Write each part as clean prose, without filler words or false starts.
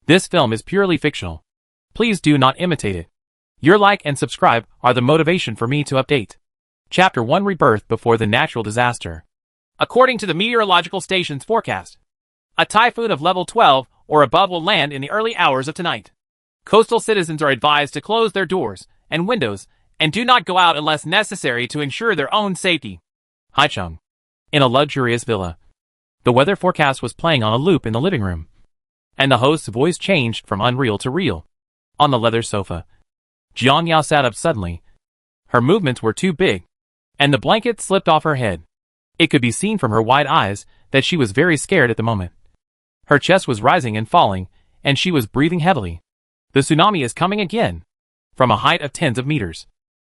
This film is purely fictional. Please do not imitate it. Your like and subscribe are the motivation for me to update. Chapter 1 Rebirth before the natural disaster. According to the meteorological station's forecast, a typhoon of level 12 or above will land in the early hours of tonight. Coastal citizens are advised to close their doors and windows and do not go out unless necessary to ensure their own safety. Haicheng. In a luxurious villa. The weather forecast was playing on a loop in the living room, and the host's voice changed from unreal to real. On the leather sofa, Jiang Yao sat up suddenly. Her movements were too big, and the blanket slipped off her head. It could be seen from her wide eyes that she was very scared at the moment. Her chest was rising and falling, and she was breathing heavily. The tsunami is coming again. From a height of tens of meters.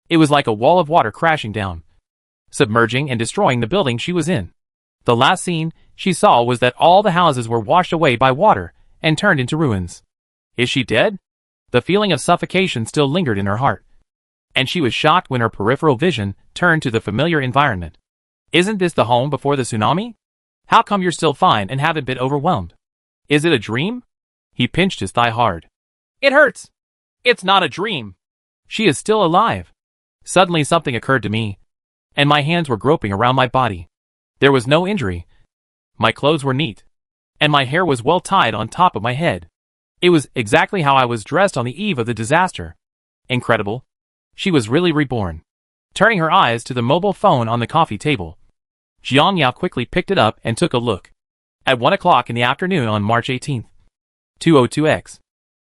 It was like a wall of water crashing down, submerging and destroying the building she was in. The last scene she saw was that all the houses were washed away by water and turned into ruins. Is she dead? The feeling of suffocation still lingered in her heart, and she was shocked when her peripheral vision turned to the familiar environment. Isn't this the home before the tsunami? How come you're still fine and haven't been overwhelmed? Is it a dream? He pinched his thigh hard. It hurts. It's not a dream. She is still alive. Suddenly something occurred to me, and my hands were groping around my body. There was no injury. My clothes were neat, and my hair was well tied on top of my head. It was exactly how I was dressed on the eve of the disaster. Incredible. She was really reborn. Turning her eyes to the mobile phone on the coffee table, Jiang Yao quickly picked it up and took a look. At 1 o'clock in the afternoon on March 18th, 202X.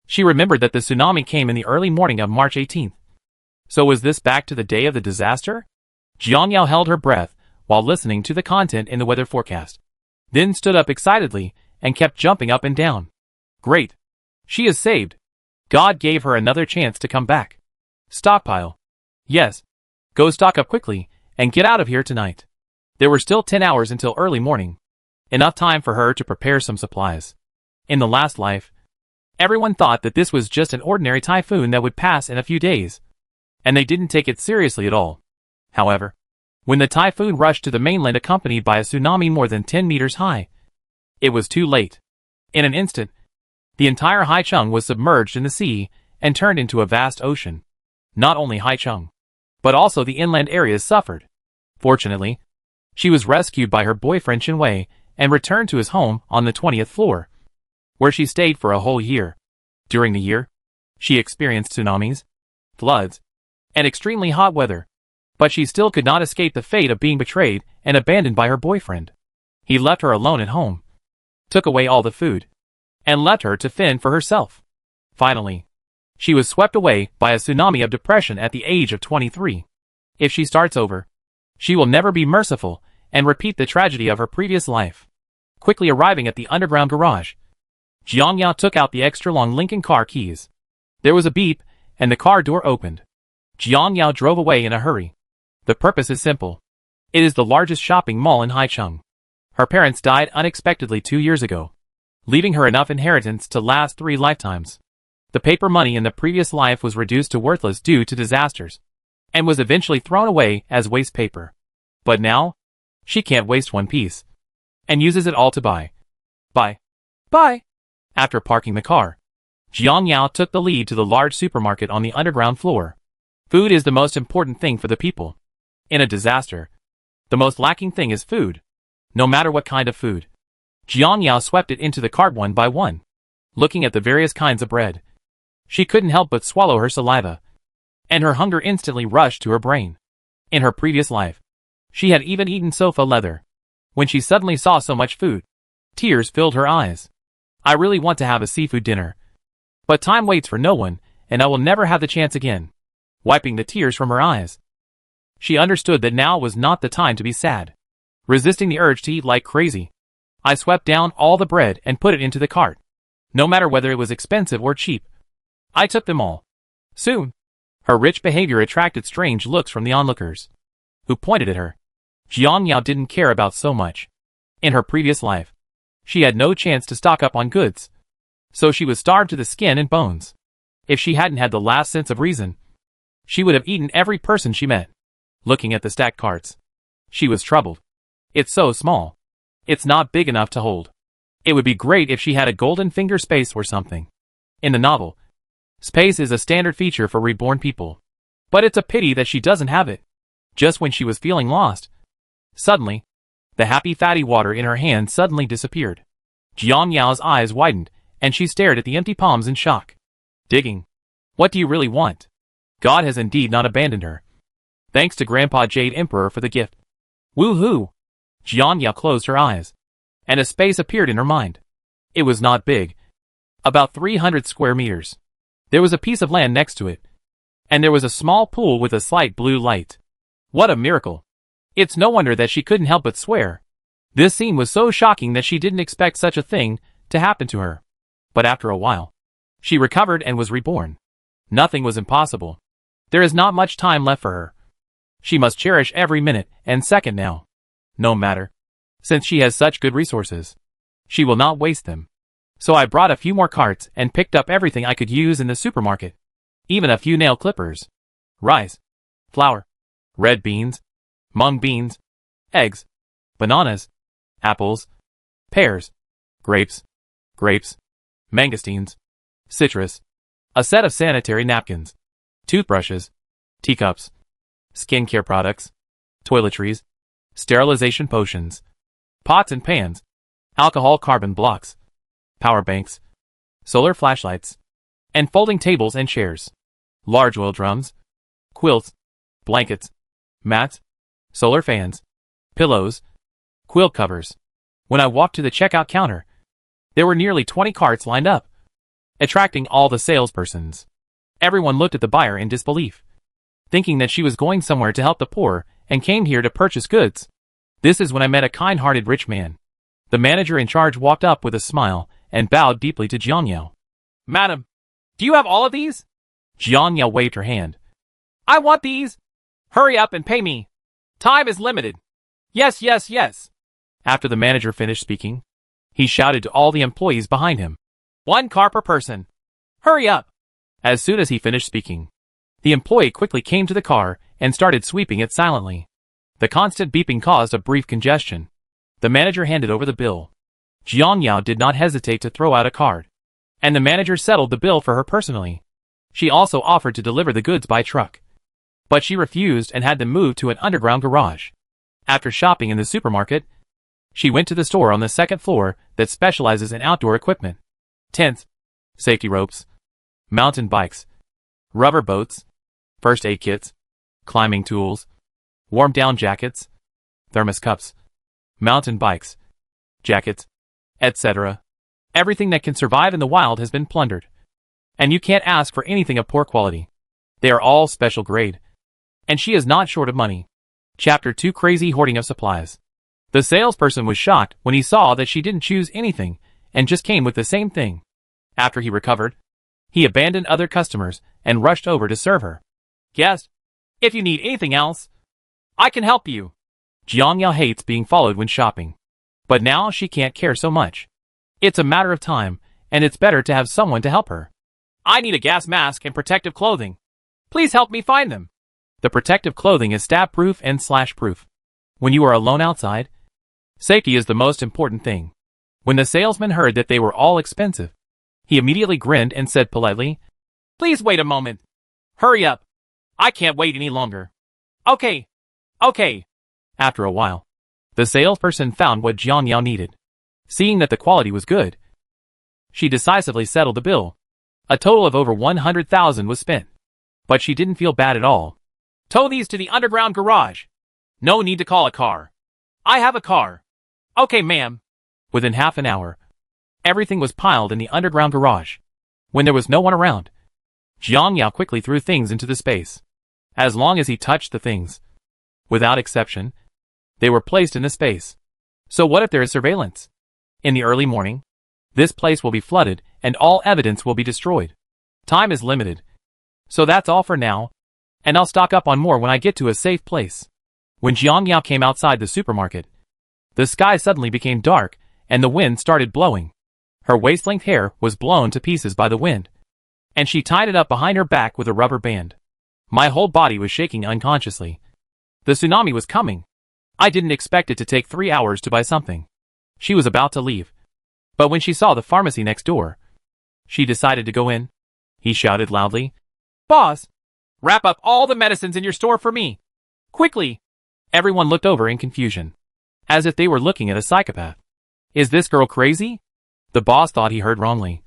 She remembered that the tsunami came in the early morning of March 18th. So was this back to the day of the disaster? Jiang Yao held her breath while listening to the content in the weather forecast, then stood up excitedly and kept jumping up and down. Great. She is saved. God gave her another chance to come back. Stockpile. Yes. Go stock up quickly and get out of here tonight. There were still 10 hours until early morning. Enough time for her to prepare some supplies. In the last life, everyone thought that this was just an ordinary typhoon that would pass in a few days, and they didn't take it seriously at all. However, when the typhoon rushed to the mainland accompanied by a tsunami more than 10 meters high, it was too late. In an instant, the entire Haicheng was submerged in the sea and turned into a vast ocean. Not only Haicheng, but also the inland areas suffered. Fortunately, she was rescued by her boyfriend Chinwei and returned to his home on the 20th floor, where she stayed for a whole year. During the year, she experienced tsunamis, floods, and extremely hot weather, but she still could not escape the fate of being betrayed and abandoned by her boyfriend. He left her alone at home, took away all the food, and left her to fend for herself. Finally, she was swept away by a tsunami of depression at the age of 23. If she starts over, she will never be merciful and repeat the tragedy of her previous life. Quickly arriving at the underground garage, Jiang Yao took out the extra-long Lincoln car keys. There was a beep, and the car door opened. Jiang Yao drove away in a hurry. The purpose is simple. It is the largest shopping mall in Haicheng. Her parents died unexpectedly 2 years ago, leaving her enough inheritance to last 3 lifetimes. The paper money in the previous life was reduced to worthless due to disasters, and was eventually thrown away as waste paper. But now, she can't waste one piece, and uses it all to buy. Buy. After parking the car, Jiang Yao took the lead to the large supermarket on the underground floor. Food is the most important thing for the people. In a disaster, the most lacking thing is food. No matter what kind of food. Jiang Yao swept it into the cart one by one. Looking at the various kinds of bread, she couldn't help but swallow her saliva, and her hunger instantly rushed to her brain. In her previous life, she had even eaten sofa leather. When she suddenly saw so much food, tears filled her eyes. I really want to have a seafood dinner, but time waits for no one, and I will never have the chance again. Wiping the tears from her eyes, she understood that now was not the time to be sad. Resisting the urge to eat like crazy, I swept down all the bread and put it into the cart. No matter whether it was expensive or cheap, I took them all. Soon, her rich behavior attracted strange looks from the onlookers, who pointed at her. Jiang Yao didn't care about so much. In her previous life, she had no chance to stock up on goods, so she was starved to the skin and bones. If she hadn't had the last sense of reason, she would have eaten every person she met. Looking at the stacked carts, she was troubled. It's so small. It's not big enough to hold. It would be great if she had a golden finger space or something. In the novel, space is a standard feature for reborn people. But it's a pity that she doesn't have it. Just when she was feeling lost, suddenly, the happy fatty water in her hand suddenly disappeared. Jiang Yao's eyes widened, and she stared at the empty palms in shock. Digging. What do you really want? God has indeed not abandoned her. Thanks to Grandpa Jade Emperor for the gift. Woohoo! Jiang Yao closed her eyes, and a space appeared in her mind. It was not big. About 300 square meters. There was a piece of land next to it, and there was a small pool with a slight blue light. What a miracle! It's no wonder that she couldn't help but swear. This scene was so shocking that she didn't expect such a thing to happen to her. But after a while, she recovered and was reborn. Nothing was impossible. There is not much time left for her. She must cherish every minute and second now. No matter. Since she has such good resources, she will not waste them. So I brought a few more carts and picked up everything I could use in the supermarket. Even a few nail clippers, rice, flour, red beans, mung beans, eggs, bananas, apples, pears, grapes, mangosteens, citrus, a set of sanitary napkins, toothbrushes, teacups, skincare products, toiletries, sterilization potions, pots and pans, alcohol carbon blocks, power banks, solar flashlights, and folding tables and chairs, large oil drums, quilts, blankets, mats, solar fans, pillows, quilt covers. When I walked to the checkout counter, there were nearly 20 carts lined up, attracting all the salespersons. Everyone looked at the buyer in disbelief, thinking that she was going somewhere to help the poor and came here to purchase goods. This is when I met a kind-hearted rich man. The manager in charge walked up with a smile and bowed deeply to Jiang Yao. Madam, do you have all of these? Jiang Yao waved her hand. I want these. Hurry up and pay me. Time is limited. Yes, yes, yes. After the manager finished speaking, he shouted to all the employees behind him. 1 car per person. Hurry up. As soon as he finished speaking, the employee quickly came to the car and started sweeping it silently. The constant beeping caused a brief congestion. The manager handed over the bill. Jiang Yao did not hesitate to throw out a card, and the manager settled the bill for her personally. She also offered to deliver the goods by truck, but she refused and had them moved to an underground garage. After shopping in the supermarket, she went to the store on the 2nd floor that specializes in outdoor equipment. Tents, safety ropes, mountain bikes, rubber boats, first aid kits, climbing tools, warm-down jackets, thermos cups, mountain bikes, jackets, etc. Everything that can survive in the wild has been plundered. And you can't ask for anything of poor quality. They are all special grade. And she is not short of money. Chapter 2: Crazy Hoarding of Supplies. The salesperson was shocked when he saw that she didn't choose anything and just came with the same thing. After he recovered, he abandoned other customers and rushed over to serve her. Guest, if you need anything else, I can help you. Jiang Yao hates being followed when shopping. But now she can't care so much. It's a matter of time, and it's better to have someone to help her. I need a gas mask and protective clothing. Please help me find them. The protective clothing is stab-proof and slash-proof. When you are alone outside, safety is the most important thing. When the salesman heard that they were all expensive, he immediately grinned and said politely, Please wait a moment. Hurry up. I can't wait any longer. Okay. After a while, the salesperson found what Jiang Yao needed. Seeing that the quality was good, she decisively settled the bill. A total of over 100,000 was spent. But she didn't feel bad at all. Tow these to the underground garage. No need to call a car. I have a car. Okay, ma'am. Within half an hour, everything was piled in the underground garage. When there was no one around, Jiang Yao quickly threw things into the space. As long as he touched the things, without exception, they were placed in the space. So what if there is surveillance? In the early morning, this place will be flooded and all evidence will be destroyed. Time is limited. So that's all for now, and I'll stock up on more when I get to a safe place. When Jiang Yao came outside the supermarket, the sky suddenly became dark and the wind started blowing. Her waist-length hair was blown to pieces by the wind, and she tied it up behind her back with a rubber band. My whole body was shaking unconsciously. The tsunami was coming. I didn't expect it to take 3 hours to buy something. She was about to leave, but when she saw the pharmacy next door, she decided to go in. He shouted loudly, "Boss! Wrap up all the medicines in your store for me! Quickly!" Everyone looked over in confusion, as if they were looking at a psychopath. Is this girl crazy? The boss thought he heard wrongly.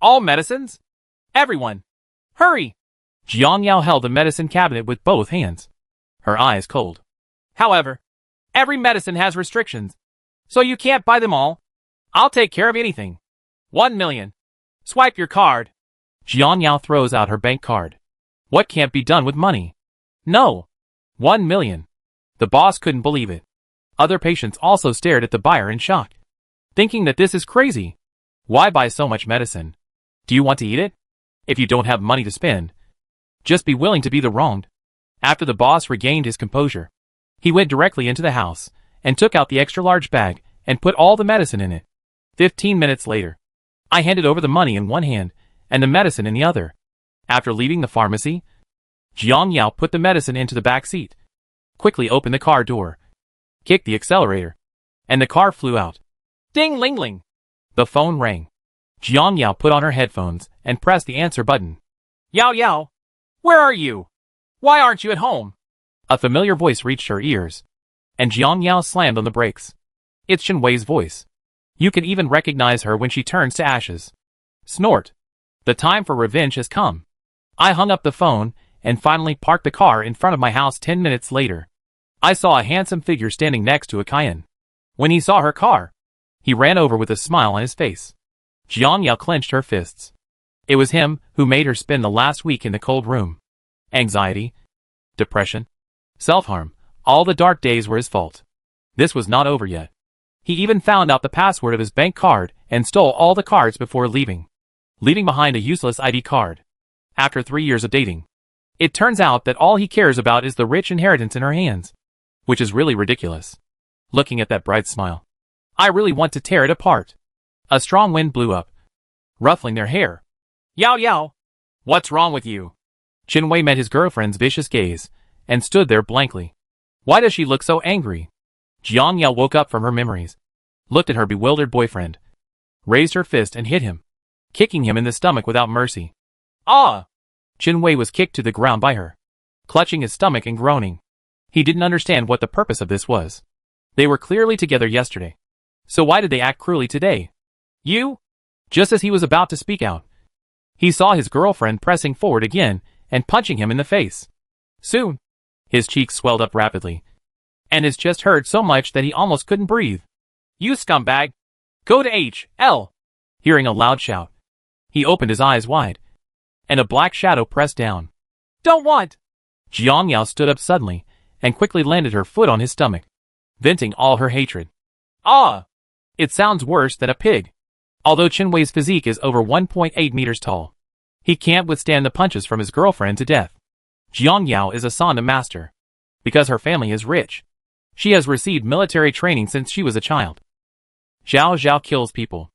All medicines? Everyone! Hurry! Jiang Yao held the medicine cabinet with both hands, her eyes cold. However, every medicine has restrictions, so you can't buy them all. I'll take care of anything. 1 million. Swipe your card. Jiang Yao throws out her bank card. What can't be done with money? No. 1 million. The boss couldn't believe it. Other patients also stared at the buyer in shock, thinking that this is crazy. Why buy so much medicine? Do you want to eat it? If you don't have money to spend, just be willing to be the wronged. After the boss regained his composure, he went directly into the house and took out the extra-large bag and put all the medicine in it. 15 minutes later, I handed over the money in one hand and the medicine in the other. After leaving the pharmacy, Jiang Yao put the medicine into the back seat, quickly opened the car door, kicked the accelerator, and the car flew out. Ding ling ling! The phone rang. Jiang Yao put on her headphones and pressed the answer button. Yao Yao! Where are you? Why aren't you at home? A familiar voice reached her ears, and Jiang Yao slammed on the brakes. It's Chen Wei's voice. You can even recognize her when she turns to ashes. Snort. The time for revenge has come. I hung up the phone and finally parked the car in front of my house. 10 minutes later, I saw a handsome figure standing next to a Cayenne. When he saw her car, he ran over with a smile on his face. Jiang Yao clenched her fists. It was him who made her spend the last week in the cold room. Anxiety, depression, self-harm, all the dark days were his fault. This was not over yet. He even found out the password of his bank card and stole all the cards before leaving behind a useless ID card. After 3 years of dating, it turns out that all he cares about is the rich inheritance in her hands, which is really ridiculous. Looking at that bright smile, I really want to tear it apart. A strong wind blew up, ruffling their hair. Yao Yao! What's wrong with you? Chen Wei met his girlfriend's vicious gaze and stood there blankly. Why does she look so angry? Jiang Yao woke up from her memories, looked at her bewildered boyfriend, raised her fist and hit him, kicking him in the stomach without mercy. Ah! Chen Wei was kicked to the ground by her, clutching his stomach and groaning. He didn't understand what the purpose of this was. They were clearly together yesterday. So why did they act cruelly today? You? Just as he was about to speak out, he saw his girlfriend pressing forward again and punching him in the face. Soon, his cheeks swelled up rapidly, and his chest hurt so much that he almost couldn't breathe. You scumbag! Go to H.L. Hearing a loud shout, he opened his eyes wide, and a black shadow pressed down. Don't want! Jiang Yao stood up suddenly and quickly landed her foot on his stomach, venting all her hatred. Ah! It sounds worse than a pig. Although Chen Wei's physique is over 1.8 meters tall, he can't withstand the punches from his girlfriend to death. Jiang Yao is a sauna master. Because her family is rich, she has received military training since she was a child. Zhao Zhao kills people.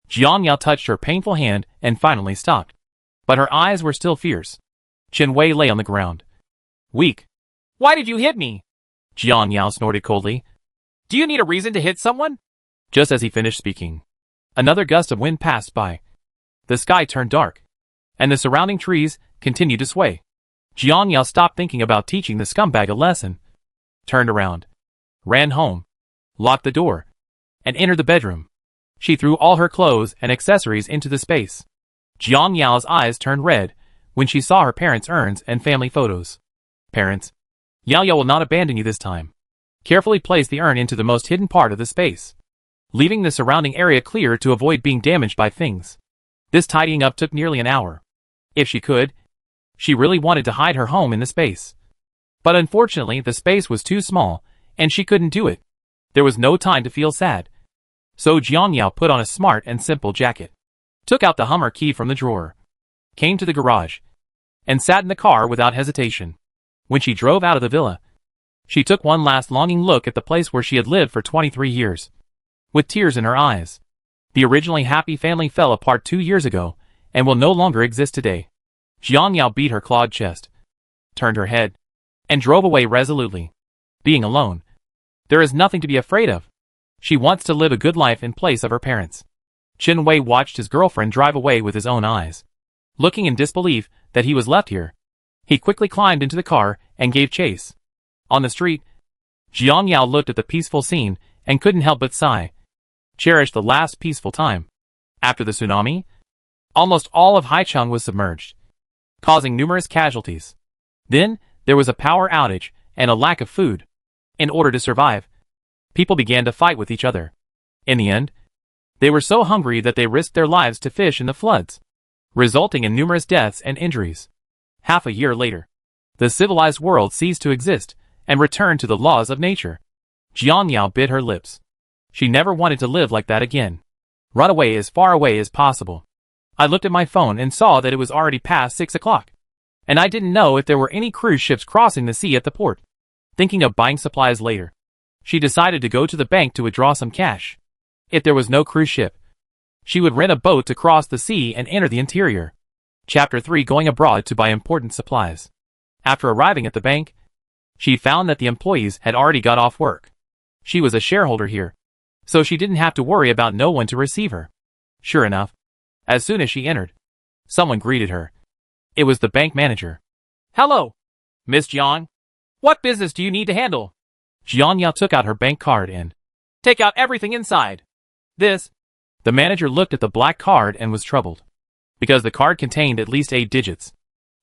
Jiang Yao touched her painful hand and finally stopped, but her eyes were still fierce. Chen Wei lay on the ground, weak. Why did you hit me? Jiang Yao snorted coldly. Do you need a reason to hit someone? Just as he finished speaking, another gust of wind passed by. The sky turned dark, and the surrounding trees continued to sway. Jiang Yao stopped thinking about teaching the scumbag a lesson, turned around, ran home, locked the door, and entered the bedroom. She threw all her clothes and accessories into the space. Jiang Yao's eyes turned red when she saw her parents' urns and family photos. Parents, Yao Yao will not abandon you this time. Carefully place the urn into the most hidden part of the space, leaving the surrounding area clear to avoid being damaged by things. This tidying up took nearly an hour. If she could, she really wanted to hide her home in the space. But unfortunately the space was too small, and she couldn't do it. There was no time to feel sad. So Jiang Yao put on a smart and simple jacket, took out the Hummer key from the drawer, came to the garage, and sat in the car without hesitation. When she drove out of the villa, she took one last longing look at the place where she had lived for 23 years. With tears in her eyes, the originally happy family fell apart 2 years ago, and will no longer exist today. Jiang Yao beat her clawed chest, turned her head, and drove away resolutely. Being alone, there is nothing to be afraid of. She wants to live a good life in place of her parents. Chen Wei watched his girlfriend drive away with his own eyes. Looking in disbelief that he was left here, he quickly climbed into the car and gave chase. On the street, Jiang Yao looked at the peaceful scene and couldn't help but sigh. Cherished the last peaceful time. After the tsunami, almost all of Haicheng was submerged, causing numerous casualties. Then, there was a power outage and a lack of food. In order to survive, people began to fight with each other. In the end, they were so hungry that they risked their lives to fish in the floods, resulting in numerous deaths and injuries. Half a year later, the civilized world ceased to exist and returned to the laws of nature. Jiang Yao bit her lips. She never wanted to live like that again. Run away as far away as possible. I looked at my phone and saw that it was already past 6 o'clock, and I didn't know if there were any cruise ships crossing the sea at the port. Thinking of buying supplies later, she decided to go to the bank to withdraw some cash. If there was no cruise ship, she would rent a boat to cross the sea and enter the interior. Chapter 3: Going abroad to buy important supplies. After arriving at the bank, she found that the employees had already got off work. She was a shareholder here, so she didn't have to worry about no one to receive her. Sure enough, as soon as she entered, someone greeted her. It was the bank manager. "Hello, Miss Jiang. What business do you need to handle?" Jiang Yao took out her bank card and "Take out everything inside. This." The manager looked at the black card and was troubled, because the card contained at least 8 digits.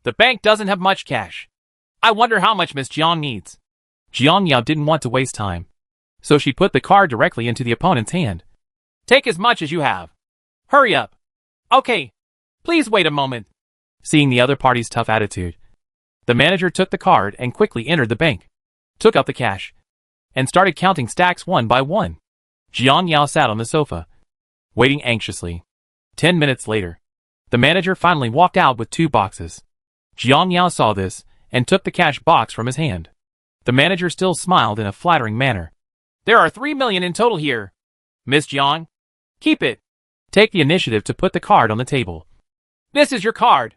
"The bank doesn't have much cash. I wonder how much Miss Jiang needs." Jiang Yao didn't want to waste time, so she put the card directly into the opponent's hand. "Take as much as you have. Hurry up." "Okay, please wait a moment." Seeing the other party's tough attitude, the manager took the card and quickly entered the bank, took out the cash, and started counting stacks one by one. Jiang Yao sat on the sofa, waiting anxiously. 10 minutes later, the manager finally walked out with 2 boxes. Jiang Yao saw this and took the cash box from his hand. The manager still smiled in a flattering manner. "There are 3 million in total here. Miss Jiang, keep it." Take the initiative to put the card on the table. "This is your card.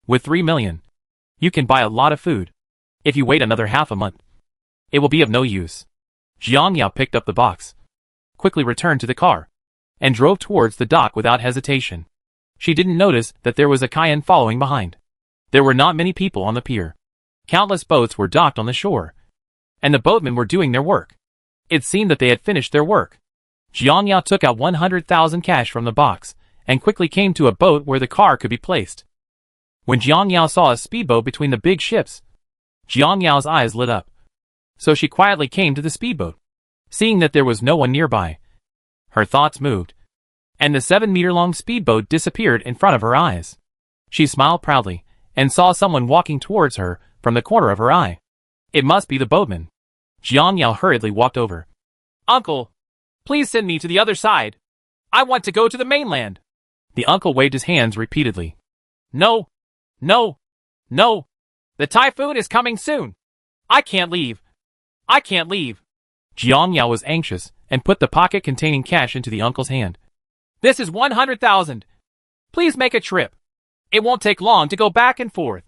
With 3 million, you can buy a lot of food. If you wait another half a month, it will be of no use." Jiang Yao picked up the box, quickly returned to the car, and drove towards the dock without hesitation. She didn't notice that there was a Cayenne following behind. There were not many people on the pier. Countless boats were docked on the shore, and the boatmen were doing their work. It seemed that they had finished their work. Jiang Yao took out 100,000 cash from the box and quickly came to a boat where the car could be placed. When Jiang Yao saw a speedboat between the big ships, Jiang Yao's eyes lit up. So she quietly came to the speedboat. Seeing that there was no one nearby, her thoughts moved, and the 7-meter-long speedboat disappeared in front of her eyes. She smiled proudly and saw someone walking towards her from the corner of her eye. It must be the boatman. Jiang Yao hurriedly walked over. "Uncle, please send me to the other side. I want to go to the mainland." The uncle waved his hands repeatedly. "No, no, no. The typhoon is coming soon. I can't leave. I can't leave." Jiang Yao was anxious and put the pocket containing cash into the uncle's hand. "This is 100,000. Please make a trip. It won't take long to go back and forth."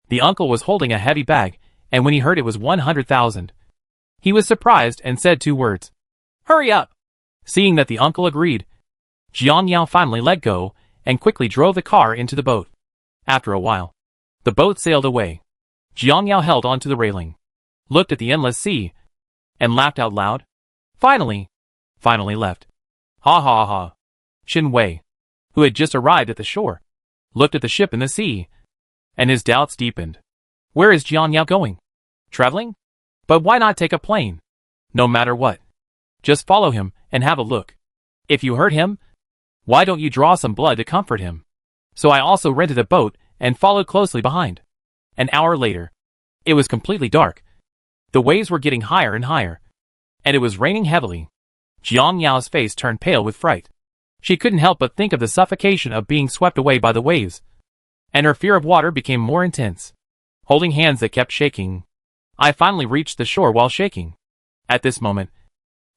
The uncle was holding a heavy bag, and when he heard it was 100,000, he was surprised and said 2 words. "Hurry up." Seeing that the uncle agreed, Jiang Yao finally let go and quickly drove the car into the boat. After a while, the boat sailed away. Jiang Yao held onto the railing, looked at the endless sea, and laughed out loud. Finally left. Ha ha ha. Chen Wei, who had just arrived at the shore, looked at the ship in the sea, and his doubts deepened. Where is Jiang Yao going? Traveling? But why not take a plane? No matter what, just follow him and have a look. If you hurt him, why don't you draw some blood to comfort him? So I also rented a boat and followed closely behind. An hour later, it was completely dark. The waves were getting higher and higher, and it was raining heavily. Jiang Yao's face turned pale with fright. She couldn't help but think of the suffocation of being swept away by the waves, and her fear of water became more intense. Holding hands that kept shaking, I finally reached the shore while shaking. At this moment,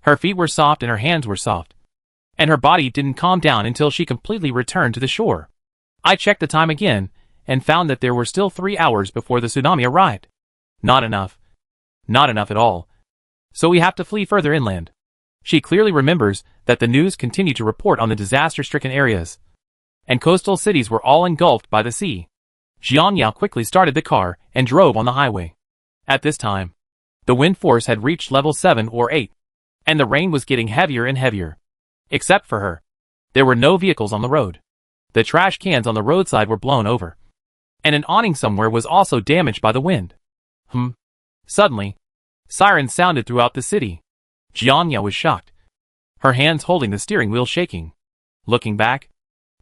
her feet were soft and her hands were soft, and her body didn't calm down until she completely returned to the shore. I checked the time again, and found that there were still 3 hours before the tsunami arrived. Not enough. Not enough at all. So we have to flee further inland. She clearly remembers that the news continued to report on the disaster-stricken areas, and coastal cities were all engulfed by the sea. Jiang Yao quickly started the car and drove on the highway. At this time, the wind force had reached level 7 or 8, and the rain was getting heavier and heavier. Except for her, there were no vehicles on the road. The trash cans on the roadside were blown over, and an awning somewhere was also damaged by the wind. Suddenly, sirens sounded throughout the city. Jiang Yao was shocked, her hands holding the steering wheel shaking. Looking back,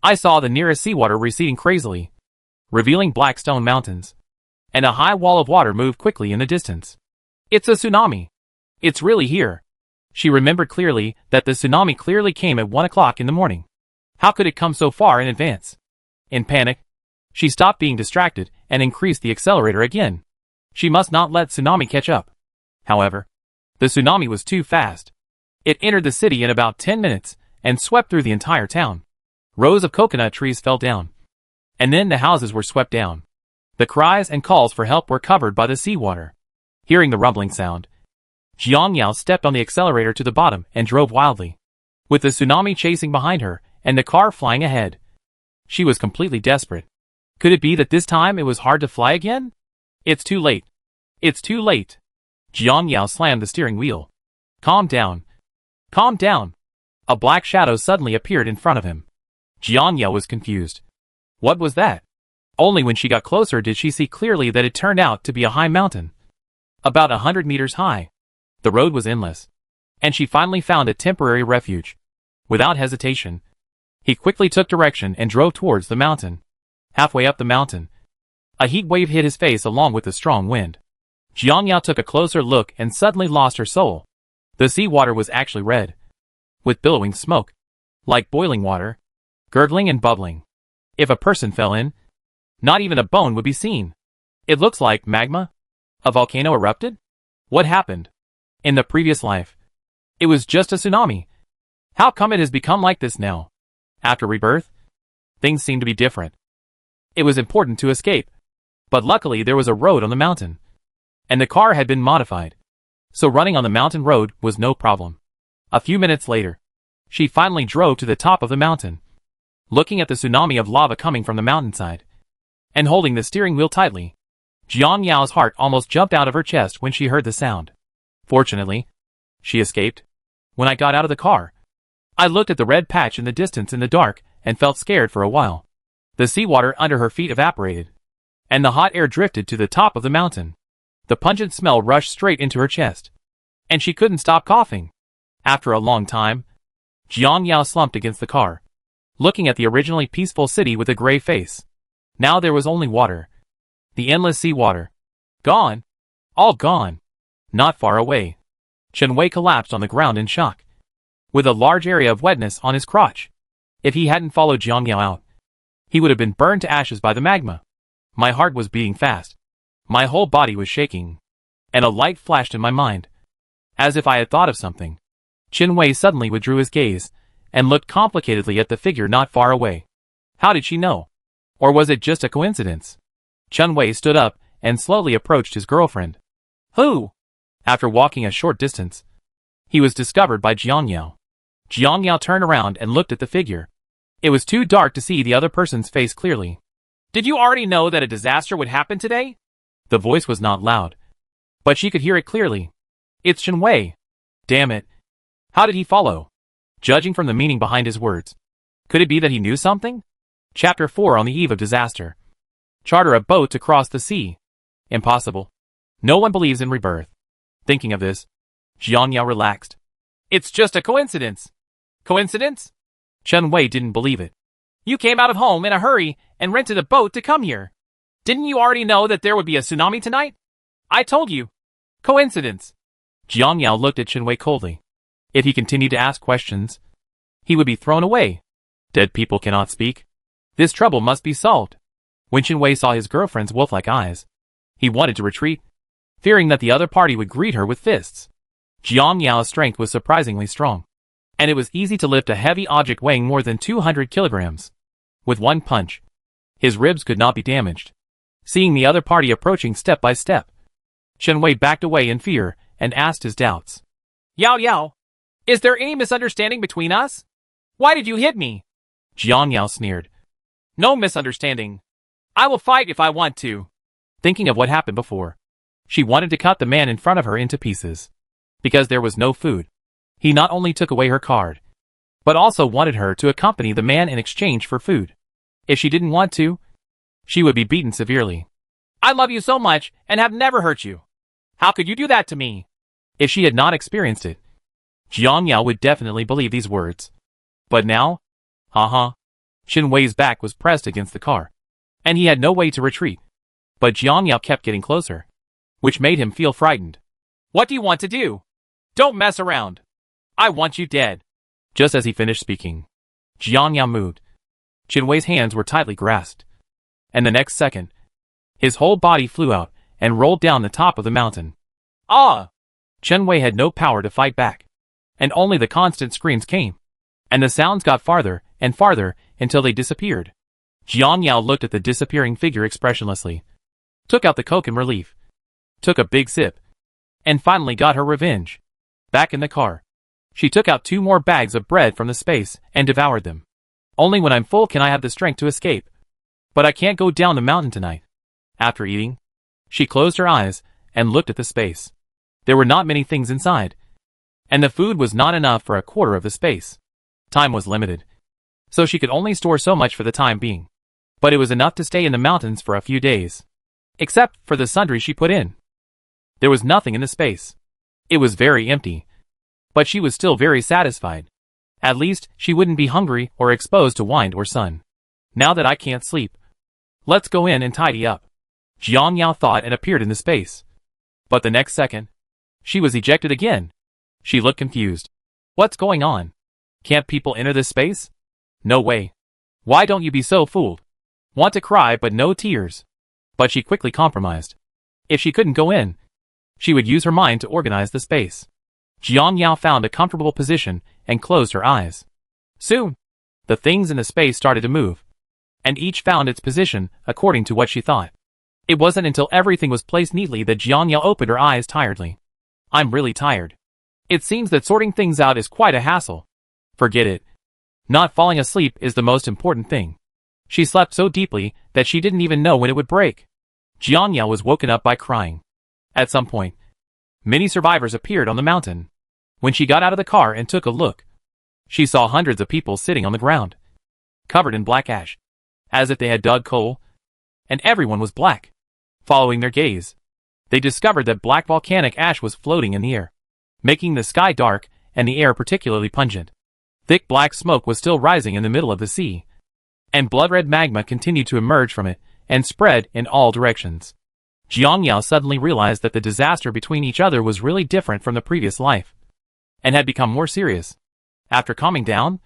I saw the nearest seawater receding crazily, revealing black stone mountains, and a high wall of water moved quickly in the distance. It's a tsunami. It's really here. She remembered clearly that the tsunami clearly came at 1 o'clock in the morning. How could it come so far in advance? In panic, she stopped being distracted and increased the accelerator again. She must not let tsunami catch up. However, the tsunami was too fast. It entered the city in about 10 minutes and swept through the entire town. Rows of coconut trees fell down, and then the houses were swept down. The cries and calls for help were covered by the seawater. Hearing the rumbling sound, Jiang Yao stepped on the accelerator to the bottom and drove wildly, with the tsunami chasing behind her and the car flying ahead. She was completely desperate. Could it be that this time it was hard to fly again? It's too late. It's too late. Jiang Yao slammed the steering wheel. Calm down. Calm down. A black shadow suddenly appeared in front of him. Jiang Yao was confused. What was that? Only when she got closer did she see clearly that it turned out to be a high mountain, about 100 meters high. The road was endless, and she finally found a temporary refuge. Without hesitation, he quickly took direction and drove towards the mountain. Halfway up the mountain, a heat wave hit his face along with the strong wind. Jiang Yao took a closer look and suddenly lost her soul. The seawater was actually red, with billowing smoke, like boiling water, gurgling and bubbling. If a person fell in, not even a bone would be seen. It looks like magma. A volcano erupted? What happened? In the previous life, it was just a tsunami. How come it has become like this now? After rebirth, things seem to be different. It was important to escape, but luckily there was a road on the mountain, and the car had been modified, so running on the mountain road was no problem. A few minutes later, she finally drove to the top of the mountain, looking at the tsunami of lava coming from the mountainside, and holding the steering wheel tightly. Jiang Yao's heart almost jumped out of her chest when she heard the sound. Fortunately, she escaped. When I got out of the car, I looked at the red patch in the distance in the dark and felt scared for a while. The seawater under her feet evaporated, and the hot air drifted to the top of the mountain. The pungent smell rushed straight into her chest, and she couldn't stop coughing. After a long time, Jiang Yao slumped against the car, looking at the originally peaceful city with a gray face. Now there was only water. The endless seawater. Gone. All gone. Not far away, Chen Wei collapsed on the ground in shock, with a large area of wetness on his crotch. If he hadn't followed Jiang Yao out, he would have been burned to ashes by the magma. My heart was beating fast. My whole body was shaking, and a light flashed in my mind, as if I had thought of something. Chen Wei suddenly withdrew his gaze and looked complicatedly at the figure not far away. How did she know? Or was it just a coincidence? Chen Wei stood up and slowly approached his girlfriend. Who? After walking a short distance, he was discovered by Jiang Yao. Jiang Yao turned around and looked at the figure. It was too dark to see the other person's face clearly. Did you already know that a disaster would happen today? The voice was not loud, but she could hear it clearly. It's Chen Wei. Damn it. How did he follow? Judging from the meaning behind his words, could it be that he knew something? Chapter 4 On the eve of disaster. Charter a boat to cross the sea. Impossible. No one believes in rebirth. Thinking of this, Jiang Yao relaxed. It's just a coincidence. Coincidence? Chen Wei didn't believe it. You came out of home in a hurry and rented a boat to come here. Didn't you already know that there would be a tsunami tonight? I told you. Coincidence. Jiang Yao looked at Chen Wei coldly. If he continued to ask questions, he would be thrown away. Dead people cannot speak. This trouble must be solved. When Chen Wei saw his girlfriend's wolf-like eyes, he wanted to retreat, fearing that the other party would greet her with fists. Jiang Yao's strength was surprisingly strong, and it was easy to lift a heavy object weighing more than 200 kilograms. With one punch, his ribs could not be damaged. Seeing the other party approaching step by step, Chen Wei backed away in fear and asked his doubts. Yao Yao, Is there any misunderstanding between us? Why did you hit me? Jiang Yao sneered. No misunderstanding. I will fight if I want to. Thinking of what happened before, she wanted to cut the man in front of her into pieces. Because there was no food. He not only took away her card, but also wanted her to accompany the man in exchange for food. If she didn't want to, she would be beaten severely. I love you so much and have never hurt you. How could you do that to me? If she had not experienced it, Jiang Yao would definitely believe these words. But now? Xin Wei's back was pressed against the car, and he had no way to retreat. But Jiang Yao kept getting closer, which made him feel frightened. What do you want to do? Don't mess around. I want you dead. Just as he finished speaking, Jiang Yao moved. Xin Wei's hands were tightly grasped, and the next second, his whole body flew out and rolled down the top of the mountain. Ah! Chen Wei had no power to fight back, and only the constant screams came, and the sounds got farther and farther until they disappeared. Jiang Yao looked at the disappearing figure expressionlessly, took out the Coke in relief, took a big sip, and finally got her revenge. Back in the car, she took out 2 more bags of bread from the space and devoured them. Only when I'm full can I have the strength to escape. But I can't go down the mountain tonight. After eating, she closed her eyes and looked at the space. There were not many things inside, and the food was not enough for a quarter of the space. Time was limited, so she could only store so much for the time being. But it was enough to stay in the mountains for a few days. Except for the sundries she put in. There was nothing in the space. It was very empty. But she was still very satisfied. At least, she wouldn't be hungry or exposed to wind or sun. Now that I can't sleep, let's go in and tidy up. Jiang Yao thought and appeared in the space. But the next second, she was ejected again. She looked confused. What's going on? Can't people enter this space? No way. Why don't you be so fooled? Want to cry but no tears. But she quickly compromised. If she couldn't go in, she would use her mind to organize the space. Jiang Yao found a comfortable position and closed her eyes. Soon, the things in the space started to move, and each found its position according to what she thought. It wasn't until everything was placed neatly that Jiang Yao opened her eyes tiredly. I'm really tired. It seems that sorting things out is quite a hassle. Forget it. Not falling asleep is the most important thing. She slept so deeply that she didn't even know when it would break. Jiang Yao was woken up by crying. At some point, many survivors appeared on the mountain. When she got out of the car and took a look, she saw hundreds of people sitting on the ground, covered in black ash, as if they had dug coal, and everyone was black. Following their gaze, they discovered that black volcanic ash was floating in the air, making the sky dark and the air particularly pungent. Thick black smoke was still rising in the middle of the sea, and blood-red magma continued to emerge from it and spread in all directions. Jiang Yao suddenly realized that the disaster between each other was really different from the previous life, and had become more serious. After calming down,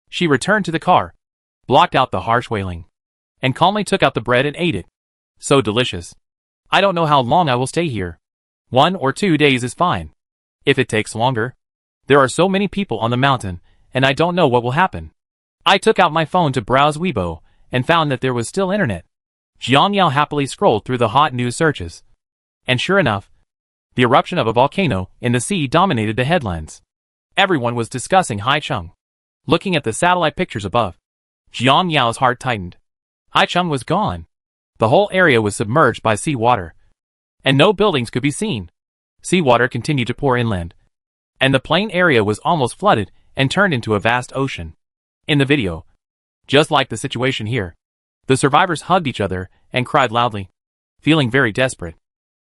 she returned to the car, blocked out the harsh wailing, and calmly took out the bread and ate it. So delicious. I don't know how long I will stay here. 1 or 2 days is fine. If it takes longer, there are so many people on the mountain, and I don't know what will happen. I took out my phone to browse Weibo, and found that there was still internet. Jiang Yao happily scrolled through the hot news searches. And sure enough, the eruption of a volcano in the sea dominated the headlines. Everyone was discussing Haicheng. Looking at the satellite pictures above, Jiang Yao's heart tightened. Haicheng was gone. The whole area was submerged by seawater, and no buildings could be seen. Seawater continued to pour inland, and the plain area was almost flooded and turned into a vast ocean. In the video, just like the situation here, the survivors hugged each other and cried loudly, feeling very desperate.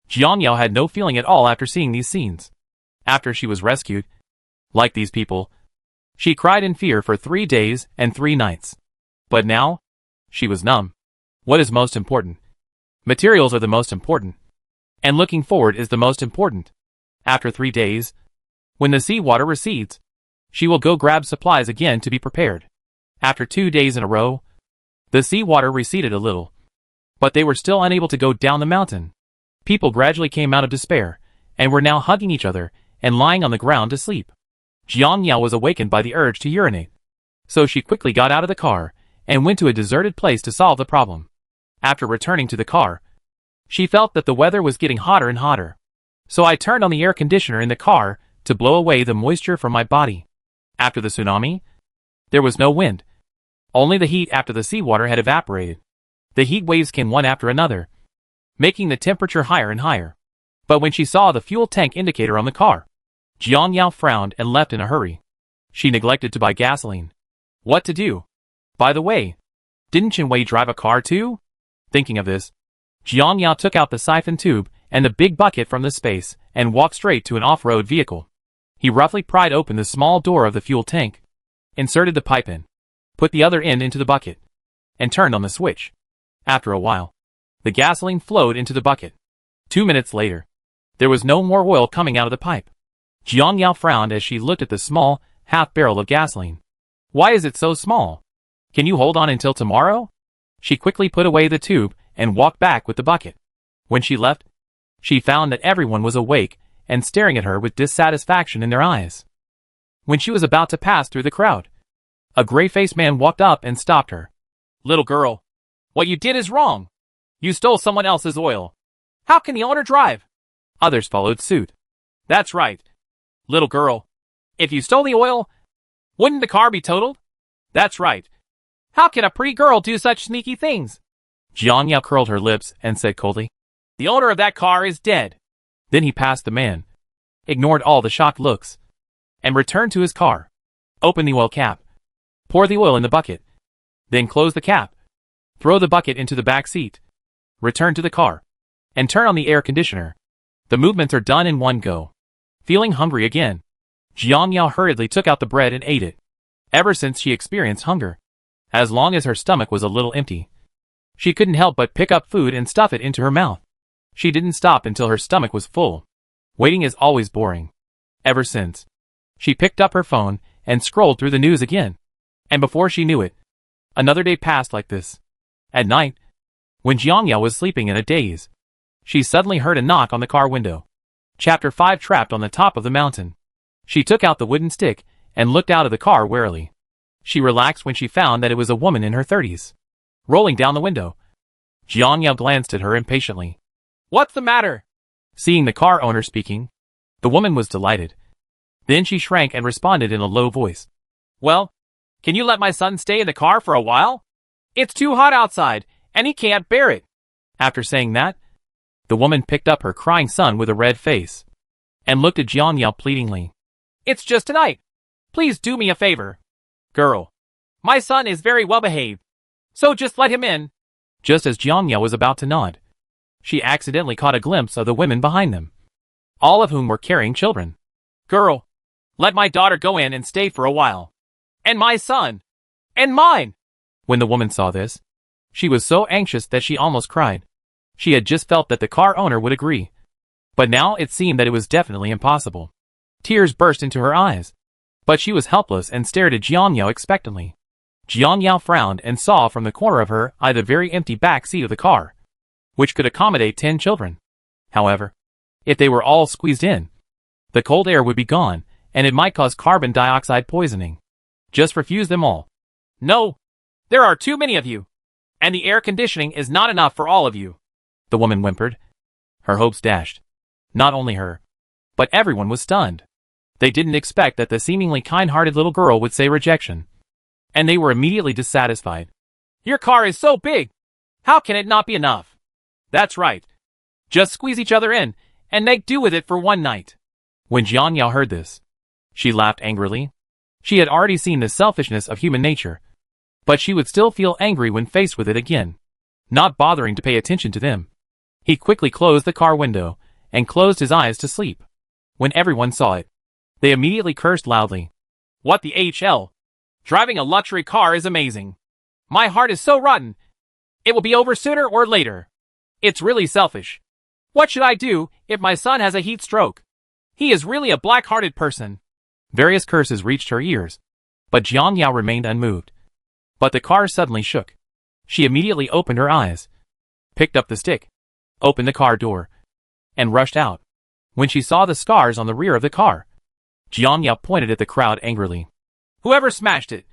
Jiang Yao had no feeling at all after seeing these scenes. After she was rescued, like these people, she cried in fear for 3 days and 3 nights. But now, she was numb. What is most important? Materials are the most important. And looking forward is the most important. After 3 days, when the seawater recedes, she will go grab supplies again to be prepared. After 2 days in a row, the seawater receded a little, but they were still unable to go down the mountain. People gradually came out of despair, and were now hugging each other and lying on the ground to sleep. Jiang Yao was awakened by the urge to urinate, so she quickly got out of the car and went to a deserted place to solve the problem. After returning to the car, she felt that the weather was getting hotter and hotter. So I turned on the air conditioner in the car to blow away the moisture from my body. After the tsunami, there was no wind. Only the heat after the seawater had evaporated. The heat waves came one after another, making the temperature higher and higher. But when she saw the fuel tank indicator on the car, Jiang Yao frowned and left in a hurry. She neglected to buy gasoline. What to do? By the way, didn't Chen Wei drive a car too? Thinking of this, Jiang Yao took out the siphon tube and the big bucket from the space and walked straight to an off-road vehicle. He roughly pried open the small door of the fuel tank, inserted the pipe in, put the other end into the bucket, and turned on the switch. After a while, the gasoline flowed into the bucket. 2 minutes later, there was no more oil coming out of the pipe. Jiang Yao frowned as she looked at the small, half-barrel of gasoline. Why is it so small? Can you hold on until tomorrow? She quickly put away the tube and walked back with the bucket. When she left, she found that everyone was awake and staring at her with dissatisfaction in their eyes. When she was about to pass through the crowd, a gray-faced man walked up and stopped her. Little girl, what you did is wrong. You stole someone else's oil. How can the owner drive? Others followed suit. That's right. Little girl, if you stole the oil, wouldn't the car be totaled? That's right. How can a pretty girl do such sneaky things? Jiang Yao curled her lips and said coldly, the owner of that car is dead. Then he passed the man, ignored all the shocked looks, and returned to his car. Open the oil cap. Pour the oil in the bucket. Then close the cap. Throw the bucket into the back seat. Return to the car. And turn on the air conditioner. The movements are done in one go. Feeling hungry again, Jiang Yao hurriedly took out the bread and ate it. Ever since she experienced hunger, as long as her stomach was a little empty, she couldn't help but pick up food and stuff it into her mouth. She didn't stop until her stomach was full. Waiting is always boring. Ever since, she picked up her phone and scrolled through the news again. And before she knew it, another day passed like this. At night, when Jiang Yao was sleeping in a daze, she suddenly heard a knock on the car window. Chapter 5 Trapped on the top of the mountain. She took out the wooden stick and looked out of the car warily. She relaxed when she found that it was a woman in her 30s. Rolling down the window, Jiang Yao glanced at her impatiently. What's the matter? Seeing the car owner speaking, the woman was delighted. Then she shrank and responded in a low voice. Well, can you let my son stay in the car for a while? It's too hot outside, and he can't bear it. After saying that, the woman picked up her crying son with a red face and looked at Jiang Yao pleadingly. It's just tonight. Please do me a favor. Girl, my son is very well behaved, so just let him in. Just as Jiang Yao was about to nod, she accidentally caught a glimpse of the women behind them, all of whom were carrying children. Girl, let my daughter go in and stay for a while. And my son. And mine. When the woman saw this, she was so anxious that she almost cried. She had just felt that the car owner would agree, but now it seemed that it was definitely impossible. Tears burst into her eyes, but she was helpless and stared at Jiang Yao expectantly. Jiang Yao frowned and saw from the corner of her eye the very empty back seat of the car, which could accommodate 10 children. However, if they were all squeezed in, the cold air would be gone, and it might cause carbon dioxide poisoning. Just refuse them all. No, there are too many of you, and the air conditioning is not enough for all of you. The woman whimpered. Her hopes dashed. Not only her, but everyone was stunned. They didn't expect that the seemingly kind-hearted little girl would say rejection, and they were immediately dissatisfied. Your car is so big. How can it not be enough? That's right. Just squeeze each other in and make do with it for one night. When Jiang Yao heard this, she laughed angrily. She had already seen the selfishness of human nature, but she would still feel angry when faced with it again. Not bothering to pay attention to them, he quickly closed the car window and closed his eyes to sleep. When everyone saw it, they immediately cursed loudly. What the HL? Driving a luxury car is amazing. My heart is so rotten. It will be over sooner or later. It's really selfish. What should I do if my son has a heat stroke? He is really a black-hearted person. Various curses reached her ears, but Jiang Yao remained unmoved. But the car suddenly shook. She immediately opened her eyes, picked up the stick, opened the car door, and rushed out. When she saw the scars on the rear of the car, Jiang Yao pointed at the crowd angrily. Whoever smashed it,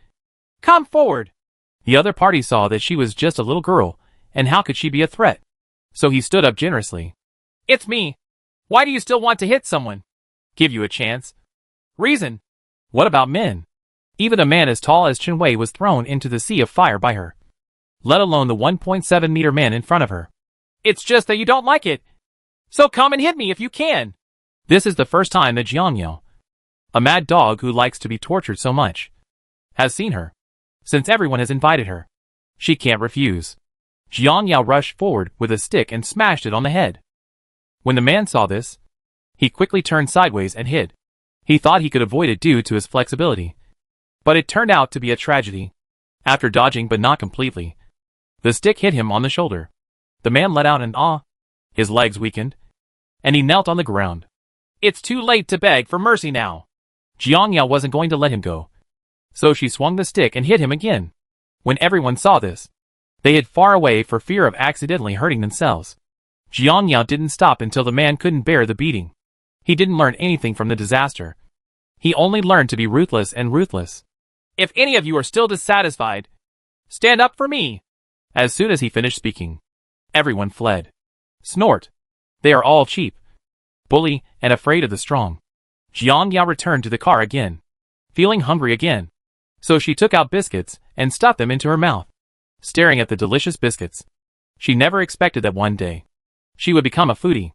come forward. The other party saw that she was just a little girl, and how could she be a threat? So he stood up generously. It's me. Why do you still want to hit someone? Give you a chance. Reason. What about men? Even a man as tall as Chen Wei was thrown into the sea of fire by her. Let alone the 1.7-meter man in front of her. It's just that you don't like it. So come and hit me if you can. This is the first time that Jiangyao, a mad dog who likes to be tortured so much, has seen her. Since everyone has invited her, she can't refuse. Jiangyao rushed forward with a stick and smashed it on the head. When the man saw this, he quickly turned sideways and hid. He thought he could avoid it due to his flexibility. But it turned out to be a tragedy. After dodging but not completely, the stick hit him on the shoulder. The man let out an "ah." His legs weakened, and he knelt on the ground. It's too late to beg for mercy now. Jiangyao wasn't going to let him go, so she swung the stick and hit him again. When everyone saw this, they hid far away for fear of accidentally hurting themselves. Jiangyao didn't stop until the man couldn't bear the beating. He didn't learn anything from the disaster. He only learned to be ruthless and ruthless. If any of you are still dissatisfied, stand up for me. As soon as he finished speaking, everyone fled. Snort. They are all cheap, bully, and afraid of the strong. Jiangyao returned to the car again, feeling hungry again. So she took out biscuits and stuffed them into her mouth. Staring at the delicious biscuits, she never expected that one day she would become a foodie.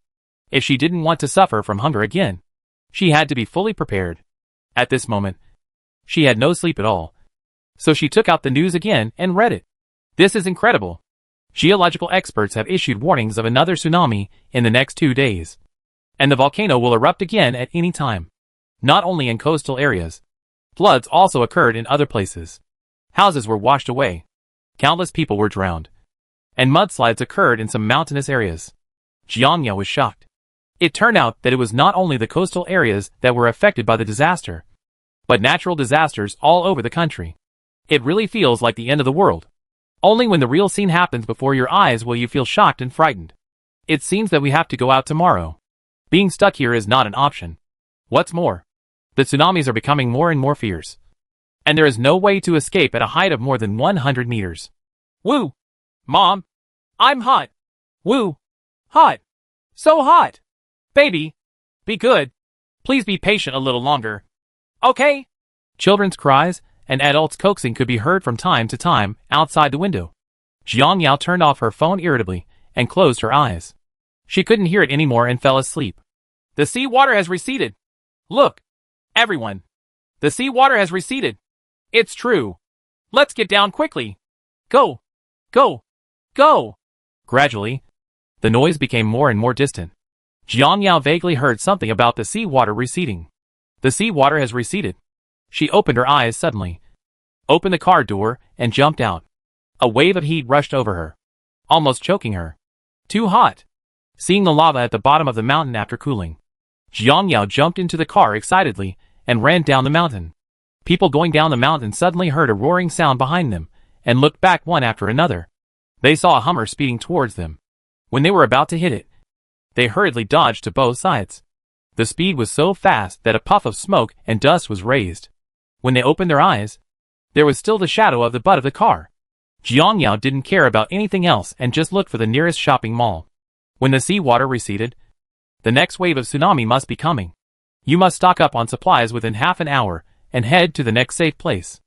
If she didn't want to suffer from hunger again, she had to be fully prepared. At this moment, she had no sleep at all. So she took out the news again and read it. This is incredible. Geological experts have issued warnings of another tsunami in the next 2 days. And the volcano will erupt again at any time. Not only in coastal areas. Floods also occurred in other places. Houses were washed away. Countless people were drowned. And mudslides occurred in some mountainous areas. Jiangyao was shocked. It turned out that it was not only the coastal areas that were affected by the disaster, but natural disasters all over the country. It really feels like the end of the world. Only when the real scene happens before your eyes will you feel shocked and frightened. It seems that we have to go out tomorrow. Being stuck here is not an option. What's more, the tsunamis are becoming more and more fierce. And there is no way to escape at a height of more than 100 meters. Woo! Mom! I'm hot! Woo! Hot! So hot! Baby! Be good! Please be patient a little longer. Okay? Children's cries and adults coaxing could be heard from time to time outside the window. Jiangyao turned off her phone irritably and closed her eyes. She couldn't hear it anymore and fell asleep. The sea water has receded. Look! Everyone! The sea water has receded. It's true. Let's get down quickly. Go! Go! Go! Gradually, the noise became more and more distant. Jiangyao vaguely heard something about the sea water receding. The sea water has receded. She opened her eyes suddenly, opened the car door, and jumped out. A wave of heat rushed over her, almost choking her. Too hot. Seeing the lava at the bottom of the mountain after cooling, Jiangyao jumped into the car excitedly and ran down the mountain. People going down the mountain suddenly heard a roaring sound behind them and looked back one after another. They saw a Hummer speeding towards them. When they were about to hit it, they hurriedly dodged to both sides. The speed was so fast that a puff of smoke and dust was raised. When they opened their eyes, there was still the shadow of the butt of the car. Jiangyao didn't care about anything else and just looked for the nearest shopping mall. When the sea water receded, the next wave of tsunami must be coming. You must stock up on supplies within half an hour and head to the next safe place.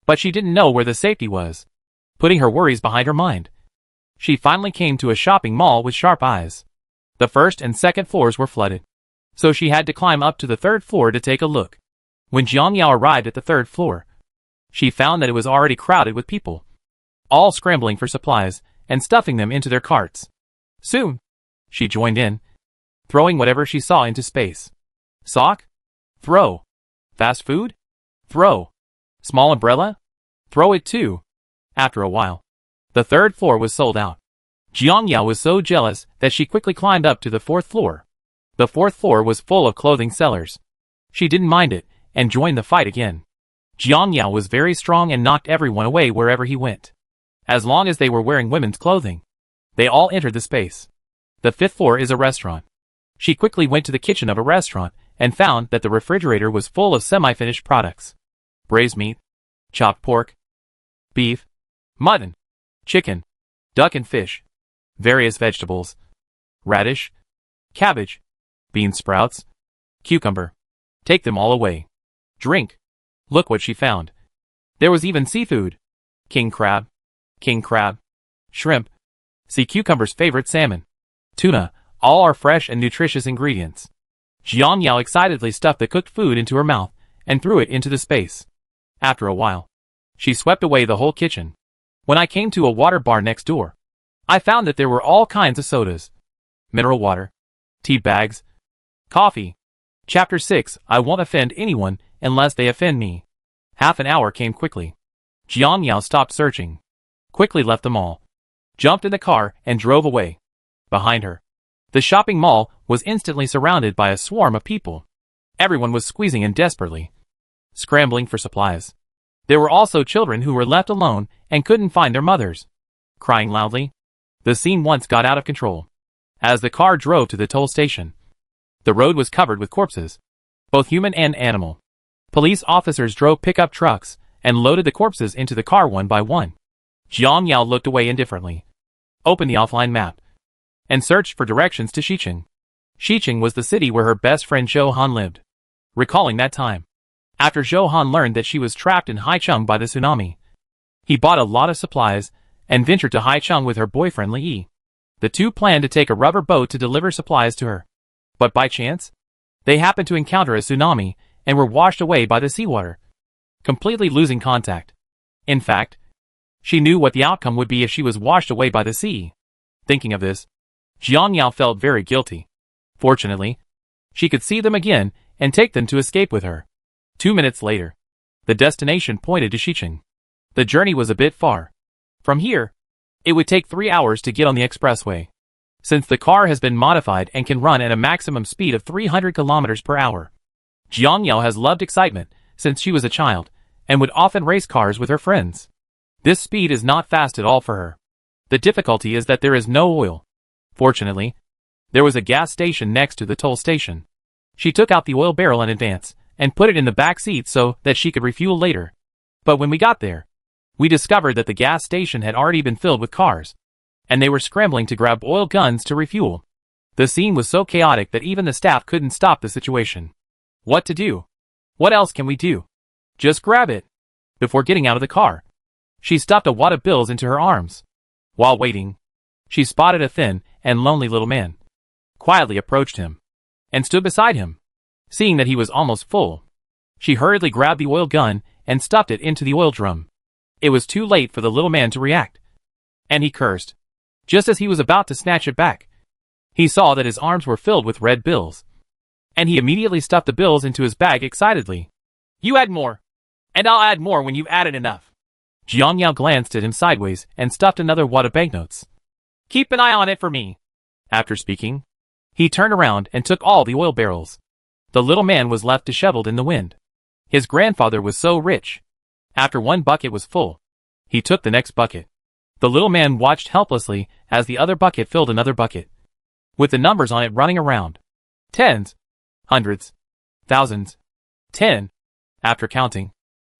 But she didn't know where the safety was. Putting her worries behind her mind, she finally came to a shopping mall with sharp eyes. The first and second floors were flooded, so she had to climb up to the third floor to take a look. When Jiangyao arrived at the third floor, she found that it was already crowded with people, all scrambling for supplies and stuffing them into their carts. Soon, she joined in, throwing whatever she saw into space. Sock? Throw. Fast food? Throw. Small umbrella? Throw it too. After a while, the third floor was sold out. Jiangyao was so jealous that she quickly climbed up to the fourth floor. The fourth floor was full of clothing sellers. She didn't mind it and joined the fight again. Jiangyao was very strong and knocked everyone away wherever he went. As long as they were wearing women's clothing, they all entered the space. The fifth floor is a restaurant. She quickly went to the kitchen of a restaurant and found that the refrigerator was full of semi-finished products. Braised meat, chopped pork, beef, mutton, chicken, duck and fish, various vegetables, radish, cabbage, bean sprouts, cucumber. Take them all away. Drink. Look what she found. There was even seafood. King crab, shrimp, sea cucumber's favorite salmon, tuna, all are fresh and nutritious ingredients. Jiang Yao excitedly stuffed the cooked food into her mouth and threw it into the space. After a while, she swept away the whole kitchen. When I came to a water bar next door, I found that there were all kinds of sodas, mineral water, tea bags, coffee. Chapter 6. I won't offend anyone unless they offend me. Half an hour came quickly. Jiang Yao stopped searching, quickly left the mall, jumped in the car and drove away. Behind her, the shopping mall was instantly surrounded by a swarm of people. Everyone was squeezing in desperately, scrambling for supplies. There were also children who were left alone and couldn't find their mothers, crying loudly. The scene once got out of control. As the car drove to the toll station, the road was covered with corpses, both human and animal. Police officers drove pickup trucks and loaded the corpses into the car one by one. Jiang Yao looked away indifferently, opened the offline map, and searched for directions to Xicheng. Xicheng was the city where her best friend Zhou Han lived. Recalling that time, after Zhou Han learned that she was trapped in Haicheng by the tsunami, he bought a lot of supplies and ventured to Haicheng with her boyfriend Li Yi. The two planned to take a rubber boat to deliver supplies to her. But by chance, they happened to encounter a tsunami and were washed away by the seawater, completely losing contact. In fact, she knew what the outcome would be if she was washed away by the sea. Thinking of this, Jiang Yao felt very guilty. Fortunately, she could see them again and take them to escape with her. 2 minutes later, the destination pointed to Xicheng. The journey was a bit far. From here, it would take 3 hours to get on the expressway, since the car has been modified and can run at a maximum speed of 300 kilometers per hour. Jiang Yao has loved excitement since she was a child and would often race cars with her friends. This speed is not fast at all for her. The difficulty is that there is no oil. Fortunately, there was a gas station next to the toll station. She took out the oil barrel in advance and put it in the back seat so that she could refuel later. But when we got there, we discovered that the gas station had already been filled with cars, and they were scrambling to grab oil guns to refuel. The scene was so chaotic that even the staff couldn't stop the situation. What to do? What else can we do? Just grab it. Before getting out of the car, she stuffed a wad of bills into her arms. While waiting, she spotted a thin and lonely little man, quietly approached him, and stood beside him. Seeing that he was almost full, she hurriedly grabbed the oil gun and stuffed it into the oil drum. It was too late for the little man to react, and he cursed. Just as he was about to snatch it back, he saw that his arms were filled with red bills, and he immediately stuffed the bills into his bag excitedly. You add more, and I'll add more when you've added enough. Jiang Yao glanced at him sideways and stuffed another wad of banknotes. Keep an eye on it for me. After speaking, he turned around and took all the oil barrels. The little man was left disheveled in the wind. His grandfather was so rich. After one bucket was full, he took the next bucket. The little man watched helplessly as the other bucket filled another bucket, with the numbers on it running around. Tens, hundreds, thousands, 10. After counting,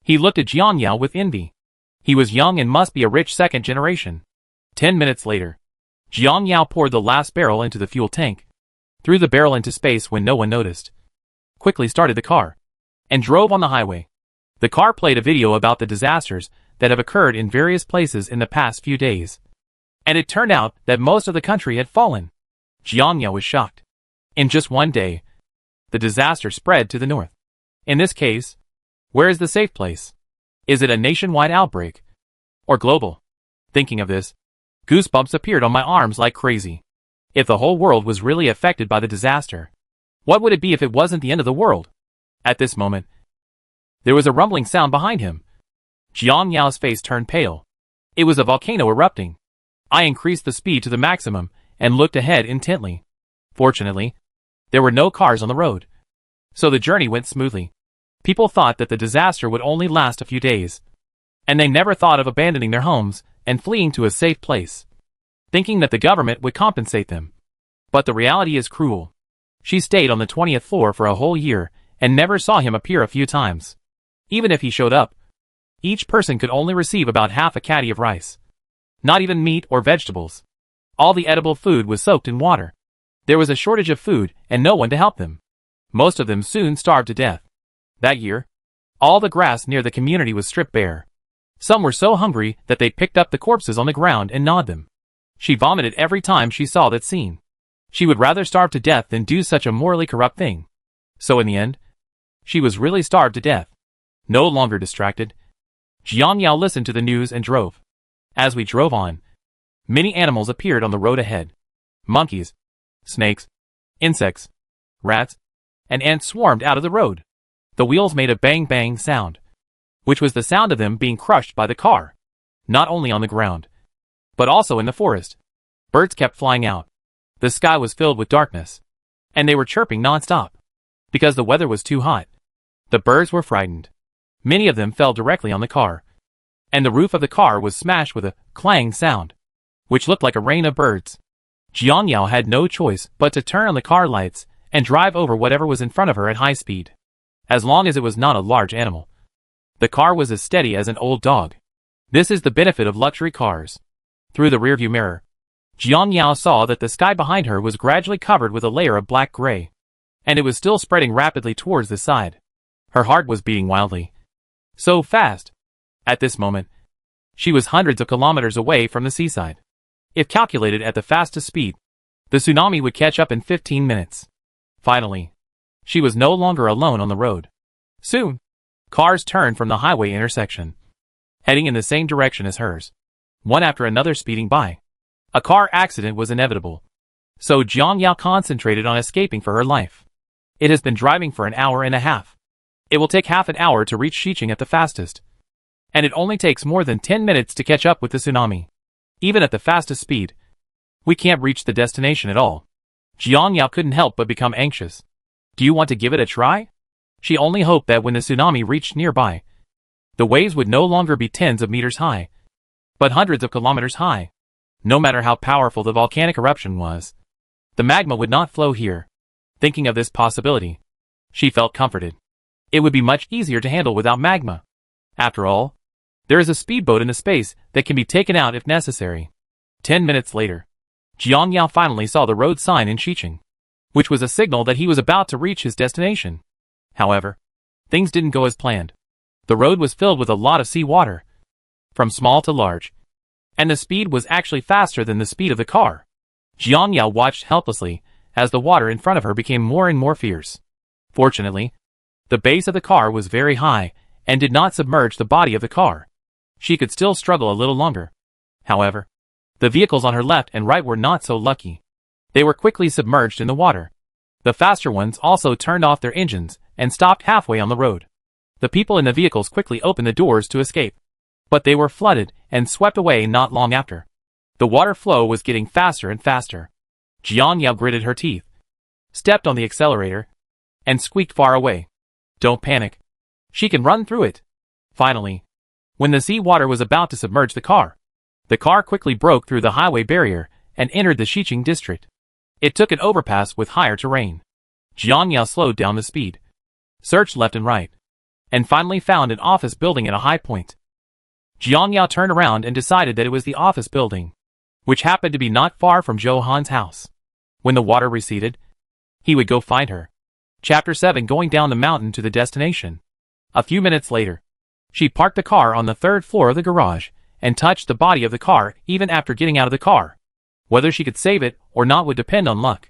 he looked at Jiang Yao with envy. He was young and must be a rich second generation. 10 minutes later, Jiang Yao poured the last barrel into the fuel tank, threw the barrel into space when no one noticed, quickly started the car, and drove on the highway. The car played a video about the disasters that have occurred in various places in the past few days. And it turned out that most of the country had fallen. Jiang Yao was shocked. In just one day, the disaster spread to the north. In this case, where is the safe place? Is it a nationwide outbreak? Or global? Thinking of this, goosebumps appeared on my arms like crazy. If the whole world was really affected by the disaster, what would it be if it wasn't the end of the world? At this moment, there was a rumbling sound behind him. Jiang Yao's face turned pale. It was a volcano erupting. I increased the speed to the maximum and looked ahead intently. Fortunately, there were no cars on the road, so the journey went smoothly. People thought that the disaster would only last a few days, and they never thought of abandoning their homes and fleeing to a safe place, thinking that the government would compensate them. But the reality is cruel. She stayed on the 20th floor for a whole year and never saw him appear a few times. Even if he showed up, each person could only receive about half a caddy of rice. Not even meat or vegetables. All the edible food was soaked in water. There was a shortage of food and no one to help them. Most of them soon starved to death. That year, All the grass near the community was stripped bare. Some were so hungry that they picked up the corpses on the ground and gnawed them. She vomited every time she saw that scene. She would rather starve to death than do such a morally corrupt thing. So in the end, she was really starved to death. No longer distracted, Jiang Yao listened to the news and drove. As we drove on, many animals appeared on the road ahead. Monkeys, snakes, insects, rats, and ants swarmed out of the road. The wheels made a bang-bang sound, which was the sound of them being crushed by the car, not only on the ground, but also in the forest. Birds kept flying out. The sky was filled with darkness, and they were chirping non-stop, because the weather was too hot. The birds were frightened. Many of them fell directly on the car, and the roof of the car was smashed with a clang sound, which looked like a rain of birds. Jiang Yao had no choice but to turn on the car lights and drive over whatever was in front of her at high speed. As long as it was not a large animal, the car was as steady as an old dog. This is the benefit of luxury cars. Through the rearview mirror, Jiang Yao saw that the sky behind her was gradually covered with a layer of black-gray, and it was still spreading rapidly towards the side. Her heart was beating wildly. So fast. At this moment, she was hundreds of kilometers away from the seaside. If calculated at the fastest speed, the tsunami would catch up in 15 minutes. Finally, she was no longer alone on the road. Soon, cars turned from the highway intersection, heading in the same direction as hers, one after another speeding by. A car accident was inevitable, so Jiang Yao concentrated on escaping for her life. It has been driving for an hour and a half. It will take half an hour to reach Xiqing at the fastest, and it only takes more than 10 minutes to catch up with the tsunami. Even at the fastest speed, we can't reach the destination at all. Jiang Yao couldn't help but become anxious. Do you want to give it a try? She only hoped that when the tsunami reached nearby, the waves would no longer be tens of meters high, but hundreds of kilometers high. No matter how powerful the volcanic eruption was, the magma would not flow here. Thinking of this possibility, she felt comforted. It would be much easier to handle without magma. After all, there is a speedboat in the space that can be taken out if necessary. 10 minutes later, Jiang Yao finally saw the road sign in Xiqing, which was a signal that he was about to reach his destination. However, things didn't go as planned. The road was filled with a lot of seawater, from small to large, and the speed was actually faster than the speed of the car. Jiang Yao watched helplessly as the water in front of her became more and more fierce. Fortunately, the base of the car was very high and did not submerge the body of the car. She could still struggle a little longer. However, the vehicles on her left and right were not so lucky. They were quickly submerged in the water. The faster ones also turned off their engines and stopped halfway on the road. The people in the vehicles quickly opened the doors to escape, but they were flooded and swept away not long after. The water flow was getting faster and faster. Jiang Yao gritted her teeth, stepped on the accelerator, and squeaked far away. Don't panic. She can run through it. Finally, when the sea water was about to submerge the car quickly broke through the highway barrier and entered the Xiqing district. It took an overpass with higher terrain. Jiang Yao slowed down the speed, searched left and right, and finally found an office building at a high point. Jiang Yao turned around and decided that it was the office building, which happened to be not far from Zhou Han's house. When the water receded, he would go find her. Chapter 7: Going down the mountain to the destination. A few minutes later, she parked the car on the third floor of the garage and touched the body of the car even after getting out of the car. Whether she could save it or not would depend on luck.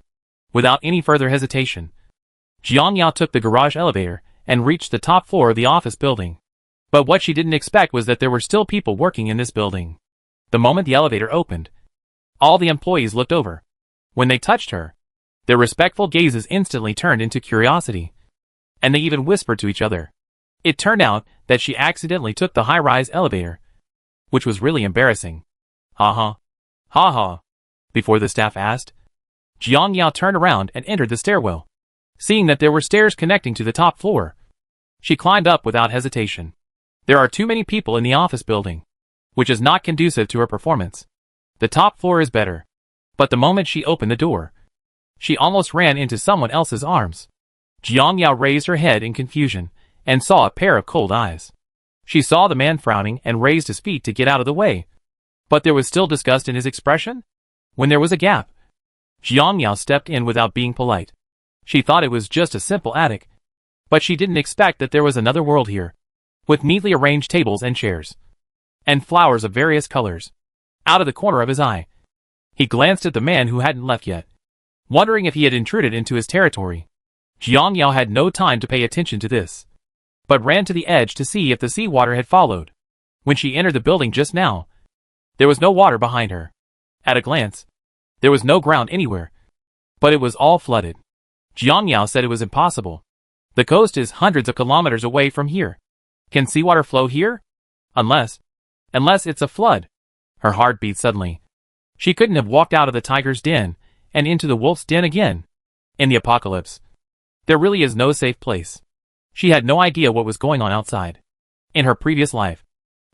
Without any further hesitation, Jiang Yao took the garage elevator and reached the top floor of the office building. But what she didn't expect was that there were still people working in this building. The moment the elevator opened, all the employees looked over. When they touched her, their respectful gazes instantly turned into curiosity, and they even whispered to each other. It turned out that she accidentally took the high-rise elevator, which was really embarrassing. Ha ha. Ha ha. Before the staff asked, Jiang Yao turned around and entered the stairwell. Seeing that there were stairs connecting to the top floor, she climbed up without hesitation. There are too many people in the office building, which is not conducive to her performance. The top floor is better. But the moment she opened the door, she almost ran into someone else's arms. Jiang Yao raised her head in confusion and saw a pair of cold eyes. She saw the man frowning and raised his feet to get out of the way. But there was still disgust in his expression. When there was a gap, Jiang Yao stepped in without being polite. She thought it was just a simple attic, but she didn't expect that there was another world here. with neatly arranged tables and chairs, and flowers of various colors. Out of the corner of his eye, he glanced at the man who hadn't left yet, wondering if he had intruded into his territory. Jiang Yao had no time to pay attention to this, but ran to the edge to see if the seawater had followed. When she entered the building just now, there was no water behind her. At a glance, there was no ground anywhere, but it was all flooded. Jiang Yao said it was impossible. The coast is hundreds of kilometers away from here. Can seawater flow here? Unless it's a flood. Her heart beat suddenly. She couldn't have walked out of the tiger's den and into the wolf's den again. In the apocalypse, there really is no safe place. She had no idea what was going on outside. In her previous life,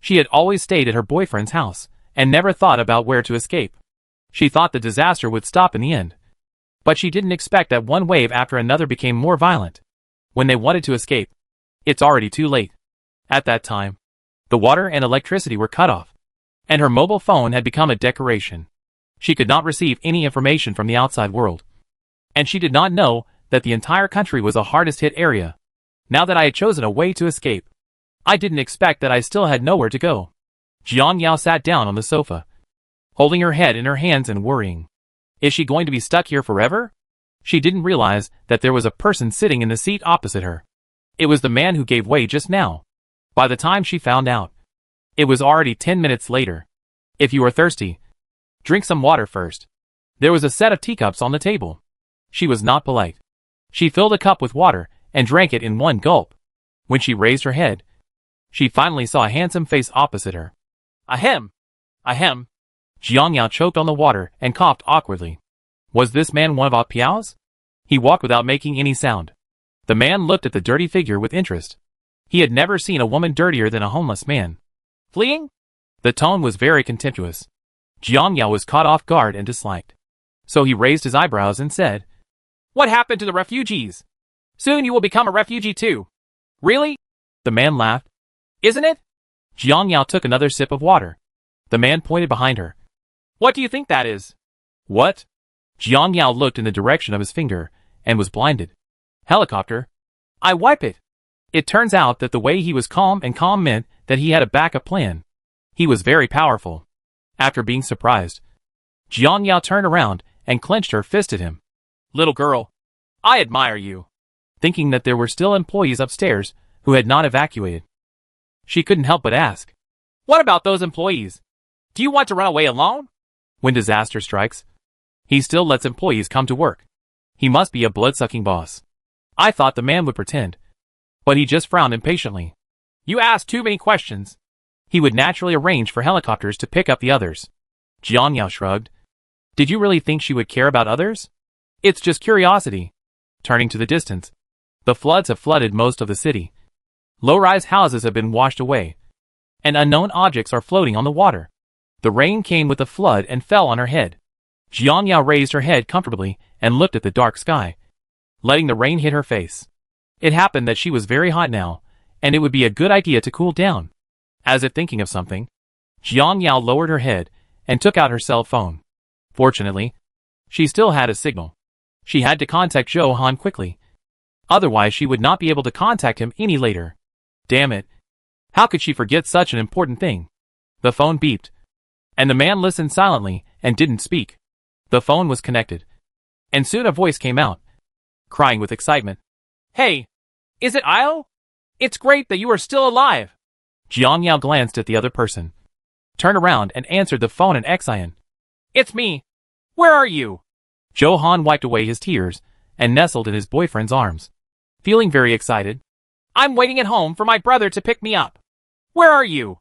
she had always stayed at her boyfriend's house and never thought about where to escape. She thought the disaster would stop in the end. But she didn't expect that one wave after another became more violent. When they wanted to escape, it's already too late. At that time, the water and electricity were cut off, and her mobile phone had become a decoration. She could not receive any information from the outside world. And she did not know that the entire country was a hardest hit area. Now that I had chosen a way to escape, I didn't expect that I still had nowhere to go. Jiang Yao sat down on the sofa, holding her head in her hands and worrying. Is she going to be stuck here forever? She didn't realize that there was a person sitting in the seat opposite her. It was the man who gave way just now. By the time she found out, it was already 10 minutes later. If you are thirsty, drink some water first. There was a set of teacups on the table. She was not polite. She filled a cup with water and drank it in one gulp. When she raised her head, she finally saw a handsome face opposite her. Ahem! Ahem! Jiang Yao choked on the water and coughed awkwardly. Was this man one of Ah Piao's? He walked without making any sound. The man looked at the dirty figure with interest. He had never seen a woman dirtier than a homeless man. Fleeing? The tone was very contemptuous. Jiang Yao was caught off guard and disliked. So he raised his eyebrows and said, What happened to the refugees? Soon you will become a refugee too. Really? The man laughed. Isn't it? Jiang Yao took another sip of water. The man pointed behind her. What do you think that is? What? Jiang Yao looked in the direction of his finger and was blinded. Helicopter. I wipe it. It turns out that the way he was calm meant that he had a backup plan. He was very powerful. After being surprised, Jiang Yao turned around and clenched her fist at him. Little girl, I admire you. Thinking that there were still employees upstairs who had not evacuated, she couldn't help but ask, What about those employees? Do you want to run away alone? When disaster strikes, he still lets employees come to work. He must be a blood-sucking boss. I thought the man would pretend, but he just frowned impatiently. You asked too many questions. He would naturally arrange for helicopters to pick up the others. Jiang Yao shrugged. Did you really think she would care about others? It's just curiosity. Turning to the distance, the floods have flooded most of the city. Low-rise houses have been washed away, and unknown objects are floating on the water. The rain came with the flood and fell on her head. Jiang Yao raised her head comfortably and looked at the dark sky, letting the rain hit her face. It happened that she was very hot now, and it would be a good idea to cool down. As if thinking of something, Jiang Yao lowered her head and took out her cell phone. Fortunately, she still had a signal. She had to contact Zhou Han quickly. Otherwise she would not be able to contact him any later. Damn it. How could she forget such an important thing? The phone beeped, and the man listened silently and didn't speak. The phone was connected, and soon a voice came out, crying with excitement. Hey, is it Io? It's great that you are still alive. Jiang Yao glanced at the other person, turned around and answered the phone in Xian. It's me. Where are you? Zhou Han wiped away his tears and nestled in his boyfriend's arms, feeling very excited. I'm waiting at home for my brother to pick me up. Where are you?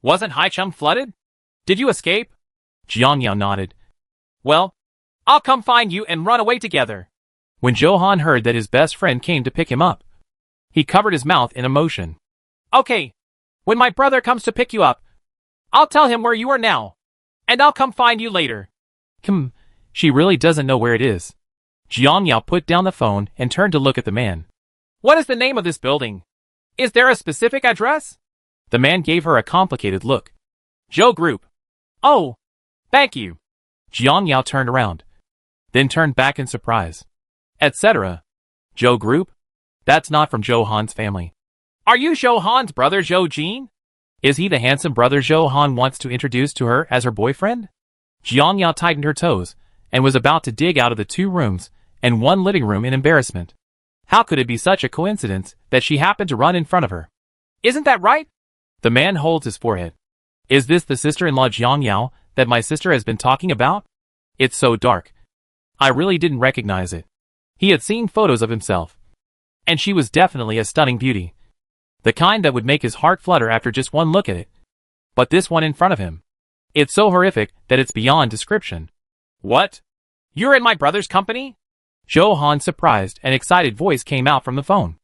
Wasn't Haicheng flooded? Did you escape? Jiang Yao nodded. Well, I'll come find you and run away together. When Zhou Han heard that his best friend came to pick him up, he covered his mouth in emotion. Okay, when my brother comes to pick you up, I'll tell him where you are now, and I'll come find you later. She really doesn't know where it is. Jiang Yao put down the phone and turned to look at the man. What is the name of this building? Is there a specific address? The man gave her a complicated look. Zhou Group. Oh, thank you. Jiang Yao turned around, then turned back in surprise. Etc. Zhou Group? That's not from Zhou Han's family. Are you Zhou Han's brother Zhou Jin? Is he the handsome brother Zhou Han wants to introduce to her as her boyfriend? Jiang Yao tightened her toes and was about to dig out of the 2 rooms and 1 living room in embarrassment. How could it be such a coincidence that she happened to run in front of her? Isn't that right? The man holds his forehead. Is this the sister-in-law Jiang Yao that my sister has been talking about? It's so dark. I really didn't recognize it. He had seen photos of himself. And she was definitely a stunning beauty. The kind that would make his heart flutter after just one look at it. But this one in front of him. It's so horrific that it's beyond description. What? You're in my brother's company? Zhou Han's surprised and excited voice came out from the phone.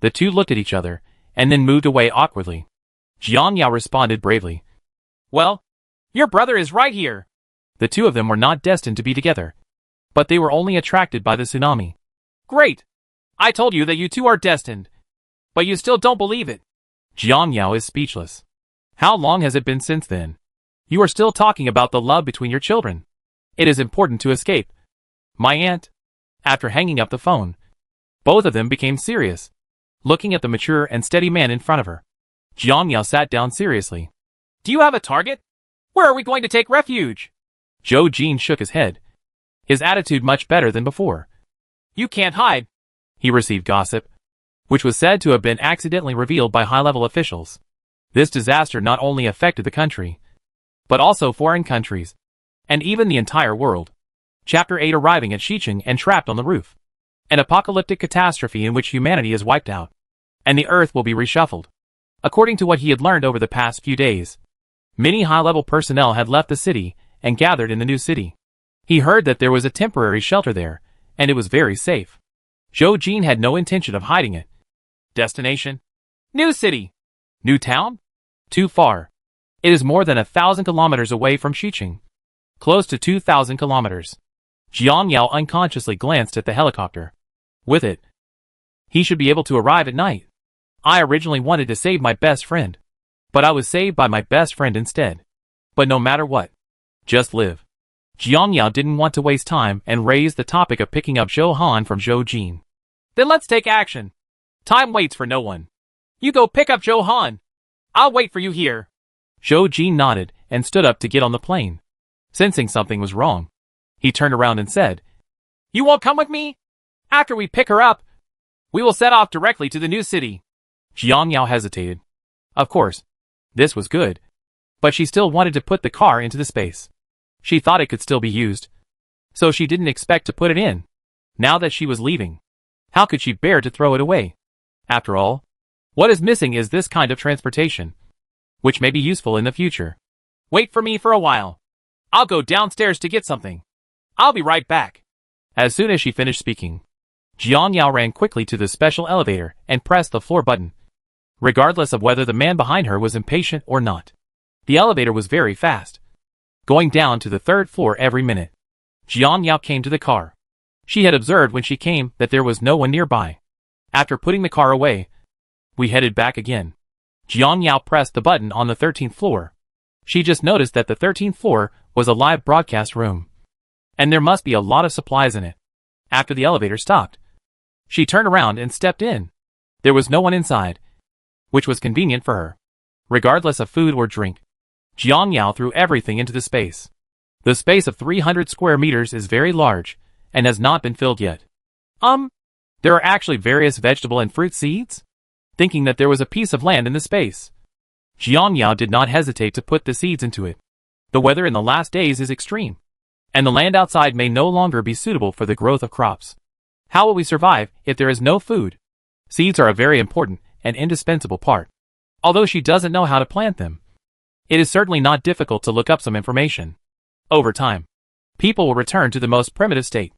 The two looked at each other, and then moved away awkwardly. Jiang Yao responded bravely. Well, your brother is right here. The 2 of them were not destined to be together. But they were only attracted by the tsunami. Great! I told you that you 2 are destined. But you still don't believe it. Jiang Yao is speechless. How long has it been since then? You are still talking about the love between your children. It is important to escape. My aunt. After hanging up the phone, both of them became serious, looking at the mature and steady man in front of her. Jiang Yao sat down seriously. Do you have a target? Where are we going to take refuge? Zhou Jin shook his head, his attitude much better than before. You can't hide. He received gossip, which was said to have been accidentally revealed by high-level officials. This disaster not only affected the country, but also foreign countries, and even the entire world. Chapter 8 Arriving at Xicheng and trapped on the roof. An apocalyptic catastrophe in which humanity is wiped out, and the earth will be reshuffled. According to what he had learned over the past few days, many high-level personnel had left the city and gathered in the new city. He heard that there was a temporary shelter there, and it was very safe. Zhou Jin had no intention of hiding it. Destination? New city. New town? Too far. It is more than 1,000 kilometers away from Xicheng. Close to 2,000 kilometers. Jiang Yao unconsciously glanced at the helicopter. With it, he should be able to arrive at night. I originally wanted to save my best friend, but I was saved by my best friend instead. But no matter what, just live. Jiang Yao didn't want to waste time and raised the topic of picking up Zhou Han from Zhou Jin. Then let's take action. Time waits for no one. You go pick up Zhou Han. I'll wait for you here. Zhou Jin nodded and stood up to get on the plane. Sensing something was wrong, he turned around and said, You won't come with me? After we pick her up, we will set off directly to the new city. Jiang Yao hesitated. Of course, this was good, but she still wanted to put the car into the space. She thought it could still be used, so she didn't expect to put it in. Now that she was leaving, how could she bear to throw it away? After all, what is missing is this kind of transportation, which may be useful in the future. Wait for me for a while. I'll go downstairs to get something. I'll be right back. As soon as she finished speaking, Jiang Yao ran quickly to the special elevator and pressed the floor button. Regardless of whether the man behind her was impatient or not, the elevator was very fast, going down to the 3rd floor every minute. Jiang Yao came to the car. She had observed when she came that there was no one nearby. After putting the car away, we headed back again. Jiang Yao pressed the button on the 13th floor. She just noticed that the 13th floor was a live broadcast room, and there must be a lot of supplies in it. After the elevator stopped, she turned around and stepped in. There was no one inside, which was convenient for her. Regardless of food or drink, Jiang Yao threw everything into the space. The space of 300 square meters is very large and has not been filled yet. There are actually various vegetable and fruit seeds? Thinking that there was a piece of land in the space, Jiang Yao did not hesitate to put the seeds into it. The weather in the last days is extreme, and the land outside may no longer be suitable for the growth of crops. How will we survive if there is no food? Seeds are a very important and indispensable part. Although she doesn't know how to plant them, it is certainly not difficult to look up some information. Over time, people will return to the most primitive state,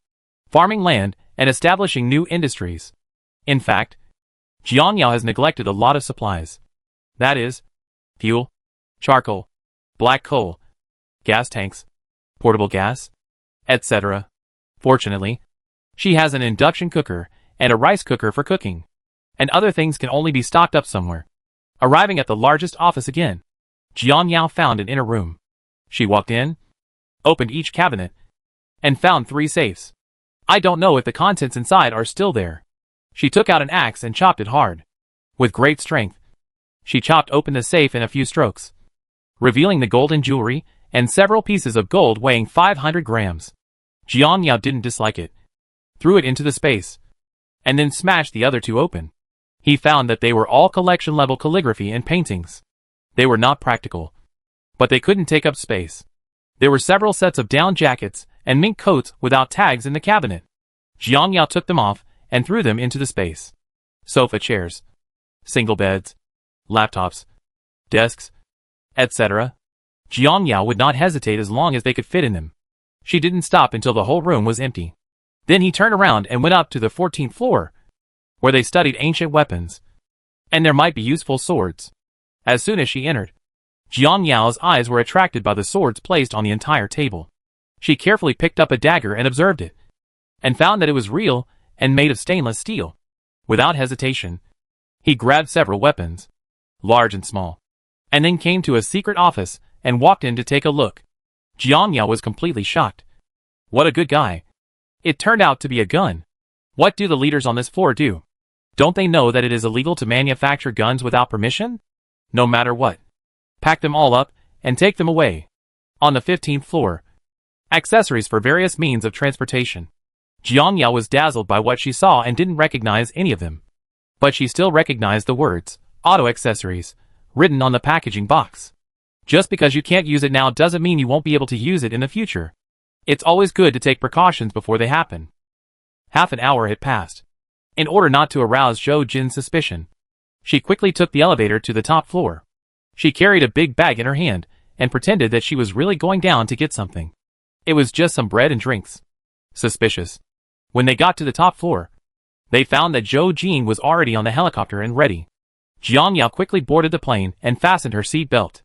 farming land and establishing new industries. In fact, Jiang Yao has neglected a lot of supplies. That is, fuel, charcoal, black coal, gas tanks, portable gas, etc. Fortunately, she has an induction cooker and a rice cooker for cooking, and other things can only be stocked up somewhere. Arriving at the largest office again, Jiang Yao found an inner room. She walked in, opened each cabinet, and found 3 safes. I don't know if the contents inside are still there. She took out an axe and chopped it hard. With great strength, she chopped open the safe in a few strokes, revealing the golden jewelry and several pieces of gold weighing 500 grams. Jiang Yao didn't dislike it, threw it into the space, and then smashed the other two open. He found that they were all collection-level calligraphy and paintings. They were not practical, but they couldn't take up space. There were several sets of down jackets and mink coats without tags in the cabinet. Jiang Yao took them off and threw them into the space. Sofa chairs, single beds, laptops, desks, etc. Jiang Yao would not hesitate as long as they could fit in them. She didn't stop until the whole room was empty. Then he turned around and went up to the 14th floor, where they studied ancient weapons, and there might be useful swords. As soon as she entered, Jiang Yao's eyes were attracted by the swords placed on the entire table. She carefully picked up a dagger and observed it, and found that it was real and made of stainless steel. Without hesitation, he grabbed several weapons, large and small, and then came to a secret office and walked in to take a look. Jiang Yao was completely shocked. What a good guy. It turned out to be a gun. What do the leaders on this floor do? Don't they know that it is illegal to manufacture guns without permission? No matter what. Pack them all up and take them away. On the 15th floor, accessories for various means of transportation. Jiang Yao was dazzled by what she saw and didn't recognize any of them. But she still recognized the words, auto accessories, written on the packaging box. Just because you can't use it now doesn't mean you won't be able to use it in the future. It's always good to take precautions before they happen. Half an hour had passed. In order not to arouse Zhou Jin's suspicion, she quickly took the elevator to the top floor. She carried a big bag in her hand and pretended that she was really going down to get something. It was just some bread and drinks. Suspicious. When they got to the top floor, they found that Zhou Jin was already on the helicopter and ready. Jiang Yao quickly boarded the plane and fastened her seat belt.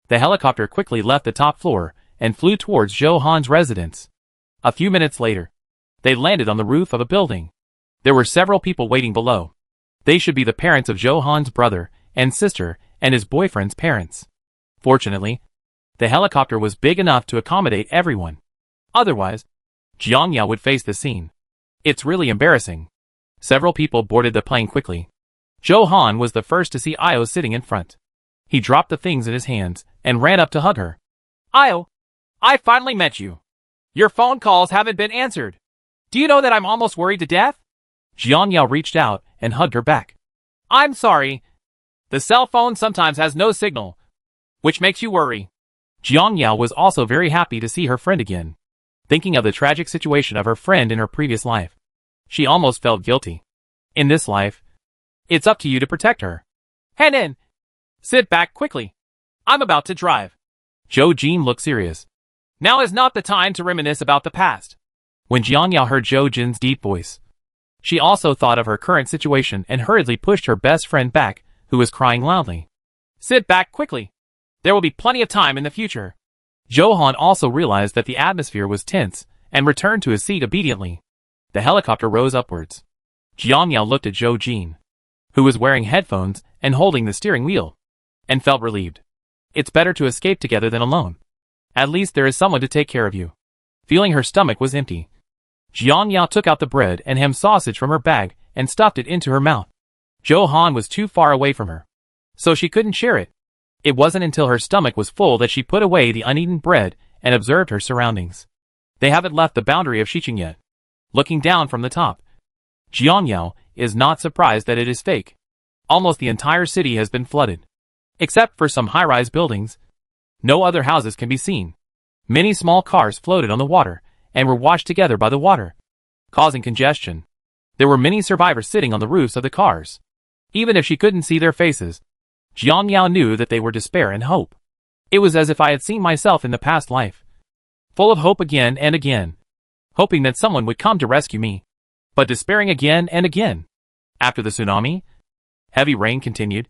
The helicopter quickly left the top floor and flew towards Zhou Han's residence. A few minutes later, they landed on the roof of a building. There were several people waiting below. They should be the parents of Zhou Han's brother and sister and his boyfriend's parents. Fortunately, the helicopter was big enough to accommodate everyone. Otherwise, Jiang Yao would face the scene. It's really embarrassing. Several people boarded the plane quickly. Zhou Han was the first to see Io sitting in front. He dropped the things in his hands and ran up to hug her. Io, I finally met you. Your phone calls haven't been answered. Do you know that I'm almost worried to death? Jiang Yao reached out and hugged her back. I'm sorry. The cell phone sometimes has no signal, which makes you worry. Jiang Yao was also very happy to see her friend again. Thinking of the tragic situation of her friend in her previous life, she almost felt guilty. In this life, it's up to you to protect her. Henan, sit back quickly. I'm about to drive. Zhou Jin looked serious. Now is not the time to reminisce about the past. When Jiang Yao heard Zhou Jin's deep voice, she also thought of her current situation and hurriedly pushed her best friend back, who was crying loudly. Sit back quickly. There will be plenty of time in the future. Zhou Han also realized that the atmosphere was tense and returned to his seat obediently. The helicopter rose upwards. Jiang Yao looked at Zhou Jin, who was wearing headphones and holding the steering wheel, and felt relieved. It's better to escape together than alone. At least there is someone to take care of you. Feeling her stomach was empty, Jiang Yao took out the bread and ham sausage from her bag and stuffed it into her mouth. Zhou Han was too far away from her, so she couldn't share it. It wasn't until her stomach was full that she put away the uneaten bread and observed her surroundings. They haven't left the boundary of Xiqing yet. Looking down from the top, Jiang Yao is not surprised that it is fake. Almost the entire city has been flooded. Except for some high-rise buildings, no other houses can be seen. Many small cars floated on the water and were washed together by the water, causing congestion. There were many survivors sitting on the roofs of the cars. Even if she couldn't see their faces, Jiang Yao knew that they were despair and hope. It was as if I had seen myself in the past life, full of hope again and again, hoping that someone would come to rescue me, but despairing again and again. After the tsunami, heavy rain continued.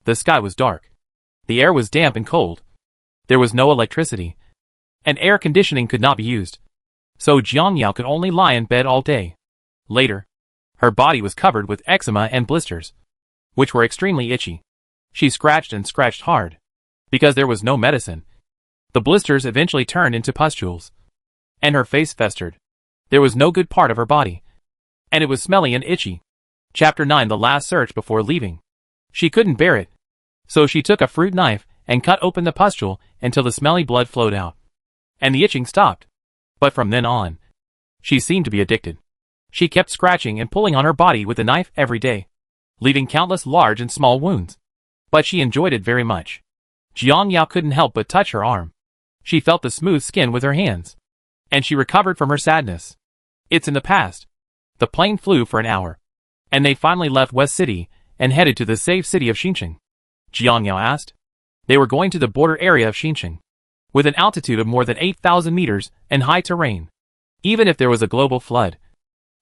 The sky was dark. The air was damp and cold. There was no electricity, and air conditioning could not be used. So Jiang Yao could only lie in bed all day. Later, her body was covered with eczema and blisters, which were extremely itchy. She scratched and scratched hard, because there was no medicine. The blisters eventually turned into pustules, and her face festered. There was no good part of her body, and it was smelly and itchy. Chapter 9: The Last Search before leaving. She couldn't bear it. So she took a fruit knife and cut open the pustule until the smelly blood flowed out. And the itching stopped. But from then on, she seemed to be addicted. She kept scratching and pulling on her body with the knife every day, leaving countless large and small wounds. But she enjoyed it very much. Jiang Yao couldn't help but touch her arm. She felt the smooth skin with her hands. And she recovered from her sadness. It's in the past. The plane flew for an hour. And they finally left West City and headed to the safe city of Xinjiang. Jiang Yao asked. They were going to the border area of Xinjiang, with an altitude of more than 8,000 meters and high terrain. Even if there was a global flood,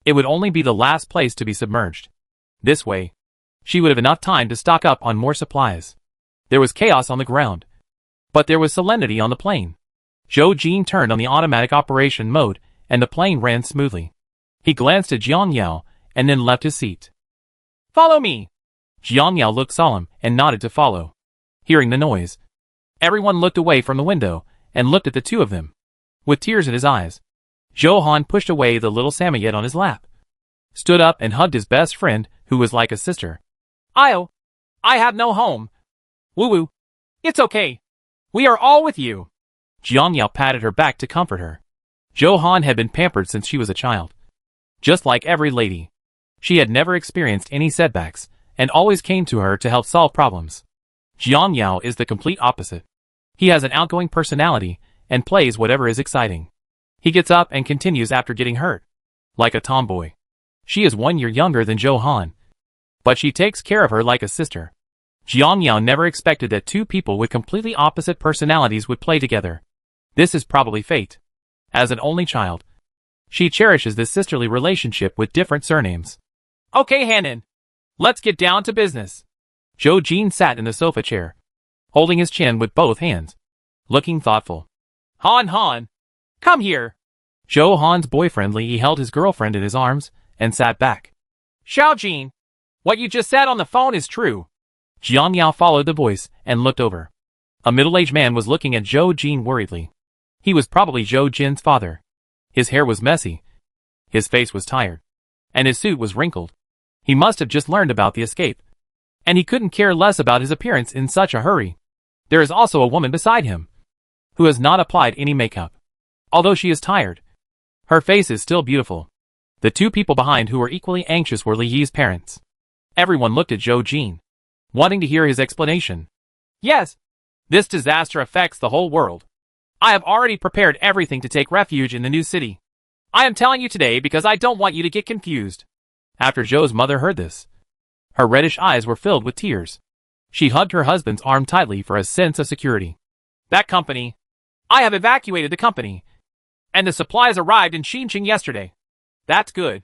it would only be the last place to be submerged. This way, she would have enough time to stock up on more supplies. There was chaos on the ground, but there was serenity on the plane. Zhou Jin turned on the automatic operation mode, and the plane ran smoothly. He glanced at Jiang Yao, and then left his seat. Follow me! Jiang Yao looked solemn and nodded to follow. Hearing the noise, everyone looked away from the window and looked at the two of them. With tears in his eyes, Zhou Han pushed away the little samoyed on his lap, stood up and hugged his best friend, who was like a sister. I have no home. Woo-woo. It's okay. We are all with you. Jiang Yao patted her back to comfort her. Zhou Han had been pampered since she was a child. Just like every lady, she had never experienced any setbacks and always came to her to help solve problems. Jiang Yao is the complete opposite. He has an outgoing personality and plays whatever is exciting. He gets up and continues after getting hurt. Like a tomboy. She is 1 year younger than Zhou Han, but she takes care of her like a sister. Jiang Yao never expected that two people with completely opposite personalities would play together. This is probably fate. As an only child, she cherishes this sisterly relationship with different surnames. Okay, Hanan. Let's get down to business. Zhou Jin sat in the sofa chair, holding his chin with both hands, looking thoughtful. Han, come here. Zhou Han's boyfriend Li held his girlfriend in his arms and sat back. Xiao Jin, what you just said on the phone is true. Jiang Yao followed the voice and looked over. A middle-aged man was looking at Zhou Jin worriedly. He was probably Zhou Jin's father. His hair was messy. His face was tired. And his suit was wrinkled. He must have just learned about the escape. And he couldn't care less about his appearance in such a hurry. There is also a woman beside him, who has not applied any makeup. Although she is tired, her face is still beautiful. The two people behind who were equally anxious were Li Yi's parents. Everyone looked at Zhou Jin, wanting to hear his explanation. Yes, this disaster affects the whole world. I have already prepared everything to take refuge in the new city. I am telling you today because I don't want you to get confused. After Zhou's mother heard this, her reddish eyes were filled with tears. She hugged her husband's arm tightly for a sense of security. That company. I have evacuated the company. And the supplies arrived in Xinjiang yesterday. That's good.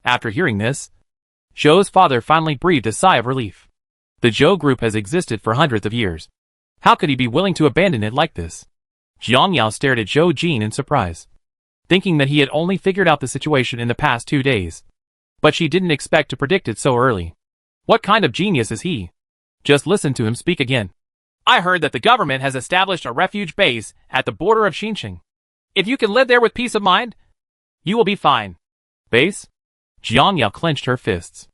After hearing this, Zhou's father finally breathed a sigh of relief. The Zhou group has existed for hundreds of years. How could he be willing to abandon it like this? Jiang Yao stared at Zhou Jin in surprise, thinking that he had only figured out the situation in the past 2 days. But she didn't expect to predict it so early. What kind of genius is he? Just listen to him speak again. I heard that the government has established a refuge base at the border of Xinjiang. If you can live there with peace of mind, you will be fine. Base? Jiang Yao clenched her fists.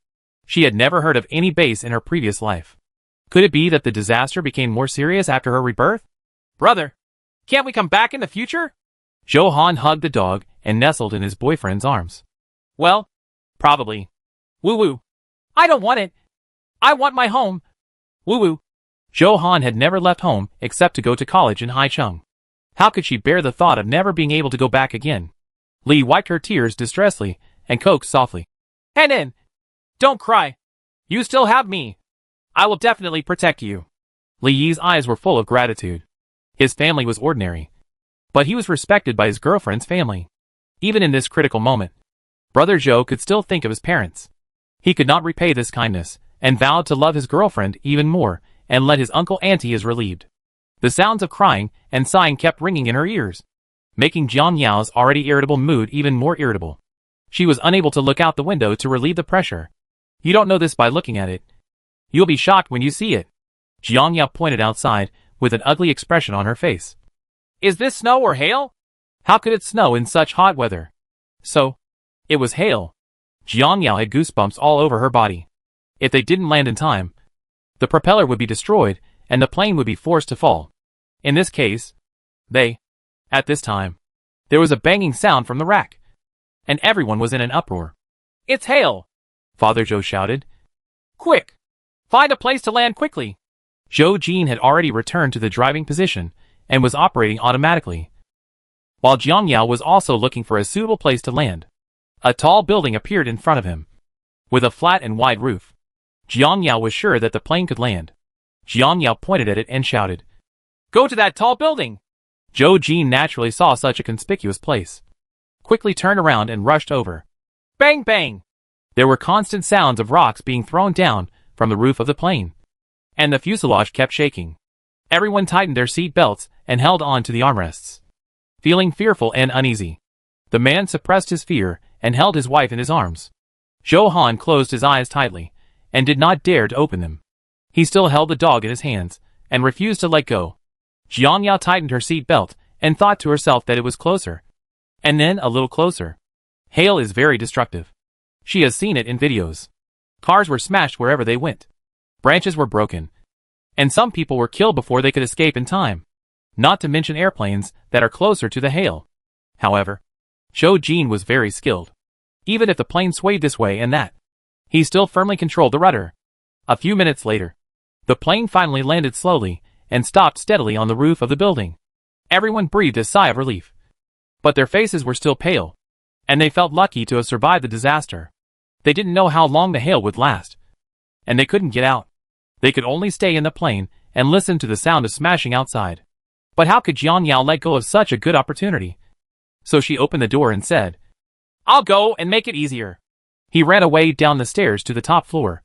She had never heard of any base in her previous life. Could it be that the disaster became more serious after her rebirth? Brother, can't we come back in the future? Zhou Han hugged the dog and nestled in his boyfriend's arms. Well, probably. Woo-woo. I don't want it. I want my home. Woo-woo. Zhou Han had never left home except to go to college in Haicheng. How could she bear the thought of never being able to go back again? Li wiped her tears distressfully and coaxed softly. Hanan, don't cry. You still have me. I will definitely protect you. Li Yi's eyes were full of gratitude. His family was ordinary, but he was respected by his girlfriend's family. Even in this critical moment, Brother Zhou could still think of his parents. He could not repay this kindness, and vowed to love his girlfriend even more, and let his uncle-auntie is relieved. The sounds of crying and sighing kept ringing in her ears, making Jiang Yao's already irritable mood even more irritable. She was unable to look out the window to relieve the pressure. You don't know this by looking at it. You'll be shocked when you see it. Jiang Yao pointed outside, with an ugly expression on her face. Is this snow or hail? How could it snow in such hot weather? So, it was hail. Jiang Yao had goosebumps all over her body. If they didn't land in time, the propeller would be destroyed and the plane would be forced to fall. In this case, at this time, there was a banging sound from the rack, and everyone was in an uproar. "It's hail!" Father Joe shouted. "Quick! Find a place to land quickly!" Joe Jean had already returned to the driving position and was operating automatically, while Jiang Yao was also looking for a suitable place to land. A tall building appeared in front of him, with a flat and wide roof. Jiang Yao was sure that the plane could land. Jiang Yao pointed at it and shouted, "Go to that tall building!" Joe Jean naturally saw such a conspicuous place, quickly turned around and rushed over. Bang bang! There were constant sounds of rocks being thrown down from the roof of the plane, and the fuselage kept shaking. Everyone tightened their seat belts and held on to the armrests, feeling fearful and uneasy. The man suppressed his fear and held his wife in his arms. Zhou Han closed his eyes tightly and did not dare to open them. He still held the dog in his hands and refused to let go. Jiang Yao tightened her seat belt and thought to herself that it was closer, and then a little closer. Hail is very destructive. She has seen it in videos. Cars were smashed wherever they went. Branches were broken, and some people were killed before they could escape in time. Not to mention airplanes that are closer to the hail. However, Zhou Jean was very skilled. Even if the plane swayed this way and that, he still firmly controlled the rudder. A few minutes later, the plane finally landed slowly and stopped steadily on the roof of the building. Everyone breathed a sigh of relief, but their faces were still pale, and they felt lucky to have survived the disaster. They didn't know how long the hail would last, and they couldn't get out. They could only stay in the plane and listen to the sound of smashing outside. But how could Jiang Yao let go of such a good opportunity? So she opened the door and said, "I'll go and make it easier." He ran away down the stairs to the top floor,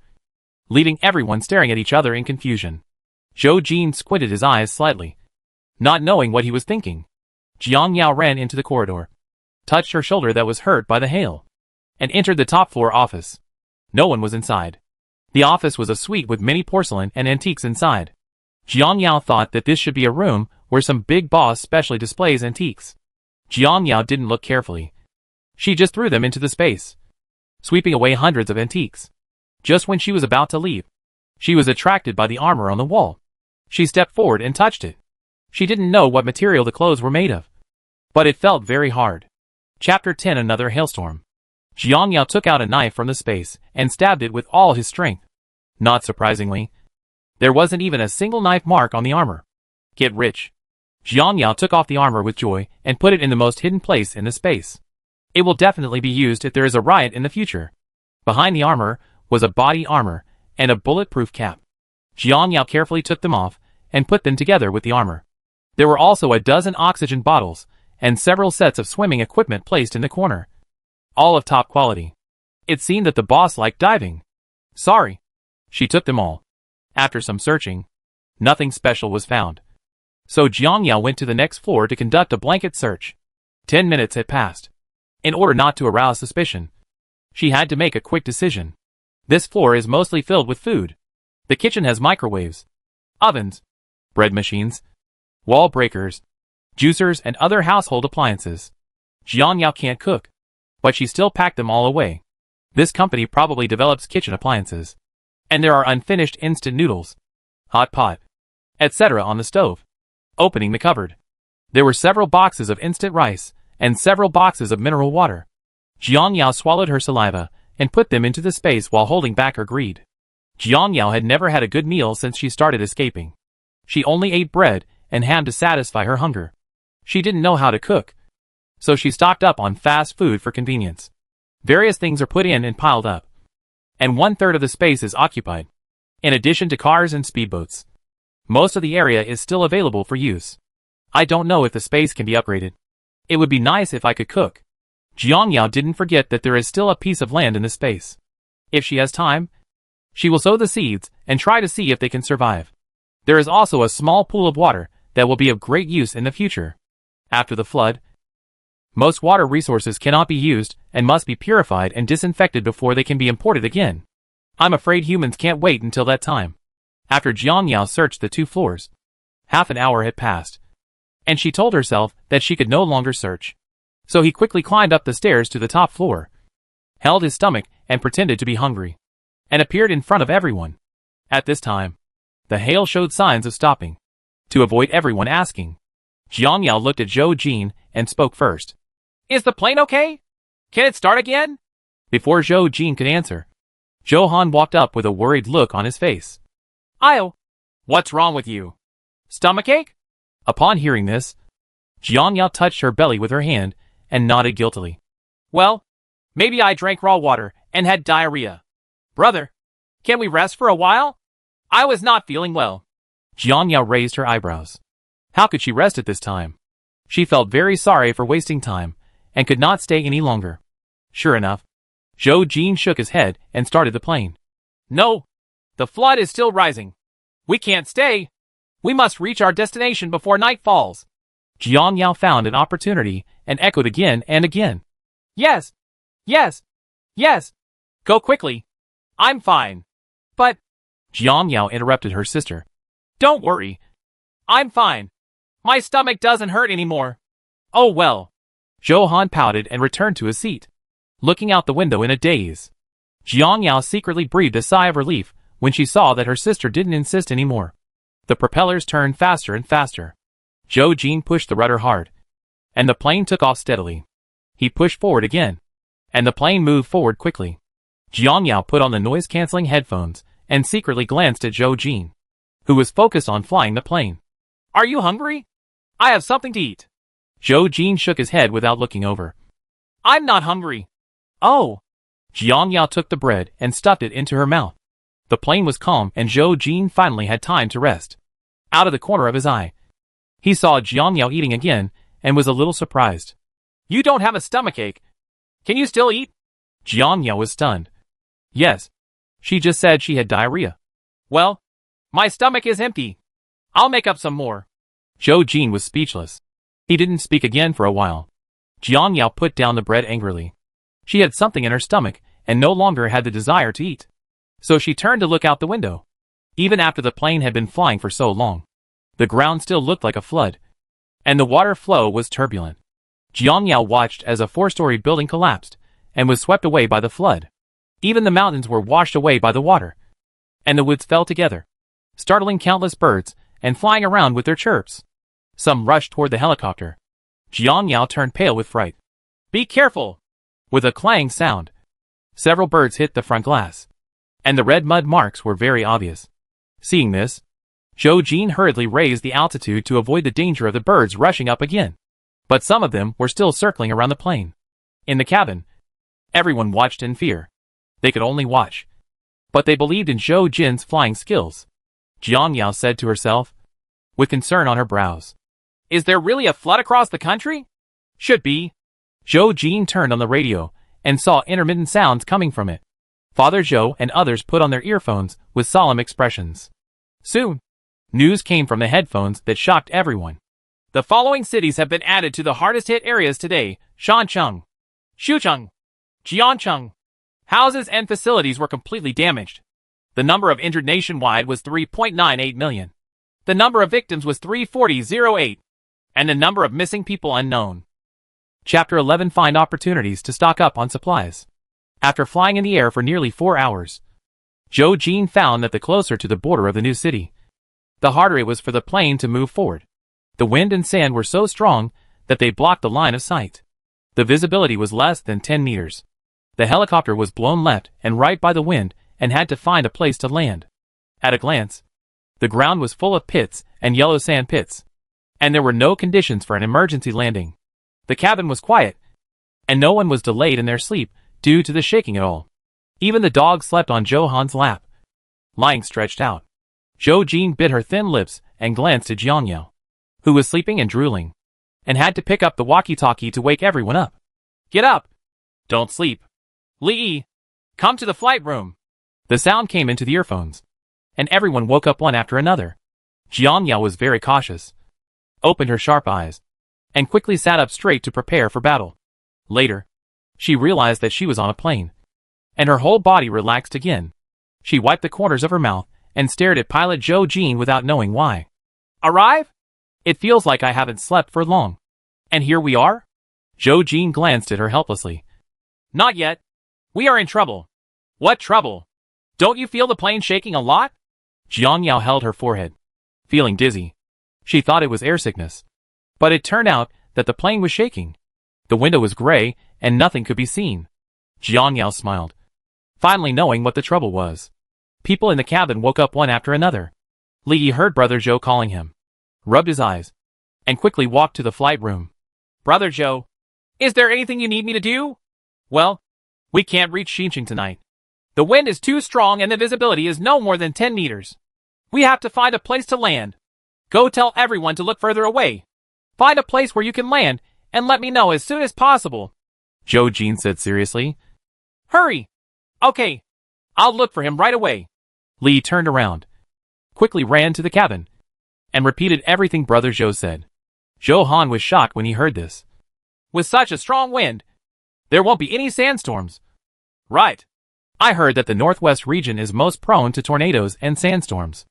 leaving everyone staring at each other in confusion. Zhou Jean squinted his eyes slightly, not knowing what he was thinking. Jiang Yao ran into the corridor, touched her shoulder that was hurt by the hail, and entered the top floor office. No one was inside. The office was a suite with many porcelain and antiques inside. Jiang Yao thought that this should be a room where some big boss specially displays antiques. Jiang Yao didn't look carefully. She just threw them into the space, sweeping away hundreds of antiques. Just when she was about to leave, she was attracted by the armor on the wall. She stepped forward and touched it. She didn't know what material the clothes were made of, but it felt very hard. Chapter 10 Another Hailstorm. Jiang Yao took out a knife from the space and stabbed it with all his strength. Not surprisingly, there wasn't even a single knife mark on the armor. Get rich. Jiang Yao took off the armor with joy and put it in the most hidden place in the space. It will definitely be used if there is a riot in the future. Behind the armor was a body armor and a bulletproof cap. Jiang Yao carefully took them off and put them together with the armor. There were also a dozen oxygen bottles and several sets of swimming equipment placed in the corner, all of top quality. It seemed that the boss liked diving. Sorry. She took them all. After some searching, nothing special was found. So Jiang Yao went to the next floor to conduct a blanket search. 10 minutes had passed. In order not to arouse suspicion, she had to make a quick decision. This floor is mostly filled with food. The kitchen has microwaves, ovens, bread machines, wall breakers, juicers, and other household appliances. Jiang Yao can't cook, but she still packed them all away. This company probably develops kitchen appliances. And there are unfinished instant noodles, hot pot, etc. on the stove. Opening the cupboard, there were several boxes of instant rice and several boxes of mineral water. Jiang Yao swallowed her saliva and put them into the space while holding back her greed. Jiang Yao had never had a good meal since she started escaping. She only ate bread and ham to satisfy her hunger. She didn't know how to cook, so she stocked up on fast food for convenience. Various things are put in and piled up, and 1/3 of the space is occupied, in addition to cars and speedboats. Most of the area is still available for use. I don't know if the space can be upgraded. It would be nice if I could cook. Jiang Yao didn't forget that there is still a piece of land in the space. If she has time, she will sow the seeds and try to see if they can survive. There is also a small pool of water that will be of great use in the future. After the flood, most water resources cannot be used and must be purified and disinfected before they can be imported again. I'm afraid humans can't wait until that time. After Jiang Yao searched the 2 floors, half an hour had passed, and she told herself that she could no longer search. So he quickly climbed up the stairs to the top floor, held his stomach and pretended to be hungry, and appeared in front of everyone. At this time, The hail showed signs of stopping. To avoid everyone asking, Jiang Yao looked at Zhou Jin and spoke first. Is the plane okay? Can it start again? Before Zhou Jin could answer, Zhou Han walked up with a worried look on his face. What's wrong with you? Stomachache? Upon hearing this, Jiang Yao touched her belly with her hand and nodded guiltily. Well, maybe I drank raw water and had diarrhea. Brother, can we rest for a while? I was not feeling well. Jiang Yao raised her eyebrows. How could she rest at this time? She felt very sorry for wasting time and could not stay any longer. Sure enough, Zhou Jin shook his head and started the plane. No, the flood is still rising. We can't stay. We must reach our destination before night falls. Jiang Yao found an opportunity and echoed again and again. Yes, yes, yes. Go quickly. I'm fine. But, Jiang Yao interrupted her sister. Don't worry. I'm fine. My stomach doesn't hurt anymore. Oh well. Zhou Han pouted and returned to his seat, looking out the window in a daze. Jiang Yao secretly breathed a sigh of relief when she saw that her sister didn't insist anymore. The propellers turned faster and faster. Zhou Jin pushed the rudder hard, and the plane took off steadily. He pushed forward again, and the plane moved forward quickly. Jiang Yao put on the noise-canceling headphones and secretly glanced at Zhou Jin, who was focused on flying the plane. Are you hungry? I have something to eat. Zhou Jin shook his head without looking over. I'm not hungry. Oh. Jiang Yao took the bread and stuffed it into her mouth. The plane was calm and Zhou Jin finally had time to rest. Out of the corner of his eye, he saw Jiang Yao eating again and was a little surprised. You don't have a stomachache. Can you still eat? Jiang Yao was stunned. Yes. She just said she had diarrhea. Well, my stomach is empty. I'll make up some more. Zhou Jin was speechless. He didn't speak again for a while. Jiang Yao put down the bread angrily. She had something in her stomach and no longer had the desire to eat. So she turned to look out the window. Even after the plane had been flying for so long, the ground still looked like a flood, and the water flow was turbulent. Jiang Yao watched as a 4-story building collapsed and was swept away by the flood. Even the mountains were washed away by the water, and the woods fell together, startling countless birds and flying around with their chirps. Some rushed toward the helicopter. Jiang Yao turned pale with fright. Be careful! With a clang sound, several birds hit the front glass, and the red mud marks were very obvious. Seeing this, Zhou Jin hurriedly raised the altitude to avoid the danger of the birds rushing up again. But some of them were still circling around the plane. In the cabin, everyone watched in fear. They could only watch, but they believed in Zhou Jin's flying skills. Jiang Yao said to herself, with concern on her brows. Is there really a flood across the country? Should be. Zhou Jin turned on the radio and saw intermittent sounds coming from it. Father Zhou and others put on their earphones with solemn expressions. Soon, news came from the headphones that shocked everyone. The following cities have been added to the hardest hit areas today: Shancheng, Xucheng, Jiancheng. Houses and facilities were completely damaged. The number of injured nationwide was 3.98 million. The number of victims was 340,008. And the number of missing people unknown. Chapter 11. Find opportunities to stock up on supplies. After flying in the air for nearly 4 hours, Zhou Jin found that the closer to the border of the new city, the harder it was for the plane to move forward. The wind and sand were so strong that they blocked the line of sight. The visibility was less than 10 meters. The helicopter was blown left and right by the wind and had to find a place to land. At a glance, the ground was full of pits and yellow sand pits, and there were no conditions for an emergency landing. The cabin was quiet, and no one was delayed in their sleep due to the shaking at all. Even the dog slept on Zhou Han's lap, lying stretched out. Zhou Jin bit her thin lips and glanced at Jiang Yao, who was sleeping and drooling, and had to pick up the walkie-talkie to wake everyone up. Get up! Don't sleep. Li, come to the flight room. The sound came into the earphones, and everyone woke up one after another. Jiang Yao was very cautious, opened her sharp eyes, and quickly sat up straight to prepare for battle. Later, she realized that she was on a plane, and her whole body relaxed again. She wiped the corners of her mouth and stared at pilot Zhou Jin without knowing why. Arrive? It feels like I haven't slept for long. And here we are? Zhou Jin glanced at her helplessly. Not yet. We are in trouble. What trouble? Don't you feel the plane shaking a lot? Jiang Yao held her forehead, feeling dizzy. She thought it was air sickness. But it turned out that the plane was shaking. The window was gray, and nothing could be seen. Jiang Yao smiled, finally knowing what the trouble was. People in the cabin woke up one after another. Li Yi heard Brother Zhou calling him, rubbed his eyes, and quickly walked to the flight room. Brother Zhou, is there anything you need me to do? Well, we can't reach Xinjiang tonight. The wind is too strong and the visibility is no more than 10 meters. We have to find a place to land. Go tell everyone to look further away. Find a place where you can land and let me know as soon as possible, Zhou Jin said seriously. Hurry! Okay, I'll look for him right away. Li turned around, quickly ran to the cabin, and repeated everything Brother Zhou said. Zhou Han was shocked when he heard this. With such a strong wind, there won't be any sandstorms. Right. I heard that the northwest region is most prone to tornadoes and sandstorms.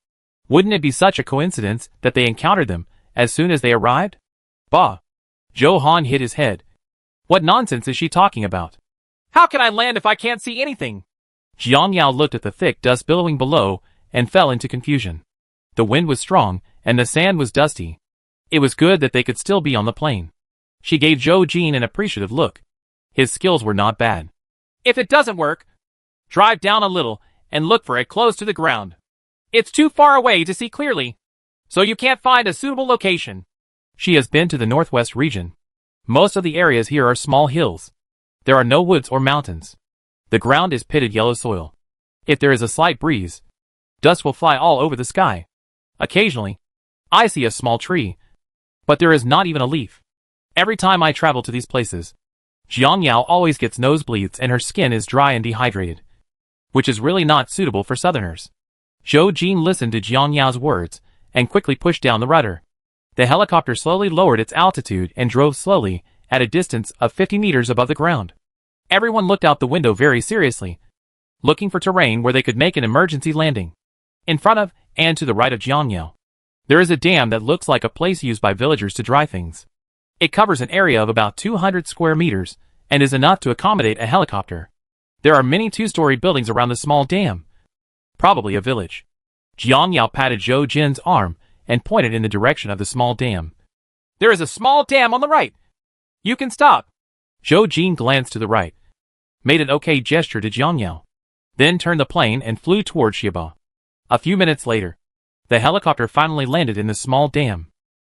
Wouldn't it be such a coincidence that they encountered them as soon as they arrived? Bah! Zhou Han hit his head. What nonsense is she talking about? How can I land if I can't see anything? Jiang Yao looked at the thick dust billowing below and fell into confusion. The wind was strong and the sand was dusty. It was good that they could still be on the plane. She gave Zhou Jin an appreciative look. His skills were not bad. If it doesn't work, drive down a little and look for it close to the ground. It's too far away to see clearly, so you can't find a suitable location. She has been to the northwest region. Most of the areas here are small hills. There are no woods or mountains. The ground is pitted yellow soil. If there is a slight breeze, dust will fly all over the sky. Occasionally, I see a small tree, but there is not even a leaf. Every time I travel to these places, Jiang Yao always gets nosebleeds and her skin is dry and dehydrated, which is really not suitable for southerners. Zhou Jin listened to Jiang Yao's words and quickly pushed down the rudder. The helicopter slowly lowered its altitude and drove slowly at a distance of 50 meters above the ground. Everyone looked out the window very seriously, looking for terrain where they could make an emergency landing. In front of and to the right of Jiang Yao, there is a dam that looks like a place used by villagers to dry things. It covers an area of about 200 square meters and is enough to accommodate a helicopter. There are many two-story buildings around the small dam. Probably a village. Jiang Yao patted Zhou Jin's arm and pointed in the direction of the small dam. There is a small dam on the right. You can stop. Zhou Jin glanced to the right, made an okay gesture to Jiang Yao, then turned the plane and flew toward Xiba. A few minutes later, the helicopter finally landed in the small dam,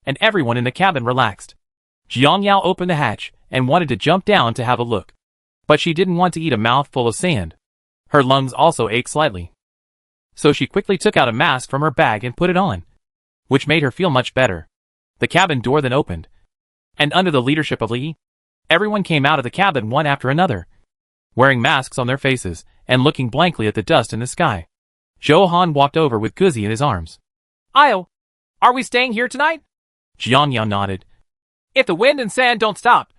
and everyone in the cabin relaxed. Jiang Yao opened the hatch and wanted to jump down to have a look, but she didn't want to eat a mouthful of sand. Her lungs also ached slightly. So she quickly took out a mask from her bag and put it on, which made her feel much better. The cabin door then opened, and under the leadership of Li, everyone came out of the cabin one after another, wearing masks on their faces and looking blankly at the dust in the sky. Zhou Han walked over with Guzi in his arms. Io, are we staying here tonight? Jiang Yao nodded. If the wind and sand don't stop,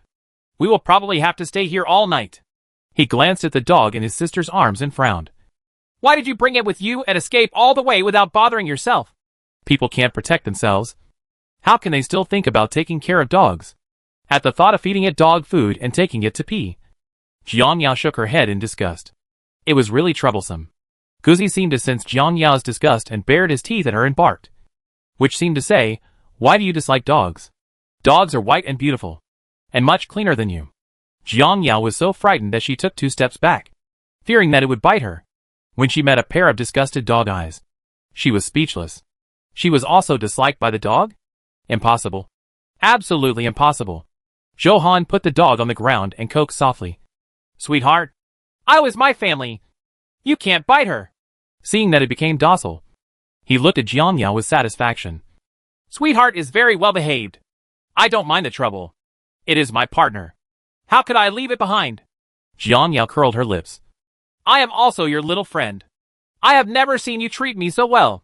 we will probably have to stay here all night. He glanced at the dog in his sister's arms and frowned. Why did you bring it with you and escape all the way without bothering yourself? People can't protect themselves. How can they still think about taking care of dogs? At the thought of feeding it dog food and taking it to pee, Jiang Yao shook her head in disgust. It was really troublesome. Guzi seemed to sense Jiang Yao's disgust and bared his teeth at her and barked, which seemed to say, why do you dislike dogs? Dogs are white and beautiful, and much cleaner than you. Jiang Yao was so frightened that she took 2 steps back, fearing that it would bite her. When she met a pair of disgusted dog eyes, she was speechless. She was also disliked by the dog? Impossible. Absolutely impossible. Zhou Han put the dog on the ground and coaxed softly. Sweetheart, I was my family. You can't bite her. Seeing that it became docile, he looked at Jiang Yao with satisfaction. Sweetheart is very well behaved. I don't mind the trouble. It is my partner. How could I leave it behind? Jiang Yao curled her lips. I am also your little friend. I have never seen you treat me so well.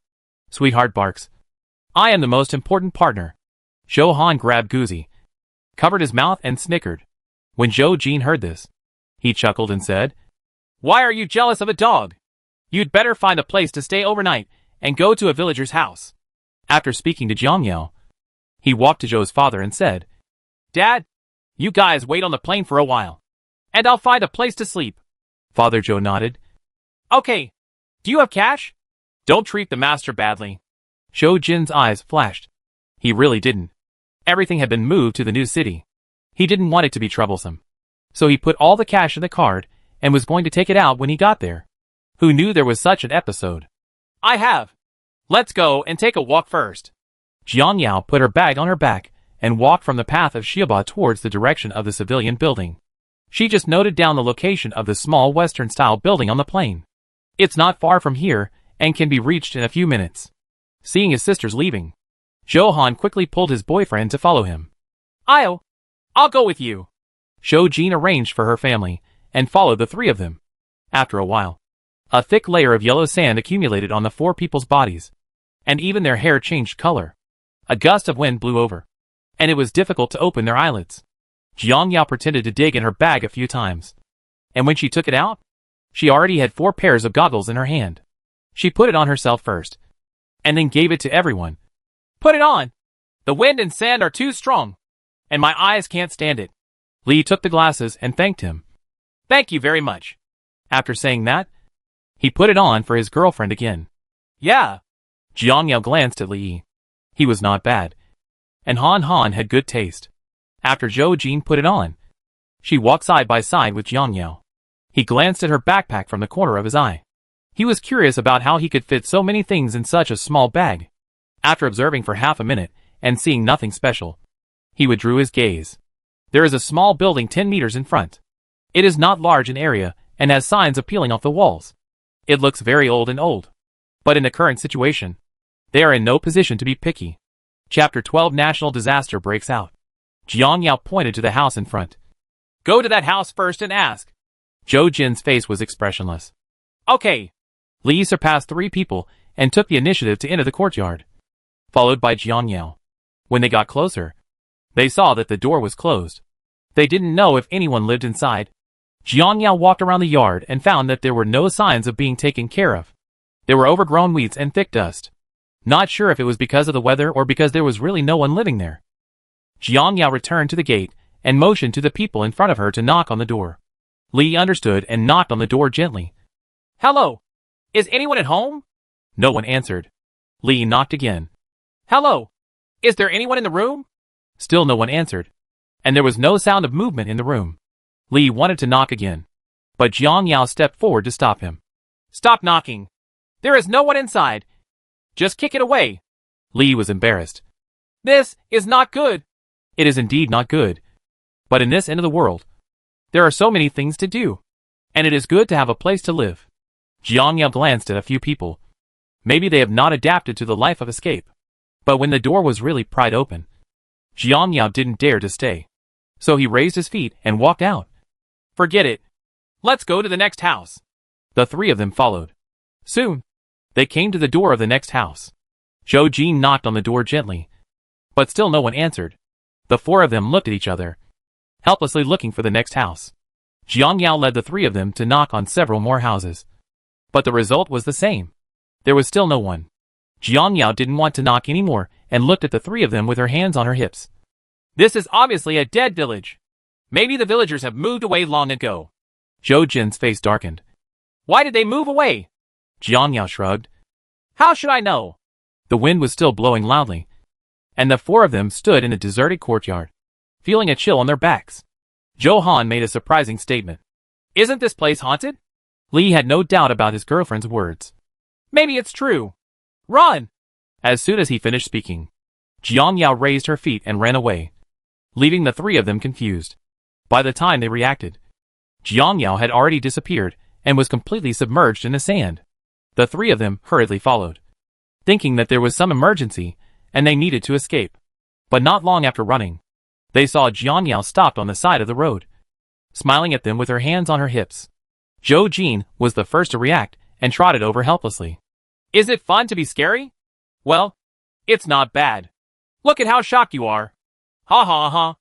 Sweetheart barks. I am the most important partner. Zhou Han grabbed Guzi, covered his mouth and snickered. When Zhou Jin heard this, he chuckled and said, Why are you jealous of a dog? You'd better find a place to stay overnight and go to a villager's house. After speaking to Jiang Yao, he walked to Zhou's father and said, Dad, you guys wait on the plane for a while, and I'll find a place to sleep. Father Zhou nodded. Okay. Do you have cash? Don't treat the master badly. Zhou Jin's eyes flashed. He really didn't. Everything had been moved to the new city. He didn't want it to be troublesome. So he put all the cash in the card and was going to take it out when he got there. Who knew there was such an episode? I have. Let's go and take a walk first. Jiang Yao put her bag on her back and walked from the path of Xiaba towards the direction of the civilian building. She just noted down the location of the small Western-style building on the plain. It's not far from here and can be reached in a few minutes. Seeing his sisters leaving, Zhou Han quickly pulled his boyfriend to follow him. I'll go with you. Zhou Jin arranged for her family and followed the three of them. After a while, a thick layer of yellow sand accumulated on the four people's bodies, and even their hair changed color. A gust of wind blew over, and it was difficult to open their eyelids. Jiang Yao pretended to dig in her bag a few times, and when she took it out, she already had 4 pairs of goggles in her hand. She put it on herself first, and then gave it to everyone. Put it on! The wind and sand are too strong, and my eyes can't stand it. Li took the glasses and thanked him. Thank you very much. After saying that, he put it on for his girlfriend again. Yeah. Jiang Yao glanced at Li. He was not bad, and Han had good taste. After Zhou Jin put it on, she walked side by side with Jiang Yao. He glanced at her backpack from the corner of his eye. He was curious about how he could fit so many things in such a small bag. After observing for half a minute and seeing nothing special, he withdrew his gaze. There is a small building 10 meters in front. It is not large in area and has signs appealing off the walls. It looks very old. But in the current situation, they are in no position to be picky. Chapter 12 National Disaster breaks out. Jiang Yao pointed to the house in front. Go to that house first and ask. Zhou Jin's face was expressionless. Okay. Li surpassed 3 people and took the initiative to enter the courtyard, followed by Jiang Yao. When they got closer, they saw that the door was closed. They didn't know if anyone lived inside. Jiang Yao walked around the yard and found that there were no signs of being taken care of. There were overgrown weeds and thick dust. Not sure if it was because of the weather or because there was really no one living there. Jiang Yao returned to the gate and motioned to the people in front of her to knock on the door. Li understood and knocked on the door gently. Hello. Is anyone at home? No one answered. Li knocked again. Hello. Is there anyone in the room? Still no one answered, and there was no sound of movement in the room. Li wanted to knock again, but Jiang Yao stepped forward to stop him. Stop knocking. There is no one inside. Just kick it away. Li was embarrassed. This is not good. It is indeed not good. But in this end of the world, there are so many things to do, and it is good to have a place to live. Jiang Yao glanced at a few people. Maybe they have not adapted to the life of escape. But when the door was really pried open, Jiang Yao didn't dare to stay. So he raised his feet and walked out. Forget it. Let's go to the next house. The 3 of them followed. Soon, they came to the door of the next house. Zhou Jin knocked on the door gently, but still no one answered. The 4 of them looked at each other, helplessly looking for the next house. Jiang Yao led the 3 of them to knock on several more houses. But the result was the same. There was still no one. Jiang Yao didn't want to knock anymore and looked at the 3 of them with her hands on her hips. This is obviously a dead village. Maybe the villagers have moved away long ago. Zhou Jin's face darkened. Why did they move away? Jiang Yao shrugged. How should I know? The wind was still blowing loudly, and the 4 of them stood in a deserted courtyard, feeling a chill on their backs. Zhou Han made a surprising statement. Isn't this place haunted? Li had no doubt about his girlfriend's words. Maybe it's true. Run! As soon as he finished speaking, Jiang Yao raised her feet and ran away, leaving the 3 of them confused. By the time they reacted, Jiang Yao had already disappeared and was completely submerged in the sand. The 3 of them hurriedly followed, thinking that there was some emergency and they needed to escape. But not long after running, they saw Jiang Yao stopped on the side of the road, smiling at them with her hands on her hips. Zhou Jin was the first to react and trotted over helplessly. Is it fun to be scary? Well, it's not bad. Look at how shocked you are. Ha ha ha.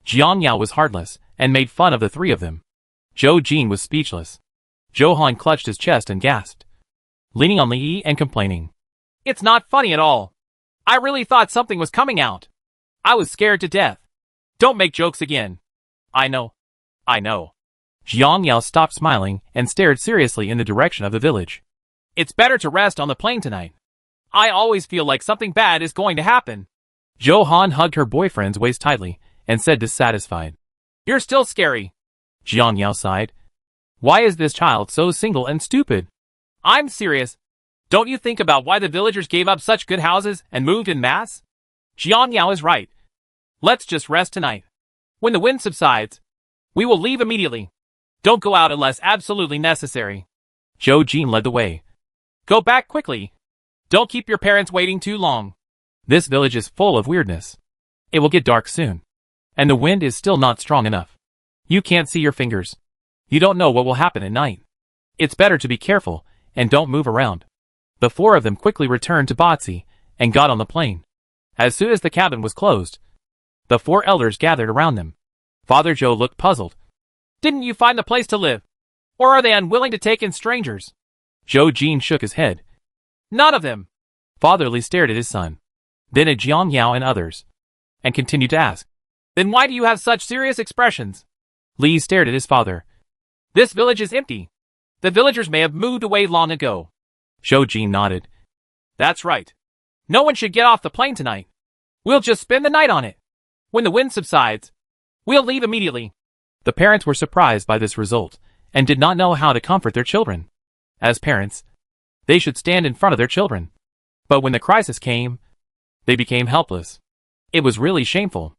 Jiang Yao was heartless and made fun of the 3 of them. Zhou Jin was speechless. Zhou Han clutched his chest and gasped, leaning on Li and complaining. It's not funny at all. I really thought something was coming out. I was scared to death. Don't make jokes again. I know. Jiang Yao stopped smiling and stared seriously in the direction of the village. It's better to rest on the plane tonight. I always feel like something bad is going to happen. Jo-han hugged her boyfriend's waist tightly and said dissatisfied. You're still scary. Jiang Yao sighed. Why is this child so single and stupid? I'm serious. Don't you think about why the villagers gave up such good houses and moved in mass? Jiang Yao is right. Let's just rest tonight. When the wind subsides, we will leave immediately. Don't go out unless absolutely necessary. Zhou Jin led the way. Go back quickly. Don't keep your parents waiting too long. This village is full of weirdness. It will get dark soon. And the wind is still not strong enough. You can't see your fingers. You don't know what will happen at night. It's better to be careful and don't move around. The four of them quickly returned to Botsy and got on the plane. As soon as the cabin was closed, the four elders gathered around them. Father Zhou looked puzzled. Didn't you find a place to live? Or are they unwilling to take in strangers? Zhou Jin shook his head. None of them. Father Li stared at his son, then at Jiang Yao and others, and continued to ask, Then why do you have such serious expressions? Li stared at his father. This village is empty. The villagers may have moved away long ago. Zhou Jin nodded. That's right. No one should get off the plane tonight. We'll just spend the night on it. When the wind subsides, we'll leave immediately. The parents were surprised by this result and did not know how to comfort their children. As parents, they should stand in front of their children. But when the crisis came, they became helpless. It was really shameful.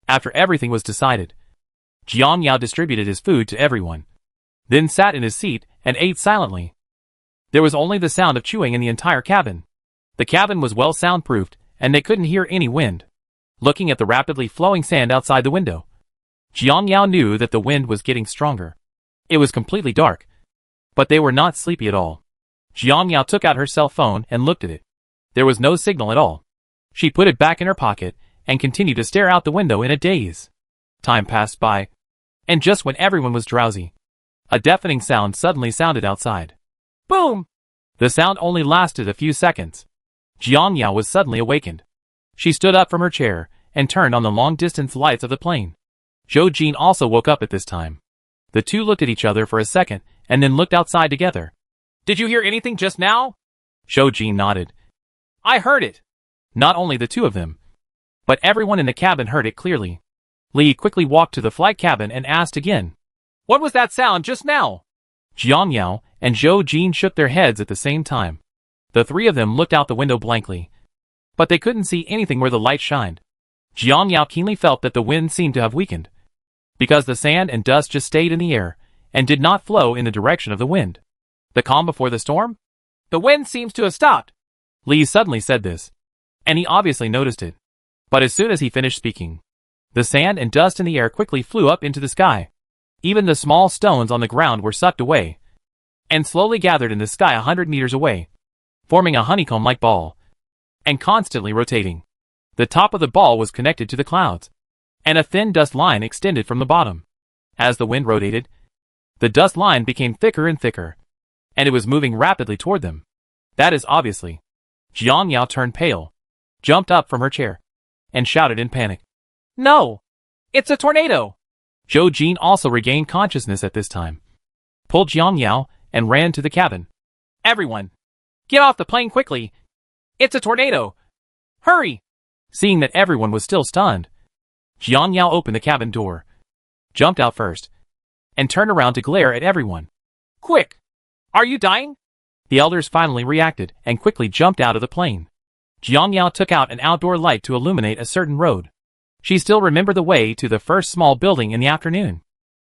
After everything was decided, Jiang Yao distributed his food to everyone, then sat in his seat and ate silently. There was only the sound of chewing in the entire cabin. The cabin was well soundproofed, and they couldn't hear any wind. Looking at the rapidly flowing sand outside the window, Jiang Yao knew that the wind was getting stronger. It was completely dark, but they were not sleepy at all. Jiang Yao took out her cell phone and looked at it. There was no signal at all. She put it back in her pocket and continued to stare out the window in a daze. Time passed by, and just when everyone was drowsy, a deafening sound suddenly sounded outside. Boom! The sound only lasted a few seconds. Jiang Yao was suddenly awakened. She stood up from her chair and turned on the long-distance lights of the plane. Zhou Jin also woke up at this time. The two looked at each other for a second and then looked outside together. Did you hear anything just now? Zhou Jin nodded. I heard it. Not only the two of them, but everyone in the cabin heard it clearly. Li quickly walked to the flight cabin and asked again. What was that sound just now? Jiang Yao and Zhou Jin shook their heads at the same time. The three of them looked out the window blankly, but they couldn't see anything where the light shined. Jiang Yao keenly felt that the wind seemed to have weakened, because the sand and dust just stayed in the air and did not flow in the direction of the wind. The calm before the storm? The wind seems to have stopped. Li suddenly said this, and he obviously noticed it. But as soon as he finished speaking, the sand and dust in the air quickly flew up into the sky. Even the small stones on the ground were sucked away, and slowly gathered in the sky 100 meters away, forming a honeycomb-like ball, and constantly rotating. The top of the ball was connected to the clouds, and a thin dust line extended from the bottom. As the wind rotated, the dust line became thicker and thicker, and it was moving rapidly toward them. That is obviously. Jiang Yao turned pale, jumped up from her chair, and shouted in panic. No! It's a tornado! Zhou Jin also regained consciousness at this time, pulled Jiang Yao, and ran to the cabin. Everyone! Get off the plane quickly! It's a tornado! Hurry! Seeing that everyone was still stunned, Jiang Yao opened the cabin door, jumped out first, and turned around to glare at everyone. Quick! Are you dying? The elders finally reacted and quickly jumped out of the plane. Jiang Yao took out an outdoor light to illuminate a certain road. She still remembered the way to the first small building in the afternoon.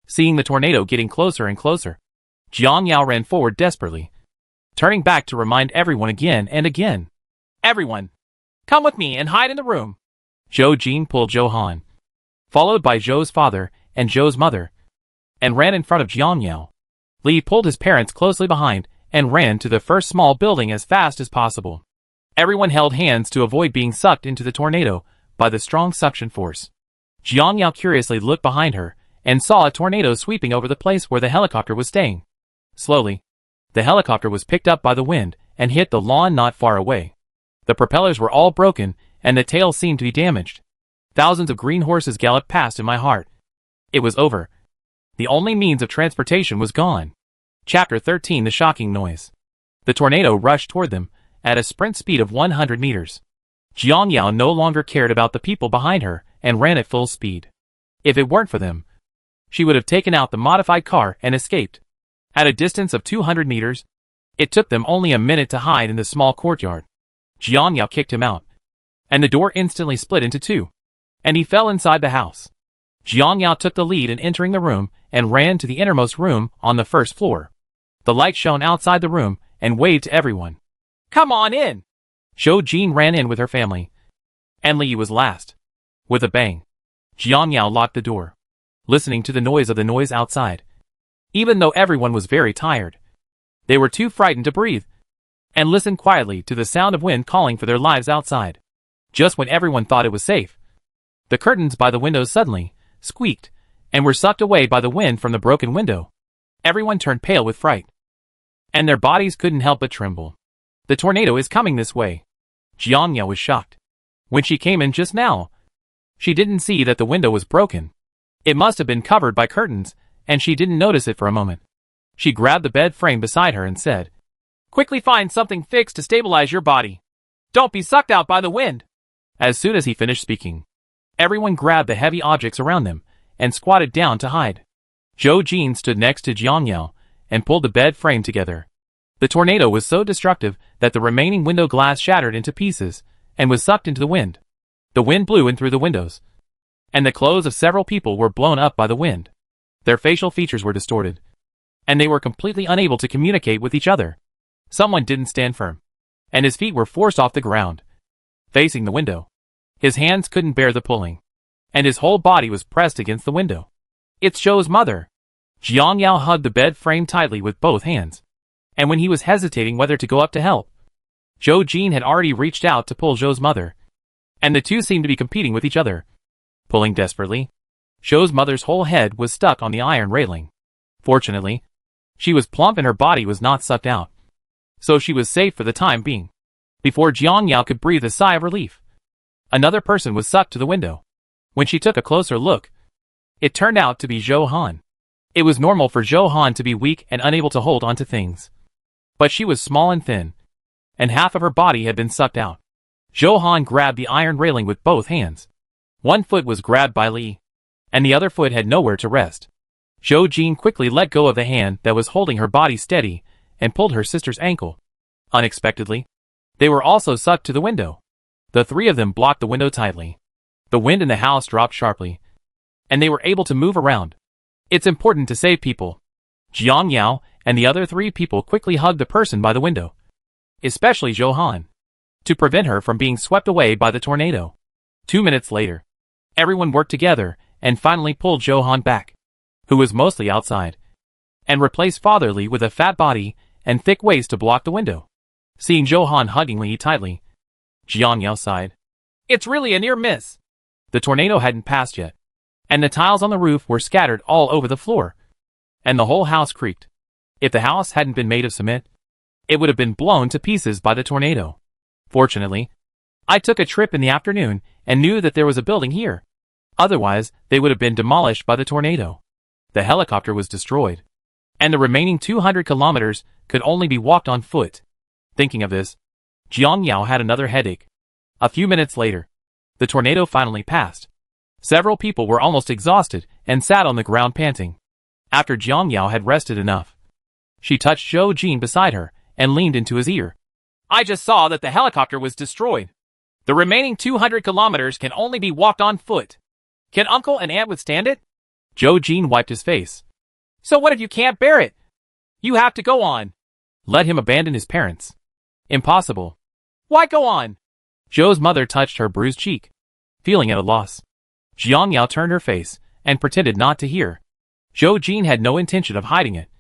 Seeing the tornado getting closer and closer, Jiang Yao ran forward desperately, turning back to remind everyone again and again. Everyone, come with me and hide in the room. Zhou Jin pulled Zhou Han, followed by Zhou's father and Zhou's mother, and ran in front of Jiang Yao. Li pulled his parents closely behind and ran to the first small building as fast as possible. Everyone held hands to avoid being sucked into the tornado by the strong suction force. Jiang Yao curiously looked behind her and saw a tornado sweeping over the place where the helicopter was staying. Slowly, the helicopter was picked up by the wind and hit the lawn not far away. The propellers were all broken and the tail seemed to be damaged. Thousands of green horses galloped past in my heart. It was over. The only means of transportation was gone. Chapter 13: The Shocking Noise. The tornado rushed toward them at a sprint speed of 100 meters. Jiang Yao no longer cared about the people behind her and ran at full speed. If it weren't for them, she would have taken out the modified car and escaped. At a distance of 200 meters, it took them only a minute to hide in the small courtyard. Jiang Yao kicked him out, and the door instantly split into two, and he fell inside the house. Jiang Yao took the lead in entering the room and ran to the innermost room on the first floor. The light shone outside the room and waved to everyone. "Come on in!" Zhou Jin ran in with her family, and Li was last. With a bang, Jiang Yao locked the door, listening to the noise outside. Even though everyone was very tired, they were too frightened to breathe, and listened quietly to the sound of wind calling for their lives outside. Just when everyone thought it was safe, the curtains by the windows suddenly squeaked and were sucked away by the wind from the broken window. Everyone turned pale with fright, and their bodies couldn't help but tremble. "The tornado is coming this way." Jiang Yao was shocked. When she came in just now, she didn't see that the window was broken. It must have been covered by curtains, and she didn't notice it for a moment. She grabbed the bed frame beside her and said, "Quickly find something fixed to stabilize your body. Don't be sucked out by the wind." As soon as he finished speaking, everyone grabbed the heavy objects around them and squatted down to hide. Zhou Jin stood next to Jiang Yao and pulled the bed frame together. The tornado was so destructive that the remaining window glass shattered into pieces and was sucked into the wind. The wind blew in through the windows, and the clothes of several people were blown up by the wind. Their facial features were distorted, and they were completely unable to communicate with each other. Someone didn't stand firm, and his feet were forced off the ground, facing the window. His hands couldn't bear the pulling, and his whole body was pressed against the window. "It's Zhou's mother." Jiang Yao hugged the bed frame tightly with both hands, and when he was hesitating whether to go up to help, Zhou Jin had already reached out to pull Zhou's mother, and the two seemed to be competing with each other, pulling desperately. Zhou's mother's whole head was stuck on the iron railing. Fortunately, she was plump and her body was not sucked out, so she was safe for the time being. Before Jiang Yao could breathe a sigh of relief, another person was sucked to the window. When she took a closer look, it turned out to be Zhou Han. It was normal for Zhou Han to be weak and unable to hold onto things, but she was small and thin, and half of her body had been sucked out. Zhou Han grabbed the iron railing with both hands. One foot was grabbed by Li, and the other foot had nowhere to rest. Zhou Jin quickly let go of the hand that was holding her body steady and pulled her sister's ankle. Unexpectedly, they were also sucked to the window. The three of them blocked the window tightly. The wind in the house dropped sharply, and they were able to move around. "It's important to save people." Jiang Yao and the other three people quickly hugged the person by the window, especially Zhou Han, to prevent her from being swept away by the tornado. 2 minutes later, everyone worked together and finally pulled Zhou Han back, who was mostly outside, and replaced Father Li with a fat body and thick waist to block the window. Seeing Zhou Han hugging Li tightly, Jiang Yao sighed. "It's really a near miss." The tornado hadn't passed yet, and the tiles on the roof were scattered all over the floor, and the whole house creaked. If the house hadn't been made of cement, it would have been blown to pieces by the tornado. Fortunately, I took a trip in the afternoon and knew that there was a building here. Otherwise, they would have been demolished by the tornado. The helicopter was destroyed, and the remaining 200 kilometers could only be walked on foot. Thinking of this, Jiang Yao had another headache. A few minutes later, the tornado finally passed. Several people were almost exhausted and sat on the ground panting. After Jiang Yao had rested enough, she touched Zhou Jin beside her and leaned into his ear. "I just saw that the helicopter was destroyed. The remaining 200 kilometers can only be walked on foot. Can Uncle and Aunt withstand it?" Zhou Jin wiped his face. "So what if you can't bear it? You have to go on." "Let him abandon his parents." "Impossible." "Why go on?" Zhou's mother touched her bruised cheek, feeling at a loss. Jiang Yao turned her face and pretended not to hear. Zhou Jin had no intention of hiding it.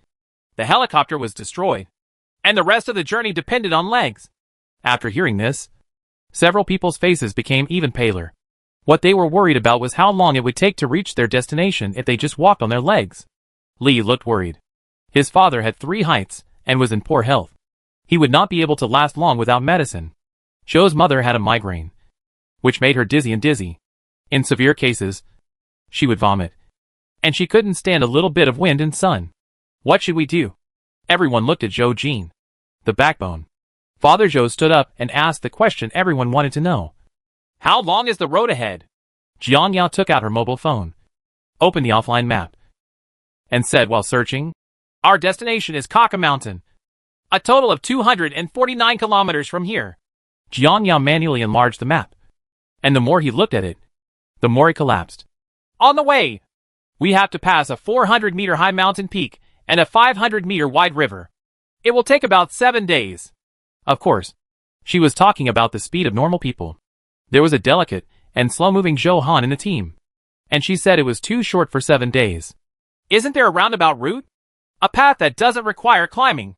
The helicopter was destroyed, and the rest of the journey depended on legs. After hearing this, several people's faces became even paler. What they were worried about was how long it would take to reach their destination if they just walked on their legs. Li looked worried. His father had 3 heights and was in poor health. He would not be able to last long without medicine. Zhou's mother had a migraine, which made her dizzy and dizzy. In severe cases, she would vomit, and she couldn't stand a little bit of wind and sun. What should we do? Everyone looked at Zhou Jin. The backbone. Father Zhou stood up and asked the question everyone wanted to know. How long is the road ahead? Jiang Yao took out her mobile phone, opened the offline map, and said while searching, Our destination is Kaka Mountain. A total of 249 kilometers from here. Jiang Yao manually enlarged the map, and the more he looked at it, the more he collapsed. On the way, we have to pass a 400-meter high mountain peak and a 500-meter wide river. It will take about 7 days. Of course, she was talking about the speed of normal people. There was a delicate and slow-moving Zhou Han in the team, and she said it was too short for 7 days. Isn't there a roundabout route? A path that doesn't require climbing?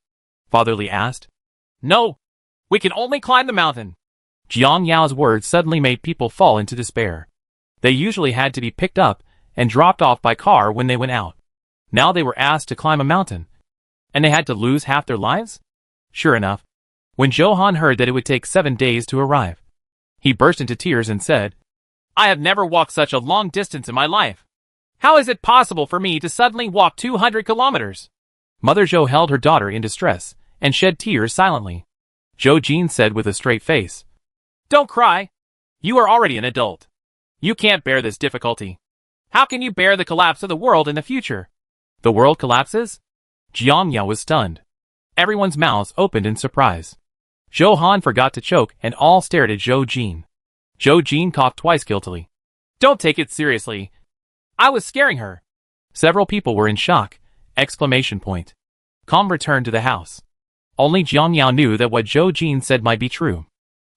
Fatherly asked. No, we can only climb the mountain. Jiang Yao's words suddenly made people fall into despair. They usually had to be picked up and dropped off by car when they went out. Now they were asked to climb a mountain, and they had to lose half their lives? Sure enough, when Zhou Han heard that it would take 7 days to arrive, he burst into tears and said, I have never walked such a long distance in my life. How is it possible for me to suddenly walk 200 kilometers? Mother Zhou held her daughter in distress and shed tears silently. Zhou Jin said with a straight face, Don't cry. You are already an adult. You can't bear this difficulty. How can you bear the collapse of the world in the future? The world collapses? Jiang Yao was stunned. Everyone's mouths opened in surprise. Zhou Han forgot to choke and all stared at Zhou Jin. Zhou Jin coughed twice guiltily. Don't take it seriously. I was scaring her. Several people were in shock. Exclamation point. Calm returned to the house. Only Jiang Yao knew that what Zhou Jin said might be true.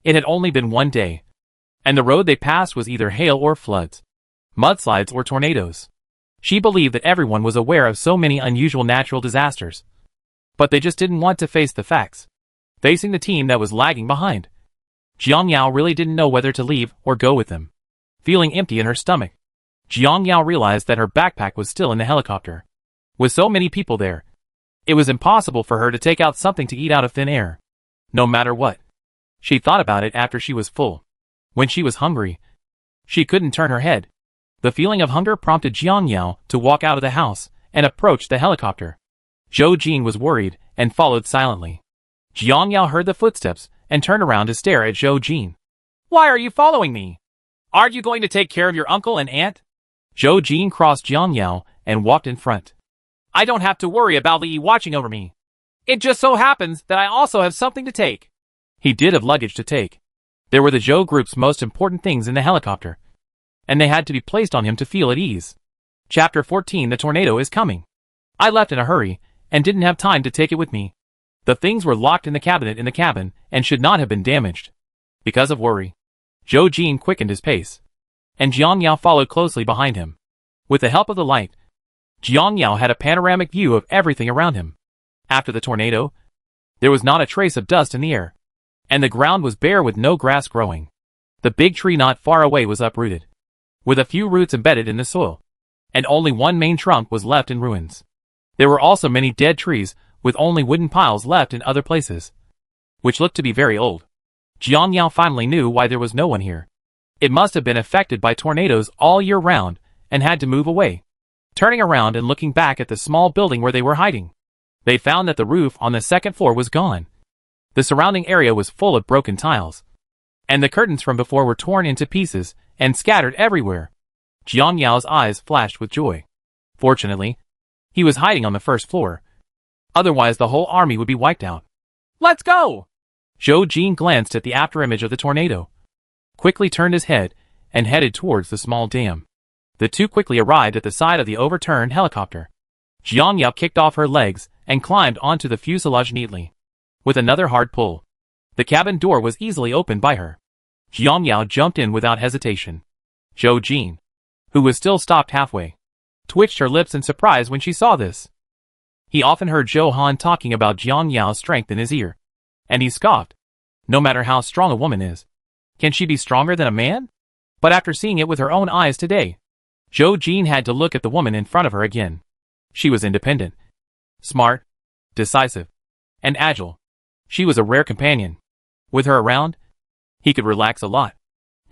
It had only been 1 day, and the road they passed was either hail or floods, mudslides or tornadoes. She believed that everyone was aware of so many unusual natural disasters, but they just didn't want to face the facts. Facing the team that was lagging behind, Jiang Yao really didn't know whether to leave or go with them. Feeling empty in her stomach, Jiang Yao realized that her backpack was still in the helicopter. With so many people there, it was impossible for her to take out something to eat out of thin air. No matter what. She thought about it after she was full. When she was hungry, she couldn't turn her head. The feeling of hunger prompted Jiang Yao to walk out of the house and approach the helicopter. Zhou Jin was worried and followed silently. Jiang Yao heard the footsteps and turned around to stare at Zhou Jin. Why are you following me? Aren't you going to take care of your uncle and aunt? Zhou Jin crossed Jiang Yao and walked in front. I don't have to worry about Li watching over me. It just so happens that I also have something to take. He did have luggage to take. There were the Zhou group's most important things in the helicopter, and they had to be placed on him to feel at ease. Chapter 14. The tornado is coming. I left in a hurry and didn't have time to take it with me. The things were locked in the cabinet in the cabin and should not have been damaged. Because of worry, Zhou Jin quickened his pace, and Jiang Yao followed closely behind him. With the help of the light, Jiang Yao had a panoramic view of everything around him. After the tornado, there was not a trace of dust in the air, and the ground was bare with no grass growing. The big tree not far away was uprooted, with a few roots embedded in the soil, and only one main trunk was left in ruins. There were also many dead trees, with only wooden piles left in other places, which looked to be very old. Jiang Yao finally knew why there was no one here. It must have been affected by tornadoes all year round and had to move away. Turning around and looking back at the small building where they were hiding, they found that the roof on the second floor was gone. The surrounding area was full of broken tiles, and the curtains from before were torn into pieces and scattered everywhere. Jiang Yao's eyes flashed with joy. Fortunately, he was hiding on the first floor. Otherwise the whole army would be wiped out. Let's go! Zhou Jin glanced at the afterimage of the tornado, quickly turned his head, and headed towards the small dam. The two quickly arrived at the side of the overturned helicopter. Jiang Yao kicked off her legs and climbed onto the fuselage neatly. With another hard pull, the cabin door was easily opened by her. Jiang Yao jumped in without hesitation. Zhou Jin, who was still stopped halfway, twitched her lips in surprise when she saw this. He often heard Zhou Han talking about Jiang Yao's strength in his ear, and he scoffed. No matter how strong a woman is, can she be stronger than a man? But after seeing it with her own eyes today, Zhou Jin had to look at the woman in front of her again. She was independent, smart, decisive, and agile. She was a rare companion. With her around, he could relax a lot.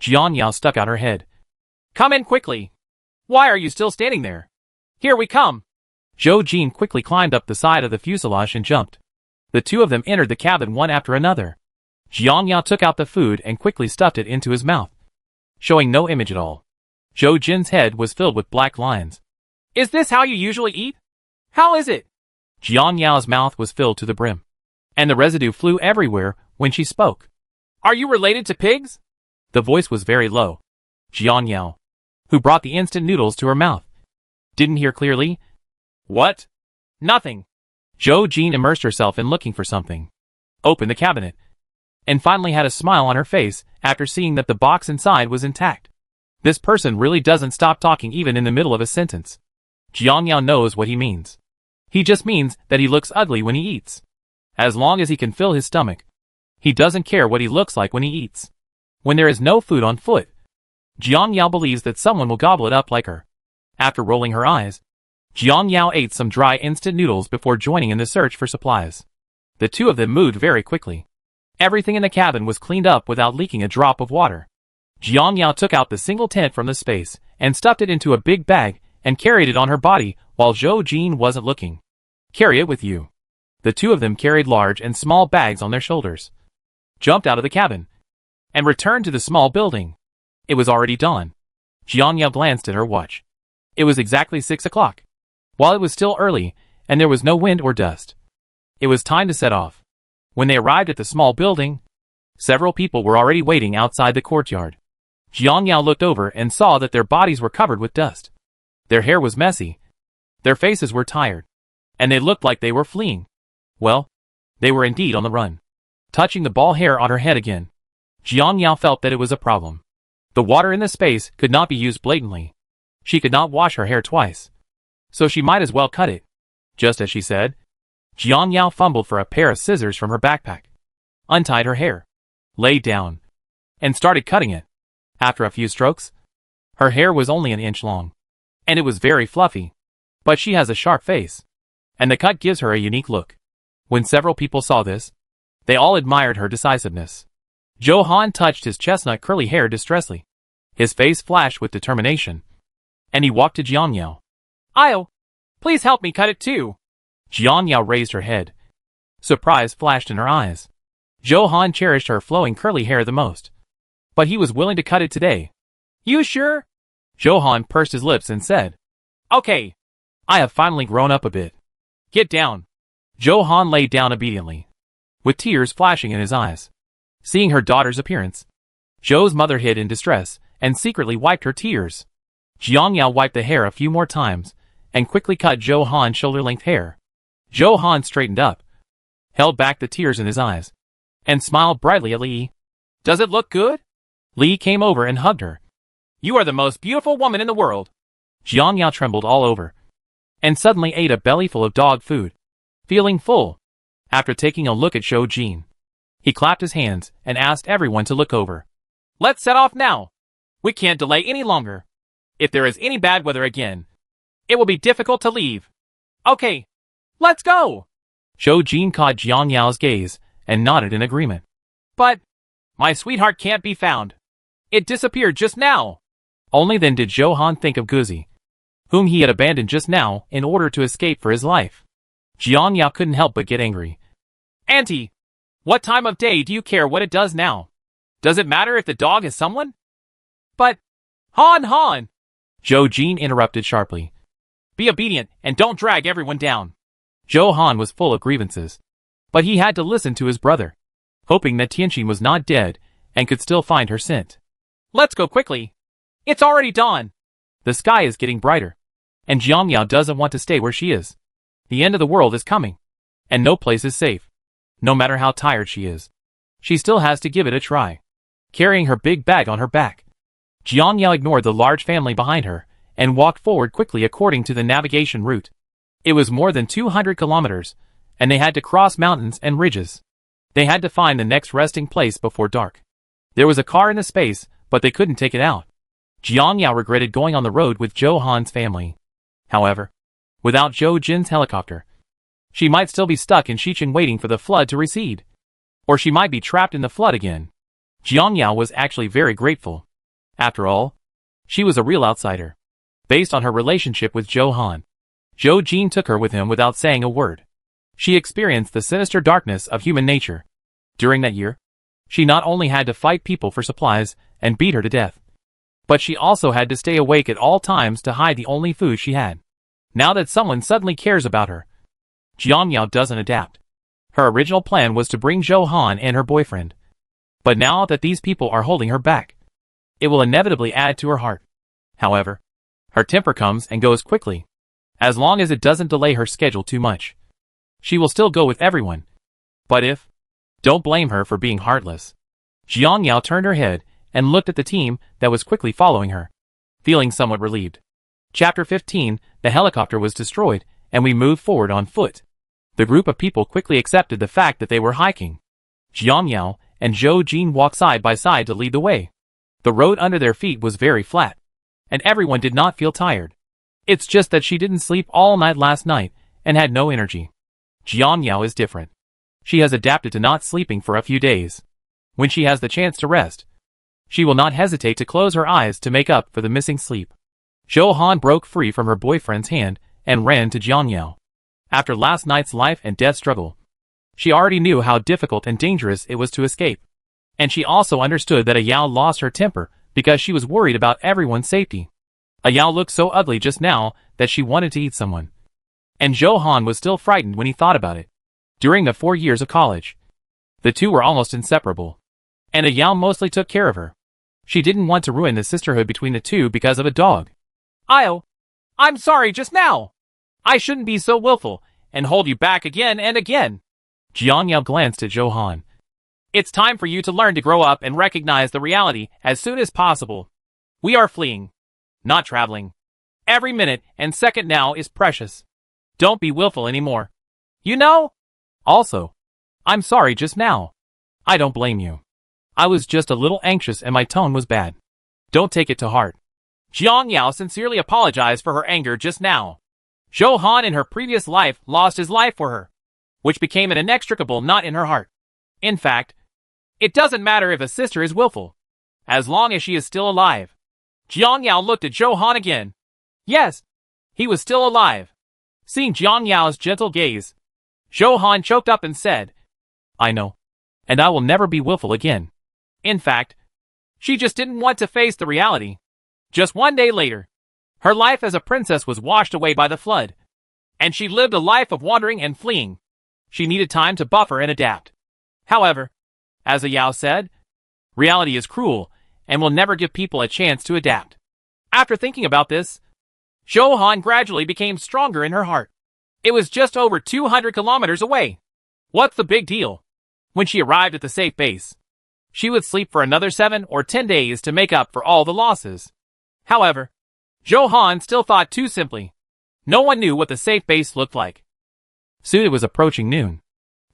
Jiang Yao stuck out her head. Come in quickly. Why are you still standing there? Here we come. Zhou Jin quickly climbed up the side of the fuselage and jumped. The two of them entered the cabin one after another. Jiang Yao took out the food and quickly stuffed it into his mouth, showing no image at all. Zhou Jin's head was filled with black lines. Is this how you usually eat? How is it? Jiang Yao's mouth was filled to the brim, and the residue flew everywhere when she spoke. Are you related to pigs? The voice was very low. Jiang Yao, who brought the instant noodles to her mouth, didn't hear clearly. What? Nothing. Zhou Jin immersed herself in looking for something, opened the cabinet, and finally had a smile on her face after seeing that the box inside was intact. This person really doesn't stop talking even in the middle of a sentence. Jiang Yao knows what he means. He just means that he looks ugly when he eats. As long as he can fill his stomach, he doesn't care what he looks like when he eats. When there is no food on foot, Jiang Yao believes that someone will gobble it up like her. After rolling her eyes, Jiang Yao ate some dry instant noodles before joining in the search for supplies. The two of them moved very quickly. Everything in the cabin was cleaned up without leaking a drop of water. Jiang Yao took out the single tent from the space and stuffed it into a big bag and carried it on her body while Zhou Jin wasn't looking. Carry it with you. The two of them carried large and small bags on their shoulders, jumped out of the cabin, and returned to the small building. It was already dawn. Jiang Yao glanced at her watch. It was exactly 6 o'clock. While it was still early, and there was no wind or dust, it was time to set off. When they arrived at the small building, several people were already waiting outside the courtyard. Jiang Yao looked over and saw that their bodies were covered with dust. Their hair was messy. Their faces were tired, and they looked like they were fleeing. Well, they were indeed on the run. Touching the ball hair on her head again, Jiang Yao felt that it was a problem. The water in the space could not be used blatantly. She could not wash her hair twice, so she might as well cut it. Just as she said, Jiang Yao fumbled for a pair of scissors from her backpack, untied her hair, laid down, and started cutting it. After a few strokes, her hair was only an inch long, and it was very fluffy. But she has a sharp face, and the cut gives her a unique look. When several people saw this, they all admired her decisiveness. Zhou Han touched his chestnut curly hair distressfully. His face flashed with determination, and he walked to Jiang Yao. Please help me cut it too. Jiang Yao raised her head. Surprise flashed in her eyes. Zhou Han cherished her flowing curly hair the most, but he was willing to cut it today. You sure? Zhou Han pursed his lips and said, Okay. I have finally grown up a bit. Get down. Zhou Han lay down obediently, with tears flashing in his eyes. Seeing her daughter's appearance, Zhou's mother hid in distress and secretly wiped her tears. Jiang Yao wiped the hair a few more times and quickly cut Zhou Han's shoulder-length hair. Zhou Han straightened up, held back the tears in his eyes, and smiled brightly at Li. Does it look good? Li came over and hugged her. You are the most beautiful woman in the world. Jiang Yao trembled all over, and suddenly ate a bellyful of dog food, feeling full. After taking a look at Zhou Jin, he clapped his hands and asked everyone to look over. Let's set off now. We can't delay any longer. If there is any bad weather again, it will be difficult to leave. Okay, let's go. Zhou Jin caught Jiang Yao's gaze and nodded in agreement. But my sweetheart can't be found. It disappeared just now. Only then did Zhou Han think of Guzi, whom he had abandoned just now in order to escape for his life. Jiang Yao couldn't help but get angry. Auntie, what time of day do you care what it does now? Does it matter if the dog is someone? But, Han! Zhou Jin interrupted sharply. Be obedient and don't drag everyone down. Zhou Han was full of grievances, but he had to listen to his brother, hoping that Tianqin was not dead and could still find her scent. Let's go quickly. It's already dawn. The sky is getting brighter, and Jiang Yao doesn't want to stay where she is. The end of the world is coming, and no place is safe. No matter how tired she is, she still has to give it a try. Carrying her big bag on her back, Jiang Yao ignored the large family behind her and walked forward quickly according to the navigation route. It was more than 200 kilometers, and they had to cross mountains and ridges. They had to find the next resting place before dark. There was a car in the space, but they couldn't take it out. Jiang Yao regretted going on the road with Zhou Han's family. However, without Zhou Jin's helicopter, she might still be stuck in Xicheng waiting for the flood to recede. Or she might be trapped in the flood again. Jiang Yao was actually very grateful. After all, she was a real outsider. Based on her relationship with Zhou Han, Zhou Jin took her with him without saying a word. She experienced the sinister darkness of human nature. During that year, she not only had to fight people for supplies and beat her to death, but she also had to stay awake at all times to hide the only food she had. Now that someone suddenly cares about her, Jiang Yao doesn't adapt. Her original plan was to bring Zhou Han and her boyfriend. But now that these people are holding her back, it will inevitably add to her heart. However, her temper comes and goes quickly. As long as it doesn't delay her schedule too much, she will still go with everyone. But if, don't blame her for being heartless. Jiang Yao turned her head and looked at the team that was quickly following her, feeling somewhat relieved. Chapter 15, the helicopter was destroyed, and we moved forward on foot. The group of people quickly accepted the fact that they were hiking. Jiang Yao and Zhou Jin walked side by side to lead the way. The road under their feet was very flat, and everyone did not feel tired. It's just that she didn't sleep all night last night and had no energy. Jiang Yao is different. She has adapted to not sleeping for a few days. When she has the chance to rest, she will not hesitate to close her eyes to make up for the missing sleep. Zhou Han broke free from her boyfriend's hand and ran to Jiang Yao. After last night's life and death struggle, she already knew how difficult and dangerous it was to escape. And she also understood that Yao lost her temper because she was worried about everyone's safety. Yao looked so ugly just now that she wanted to eat someone. And Zhou Han was still frightened when he thought about it. During the 4 years of college, the two were almost inseparable. And Yao mostly took care of her. She didn't want to ruin the sisterhood between the two because of a dog. I'm sorry just now. I shouldn't be so willful and hold you back again and again. Jiang Yao glanced at Zhou Han. It's time for you to learn to grow up and recognize the reality as soon as possible. We are fleeing, not traveling. Every minute and second now is precious. Don't be willful anymore. You know? Also, I'm sorry just now. I don't blame you. I was just a little anxious and my tone was bad. Don't take it to heart. Jiang Yao sincerely apologized for her anger just now. Zhou Han in her previous life lost his life for her, which became an inextricable knot in her heart. In fact, it doesn't matter if a sister is willful, as long as she is still alive. Jiang Yao looked at Zhou Han again. Yes, he was still alive. Seeing Jiang Yao's gentle gaze, Zhou Han choked up and said, I know, and I will never be willful again. In fact, she just didn't want to face the reality. Just 1 day later, her life as a princess was washed away by the flood, and she lived a life of wandering and fleeing. She needed time to buffer and adapt. However, as Yao said, reality is cruel and will never give people a chance to adapt. After thinking about this, Zhou Han gradually became stronger in her heart. It was just over 200 kilometers away. What's the big deal? When she arrived at the safe base, she would sleep for another 7 or 10 days to make up for all the losses. However, Zhou Han still thought too simply. No one knew what the safe base looked like. Soon it was approaching noon.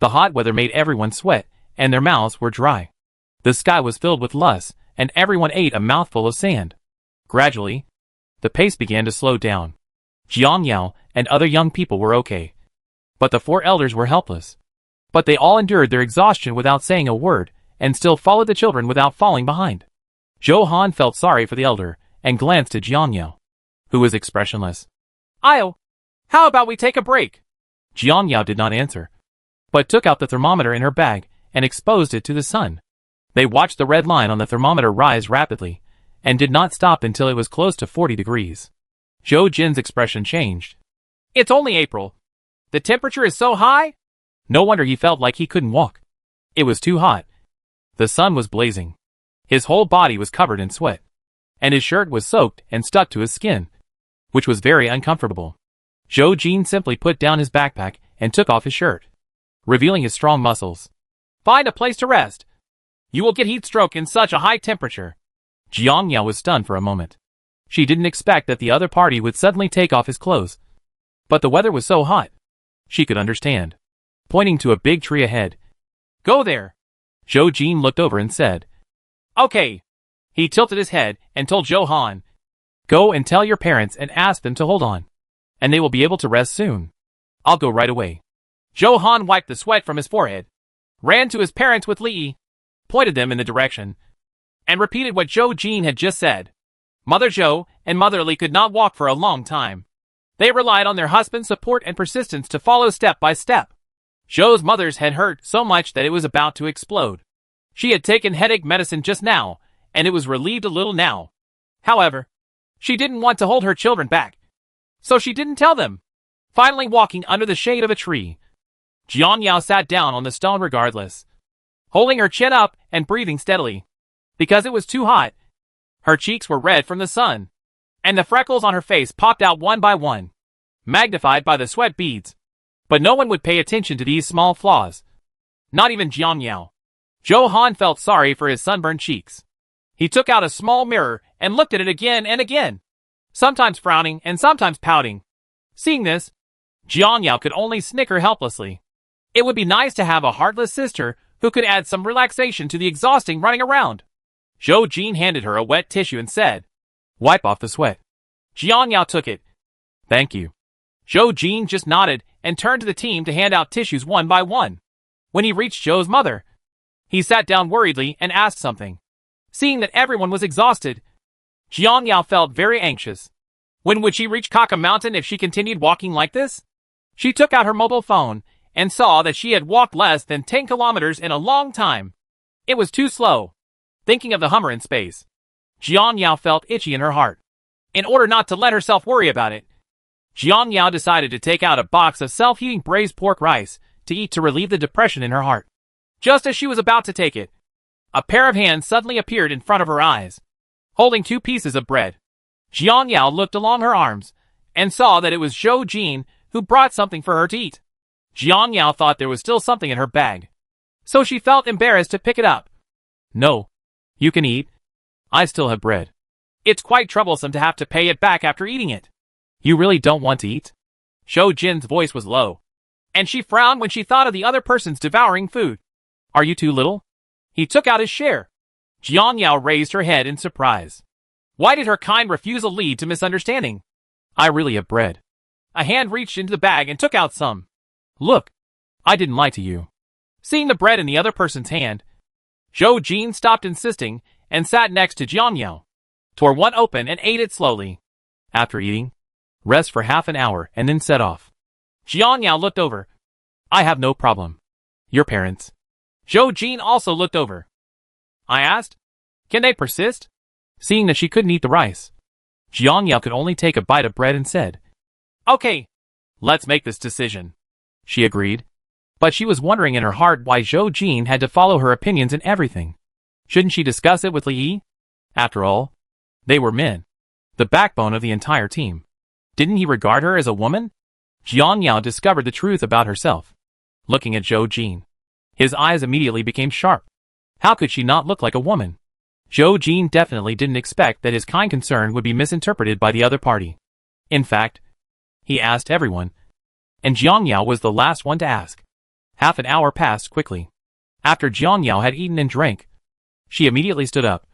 The hot weather made everyone sweat, and their mouths were dry. The sky was filled with lust, and everyone ate a mouthful of sand. Gradually, the pace began to slow down. Jiang Yao and other young people were okay, but the 4 elders were helpless. But they all endured their exhaustion without saying a word, and still followed the children without falling behind. Zhou Han felt sorry for the elder, and glanced at Jiang Yao, who was expressionless. How about we take a break? Jiang Yao did not answer, but took out the thermometer in her bag and exposed it to the sun. They watched the red line on the thermometer rise rapidly, and did not stop until it was close to 40 degrees. Zhou Jin's expression changed. It's only April. The temperature is so high? No wonder he felt like he couldn't walk. It was too hot. The sun was blazing. His whole body was covered in sweat, and his shirt was soaked and stuck to his skin, which was very uncomfortable. Zhou Jin simply put down his backpack and took off his shirt, revealing his strong muscles. Find a place to rest. You will get heat stroke in such a high temperature. Jiang Yao was stunned for a moment. She didn't expect that the other party would suddenly take off his clothes. But the weather was so hot. She could understand. Pointing to a big tree ahead. Go there. Zhou Jin looked over and said. Okay. He tilted his head and told Zhou Han. Go and tell your parents and ask them to hold on. And they will be able to rest soon. I'll go right away. Zhou Han wiped the sweat from his forehead, ran to his parents with Li, pointed them in the direction, and repeated what Zhou Jin had just said. Mother Zhou and Mother Li could not walk for a long time. They relied on their husband's support and persistence to follow step by step. Zhou's mother's head hurt so much that it was about to explode. She had taken headache medicine just now, and it was relieved a little now. However, she didn't want to hold her children back, so she didn't tell them. Finally walking under the shade of a tree, Jianyao sat down on the stone regardless, holding her chin up and breathing steadily. Because it was too hot, her cheeks were red from the sun, and the freckles on her face popped out one by one, magnified by the sweat beads. But no one would pay attention to these small flaws. Not even Jianyao. Zhou Han felt sorry for his sunburned cheeks. He took out a small mirror and looked at it again and again, sometimes frowning and sometimes pouting. Seeing this, Jianyao could only snicker helplessly. It would be nice to have a heartless sister who could add some relaxation to the exhausting running around. Zhou Jin handed her a wet tissue and said, "Wipe off the sweat." Jianyao took it. "Thank you." Zhou Jin just nodded and turned to the team to hand out tissues one by one. When he reached Zhou's mother, he sat down worriedly and asked something. Seeing that everyone was exhausted, Jianyao felt very anxious. When would she reach Kaka Mountain if she continued walking like this? She took out her mobile phone and saw that she had walked less than 10 kilometers in a long time. It was too slow. Thinking of the Hummer in space, Jianyao felt itchy in her heart. In order not to let herself worry about it, Jianyao decided to take out a box of self-heating braised pork rice to eat to relieve the depression in her heart. Just as she was about to take it, a pair of hands suddenly appeared in front of her eyes, holding 2 pieces of bread. Jianyao looked along her arms and saw that it was Zhou Jin who brought something for her to eat. Jianyao thought there was still something in her bag, so she felt embarrassed to pick it up. "No, you can eat. I still have bread. It's quite troublesome to have to pay it back after eating it. You really don't want to eat?" Zhou Jin's voice was low, and she frowned when she thought of the other person's devouring food. "Are you too little?" He took out his share. Jianyao raised her head in surprise. Why did her kind refusal lead to misunderstanding? "I really have bread." A hand reached into the bag and took out some. "Look, I didn't lie to you." Seeing the bread in the other person's hand, Zhou Jin stopped insisting and sat next to Jianyao, tore one open and ate it slowly. After eating, rest for half an hour and then set off. Jianyao looked over. "I have no problem. Your parents?" Zhou Jin also looked over. I asked, "Can they persist?" Seeing that she couldn't eat the rice, Jianyao could only take a bite of bread and said, "Okay, let's make this decision." She agreed, but she was wondering in her heart why Zhou Jin had to follow her opinions in everything. Shouldn't she discuss it with Li Yi? After all, they were men, the backbone of the entire team. Didn't he regard her as a woman? Jianyao discovered the truth about herself. Looking at Zhou Jin, his eyes immediately became sharp. How could she not look like a woman? Zhou Jin definitely didn't expect that his kind concern would be misinterpreted by the other party. In fact, he asked everyone, and Jianyao was the last one to ask. Half an hour passed quickly. After Jianyao had eaten and drank, she immediately stood up,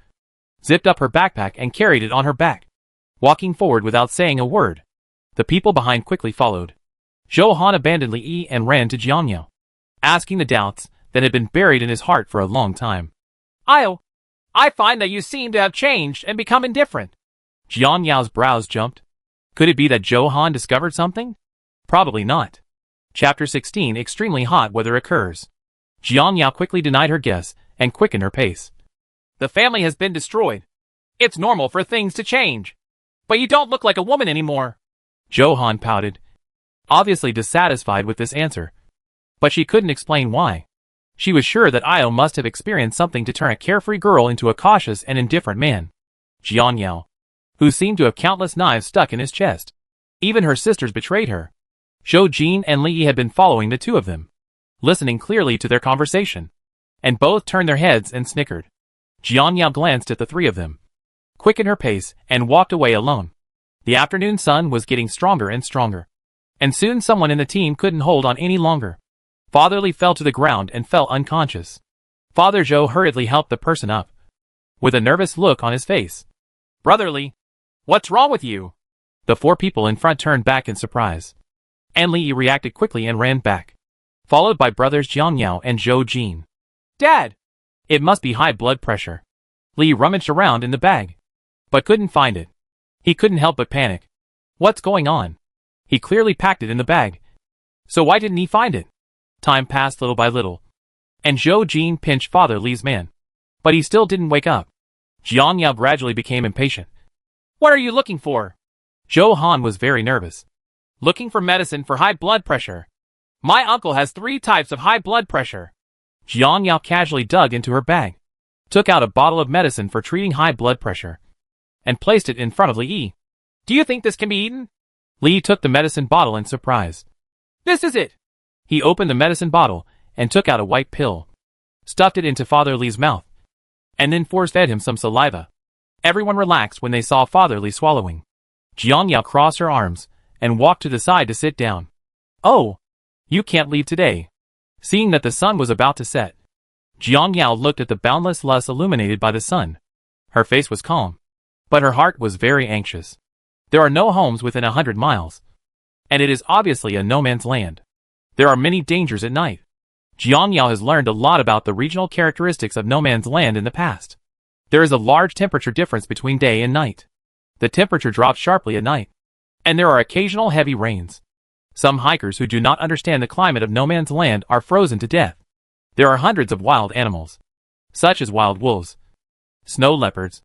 zipped up her backpack and carried it on her back, walking forward without saying a word. The people behind quickly followed. Zhou Han abandoned Li Yi and ran to Jianyao, asking the doubts that had been buried in his heart for a long time. I find that you seem to have changed and become indifferent." Jianyao's brows jumped. Could it be that Zhou Han discovered something? Probably not. Chapter 16 Extremely hot weather occurs. Jianyao quickly denied her guess and quickened her pace. "The family has been destroyed. It's normal for things to change. But you don't look like a woman anymore." Zhou Han pouted, obviously dissatisfied with this answer. But she couldn't explain why. She was sure that Io must have experienced something to turn a carefree girl into a cautious and indifferent man. Jianyao, who seemed to have countless knives stuck in his chest. Even her sisters betrayed her. Zhou Jin and Li Yi had been following the two of them, listening clearly to their conversation, and both turned their heads and snickered. Jianyao glanced at the three of them, quickened her pace, and walked away alone. The afternoon sun was getting stronger and stronger, and soon someone in the team couldn't hold on any longer. Father Li fell to the ground and fell unconscious. Father Zhou hurriedly helped the person up, with a nervous look on his face. "Brother Li, what's wrong with you?" The 4 people in front turned back in surprise, and Li Yi reacted quickly and ran back, followed by brothers Jianyao and Zhou Jin. "Dad!" It must be high blood pressure. Li rummaged around in the bag, but couldn't find it. He couldn't help but panic. What's going on? He clearly packed it in the bag, so why didn't he find it? Time passed little by little, and Zhou Jin pinched Father Li's man. But he still didn't wake up. Jiang Yao gradually became impatient. What are you looking for? Zhou Han was very nervous. Looking for medicine for high blood pressure. My uncle has 3 types of high blood pressure. Jiang Yao casually dug into her bag, took out a bottle of medicine for treating high blood pressure, and placed it in front of Li. Do you think this can be eaten? Li took the medicine bottle in surprise. This is it. He opened the medicine bottle and took out a white pill, stuffed it into Father Li's mouth, and then force-fed him some saliva. Everyone relaxed when they saw Father Li swallowing. Jiang Yao crossed her arms and walked to the side to sit down. Oh, you can't leave today. Seeing that the sun was about to set, Jiang Yao looked at the boundless lust illuminated by the sun. Her face was calm, but her heart was very anxious. There are no homes within 100 miles, and it is obviously a no-man's land. There are many dangers at night. Jiang Yao has learned a lot about the regional characteristics of no-man's land in the past. There is a large temperature difference between day and night. The temperature drops sharply at night, and there are occasional heavy rains. Some hikers who do not understand the climate of no-man's land are frozen to death. There are hundreds of wild animals, such as wild wolves, snow leopards,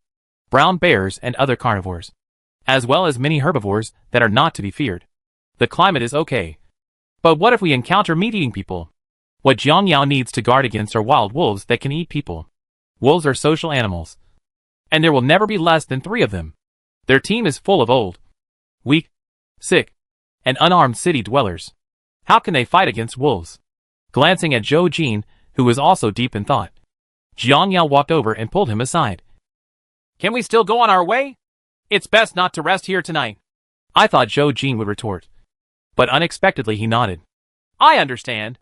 brown bears and other carnivores, as well as many herbivores that are not to be feared. The climate is okay. But what if we encounter meat-eating people? What Jiang Yao needs to guard against are wild wolves that can eat people. Wolves are social animals, and there will never be less than 3 of them. Their team is full of old, weak, sick, and unarmed city dwellers. How can they fight against wolves? Glancing at Zhou Jin, who was also deep in thought, Jiang Yao walked over and pulled him aside. Can we still go on our way? It's best not to rest here tonight. I thought Zhou Jin would retort, but unexpectedly he nodded. I understand.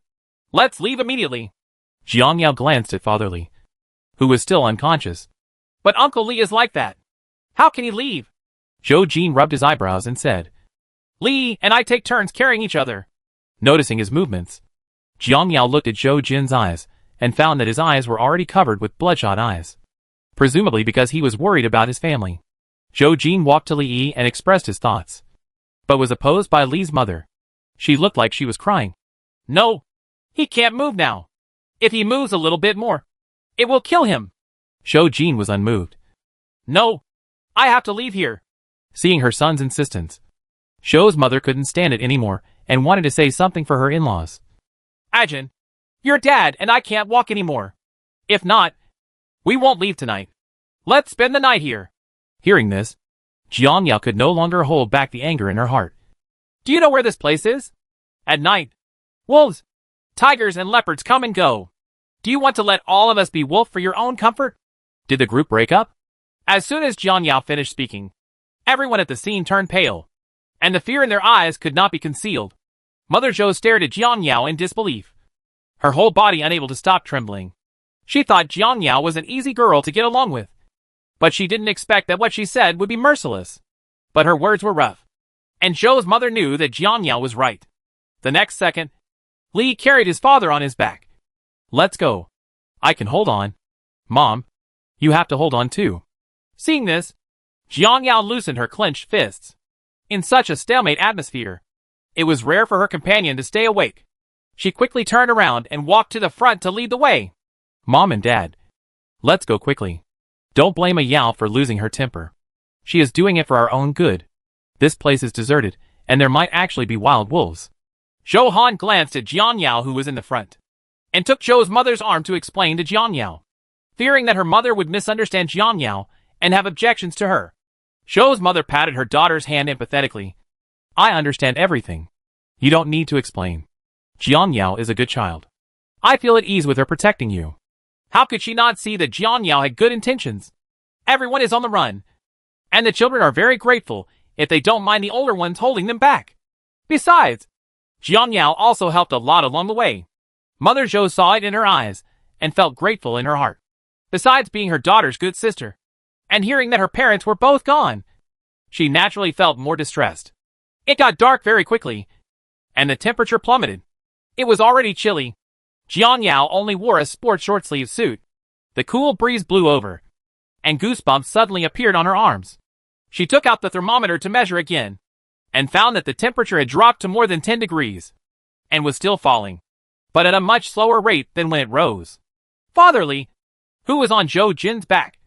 Let's leave immediately. Jiang Yao glanced at Father Li, who was still unconscious. But Uncle Li is like that. How can he leave? Zhou Jin rubbed his eyebrows and said, Li and I take turns carrying each other. Noticing his movements, Jiang Yao looked at Zhou Jin's eyes and found that his eyes were already covered with bloodshot eyes, presumably because he was worried about his family. Zhou Jin walked to Li and expressed his thoughts, but was opposed by Li's mother. She looked like she was crying. No, he can't move now. If he moves a little bit more, it will kill him. Zhou Jin was unmoved. No, I have to leave here. Seeing her son's insistence, Zhou's mother couldn't stand it anymore and wanted to say something for her in-laws. Ajin, your dad and I can't walk anymore. If not, we won't leave tonight. Let's spend the night here. Hearing this, Jiang Yao could no longer hold back the anger in her heart. Do you know where this place is? At night, wolves, tigers and leopards come and go. Do you want to let all of us be wolf for your own comfort? Did the group break up? As soon as Jiang Yao finished speaking, everyone at the scene turned pale, and the fear in their eyes could not be concealed. Mother Zhou stared at Jiang Yao in disbelief, her whole body unable to stop trembling. She thought Jiang Yao was an easy girl to get along with, but she didn't expect that what she said would be merciless. But her words were rough, and Zhou's mother knew that Jiang Yao was right. The next second, Li carried his father on his back. Let's go. I can hold on. Mom, you have to hold on too. Seeing this, Jiang Yao loosened her clenched fists. In such a stalemate atmosphere, it was rare for her companion to stay awake. She quickly turned around and walked to the front to lead the way. Mom and Dad, let's go quickly. Don't blame a Yao for losing her temper. She is doing it for our own good. This place is deserted, and there might actually be wild wolves. Zhou Han glanced at Jiang Yao, who was in the front, and took Zhou's mother's arm to explain to Jiang Yao, fearing that her mother would misunderstand Jiang Yao and have objections to her. Zhou's mother patted her daughter's hand empathetically. I understand everything. You don't need to explain. Jiang Yao is a good child. I feel at ease with her protecting you. How could she not see that Jiang Yao had good intentions? Everyone is on the run, and the children are very grateful if they don't mind the older ones holding them back. Besides, Jiang Yao also helped a lot along the way. Mother Zhou saw it in her eyes and felt grateful in her heart. Besides being her daughter's good sister, and hearing that her parents were both gone, she naturally felt more distressed. It got dark very quickly, and the temperature plummeted. It was already chilly. Jiang Yao only wore a sports short-sleeve suit. The cool breeze blew over, and goosebumps suddenly appeared on her arms. She took out the thermometer to measure again, and found that the temperature had dropped to more than 10 degrees, and was still falling. but at a much slower rate than when it rose. Father Li, who was on Zhou Jin's back,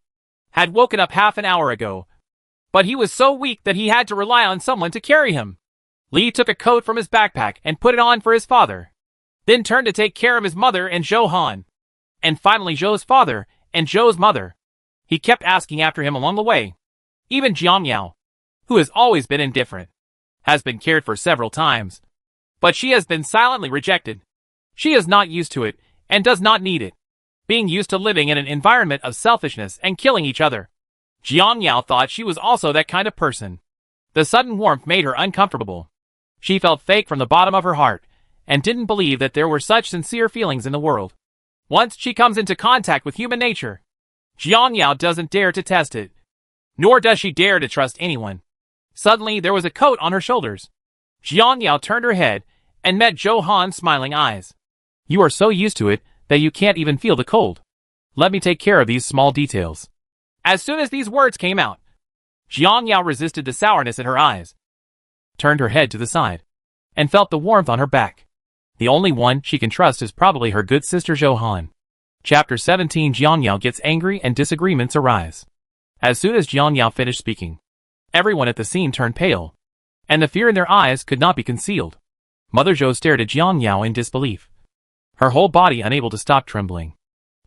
had woken up half an hour ago, but he was so weak that he had to rely on someone to carry him. Li took a coat from his backpack and put it on for his father, then turned to take care of his mother and Zhou Han, and finally Zhou's father and Zhou's mother. He kept asking after him along the way. Even Jiang Yao, who has always been indifferent, has been cared for several times, but she has been silently rejected. She is not used to it and does not need it, being used to living in an environment of selfishness and killing each other. Jiang Yao thought she was also that kind of person. The sudden warmth made her uncomfortable. She felt fake from the bottom of her heart and didn't believe that there were such sincere feelings in the world. Once she comes into contact with human nature, Jiang Yao doesn't dare to test it, nor does she dare to trust anyone. Suddenly, there was a coat on her shoulders. Jiang Yao turned her head and met Zhou Han's smiling eyes. You are so used to it that you can't even feel the cold. Let me take care of these small details. As soon as these words came out, Jiang Yao resisted the sourness in her eyes, turned her head to the side, and felt the warmth on her back. The only one she can trust is probably her good sister Zhou Han. Chapter 17. Jiang Yao gets angry and disagreements arise. As soon as Jiang Yao finished speaking, everyone at the scene turned pale, and the fear in their eyes could not be concealed. Mother Zhou stared at Jiang Yao in disbelief, her whole body unable to stop trembling.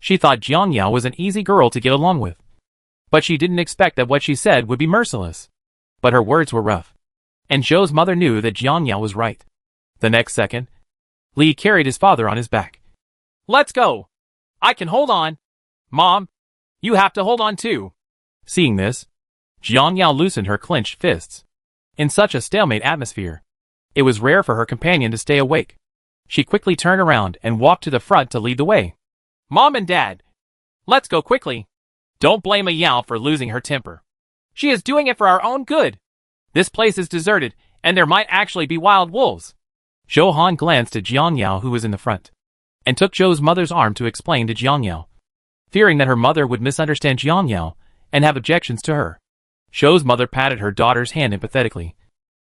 She thought Jiang Yao was an easy girl to get along with, but she didn't expect that what she said would be merciless. But her words were rough, and Zhou's mother knew that Jiang Yao was right. The next second, Li carried his father on his back. Let's go! I can hold on. Mom, you have to hold on too. Seeing this, Jiang Yao loosened her clenched fists. In such a stalemate atmosphere, it was rare for her companion to stay awake. She quickly turned around and walked to the front to lead the way. Mom and Dad, let's go quickly. Don't blame a Yao for losing her temper. She is doing it for our own good. This place is deserted, and there might actually be wild wolves. Zhou Han glanced at Jiang Yao, who was in the front, and took Zhou's mother's arm to explain to Jiang Yao, fearing that her mother would misunderstand Jiang Yao and have objections to her. Zhou's mother patted her daughter's hand empathetically.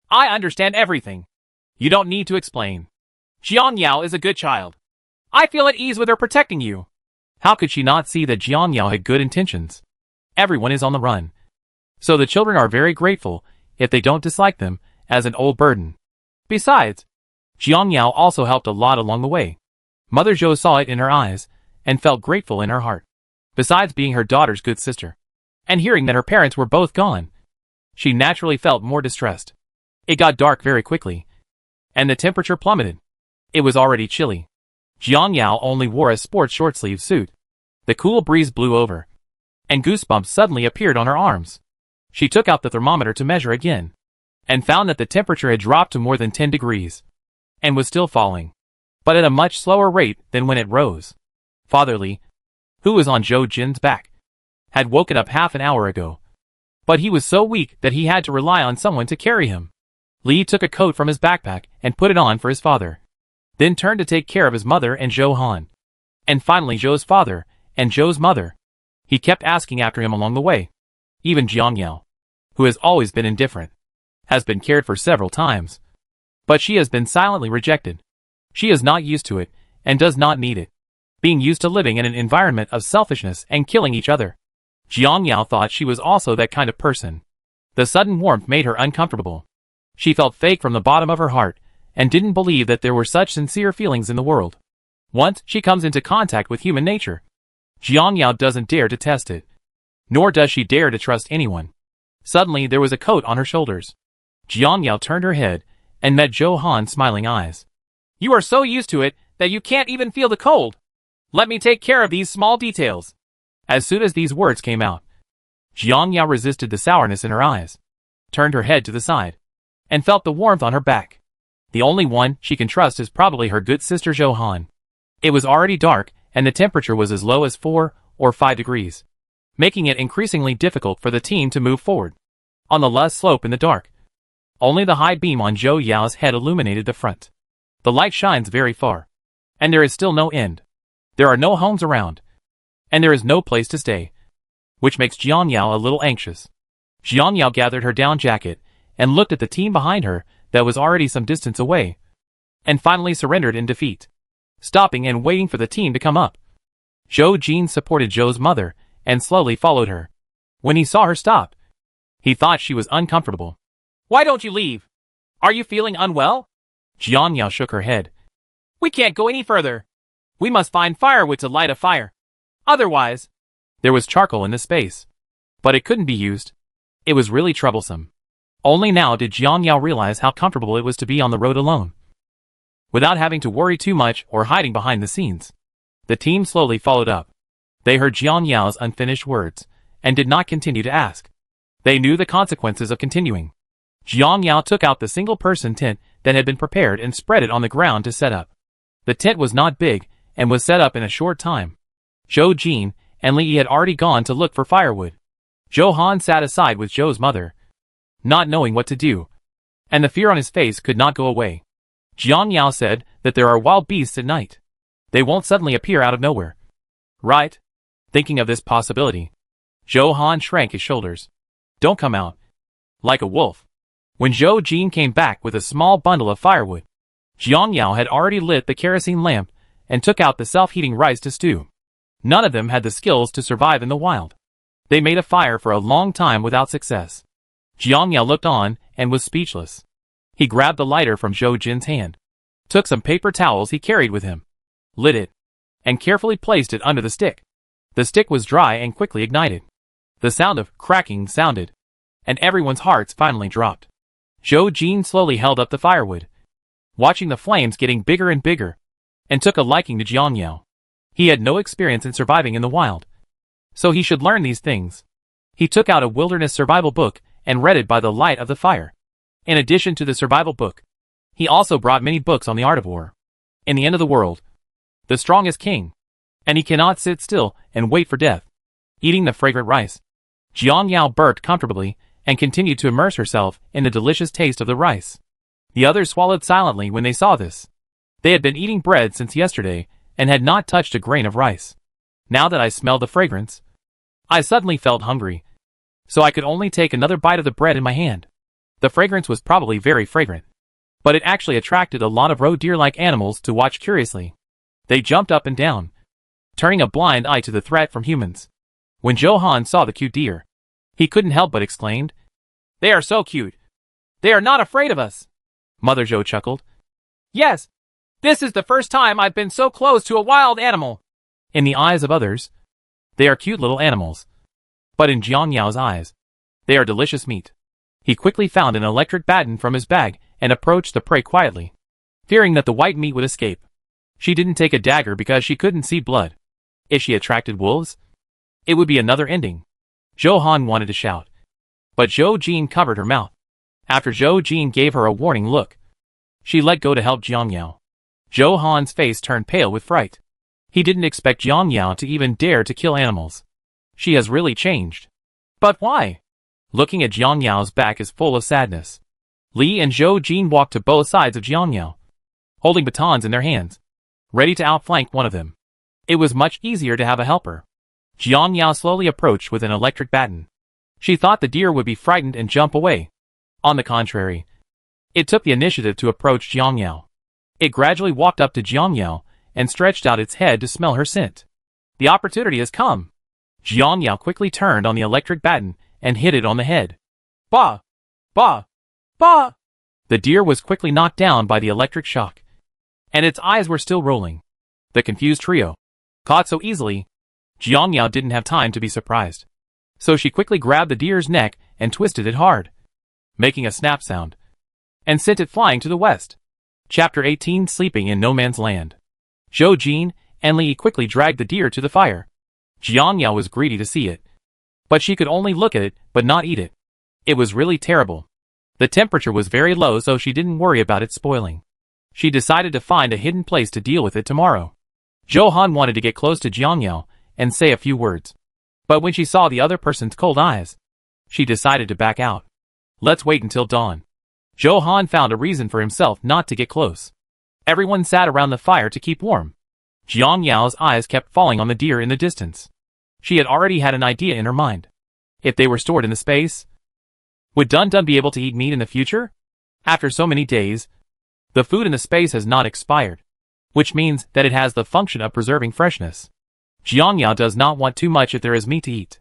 I understand everything. You don't need to explain. Jiang Yao is a good child. I feel at ease with her protecting you. How could she not see that Jiang Yao had good intentions? Everyone is on the run, so the children are very grateful if they don't dislike them as an old burden. Besides, Jiang Yao also helped a lot along the way. Mother Zhou saw it in her eyes and felt grateful in her heart. Besides being her daughter's good sister, and hearing that her parents were both gone, she naturally felt more distressed. It got dark very quickly, and the temperature plummeted. It was already chilly. Jiang Yao only wore a sports short-sleeve suit. The cool breeze blew over, and goosebumps suddenly appeared on her arms. She took out the thermometer to measure again, and found that the temperature had dropped to more than 10 degrees, and was still falling, but at a much slower rate than when it rose. Father Li, who was on Zhou Jin's back, had woken up half an hour ago, but he was so weak that he had to rely on someone to carry him. Li took a coat from his backpack and put it on for his father, then turned to take care of his mother and Zhou Han, and finally Zhou's father and Zhou's mother. He kept asking after him along the way. Even Jiang Yao, who has always been indifferent, has been cared for several times, but she has been silently rejected. She is not used to it and does not need it, being used to living in an environment of selfishness and killing each other. Jiang Yao thought she was also that kind of person. The sudden warmth made her uncomfortable. She felt fake from the bottom of her heart and didn't believe that there were such sincere feelings in the world. Once she comes into contact with human nature, Jiang Yao doesn't dare to test it, nor does she dare to trust anyone. Suddenly, there was a coat on her shoulders. Jiang Yao turned her head and met Zhou Han's smiling eyes. You are so used to it that you can't even feel the cold. Let me take care of these small details. As soon as these words came out, Jiang Yao resisted the sourness in her eyes, turned her head to the side, and felt the warmth on her back. The only one she can trust is probably her good sister Zhou Han. It was already dark, and the temperature was as low as 4 or 5 degrees, making it increasingly difficult for the team to move forward. On the last slope in the dark, only the high beam on Zhou Yao's head illuminated the front. The light shines very far, and there is still no end. There are no homes around, and there is no place to stay, which makes Jiang Yao a little anxious. Jiang Yao gathered her down jacket and looked at the team behind her that was already some distance away, and finally surrendered in defeat. stopping and waiting for the team to come up. Zhou Jin supported Zhou's mother and slowly followed her. When he saw her stop, he thought she was uncomfortable. "Why don't you leave? Are you feeling unwell?" Jiang Yao shook her head. "We can't go any further. We must find firewood to light a fire. Otherwise..." There was charcoal in the space, but it couldn't be used. It was really troublesome. Only now did Jiang Yao realize how comfortable it was to be on the road alone, without having to worry too much or hiding behind the scenes. The team slowly followed up. They heard Jiang Yao's unfinished words, and did not continue to ask. They knew the consequences of continuing. Jiang Yao took out the single-person tent that had been prepared and spread it on the ground to set up. The tent was not big, and was set up in a short time. Zhou Jin and Li had already gone to look for firewood. Zhou Han sat aside with Zhou's mother, not knowing what to do, and the fear on his face could not go away. Jiang Yao said that there are wild beasts at night. They won't suddenly appear out of nowhere. Right? Thinking of this possibility, Zhou Han shrank his shoulders. Don't come out. Like a wolf. When Zhou Jin came back with a small bundle of firewood, Jiang Yao had already lit the kerosene lamp and took out the self-heating rice to stew. None of them had the skills to survive in the wild. They made a fire for a long time without success. Jiang Yao looked on and was speechless. He grabbed the lighter from Zhou Jin's hand, took some paper towels he carried with him, lit it, and carefully placed it under the stick. The stick was dry and quickly ignited. The sound of cracking sounded, and everyone's hearts finally dropped. Zhou Jin slowly held up the firewood, watching the flames getting bigger and bigger, and took a liking to Jiang Yao. He had no experience in surviving in the wild, so he should learn these things. He took out a wilderness survival book and read it by the light of the fire. In addition to the survival book, he also brought many books on the art of war. In the end of the world, the strong is king, and he cannot sit still and wait for death. Eating the fragrant rice, Jiang Yao burped comfortably and continued to immerse herself in the delicious taste of the rice. The others swallowed silently when they saw this. They had been eating bread since yesterday and had not touched a grain of rice. Now that I smelled the fragrance, I suddenly felt hungry, so I could only take another bite of the bread in my hand. The fragrance was probably very fragrant, but it actually attracted a lot of roe deer-like animals to watch curiously. They jumped up and down, turning a blind eye to the threat from humans. When Zhou Han saw the cute deer, he couldn't help but exclaimed, "They are so cute. They are not afraid of us." Mother Zhou chuckled. "Yes, this is the first time I've been so close to a wild animal." In the eyes of others, they are cute little animals, but in Jiang Yao's eyes, they are delicious meat. He quickly found an electric baton from his bag and approached the prey quietly, fearing that the white meat would escape. She didn't take a dagger because she couldn't see blood. If she attracted wolves, it would be another ending. Zhou Han wanted to shout, but Zhou Jin covered her mouth. After Zhou Jin gave her a warning look, she let go to help Jiang Yao. Zhou Han's face turned pale with fright. He didn't expect Jiang Yao to even dare to kill animals. She has really changed. But why? Looking at Jiang Yao's back is full of sadness. Li and Zhou Jin walked to both sides of Jiang Yao, holding batons in their hands, ready to outflank one of them. It was much easier to have a helper. Jiang Yao slowly approached with an electric baton. She thought the deer would be frightened and jump away. On the contrary, it took the initiative to approach Jiang Yao. It gradually walked up to Jiang Yao and stretched out its head to smell her scent. The opportunity has come. Jiang Yao quickly turned on the electric baton and hit it on the head. Bah! Bah! Bah! The deer was quickly knocked down by the electric shock, and its eyes were still rolling. The confused trio, caught so easily, Jiang Yao didn't have time to be surprised. So she quickly grabbed the deer's neck and twisted it hard, making a snap sound, and sent it flying to the west. Chapter 18: Sleeping in No Man's Land. Zhou Jin and Li quickly dragged the deer to the fire. Jiang Yao was greedy to see it, but she could only look at it but not eat it. It was really terrible. The temperature was very low, so she didn't worry about it spoiling. She decided to find a hidden place to deal with it tomorrow. Zhou Han wanted to get close to Jiang Yao and say a few words, but when she saw the other person's cold eyes, she decided to back out. Let's wait until dawn. Zhou Han found a reason for himself not to get close. Everyone sat around the fire to keep warm. Jiang Yao's eyes kept falling on the deer in the distance. She had already had an idea in her mind. If they were stored in the space, would Dun Dun be able to eat meat in the future? After so many days, the food in the space has not expired. which means that it has the function of preserving freshness. Jiangyao does not want too much if there is meat to eat.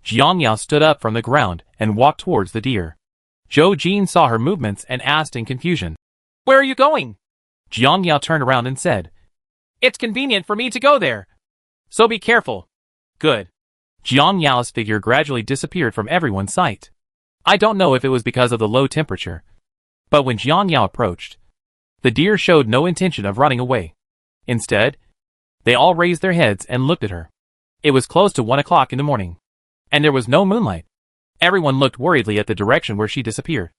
Jiangyao stood up from the ground and walked towards the deer. Zhou Jin saw her movements and asked in confusion, "Where are you going?" Jiangyao turned around and said, "It's convenient for me to go there. So be careful." Good. Jiangyao's figure gradually disappeared from everyone's sight. I don't know if it was because of the low temperature, but when Jiangyao approached, the deer showed no intention of running away. Instead, they all raised their heads and looked at her. It was close to 1 o'clock in the morning, and there was no moonlight. Everyone looked worriedly at the direction where she disappeared,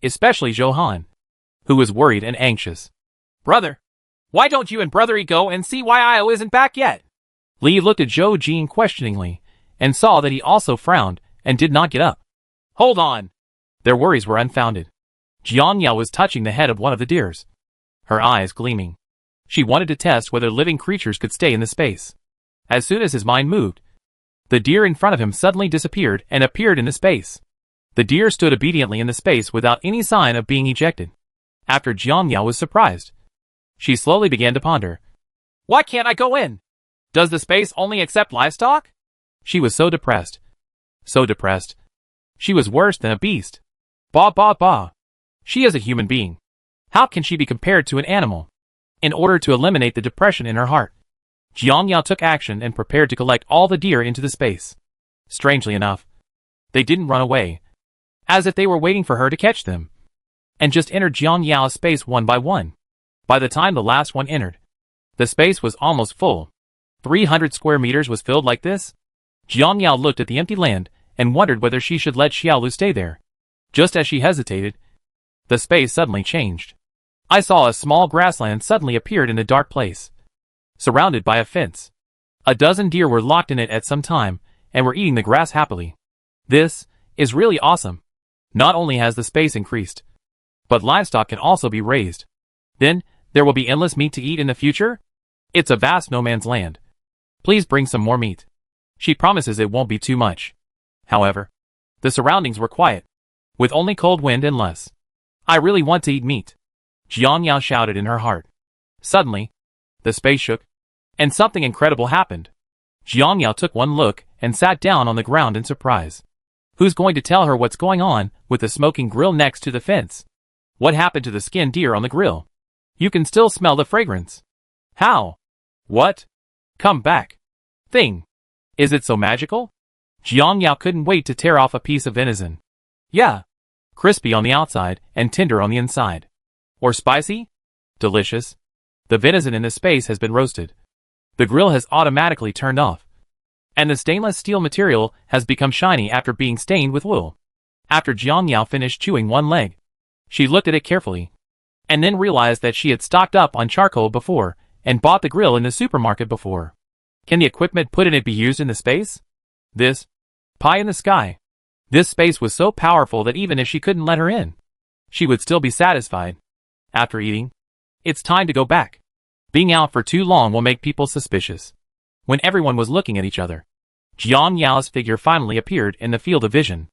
especially Johan, who was worried and anxious. "Brother, why don't you and Brother E go and see why Io isn't back yet?" Li looked at Zhou Jin questioningly, and saw that he also frowned and did not get up. "Hold on." Their worries were unfounded. Jiangyao was touching the head of one of the deers, her eyes gleaming. She wanted to test whether living creatures could stay in the space. As soon as his mind moved, the deer in front of him suddenly disappeared and appeared in the space. The deer stood obediently in the space without any sign of being ejected. After Jiangyao was surprised, she slowly began to ponder. "Why can't I go in? Does the space only accept livestock?" She was so depressed. So depressed. She was worse than a beast. Bah bah bah. She is a human being. How can she be compared to an animal? In order to eliminate the depression in her heart, Jiangyao took action and prepared to collect all the deer into the space. Strangely enough, they didn't run away, as if they were waiting for her to catch them, and just entered Jiangyao's space one by one. By the time the last one entered, the space was almost full. 300 square meters was filled like this. Jiangyao looked at the empty land and wondered whether she should let Xiaolu stay there. Just as she hesitated, the space suddenly changed. I saw a small grassland suddenly appeared in a dark place, surrounded by a fence. A dozen deer were locked in it at some time, and were eating the grass happily. This is really awesome. Not only has the space increased, but livestock can also be raised. Then, there will be endless meat to eat in the future? It's a vast no man's land. Please bring some more meat. She promises it won't be too much. However, the surroundings were quiet, with only cold wind and less. I really want to eat meat, Jiangyao shouted in her heart. Suddenly, the space shook, and something incredible happened. Jiangyao took one look and sat down on the ground in surprise. Who's going to tell her what's going on with the smoking grill next to the fence? What happened to the skinned deer on the grill? You can still smell the fragrance. How? What? Come back. Thing. Is it so magical? Jiangyao couldn't wait to tear off a piece of venison. Yeah. Crispy on the outside and tender on the inside. Or spicy? Delicious. The venison in the space has been roasted. The grill has automatically turned off, and the stainless steel material has become shiny after being stained with wool. After Jiangyao finished chewing one leg, she looked at it carefully, and then realized that she had stocked up on charcoal before and bought the grill in the supermarket before. Can the equipment put in it be used in the space? This pie in the sky. This space was so powerful that even if she couldn't let her in, she would still be satisfied. After eating, it's time to go back. Being out for too long will make people suspicious. When everyone was looking at each other, Jiangyao's figure finally appeared in the field of vision.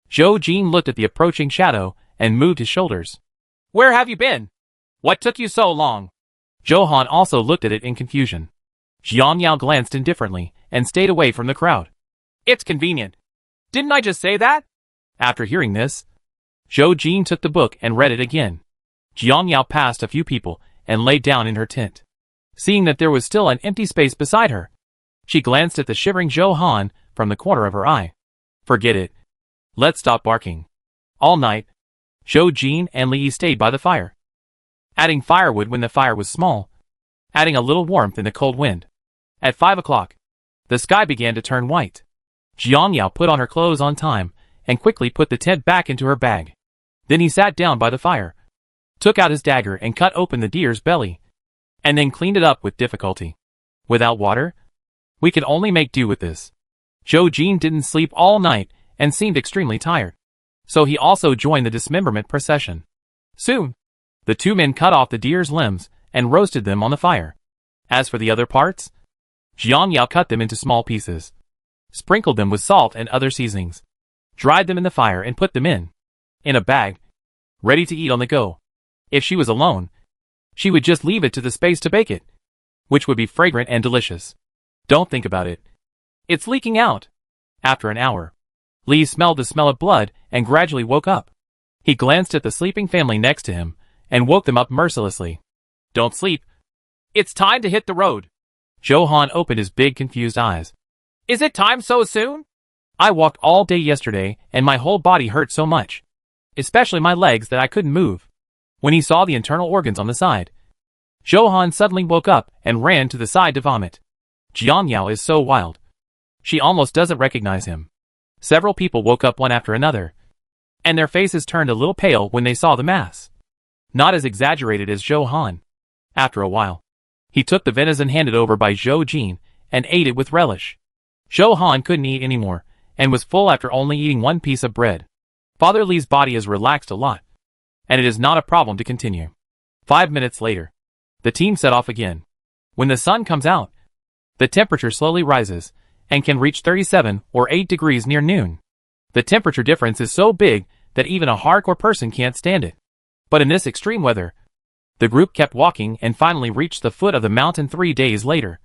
Zhou Jin looked at the approaching shadow and moved his shoulders. Where have you been? What took you so long? Johan also looked at it in confusion. Jiangyao glanced indifferently and stayed away from the crowd. It's convenient. Didn't I just say that? After hearing this, Zhou Jin took the book and read it again. Jiangyao passed a few people and lay down in her tent. Seeing that there was still an empty space beside her, she glanced at the shivering Johan from the corner of her eye. Forget it. Let's stop barking. All night, Zhou Jin and Li stayed by the fire, adding firewood when the fire was small, adding a little warmth in the cold wind. At 5 o'clock, the sky began to turn white. Jiangyao put on her clothes on time and quickly put the tent back into her bag. Then he sat down by the fire, took out his dagger and cut open the deer's belly, and then cleaned it up with difficulty. Without water, we can only make do with this. Zhou Jin didn't sleep all night and seemed extremely tired, so he also joined the dismemberment procession. Soon, the two men cut off the deer's limbs and roasted them on the fire. As for the other parts, Jiangyao cut them into small pieces, sprinkled them with salt and other seasonings, dried them in the fire and put them in a bag, ready to eat on the go. If she was alone, she would just leave it to the space to bake it. which would be fragrant and delicious. Don't think about it. It's leaking out. After an hour, Lee smelled the smell of blood and gradually woke up. He glanced at the sleeping family next to him and woke them up mercilessly. Don't sleep. It's time to hit the road. Johan opened his big confused eyes. Is it time so soon? I walked all day yesterday and my whole body hurt so much. Especially my legs that I couldn't move. When he saw the internal organs on the side, Johan suddenly woke up and ran to the side to vomit. Jiang Yao is so wild. She almost doesn't recognize him. Several people woke up one after another, and their faces turned a little pale when they saw the mass. Not as exaggerated as Johan. After a while, he took the venison handed over by Zhou Jin and ate it with relish. Johan couldn't eat anymore and was full after only eating one piece of bread. Father Li's body is relaxed a lot, and it is not a problem to continue. 5 minutes later, the team set off again. When the sun comes out, the temperature slowly rises and can reach 37 or 8 degrees near noon. The temperature difference is so big that even a hardcore person can't stand it. But in this extreme weather, the group kept walking and finally reached the foot of the mountain 3 days later.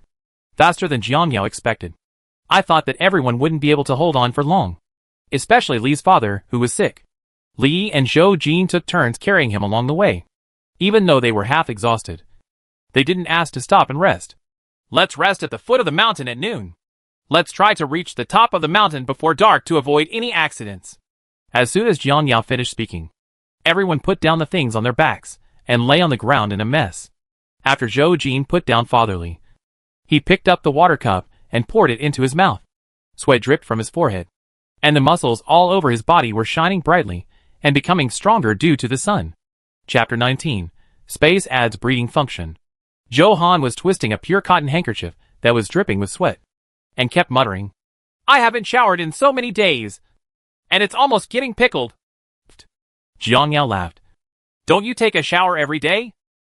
Faster than Jiang Yao expected. I thought that everyone wouldn't be able to hold on for long. Especially Li's father, who was sick. Li and Zhou Jin took turns carrying him along the way. Even though they were half exhausted, they didn't ask to stop and rest. Let's rest at the foot of the mountain at noon. Let's try to reach the top of the mountain before dark to avoid any accidents. As soon as Jiang Yao finished speaking, everyone put down the things on their backs and lay on the ground in a mess. After Zhou Jin put down Father Li, he picked up the water cup and poured it into his mouth. Sweat dripped from his forehead, and the muscles all over his body were shining brightly and becoming stronger due to the sun. Chapter 19. Space adds breathing function. Johan was twisting a pure cotton handkerchief that was dripping with sweat, and kept muttering, I haven't showered in so many days, and it's almost getting pickled. Jiang Yao laughed. Don't you take a shower every day?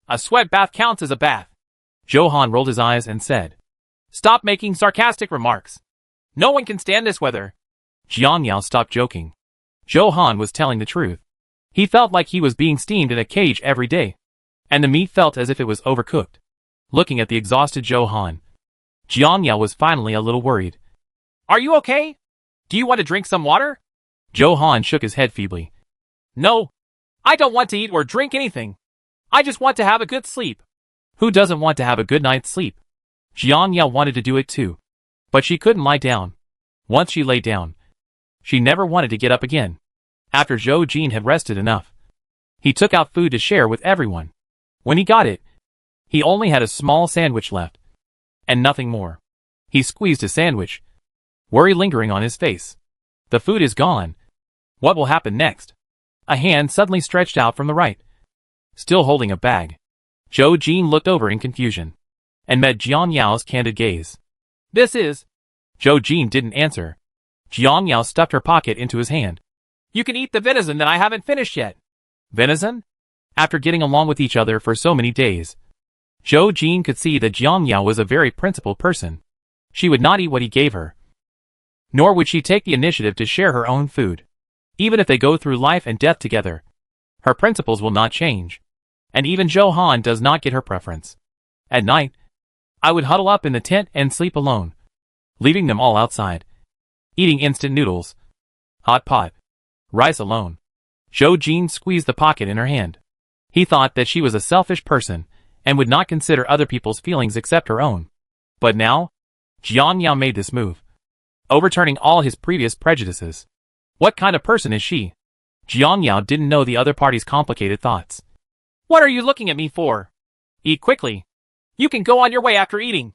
A sweat bath counts as a bath. Johan rolled his eyes and said, Stop making sarcastic remarks. No one can stand this weather. Jiang Yao stopped joking. Johan was telling the truth. He felt like he was being steamed in a cage every day, and the meat felt as if it was overcooked. Looking at the exhausted Johan, Jiang Yao was finally a little worried. Are you okay? Do you want to drink some water? Johan shook his head feebly. No, I don't want to eat or drink anything. I just want to have a good sleep. Who doesn't want to have a good night's sleep? Jiang Yao wanted to do it too, but she couldn't lie down. Once she lay down, she never wanted to get up again. After Zhou Jin had rested enough, he took out food to share with everyone. When he got it, he only had a small sandwich left, and nothing more. He squeezed a sandwich, worry lingering on his face. The food is gone. What will happen next? A hand suddenly stretched out from the right, still holding a bag. Zhou Jin looked over in confusion, and met Jiang Yao's candid gaze. This is... Zhou Jin didn't answer. Jiang Yao stuffed her pocket into his hand. You can eat the venison that I haven't finished yet. Venison? After getting along with each other for so many days, Zhou Jin could see that Jiang Yao was a very principled person. She would not eat what he gave her, nor would she take the initiative to share her own food. Even if they go through life and death together, her principles will not change. And even Johan does not get her preference. At night, I would huddle up in the tent and sleep alone, leaving them all outside, eating instant noodles, hot pot, rice alone. Zhou Jin squeezed the pocket in her hand. He thought that she was a selfish person and would not consider other people's feelings except her own. But now, Jiang Yao made this move, overturning all his previous prejudices. What kind of person is she? Jiang Yao didn't know the other party's complicated thoughts. What are you looking at me for? Eat quickly. You can go on your way after eating.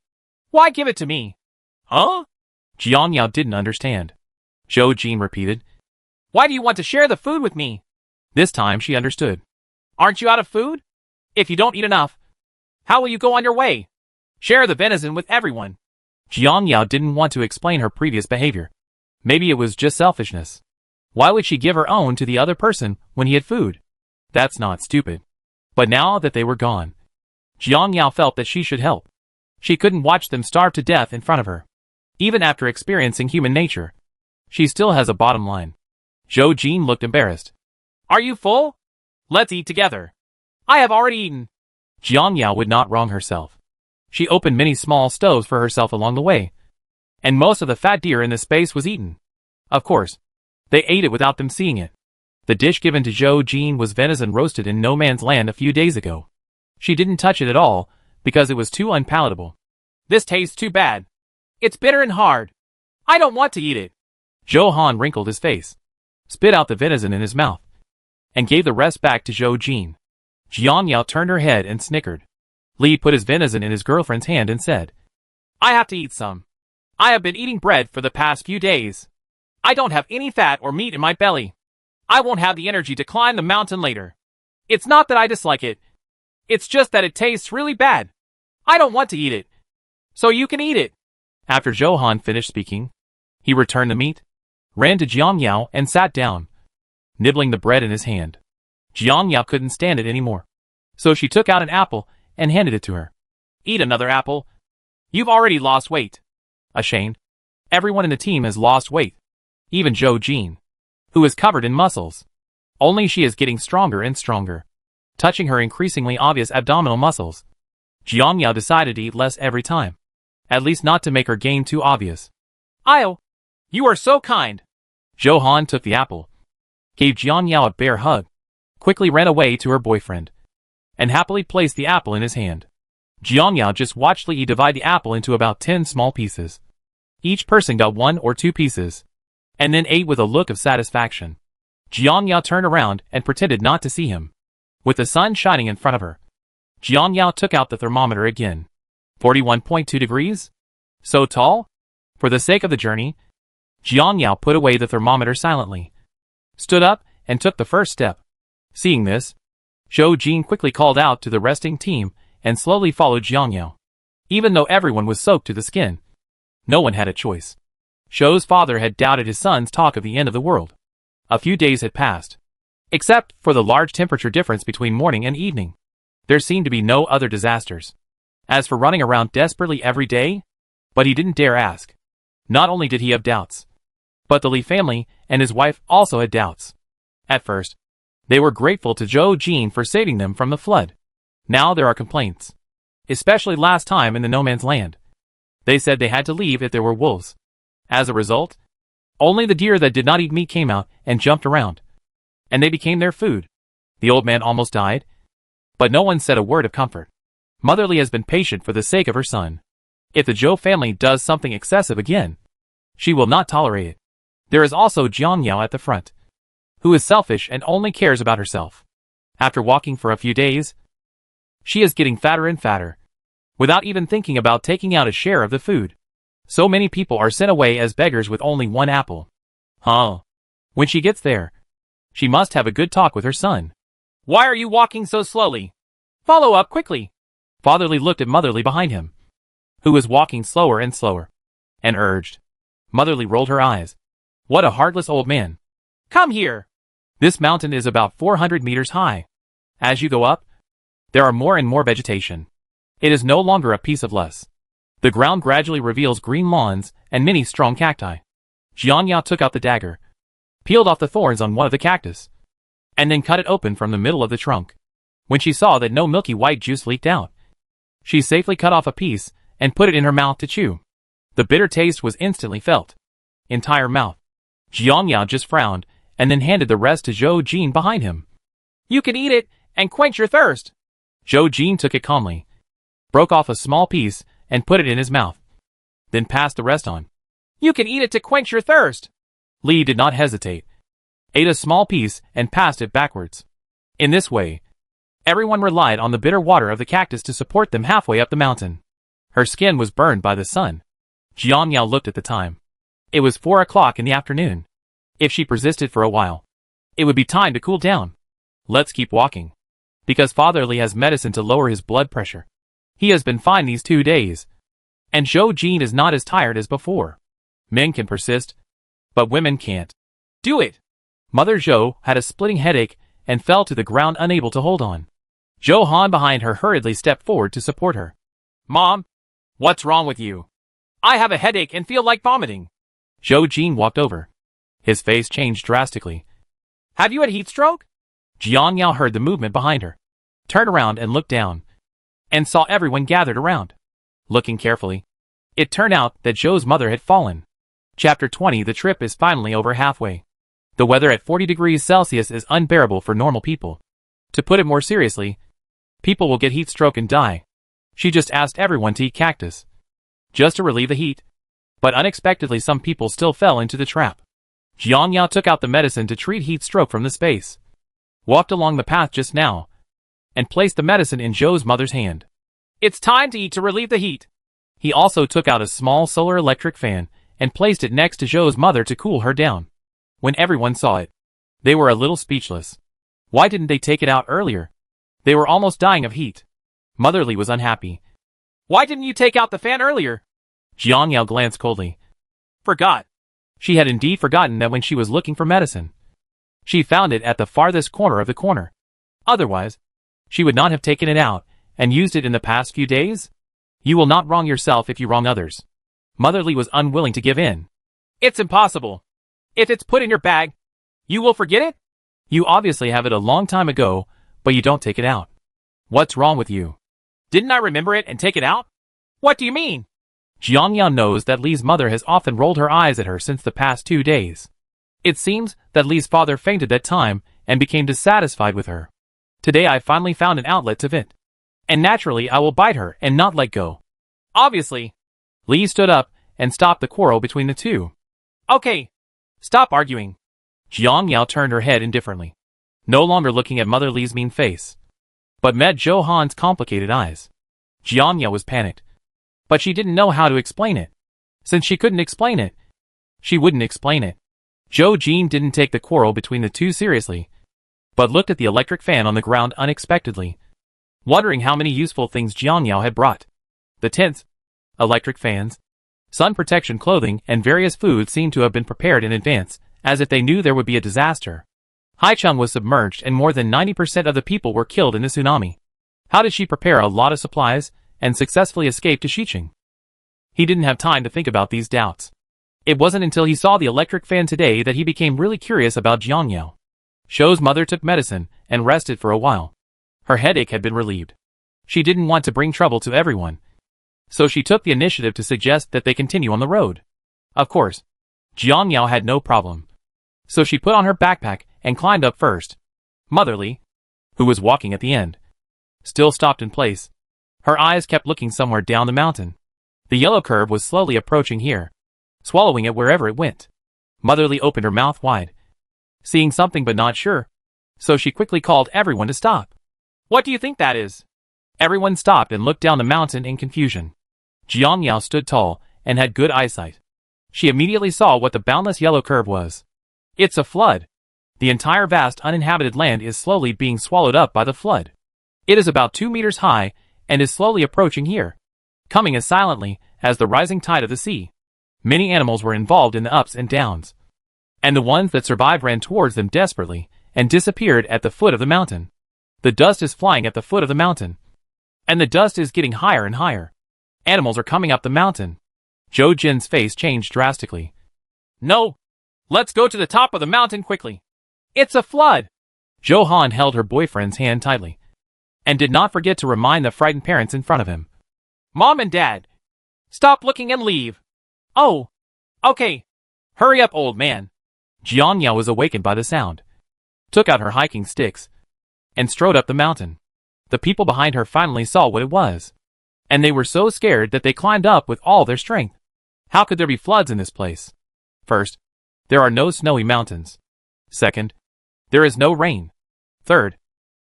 Why give it to me? Huh? Jiang Yao didn't understand. Zhou Jin repeated. Why do you want to share the food with me? This time she understood. Aren't you out of food? If you don't eat enough, how will you go on your way? Share the venison with everyone. Jiang Yao didn't want to explain her previous behavior. Maybe it was just selfishness. Why would she give her own to the other person when he had food? That's not stupid. But now that they were gone, Jiang Yao felt that she should help. She couldn't watch them starve to death in front of her. Even after experiencing human nature, she still has a bottom line. Zhou Jin looked embarrassed. Are you full? Let's eat together. I have already eaten. Jiang Yao would not wrong herself. She opened many small stoves for herself along the way, and most of the fat deer in the space was eaten. Of course, they ate it without them seeing it. The dish given to Zhou Jin was venison roasted in no man's land a few days ago. She didn't touch it at all, because it was too unpalatable. This tastes too bad. It's bitter and hard. I don't want to eat it. Zhou Han wrinkled his face, spit out the venison in his mouth, and gave the rest back to Zhou Jin. Jiang Yao turned her head and snickered. Li put his venison in his girlfriend's hand and said, I have to eat some. I have been eating bread for the past few days. I don't have any fat or meat in my belly. I won't have the energy to climb the mountain later. It's not that I dislike it. It's just that it tastes really bad. I don't want to eat it. So you can eat it. After Zhou Han finished speaking, he returned the meat, ran to Jiang Yao and sat down, nibbling the bread in his hand. Jiang Yao couldn't stand it anymore, so she took out an apple and handed it to her. Eat another apple. You've already lost weight. Ashamed, everyone in the team has lost weight. Even Zhou Jin, who is covered in muscles. Only she is getting stronger and stronger, touching her increasingly obvious abdominal muscles. Jiang Yao decided to eat less every time, at least not to make her gain too obvious. You are so kind. Zhou Han took the apple, gave Jiang Yao a bear hug, quickly ran away to her boyfriend, and happily placed the apple in his hand. Jiang Yao just watched Li divide the apple into about 10 small pieces. Each person got 1 or 2 pieces, and then ate with a look of satisfaction. Jiang Yao turned around and pretended not to see him. With the sun shining in front of her, Jiang Yao took out the thermometer again. 41.2 degrees? So tall? For the sake of the journey, Jiang Yao put away the thermometer silently, stood up, and took the first step. Seeing this, Zhou Jin quickly called out to the resting team and slowly followed Jiang Yao. Even though everyone was soaked to the skin, no one had a choice. Zhou's father had doubted his son's talk of the end of the world. A few days had passed. Except for the large temperature difference between morning and evening, there seemed to be no other disasters. As for running around desperately every day, but he didn't dare ask. Not only did he have doubts, but the Li family and his wife also had doubts. At first, they were grateful to Zhou Jin for saving them from the flood. Now there are complaints, especially last time in the no man's land. They said they had to leave if there were wolves. As a result, only the deer that did not eat meat came out and jumped around, and they became their food. The old man almost died, but no one said a word of comfort. Mother Li has been patient for the sake of her son. If the Zhou family does something excessive again, she will not tolerate it. There is also Jiang Yao at the front, who is selfish and only cares about herself. After walking for a few days, she is getting fatter and fatter, without even thinking about taking out a share of the food. So many people are sent away as beggars with only 1 apple. When she gets there, she must have a good talk with her son. Why are you walking so slowly? Follow up quickly. Fatherly looked at Motherly behind him, who was walking slower and slower, and urged. Motherly rolled her eyes. What a heartless old man. Come here. This mountain is about 400 meters high. As you go up, there are more and more vegetation. It is no longer a piece of less. The ground gradually reveals green lawns and many strong cacti. Jiang Yao took out the dagger, peeled off the thorns on one of the cactus, and then cut it open from the middle of the trunk. When she saw that no milky white juice leaked out, she safely cut off a piece and put it in her mouth to chew. The bitter taste was instantly felt. Entire mouth. Jiang Yao just frowned and then handed the rest to Zhou Jin behind him. You can eat it and quench your thirst. Zhou Jin took it calmly, broke off a small piece and put it in his mouth, then passed the rest on. You can eat it to quench your thirst. Li did not hesitate, ate a small piece and passed it backwards. In this way, everyone relied on the bitter water of the cactus to support them halfway up the mountain. Her skin was burned by the sun. Jiang Yao looked at the time. It was 4 o'clock in the afternoon. If she persisted for a while, it would be time to cool down. Let's keep walking, because Father Li has medicine to lower his blood pressure. He has been fine these 2 days, and Zhou Jin is not as tired as before. Men can persist, but women can't. Do it! Mother Zhou had a splitting headache and fell to the ground unable to hold on. Zhou Han behind her hurriedly stepped forward to support her. Mom, what's wrong with you? I have a headache and feel like vomiting. Zhou Jin walked over. His face changed drastically. Have you had heat stroke? Jiang Yao heard the movement behind her, turned around and looked down, and saw everyone gathered around. Looking carefully, it turned out that Joe's mother had fallen. Chapter 20. The trip is finally over halfway. The weather at 40 degrees Celsius is unbearable for normal people. To put it more seriously, people will get heat stroke and die. She just asked everyone to eat cactus, just to relieve the heat. But unexpectedly some people still fell into the trap. Jiang Yao took out the medicine to treat heat stroke from the space, walked along the path just now, and placed the medicine in Joe's mother's hand. It's time to eat to relieve the heat. He also took out a small solar electric fan and placed it next to Joe's mother to cool her down. When everyone saw it, they were a little speechless. Why didn't they take it out earlier? They were almost dying of heat. Motherly was unhappy. Why didn't you take out the fan earlier? Jiang Yao glanced coldly. Forgot. She had indeed forgotten that when she was looking for medicine, she found it at the farthest corner of the corner. Otherwise, she would not have taken it out and used it in the past few days. You will not wrong yourself if you wrong others. Motherly was unwilling to give in. It's impossible. If it's put in your bag, you will forget it? You obviously have it a long time ago, but you don't take it out. What's wrong with you? Didn't I remember it and take it out? What do you mean? Jiang Yao knows that Li's mother has often rolled her eyes at her since the past 2 days. It seems that Li's father fainted that time and became dissatisfied with her. Today I finally found an outlet to vent. And naturally I will bite her and not let go. Obviously. Li stood up and stopped the quarrel between the two. Okay. Stop arguing. Jiang Yao turned her head indifferently, no longer looking at Mother Li's mean face, but met Zhou Han's complicated eyes. Jiang Yao was panicked, but she didn't know how to explain it. Since she couldn't explain it, she wouldn't explain it. Zhou Jin didn't take the quarrel between the two seriously, but looked at the electric fan on the ground unexpectedly, wondering how many useful things Jiang Yao had brought. The tents, electric fans, sun protection clothing, and various foods seemed to have been prepared in advance, as if they knew there would be a disaster. Haicheng was submerged and more than 90% of the people were killed in the tsunami. How did she prepare a lot of supplies and successfully escape to Xiqing? He didn't have time to think about these doubts. It wasn't until he saw the electric fan today that he became really curious about Jiang Yao. Shou's mother took medicine and rested for a while. Her headache had been relieved. She didn't want to bring trouble to everyone, so she took the initiative to suggest that they continue on the road. Of course, Jiang Yao had no problem, so she put on her backpack and climbed up first. Motherly, who was walking at the end, still stopped in place. Her eyes kept looking somewhere down the mountain. The yellow curve was slowly approaching here, swallowing it wherever it went. Motherly opened her mouth wide, seeing something but not sure, so she quickly called everyone to stop. What do you think that is? Everyone stopped and looked down the mountain in confusion. Jiang Yao stood tall and had good eyesight. She immediately saw what the boundless yellow curve was. It's a flood. The entire vast uninhabited land is slowly being swallowed up by the flood. It is about 2 meters high and is slowly approaching here, coming as silently as the rising tide of the sea. Many animals were involved in the ups and downs, and the ones that survived ran towards them desperately and disappeared at the foot of the mountain. The dust is flying at the foot of the mountain, and the dust is getting higher and higher. Animals are coming up the mountain. Zhou Jin's face changed drastically. No! Let's go to the top of the mountain quickly. It's a flood! Zhou Han held her boyfriend's hand tightly, and did not forget to remind the frightened parents in front of him. Mom and Dad! Stop looking and leave! Oh! Okay! Hurry up, old man! Jiang Yao was awakened by the sound, took out her hiking sticks, and strode up the mountain. The people behind her finally saw what it was, and they were so scared that they climbed up with all their strength. How could there be floods in this place? First, there are no snowy mountains. Second, there is no rain. Third,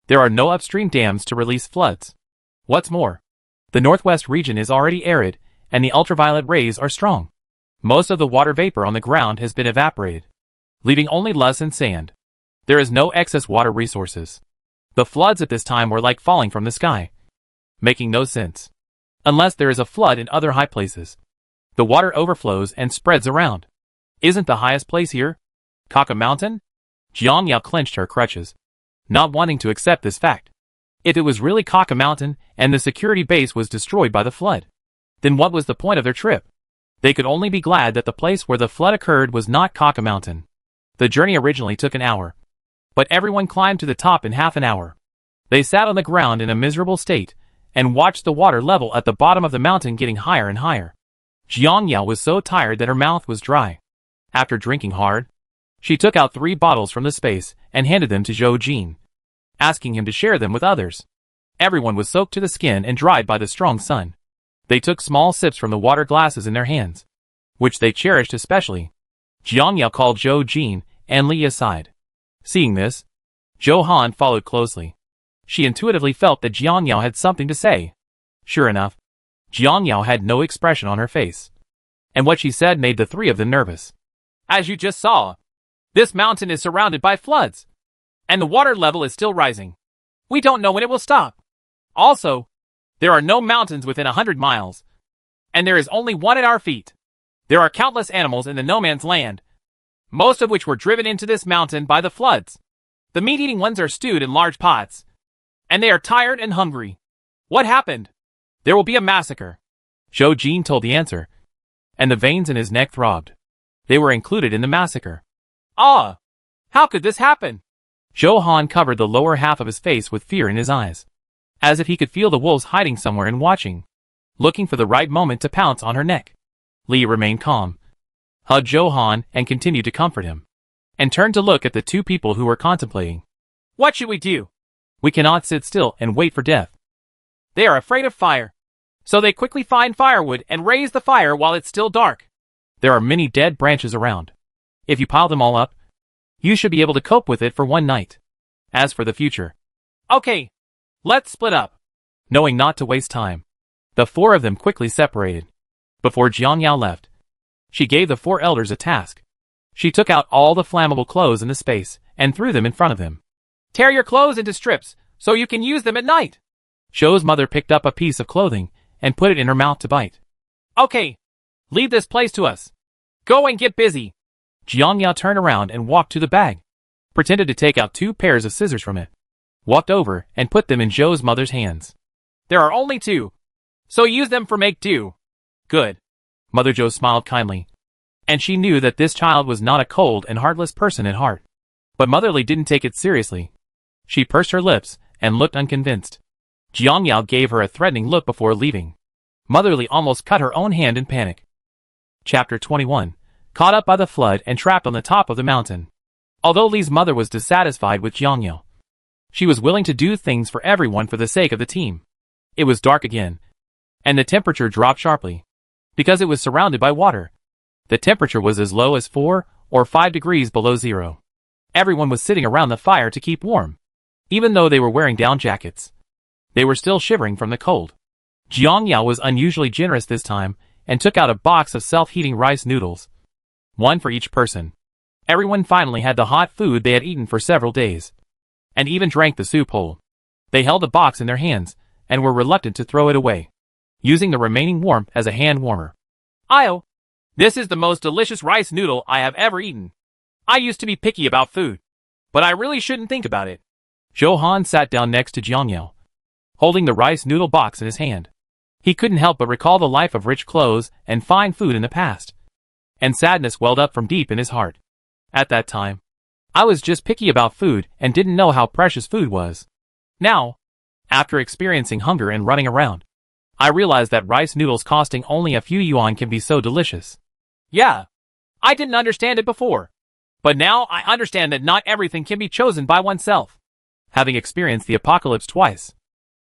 there are no upstream dams to release floods. What's more, the northwest region is already arid, and the ultraviolet rays are strong. Most of the water vapor on the ground has been evaporated, leaving only loess and sand. There is no excess water resources. The floods at this time were like falling from the sky, making no sense. Unless there is a flood in other high places, the water overflows and spreads around. Isn't the highest place here Kaka Mountain? Jiang Yao clenched her crutches, not wanting to accept this fact. If it was really Kaka Mountain and the security base was destroyed by the flood, then what was the point of their trip? They could only be glad that the place where the flood occurred was not Kaka Mountain. The journey originally took an hour, but everyone climbed to the top in half an hour. They sat on the ground in a miserable state, and watched the water level at the bottom of the mountain getting higher and higher. Jiang Yao was so tired that her mouth was dry. After drinking hard, she took out 3 bottles from the space and handed them to Zhou Jin, asking him to share them with others. Everyone was soaked to the skin and dried by the strong sun. They took small sips from the water glasses in their hands, which they cherished especially. Jiang Yao called Zhou Jin and Li aside. Seeing this, Zhou Han followed closely. She intuitively felt that Jiang Yao had something to say. Sure enough, Jiang Yao had no expression on her face, and what she said made the 3 of them nervous. As you just saw, this mountain is surrounded by floods, and the water level is still rising. We don't know when it will stop. Also, there are no mountains within 100 miles, and there is only one at our feet. There are countless animals in the no man's land, most of which were driven into this mountain by the floods. The meat-eating ones are stewed in large pots, and they are tired and hungry. What happened? There will be a massacre. Zhou Jin told the answer, and the veins in his neck throbbed. They were included in the massacre. Ah! How could this happen? Zhou Han covered the lower half of his face with fear in his eyes, as if he could feel the wolves hiding somewhere and watching, looking for the right moment to pounce on her neck. Li remained calm, hugged Zhou Han and continued to comfort him, and turned to look at the 2 people who were contemplating. What should we do? We cannot sit still and wait for death. They are afraid of fire, so they quickly find firewood and raise the fire while it's still dark. There are many dead branches around. If you pile them all up, you should be able to cope with it for one night. As for the future, okay, let's split up. Knowing not to waste time, the 4 of them quickly separated. Before Jiang Yao left, she gave the 4 elders a task. She took out all the flammable clothes in the space and threw them in front of him. Tear your clothes into strips so you can use them at night. Zhou's mother picked up a piece of clothing and put it in her mouth to bite. Okay, leave this place to us. Go and get busy. Jiang Yao turned around and walked to the bag, pretended to take out 2 pairs of scissors from it, walked over and put them in Zhou's mother's hands. There are only 2, so use them for make do. Good. Mother Zhou smiled kindly, and she knew that this child was not a cold and heartless person at heart. But Mother Li didn't take it seriously. She pursed her lips and looked unconvinced. Jiang Yao gave her a threatening look before leaving. Mother Li almost cut her own hand in panic. Chapter 21. Caught up by the flood and trapped on the top of the mountain. Although Li's mother was dissatisfied with Jiang Yao, she was willing to do things for everyone for the sake of the team. It was dark again, and the temperature dropped sharply. Because it was surrounded by water, the temperature was as low as 4 or 5 degrees below zero. Everyone was sitting around the fire to keep warm. Even though they were wearing down jackets, they were still shivering from the cold. Jiang Yao was unusually generous this time and took out a box of self-heating rice noodles, 1 for each person. Everyone finally had the hot food they had eaten for several days, and even drank the soup whole. They held the box in their hands and were reluctant to throw it away, using the remaining warmth as a hand warmer. Io, this is the most delicious rice noodle I have ever eaten. I used to be picky about food, but I really shouldn't think about it. Zhou Han sat down next to Jiang Yao, holding the rice noodle box in his hand. He couldn't help but recall the life of rich clothes and fine food in the past, and sadness welled up from deep in his heart. At that time, I was just picky about food and didn't know how precious food was. Now, after experiencing hunger and running around, I realized that rice noodles costing only a few yuan can be so delicious. Yeah, I didn't understand it before, but now I understand that not everything can be chosen by oneself. Having experienced the apocalypse twice,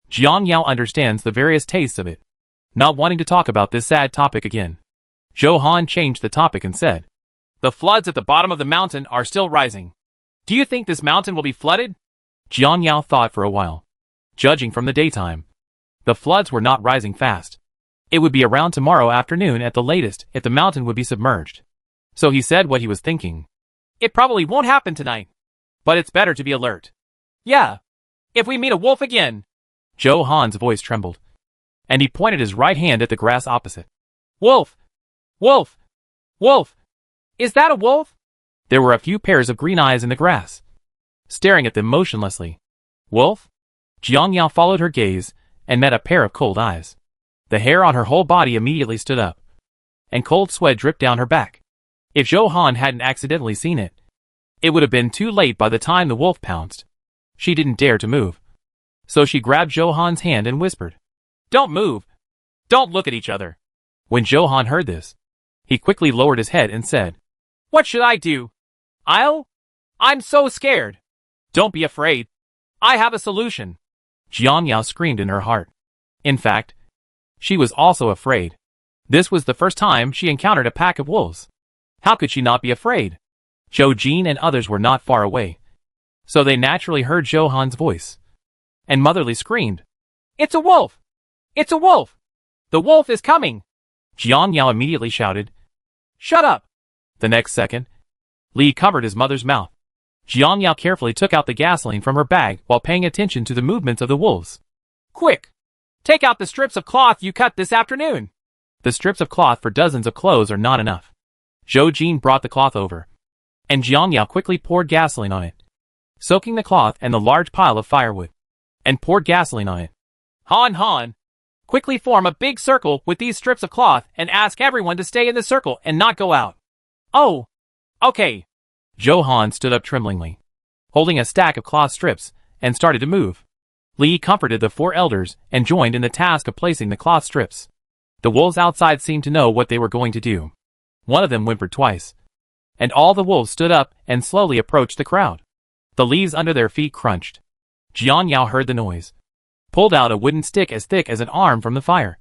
Jiang Yao understands the various tastes of it. Not wanting to talk about this sad topic again, Zhou Han changed the topic and said, the floods at the bottom of the mountain are still rising. Do you think this mountain will be flooded? Jiang Yao thought for a while. Judging from the daytime, the floods were not rising fast. It would be around tomorrow afternoon at the latest if the mountain would be submerged. So he said what he was thinking. It probably won't happen tonight, but it's better to be alert. Yeah, if we meet a wolf again. Zhou Han's voice trembled, and he pointed his right hand at the grass opposite. Wolf! Wolf! Wolf! Is that a wolf? There were a few pairs of green eyes in the grass, staring at them motionlessly. Wolf? Jiang Yao followed her gaze and met a pair of cold eyes. The hair on her whole body immediately stood up, and cold sweat dripped down her back. If Zhou Han hadn't accidentally seen it, it would have been too late by the time the wolf pounced. She didn't dare to move, so she grabbed Zhou Han's hand and whispered, Don't move. Don't look at each other. When Johan heard this, he quickly lowered his head and said, What should I do? I'm so scared. Don't be afraid. I have a solution. Jiang Yao screamed in her heart. In fact, she was also afraid. This was the first time she encountered a pack of wolves. How could she not be afraid? Zhou Jin and others were not far away, so they naturally heard Johan's voice, and motherly screamed, It's a wolf! It's a wolf! The wolf is coming! Jiang Yao immediately shouted, Shut up! The next second, Li covered his mother's mouth. Jiang Yao carefully took out the gasoline from her bag while paying attention to the movements of the wolves. Quick! Take out the strips of cloth you cut this afternoon! The strips of cloth for dozens of clothes are not enough. Zhou Jin brought the cloth over, and Jiang Yao quickly poured gasoline on it, soaking the cloth and the large pile of firewood, and poured gasoline on it. Han, quickly form a big circle with these strips of cloth and ask everyone to stay in the circle and not go out. Oh, okay. Johan stood up tremblingly, holding a stack of cloth strips, and started to move. Li comforted the 4 elders and joined in the task of placing the cloth strips. The wolves outside seemed to know what they were going to do. One of them whimpered twice, and all the wolves stood up and slowly approached the crowd. The leaves under their feet crunched. Jiang Yao heard the noise, pulled out a wooden stick as thick as an arm from the fire,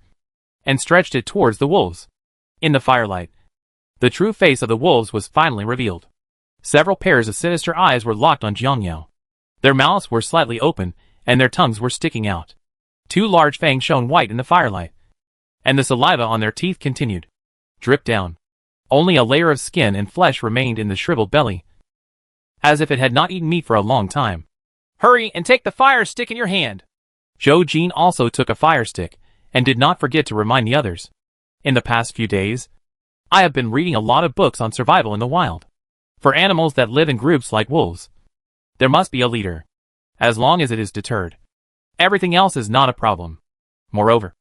and stretched it towards the wolves. In the firelight, the true face of the wolves was finally revealed. Several pairs of sinister eyes were locked on Jiang Yao. Their mouths were slightly open, and their tongues were sticking out. 2 large fangs shone white in the firelight, and the saliva on their teeth continued drip down. Only a layer of skin and flesh remained in the shriveled belly, as if it had not eaten meat for a long time. Hurry and take the fire stick in your hand. Zhou Jin also took a fire stick, and did not forget to remind the others. In the past few days, I have been reading a lot of books on survival in the wild. For animals that live in groups like wolves, there must be a leader. As long as it is deterred, everything else is not a problem. Moreover,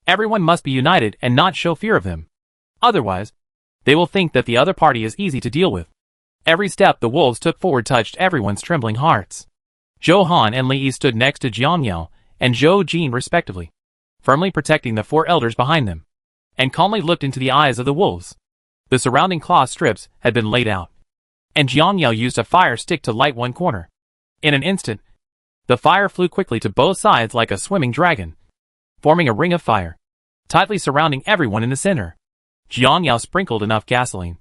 everyone must be united and not show fear of them. Otherwise, they will think that the other party is easy to deal with. Every step the wolves took forward touched everyone's trembling hearts. Johan and Li stood next to Jiang Yao and Zhou Jin respectively, firmly protecting the 4 elders behind them, and calmly looked into the eyes of the wolves. The surrounding cloth strips had been laid out, and Jiang Yao used a fire stick to light one corner. In an instant, the fire flew quickly to both sides like a swimming dragon, forming a ring of fire, tightly surrounding everyone in the center. Jiang Yao sprinkled enough gasoline,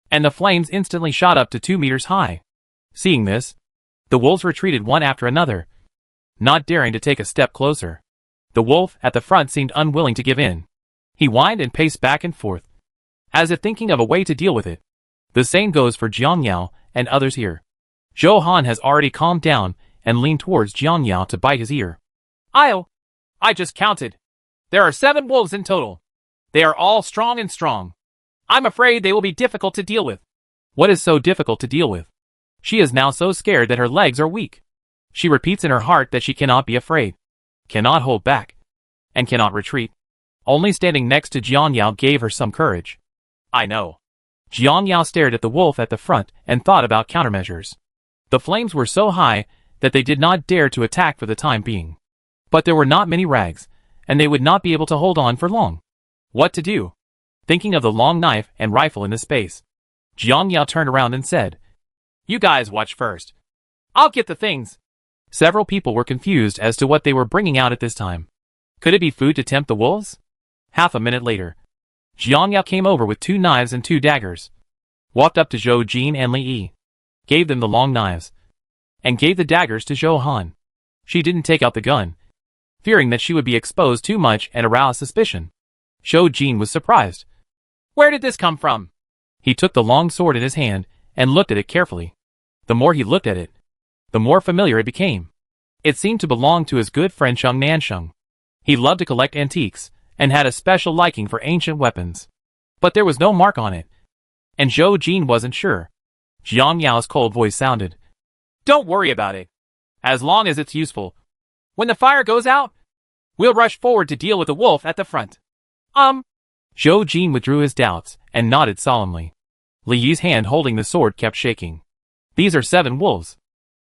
and the flames instantly shot up to 2 meters high. Seeing this, the wolves retreated one after another, not daring to take a step closer. The wolf at the front seemed unwilling to give in. He whined and paced back and forth, as if thinking of a way to deal with it. The same goes for Jiang Yao and others here. Johan has already calmed down and leaned towards Jiang Yao to bite his ear. I just counted. There are 7 wolves in total. They are all strong. I'm afraid they will be difficult to deal with. What is so difficult to deal with? She is now so scared that her legs are weak. She repeats in her heart that she cannot be afraid, cannot hold back, and cannot retreat. Only standing next to Jiang Yao gave her some courage. I know. Jiang Yao stared at the wolf at the front and thought about countermeasures. The flames were so high that they did not dare to attack for the time being. But there were not many rags, and they would not be able to hold on for long. What to do? Thinking of the long knife and rifle in the space, Jiang Yao turned around and said, You guys watch first. I'll get the things. Several people were confused as to what they were bringing out at this time. Could it be food to tempt the wolves? Half a minute later, Jiang Yao came over with 2 knives and 2 daggers, walked up to Zhou Jin and Li Yi, gave them the long knives, and gave the daggers to Zhou Han. She didn't take out the gun, fearing that she would be exposed too much and arouse suspicion. Zhou Jin was surprised. Where did this come from? He took the long sword in his hand and looked at it carefully. The more he looked at it, the more familiar it became. It seemed to belong to his good friend Sheng Nansheng. He loved to collect antiques, and had a special liking for ancient weapons. But there was no mark on it, and Zhou Jin wasn't sure. Jiang Yao's cold voice sounded. Don't worry about it. As long as it's useful. When the fire goes out, we'll rush forward to deal with the wolf at the front. Zhou Jin withdrew his doubts and nodded solemnly. Li Yi's hand holding the sword kept shaking. These are 7 wolves.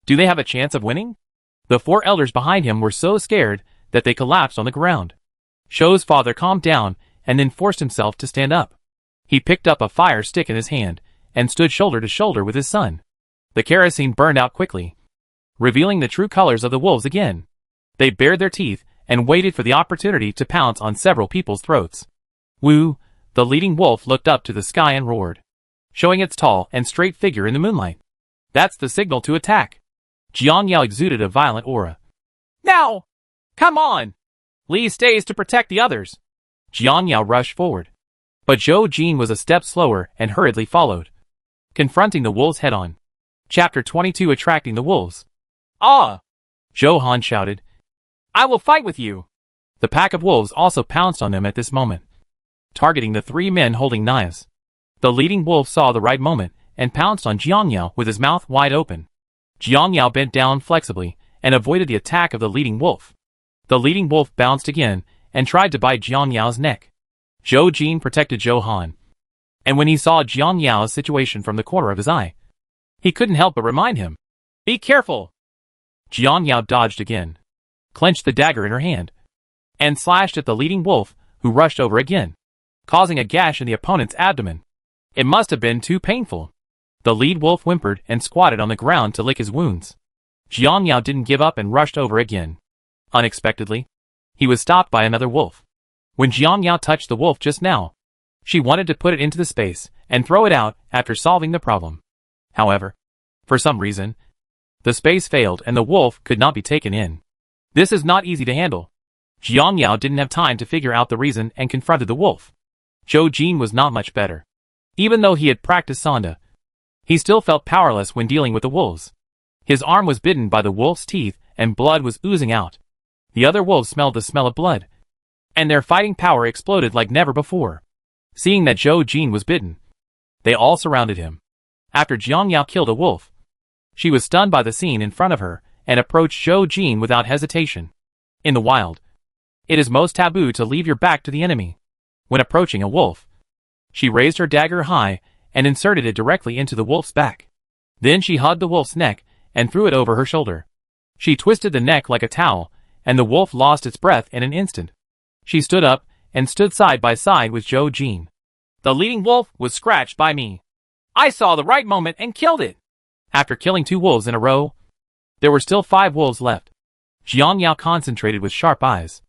Do they have a chance of winning? The 4 elders behind him were so scared that they collapsed on the ground. Zhou's father calmed down and then forced himself to stand up. He picked up a fire stick in his hand and stood shoulder to shoulder with his son. The kerosene burned out quickly, revealing the true colors of the wolves again. They bared their teeth and waited for the opportunity to pounce on several people's throats. Wu, the leading wolf, looked up to the sky and roared, showing its tall and straight figure in the moonlight. That's the signal to attack. Jiang Yao exuded a violent aura. Now! Come on! Li stays to protect the others. Jiang Yao rushed forward. But Zhou Jin was a step slower and hurriedly followed, confronting the wolves head-on. Chapter 22 Attracting the Wolves. Ah! Zhou Han shouted. I will fight with you! The pack of wolves also pounced on them at this moment, targeting the three men holding knives. The leading wolf saw the right moment and pounced on Jiang Yao with his mouth wide open. Jiang Yao bent down flexibly and avoided the attack of the leading wolf. The leading wolf bounced again and tried to bite Jiang Yao's neck. Zhou Jin protected Zhou Han, and when he saw Jiang Yao's situation from the corner of his eye, he couldn't help but remind him. Be careful! Jiang Yao dodged again, clenched the dagger in her hand, and slashed at the leading wolf, who rushed over again, causing a gash in the opponent's abdomen. It must have been too painful. The lead wolf whimpered and squatted on the ground to lick his wounds. Jiang Yao didn't give up and rushed over again. Unexpectedly, he was stopped by another wolf. When Jiang Yao touched the wolf just now, she wanted to put it into the space and throw it out after solving the problem. However, for some reason, the space failed and the wolf could not be taken in. This is not easy to handle. Jiang Yao didn't have time to figure out the reason and confronted the wolf. Zhou Jin was not much better. Even though he had practiced Sanda, he still felt powerless when dealing with the wolves. His arm was bitten by the wolf's teeth and blood was oozing out. The other wolves smelled the smell of blood, and their fighting power exploded like never before. Seeing that Zhou Jin was bitten, they all surrounded him. After Jiang Yao killed a wolf, she was stunned by the scene in front of her and approached Zhou Jin without hesitation. In the wild, it is most taboo to leave your back to the enemy. When approaching a wolf, she raised her dagger high and inserted it directly into the wolf's back. Then she hugged the wolf's neck and threw it over her shoulder. She twisted the neck like a towel, and the wolf lost its breath in an instant. She stood up and stood side by side with Zhou Jin. The leading wolf was scratched by me. I saw the right moment and killed it. After killing 2 wolves in a row, there were still 5 wolves left. Jiang Yao concentrated with sharp eyes.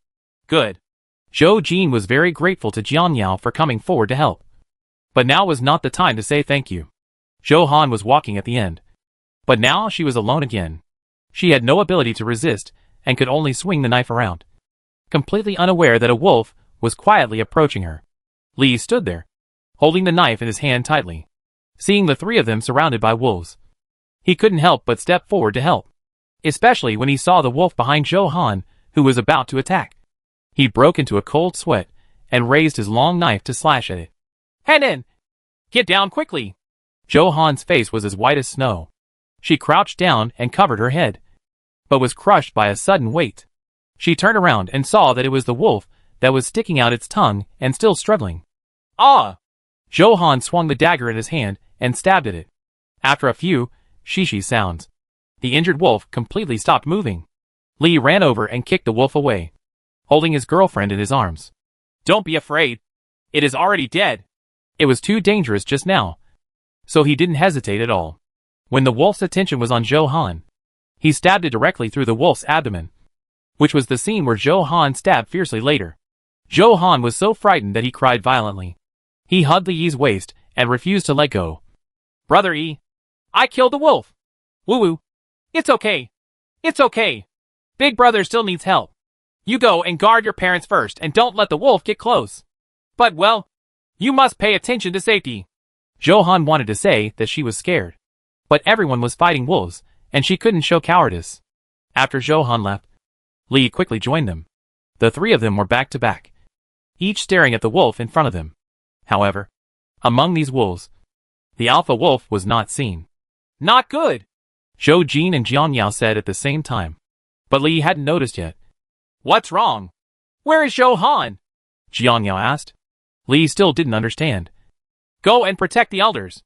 Good. Zhou Jin was very grateful to Jiang Yao for coming forward to help. But now was not the time to say thank you. Zhou Han was walking at the end. But now she was alone again. She had no ability to resist and could only swing the knife around, completely unaware that a wolf was quietly approaching her. Li stood there, holding the knife in his hand tightly. Seeing the 3 of them surrounded by wolves, he couldn't help but step forward to help, especially when he saw the wolf behind Zhou Han, who was about to attack. He broke into a cold sweat and raised his long knife to slash at it. Henan! Get down quickly! Zhou Han's face was as white as snow. She crouched down and covered her head, but was crushed by a sudden weight. She turned around and saw that it was the wolf that was sticking out its tongue and still struggling. Ah! Zhou Han swung the dagger in his hand and stabbed at it. After a few shishi sounds, the injured wolf completely stopped moving. Li ran over and kicked the wolf away, holding his girlfriend in his arms. Don't be afraid. It is already dead. It was too dangerous just now, so he didn't hesitate at all. When the wolf's attention was on Zhou Han, he stabbed it directly through the wolf's abdomen, which was the scene where Zhou Han stabbed fiercely later. Zhou Han was so frightened that he cried violently. He hugged Li's waist and refused to let go. Brother Yi, I killed the wolf. Woo-woo. It's okay. It's okay. Big brother still needs help. You go and guard your parents first and don't let the wolf get close. But well, you must pay attention to safety. Zhou Han wanted to say that she was scared, but everyone was fighting wolves, and she couldn't show cowardice. After Zhou Han left, Li quickly joined them. The 3 of them were back to back, each staring at the wolf in front of them. However, among these wolves, the alpha wolf was not seen. Not good! Zhou Jin and Jiang Yao said at the same time, but Li hadn't noticed yet. What's wrong? Where is Zhou Han? Jiang Yao asked. Li still didn't understand. Go and protect the elders.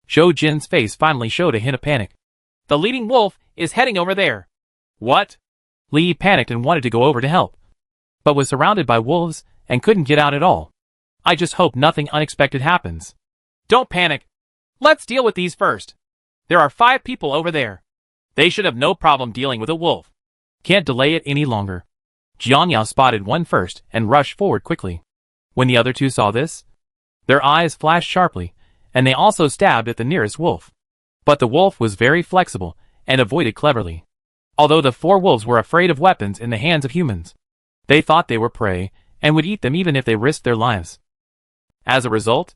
Zhou Jin's face finally showed a hint of panic. The leading wolf is heading over there. What? Li panicked and wanted to go over to help, but was surrounded by wolves and couldn't get out at all. I just hope nothing unexpected happens. Don't panic. Let's deal with these first. There are 5 people over there. They should have no problem dealing with a wolf. Can't delay it any longer. Jiangyao spotted one first and rushed forward quickly. When the other 2 saw this, their eyes flashed sharply, and they also stabbed at the nearest wolf. But the wolf was very flexible and avoided cleverly. Although the 4 wolves were afraid of weapons in the hands of humans, they thought they were prey and would eat them even if they risked their lives. As a result,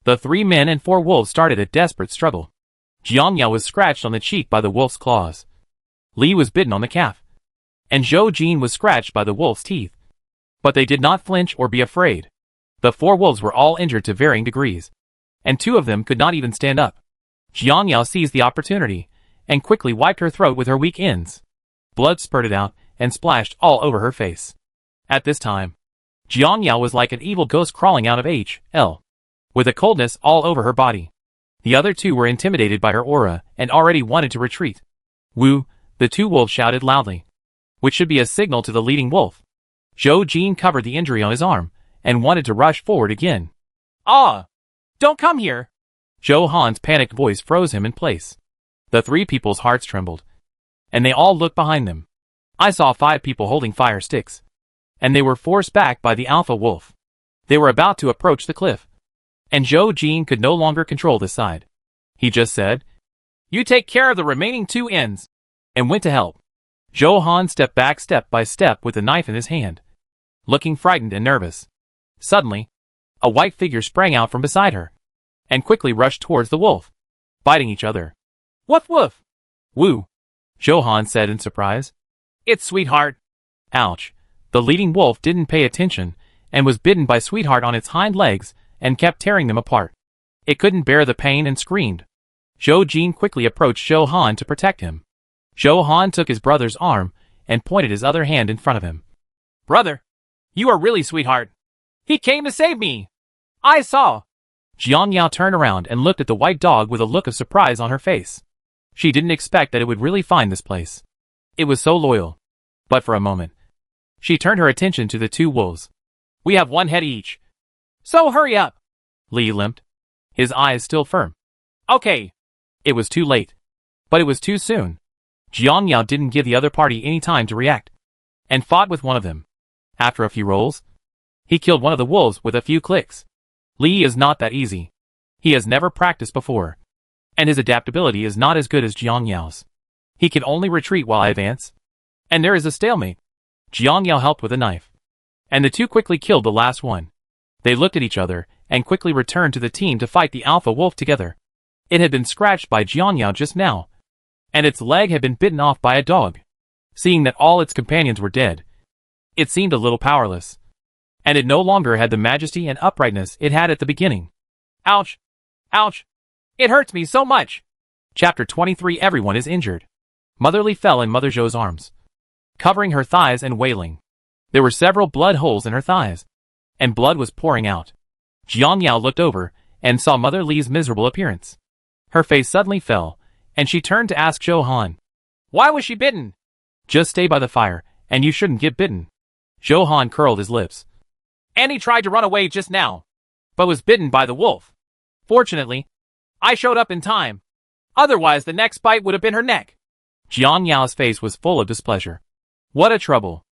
the 3 men and 4 wolves started a desperate struggle. Jiangyao was scratched on the cheek by the wolf's claws. Li was bitten on the calf, and Zhou Jin was scratched by the wolf's teeth. But they did not flinch or be afraid. The 4 wolves were all injured to varying degrees, and 2 of them could not even stand up. Jiangyao seized the opportunity and quickly wiped her throat with her weak ends. Blood spurted out and splashed all over her face. At this time, Jiangyao was like an evil ghost crawling out of H.L. with a coldness all over her body. The other 2 were intimidated by her aura and already wanted to retreat. Wu, the 2 wolves shouted loudly, which should be a signal to the leading wolf. Zhou Jin covered the injury on his arm and wanted to rush forward again. Ah! Don't come here! Zhou Han's panicked voice froze him in place. The 3 people's hearts trembled, and they all looked behind them. I saw 5 people holding fire sticks, and they were forced back by the alpha wolf. They were about to approach the cliff, and Zhou Jin could no longer control this side. He just said, "You take care of the remaining 2 ends," and went to help. Zhou Han stepped back step by step with the knife in his hand, looking frightened and nervous. Suddenly, a white figure sprang out from beside her, and quickly rushed towards the wolf, biting each other. "Woof woof!" "Woo!" Zhou Han said in surprise. "It's Sweetheart!" Ouch! The leading wolf didn't pay attention, and was bitten by Sweetheart on its hind legs, and kept tearing them apart. It couldn't bear the pain and screamed. Zhou Jin quickly approached Zhou Han to protect him. Zhou Han took his brother's arm, and pointed his other hand in front of him. "Brother, you are really Sweetheart. He came to save me. I saw." Jiangyao turned around and looked at the white dog with a look of surprise on her face. She didn't expect that it would really find this place. It was so loyal. But for a moment, she turned her attention to the 2 wolves. "We have 1 head each. So hurry up." Li limped, his eyes still firm. "Okay." It was too late. But it was too soon. Jiangyao didn't give the other party any time to react, and fought with one of them. After a few rolls, he killed one of the wolves with a few clicks. Li is not that easy. He has never practiced before, and his adaptability is not as good as Jiangyao's. He can only retreat while I advance, and there is a stalemate. Jiangyao helped with a knife, and the 2 quickly killed the last one. They looked at each other and quickly returned to the team to fight the alpha wolf together. It had been scratched by Jiangyao just now, and its leg had been bitten off by a dog. Seeing that all its companions were dead, it seemed a little powerless, and it no longer had the majesty and uprightness it had at the beginning. Ouch! Ouch! It hurts me so much! Chapter 23. Everyone is injured. Mother Li fell in Mother Zhou's arms, covering her thighs and wailing. There were several blood holes in her thighs, and blood was pouring out. Jiangyao looked over and saw Mother Li's miserable appearance. Her face suddenly fell, and she turned to ask Zhou Han, "Why was she bitten?" "Just stay by the fire, and you shouldn't get bitten." Zhou Han curled his lips. "Annie tried to run away just now, but was bitten by the wolf. Fortunately, I showed up in time. Otherwise the next bite would have been her neck." Jiangyao's face was full of displeasure. "What a trouble.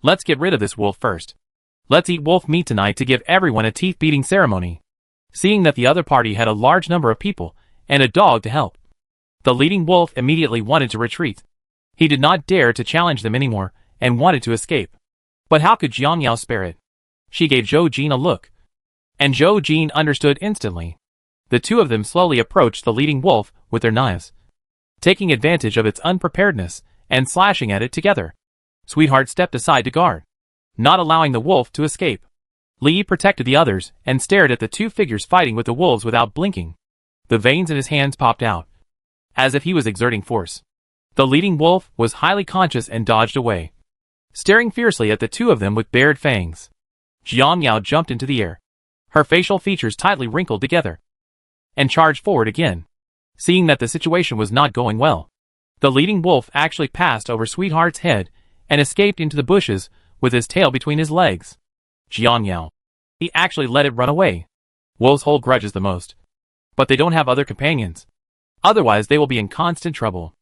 Let's get rid of this wolf first. Let's eat wolf meat tonight to give everyone a teeth-beating ceremony." Seeing that the other party had a large number of people and a dog to help, the leading wolf immediately wanted to retreat. He did not dare to challenge them anymore and wanted to escape. But how could Jiangyao spare it? She gave Zhou Jin a look, and Zhou Jin understood instantly. The 2 of them slowly approached the leading wolf with their knives, taking advantage of its unpreparedness and slashing at it together. Sweetheart stepped aside to guard, not allowing the wolf to escape. Li protected the others and stared at the 2 figures fighting with the wolves without blinking. The veins in his hands popped out, as if he was exerting force. The leading wolf was highly conscious and dodged away, staring fiercely at the 2 of them with bared fangs. Jiangyao jumped into the air, her facial features tightly wrinkled together, and charged forward again. Seeing that the situation was not going well, the leading wolf actually passed over Sweetheart's head and escaped into the bushes with his tail between his legs. Jiang. He actually let it run away. Wolves hold grudges the most. But they don't have other companions. Otherwise they will be in constant trouble.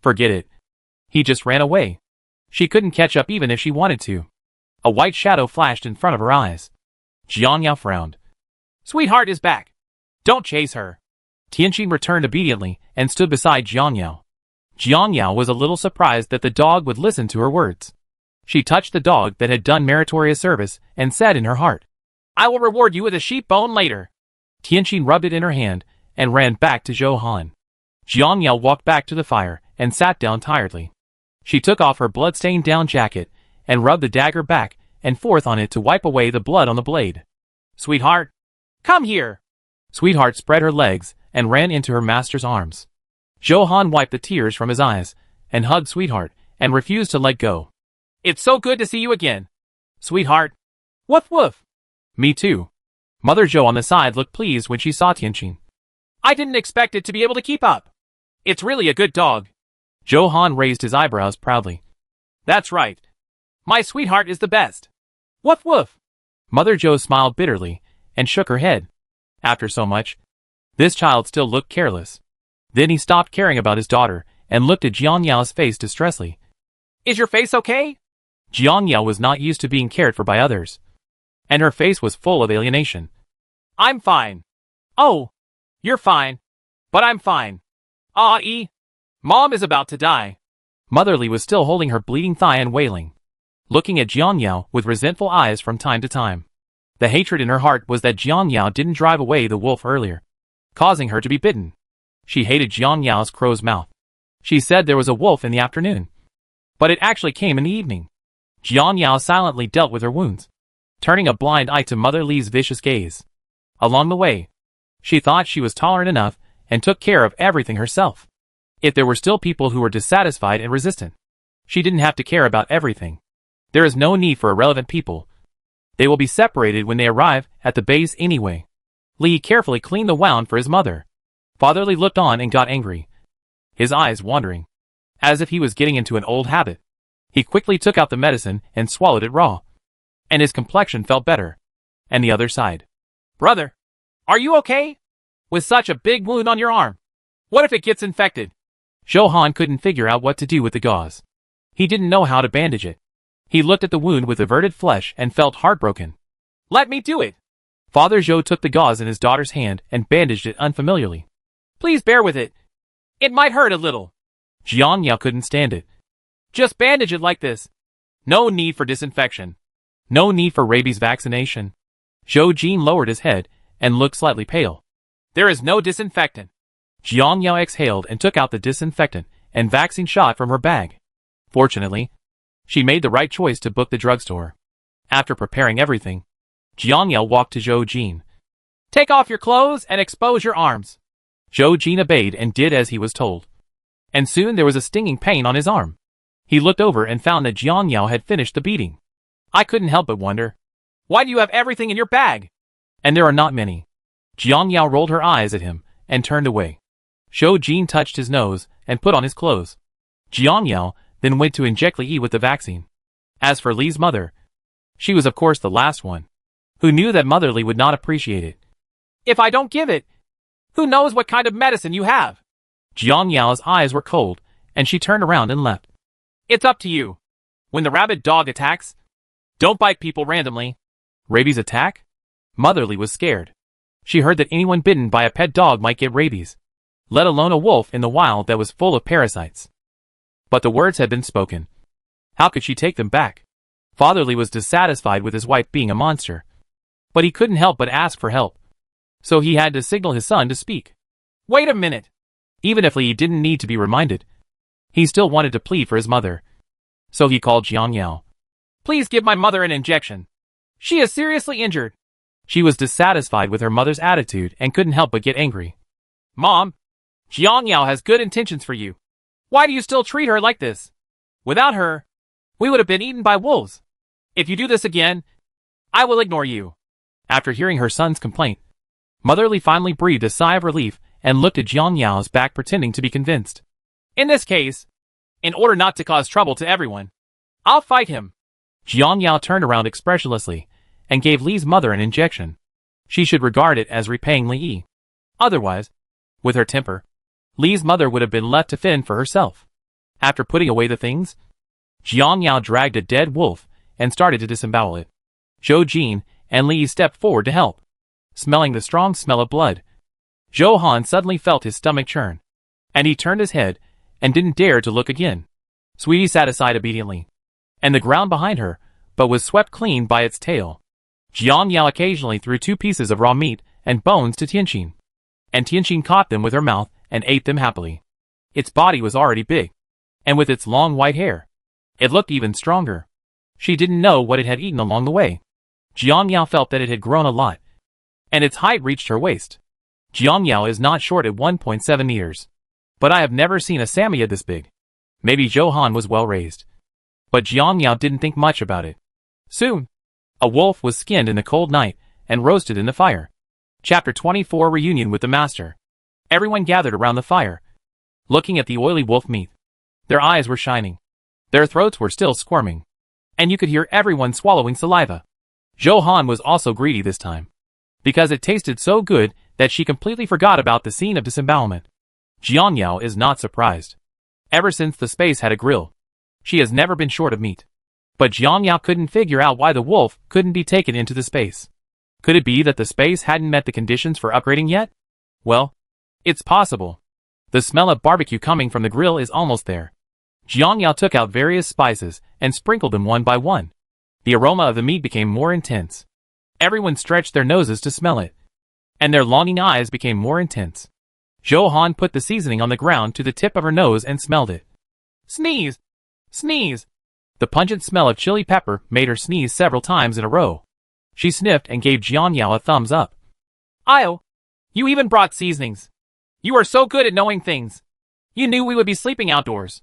Forget it. He just ran away. She couldn't catch up even if she wanted to. A white shadow flashed in front of her eyes. Jiang frowned. Sweetheart is back. Don't chase her. Tianqing returned obediently and stood beside Jiang. Jiang was a little surprised that the dog would listen to her words. She touched the dog that had done meritorious service and said in her heart, I will reward you with a sheep bone later. Tianqing rubbed it in her hand and ran back to Zhou Han. Jiang walked back to the fire and sat down tiredly. She took off her blood-stained down jacket and rubbed the dagger back and forth on it to wipe away the blood on the blade. Sweetheart, come here. Sweetheart spread her legs and ran into her master's arms. Zhou Han wiped the tears from his eyes and hugged Sweetheart and refused to let go. It's so good to see you again. Sweetheart. Woof woof. Me too. Mother Zhou on the side looked pleased when she saw Tianqing. I didn't expect it to be able to keep up. It's really a good dog. Zhou Han raised his eyebrows proudly. That's right. My sweetheart is the best. Woof woof. Mother Zhou smiled bitterly and shook her head. After so much, this child still looked careless. Then he stopped caring about his daughter and looked at Jiang face distressfully. Is your face okay? Jiang was not used to being cared for by others, and her face was full of alienation. I'm fine. Oh, you're fine. But I'm fine. Mom is about to die. Motherly was still holding her bleeding thigh and wailing, looking at Jiang with resentful eyes from time to time. The hatred in her heart was that Jiang didn't drive away the wolf earlier, causing her to be bitten. She hated Jiang crow's mouth. She said there was a wolf in the afternoon, but it actually came in the evening. Jiang silently dealt with her wounds, turning a blind eye to Mother Li's vicious gaze. Along the way, she thought she was tolerant enough and took care of everything herself. If there were still people who were dissatisfied and resistant, she didn't have to care about everything. There is no need for irrelevant people. They will be separated when they arrive at the base anyway. Li carefully cleaned the wound for his mother. Father Li looked on and got angry, his eyes wandering, as if he was getting into an old habit. He quickly took out the medicine and swallowed it raw, and his complexion felt better. And the other side. Brother, are you okay? With such a big wound on your arm, what if it gets infected? Zhou Han couldn't figure out what to do with the gauze. He didn't know how to bandage it. He looked at the wound with averted flesh and felt heartbroken. Let me do it. Father Zhou took the gauze in his daughter's hand and bandaged it unfamiliarly. Please bear with it. It might hurt a little. Jiang couldn't stand it. Just bandage it like this. No need for disinfection. No need for rabies vaccination. Zhou Jin lowered his head and looked slightly pale. There is no disinfectant. Jiang exhaled and took out the disinfectant and vaccine shot from her bag. Fortunately, she made the right choice to book the drugstore. After preparing everything, Jiang walked to Zhou Jin. Take off your clothes and expose your arms. Zhou Jin obeyed and did as he was told. And soon there was a stinging pain on his arm. He looked over and found that Jiang had finished the beating. I couldn't help but wonder, why do you have everything in your bag? And there are not many. Jiang rolled her eyes at him and turned away. Zhou Jin touched his nose and put on his clothes. Jiang then went to inject Li with the vaccine. As for Li's mother, she was of course the last one, who knew that Mother Li would not appreciate it. If I don't give it, who knows what kind of medicine you have? Jiang eyes were cold, and she turned around and left. It's up to you. When the rabid dog attacks, don't bite people randomly. Rabies attack? Mother Li was scared. She heard that anyone bitten by a pet dog might get rabies, let alone a wolf in the wild that was full of parasites. But the words had been spoken. How could she take them back? Father Li was dissatisfied with his wife being a monster, but he couldn't help but ask for help. So he had to signal his son to speak. Wait a minute. Even if Li didn't need to be reminded, he still wanted to plead for his mother. So he called Jiang. Please give my mother an injection. She is seriously injured. She was dissatisfied with her mother's attitude and couldn't help but get angry. Mom, Jiang has good intentions for you. Why do you still treat her like this? Without her, we would have been eaten by wolves. If you do this again, I will ignore you. After hearing her son's complaint, Mother Li finally breathed a sigh of relief and looked at Jiang back pretending to be convinced. In this case, in order not to cause trouble to everyone, I'll fight him. Jiang Yao turned around expressionlessly and gave Li's mother an injection. She should regard it as repaying Li. Otherwise, with her temper, Li's mother would have been left to fend for herself. After putting away the things, Jiang Yao dragged a dead wolf and started to disembowel it. Zhou Jin and Li stepped forward to help. Smelling the strong smell of blood, Zhou Han suddenly felt his stomach churn, and he turned his head and didn't dare to look again. Sweetie sat aside obediently, and the ground behind her, but was swept clean by its tail. Jiang Yao occasionally threw 2 pieces of raw meat and bones to Tianqin, and Tianqin caught them with her mouth and ate them happily. Its body was already big, and with its long white hair, it looked even stronger. She didn't know what it had eaten along the way. Jiang Yao felt that it had grown a lot, and its height reached her waist. Jiang Yao is not short at 1.7 meters, but I have never seen a Samia this big. Maybe Zhou Han was well raised, but Jiang Yao didn't think much about it. Soon, a wolf was skinned in the cold night and roasted in the fire. Chapter 24 Reunion with the Master. Everyone gathered around the fire, looking at the oily wolf meat. Their eyes were shining. Their throats were still squirming, and you could hear everyone swallowing saliva. Zhou Han was also greedy this time, because it tasted so good that she completely forgot about the scene of disembowelment. Jiang Yao is not surprised. Ever since the space had a grill, she has never been short of meat. But Jiang Yao couldn't figure out why the wolf couldn't be taken into the space. Could it be that the space hadn't met the conditions for upgrading yet? Well, it's possible. The smell of barbecue coming from the grill is almost there. Jiang Yao took out various spices and sprinkled them one by one. The aroma of the meat became more intense. Everyone stretched their noses to smell it, and their longing eyes became more intense. Zhou Han put the seasoning on the ground to the tip of her nose and smelled it. Sneeze! Sneeze! The pungent smell of chili pepper made her sneeze several times in a row. She sniffed and gave Jiang Yao a thumbs up. Io! You even brought seasonings. You are so good at knowing things. You knew we would be sleeping outdoors.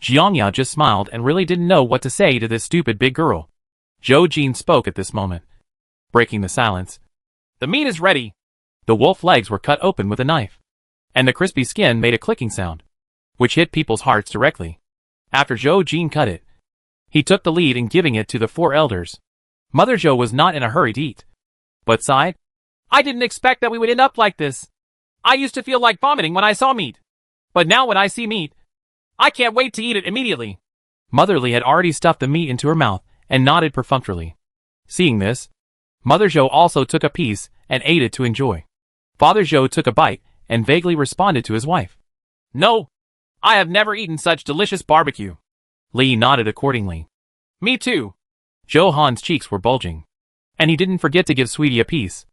Jiang Yao just smiled and really didn't know what to say to this stupid big girl. Zhou Jin spoke at this moment, breaking the silence. The meat is ready. The wolf legs were cut open with a knife, and the crispy skin made a clicking sound, which hit people's hearts directly. After Zhou Jin cut it, he took the lead in giving it to the 4 elders. Mother Zhou was not in a hurry to eat, but sighed. I didn't expect that we would end up like this. I used to feel like vomiting when I saw meat, but now when I see meat, I can't wait to eat it immediately. Mother Li had already stuffed the meat into her mouth and nodded perfunctorily. Seeing this, Mother Zhou also took a piece and ate it to enjoy. Father Zhou took a bite and vaguely responded to his wife. No, I have never eaten such delicious barbecue. Li nodded accordingly. Me too. Zhou Han's cheeks were bulging, and he didn't forget to give Sweetie a piece.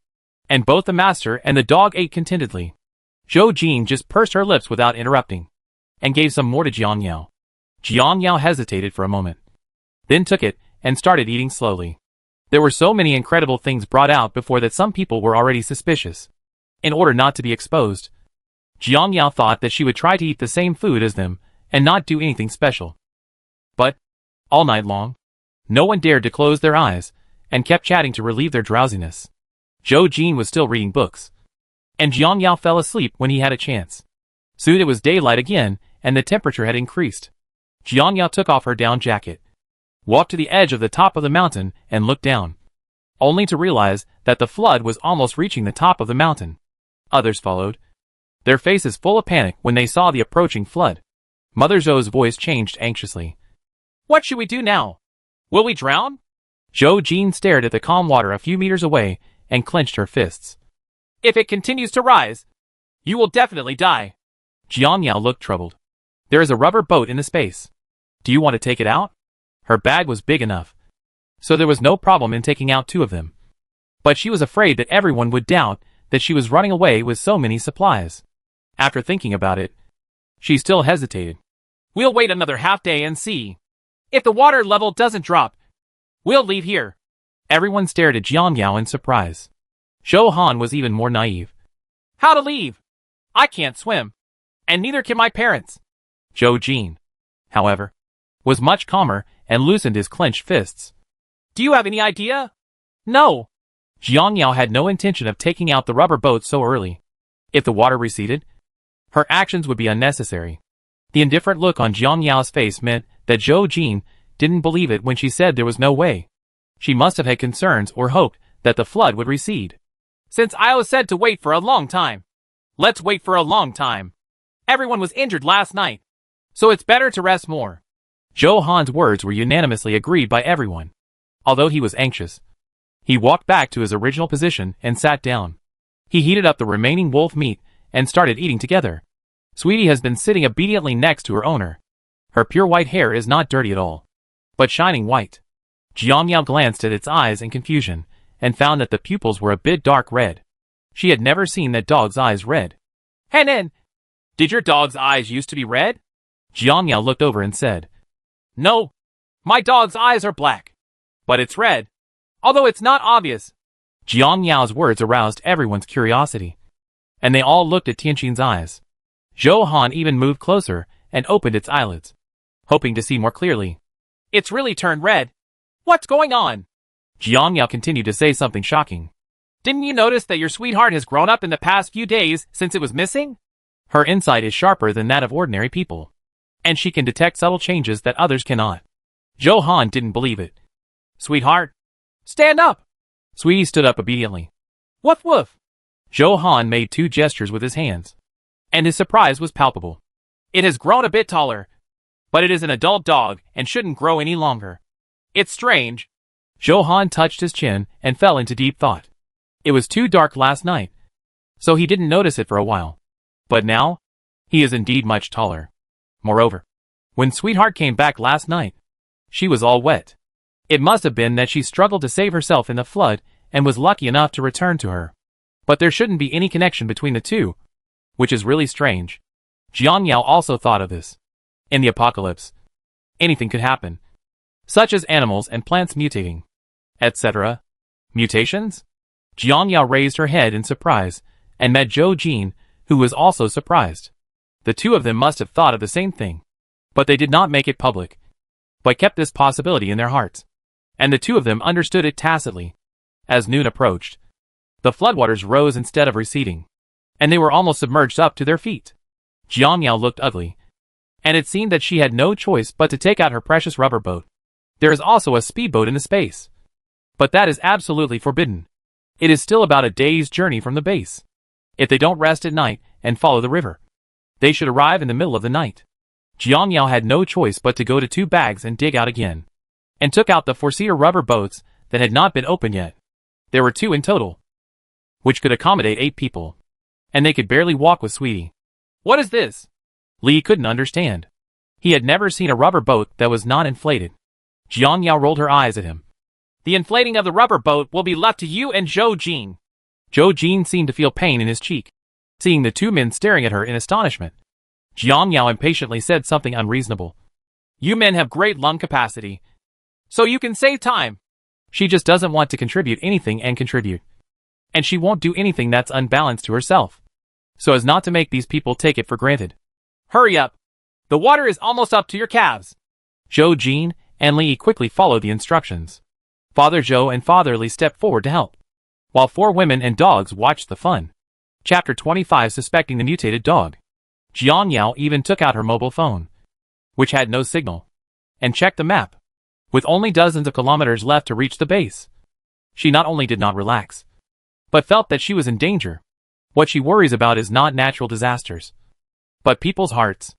And both the master and the dog ate contentedly. Zhou Jin just pursed her lips without interrupting, and gave some more to Jiang Yao. Jiang Yao hesitated for a moment, then took it and started eating slowly. There were so many incredible things brought out before that some people were already suspicious. In order not to be exposed, Jiang Yao thought that she would try to eat the same food as them and not do anything special. But, all night long, no one dared to close their eyes and kept chatting to relieve their drowsiness. Zhou Jin was still reading books, and Jiang Yao fell asleep when he had a chance. Soon it was daylight again and the temperature had increased. Jiang Yao took off her down jacket, walked to the edge of the top of the mountain and looked down, only to realize that the flood was almost reaching the top of the mountain. Others followed, their faces full of panic when they saw the approaching flood. Mother Zhou's voice changed anxiously. What should we do now? Will we drown? Zhou Jin stared at the calm water a few meters away and clenched her fists. If it continues to rise, you will definitely die. Jiang Yao looked troubled. There is a rubber boat in the space. Do you want to take it out? Her bag was big enough, so there was no problem in taking out 2 of them. But she was afraid that everyone would doubt that she was running away with so many supplies. After thinking about it, she still hesitated. We'll wait another half day and see. If the water level doesn't drop, we'll leave here. Everyone stared at Jiang Yao in surprise. Zhou Han was even more naive. How to leave? I can't swim, and neither can my parents. Zhou Jin, however, was much calmer and loosened his clenched fists. Do you have any idea? No. Jiang Yao had no intention of taking out the rubber boat so early. If the water receded, her actions would be unnecessary. The indifferent look on Jiang Yao's face meant that Zhou Jin didn't believe it when she said there was no way. She must have had concerns or hoped that the flood would recede. Since I was said to wait for a long time. Let's wait for a long time. Everyone was injured last night, so it's better to rest more. Johan's words were unanimously agreed by everyone. Although he was anxious, he walked back to his original position and sat down. He heated up the remaining wolf meat and started eating together. Sweetie has been sitting obediently next to her owner. Her pure white hair is not dirty at all, but shining white. Jiang Yao glanced at its eyes in confusion and found that the pupils were a bit dark red. She had never seen that dog's eyes red. Henan, did your dog's eyes used to be red? Jiang Yao looked over and said, No, my dog's eyes are black, but it's red, although it's not obvious. Jiang Yao's words aroused everyone's curiosity, and they all looked at Tianqin's eyes. Johan even moved closer and opened its eyelids, hoping to see more clearly. It's really turned red. What's going on? Jiang Yao continued to say something shocking. Didn't you notice that your sweetheart has grown up in the past few days since it was missing? Her insight is sharper than that of ordinary people, and she can detect subtle changes that others cannot. Johan didn't believe it. Sweetheart, stand up! Sweetie stood up obediently. Woof woof! Johan made 2 gestures with his hands, and his surprise was palpable. It has grown a bit taller, but it is an adult dog and shouldn't grow any longer. It's strange. Johan touched his chin and fell into deep thought. It was too dark last night, so he didn't notice it for a while. But now, he is indeed much taller. Moreover, when Sweetheart came back last night, she was all wet. It must have been that she struggled to save herself in the flood and was lucky enough to return to her. But there shouldn't be any connection between the two, which is really strange. Jiang Yao also thought of this. In the apocalypse, anything could happen, such as animals and plants mutating, etc. Mutations? Jiang Yao raised her head in surprise and met Zhou Jin, who was also surprised. The two of them must have thought of the same thing, but they did not make it public, but kept this possibility in their hearts. And the two of them understood it tacitly. As noon approached, the floodwaters rose instead of receding, and they were almost submerged up to their feet. Jiang Yao looked ugly, and it seemed that she had no choice but to take out her precious rubber boat. There is also a speedboat in the space, but that is absolutely forbidden. It is still about a day's journey from the base. If they don't rest at night and follow the river, they should arrive in the middle of the night. Jiang Yao had no choice but to go to 2 bags and dig out again, and took out the 4-seater rubber boats that had not been opened yet. There were 2 in total, which could accommodate 8 people, and they could barely walk with Sweetie. What is this? Li couldn't understand. He had never seen a rubber boat that was not inflated. Jiang Yao rolled her eyes at him. The inflating of the rubber boat will be left to you and Zhou Jin. Zhou Jin seemed to feel pain in his cheek, seeing the 2 men staring at her in astonishment. Jiang Yao impatiently said something unreasonable. You men have great lung capacity, so you can save time. She just doesn't want to contribute anything and contribute. And she won't do anything that's unbalanced to herself, so as not to make these people take it for granted. Hurry up. The water is almost up to your calves. Zhou Jin and Li quickly followed the instructions. Father Zhou and Father Li stepped forward to help, while 4 women and dogs watched the fun. Chapter 25. Suspecting the mutated dog. Jiang Yao even took out her mobile phone, which had no signal, and checked the map. With only dozens of kilometers left to reach the base, she not only did not relax, but felt that she was in danger. What she worries about is not natural disasters, but people's hearts.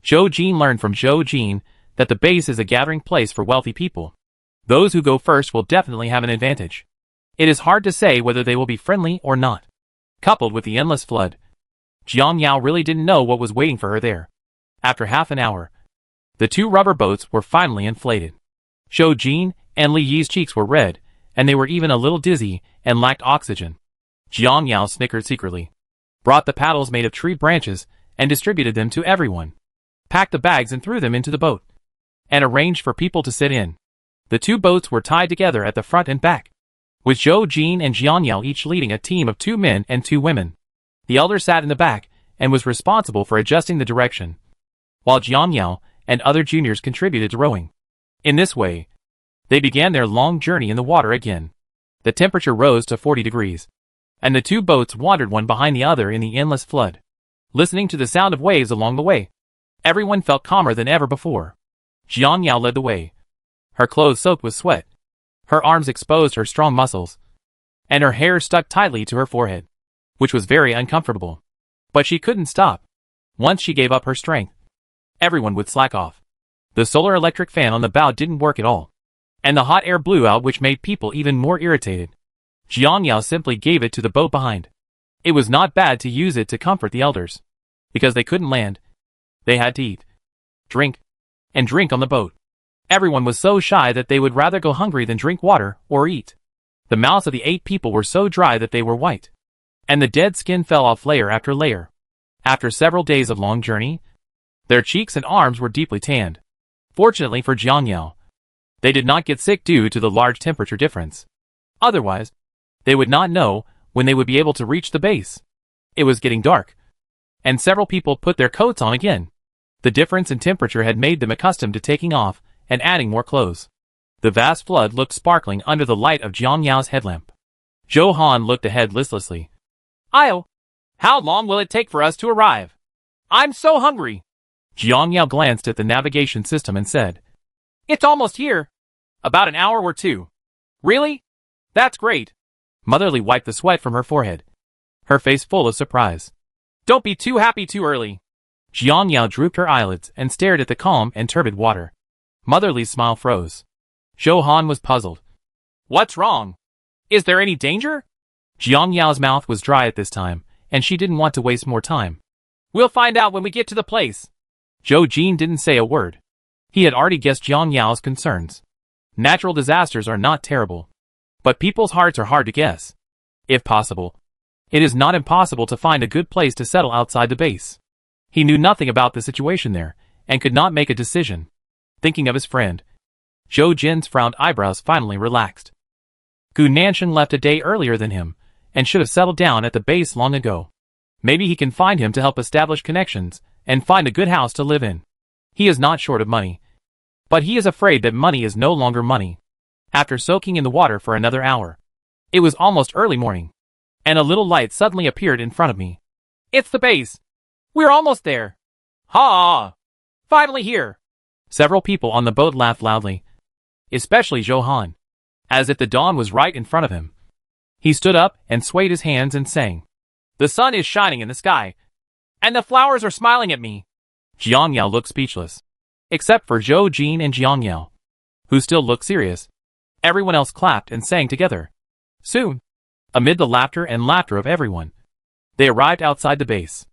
Zhou Jin learned from Zhou Jin that the base is a gathering place for wealthy people. Those who go first will definitely have an advantage. It is hard to say whether they will be friendly or not. Coupled with the endless flood, Jiang Yao really didn't know what was waiting for her there. After half an hour, the 2 rubber boats were finally inflated. Zhou Jin and Li Yi's cheeks were red, and they were even a little dizzy and lacked oxygen. Jiang Yao snickered secretly, brought the paddles made of tree branches, and distributed them to everyone, packed the bags and threw them into the boat, and arranged for people to sit in. The 2 boats were tied together at the front and back, with Zhou Jin and Jiang Yao each leading a team of 2 men and 2 women. The elder sat in the back and was responsible for adjusting the direction, while Jiang Yao and other juniors contributed to rowing. In this way, they began their long journey in the water again. The temperature rose to 40 degrees, and the 2 boats wandered one behind the other in the endless flood, listening to the sound of waves along the way. Everyone felt calmer than ever before. Jiang Yao led the way, Her clothes soaked with sweat. Her arms exposed her strong muscles. And her hair stuck tightly to her forehead, which was very uncomfortable. But she couldn't stop. Once she gave up her strength, everyone would slack off. The solar electric fan on the bow didn't work at all, and the hot air blew out, which made people even more irritated. Jiang Yao simply gave it to the boat behind. It was not bad to use it to comfort the elders, because they couldn't land. They had to eat, drink, and drink on the boat. Everyone was so shy that they would rather go hungry than drink water or eat. The mouths of the 8 people were so dry that they were white, and the dead skin fell off layer after layer. After several days of long journey, their cheeks and arms were deeply tanned. Fortunately for Jiang Yao, they did not get sick due to the large temperature difference. Otherwise, they would not know when they would be able to reach the base. It was getting dark, and several people put their coats on again. The difference in temperature had made them accustomed to taking off and adding more clothes. The vast flood looked sparkling under the light of Jiang Yao's headlamp. Zhou Han looked ahead listlessly. How long will it take for us to arrive? I'm so hungry. Jiang Yao glanced at the navigation system and said, It's almost here. About an hour or 2. Really? That's great. Motherly wiped the sweat from her forehead, her face full of surprise. Don't be too happy too early. Jiang Yao drooped her eyelids and stared at the calm and turbid water. Motherly's smile froze. Zhou Han was puzzled. What's wrong? Is there any danger? Jiang Yao's mouth was dry at this time, and she didn't want to waste more time. We'll find out when we get to the place. Zhou Jin didn't say a word. He had already guessed Jiang Yao's concerns. Natural disasters are not terrible, but people's hearts are hard to guess. If possible, it is not impossible to find a good place to settle outside the base. He knew nothing about the situation there, and could not make a decision. Thinking of his friend, Zhou Jin's frowned eyebrows finally relaxed. Gu Nanshan left a day earlier than him, and should have settled down at the base long ago. Maybe he can find him to help establish connections, and find a good house to live in. He is not short of money, but he is afraid that money is no longer money. After soaking in the water for another hour, it was almost early morning, and a little light suddenly appeared in front of me. It's the base. We're almost there. Ha! Finally here. Several people on the boat laughed loudly, especially Zhou Han, as if the dawn was right in front of him. He stood up and swayed his hands and sang. The sun is shining in the sky, and the flowers are smiling at me. Jiang Yao looked speechless, except for Zhou Jin and Jiang Yao, who still looked serious. Everyone else clapped and sang together. Soon, amid the laughter of everyone, they arrived outside the base.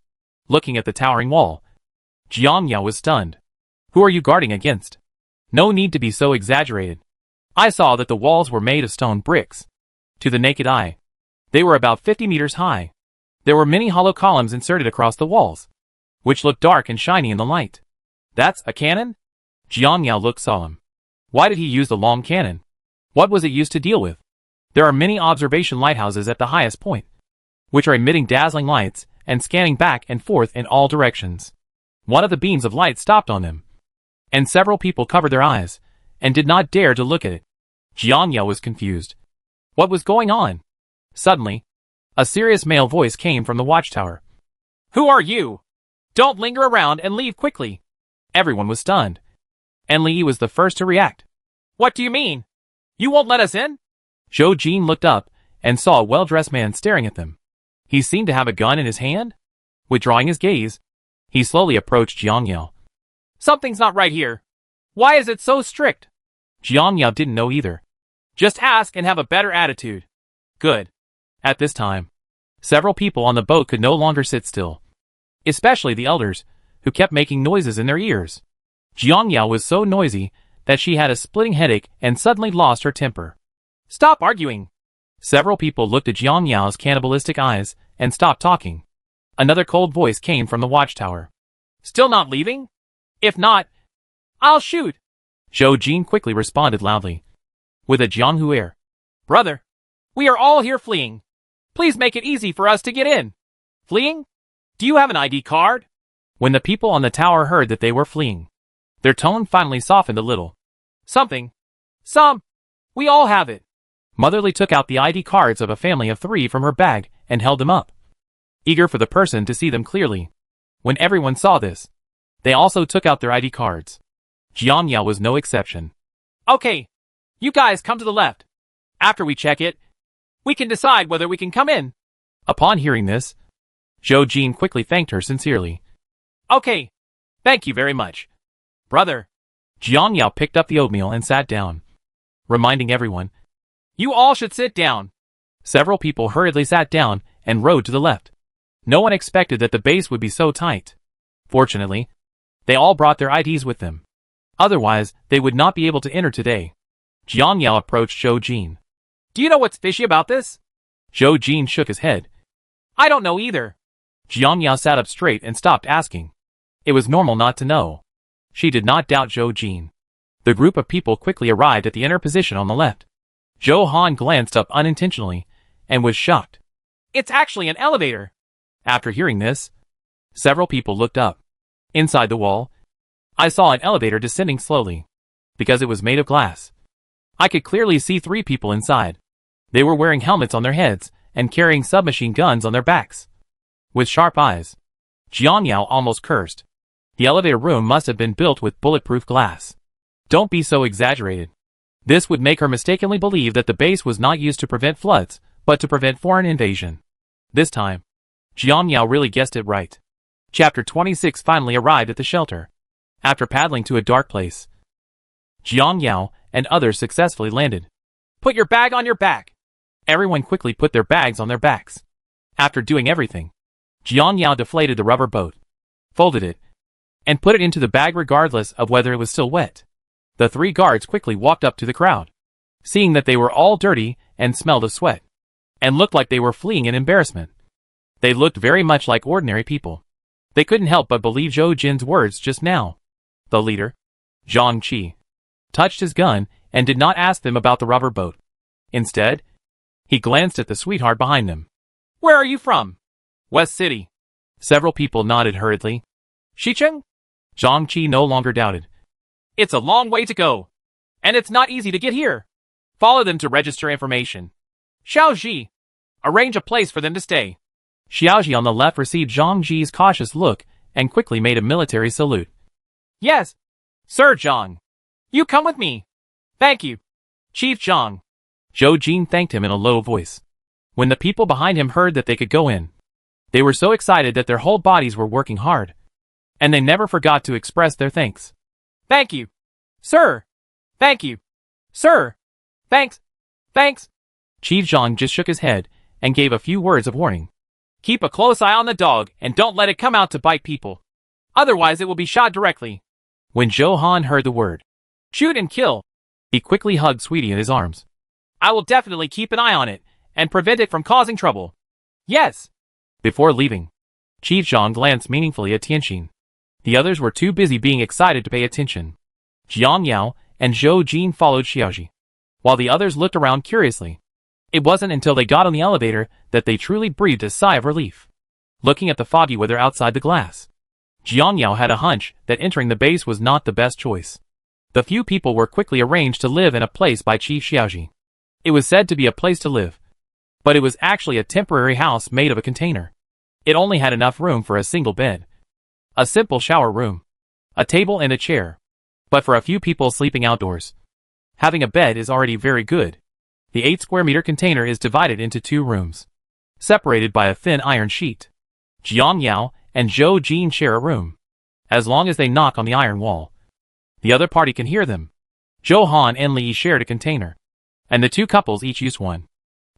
Looking at the towering wall, Jiang Yao was stunned. Who are you guarding against? No need to be so exaggerated. I saw that the walls were made of stone bricks. To the naked eye, they were about 50 meters high. There were many hollow columns inserted across the walls, which looked dark and shiny in the light. That's a cannon? Jiang Yao looked solemn. Why did he use the long cannon? What was it used to deal with? There are many observation lighthouses at the highest point, which are emitting dazzling lights and scanning back and forth in all directions. One of the beams of light stopped on them, and several people covered their eyes and did not dare to look at it. Jiang Yao was confused. What was going on? Suddenly, a serious male voice came from the watchtower. Who are you? Don't linger around and leave quickly. Everyone was stunned, and Li Yi was the first to react. What do you mean? You won't let us in? Zhou Jin looked up and saw a well-dressed man staring at them. He seemed to have a gun in his hand. Withdrawing his gaze, he slowly approached Jiang Yao. Something's not right here. Why is it so strict? Jiang Yao didn't know either. Just ask and have a better attitude. Good. At this time, several people on the boat could no longer sit still, especially the elders, who kept making noises in their ears. Jiang Yao was so noisy that she had a splitting headache and suddenly lost her temper. Stop arguing. Several people looked at Jiang Yao's cannibalistic eyes and stopped talking. Another cold voice came from the watchtower. Still not leaving? If not, I'll shoot. Zhou Jin quickly responded loudly, with a Jianghu air. Brother, we are all here fleeing. Please make it easy for us to get in. Fleeing? Do you have an ID card? When the people on the tower heard that they were fleeing, their tone finally softened a little. We all have it. Motherly took out the ID cards of a family of 3 from her bag and held them up, eager for the person to see them clearly. When everyone saw this, they also took out their ID cards. Jiang Yao was no exception. Okay. You guys come to the left. After we check it, we can decide whether we can come in. Upon hearing this, Zhou Jin quickly thanked her sincerely. Okay. Thank you very much. Brother. Jiang Yao picked up the oatmeal and sat down, reminding everyone, you all should sit down. Several people hurriedly sat down and rode to the left. No one expected that the base would be so tight. Fortunately, they all brought their IDs with them. Otherwise, they would not be able to enter today. Jiang Yao approached Zhou Jin. Do you know what's fishy about this? Zhou Jin shook his head. I don't know either. Jiang Yao sat up straight and stopped asking. It was normal not to know. She did not doubt Zhou Jin. The group of people quickly arrived at the inner position on the left. Zhou Han glanced up unintentionally and was shocked. It's actually an elevator. After hearing this, several people looked up. Inside the wall, I saw an elevator descending slowly. Because it was made of glass, I could clearly see 3 people inside. They were wearing helmets on their heads and carrying submachine guns on their backs. With sharp eyes, Jiang Yao almost cursed. The elevator room must have been built with bulletproof glass. Don't be so exaggerated. This would make her mistakenly believe that the base was not used to prevent floods, but to prevent foreign invasion. This time, Jiang Yao really guessed it right. Chapter 26 finally arrived at the shelter. After paddling to a dark place, Jiang Yao and others successfully landed. Put your bag on your back. Everyone quickly put their bags on their backs. After doing everything, Jiang Yao deflated the rubber boat, folded it, and put it into the bag regardless of whether it was still wet. The 3 guards quickly walked up to the crowd, seeing that they were all dirty and smelled of sweat, and looked like they were fleeing in embarrassment. They looked very much like ordinary people. They couldn't help but believe Zhou Jin's words just now. The leader, Zhang Qi, touched his gun and did not ask them about the rubber boat. Instead, he glanced at the sweetheart behind him. Where are you from? West City. Several people nodded hurriedly. Xicheng? Zhang Qi no longer doubted. It's a long way to go, and it's not easy to get here. Follow them to register information. Xiaoji, arrange a place for them to stay. Xiaoji on the left received Zhang Ji's cautious look and quickly made a military salute. Yes, Sir Zhang. You come with me. Thank you, Chief Zhang. Zhou Jin thanked him in a low voice. When the people behind him heard that they could go in, they were so excited that their whole bodies were working hard, and they never forgot to express their thanks. Thank you, sir. Thank you, sir. Thanks. Thanks. Chief Zhang just shook his head and gave a few words of warning. Keep a close eye on the dog and don't let it come out to bite people. Otherwise it will be shot directly. When Zhou Han heard the word, shoot and kill, he quickly hugged Sweetie in his arms. I will definitely keep an eye on it and prevent it from causing trouble. Yes. Before leaving, Chief Zhang glanced meaningfully at Tianxin. The others were too busy being excited to pay attention. Jiang Yao and Zhou Jin followed Xiaoji, while the others looked around curiously. It wasn't until they got on the elevator that they truly breathed a sigh of relief. Looking at the foggy weather outside the glass, Jiang Yao had a hunch that entering the base was not the best choice. The few people were quickly arranged to live in a place by Chief Xiaoji. It was said to be a place to live, but it was actually a temporary house made of a container. It only had enough room for a single bed, a simple shower room, a table and a chair. But for a few people sleeping outdoors, having a bed is already very good. The 8 square meter container is divided into 2 rooms, separated by a thin iron sheet. Jiang Yao and Zhou Jin share a room. As long as they knock on the iron wall, the other party can hear them. Zhou Han and Li shared a container, and the 2 couples each used one.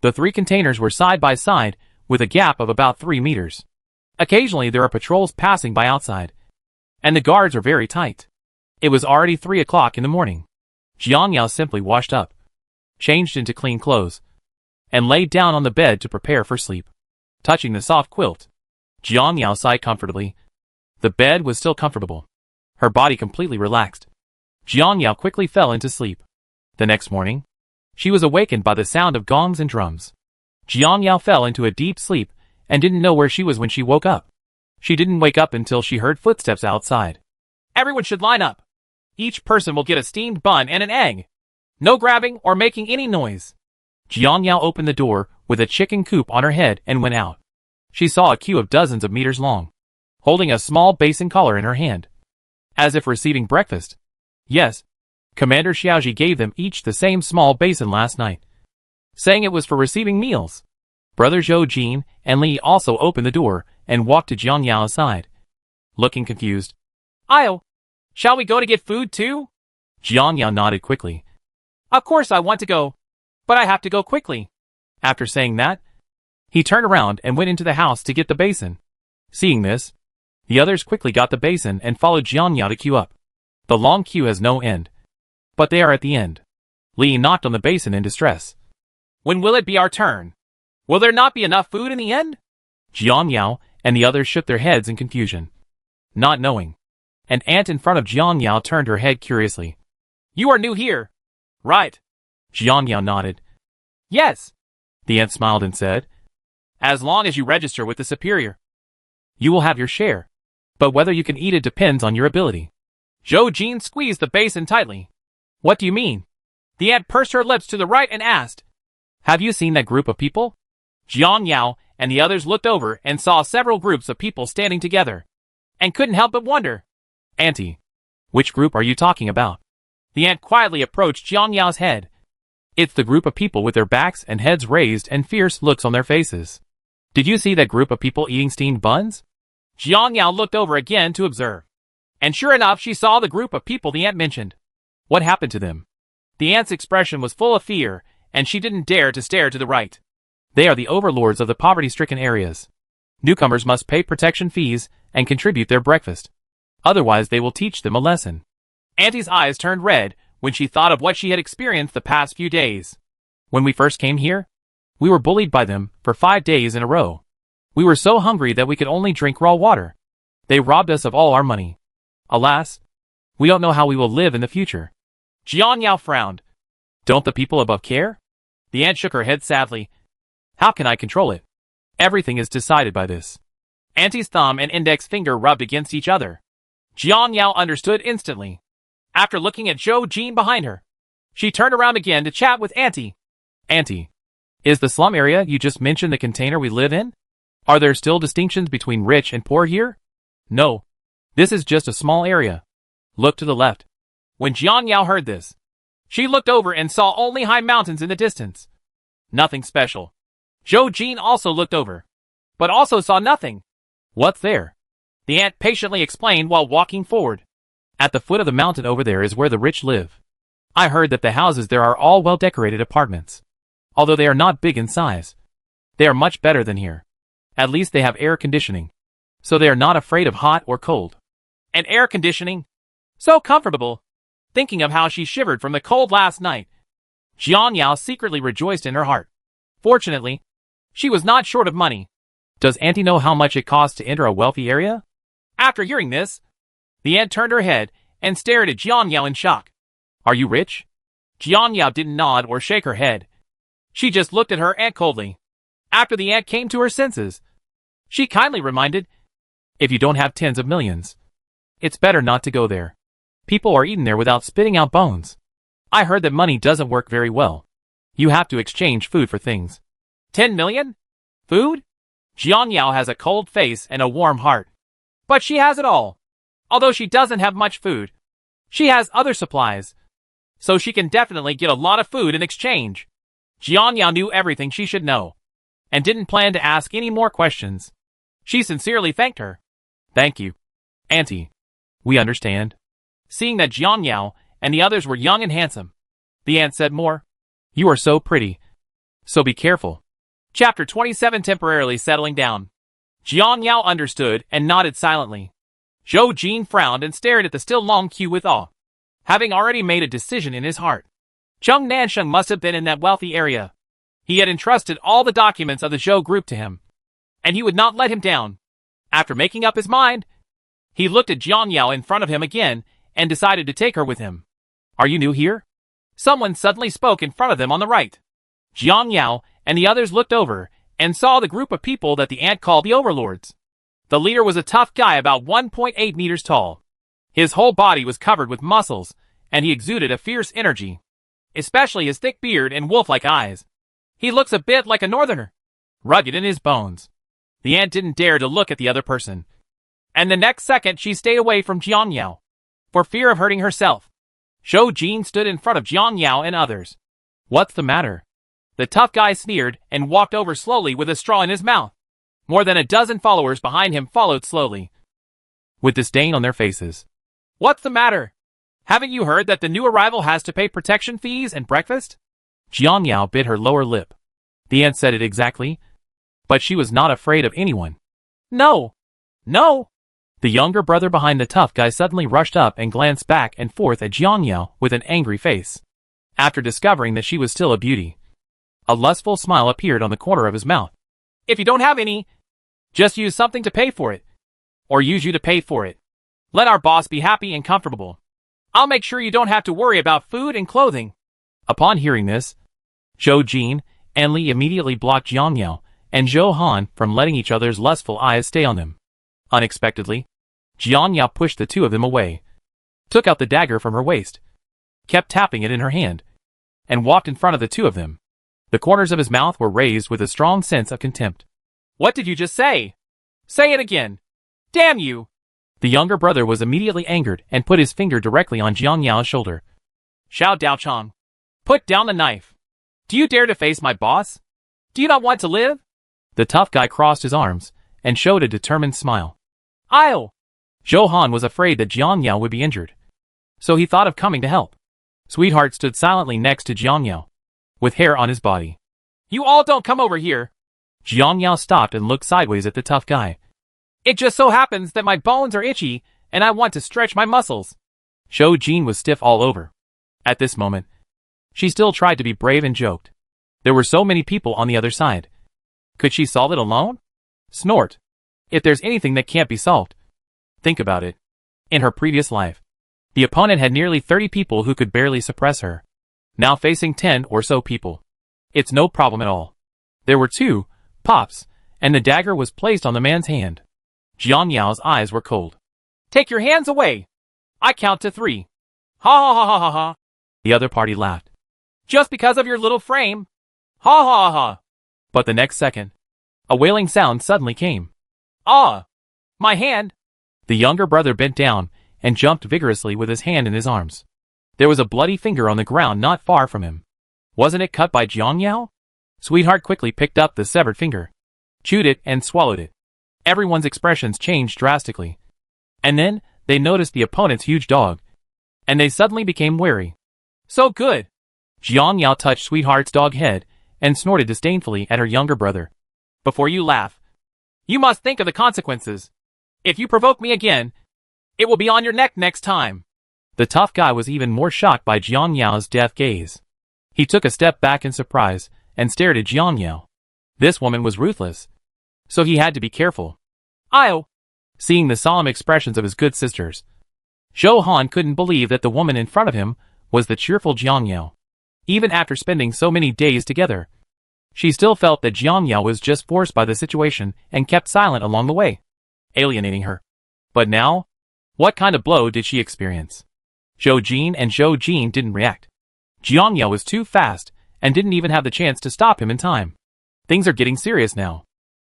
The 3 containers were side by side with a gap of about 3 meters. Occasionally there are patrols passing by outside, and the guards are very tight. It was already 3 o'clock in the morning. Jiang Yao simply washed up, changed into clean clothes, and laid down on the bed to prepare for sleep. Touching the soft quilt, Jiang Yao sighed comfortably. The bed was still comfortable. Her body completely relaxed. Jiang Yao quickly fell into sleep. The next morning, she was awakened by the sound of gongs and drums. Jiang Yao fell into a deep sleep and didn't know where she was when she woke up. She didn't wake up until she heard footsteps outside. Everyone should line up. Each person will get a steamed bun and an egg. No grabbing or making any noise. Jiang Yao opened the door with a chicken coop on her head and went out. She saw a queue of dozens of meters long, holding a small basin collar in her hand, as if receiving breakfast. Yes, Commander Xiaoji gave them each the same small basin last night, saying it was for receiving meals. Brother Zhou Jin and Li also opened the door and walked to Jiang Yao's side, looking confused. "Io, shall we go to get food too?" Jiang Yao nodded quickly. "Of course I want to go, but I have to go quickly." After saying that, he turned around and went into the house to get the basin. Seeing this, the others quickly got the basin and followed Jiang Yao to queue up. The long queue has no end, but they are at the end. Li knocked on the basin in distress. "When will it be our turn? Will there not be enough food in the end?" Jiang Yao and the others shook their heads in confusion, not knowing. An ant in front of Jiang Yao turned her head curiously. "You are new here, right?" Jiang Yao nodded. "Yes." The ant smiled and said, "As long as you register with the superior, you will have your share, but whether you can eat it depends on your ability." Zhou Jin squeezed the basin tightly. "What do you mean?" The ant pursed her lips to the right and asked, "Have you seen that group of people?" Jiang Yao and the others looked over and saw several groups of people standing together, and couldn't help but wonder. "Auntie, which group are you talking about?" The ant quietly approached Jiang Yao's head. "It's the group of people with their backs and heads raised and fierce looks on their faces. Did you see that group of people eating steamed buns?" Jiang Yao looked over again to observe, and sure enough she saw the group of people the ant mentioned. What happened to them? The ant's expression was full of fear, and she didn't dare to stare to the right. They are the overlords of the poverty-stricken areas. Newcomers must pay protection fees and contribute their breakfast. Otherwise they will teach them a lesson. Auntie's eyes turned red when she thought of what she had experienced the past few days. When we first came here, we were bullied by them for 5 days in a row. We were so hungry that we could only drink raw water. They robbed us of all our money. Alas, we don't know how we will live in the future. Jiang Yao frowned. Don't the people above care? The ant shook her head sadly. How can I control it? Everything is decided by this. Auntie's thumb and index finger rubbed against each other. Jiang Yao understood instantly. After looking at Zhou Jin behind her, she turned around again to chat with Auntie. Auntie, is the slum area you just mentioned the container we live in? Are there still distinctions between rich and poor here? No. This is just a small area. Look to the left. When Jiang Yao heard this, she looked over and saw only high mountains in the distance. Nothing special. Zhou Jin also looked over, but also saw nothing. What's there? The ant patiently explained while walking forward. At the foot of the mountain over there is where the rich live. I heard that the houses there are all well-decorated apartments. Although they are not big in size, they are much better than here. At least they have air conditioning, so they are not afraid of hot or cold. And air conditioning? So comfortable. Thinking of how she shivered from the cold last night, Jiang Yao secretly rejoiced in her heart. Fortunately, she was not short of money. Does Auntie know how much it costs to enter a wealthy area? After hearing this, the ant turned her head and stared at Jiang Yao in shock. Are you rich? Jiang Yao didn't nod or shake her head. She just looked at her ant coldly. After the ant came to her senses, she kindly reminded, if you don't have tens of millions, it's better not to go there. People are eaten there without spitting out bones. I heard that money doesn't work very well. You have to exchange food for things. 10 million? Food? Jiang Yao has a cold face and a warm heart. But she has it all. Although she doesn't have much food, she has other supplies. So she can definitely get a lot of food in exchange. Jiang Yao knew everything she should know, and didn't plan to ask any more questions. She sincerely thanked her. Thank you, Auntie. We understand. Seeing that Jiang Yao and the others were young and handsome, the ant said more. You are so pretty. So be careful. Chapter 27 Temporarily Settling Down. Jiang Yao understood and nodded silently. Zhou Jin frowned and stared at the still long queue with awe. Having already made a decision in his heart, Zheng Nansheng must have been in that wealthy area. He had entrusted all the documents of the Zhou group to him, and he would not let him down. After making up his mind, he looked at Jiang Yao in front of him again and decided to take her with him. Are you new here? Someone suddenly spoke in front of them on the right. Jiang Yao and the others looked over and saw the group of people that the ant called the overlords. The leader was a tough guy about 1.8 meters tall. His whole body was covered with muscles, and he exuded a fierce energy, especially his thick beard and wolf-like eyes. He looks a bit like a northerner, rugged in his bones. The ant didn't dare to look at the other person, and the next second she stayed away from Jiang Yao, for fear of hurting herself. Zhou Jin stood in front of Jiang Yao and others. What's the matter? The tough guy sneered and walked over slowly with a straw in his mouth. More than a dozen followers behind him followed slowly, with disdain on their faces. What's the matter? Haven't you heard that the new arrival has to pay protection fees and breakfast? Jiang Yao bit her lower lip. The aunt said it exactly, but she was not afraid of anyone. No! No! The younger brother behind the tough guy suddenly rushed up and glanced back and forth at Jiang Yao with an angry face. After discovering that she was still a beauty, a lustful smile appeared on the corner of his mouth. If you don't have any, just use something to pay for it. Or use you to pay for it. Let our boss be happy and comfortable. I'll make sure you don't have to worry about food and clothing. Upon hearing this, Zhou Jin and Li immediately blocked Jiang Yao and Zhou Han from letting each other's lustful eyes stay on them. Unexpectedly, Jiang Yao pushed the two of them away, took out the dagger from her waist, kept tapping it in her hand, and walked in front of the two of them. The corners of his mouth were raised with a strong sense of contempt. What did you just say? Say it again. Damn you! The younger brother was immediately angered and put his finger directly on Jiang Yao's shoulder. Xiao Daochang, put down the knife. Do you dare to face my boss? Do you not want to live? The tough guy crossed his arms and showed a determined smile. I'll! Zhou Han was afraid that Jiang Yao would be injured, so he thought of coming to help. Sweetheart stood silently next to Jiang Yao, with hair on his body. You all don't come over here. Jiang Yao stopped and looked sideways at the tough guy. It just so happens that my bones are itchy, and I want to stretch my muscles. Zhou Jin was stiff all over. At this moment, she still tried to be brave and joked. There were so many people on the other side. Could she solve it alone? Snort. If there's anything that can't be solved, think about it. In her previous life, the opponent had nearly 30 people who could barely suppress her. Now facing 10 or so people, it's no problem at all. There were 2 pops, and the dagger was placed on the man's hand. Jiang Yao's eyes were cold. Take your hands away! I count to 3. Ha ha ha ha ha ha! The other party laughed. Just because of your little frame? Ha ha ha! But the next second, a wailing sound suddenly came. Ah! My hand! The younger brother bent down and jumped vigorously with his hand in his arms. There was a bloody finger on the ground not far from him. Wasn't it cut by Jiang Yao? Sweetheart quickly picked up the severed finger, chewed it and swallowed it. Everyone's expressions changed drastically. And then, they noticed the opponent's huge dog, and they suddenly became wary. So good! Jiang Yao touched Sweetheart's dog head and snorted disdainfully at her younger brother. Before you laugh, you must think of the consequences. If you provoke me again, it will be on your neck next time. The tough guy was even more shocked by Jiang Yao's death gaze. He took a step back in surprise and stared at Jiang Yao. This woman was ruthless, so he had to be careful. I'll! Seeing the solemn expressions of his good sisters, Zhou Han couldn't believe that the woman in front of him was the cheerful Jiang Yao. Even after spending so many days together, she still felt that Jiang Yao was just forced by the situation and kept silent along the way, alienating her. But now, what kind of blow did she experience? Zhou Jin and Zhou Jin didn't react. Jiang Yao was too fast and didn't even have the chance to stop him in time. Things are getting serious now.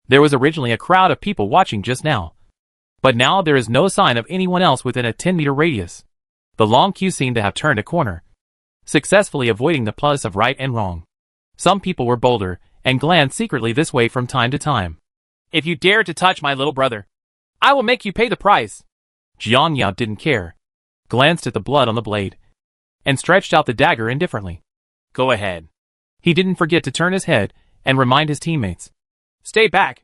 There was originally a crowd of people watching just now, but now there is no sign of anyone else within a 10-meter radius. The long queue seemed to have turned a corner, successfully avoiding the plus of right and wrong. Some people were bolder and glanced secretly this way from time to time. If you dare to touch my little brother, I will make you pay the price. Jiang Yao didn't care, glanced at the blood on the blade, and stretched out the dagger indifferently. Go ahead. He didn't forget to turn his head and remind his teammates. Stay back.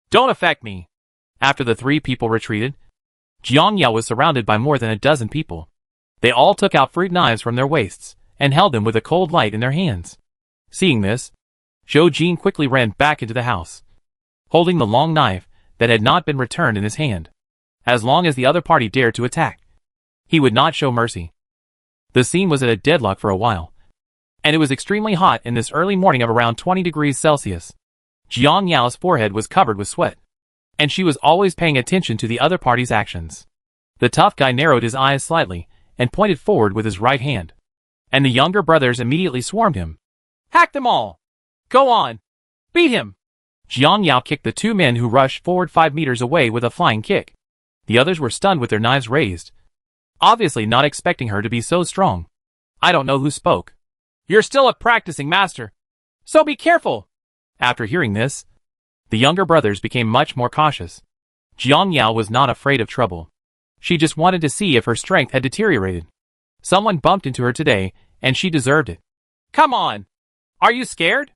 Don't affect me. After the 3 people retreated, Jiang Yao was surrounded by more than a dozen people. They all took out fruit knives from their waists and held them with a cold light in their hands. Seeing this, Zhou Jin quickly ran back into the house, holding the long knife that had not been returned in his hand. As long as the other party dared to attack, he would not show mercy. The scene was at a deadlock for a while, and it was extremely hot in this early morning of around 20 degrees Celsius. Jiang Yao's forehead was covered with sweat, and she was always paying attention to the other party's actions. The tough guy narrowed his eyes slightly and pointed forward with his right hand, and the younger brothers immediately swarmed him. Hack them all! Go on! Beat him! Jiang Yao kicked the 2 men who rushed forward 5 meters away with a flying kick. The others were stunned with their knives raised, obviously not expecting her to be so strong. I don't know who spoke. You're still a practicing master, so be careful. After hearing this, the younger brothers became much more cautious. Jiang Yao was not afraid of trouble. She just wanted to see if her strength had deteriorated. Someone bumped into her today, and she deserved it. Come on! Are you scared?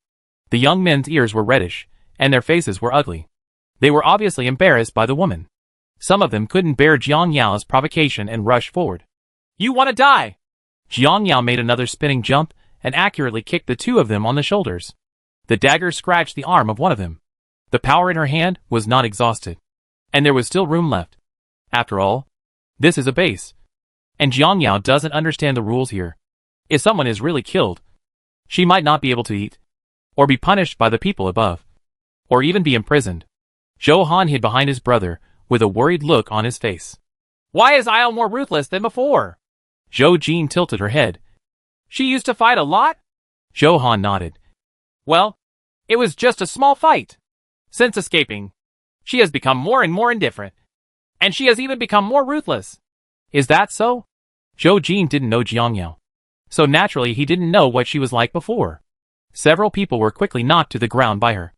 The young men's ears were reddish, and their faces were ugly. They were obviously embarrassed by the woman. Some of them couldn't bear Jiang Yao's provocation and rushed forward. You want to die! Jiang Yao made another spinning jump and accurately kicked the two of them on the shoulders. The dagger scratched the arm of one of them. The power in her hand was not exhausted, and there was still room left. After all, this is a base, and Jiang Yao doesn't understand the rules here. If someone is really killed, she might not be able to eat, or be punished by the people above, or even be imprisoned. Zhou Han hid behind his brother, with a worried look on his face. Why is Io more ruthless than before? Zhou Jin tilted her head. She used to fight a lot? Zhou Han nodded. Well, it was just a small fight. Since escaping, she has become more and more indifferent, and she has even become more ruthless. Is that so? Zhou Jin didn't know Jiang Yao, so naturally he didn't know what she was like before. Several people were quickly knocked to the ground by her,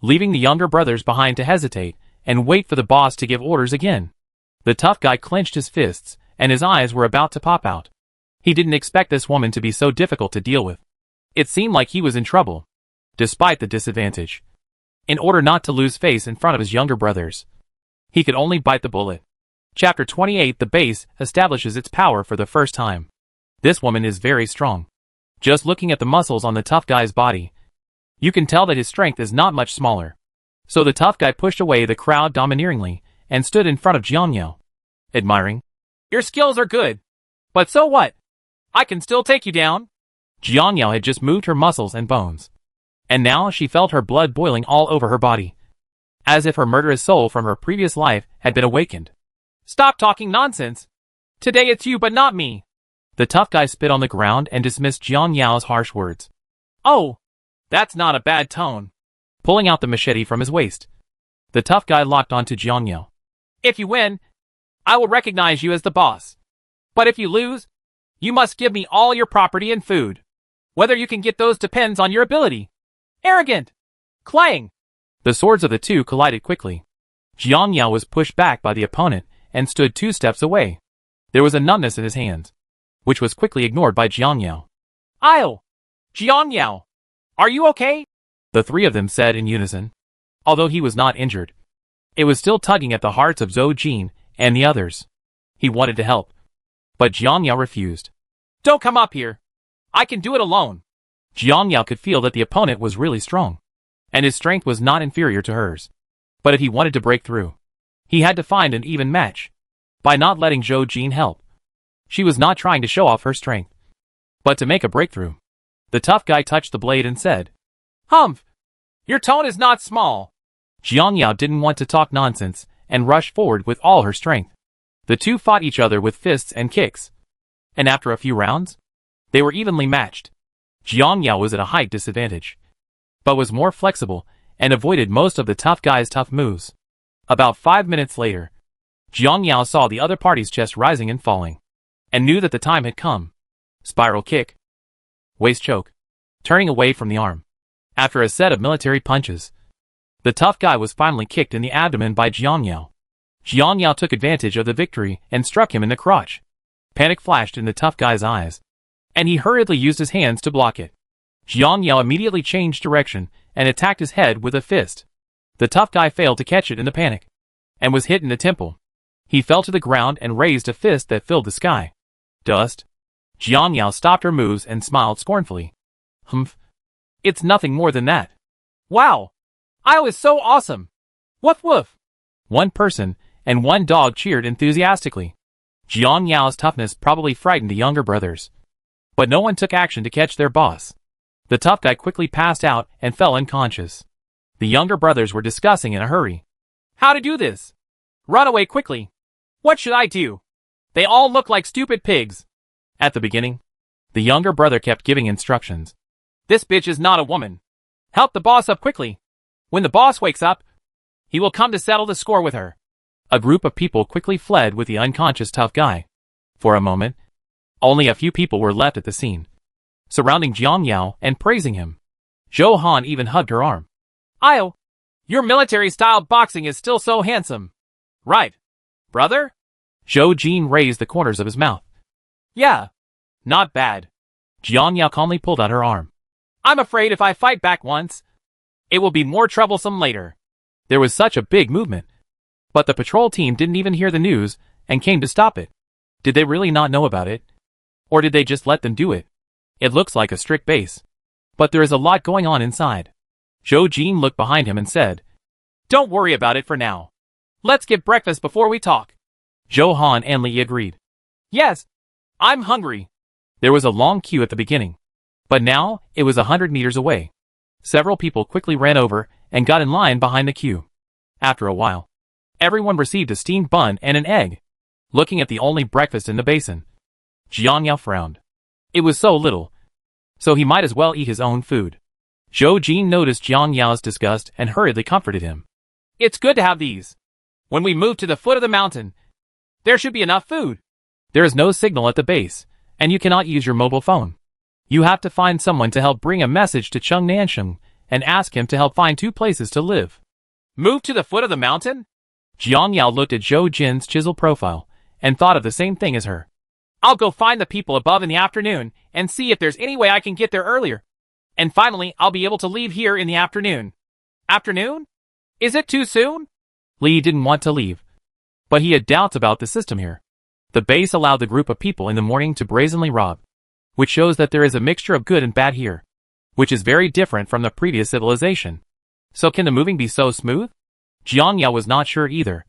leaving the younger brothers behind to hesitate and wait for the boss to give orders again. The tough guy clenched his fists, and his eyes were about to pop out. He didn't expect this woman to be so difficult to deal with. It seemed like he was in trouble, despite the disadvantage. In order not to lose face in front of his younger brothers, he could only bite the bullet. Chapter 28. The base establishes its power for the first time. This woman is very strong. Just looking at the muscles on the tough guy's body, you can tell that his strength is not much smaller. So the tough guy pushed away the crowd domineeringly and stood in front of Jiang Yao, admiring. Your skills are good, but so what? I can still take you down. Jiang Yao had just moved her muscles and bones, and now she felt her blood boiling all over her body, as if her murderous soul from her previous life had been awakened. Stop talking nonsense. Today it's you but not me. The tough guy spit on the ground and dismissed Jiang Yao's harsh words. Oh, that's not a bad tone. Pulling out the machete from his waist, the tough guy locked onto Jiang Yao. If you win, I will recognize you as the boss. But if you lose, you must give me all your property and food. Whether you can get those depends on your ability. Arrogant! Clang! The swords of the two collided quickly. Jiang Yao was pushed back by the opponent and stood 2 steps away. There was a numbness in his hands, which was quickly ignored by Jiang Yao. Io! Jiang Yao! Are you okay? The three of them said in unison. Although he was not injured, it was still tugging at the hearts of Zhou Jin and the others. He wanted to help, but Jiang Yao refused. Don't come up here. I can do it alone. Jiang Yao could feel that the opponent was really strong, and his strength was not inferior to hers. But if he wanted to break through, he had to find an even match. By not letting Zhou Jin help, she was not trying to show off her strength, but to make a breakthrough. The tough guy touched the blade and said, Humph! Your tone is not small. Jiang Yao didn't want to talk nonsense and rushed forward with all her strength. The two fought each other with fists and kicks, and after a few rounds, they were evenly matched. Jiang Yao was at a height disadvantage, but was more flexible and avoided most of the tough guy's tough moves. About 5 minutes later, Jiang Yao saw the other party's chest rising and falling, and knew that the time had come. Spiral kick. Waist choke. Turning away from the arm. After a set of military punches, the tough guy was finally kicked in the abdomen by Jiang Yao. Jiang Yao took advantage of the victory and struck him in the crotch. Panic flashed in the tough guy's eyes, and he hurriedly used his hands to block it. Jiang Yao immediately changed direction and attacked his head with a fist. The tough guy failed to catch it in the panic, and was hit in the temple. He fell to the ground and raised a fist that filled the sky. Dust. Jiang Yao stopped her moves and smiled scornfully. Humph. It's nothing more than that. Wow! Io is so awesome! Woof woof! One person and one dog cheered enthusiastically. Jiang Yao's toughness probably frightened the younger brothers, but no one took action to catch their boss. The tough guy quickly passed out and fell unconscious. The younger brothers were discussing in a hurry. How to do this? Run away quickly. What should I do? They all look like stupid pigs. At the beginning, the younger brother kept giving instructions. This bitch is not a woman. Help the boss up quickly. When the boss wakes up, he will come to settle the score with her. A group of people quickly fled with the unconscious tough guy. For a moment, Only a few people were left at the scene, surrounding Jiang Yao and praising him. Zhou Han even hugged her arm. "Io, your military-style boxing is still so handsome. Right, brother?" Zhou Jin raised the corners of his mouth. "Yeah, not bad." Jiang Yao calmly pulled out her arm. "I'm afraid if I fight back once, it will be more troublesome later." There was such a big movement. But the patrol team didn't even hear the news and came to stop it. Did they really not know about it? Or did they just let them do it? It looks like a strict base. But there is a lot going on inside. Zhou Jin looked behind him and said, "Don't worry about it for now. Let's get breakfast before we talk." Zhou Han and Li agreed. "Yes, I'm hungry." There was a long queue at the beginning. But now, it was 100 meters away. Several people quickly ran over and got in line behind the queue. After a while, everyone received a steamed bun and an egg. Looking at the only breakfast in the basin, Jiang Yao frowned. It was so little, so he might as well eat his own food. Zhou Jin noticed Jiang Yao's disgust and hurriedly comforted him. "It's good to have these. When we move to the foot of the mountain, there should be enough food." There is no signal at the base, and you cannot use your mobile phone. You have to find someone to help bring a message to Cheng Nansheng and ask him to help find 2 places to live. Move to the foot of the mountain? Jiang Yao looked at Zhou Jin's chiseled profile and thought of the same thing as her. "I'll go find the people above in the afternoon and see if there's any way I can get there earlier. And finally, I'll be able to leave here in the afternoon." "Afternoon? Is it too soon?" Li didn't want to leave, but he had doubts about the system here. The base allowed the group of people in the morning to brazenly rob, which shows that there is a mixture of good and bad here, which is very different from the previous civilization. So can the moving be so smooth? Jiang Yao was not sure either.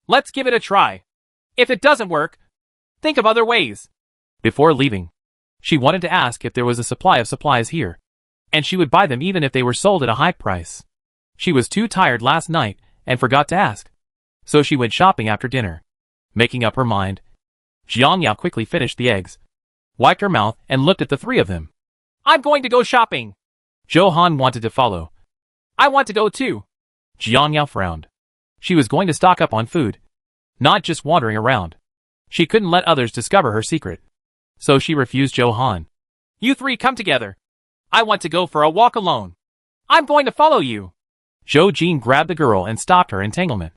"Let's give it a try. If it doesn't work, think of other ways." Before leaving, she wanted to ask if there was a supply of supplies here, and she would buy them even if they were sold at a high price. She was too tired last night and forgot to ask, so she went shopping after dinner. Making up her mind, Jiang Yao quickly finished the eggs, wiped her mouth and looked at the 3 of them. "I'm going to go shopping." Zhou Han wanted to follow. "I want to go too." Jiang Yao frowned. She was going to stock up on food, not just wandering around. She couldn't let others discover her secret, so she refused Zhou Han. "You 3 come together. I want to go for a walk alone. I'm going to follow you." Zhou Jin grabbed the girl and stopped her entanglement.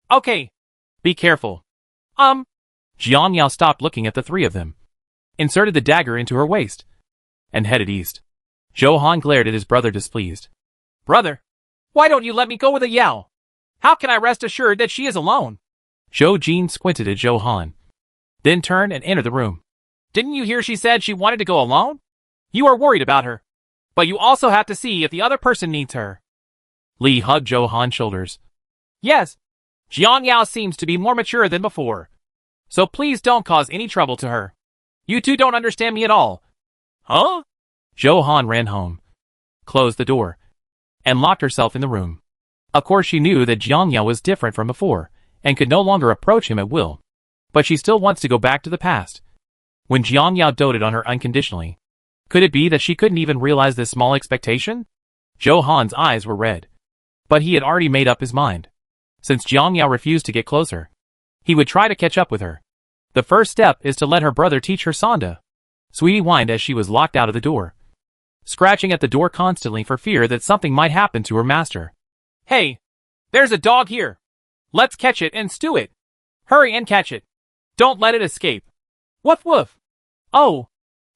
"Okay. Be careful." Jiang Yao stopped looking at the 3 of them, inserted the dagger into her waist, and headed east. Zhou Han glared at his brother displeased. "Brother, why don't you let me go with a Yao? How can I rest assured that she is alone?" Zhou Jin squinted at Zhou Han, then turned and entered the room. "Didn't you hear she said she wanted to go alone? You are worried about her, but you also have to see if the other person needs her." Li hugged Zhou Han's shoulders. "Yes, Jiang Yao seems to be more mature than before, so please don't cause any trouble to her. You 2 don't understand me at all." "Huh?" Zhou Han ran home, closed the door, and locked herself in the room. Of course she knew that Jiang Yao was different from before, and could no longer approach him at will. But she still wants to go back to the past, when Jiang Yao doted on her unconditionally. Could it be that she couldn't even realize this small expectation? Zhou Han's eyes were red. But he had already made up his mind. Since Jiang Yao refused to get closer, he would try to catch up with her. The first step is to let her brother teach her Sanda. Sweetie whined as she was locked out of the door, scratching at the door constantly for fear that something might happen to her master. "Hey, there's a dog here. Let's catch it and stew it. Hurry and catch it. Don't let it escape. Woof woof. Oh,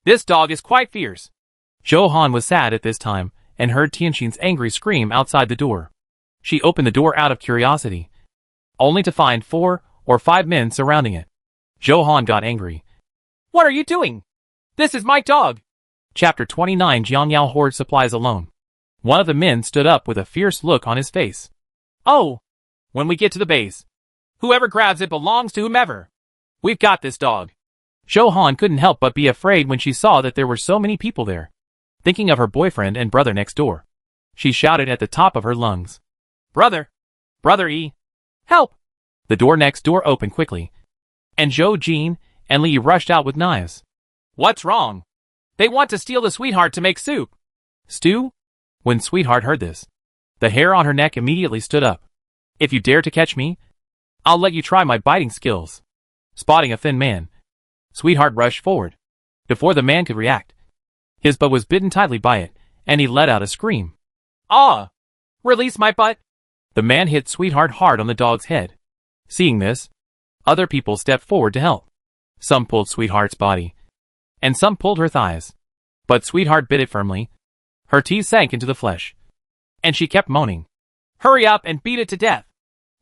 this dog is quite fierce." Zhou Han was sad at this time and heard Tianxin's angry scream outside the door. She opened the door out of curiosity, only to find 4 or 5 men surrounding it. Zhou Han got angry. "What are you doing? This is my dog." Chapter 29. Jiang Yao hoards supplies alone. One of the men stood up with a fierce look on his face. "Oh, when we get to the base, whoever grabs it belongs to whomever. We've got this dog." Zhou Han couldn't help but be afraid when she saw that there were so many people there. Thinking of her boyfriend and brother next door, she shouted at the top of her lungs, "Brother! Brother E! Help!" The door next door opened quickly, and Zhou Jin and Li rushed out with knives. "What's wrong?" "They want to steal the sweetheart to make soup." "Stew?" When Sweetheart heard this, the hair on her neck immediately stood up. "If you dare to catch me, I'll let you try my biting skills." Spotting a thin man, Sweetheart rushed forward, Before the man could react, his butt was bitten tightly by it, and he let out a scream. Ah! Release my butt! The man hit Sweetheart hard on the dog's head. Seeing this, other people stepped forward to help. Some pulled Sweetheart's body, and some pulled her thighs. But Sweetheart bit it firmly. Her teeth sank into the flesh, and she kept moaning. Hurry up and beat it to death!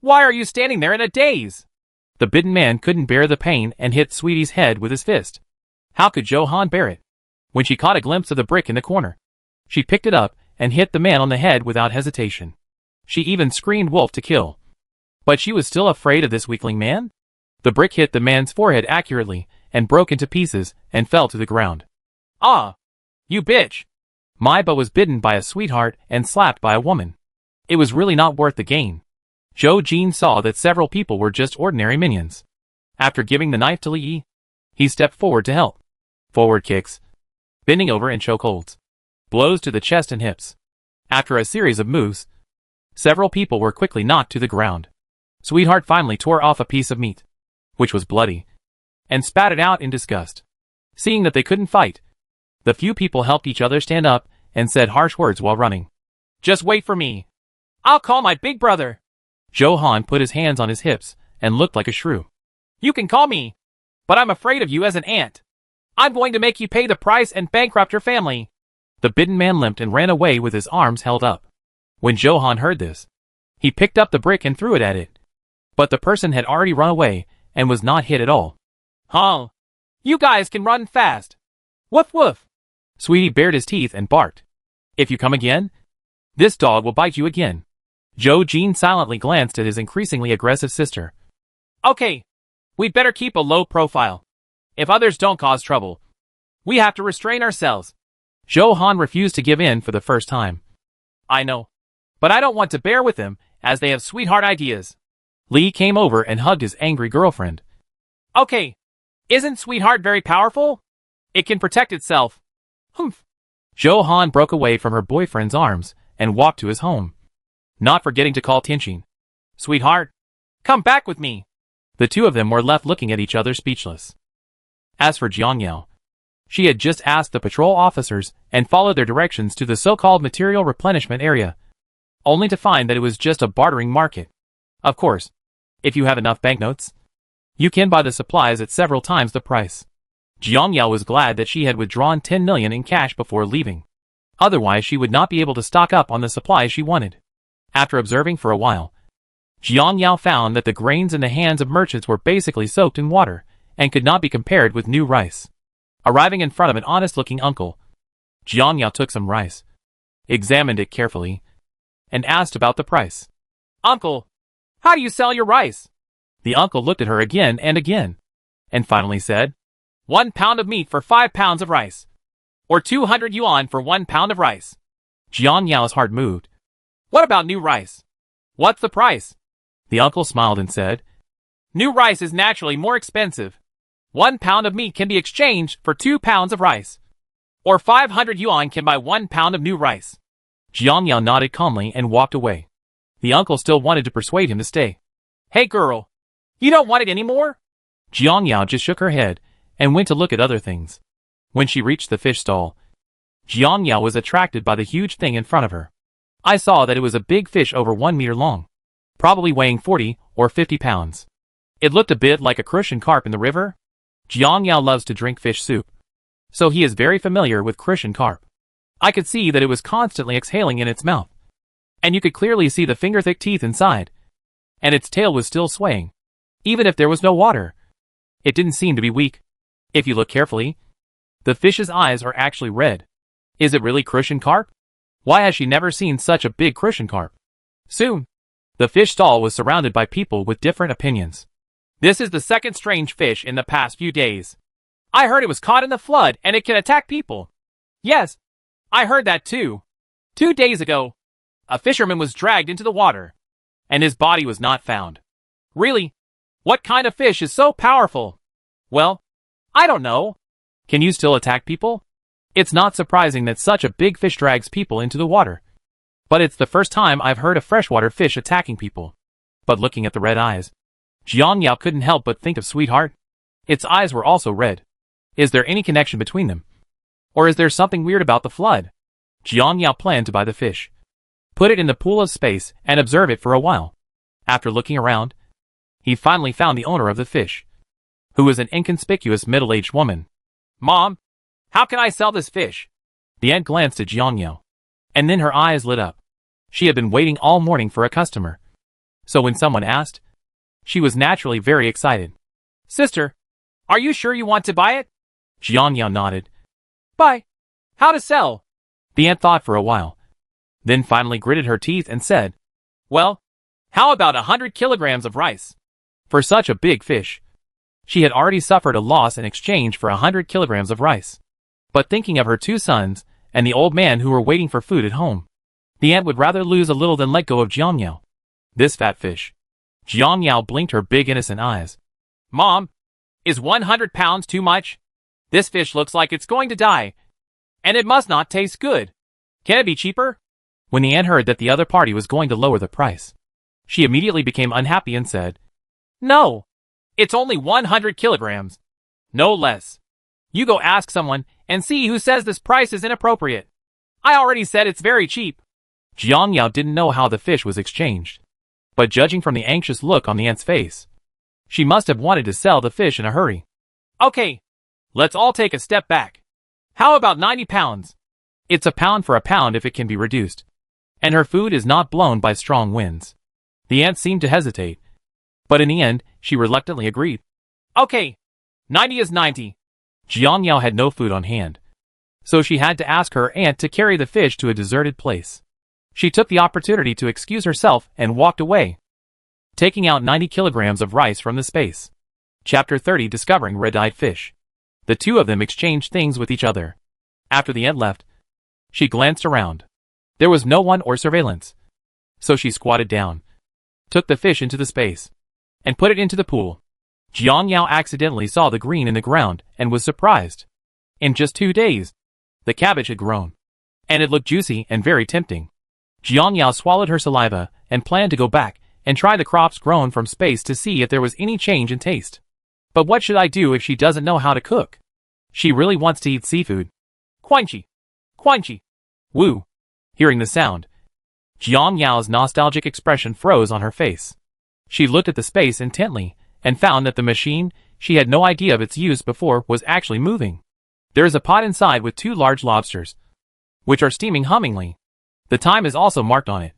Why are you standing there in a daze? The bitten man couldn't bear the pain and hit Sweetie's head with his fist. How could Johan bear it? When she caught a glimpse of the brick in the corner, she picked it up and hit the man on the head without hesitation. She even screamed wolf to kill. But she was still afraid of this weakling man? The brick hit the man's forehead accurately and broke into pieces and fell to the ground. Ah! You bitch! My butt was bitten by a sweetheart and slapped by a woman. It was really not worth the gain. Joe Jean saw that several people were just ordinary minions. After giving the knife to Lee, he stepped forward to help. Forward kicks, bending over and chokeholds, blows to the chest and hips. After a series of moves, several people were quickly knocked to the ground. Sweetheart finally tore off a piece of meat, which was bloody, and spat it out in disgust. Seeing that they couldn't fight, the few people helped each other stand up and said harsh words while running. Just wait for me. I'll call my big brother. Johan put his hands on his hips and looked like a shrew. You can call me, but I'm afraid of you as an ant. I'm going to make you pay the price and bankrupt your family. The bitten man limped and ran away with his arms held up. When Johan heard this, he picked up the brick and threw it at it. But the person had already run away and was not hit at all. Huh? You guys can run fast. Woof woof. Sweetie bared his teeth and barked. If you come again, this dog will bite you again. Joe Jean silently glanced at his increasingly aggressive sister. Okay, we'd better keep a low profile. If others don't cause trouble, we have to restrain ourselves. Johan refused to give in for the first time. I know, but I don't want to bear with them, as they have sweetheart ideas. Lee came over and hugged his angry girlfriend. Okay, isn't Sweetheart very powerful? It can protect itself. Humph. Johan broke away from her boyfriend's arms and walked to his home, not forgetting to call Tianqing. Sweetheart, come back with me. The two of them were left looking at each other speechless. As for Jiangyao, she had just asked the patrol officers and followed their directions to the so-called material replenishment area, only to find that it was just a bartering market. Of course, if you have enough banknotes, you can buy the supplies at several times the price. Jiangyao was glad that she had withdrawn 10 million in cash before leaving. Otherwise she would not be able to stock up on the supplies she wanted. After observing for a while, Jiangyao found that the grains in the hands of merchants were basically soaked in water and could not be compared with new rice. Arriving in front of an honest-looking uncle, Jiangyao took some rice, examined it carefully, and asked about the price. Uncle, how do you sell your rice? The uncle looked at her again, and finally said, 1 pound of meat for 5 pounds of rice, or 200 yuan for 1 pound of rice. Jianyao's heart moved. What about new rice? What's the price? The uncle smiled and said, New rice is naturally more expensive. 1 pound of meat can be exchanged for 2 pounds of rice, or 500 yuan can buy 1 pound of new rice. Jiangyao nodded calmly and walked away. The uncle still wanted to persuade him to stay. Hey girl, you don't want it anymore? Jiangyao just shook her head and went to look at other things. When she reached the fish stall, Jiangyao was attracted by the huge thing in front of her. I saw that it was a big fish over 1 meter long, probably weighing 40 or 50 pounds. It looked a bit like a crucian carp in the river. Jiangyao loves to drink fish soup, so he is very familiar with crucian carp. I could see that it was constantly exhaling in its mouth, and you could clearly see the finger-thick teeth inside, and its tail was still swaying, even if there was no water. It didn't seem to be weak. If you look carefully, the fish's eyes are actually red. Is it really crucian carp? Why has she never seen such a big crucian carp? Soon, the fish stall was surrounded by people with different opinions. This is the second strange fish in the past few days. I heard it was caught in the flood and it can attack people. Yes, I heard that too. 2 days ago, a fisherman was dragged into the water, and his body was not found. Really? What kind of fish is so powerful? Well, I don't know. Can you still attack people? It's not surprising that such a big fish drags people into the water. But it's the first time I've heard a freshwater fish attacking people. But looking at the red eyes, Jiangyao couldn't help but think of Sweetheart. Its eyes were also red. Is there any connection between them? Or is there something weird about the flood? Jiang Yao planned to buy the fish, put it in the pool of space, and observe it for a while. After looking around, he finally found the owner of the fish, who was an inconspicuous middle-aged woman. Mom, how can I sell this fish? The aunt glanced at Jiang Yao, and then her eyes lit up. She had been waiting all morning for a customer, so when someone asked, she was naturally very excited. Sister, are you sure you want to buy it? Jiang Yao nodded. Buy? How to sell? The aunt thought for a while, then finally gritted her teeth and said, well, how about 100 kilograms of rice? For such a big fish, she had already suffered a loss in exchange for 100 kilograms of rice. But thinking of her 2 sons and the old man who were waiting for food at home, the aunt would rather lose a little than let go of Jiang Yao, this fat fish. Jiang Yao blinked her big innocent eyes. Mom, is 100 pounds too much? This fish looks like it's going to die, and it must not taste good. Can it be cheaper? When the aunt heard that the other party was going to lower the price, she immediately became unhappy and said, no, it's only 100 kilograms. No less. You go ask someone and see who says this price is inappropriate. I already said it's very cheap. Jiang Yao didn't know how the fish was exchanged, but judging from the anxious look on the aunt's face, she must have wanted to sell the fish in a hurry. Okay, let's all take a step back. How about 90 pounds? It's a pound for a pound if it can be reduced, and her food is not blown by strong winds. The aunt seemed to hesitate, but in the end, she reluctantly agreed. Okay, 90 is 90. Jiang Yao had no food on hand, so she had to ask her aunt to carry the fish to a deserted place. She took the opportunity to excuse herself and walked away, taking out 90 kilograms of rice from the space. Chapter 30, Discovering Red-Eyed Fish. The two of them exchanged things with each other. After the aunt left, she glanced around. There was no one or surveillance, so she squatted down, took the fish into the space, and put it into the pool. Jiang Yao accidentally saw the green in the ground and was surprised. In just 2 days, the cabbage had grown, and it looked juicy and very tempting. Jiang Yao swallowed her saliva and planned to go back and try the crops grown from space to see if there was any change in taste. But what should I do if she doesn't know how to cook? She really wants to eat seafood. Quanchi! Quanchi! Woo! Hearing the sound, Jiang Yao's nostalgic expression froze on her face. She looked at the space intently and found that the machine she had no idea of its use before was actually moving. There is a pot inside with 2 large lobsters, which are steaming hummingly. The time is also marked on it.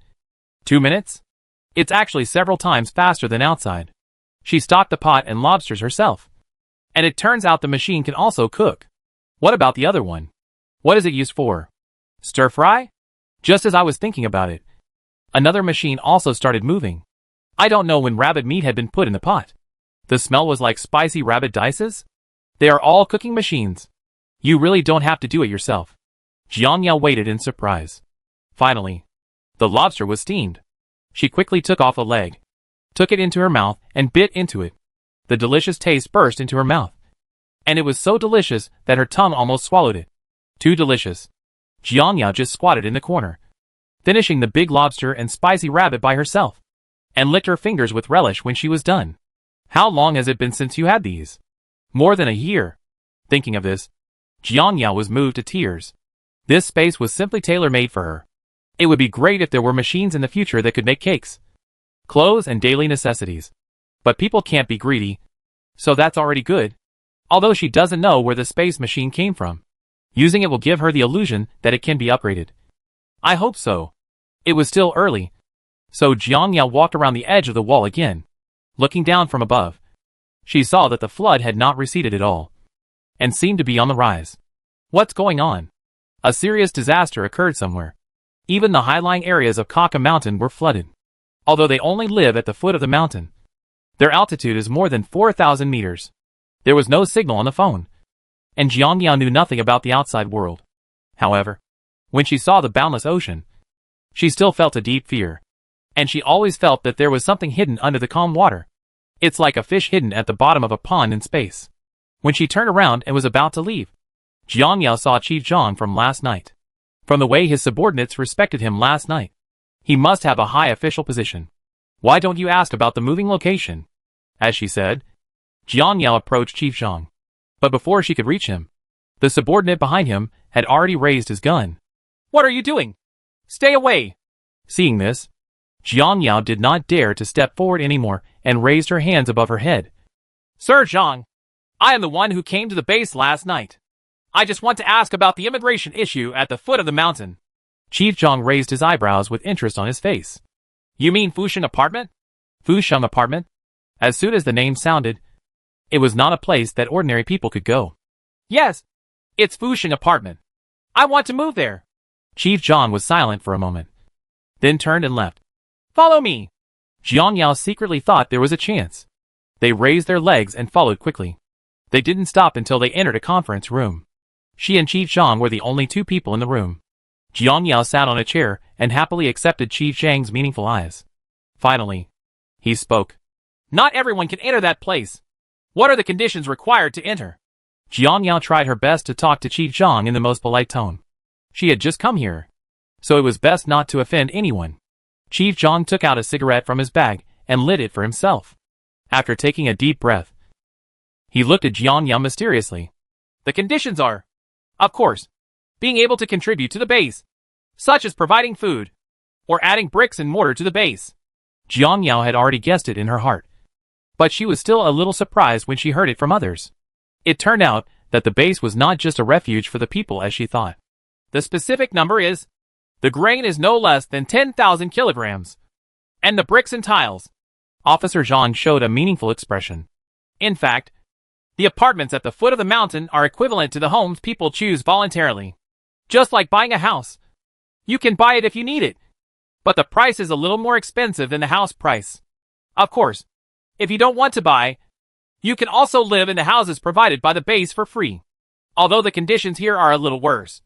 2 minutes? It's actually several times faster than outside. She stocked the pot and lobsters herself. And it turns out the machine can also cook. What about the other one? What is it used for? Stir fry? Just as I was thinking about it, another machine also started moving. I don't know when rabbit meat had been put in the pot. The smell was like spicy rabbit dices. They are all cooking machines. You really don't have to do it yourself. Jiang Yao waited in surprise. Finally, the lobster was steamed. She quickly took off a leg, took it into her mouth, and bit into it. The delicious taste burst into her mouth, and it was so delicious that her tongue almost swallowed it. Too delicious. Jiang Yao just squatted in the corner, finishing the big lobster and spicy rabbit by herself, and licked her fingers with relish when she was done. How long has it been since you had these? More than a year. Thinking of this, Jiang Yao was moved to tears. This space was simply tailor-made for her. It would be great if there were machines in the future that could make cakes, clothes, and daily necessities. But people can't be greedy, so that's already good. Although she doesn't know where the space machine came from, using it will give her the illusion that it can be upgraded. I hope so. It was still early, so Jiang Yao walked around the edge of the wall again. Looking down from above, she saw that the flood had not receded at all, and seemed to be on the rise. What's going on? A serious disaster occurred somewhere. Even the high-lying areas of Kaka Mountain were flooded. Although they only live at the foot of the mountain, their altitude is more than 4,000 meters. There was no signal on the phone, and Jiang Yao knew nothing about the outside world. However, when she saw the boundless ocean, she still felt a deep fear. And she always felt that there was something hidden under the calm water. It's like a fish hidden at the bottom of a pond in space. When she turned around and was about to leave, Jiang Yao saw Chief Zhang from last night. From the way his subordinates respected him last night, he must have a high official position. Why don't you ask about the moving location? As she said, Jiang Yao approached Chief Zhang. But before she could reach him, the subordinate behind him had already raised his gun. "What are you doing? Stay away!" Seeing this, Jiang Yao did not dare to step forward anymore and raised her hands above her head. "Sir Zhang, I am the one who came to the base last night. I just want to ask about the immigration issue at the foot of the mountain." Chief Zhang raised his eyebrows with interest on his face. "You mean Fusheng apartment?" Fusheng apartment? As soon as the name sounded, it was not a place that ordinary people could go. "Yes, it's Fusheng apartment. I want to move there." Chief Zhang was silent for a moment, then turned and left. "Follow me." Jiang Yao secretly thought there was a chance. They raised their legs and followed quickly. They didn't stop until they entered a conference room. She and Chief Zhang were the only two people in the room. Jiang Yao sat on a chair and happily accepted Chief Zhang's meaningful eyes. Finally, he spoke. "Not everyone can enter that place. What are the conditions required to enter?" Jiang Yao tried her best to talk to Chief Zhang in the most polite tone. She had just come here, so it was best not to offend anyone. Chief Zhang took out a cigarette from his bag and lit it for himself. After taking a deep breath, he looked at Jiang Yao mysteriously. "The conditions are, of course, being able to contribute to the base, such as providing food, or adding bricks and mortar to the base." Jiang Yao had already guessed it in her heart, but she was still a little surprised when she heard it from others. It turned out that the base was not just a refuge for the people as she thought. The specific number is, the grain is no less than 10,000 kilograms, and the bricks and tiles. Officer Zhang showed a meaningful expression. In fact, the apartments at the foot of the mountain are equivalent to the homes people choose voluntarily. Just like buying a house. You can buy it if you need it, but the price is a little more expensive than the house price. Of course, if you don't want to buy, you can also live in the houses provided by the base for free. Although the conditions here are a little worse.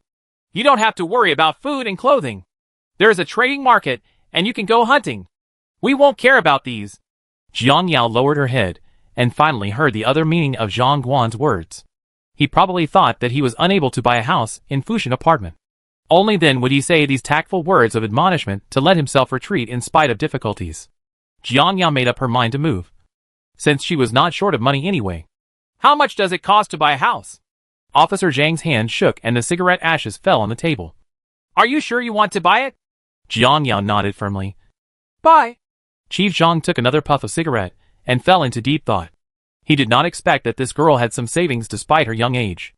You don't have to worry about food and clothing. There is a trading market, and you can go hunting. We won't care about these." Jiang Yao lowered her head, and finally heard the other meaning of Zhang Guan's words. He probably thought that he was unable to buy a house in Fusheng apartment. Only then would he say these tactful words of admonishment to let himself retreat in spite of difficulties. Jiang Yao made up her mind to move, since she was not short of money anyway. "How much does it cost to buy a house?" Officer Zhang's hand shook and the cigarette ashes fell on the table. "Are you sure you want to buy it?" Jiang Yao nodded firmly. "Buy." Chief Zhang took another puff of cigarette and fell into deep thought. He did not expect that this girl had some savings despite her young age.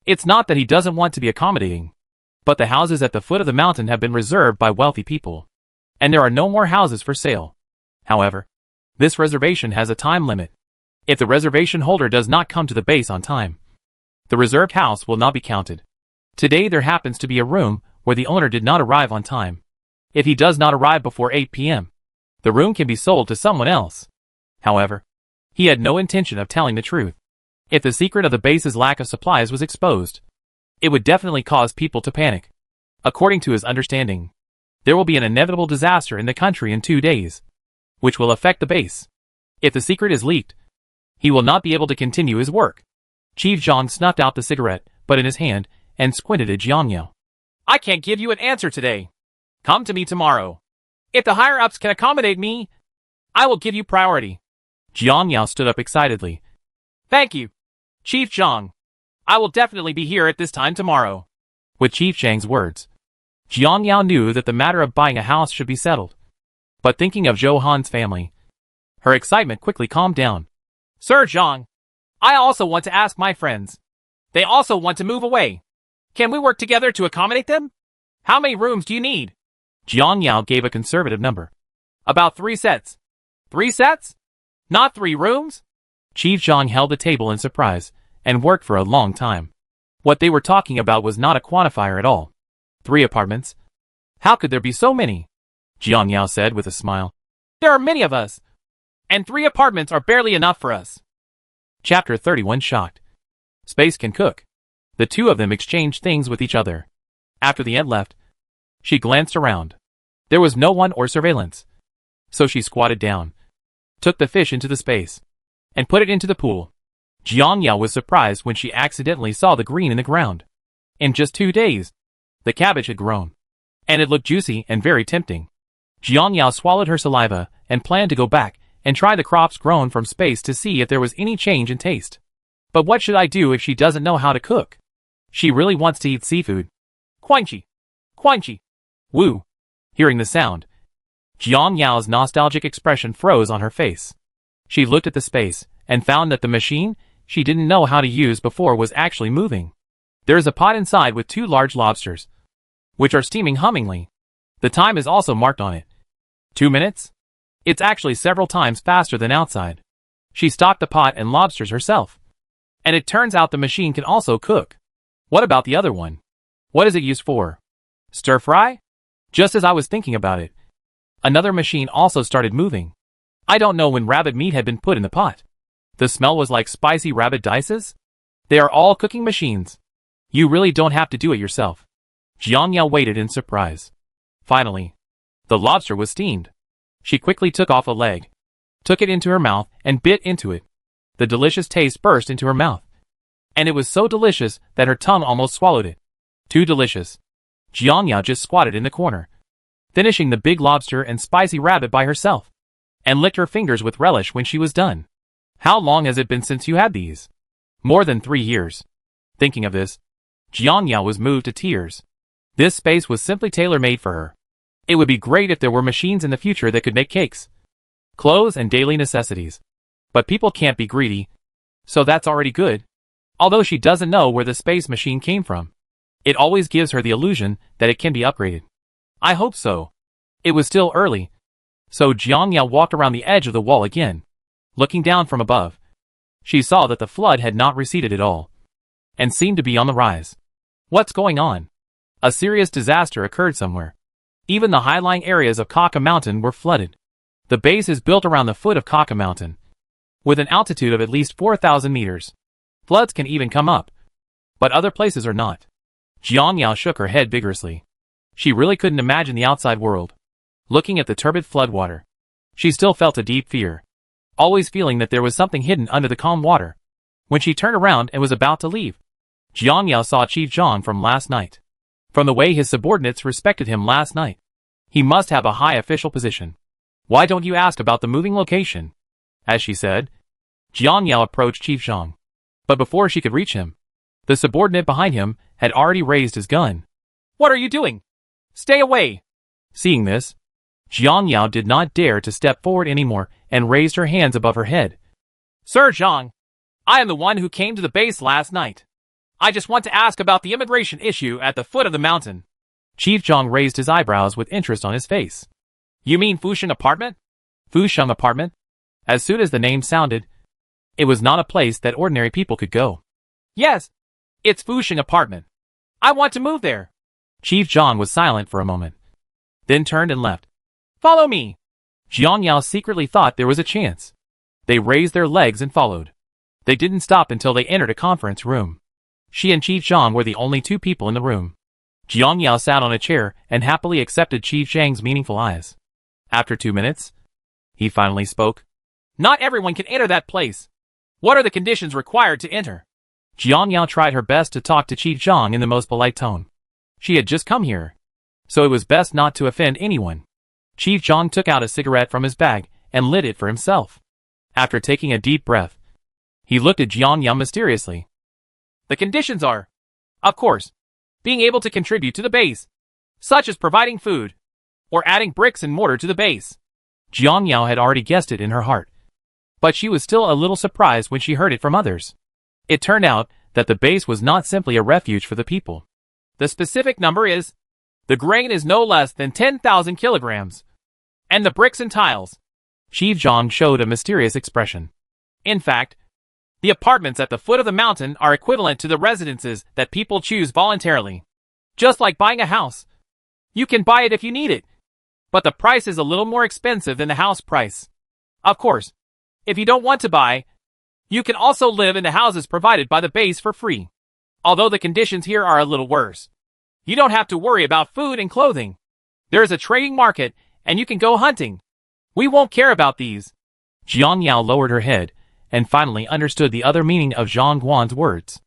It's not that he doesn't want to be accommodating, but the houses at the foot of the mountain have been reserved by wealthy people, and there are no more houses for sale. However, this reservation has a time limit. If the reservation holder does not come to the base on time, the reserved house will not be counted. Today there happens to be a room where the owner did not arrive on time. If he does not arrive before 8 p.m., the room can be sold to someone else. However, he had no intention of telling the truth. If the secret of the base's lack of supplies was exposed, it would definitely cause people to panic. According to his understanding, there will be an inevitable disaster in the country in 2 days, which will affect the base. If the secret is leaked, he will not be able to continue his work. Chief Zhang snuffed out the cigarette, but in his hand, and squinted at Jiang Yao. "I can't give you an answer today. Come to me tomorrow. If the higher-ups can accommodate me, I will give you priority." Jiang Yao stood up excitedly. "Thank you, Chief Zhang. I will definitely be here at this time tomorrow." With Chief Zhang's words, Jiang Yao knew that the matter of buying a house should be settled. But thinking of Zhou Han's family, her excitement quickly calmed down. "Sir Zhang, I also want to ask my friends. They also want to move away. Can we work together to accommodate them? How many rooms do you need?" Jiang Yao gave a conservative number. "About 3 sets." 3 sets? Not 3 rooms? Chief Zhang held the table in surprise, and worked for a long time. What they were talking about was not a quantifier at all. 3 apartments? How could there be so many? Jiang Yao said with a smile. "There are many of us, and 3 apartments are barely enough for us." Chapter 31 Shocked. Space can cook. The two of them exchanged things with each other. After the ant left, she glanced around. There was no one or surveillance. So she squatted down, took the fish into the space, and put it into the pool. Jiang Yao was surprised when she accidentally saw the green in the ground. In just 2 days, the cabbage had grown, and it looked juicy and very tempting. Jiang Yao swallowed her saliva and planned to go back and try the crops grown from space to see if there was any change in taste. But what should I do if she doesn't know how to cook? She really wants to eat seafood. Quanchi! Quanchi! Woo! Hearing the sound, Jiang Yao's nostalgic expression froze on her face. She looked at the space and found that the machine she didn't know how to use before was actually moving. There is a pot inside with 2 large lobsters, which are steaming hummingly. The time is also marked on it. 2 minutes? It's actually several times faster than outside. She stocked the pot and lobsters herself. And it turns out the machine can also cook. What about the other one? What is it used for? Stir fry? Just as I was thinking about it, another machine also started moving. I don't know when rabbit meat had been put in the pot. The smell was like spicy rabbit dices. They are all cooking machines. You really don't have to do it yourself. Jiang Yao waited in surprise. Finally, the lobster was steamed. She quickly took off a leg, took it into her mouth, and bit into it. The delicious taste burst into her mouth. And it was so delicious that her tongue almost swallowed it. Too delicious. Jiang Yao just squatted in the corner, finishing the big lobster and spicy rabbit by herself, and licked her fingers with relish when she was done. How long has it been since you had these? More than 3 years. Thinking of this, Jiang Yao was moved to tears. This space was simply tailor-made for her. It would be great if there were machines in the future that could make cakes, clothes, and daily necessities. But people can't be greedy, so that's already good. Although she doesn't know where the space machine came from, it always gives her the illusion that it can be upgraded. I hope so. It was still early, so Jiang Yao walked around the edge of the wall again. Looking down from above, she saw that the flood had not receded at all, and seemed to be on the rise. What's going on? A serious disaster occurred somewhere. Even the high-lying areas of Kaka Mountain were flooded. The base is built around the foot of Kaka Mountain, with an altitude of at least 4,000 meters. Floods can even come up, but other places are not. Jiang Yao shook her head vigorously. She really couldn't imagine the outside world. Looking at the turbid floodwater, she still felt a deep fear, always feeling that there was something hidden under the calm water. When she turned around and was about to leave, Jiang Yao saw Chief Zhang from last night. From the way his subordinates respected him last night, he must have a high official position. Why don't you ask about the moving location? As she said, Jiang Yao approached Chief Zhang. But before she could reach him, the subordinate behind him had already raised his gun. What are you doing? Stay away! Seeing this, Jiang Yao did not dare to step forward anymore and raised her hands above her head. Sir Zhang, I am the one who came to the base last night. I just want to ask about the immigration issue at the foot of the mountain. Chief Zhang raised his eyebrows with interest on his face. You mean Fusheng apartment? Fusheng apartment? As soon as the name sounded, it was not a place that ordinary people could go. Yes, it's Fusheng apartment. I want to move there. Chief Zhang was silent for a moment, then turned and left. Follow me. Jiang Yao secretly thought there was a chance. They raised their legs and followed. They didn't stop until they entered a conference room. She and Chief Zhang were the only 2 people in the room. Jiang Yao sat on a chair and happily accepted Chief Zhang's meaningful eyes. After 2 minutes, he finally spoke. Not everyone can enter that place. What are the conditions required to enter? Jiang Yao tried her best to talk to Chief Zhang in the most polite tone. She had just come here, so it was best not to offend anyone. Chief Zhang took out a cigarette from his bag and lit it for himself. After taking a deep breath, he looked at Jiang Yao mysteriously. The conditions are, of course, being able to contribute to the base, such as providing food, or adding bricks and mortar to the base. Jiang Yao had already guessed it in her heart, but she was still a little surprised when she heard it from others. It turned out that the base was not simply a refuge for the people. The specific number is, the grain is no less than 10,000 kilograms, and the bricks and tiles. Chief Zhang showed a mysterious expression. In fact, the apartments at the foot of the mountain are equivalent to the residences that people choose voluntarily. Just like buying a house. You can buy it if you need it, but the price is a little more expensive than the house price. Of course, if you don't want to buy, you can also live in the houses provided by the base for free. Although the conditions here are a little worse. You don't have to worry about food and clothing. There is a trading market, and you can go hunting. We won't care about these. Jiang Yao lowered her head, and finally understood the other meaning of Zhang Guan's words.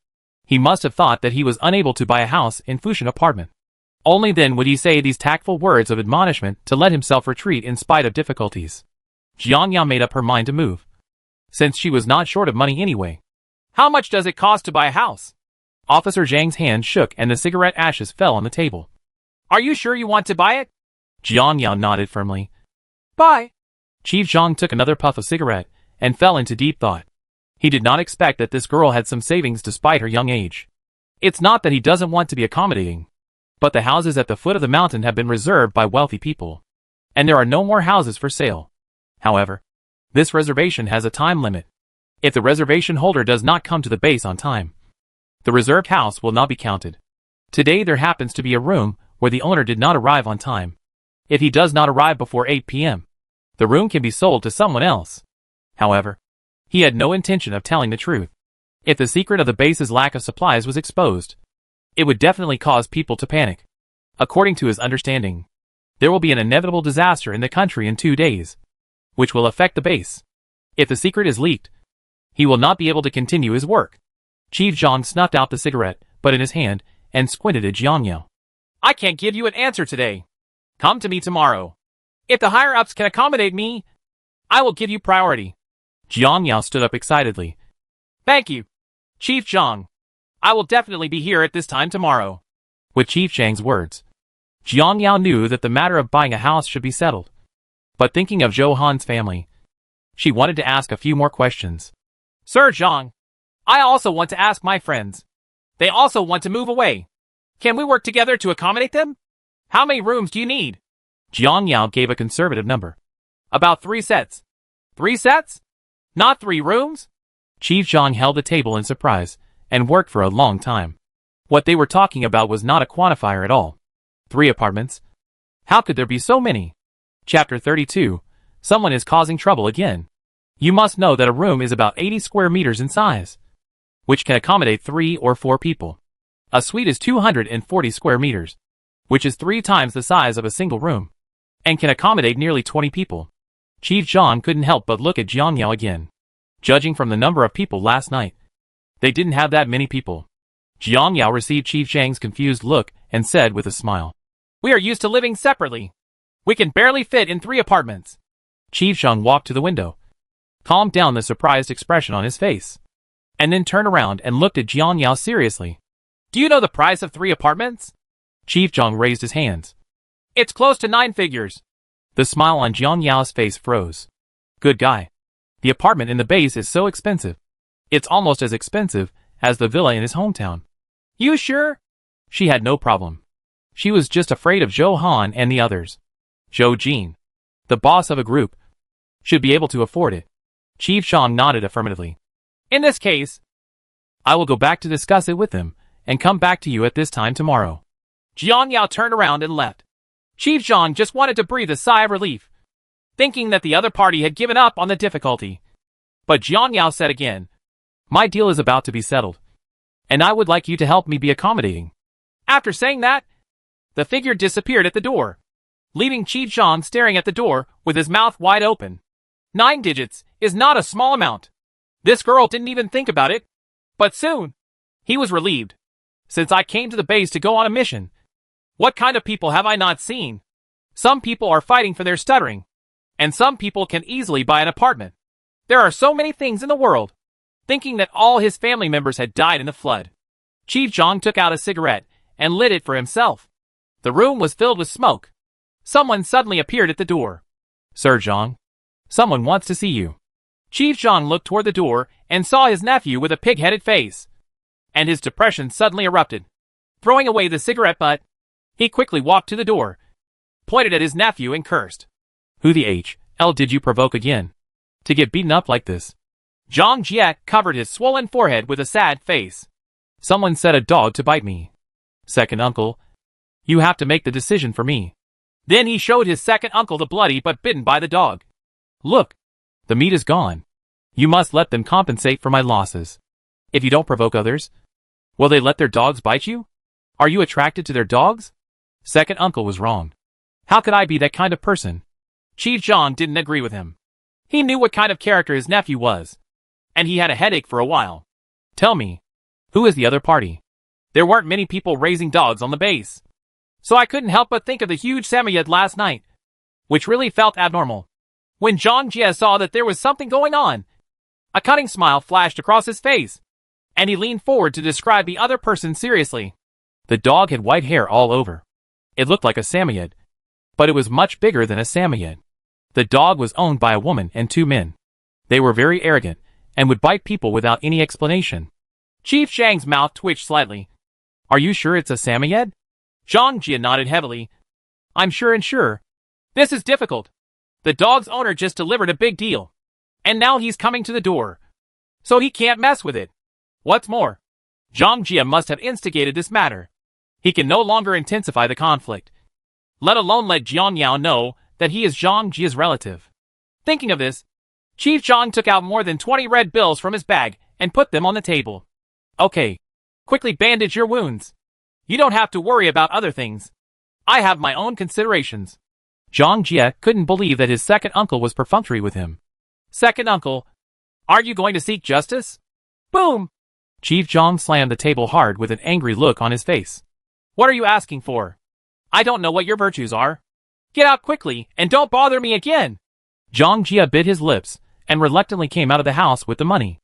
He must have thought that he was unable to buy a house in Fusheng apartment. Only then would he say these tactful words of admonishment to let himself retreat in spite of difficulties. Jiang Yao made up her mind to move, since she was not short of money anyway. How much does it cost to buy a house? Officer Zhang's hand shook and the cigarette ashes fell on the table. Are you sure you want to buy it? Jiang Yao nodded firmly. Buy. Chief Zhang took another puff of cigarette and fell into deep thought. He did not expect that this girl had some savings despite her young age. It's not that he doesn't want to be accommodating, but the houses at the foot of the mountain have been reserved by wealthy people, and there are no more houses for sale. However, this reservation has a time limit. If the reservation holder does not come to the base on time, the reserved house will not be counted. Today there happens to be a room where the owner did not arrive on time. If he does not arrive before 8 p.m., the room can be sold to someone else. However, he had no intention of telling the truth. If the secret of the base's lack of supplies was exposed, it would definitely cause people to panic. According to his understanding, there will be an inevitable disaster in the country in 2 days, which will affect the base. If the secret is leaked, he will not be able to continue his work. Chief Zhang snuffed out the cigarette, but in his hand, and squinted at Jiang Yao. I can't give you an answer today. Come to me tomorrow. If the higher-ups can accommodate me, I will give you priority. Jiang Yao stood up excitedly. Thank you, Chief Zhang. I will definitely be here at this time tomorrow. With Chief Zhang's words, Jiang Yao knew that the matter of buying a house should be settled. But thinking of Zhou Han's family, she wanted to ask a few more questions. Sir Zhang, I also want to ask my friends. They also want to move away. Can we work together to accommodate them? How many rooms do you need? Jiang Yao gave a conservative number. About 3 sets. 3 sets? Not 3 rooms? Chief Zhang held the table in surprise, and worked for a long time. What they were talking about was not a quantifier at all. 3 apartments? How could there be so many? Chapter 32. Someone is causing trouble again. You must know that a room is about 80 square meters in size, which can accommodate 3 or 4 people. A suite is 240 square meters, which is 3 times the size of a single room, and can accommodate nearly 20 people. Chief Zhang couldn't help but look at Jiang Yao again. Judging from the number of people last night, they didn't have that many people. Jiang Yao received Chief Zhang's confused look and said with a smile, We are used to living separately. We can barely fit in 3 apartments. Chief Zhang walked to the window, calmed down the surprised expression on his face, and then turned around and looked at Jiang Yao seriously. Do you know the price of 3 apartments? Chief Zhang raised his hands. It's close to 9 figures. The smile on Jiang Yao's face froze. Good guy. The apartment in the base is so expensive. It's almost as expensive as the villa in his hometown. You sure? She had no problem. She was just afraid of Zhou Han and the others. Zhou Jin, the boss of a group, should be able to afford it. Chief Zhang nodded affirmatively. In this case, I will go back to discuss it with them, and come back to you at this time tomorrow. Jiang Yao turned around and left. Chief Zhang just wanted to breathe a sigh of relief, thinking that the other party had given up on the difficulty. But Jiang Yao said again, My deal is about to be settled, and I would like you to help me be accommodating. After saying that, the figure disappeared at the door, leaving Chief Zhang staring at the door with his mouth wide open. 9 digits is not a small amount. This girl didn't even think about it. But soon, he was relieved. Since I came to the base to go on a mission, what kind of people have I not seen? Some people are fighting for their stuttering, and some people can easily buy an apartment. There are so many things in the world. Thinking that all his family members had died in the flood, Chief Zhang took out a cigarette and lit it for himself. The room was filled with smoke. Someone suddenly appeared at the door. Sir Zhang, someone wants to see you. Chief Zhang looked toward the door and saw his nephew with a pig-headed face, and his depression suddenly erupted. Throwing away the cigarette butt, he quickly walked to the door, pointed at his nephew and cursed. Who the hell did you provoke again? To get beaten up like this? Zhang Jie covered his swollen forehead with a sad face. Someone said a dog to bite me. Second uncle, you have to make the decision for me. Then he showed his second uncle the bloody but bitten by the dog. Look, the meat is gone. You must let them compensate for my losses. If you don't provoke others, will they let their dogs bite you? Are you attracted to their dogs? Second uncle was wrong. How could I be that kind of person? Chief Zhang didn't agree with him. He knew what kind of character his nephew was, and he had a headache for a while. Tell me, who is the other party? There weren't many people raising dogs on the base, so I couldn't help but think of the huge Samoyed last night, which really felt abnormal. When Zhang Jie saw that there was something going on, a cunning smile flashed across his face. and he leaned forward to describe the other person seriously. The dog had white hair all over. It looked like a Samoyed, but it was much bigger than a Samoyed. The dog was owned by a woman and 2 men. They were very arrogant, and would bite people without any explanation. Chief Zhang's mouth twitched slightly. Are you sure it's a Samoyed? Zhang Jia nodded heavily. I'm sure and sure. This is difficult. The dog's owner just delivered a big deal. And now he's coming to the door. So he can't mess with it. What's more, Zhang Jia must have instigated this matter. He can no longer intensify the conflict, let alone let Jiang Yao know that he is Zhang Jia's relative. Thinking of this, Chief Zhang took out more than 20 red bills from his bag and put them on the table. Okay, quickly bandage your wounds. You don't have to worry about other things. I have my own considerations. Zhang Jia couldn't believe that his second uncle was perfunctory with him. Second uncle, are you going to seek justice? Boom! Chief Zhang slammed the table hard with an angry look on his face. What are you asking for? I don't know what your virtues are. Get out quickly and don't bother me again. Zhang Jia bit his lips and reluctantly came out of the house with the money.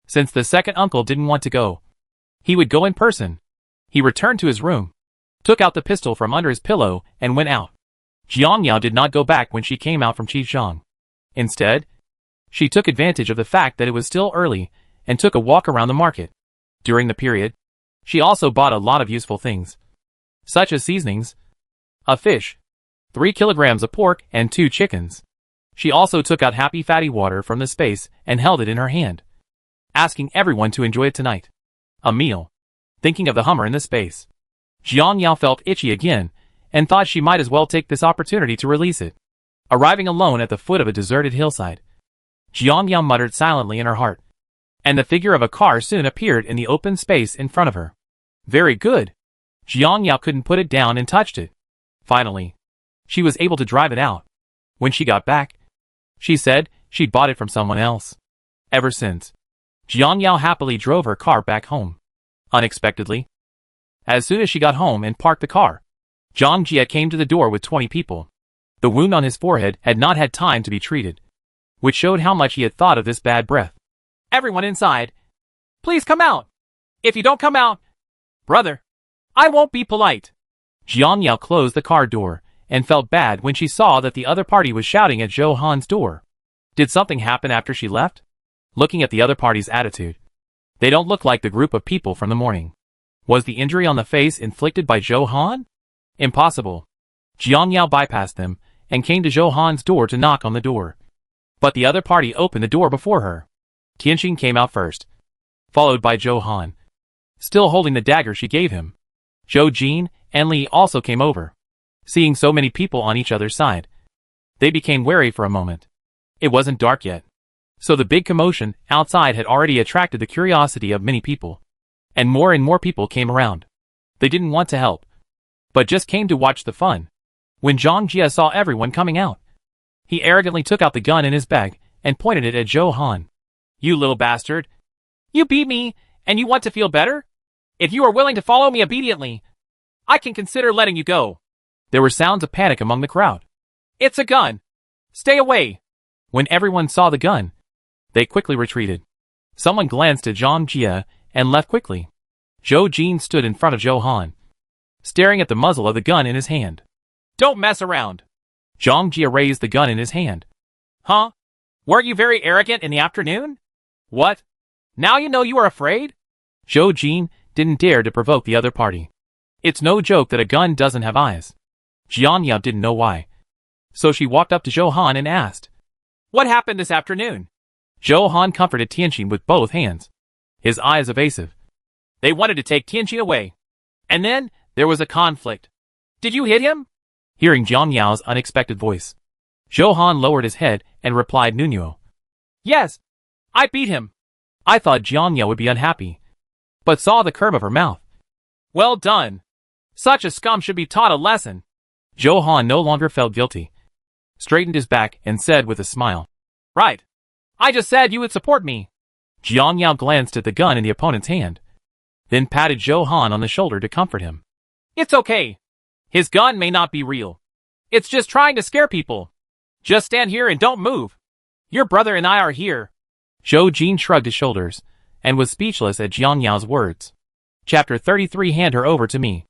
Since the second uncle didn't want to go, he would go in person. He returned to his room, took out the pistol from under his pillow, and went out. Jiang Yao did not go back when she came out from Chief Zhang. Instead, she took advantage of the fact that it was still early and took a walk around the market. During the period, she also bought a lot of useful things, such as seasonings, a fish, 3 kilograms of pork, and 2 chickens. She also took out happy fatty water from the space and held it in her hand, asking everyone to enjoy it tonight. A meal. Thinking of the Hummer in the space, Jiang Yao felt itchy again and thought she might as well take this opportunity to release it. Arriving alone at the foot of a deserted hillside, Jiang Yao muttered silently in her heart, and the figure of a car soon appeared in the open space in front of her. Very good. Jiang Yao couldn't put it down and touched it. Finally, she was able to drive it out. When she got back, she said she'd bought it from someone else. Ever since, Jiang Yao happily drove her car back home. Unexpectedly, as soon as she got home and parked the car, Zhang Jia came to the door with 20 people. The wound on his forehead had not had time to be treated, which showed how much he had thought of this bad breath. Everyone inside, please come out. If you don't come out, brother, I won't be polite. Jiang Yao closed the car door and felt bad when she saw that the other party was shouting at Zhou Han's door. Did something happen after she left? Looking at the other party's attitude, they don't look like the group of people from the morning. Was the injury on the face inflicted by Zhou Han? Impossible. Jiang Yao bypassed them and came to Zhou Han's door to knock on the door. But the other party opened the door before her. Tianxin came out first, followed by Zhou Han, still holding the dagger she gave him. Zhou Jin and Li also came over. Seeing so many people on each other's side, they became wary for a moment. It wasn't dark yet, so the big commotion outside had already attracted the curiosity of many people, and more people came around. They didn't want to help, but just came to watch the fun. When Zhang Jia saw everyone coming out, he arrogantly took out the gun in his bag and pointed it at Zhou Han. You little bastard! You beat me, and you want to feel better? If you are willing to follow me obediently, I can consider letting you go. There were sounds of panic among the crowd. It's a gun! Stay away! When everyone saw the gun, they quickly retreated. Someone glanced at Zhang Jia and left quickly. Zhou Jin stood in front of Zhou Han, staring at the muzzle of the gun in his hand. Don't mess around! Zhang Jia raised the gun in his hand. Huh? Weren't you very arrogant in the afternoon? What? Now you know you are afraid? Zhou Jin didn't dare to provoke the other party. It's no joke that a gun doesn't have eyes. Jiang Yao didn't know why, so she walked up to Zhou Han and asked, what happened this afternoon? Zhou Han comforted Tianxin with both hands, his eyes evasive. They wanted to take Tianxin away. And then, there was a conflict. Did you hit him? Hearing Jiang Yao's unexpected voice, Zhou Han lowered his head and replied Nunuo. Yes, I beat him. I thought Jiang Yao would be unhappy, but saw the curve of her mouth. Well done. Such a scum should be taught a lesson. Zhou Han no longer felt guilty, straightened his back and said with a smile. Right. I just said you would support me. Jiang Yao glanced at the gun in the opponent's hand, then patted Zhou Han on the shoulder to comfort him. It's okay. His gun may not be real. It's just trying to scare people. Just stand here and don't move. Your brother and I are here. Zhou Jin shrugged his shoulders and was speechless at Jiang Yao's words. Chapter 33. Hand her over to me.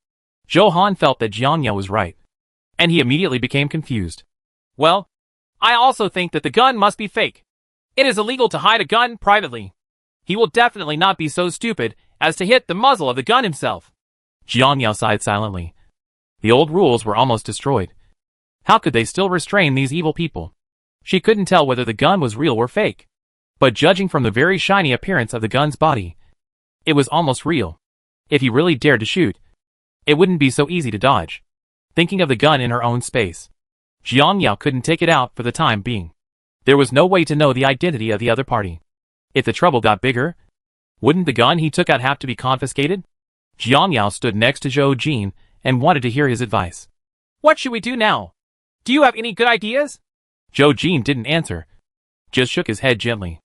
Zhou Han felt that Jiang Yao was right, and he immediately became confused. Well, I also think that the gun must be fake. It is illegal to hide a gun privately. He will definitely not be so stupid as to hit the muzzle of the gun himself. Jiang Yao sighed silently. The old rules were almost destroyed. How could they still restrain these evil people? She couldn't tell whether the gun was real or fake. But judging from the very shiny appearance of the gun's body, it was almost real. If he really dared to shoot, it wouldn't be so easy to dodge. Thinking of the gun in her own space, Jiang Yao couldn't take it out for the time being. There was no way to know the identity of the other party. If the trouble got bigger, wouldn't the gun he took out have to be confiscated? Jiang Yao stood next to Zhou Jin and wanted to hear his advice. What should we do now? Do you have any good ideas? Zhou Jin didn't answer, just shook his head gently.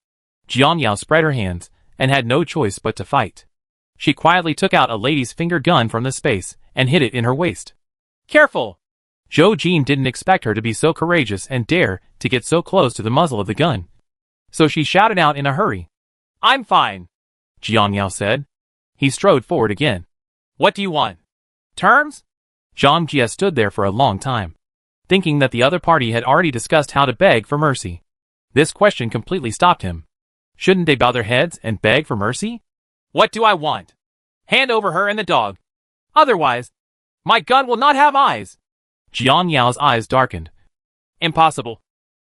Jiang Yao spread her hands and had no choice but to fight. She quietly took out a lady's finger gun from the space and hid it in her waist. Careful! Zhou Jin didn't expect her to be so courageous and dare to get so close to the muzzle of the gun. So she shouted out in a hurry. I'm fine, Jiang Yao said. He strode forward again. What do you want? Terms? Zhang Jia stood there for a long time, thinking that the other party had already discussed how to beg for mercy. This question completely stopped him. Shouldn't they bow their heads and beg for mercy? What do I want? Hand over her and the dog. Otherwise, my gun will not have eyes. Jiang Yao's eyes darkened. Impossible.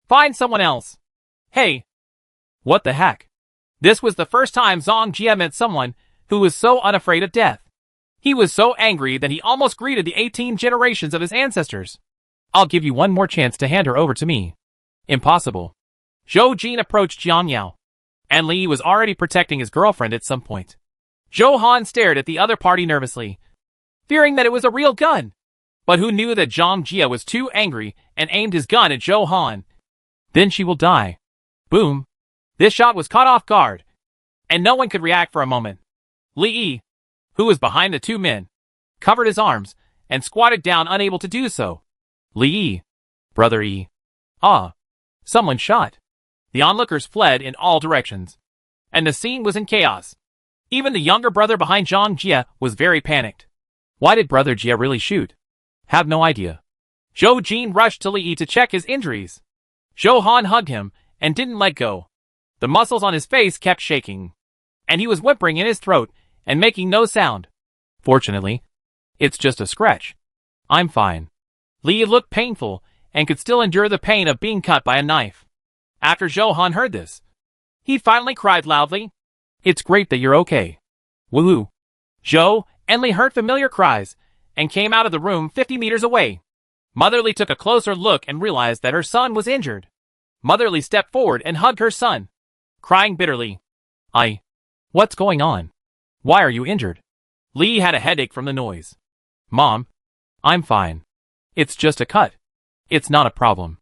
Find someone else. Hey. What the heck? This was the first time Zhang Jia met someone who was so unafraid of death. He was so angry that he almost greeted the 18 generations of his ancestors. I'll give you one more chance to hand her over to me. Impossible. Zhou Jin approached Jiang Yao, and Li was already protecting his girlfriend at some point. Zhou Han stared at the other party nervously, fearing that it was a real gun. But who knew that Zhang Jia was too angry and aimed his gun at Zhou Han. Then she will die. Boom. This shot was caught off guard, and no one could react for a moment. Li Yi, who was behind the two men, covered his arms and squatted down, unable to do so. Li Yi. Brother Yi. Ah. Someone shot. The onlookers fled in all directions, and the scene was in chaos. Even the younger brother behind Zhang Jia was very panicked. Why did Brother Jia really shoot? Have no idea. Zhou Jin rushed to Li Yi to check his injuries. Zhou Han hugged him and didn't let go. The muscles on his face kept shaking, and he was whimpering in his throat and making no sound. Fortunately, it's just a scratch. I'm fine. Li Yi looked painful and could still endure the pain of being cut by a knife. After Zhou Han heard this, he finally cried loudly. It's great that you're okay. Woohoo. Zhou and Li heard familiar cries and came out of the room 50 meters away. Mother Li took a closer look and realized that her son was injured. Mother Li stepped forward and hugged her son, crying bitterly. What's going on? Why are you injured? Li had a headache from the noise. Mom, I'm fine. It's just a cut. It's not a problem.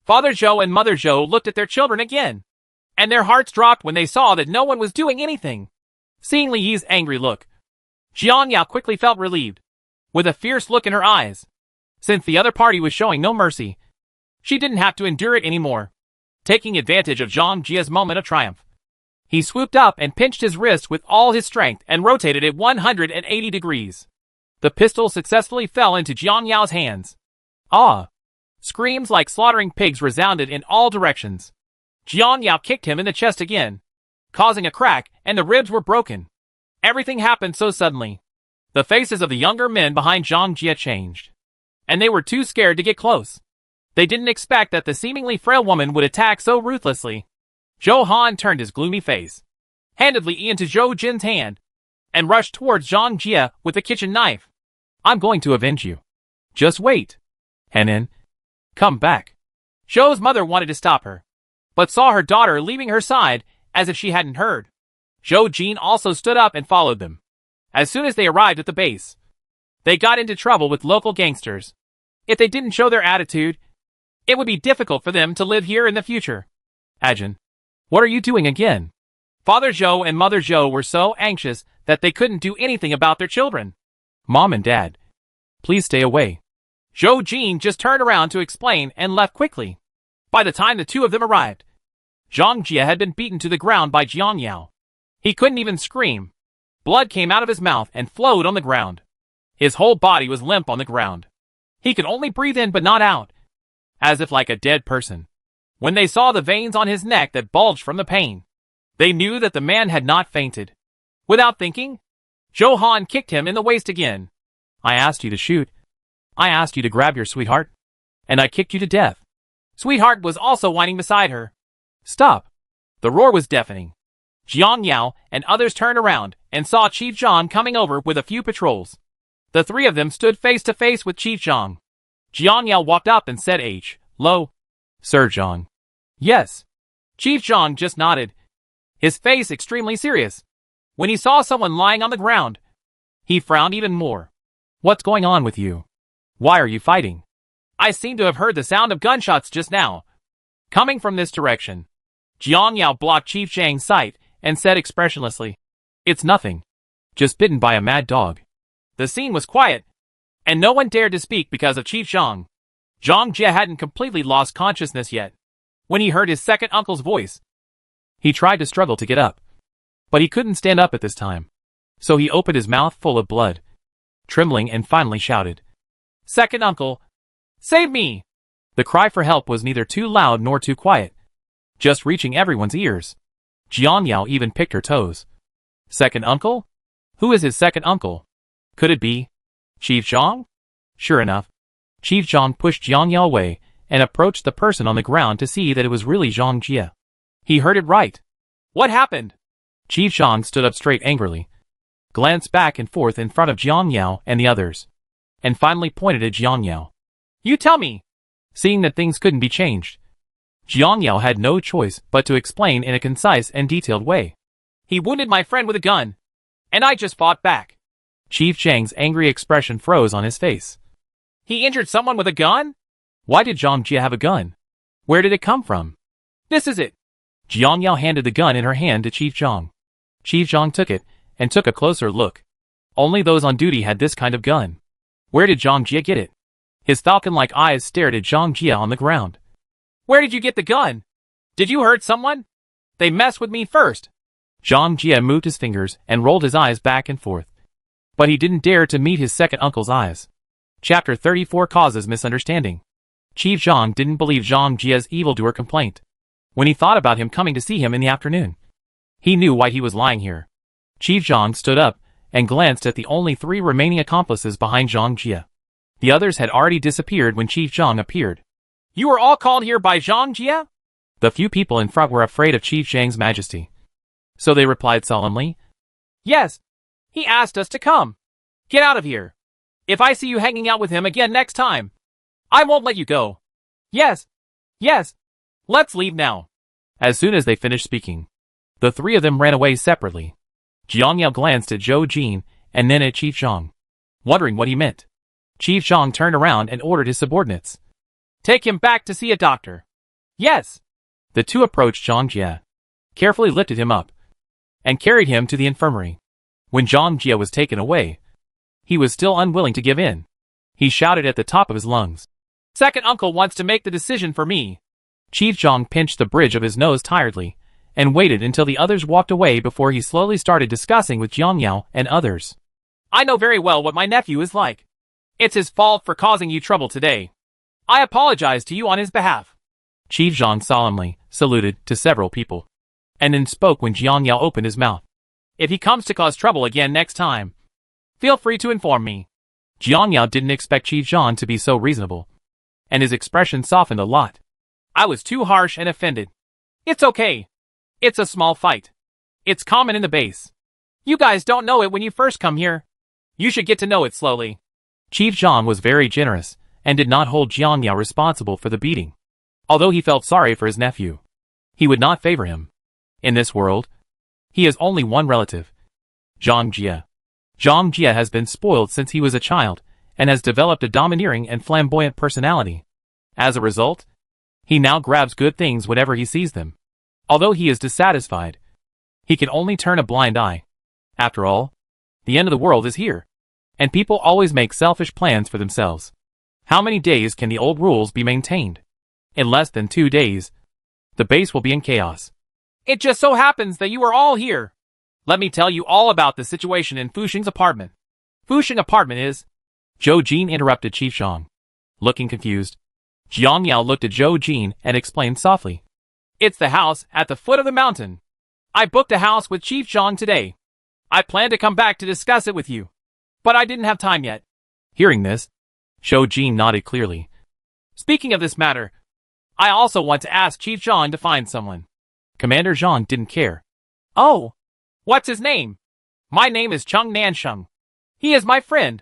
Father Zhou and Mother Zhou looked at their children again, and their hearts dropped when they saw that no one was doing anything. Seeing Li Yi's angry look, Jiang Yao quickly felt relieved, with a fierce look in her eyes. Since the other party was showing no mercy, she didn't have to endure it anymore. Taking advantage of Zhang Jia's moment of triumph, he swooped up and pinched his wrist with all his strength and rotated it 180 degrees. The pistol successfully fell into Jiang Yao's hands. Ah! Screams like slaughtering pigs resounded in all directions. Jiang Yao kicked him in the chest again, causing a crack, and the ribs were broken. Everything happened so suddenly. The faces of the younger men behind Zhang Jia changed, and they were too scared to get close. They didn't expect that the seemingly frail woman would attack so ruthlessly. Zhou Han turned his gloomy face, handed Li Yi into Zhou Jin's hand, and rushed towards Zhang Jia with a kitchen knife. I'm going to avenge you. Just wait. Henan, come back. Zhou's mother wanted to stop her, but saw her daughter leaving her side as if she hadn't heard. Zhou Jin also stood up and followed them. As soon as they arrived at the base, they got into trouble with local gangsters. If they didn't show their attitude, it would be difficult for them to live here in the future. Ajin, what are you doing again? Father Zhou and Mother Zhou were so anxious that they couldn't do anything about their children. Mom and Dad, please stay away. Zhou Jin just turned around to explain and left quickly. By the time the two of them arrived, Zhang Jia had been beaten to the ground by Jiang Yao. He couldn't even scream. Blood came out of his mouth and flowed on the ground. His whole body was limp on the ground. He could only breathe in but not out, as if like a dead person. When they saw the veins on his neck that bulged from the pain, they knew that the man had not fainted. Without thinking, Johan kicked him in the waist again. I asked you to shoot. I asked you to grab your sweetheart. And I kicked you to death. Sweetheart was also whining beside her. Stop. The roar was deafening. Jiang Yao and others turned around and saw Chief Zhang coming over with a few patrols. The three of them stood face to face with Chief Zhang. Jiang Yao walked up and said, "Hello, Sir Zhang." Yes. Chief Zhang just nodded, his face extremely serious. When he saw someone lying on the ground, he frowned even more. What's going on with you? Why are you fighting? I seem to have heard the sound of gunshots just now, coming from this direction. Jiang Yao blocked Chief Zhang's sight and said expressionlessly, "It's nothing. Just bitten by a mad dog." The scene was quiet, and no one dared to speak because of Chief Zhang. Zhang Jie hadn't completely lost consciousness yet. When he heard his second uncle's voice, he tried to struggle to get up, but he couldn't stand up at this time. So he opened his mouth full of blood, trembling, and finally shouted, "Second uncle, save me!" The cry for help was neither too loud nor too quiet, just reaching everyone's ears. Jiang Yao even picked her toes. Second uncle? Who is his second uncle? Could it be Chief Zhang? Sure enough, Chief Zhang pushed Jiang Yao away and approached the person on the ground to see that it was really Zhang Jie. He heard it right. What happened? Chief Zhang stood up straight angrily, glanced back and forth in front of Jiang Yao and the others, and finally pointed at Jiang Yao. You tell me. Seeing that things couldn't be changed, Jiang Yao had no choice but to explain in a concise and detailed way. He wounded my friend with a gun, and I just fought back. Chief Zhang's angry expression froze on his face. He injured someone with a gun? Why did Zhang Jie have a gun? Where did it come from? This is it. Jiang Yao handed the gun in her hand to Chief Zhang. Chief Zhang took it and took a closer look. Only those on duty had this kind of gun. Where did Zhang Jie get it? His falcon-like eyes stared at Zhang Jie on the ground. Where did you get the gun? Did you hurt someone? They messed with me first. Zhang Jie moved his fingers and rolled his eyes back and forth. But he didn't dare to meet his second uncle's eyes. Chapter 34 Causes Misunderstanding. Chief Zhang didn't believe Zhang Jie's evildoer complaint. When he thought about him coming to see him in the afternoon, he knew why he was lying here. Chief Zhang stood up and glanced at the only three remaining accomplices behind Zhang Jie. The others had already disappeared when Chief Zhang appeared. You were all called here by Zhang Jie? The few people in front were afraid of Chief Zhang's majesty, so they replied solemnly, Yes. He asked us to come. Get out of here. If I see you hanging out with him again next time, I won't let you go. Yes. Yes. Let's leave now. As soon as they finished speaking, the three of them ran away separately. Jiang Yao glanced at Zhou Jin and then at Chief Zhang, wondering what he meant. Chief Zhang turned around and ordered his subordinates. Take him back to see a doctor. Yes. The two approached Zhang Jie, carefully lifted him up, and carried him to the infirmary. When Zhang Jie was taken away, he was still unwilling to give in. He shouted at the top of his lungs. Second uncle wants to make the decision for me. Chief Zhang pinched the bridge of his nose tiredly, and waited until the others walked away before he slowly started discussing with Jiang Yao and others. I know very well what my nephew is like. It's his fault for causing you trouble today. I apologize to you on his behalf. Chief Zhang solemnly saluted to several people, and then spoke when Jiang Yao opened his mouth. If he comes to cause trouble again next time, feel free to inform me. Jiang Yao didn't expect Chief Zhang to be so reasonable, and his expression softened a lot. I was too harsh and offended. It's okay. It's a small fight. It's common in the base. You guys don't know it when you first come here. You should get to know it slowly. Chief Zhang was very generous and did not hold Jiang Yao responsible for the beating. Although he felt sorry for his nephew, he would not favor him. In this world, he has only one relative, Zhang Jie. Zhang Jie has been spoiled since he was a child and has developed a domineering and flamboyant personality. As a result, he now grabs good things whenever he sees them. Although he is dissatisfied, he can only turn a blind eye. After all, the end of the world is here, and people always make selfish plans for themselves. How many days can the old rules be maintained? In less than 2 days, the base will be in chaos. It just so happens that you are all here. Let me tell you all about the situation in Fuxing's apartment. Fuxing apartment is... Zhou Jin interrupted Chief Zhang. Looking confused, Jiang Yao looked at Zhou Jin and explained softly. It's the house at the foot of the mountain. I booked a house with Chief Zhang today. I plan to come back to discuss it with you. But I didn't have time yet. Hearing this, Zhou Jin nodded clearly. Speaking of this matter, I also want to ask Chief Zhang to find someone. Commander Zhang didn't care. Oh, what's his name? My name is Cheng Nansheng. He is my friend.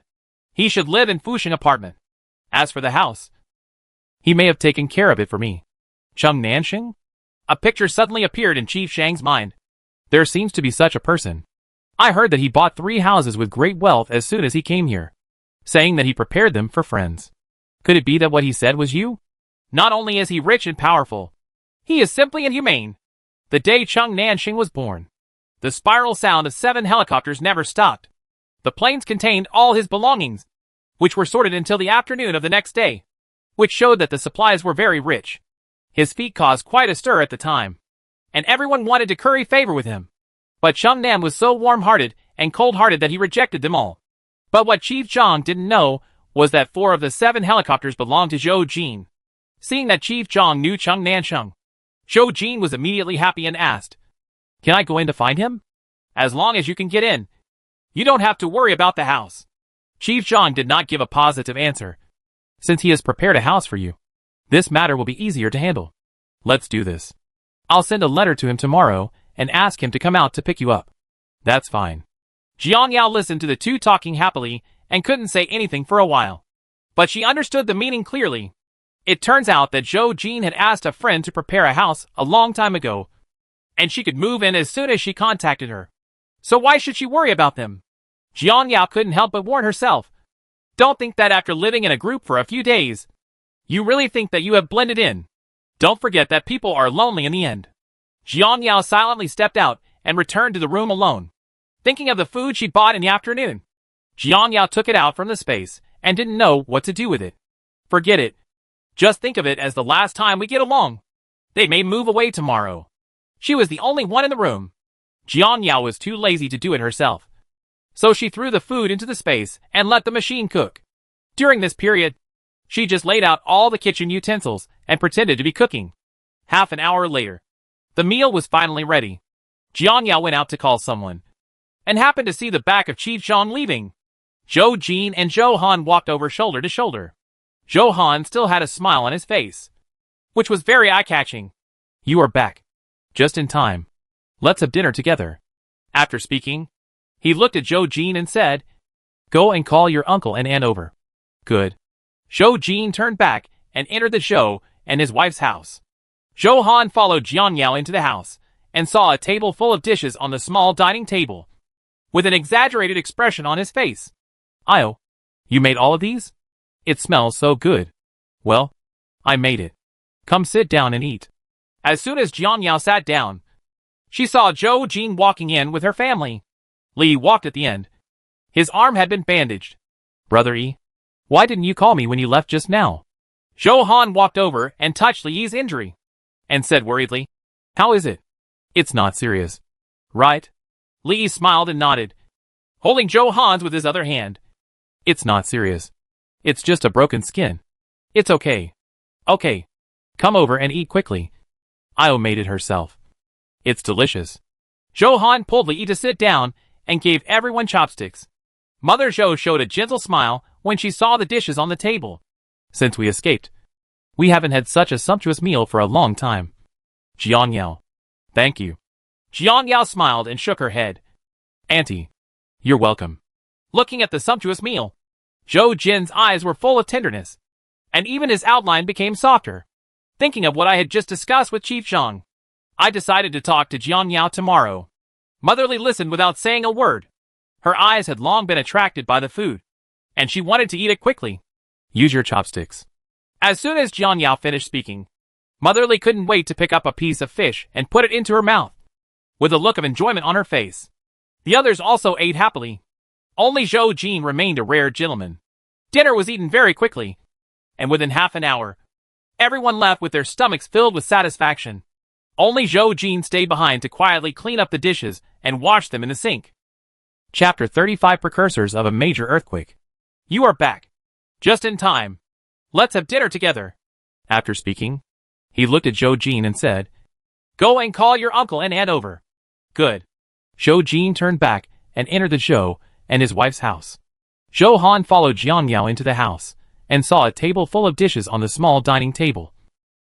He should live in Fuxing apartment. As for the house, he may have taken care of it for me. Cheng Nansheng? A picture suddenly appeared in Chief Zhang's mind. There seems to be such a person. I heard that he bought 3 houses with great wealth as soon as he came here, saying that he prepared them for friends. Could it be that what he said was you? Not only is he rich and powerful, he is simply inhumane. The day Cheng Nansheng was born, the spiral sound of 7 helicopters never stopped. The planes contained all his belongings, which were sorted until the afternoon of the next day, which showed that the supplies were very rich. His feat caused quite a stir at the time, and everyone wanted to curry favor with him. But Cheng Nam was so warm-hearted and cold-hearted that he rejected them all. But what Chief Zhang didn't know was that 4 of the 7 helicopters belonged to Zhou Jin. Seeing that Chief Zhang knew Cheng Nansheng, Zhou Jin was immediately happy and asked, "Can I go in to find him?" "As long as you can get in. You don't have to worry about the house." Chief Zhang did not give a positive answer. Since he has prepared a house for you, this matter will be easier to handle. Let's do this. I'll send a letter to him tomorrow and ask him to come out to pick you up. That's fine. Jiang Yao listened to the two talking happily and couldn't say anything for a while. But she understood the meaning clearly. It turns out that Zhou Jin had asked a friend to prepare a house a long time ago, and she could move in as soon as she contacted her. So why should she worry about them? Jiang Yao couldn't help but warn herself. Don't think that after living in a group for a few days, you really think that you have blended in. Don't forget that people are lonely in the end. Jiang Yao silently stepped out and returned to the room alone. Thinking of the food she bought in the afternoon, Jiang Yao took it out from the space and didn't know what to do with it. Forget it. Just think of it as the last time we get along. They may move away tomorrow. She was the only one in the room. Jiang Yao was too lazy to do it herself. So she threw the food into the space and let the machine cook. During this period, she just laid out all the kitchen utensils and pretended to be cooking. Half an hour later, the meal was finally ready. Jiang Yao went out to call someone, and happened to see the back of Chief Zhang leaving. Zhou Jin and Zhou Han walked over shoulder to shoulder. Zhou Han still had a smile on his face, which was very eye-catching. You are back. Just in time. Let's have dinner together. After speaking, he looked at Zhou Jin and said, Go and call your uncle and aunt over. Good. Zhou Jin turned back and entered the Zhou and his wife's house. Zhou Han followed Jiang Yao into the house and saw a table full of dishes on the small dining table, with an exaggerated expression on his face. Io, you made all of these? It smells so good. Well, I made it. Come sit down and eat. As soon as Jiang Yao sat down, she saw Zhou Jin walking in with her family. Li walked at the end. His arm had been bandaged. Brother Yi, why didn't you call me when you left just now? Zhou Han walked over and touched Li's injury, and said worriedly, How is it? It's not serious. Right? Li smiled and nodded, holding Zhou Han's with his other hand. It's not serious. It's just a broken skin. It's okay. Okay. Come over and eat quickly. Io made it herself. It's delicious. Zhou Han pulled Li to sit down and gave everyone chopsticks. Mother Zhou showed a gentle smile when she saw the dishes on the table. Since we escaped, we haven't had such a sumptuous meal for a long time. Jiang Yao. Thank you. Jiang Yao smiled and shook her head. Auntie, you're welcome. Looking at the sumptuous meal, Zhou Jin's eyes were full of tenderness, and even his outline became softer. Thinking of what I had just discussed with Chief Zhang, I decided to talk to Jiang Yao tomorrow. Motherly listened without saying a word. Her eyes had long been attracted by the food, and she wanted to eat it quickly. Use your chopsticks. As soon as Jiang Yao finished speaking, Motherly couldn't wait to pick up a piece of fish and put it into her mouth, with a look of enjoyment on her face. The others also ate happily. Only Zhou Jin remained a rare gentleman. Dinner was eaten very quickly, and within half an hour, everyone left with their stomachs filled with satisfaction. Only Zhou Jin stayed behind to quietly clean up the dishes and washed them in the sink. Chapter 35 Precursors of a Major Earthquake. You are back. Just in time. Let's have dinner together. After speaking, he looked at Zhou Jin and said, Go and call your uncle and aunt over. Good. Zhou Jin turned back and entered the Zhou and his wife's house. Zhou Han followed Jiang Yao into the house and saw a table full of dishes on the small dining table,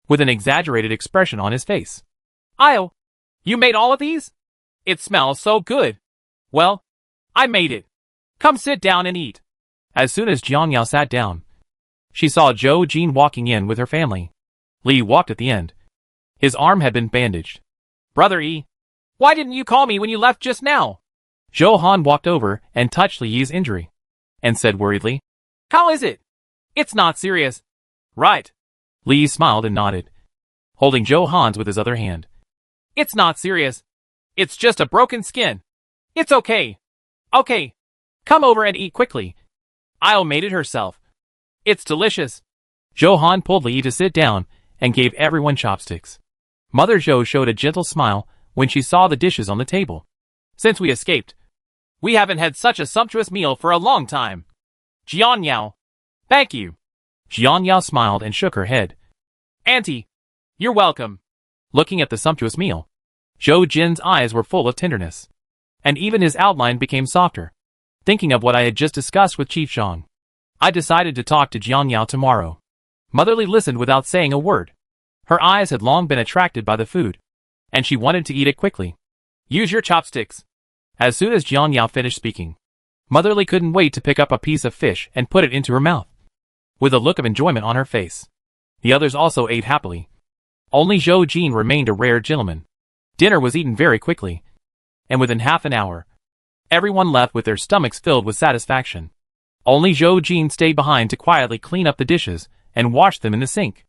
with an exaggerated expression on his face. Io, you made all of these? It smells so good. Well, I made it. Come sit down and eat. As soon as Jiang Yao sat down, she saw Zhou Jin walking in with her family. Li walked at the end. His arm had been bandaged. Brother Yi, why didn't you call me when you left just now? Zhou Han walked over and touched Li Yi's injury, and said worriedly, How is it? It's not serious. Right. Li smiled and nodded, holding Zhou Han's with his other hand. It's not serious. It's just a broken skin. It's okay. Okay. Come over and eat quickly. Io made it herself. It's delicious. Zhou Han pulled Li Yi to sit down and gave everyone chopsticks. Mother Zhou showed a gentle smile when she saw the dishes on the table. Since we escaped, we haven't had such a sumptuous meal for a long time. Jiang Yao. Thank you. Jiang Yao smiled and shook her head. Auntie, you're welcome. Looking at the sumptuous meal, Zhou Jin's eyes were full of tenderness, and even his outline became softer. Thinking of what I had just discussed with Chief Zhang, I decided to talk to Jiang Yao tomorrow. Motherly listened without saying a word. Her eyes had long been attracted by the food, and she wanted to eat it quickly. Use your chopsticks. As soon as Jiang Yao finished speaking, Motherly couldn't wait to pick up a piece of fish and put it into her mouth, with a look of enjoyment on her face. The others also ate happily. Only Zhou Jin remained a rare gentleman. Dinner was eaten very quickly, and within half an hour, everyone left with their stomachs filled with satisfaction. Only Zhou Jin stayed behind to quietly clean up the dishes and wash them in the sink.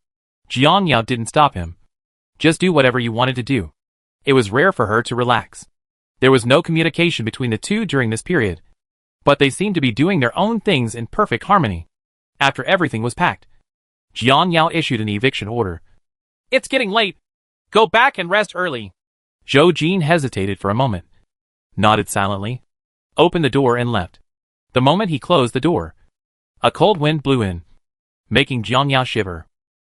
Jiang Yao didn't stop him. Just do whatever you wanted to do. It was rare for her to relax. There was no communication between the two during this period, but they seemed to be doing their own things in perfect harmony. After everything was packed, Jiang Yao issued an eviction order. It's getting late. Go back and rest early. Zhou Jin hesitated for a moment, nodded silently, opened the door and left. The moment he closed the door, a cold wind blew in, making Jiang Yao shiver.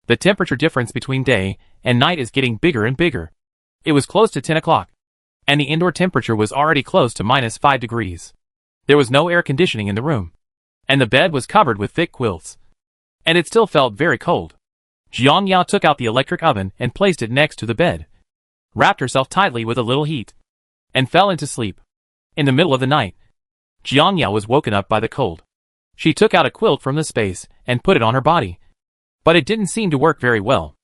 The temperature difference between day and night is getting bigger and bigger. It was close to 10 o'clock, and the indoor temperature was already close to -5 degrees. There was no air conditioning in the room, and the bed was covered with thick quilts, and it still felt very cold. Jiang Yao took out the electric oven and placed it next to the bed, wrapped herself tightly with a little heat, and fell into sleep. In the middle of the night, Jiang Yao was woken up by the cold. She took out a quilt from the space and put it on her body, but it didn't seem to work very well.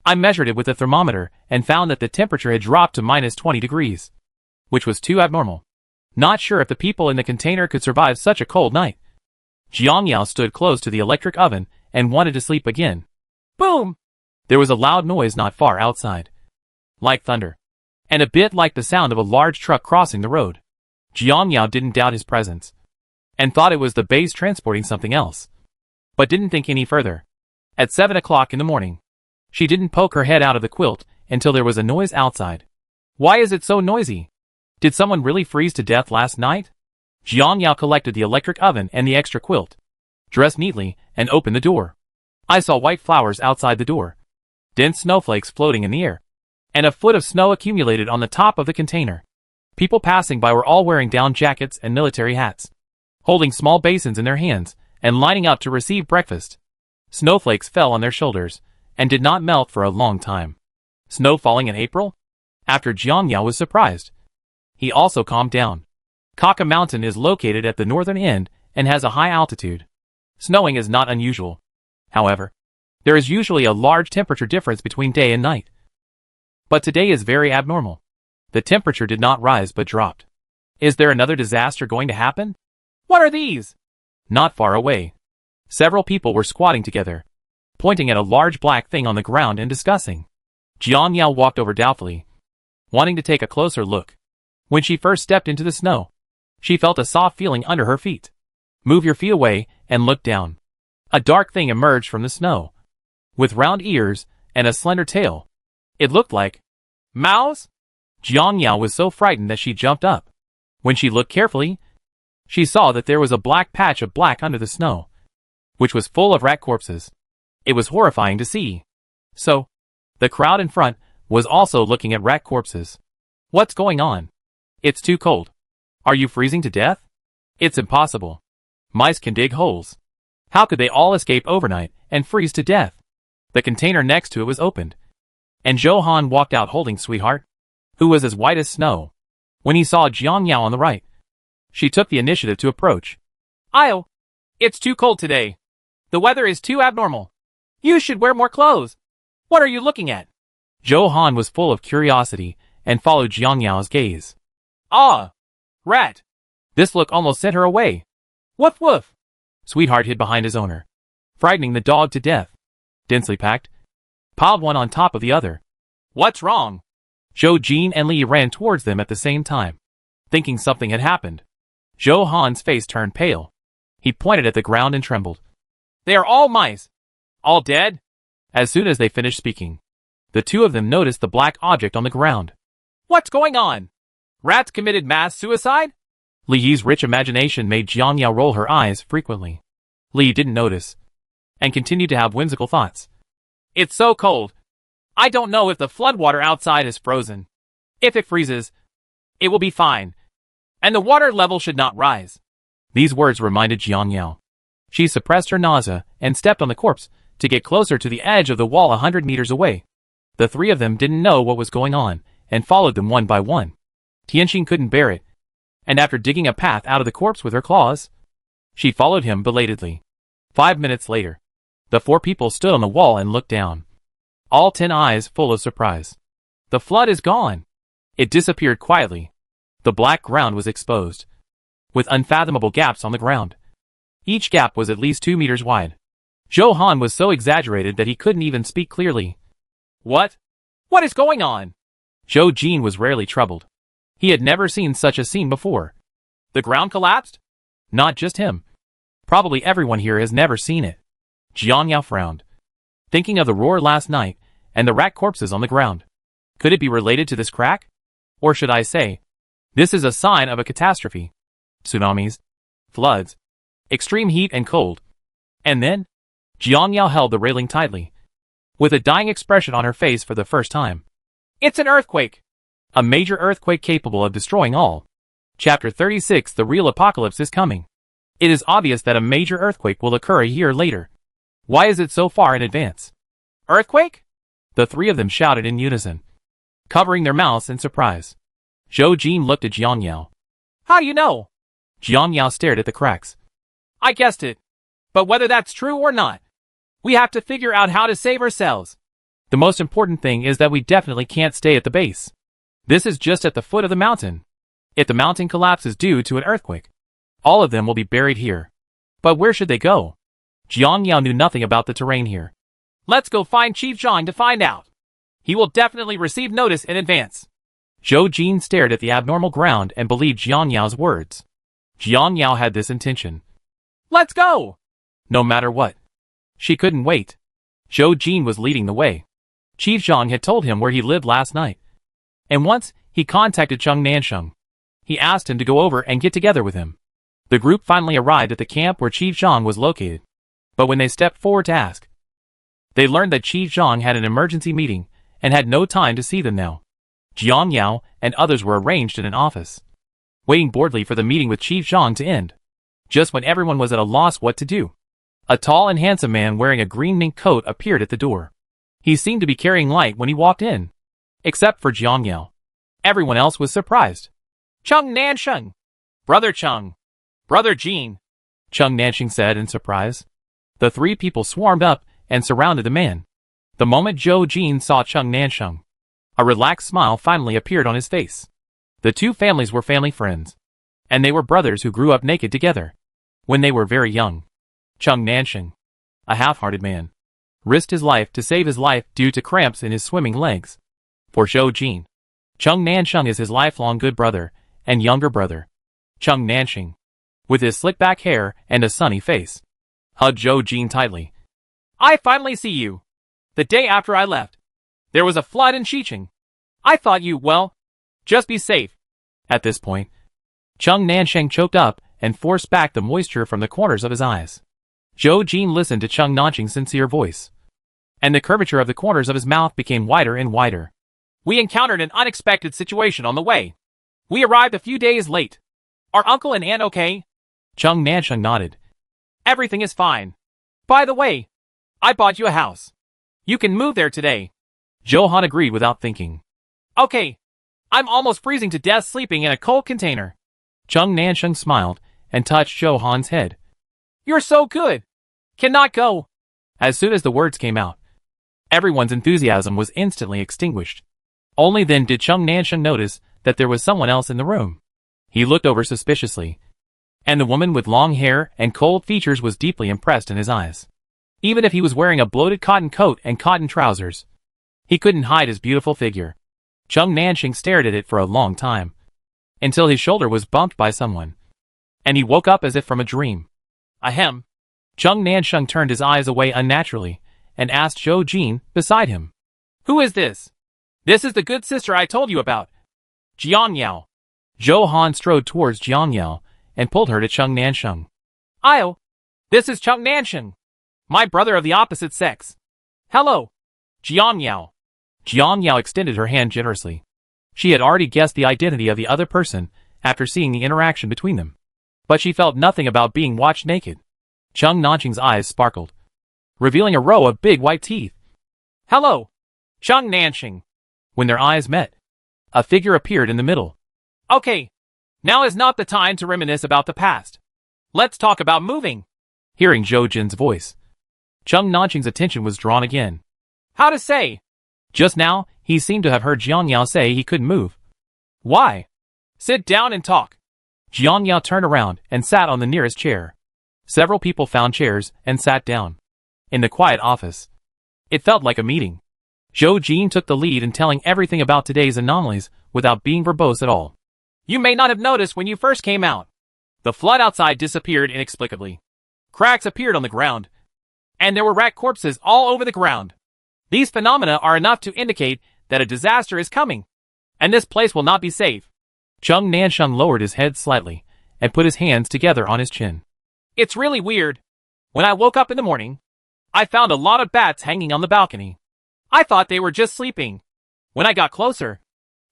I measured it with a thermometer and found that the temperature had dropped to -20 degrees, which was too abnormal. Not sure if the people in the container could survive such a cold night. Jiang Yao stood close to the electric oven and wanted to sleep again. Boom! There was a loud noise not far outside, like thunder, and a bit like the sound of a large truck crossing the road. Jiang Yao didn't doubt his presence, and thought it was the base transporting something else, but didn't think any further. At 7 o'clock in the morning, she didn't poke her head out of the quilt until there was a noise outside. Why is it so noisy? Did someone really freeze to death last night? Jiang Yao collected the electric oven and the extra quilt, dressed neatly, and opened the door. I saw white flowers outside the door, dense snowflakes floating in the air, and a foot of snow accumulated on the top of the container. People passing by were all wearing down jackets and military hats, holding small basins in their hands, and lining up to receive breakfast. Snowflakes fell on their shoulders, and did not melt for a long time. Snow falling in April? After Jiang Yao was surprised, he also calmed down. Kaka Mountain is located at the northern end and has a high altitude. Snowing is not unusual. However, there is usually a large temperature difference between day and night. But today is very abnormal. The temperature did not rise but dropped. Is there another disaster going to happen? What are these? Not far away, several people were squatting together, pointing at a large black thing on the ground and discussing. Jiang Yao walked over doubtfully, wanting to take a closer look. When she first stepped into the snow, she felt a soft feeling under her feet. Move your feet away and look down. A dark thing emerged from the snow, with round ears and a slender tail. It looked like mouse. Jiang Yao was so frightened that she jumped up. When she looked carefully, she saw that there was a black patch of black under the snow, which was full of rat corpses. It was horrifying to see. So, the crowd in front was also looking at rat corpses. What's going on? It's too cold. Are you freezing to death? It's impossible. Mice can dig holes. How could they all escape overnight and freeze to death? The container next to it was opened, and Johan walked out holding Sweetheart, who was as white as snow. When he saw Jiang Yao on the right, she took the initiative to approach. It's too cold today. The weather is too abnormal. You should wear more clothes. What are you looking at? Johan was full of curiosity and followed Jiang Yao's gaze. Ah! Rat! This look almost sent her away. Woof woof! Sweetheart hid behind his owner, frightening the dog to death. Densely packed, piled one on top of the other. What's wrong? Zhou Jin and Li ran towards them at the same time, thinking something had happened. Zhou Han's face turned pale. He pointed at the ground and trembled. They are all mice. All dead? As soon as they finished speaking, the two of them noticed the black object on the ground. What's going on? Rats committed mass suicide? Li Yi's rich imagination made Jiang Yao roll her eyes frequently. Li didn't notice, and continued to have whimsical thoughts. It's so cold. I don't know if the floodwater outside is frozen. If it freezes, it will be fine, and the water level should not rise. These words reminded Jiang Yao. She suppressed her nausea and stepped on the corpse to get closer to the edge of the wall 100 meters away. The three of them didn't know what was going on and followed them one by one. Tianxing couldn't bear it, and after digging a path out of the corpse with her claws, she followed him belatedly. 5 minutes later, the four people stood on the wall and looked down, all 10 eyes full of surprise. The flood is gone. It disappeared quietly. The black ground was exposed, with unfathomable gaps on the ground. Each gap was at least 2 meters wide. Zhou Han was so exaggerated that he couldn't even speak clearly. What? What is going on? Zhou Jin was rarely troubled. He had never seen such a scene before. The ground collapsed? Not just him. Probably everyone here has never seen it. Jiang Yao frowned, thinking of the roar last night and the rat corpses on the ground. Could it be related to this crack? Or should I say, this is a sign of a catastrophe. Tsunamis, floods, extreme heat and cold. And then, Jiang Yao held the railing tightly, with a dying expression on her face for the first time. It's an earthquake! A major earthquake capable of destroying all. Chapter 36. The real apocalypse is coming. It is obvious that a major earthquake will occur a year later. Why is it so far in advance? Earthquake? The three of them shouted in unison, covering their mouths in surprise. Zhou Jin looked at Jiang Yao. How do you know? Jiang Yao stared at the cracks. I guessed it. But whether that's true or not, we have to figure out how to save ourselves. The most important thing is that we definitely can't stay at the base. This is just at the foot of the mountain. If the mountain collapses due to an earthquake, all of them will be buried here. But where should they go? Jiang Yao knew nothing about the terrain here. Let's go find Chief Zhang to find out. He will definitely receive notice in advance. Zhou Jin stared at the abnormal ground and believed Jiang Yao's words. Jiang Yao had this intention. Let's go! No matter what. She couldn't wait. Zhou Jin was leading the way. Chief Zhang had told him where he lived last night, and once he contacted Cheng Nansheng. He asked him to go over and get together with him. The group finally arrived at the camp where Chief Zhang was located, but when they stepped forward to ask, they learned that Chief Zhang had an emergency meeting and had no time to see them now. Jiang Yao and others were arranged in an office, waiting boredly for the meeting with Chief Zhang to end. Just when everyone was at a loss what to do, a tall and handsome man wearing a green mink coat appeared at the door. He seemed to be carrying light when he walked in, except for Jiang Yao. Everyone else was surprised. Cheng Nansheng! Brother Cheng! Brother Jin! Cheng Nansheng said in surprise. The three people swarmed up and surrounded the man. The moment Zhou Jin saw Cheng Nansheng, a relaxed smile finally appeared on his face. The two families were family friends, and they were brothers who grew up naked together when they were very young. Cheng Nansheng, a half-hearted man, risked his life to save his life due to cramps in his swimming legs. For Zhou Jin, Cheng Nansheng is his lifelong good brother and younger brother. Cheng Nansheng, with his slick-back hair and a sunny face, hugged Zhou Jin tightly. I finally see you. The day after I left, there was a flood in Xiqing. I thought you, well, Just be safe. At this point, Chung Nansheng choked up and forced back the moisture from the corners of his eyes. Zhou Jin listened to Chung Nansheng's sincere voice, and the curvature of the corners of his mouth became wider and wider. We encountered an unexpected situation on the way. We arrived a few days late. Are uncle and aunt okay? Chung Nansheng nodded. Everything is fine. By the way, I bought you a house. You can move there today. Zhou Han agreed without thinking. Okay. I'm almost freezing to death sleeping in a cold container. Chung Nansheng smiled and touched Zhou Han's head. You're so good. Cannot go. As soon as the words came out, everyone's enthusiasm was instantly extinguished. Only then did Chung Nansheng notice that there was someone else in the room. He looked over suspiciously, and the woman with long hair and cold features was deeply impressed in his eyes. Even if he was wearing a bloated cotton coat and cotton trousers, he couldn't hide his beautiful figure. Chung Nansheng stared at it for a long time, until his shoulder was bumped by someone, and he woke up as if from a dream. Ahem. Chung Nansheng turned his eyes away unnaturally, and asked Zhou Jin beside him. Who is this? This is the good sister I told you about. Jiang Yao. Zhou Han strode towards Jiang Yao, and pulled her to Chung Nansheng. Io. This is Chung Nansheng, my brother of the opposite sex. Hello. Jiang Yao. Jiang Yao extended her hand generously. She had already guessed the identity of the other person after seeing the interaction between them, but she felt nothing about being watched naked. Chung Nansheng's eyes sparkled, revealing a row of big white teeth. Hello, Chung Nansheng. When their eyes met, a figure appeared in the middle. Okay, now is not the time to reminisce about the past. Let's talk about moving. Hearing Zhou Jin's voice, Chung Nansheng's attention was drawn again. How to say? Just now, he seemed to have heard Jiang Yao say he couldn't move. Why? Sit down and talk. Jiang Yao turned around and sat on the nearest chair. Several people found chairs and sat down. In the quiet office, it felt like a meeting. Zhou Jin took the lead in telling everything about today's anomalies without being verbose at all. You may not have noticed when you first came out. The flood outside disappeared inexplicably. Cracks appeared on the ground, and there were rat corpses all over the ground. These phenomena are enough to indicate that a disaster is coming, and this place will not be safe. Chung Nansheng lowered his head slightly and put his hands together on his chin. It's really weird. When I woke up in the morning, I found a lot of bats hanging on the balcony. I thought they were just sleeping. When I got closer,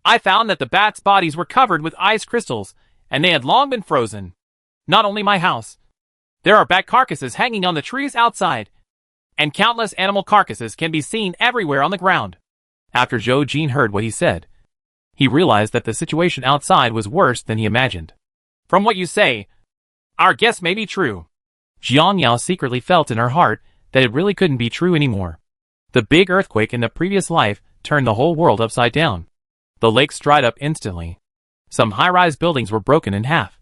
I found that the bats' bodies were covered with ice crystals, and they had long been frozen. Not only my house. There are bat carcasses hanging on the trees outside, and countless animal carcasses can be seen everywhere on the ground. After Zhou Jin heard what he said, he realized that the situation outside was worse than he imagined. From what you say, our guess may be true. Jiang Yao secretly felt in her heart that it really couldn't be true anymore. The big earthquake in the previous life turned the whole world upside down. The lakes dried up instantly. Some high-rise buildings were broken in half,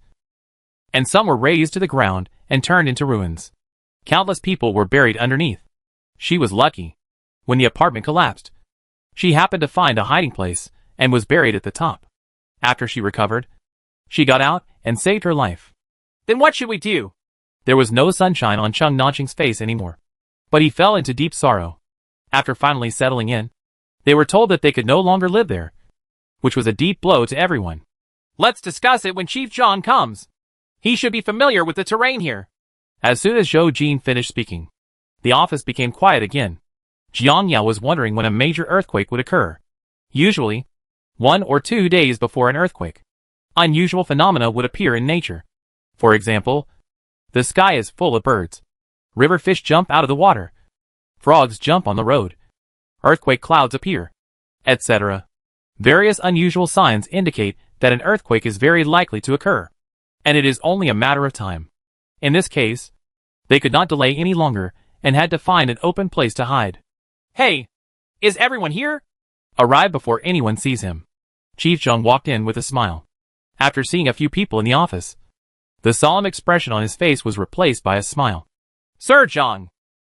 and some were razed to the ground and turned into ruins. Countless people were buried underneath. She was lucky. When the apartment collapsed, she happened to find a hiding place and was buried at the top. After she recovered, she got out and saved her life. Then what should we do? There was no sunshine on Chung Nansheng's face anymore, but he fell into deep sorrow. After finally settling in, they were told that they could no longer live there, which was a deep blow to everyone. Let's discuss it when Chief John comes. He should be familiar with the terrain here. As soon as Zhou Jin finished speaking, the office became quiet again. Jiang Yao was wondering when a major earthquake would occur. Usually, 1 or 2 days before an earthquake, unusual phenomena would appear in nature. For example, the sky is full of birds. River fish jump out of the water. Frogs jump on the road. Earthquake clouds appear, etc. Various unusual signs indicate that an earthquake is very likely to occur, and it is only a matter of time. In this case, they could not delay any longer and had to find an open place to hide. Hey, is everyone here? Arrive before anyone sees him. Chief Zhang walked in with a smile. After seeing a few people in the office, the solemn expression on his face was replaced by a smile. Sir Zhang.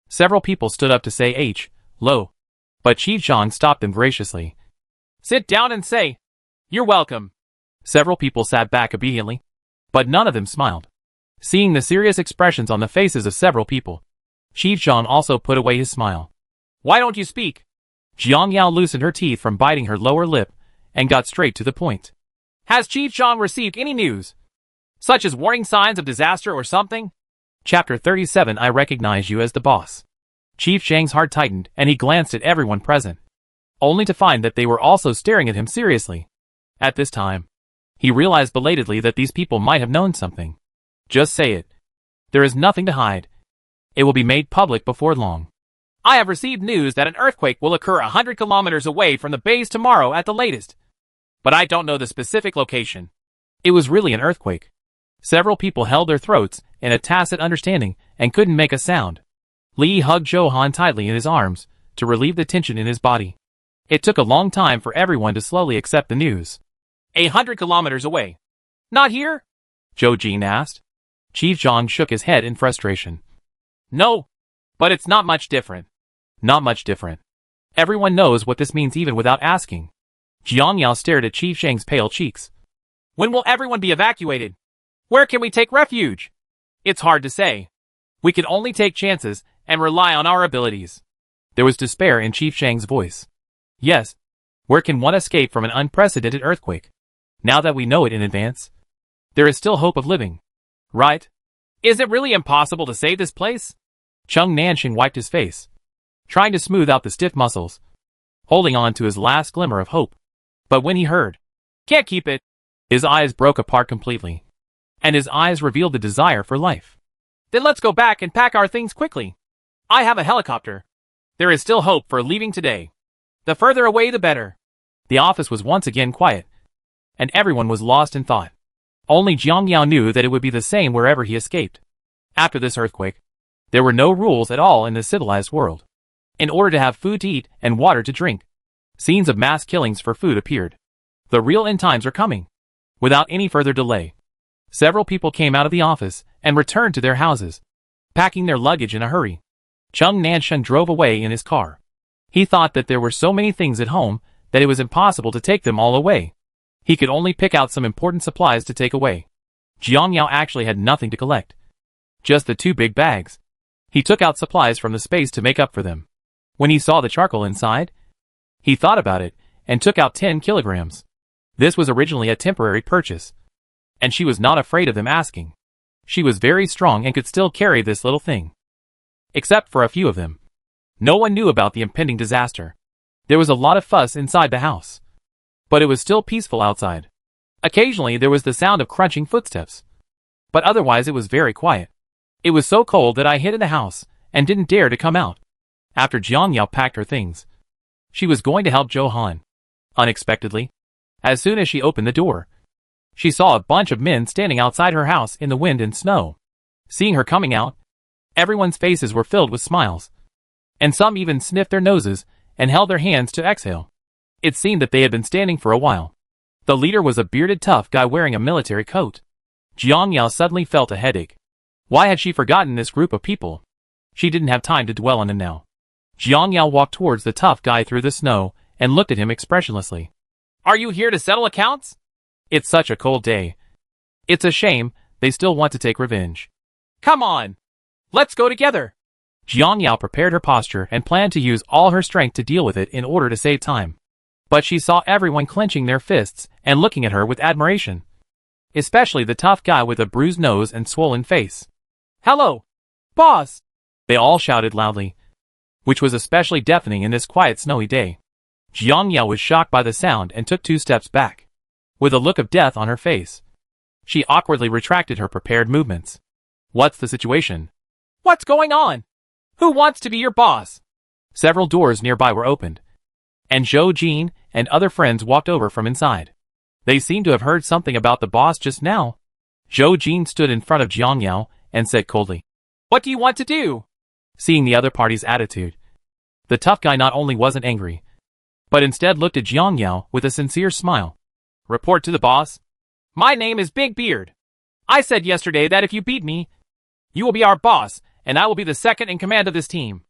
Several people stood up to say hello, but Chief Zhang stopped them graciously. Sit down and say, you're welcome. Several people sat back obediently, but none of them smiled. Seeing the serious expressions on the faces of several people, Chief Zhang also put away his smile. Why don't you speak? Jiang Yao loosened her teeth from biting her lower lip and got straight to the point. Has Chief Zhang received any news? Such as warning signs of disaster or something? Chapter 37. I recognize you as the boss. Chief Zhang's heart tightened and he glanced at everyone present, only to find that they were also staring at him seriously. At this time, he realized belatedly that these people might have known something. Just say it. There is nothing to hide. It will be made public before long. I have received news that an earthquake will occur 100 kilometers away from the base tomorrow at the latest. But I don't know the specific location. It was really an earthquake. Several people held their throats in a tacit understanding and couldn't make a sound. Li hugged Johan tightly in his arms to relieve the tension in his body. It took a long time for everyone to slowly accept the news. 100 kilometers away. Not here? Zhou Jin asked. Chief Zhang shook his head in frustration. No, but it's not much different. Not much different. Everyone knows what this means even without asking. Jiang Yao stared at Chief Zhang's pale cheeks. When will everyone be evacuated? Where can we take refuge? It's hard to say. We can only take chances and rely on our abilities. There was despair in Chief Zhang's voice. Yes. Where can one escape from an unprecedented earthquake? Now that we know it in advance, there is still hope of living. Right? Is it really impossible to save this place? Chung Nanxing wiped his face, trying to smooth out the stiff muscles, holding on to his last glimmer of hope. But when he heard, "Can't keep it," his eyes broke apart completely, and his eyes revealed the desire for life. Then let's go back and pack our things quickly. I have a helicopter. There is still hope for leaving today. The further away the better. The office was once again quiet, and everyone was lost in thought. Only Jiang Yao knew that it would be the same wherever he escaped. After this earthquake, there were no rules at all in the civilized world. In order to have food to eat and water to drink, scenes of mass killings for food appeared. The real end times are coming. Without any further delay, several people came out of the office and returned to their houses, packing their luggage in a hurry. Chung Nanxing drove away in his car. He thought that there were so many things at home that it was impossible to take them all away. He could only pick out some important supplies to take away. Jiang Yao actually had nothing to collect. Just the 2 big bags. He took out supplies from the space to make up for them. When he saw the charcoal inside, he thought about it and took out 10 kilograms. This was originally a temporary purchase, and she was not afraid of them asking. She was very strong and could still carry this little thing. Except for a few of them. No one knew about the impending disaster. There was a lot of fuss inside the house, but it was still peaceful outside. Occasionally there was the sound of crunching footsteps, but otherwise it was very quiet. It was so cold that I hid in the house and didn't dare to come out. After Jiang Yao packed her things, she was going to help Johan. Unexpectedly, as soon as she opened the door, she saw a bunch of men standing outside her house in the wind and snow. Seeing her coming out, everyone's faces were filled with smiles, and some even sniffed their noses and held their hands to exhale. It seemed that they had been standing for a while. The leader was a bearded tough guy wearing a military coat. Jiang Yao suddenly felt a headache. Why had she forgotten this group of people? She didn't have time to dwell on it now. Jiang Yao walked towards the tough guy through the snow and looked at him expressionlessly. Are you here to settle accounts? It's such a cold day. It's a shame they still want to take revenge. Come on! Let's go together! Jiang Yao prepared her posture and planned to use all her strength to deal with it in order to save time. But she saw everyone clenching their fists and looking at her with admiration. Especially the tough guy with a bruised nose and swollen face. Hello, boss! They all shouted loudly, which was especially deafening in this quiet snowy day. Jiang Yao was shocked by the sound and took 2 steps back. With a look of death on her face, she awkwardly retracted her prepared movements. What's the situation? What's going on? Who wants to be your boss? Several doors nearby were opened, and Zhou Jin and other friends walked over from inside. They seemed to have heard something about the boss just now. Zhou Jin stood in front of Jiang Yao and said coldly, What do you want to do? Seeing the other party's attitude, the tough guy not only wasn't angry, but instead looked at Jiang Yao with a sincere smile. Report to the boss. My name is Big Beard. I said yesterday that if you beat me, you will be our boss, and I will be the second in command of this team.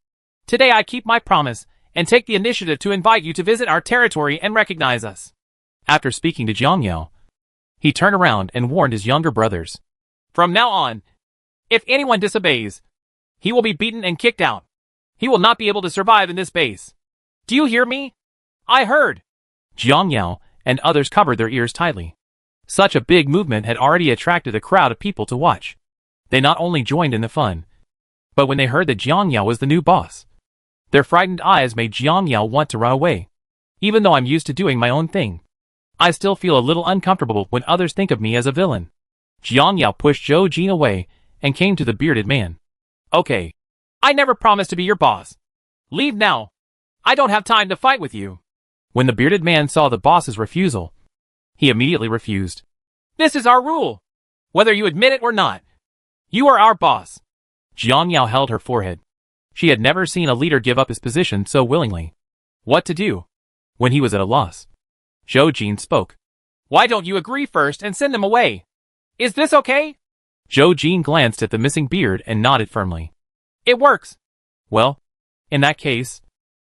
Today I keep my promise and take the initiative to invite you to visit our territory and recognize us. After speaking to Jiang Yao, he turned around and warned his younger brothers. From now on, if anyone disobeys, he will be beaten and kicked out. He will not be able to survive in this base. Do you hear me? I heard. Jiang Yao and others covered their ears tightly. Such a big movement had already attracted a crowd of people to watch. They not only joined in the fun, but when they heard that Jiang Yao was the new boss, their frightened eyes made Jiang Yao want to run away. Even though I'm used to doing my own thing, I still feel a little uncomfortable when others think of me as a villain. Jiang Yao pushed Zhou Jin away and came to the bearded man. Okay. I never promised to be your boss. Leave now. I don't have time to fight with you. When the bearded man saw the boss's refusal, he immediately refused. This is our rule. Whether you admit it or not, you are our boss. Jiang Yao held her forehead. She had never seen a leader give up his position so willingly. What to do? When he was at a loss, Zhou Jin spoke. Why don't you agree first and send them away? Is this okay? Zhou Jin glanced at the missing beard and nodded firmly. It works. Well, in that case,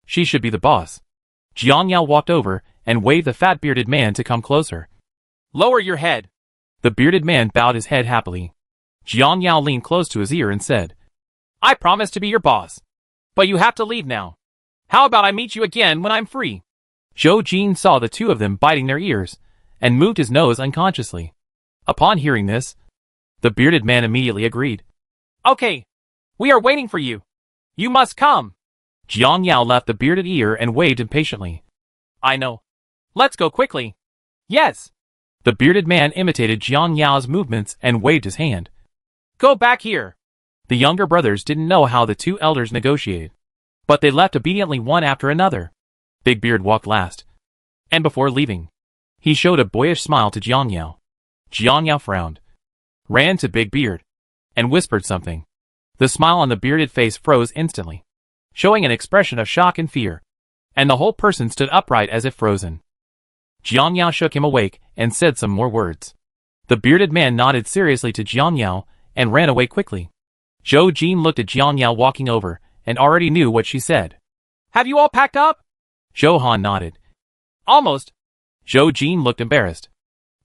she should be the boss. Jiang Yao walked over and waved the fat bearded man to come closer. Lower your head. The bearded man bowed his head happily. Jiang Yao leaned close to his ear and said, I promise to be your boss, but you have to leave now. How about I meet you again when I'm free? Zhou Jin saw the two of them biting their ears and moved his nose unconsciously. Upon hearing this, the bearded man immediately agreed. Okay, we are waiting for you. You must come. Jiang Yao left the bearded ear and waved impatiently. I know. Let's go quickly. Yes. The bearded man imitated Jiang Yao's movements and waved his hand. Go back here. The younger brothers didn't know how the two elders negotiated, but they left obediently one after another. Big Beard walked last, and before leaving, he showed a boyish smile to Jiang Yao. Jiang Yao frowned, ran to Big Beard, and whispered something. The smile on the bearded face froze instantly, showing an expression of shock and fear, and the whole person stood upright as if frozen. Jiang Yao shook him awake and said some more words. The bearded man nodded seriously to Jiang Yao and ran away quickly. Zhou Jin looked at Jiang Yao walking over and already knew what she said. Have you all packed up? Zhou Han nodded. Almost. Zhou Jin looked embarrassed.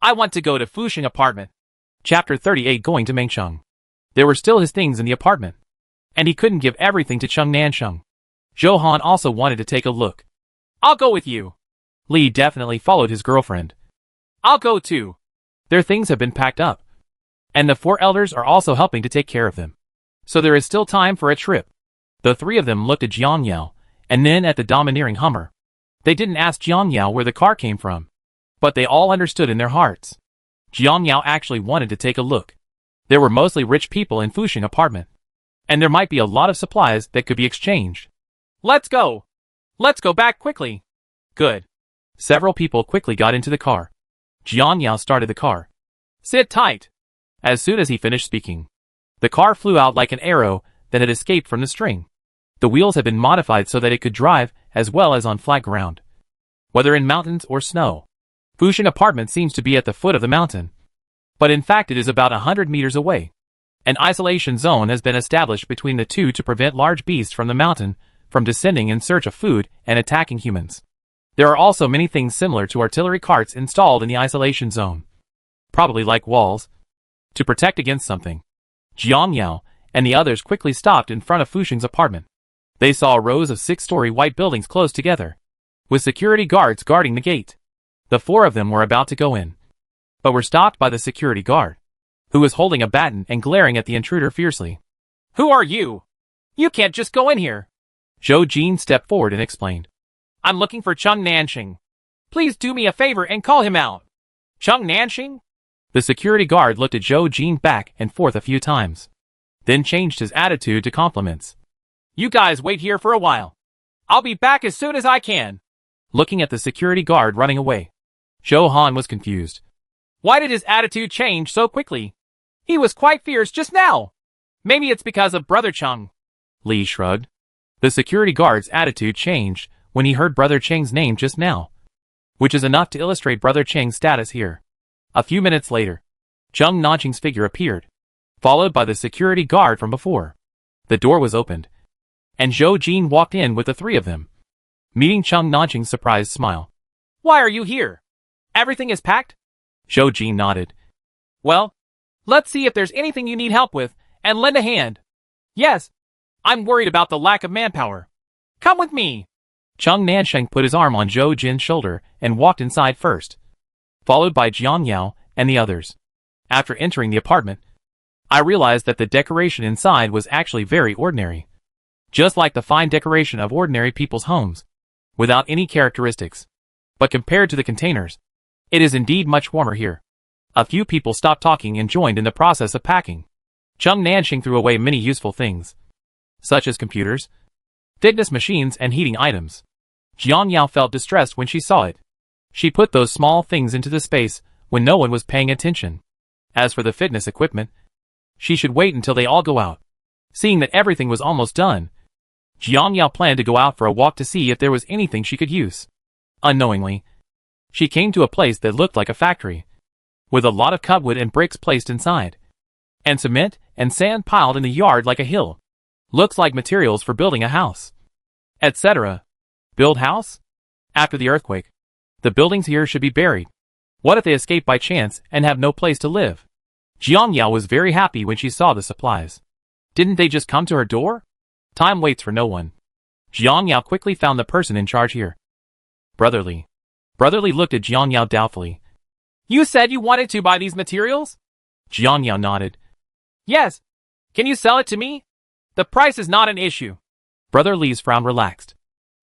I want to go to Fuxing apartment. Chapter 38 Going to Mengcheng. There were still his things in the apartment, and he couldn't give everything to Cheng Nansheng. Zhou Han also wanted to take a look. I'll go with you. Li definitely followed his girlfriend. I'll go too. Their things have been packed up, and the four elders are also helping to take care of them. So there is still time for a trip. The three of them looked at Jiang Yao, and then at the domineering Hummer. They didn't ask Jiang Yao where the car came from, but they all understood in their hearts. Jiang Yao actually wanted to take a look. There were mostly rich people in Fuxing apartment, and there might be a lot of supplies that could be exchanged. Let's go! Let's go back quickly! Good. Several people quickly got into the car. Jiang Yao started the car. Sit tight! As soon as he finished speaking, the car flew out like an arrow that had escaped from the string. The wheels had been modified so that it could drive as well as on flat ground, whether in mountains or snow. Fuxing apartment seems to be at the foot of the mountain, but in fact it is about 100 meters away. An isolation zone has been established between the two to prevent large beasts from the mountain from descending in search of food and attacking humans. There are also many things similar to artillery carts installed in the isolation zone, probably like walls, to protect against something. Jiang Yao and the others quickly stopped in front of Fuxing's apartment. They saw rows of 6-story white buildings close together, with security guards guarding the gate. The four of them were about to go in, but were stopped by the security guard, who was holding a baton and glaring at the intruder fiercely. Who are you? You can't just go in here. Zhou Jin stepped forward and explained. I'm looking for Cheng Nansheng. Please do me a favor and call him out. Cheng Nansheng? The security guard looked at Zhou Jin back and forth a few times, then changed his attitude to compliments. You guys wait here for a while. I'll be back as soon as I can. Looking at the security guard running away, Zhou Han was confused. Why did his attitude change so quickly? He was quite fierce just now. Maybe it's because of Brother Cheng. Li shrugged. The security guard's attitude changed when he heard Brother Cheng's name just now, which is enough to illustrate Brother Cheng's status here. A few minutes later, Cheng Nansheng's figure appeared, followed by the security guard from before. The door was opened, and Zhou Jin walked in with the three of them, meeting Cheng Nansheng's surprised smile. Why are you here? Everything is packed? Zhou Jin nodded. Well, let's see if there's anything you need help with, and lend a hand. Yes, I'm worried about the lack of manpower. Come with me. Chung Nansheng put his arm on Zhou Jin's shoulder and walked inside first, followed by Jiang Yao and the others. After entering the apartment, I realized that the decoration inside was actually very ordinary. Just like the fine decoration of ordinary people's homes, without any characteristics. But compared to the containers, it is indeed much warmer here. A few people stopped talking and joined in the process of packing. Chung Nansheng threw away many useful things, such as computers, fitness machines and heating items. Jiang Yao felt distressed when she saw it. She put those small things into the space when no one was paying attention. As for the fitness equipment, she should wait until they all go out. Seeing that everything was almost done, Jiang Yao planned to go out for a walk to see if there was anything she could use. Unknowingly, she came to a place that looked like a factory, with a lot of cutwood and bricks placed inside, and cement and sand piled in the yard like a hill. Looks like materials for building a house, etc. Build house? After the earthquake, the buildings here should be buried. What if they escape by chance and have no place to live? Jiang Yao was very happy when she saw the supplies. Didn't they just come to her door? Time waits for no one. Jiang Yao quickly found the person in charge here. Brotherly. Brotherly looked at Jiang Yao doubtfully. You said you wanted to buy these materials? Jiang Yao nodded. Yes. Can you sell it to me? The price is not an issue. Brother Li's frown relaxed.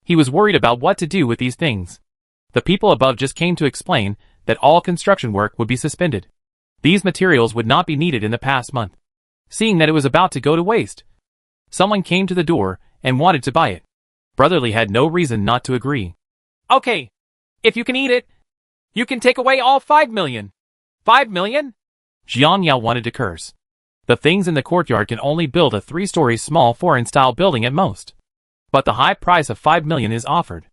He was worried about what to do with these things. The people above just came to explain that all construction work would be suspended. These materials would not be needed in the past month. Seeing that it was about to go to waste, someone came to the door and wanted to buy it. Brotherly had no reason not to agree. Okay. If you can eat it, you can take away all 5 million. 5 million? Jiang Yao wanted to curse. The things in the courtyard can only build a 3-story small foreign-style building at most. But the high price of 5 million is offered.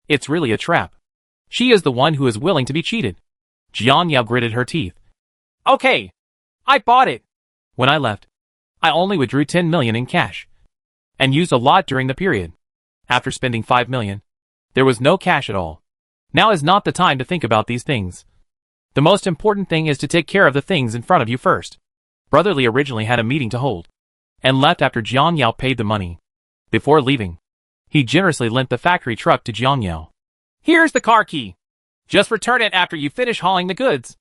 It's really a trap. She is the one who is willing to be cheated. Jiang Yao gritted her teeth. Okay. I bought it. When I left, I only withdrew 10 million in cash, and used a lot during the period. After spending 5 million, there was no cash at all. Now is not the time to think about these things. The most important thing is to take care of the things in front of you first. Brotherly originally had a meeting to hold, and left after Jiang Yao paid the money. Before leaving, he generously lent the factory truck to Jiang Yao. Here's the car key. Just return it after you finish hauling the goods.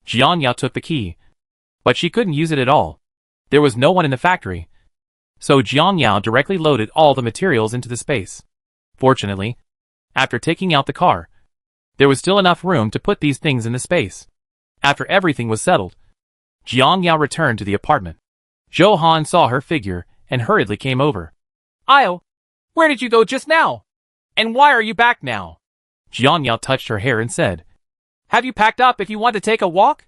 Jiang Yao took the key, but she couldn't use it at all. There was no one in the factory, so Jiang Yao directly loaded all the materials into the space. Fortunately, after taking out the car, there was still enough room to put these things in the space. After everything was settled, Jiang Yao returned to the apartment. Zhou Han saw her figure and hurriedly came over. Io, where did you go just now? And why are you back now? Jiang Yao touched her hair and said, Have you packed up if you want to take a walk?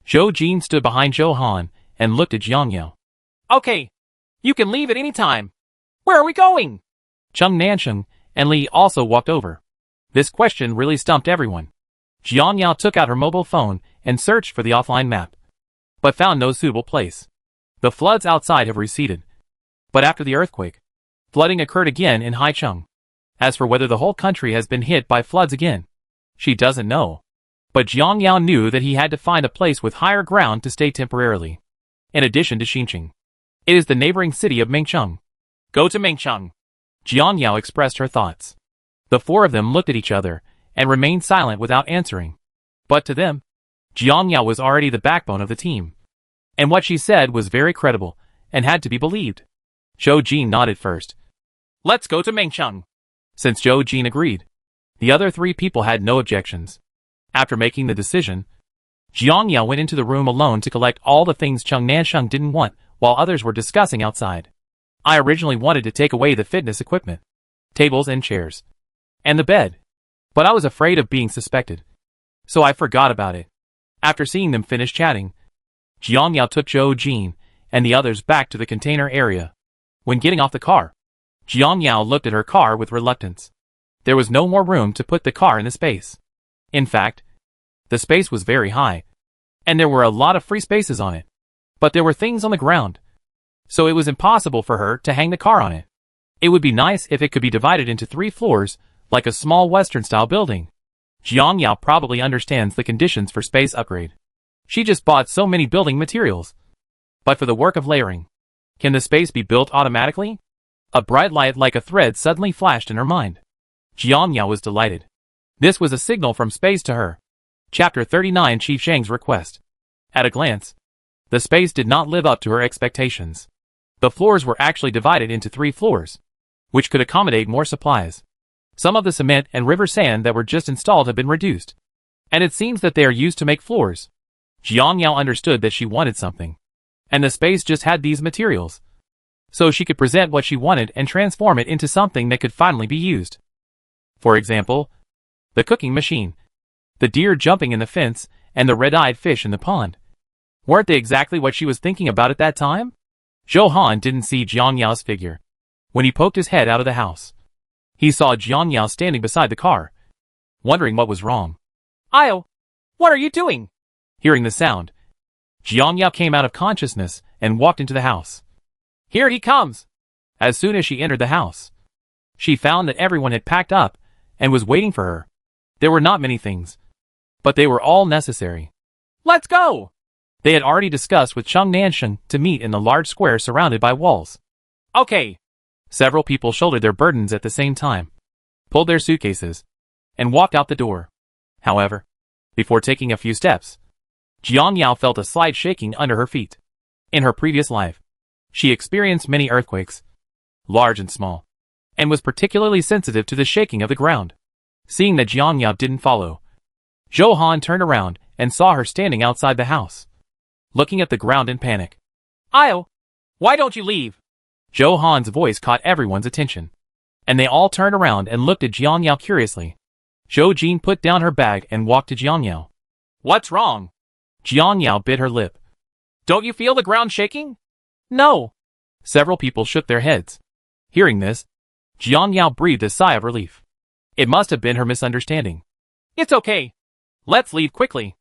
Zhou Jin stood behind Zhou Han and looked at Jiang Yao. Okay, you can leave at any time. Where are we going? Chung Nansheng and Li also walked over. This question really stumped everyone. Jiang Yao took out her mobile phone and searched for the offline map, but found no suitable place. The floods outside have receded, but after the earthquake, flooding occurred again in Haicheng. As for whether the whole country has been hit by floods again, she doesn't know. But Jiang Yao knew that he had to find a place with higher ground to stay temporarily. In addition to Xincheng, it is the neighboring city of Mengcheng. Go to Mengcheng. Jiang Yao expressed her thoughts. The four of them looked at each other and remained silent without answering. But to them, Jiang Yao was already the backbone of the team. And what she said was very credible and had to be believed. Zhou Jin nodded first. Let's go to Mengcheng. Since Zhou Jin agreed, the other 3 people had no objections. After making the decision, Jiang Yao went into the room alone to collect all the things Chung Nansheng didn't want while others were discussing outside. I originally wanted to take away the fitness equipment, tables and chairs, and the bed, but I was afraid of being suspected, so I forgot about it. After seeing them finish chatting, Jiang Yao took Zhou Jin and the others back to the container area. When getting off the car, Jiang Yao looked at her car with reluctance. There was no more room to put the car in the space. In fact, the space was very high, and there were a lot of free spaces on it. But there were things on the ground, so it was impossible for her to hang the car on it. It would be nice if it could be divided into 3 floors, like a small Western-style building. Jiang Yao probably understands the conditions for space upgrade. She just bought so many building materials. But for the work of layering, can the space be built automatically? A bright light like a thread suddenly flashed in her mind. Jiang Yao was delighted. This was a signal from space to her. Chapter 39 Chief Shang's Request. At a glance, the space did not live up to her expectations. The floors were actually divided into 3 floors, which could accommodate more supplies. Some of the cement and river sand that were just installed had been reduced, and it seems that they are used to make floors. Jiang Yao understood that she wanted something, and the space just had these materials, so she could present what she wanted and transform it into something that could finally be used. For example, the cooking machine, the deer jumping in the fence, and the red-eyed fish in the pond. Weren't they exactly what she was thinking about at that time? Zhou Han didn't see Jiang Yao's figure. When he poked his head out of the house, he saw Jiang Yao standing beside the car, wondering what was wrong. "Io, what are you doing?" Hearing the sound, Jiang Yao came out of consciousness and walked into the house. "Here he comes!" As soon as she entered the house, she found that everyone had packed up and was waiting for her. There were not many things, but they were all necessary. "Let's go!" They had already discussed with Cheng Nansheng to meet in the large square surrounded by walls. "Okay." Several people shouldered their burdens at the same time, pulled their suitcases, and walked out the door. However, before taking a few steps, Jiang Yao felt a slight shaking under her feet. In her previous life, she experienced many earthquakes, large and small, and was particularly sensitive to the shaking of the ground. Seeing that Jiang Yao didn't follow, Zhou Han turned around and saw her standing outside the house, looking at the ground in panic. "Io, why don't you leave?" Zhou Han's voice caught everyone's attention, and they all turned around and looked at Jiang Yao curiously. Zhou Jin put down her bag and walked to Jiang Yao. "What's wrong?" Jiang Yao bit her lip. "Don't you feel the ground shaking?" "No." Several people shook their heads. Hearing this, Jiang Yao breathed a sigh of relief. It must have been her misunderstanding. "It's okay. Let's leave quickly."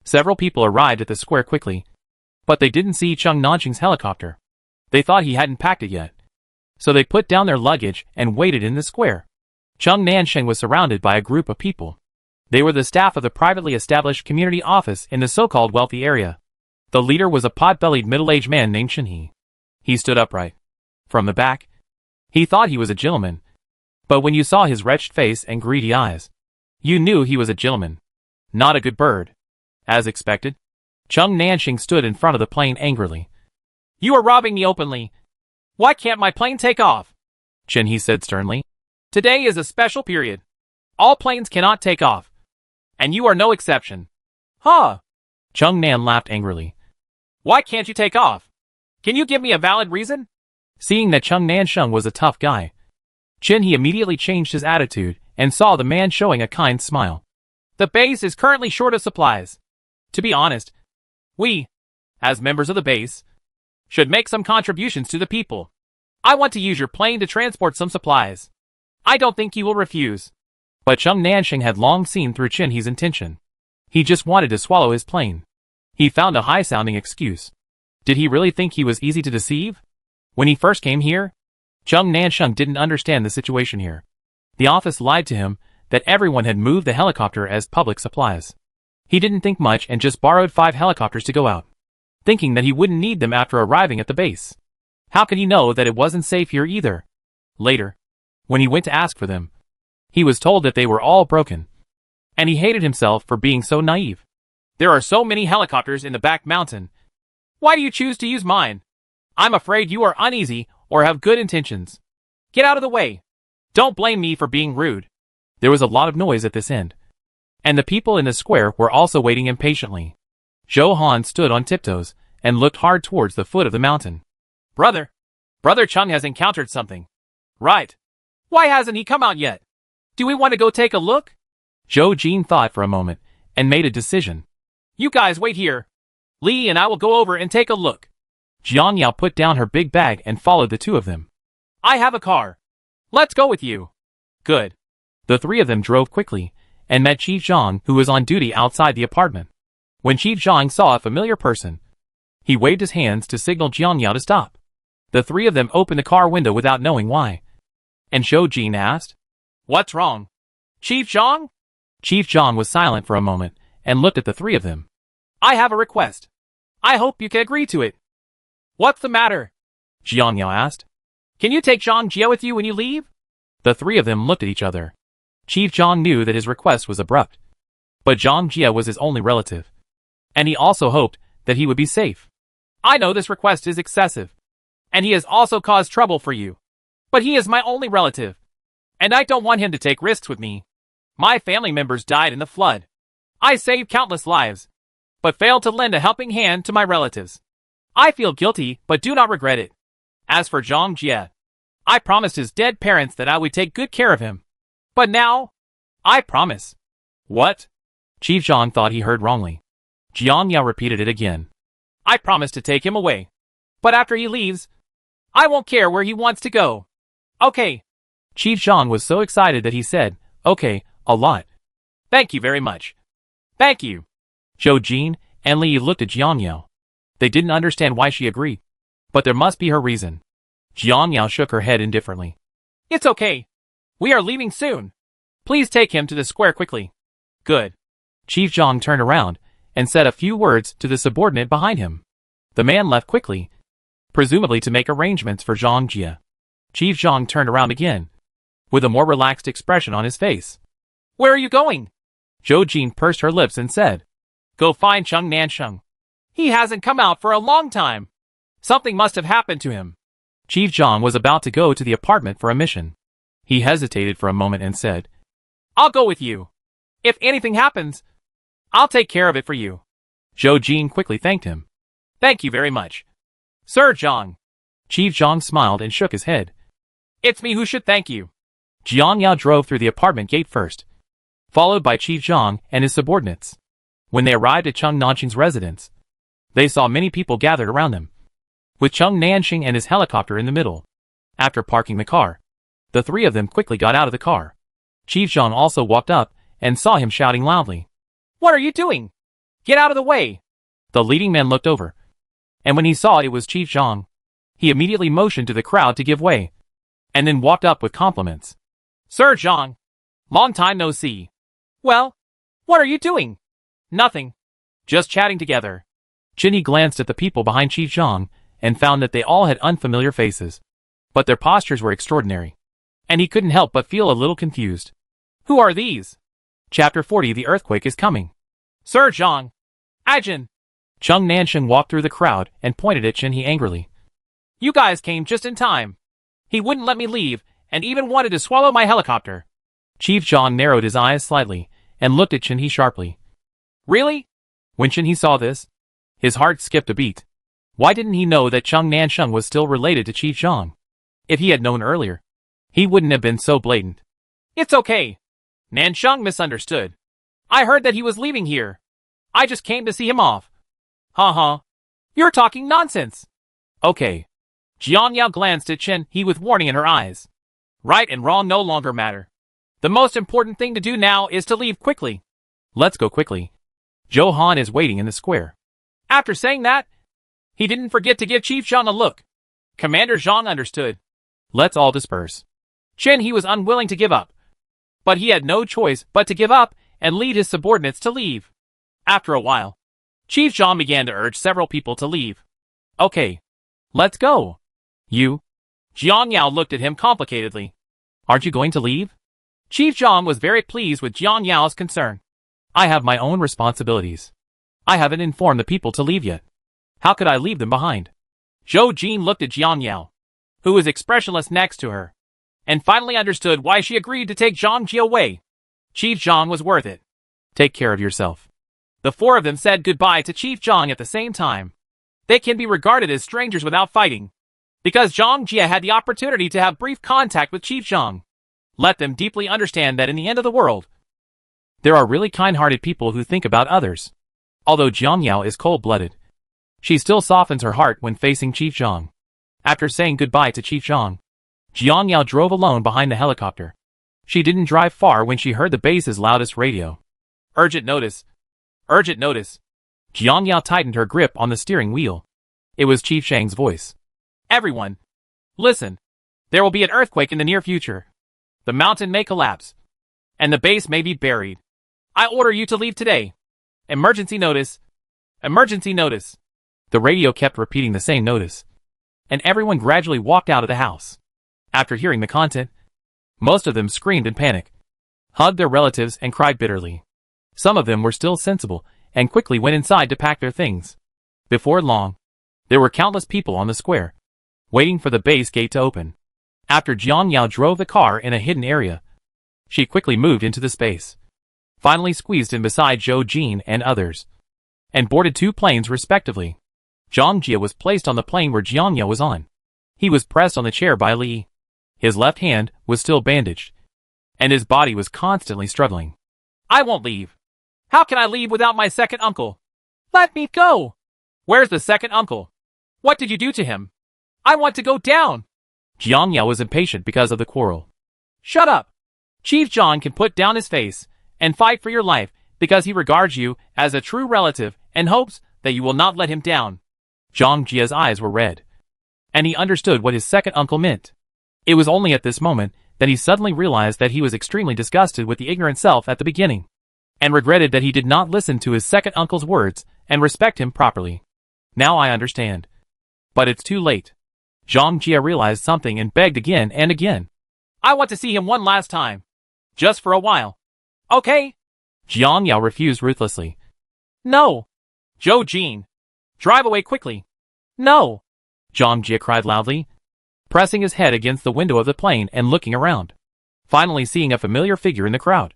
Several people arrived at the square quickly, but they didn't see Cheng Nansheng's helicopter. They thought he hadn't packed it yet, so they put down their luggage and waited in the square. Cheng Nansheng was surrounded by a group of people. They were the staff of the privately established community office in the so-called wealthy area. The leader was a pot-bellied middle-aged man named Shen He. He stood upright. From the back, he thought he was a gentleman, but when you saw his wretched face and greedy eyes, you knew he was a gentleman, not a good bird. As expected, Cheng Nansheng stood in front of the plane angrily. "You are robbing me openly. Why can't my plane take off?" Shen He said sternly. "Today is a special period. All planes cannot take off, and you are no exception." "Huh?" Cheng Nan laughed angrily. "Why can't you take off? Can you give me a valid reason?" Seeing that Cheng Nansheng was a tough guy, Shen He immediately changed his attitude and saw the man showing a kind smile. "The base is currently short of supplies. To be honest, we, as members of the base, should make some contributions to the people. I want to use your plane to transport some supplies. I don't think you will refuse." But Cheng Nansheng had long seen through Shen He's intention. He just wanted to swallow his plane. He found a high-sounding excuse. Did he really think he was easy to deceive? When he first came here, Cheng Nansheng didn't understand the situation here. The office lied to him that everyone had moved the helicopter as public supplies. He didn't think much and just borrowed 5 helicopters to go out, thinking that he wouldn't need them after arriving at the base. How could he know that it wasn't safe here either? Later, when he went to ask for them, he was told that they were all broken, and he hated himself for being so naive. "There are so many helicopters in the back mountain. Why do you choose to use mine? I'm afraid you are uneasy or have good intentions. Get out of the way. Don't blame me for being rude." There was a lot of noise at this end, and the people in the square were also waiting impatiently. Zhou Han stood on tiptoes and looked hard towards the foot of the mountain. Brother Cheng has encountered something." "Right. Why hasn't he come out yet? Do we want to go take a look?" Zhou Jin thought for a moment and made a decision. "You guys wait here. Li and I will go over and take a look." Jiang Yao put down her big bag and followed the 2 of them. "I have a car. Let's go with you." "Good." The 3 of them drove quickly and met Chief Zhang, who was on duty outside the apartment. When Chief Zhang saw a familiar person, he waved his hands to signal Jiang Yao to stop. The 3 of them opened the car window without knowing why, and Zhou Jin asked, "What's wrong? Chief Zhang?" Chief Zhang was silent for a moment and looked at the 3 of them. "I have a request. I hope you can agree to it." "What's the matter?" Jiang Yao asked. "Can you take Zhang Jia with you when you leave?" The 3 of them looked at each other. Chief Zhang knew that his request was abrupt. But Zhang Jia was his only relative. And he also hoped that he would be safe. I know this request is excessive. And he has also caused trouble for you. But he is my only relative. And I don't want him to take risks with me. My family members died in the flood. I saved countless lives, but failed to lend a helping hand to my relatives. I feel guilty, but do not regret it. As for Zhang Jie, I promised his dead parents that I would take good care of him. But now, I promise. What? Chief Zhang thought he heard wrongly. Jiang Yao repeated it again. I promise to take him away. But after he leaves, I won't care where he wants to go. Okay. Chief Zhang was so excited that he said, okay, a lot. Thank you very much. Thank you. Zhou Jin and Li looked at Jiang Yao. They didn't understand why she agreed. But there must be her reason. Jiang Yao shook her head indifferently. It's okay. We are leaving soon. Please take him to the square quickly. Good. Chief Zhang turned around and said a few words to the subordinate behind him. The man left quickly, presumably to make arrangements for Zhang Jia. Chief Zhang turned around again, with a more relaxed expression on his face. Where are you going? Zhou Jin pursed her lips and said, Go find Cheng Nansheng. He hasn't come out for a long time. Something must have happened to him. Chief Zhang was about to go to the apartment for a mission. He hesitated for a moment and said, I'll go with you. If anything happens, I'll take care of it for you. Zhou Jin quickly thanked him. Thank you very much. Sir Zhang. Chief Zhang smiled and shook his head. It's me who should thank you. Jiang Yao drove through the apartment gate first, followed by Chief Zhang and his subordinates. When they arrived at Cheng Nanxing's residence, they saw many people gathered around them, with Cheng Nanxing and his helicopter in the middle. After parking the car, the three of them quickly got out of the car. Chief Zhang also walked up and saw him shouting loudly. What are you doing? Get out of the way! The leading man looked over, and when he saw it was Chief Zhang, he immediately motioned to the crowd to give way, and then walked up with compliments. Sir Zhang, long time no see. Well, what are you doing? Nothing. Just chatting together. Chinny glanced at the people behind Chief Zhang and found that they all had unfamiliar faces, but their postures were extraordinary, and he couldn't help but feel a little confused. Who are these? Chapter 40. The earthquake is coming. Sir Zhang. Ajin. Cheng Nansheng walked through the crowd and pointed at Chin He angrily. You guys came just in time. He wouldn't let me leave, and even wanted to swallow my helicopter. Chief Zhang narrowed his eyes slightly and looked at Chin He sharply. Really? When Chin He saw this, his heart skipped a beat. Why didn't he know that Cheng Nansheng was still related to Chief Zhang? If he had known earlier, he wouldn't have been so blatant. It's okay. Nansheng misunderstood. I heard that he was leaving here. I just came to see him off. Ha. You're talking nonsense. Okay. Jiang Yao glanced at Chin He with warning in her eyes. Right and wrong no longer matter. The most important thing to do now is to leave quickly. Let's go quickly. Zhou Han is waiting in the square. After saying that, he didn't forget to give Chief Zhang a look. Commander Zhang understood. Let's all disperse. Chin He was unwilling to give up, but he had no choice but to give up and lead his subordinates to leave. After a while, Chief Zhang began to urge several people to leave. Okay. Let's go. You? Jiang Yao looked at him complicatedly. Aren't you going to leave? Chief Zhang was very pleased with Jiang Yao's concern. I have my own responsibilities. I haven't informed the people to leave yet. How could I leave them behind? Zhou Jin looked at Jiang Yao, who was expressionless next to her, and finally understood why she agreed to take Zhang Ji away. Chief Zhang was worth it. Take care of yourself. The four of them said goodbye to Chief Zhang at the same time. They can be regarded as strangers without fighting, because Zhang Jia had the opportunity to have brief contact with Chief Zhang. Let them deeply understand that in the end of the world, there are really kind-hearted people who think about others. Although Jiang Yao is cold-blooded, she still softens her heart when facing Chief Zhang. After saying goodbye to Chief Zhang, Jiang Yao drove alone behind the helicopter. She didn't drive far when she heard the base's loudest radio. Urgent notice. Urgent notice. Jiang Yao tightened her grip on the steering wheel. It was Chief Shang's voice. Everyone, listen. There will be an earthquake in the near future. The mountain may collapse, and the base may be buried. I order you to leave today. Emergency notice. Emergency notice. The radio kept repeating the same notice, and everyone gradually walked out of the house. After hearing the content, most of them screamed in panic. hugged their relatives and cried bitterly. Some of them were still sensible and quickly went inside to pack their things. Before long, there were countless people on the square, waiting for the base gate to open. After Jiang Yao drove the car in a hidden area, she quickly moved into the space, finally squeezed in beside Zhou Jin and others, and boarded 2 planes respectively. Zhang Jia was placed on the plane where Jiang Yao was on. He was pressed on the chair by Li. His left hand was still bandaged, and his body was constantly struggling. I won't leave. How can I leave without my second uncle? Let me go. Where's the second uncle? What did you do to him? I want to go down. Jiang Yao was impatient because of the quarrel. Shut up. Chief Zhang can put down his face and fight for your life because he regards you as a true relative and hopes that you will not let him down. Zhang Jia's eyes were red, and he understood what his second uncle meant. It was only at this moment that he suddenly realized that he was extremely disgusted with the ignorant self at the beginning, and regretted that he did not listen to his second uncle's words and respect him properly. Now I understand. But it's too late. Zhang Jia realized something and begged again and again. I want to see him one last time. Just for a while. Okay? Jiang Yao refused ruthlessly. No. Zhou Jin. Drive away quickly. No. Zhang Jia cried loudly, pressing his head against the window of the plane and looking around, finally seeing a familiar figure in the crowd.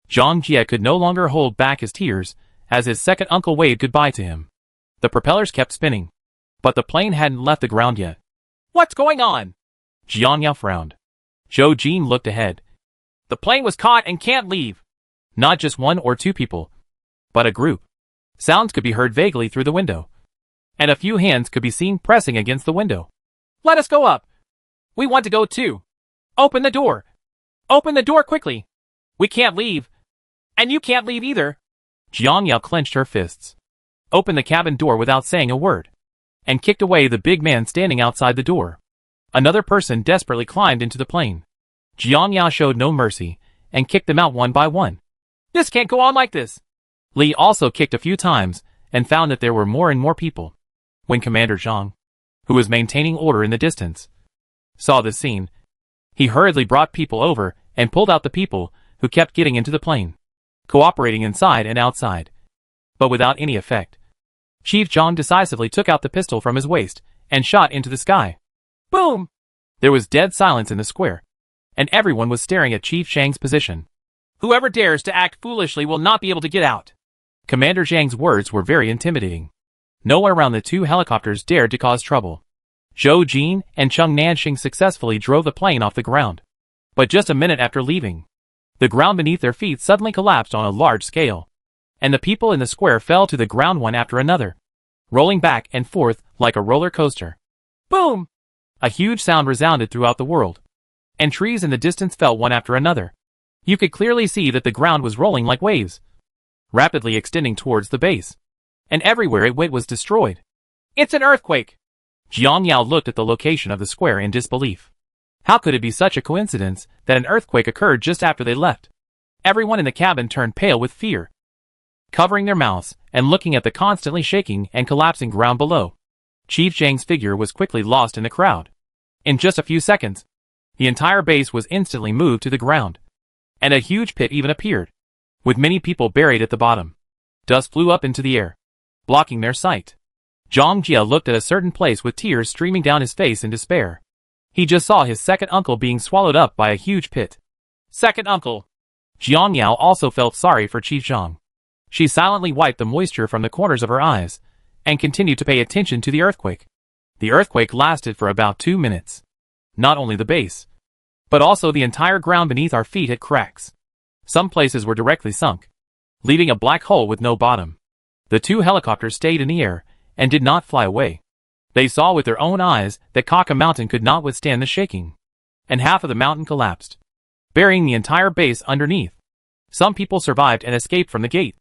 Zhang Jia could no longer hold back his tears as his second uncle waved goodbye to him. The propellers kept spinning, but the plane hadn't left the ground yet. What's going on? Jiang Yao frowned. Zhou Jin looked ahead. The plane was caught and can't leave. Not just 1 or 2 people, but a group. Sounds could be heard vaguely through the window, and a few hands could be seen pressing against the window. Let us go up. We want to go too. Open the door. Open the door quickly. We can't leave. And you can't leave either. Jiang Yao clenched her fists, opened the cabin door without saying a word, and kicked away the big man standing outside the door. Another person desperately climbed into the plane. Jiang Yao showed no mercy and kicked them out one by one. This can't go on like this. Li also kicked a few times and found that there were more and more people. When Commander Zhang, who was maintaining order in the distance, saw this scene, he hurriedly brought people over and pulled out the people who kept getting into the plane, cooperating inside and outside, but without any effect. Chief Zhang decisively took out the pistol from his waist and shot into the sky. Boom! There was dead silence in the square, and everyone was staring at Chief Zhang's position. Whoever dares to act foolishly will not be able to get out. Commander Zhang's words were very intimidating. No one around the 2 helicopters dared to cause trouble. Zhou Jin and Cheng Nanxing successfully drove the plane off the ground. But just a minute after leaving, the ground beneath their feet suddenly collapsed on a large scale, and the people in the square fell to the ground one after another, rolling back and forth like a roller coaster. Boom! A huge sound resounded throughout the world, and trees in the distance fell one after another. You could clearly see that the ground was rolling like waves, rapidly extending towards the base, and everywhere it went was destroyed. It's an earthquake! Jiang Yao looked at the location of the square in disbelief. How could it be such a coincidence that an earthquake occurred just after they left? Everyone in the cabin turned pale with fear, covering their mouths and looking at the constantly shaking and collapsing ground below. Chief Zhang's figure was quickly lost in the crowd. In just a few seconds, the entire base was instantly moved to the ground, and a huge pit even appeared, with many people buried at the bottom. Dust flew up into the air, blocking their sight. Zhang Jia looked at a certain place with tears streaming down his face in despair. He just saw his second uncle being swallowed up by a huge pit. Second uncle! Jiang Yao also felt sorry for Chief Zhang. She silently wiped the moisture from the corners of her eyes, and continued to pay attention to the earthquake. The earthquake lasted for about 2 minutes. Not only the base, but also the entire ground beneath our feet had cracks. Some places were directly sunk, leaving a black hole with no bottom. The 2 helicopters stayed in the air and did not fly away. They saw with their own eyes that Kaka Mountain could not withstand the shaking, and half of the mountain collapsed, burying the entire base underneath. Some people survived and escaped from the gate,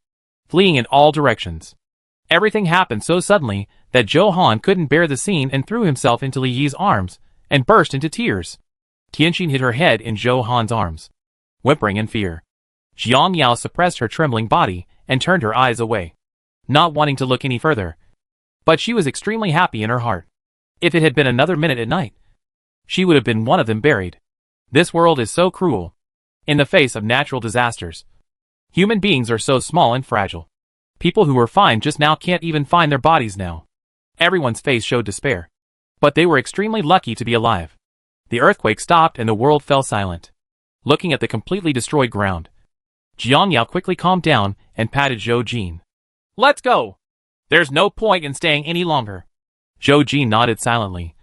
fleeing in all directions. Everything happened so suddenly that Zhou Han couldn't bear the scene and threw himself into Li Yi's arms and burst into tears. Tianxin hid her head in Zhou Han's arms, whimpering in fear. Jiang Yao suppressed her trembling body and turned her eyes away, not wanting to look any further. But she was extremely happy in her heart. If it had been another minute at night, she would have been one of them buried. This world is so cruel. In the face of natural disasters, human beings are so small and fragile. People who were fine just now can't even find their bodies now. Everyone's face showed despair. But they were extremely lucky to be alive. The earthquake stopped and the world fell silent. Looking at the completely destroyed ground, Jiang Yao quickly calmed down and patted Zhou Jin. "Let's go! There's no point in staying any longer." Zhou Jin nodded silently,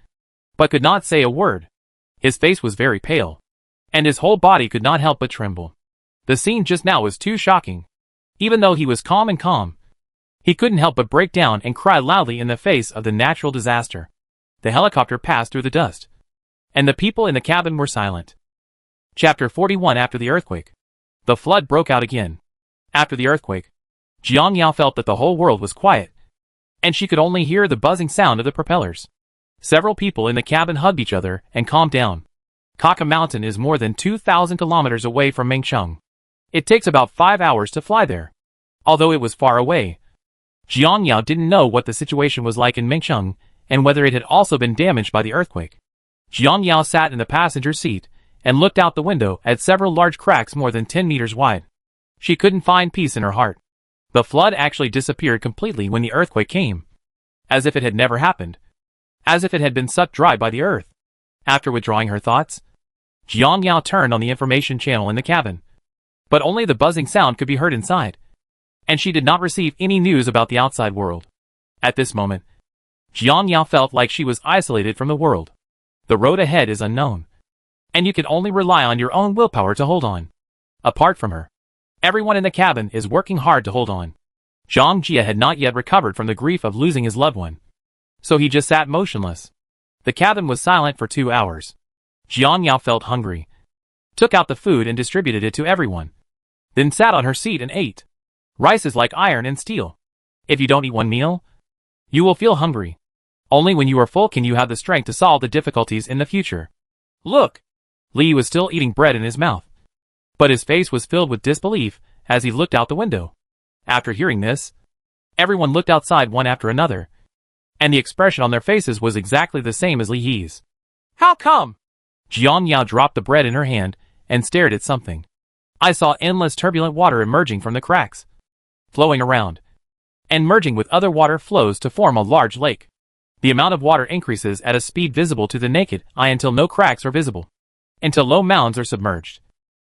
but could not say a word. His face was very pale, and his whole body could not help but tremble. The scene just now was too shocking. Even though he was calm, he couldn't help but break down and cry loudly in the face of the natural disaster. The helicopter passed through the dust, and the people in the cabin were silent. Chapter 41. After the earthquake, the flood broke out again. After the earthquake, Jiang Yao felt that the whole world was quiet, and she could only hear the buzzing sound of the propellers. Several people in the cabin hugged each other and calmed down. Kaka Mountain is more than 2,000 kilometers away from Mengcheng. It takes about 5 hours to fly there. Although it was far away, Jiang Yao didn't know what the situation was like in Mengcheng and whether it had also been damaged by the earthquake. Jiang Yao sat in the passenger seat and looked out the window at several large cracks more than 10 meters wide. She couldn't find peace in her heart. The flood actually disappeared completely when the earthquake came, as if it had never happened, as if it had been sucked dry by the earth. After withdrawing her thoughts, Jiang Yao turned on the information channel in the cabin, but only the buzzing sound could be heard inside, and she did not receive any news about the outside world. At this moment, Jiang Yao felt like she was isolated from the world. The road ahead is unknown, and you can only rely on your own willpower to hold on. Apart from her, everyone in the cabin is working hard to hold on. Zhang Jia had not yet recovered from the grief of losing his loved one, so he just sat motionless. The cabin was silent for 2 hours. Jiang Yao felt hungry, took out the food and distributed it to everyone, then sat on her seat and ate. Rice is like iron and steel. If you don't eat one meal, you will feel hungry. Only when you are full can you have the strength to solve the difficulties in the future. Look! Li was still eating bread in his mouth, but his face was filled with disbelief as he looked out the window. After hearing this, everyone looked outside one after another, and the expression on their faces was exactly the same as Li He's. "How come?" Jiang Yao dropped the bread in her hand and stared at something. "I saw endless turbulent water emerging from the cracks, flowing around, and merging with other water flows to form a large lake. The amount of water increases at a speed visible to the naked eye until no cracks are visible, until low mounds are submerged,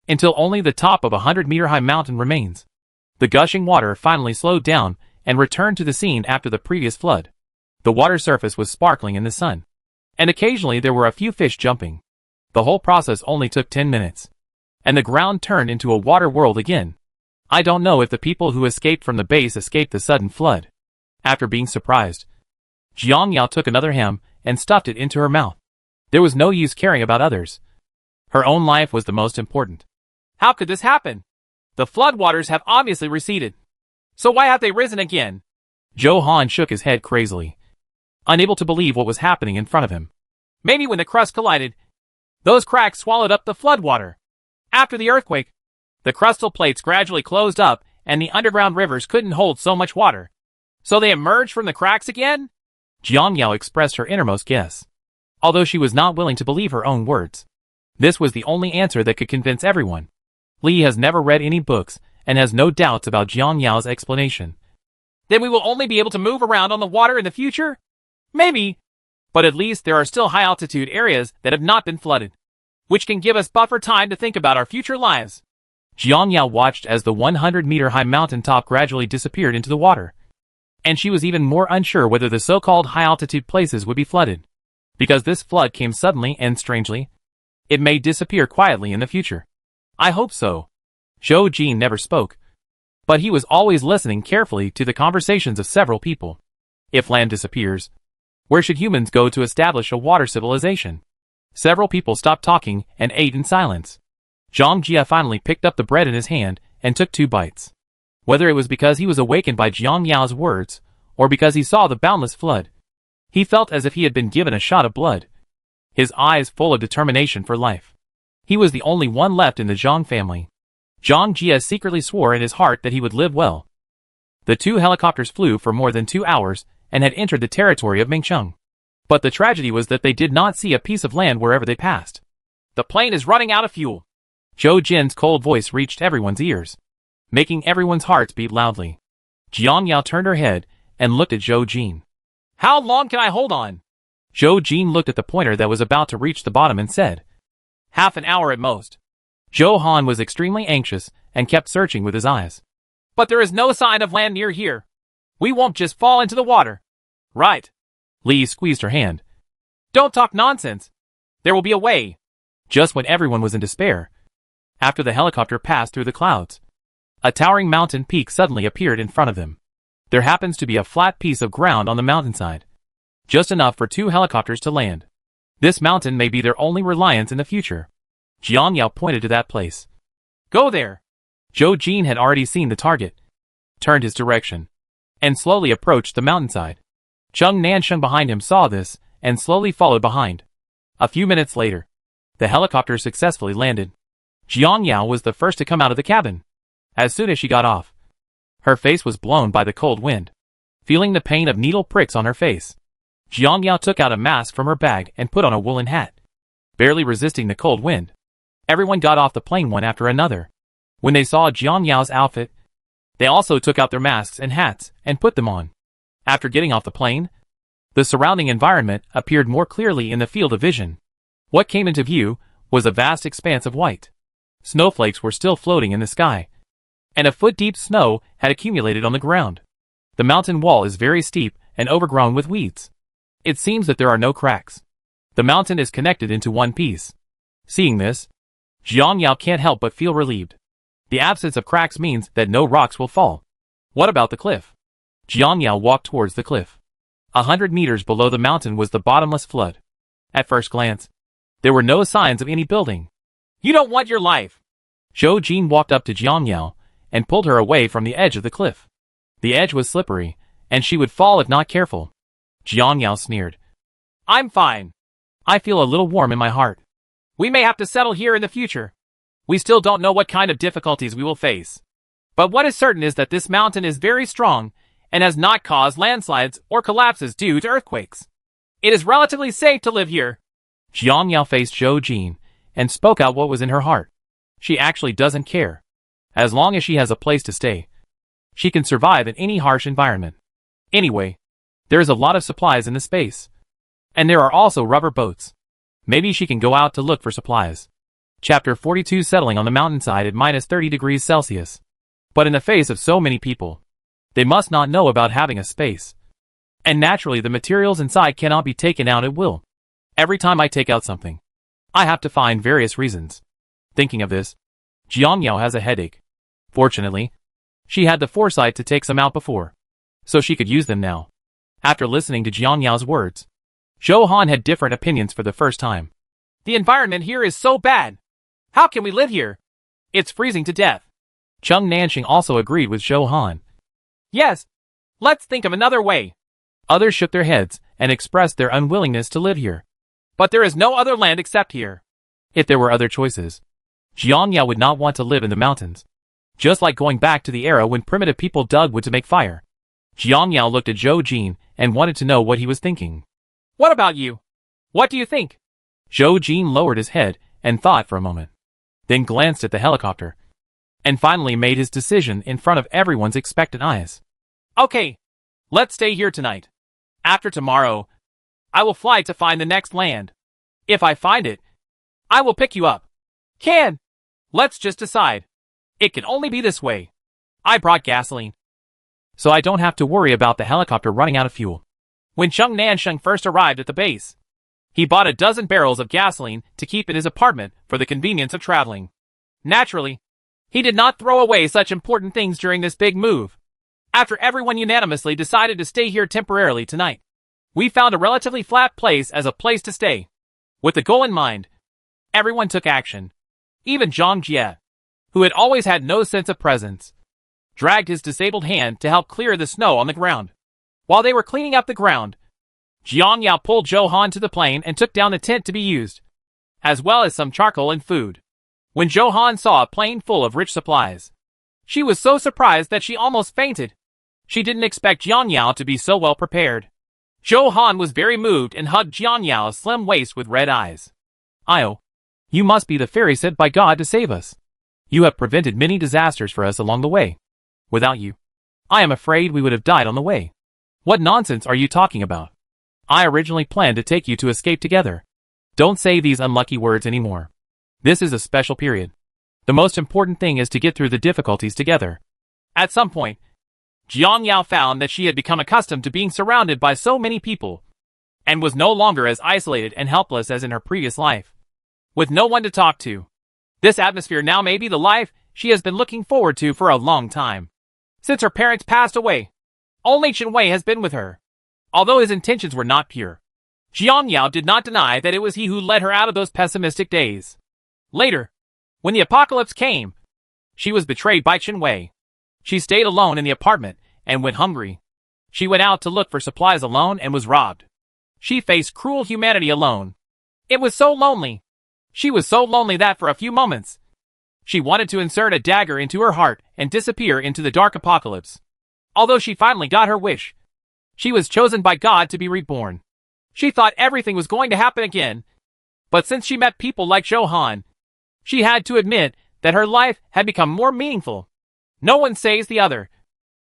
until only the top of a 100-meter-high mountain remains. The gushing water finally slowed down and returned to the scene after the previous flood. The water surface was sparkling in the sun, and occasionally there were a few fish jumping. The whole process only took 10 minutes, and the ground turned into a water world again. I don't know if the people who escaped from the base escaped the sudden flood." After being surprised, Jiang Yao took another ham and stuffed it into her mouth. There was no use caring about others. Her own life was the most important. "How could this happen? The floodwaters have obviously receded. So why have they risen again?" Zhou Han shook his head crazily, unable to believe what was happening in front of him. "Maybe when the crust collided, those cracks swallowed up the floodwater. After the earthquake, the crustal plates gradually closed up and the underground rivers couldn't hold so much water. So they emerged from the cracks again?" Jiang Yao expressed her innermost guess, although she was not willing to believe her own words. This was the only answer that could convince everyone. Li has never read any books and has no doubts about Jiang Yao's explanation. "Then we will only be able to move around on the water in the future? Maybe. But at least there are still high-altitude areas that have not been flooded, which can give us buffer time to think about our future lives." Jiang Yao watched as the 100-meter-high mountain top gradually disappeared into the water, and she was even more unsure whether the so-called high-altitude places would be flooded. Because this flood came suddenly and strangely, it may disappear quietly in the future. "I hope so." Zhou Jin never spoke, but he was always listening carefully to the conversations of several people. If land disappears, where should humans go to establish a water civilization? Several people stopped talking and ate in silence. Zhang Jia finally picked up the bread in his hand and took 2 bites. Whether it was because he was awakened by Jiang Yao's words, or because he saw the boundless flood, he felt as if he had been given a shot of blood, his eyes full of determination for life. He was the only one left in the Zhang family. Zhang Jia secretly swore in his heart that he would live well. The 2 helicopters flew for more than 2 hours and had entered the territory of Mengcheng. But the tragedy was that they did not see a piece of land wherever they passed. "The plane is running out of fuel. Zhou Jin's cold voice reached everyone's ears, making everyone's hearts beat loudly. Jiang Yao turned her head and looked at Zhou Jin. How long can I hold on? Zhou Jin looked at the pointer that was about to reach the bottom and said, half an hour at most. Zhou Han was extremely anxious and kept searching with his eyes. But there is no sign of land near here. We won't just fall into the water. Right. Li squeezed her hand. Don't talk nonsense. There will be a way. Just when everyone was in despair, after the helicopter passed through the clouds, a towering mountain peak suddenly appeared in front of them. There happens to be a flat piece of ground on the mountainside, just enough for 2 helicopters to land. This mountain may be their only reliance in the future. Jiang Yao pointed to that place. Go there. Zhou Jin had already seen the target, turned his direction, and slowly approached the mountainside. Cheng Nansheng behind him saw this and slowly followed behind. A few minutes later, the helicopter successfully landed. Jiang Yao was the first to come out of the cabin. As soon as she got off, her face was blown by the cold wind. Feeling the pain of needle pricks on her face, Jiang Yao took out a mask from her bag and put on a woolen hat. Barely resisting the cold wind, everyone got off the plane one after another. When they saw Jiang Yao's outfit, they also took out their masks and hats and put them on. After getting off the plane, the surrounding environment appeared more clearly in the field of vision. What came into view was a vast expanse of white. Snowflakes were still floating in the sky, and a foot-deep snow had accumulated on the ground. The mountain wall is very steep and overgrown with weeds. It seems that there are no cracks. The mountain is connected into one piece. Seeing this, Jiang Yao can't help but feel relieved. The absence of cracks means that no rocks will fall. What about the cliff? Jiang Yao walked towards the cliff. 100 meters below the mountain was the bottomless flood. At first glance, there were no signs of any building. You don't want your life. Zhou Jin walked up to Jiang Yao and pulled her away from the edge of the cliff. The edge was slippery, and she would fall if not careful. Jiang Yao sneered. I'm fine. I feel a little warm in my heart. We may have to settle here in the future. We still don't know what kind of difficulties we will face. But what is certain is that this mountain is very strong and has not caused landslides or collapses due to earthquakes. It is relatively safe to live here. Jiang Yao faced Zhou Jin and spoke out what was in her heart. She actually doesn't care. As long as she has a place to stay, she can survive in any harsh environment. Anyway, there is a lot of supplies in the space. And there are also rubber boats. Maybe she can go out to look for supplies. Chapter 42. Settling on the mountainside at minus 30 degrees Celsius. But in the face of so many people, they must not know about having a space. And naturally the materials inside cannot be taken out at will. Every time I take out something, I have to find various reasons. Thinking of this, Jiang Yao has a headache. Fortunately, she had the foresight to take some out before, so she could use them now. After listening to Jiang Yao's words, Zhou Han had different opinions for the first time. The environment here is so bad. How can we live here? It's freezing to death. Cheng Nansheng also agreed with Zhou Han. Yes, let's think of another way. Others shook their heads and expressed their unwillingness to live here. But there is no other land except here. If there were other choices, Jiang Yao would not want to live in the mountains. Just like going back to the era when primitive people dug wood to make fire. Jiang Yao looked at Zhou Jin and wanted to know what he was thinking. What about you? What do you think? Zhou Jin lowered his head and thought for a moment, then glanced at the helicopter, and finally made his decision in front of everyone's expectant eyes. Okay, let's stay here tonight. After tomorrow, I will fly to find the next land. If I find it, I will pick you up. Let's just decide. It can only be this way. I brought gasoline, so I don't have to worry about the helicopter running out of fuel. When Cheng Nansheng first arrived at the base, he bought a dozen barrels of gasoline to keep in his apartment for the convenience of traveling. Naturally, he did not throw away such important things during this big move. After everyone unanimously decided to stay here temporarily tonight, we found a relatively flat place as a place to stay. With the goal in mind, everyone took action. Even Zhang Jie, who had always had no sense of presence, dragged his disabled hand to help clear the snow on the ground. While they were cleaning up the ground, Jiang Yao pulled Zhou Han to the plane and took down the tent to be used, as well as some charcoal and food. When Zhou Han saw a plane full of rich supplies, she was so surprised that she almost fainted. She didn't expect Jiang Yao to be so well prepared. Zhou Han was very moved and hugged Jiang Yao's slim waist with red eyes. Io, You must be the fairy sent by God to save us. You have prevented many disasters for us along the way. Without you, I am afraid we would have died on the way. What nonsense are you talking about? I originally planned to take you to escape together. Don't say these unlucky words anymore. This is a special period. The most important thing is to get through the difficulties together. At some point, Jiang Yao found that she had become accustomed to being surrounded by so many people, and was no longer as isolated and helpless as in her previous life. With no one to talk to, this atmosphere now may be the life she has been looking forward to for a long time. Since her parents passed away, only Chen Wei has been with her. Although his intentions were not pure, Jiang Yao did not deny that it was he who led her out of those pessimistic days. Later, when the apocalypse came, she was betrayed by Chen Wei. She stayed alone in the apartment and went hungry. She went out to look for supplies alone and was robbed. She faced cruel humanity alone. It was so lonely. She was so lonely that for a few moments, she wanted to insert a dagger into her heart and disappear into the dark apocalypse. Although she finally got her wish, she was chosen by God to be reborn. She thought everything was going to happen again, but since she met people like Zhou Han, she had to admit that her life had become more meaningful. No one saves the other,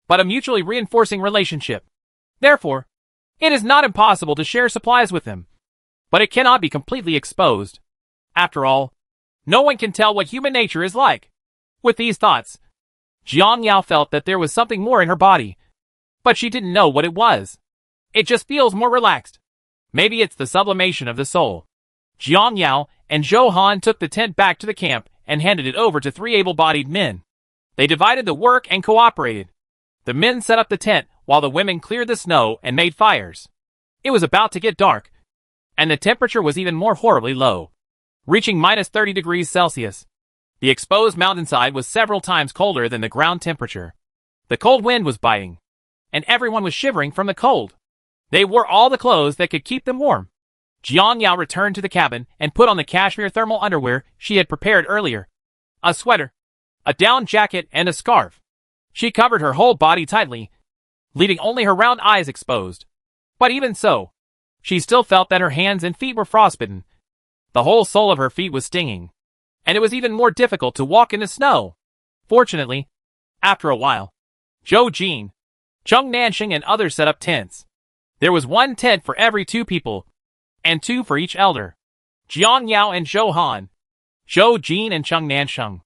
but a mutually reinforcing relationship. Therefore, it is not impossible to share supplies with them, but it cannot be completely exposed. After all, no one can tell what human nature is like. With these thoughts, Jiang Yao felt that there was something more in her body, but she didn't know what it was. It just feels more relaxed. Maybe it's the sublimation of the soul. Jiang Yao and Zhou Han took the tent back to the camp and handed it over to 3 able-bodied men. They divided the work and cooperated. The men set up the tent while the women cleared the snow and made fires. It was about to get dark, and the temperature was even more horribly low, reaching minus 30 degrees Celsius. The exposed mountainside was several times colder than the ground temperature. The cold wind was biting, and everyone was shivering from the cold. They wore all the clothes that could keep them warm. Jiang Yao returned to the cabin and put on the cashmere thermal underwear she had prepared earlier. A sweater, a down jacket, and a scarf. She covered her whole body tightly, leaving only her round eyes exposed. But even so, she still felt that her hands and feet were frostbitten. The whole sole of her feet was stinging, and it was even more difficult to walk in the snow. Fortunately, after a while, Zhou Jin, Chung Nanxing, and others set up tents. There was 1 tent for every 2 people, and 2 for each elder. Jiang Yao and Zhou Han, Zhou Jin and Chung Nanxing,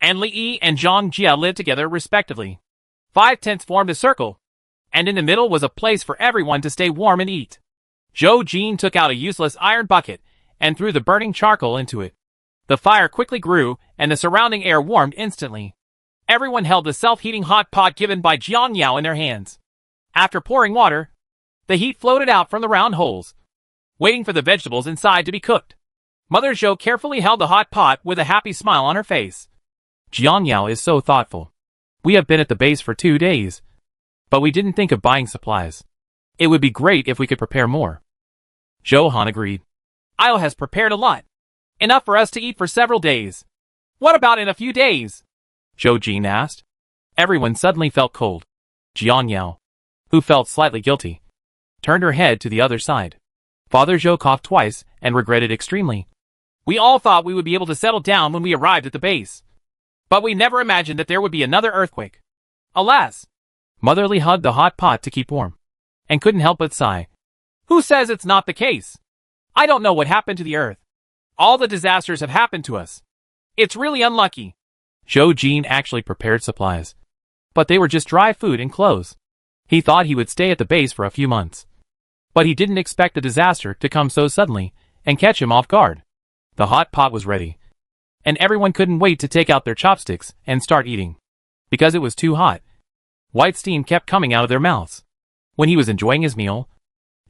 and Li Yi and Zhang Jia lived together respectively. 5 tents formed a circle, and in the middle was a place for everyone to stay warm and eat. Zhou Jin took out a useless iron bucket and threw the burning charcoal into it. The fire quickly grew, and the surrounding air warmed instantly. Everyone held the self-heating hot pot given by Jiang Yao in their hands. After pouring water, the heat floated out from the round holes, waiting for the vegetables inside to be cooked. Mother Zhou carefully held the hot pot with a happy smile on her face. Jiang Yao is so thoughtful. We have been at the base for 2 days, but we didn't think of buying supplies. It would be great if we could prepare more. Zhou Han agreed. Io has prepared a lot. Enough for us to eat for several days. What about in a few days? Zhou Jin asked. Everyone suddenly felt cold. Jiang Yao, who felt slightly guilty, turned her head to the other side. Father Zhou coughed twice and regretted extremely. We all thought we would be able to settle down when we arrived at the base, but we never imagined that there would be another earthquake. Alas! Mother Li hugged the hot pot to keep warm, and couldn't help but sigh. Who says it's not the case? I don't know what happened to the earth. All the disasters have happened to us. It's really unlucky. Zhou Jin actually prepared supplies, but they were just dry food and clothes. He thought he would stay at the base for a few months, but he didn't expect the disaster to come so suddenly and catch him off guard. The hot pot was ready, and everyone couldn't wait to take out their chopsticks and start eating, because it was too hot. White steam kept coming out of their mouths. When he was enjoying his meal,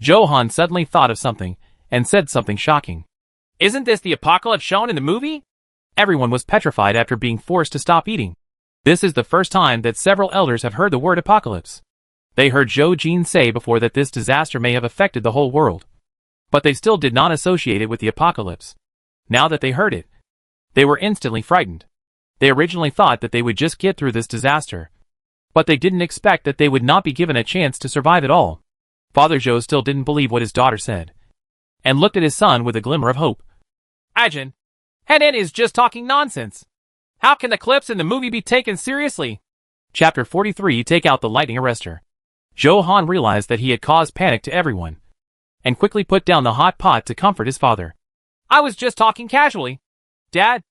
Zhou Han suddenly thought of something and said something shocking. Isn't this the apocalypse shown in the movie? Everyone was petrified after being forced to stop eating. This is the first time that several elders have heard the word apocalypse. They heard Zhou Jin say before that this disaster may have affected the whole world, but they still did not associate it with the apocalypse. Now that they heard it, they were instantly frightened. They originally thought that they would just get through this disaster, but they didn't expect that they would not be given a chance to survive at all. Father Zhou still didn't believe what his daughter said, and looked at his son with a glimmer of hope. Ajin, Henan is just talking nonsense. How can the clips in the movie be taken seriously? Chapter 43 Take out the lightning arrestor. Johan realized that he had caused panic to everyone, and quickly put down the hot pot to comfort his father. I was just talking casually. Dad,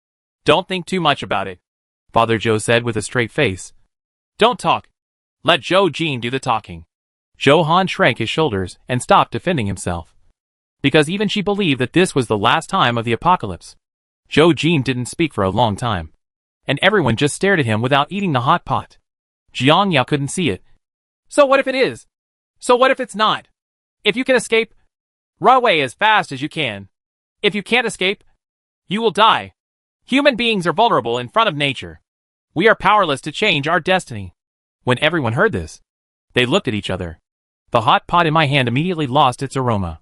don't think too much about it, Father Joe said with a straight face. Don't talk. Let Joe Jean do the talking. Johan shrank his shoulders and stopped defending himself, because even she believed that this was the last time of the apocalypse. Joe Jean didn't speak for a long time, and everyone just stared at him without eating the hot pot. Jiang Yao couldn't see it. So what if it is? So what if it's not? If you can escape, run away as fast as you can. If you can't escape, you will die. Human beings are vulnerable in front of nature. We are powerless to change our destiny. When everyone heard this, they looked at each other. The hot pot in my hand immediately lost its aroma.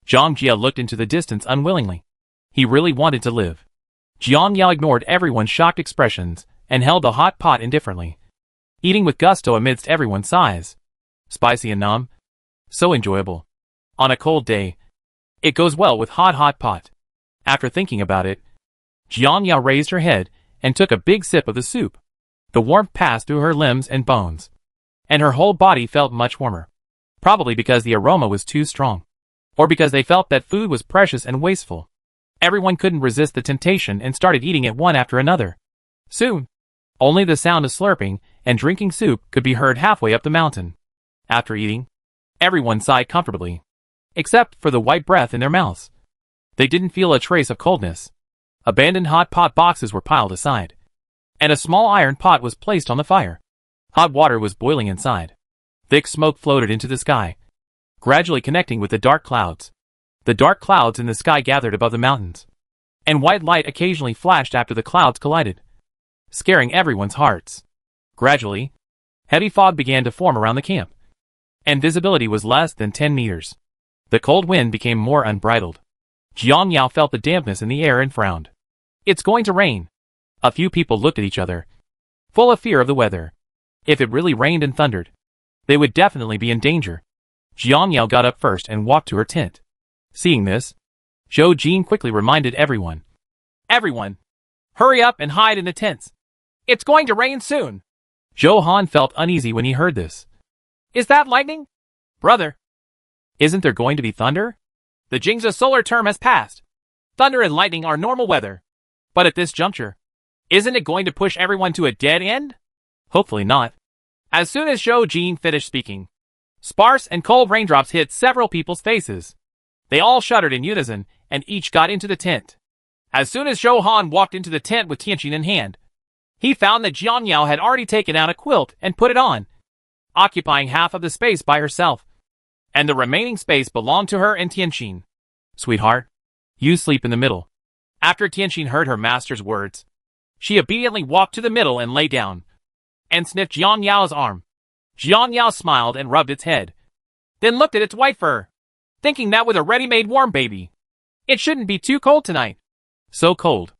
Zhang Jia looked into the distance unwillingly. He really wanted to live. Jiang Yao ignored everyone's shocked expressions and held the hot pot indifferently, eating with gusto amidst everyone's sighs. Spicy and numb. So enjoyable. On a cold day, it goes well with hot pot. After thinking about it, Jiang Yao raised her head and took a big sip of the soup. The warmth passed through her limbs and bones, and her whole body felt much warmer. Probably because the aroma was too strong, or because they felt that food was precious and wasteful. Everyone couldn't resist the temptation and started eating it one after another. Soon, only the sound of slurping and drinking soup could be heard halfway up the mountain. After eating, everyone sighed comfortably, except for the white breath in their mouths. They didn't feel a trace of coldness. Abandoned hot pot boxes were piled aside, and a small iron pot was placed on the fire. Hot water was boiling inside. Thick smoke floated into the sky, gradually connecting with the dark clouds. The dark clouds in the sky gathered above the mountains, and white light occasionally flashed after the clouds collided, scaring everyone's hearts. Gradually, heavy fog began to form around the camp, and visibility was less than 10 meters. The cold wind became more unbridled. Jiang Yao felt the dampness in the air and frowned. It's going to rain. A few people looked at each other, full of fear of the weather. If it really rained and thundered, they would definitely be in danger. Jiang Yao got up first and walked to her tent. Seeing this, Zhou Jin quickly reminded everyone. Everyone, hurry up and hide in the tents. It's going to rain soon. Zhou Han felt uneasy when he heard this. Is that lightning? Brother, isn't there going to be thunder? The Jingzhou solar term has passed. Thunder and lightning are normal weather. But at this juncture, isn't it going to push everyone to a dead end? Hopefully not. As soon as Zhou Jin finished speaking, sparse and cold raindrops hit several people's faces. They all shuddered in unison, and each got into the tent. As soon as Zhou Han walked into the tent with Tianqin in hand, he found that Jiang Yao had already taken out a quilt and put it on, occupying half of the space by herself, and the remaining space belonged to her and Tianqin. Sweetheart, you sleep in the middle. After Tianqin heard her master's words, she obediently walked to the middle and lay down, and sniffed Jiang Yao's arm. Jiang Yao smiled and rubbed its head, then looked at its white fur, thinking that with a ready-made warm baby, it shouldn't be too cold tonight. So cold.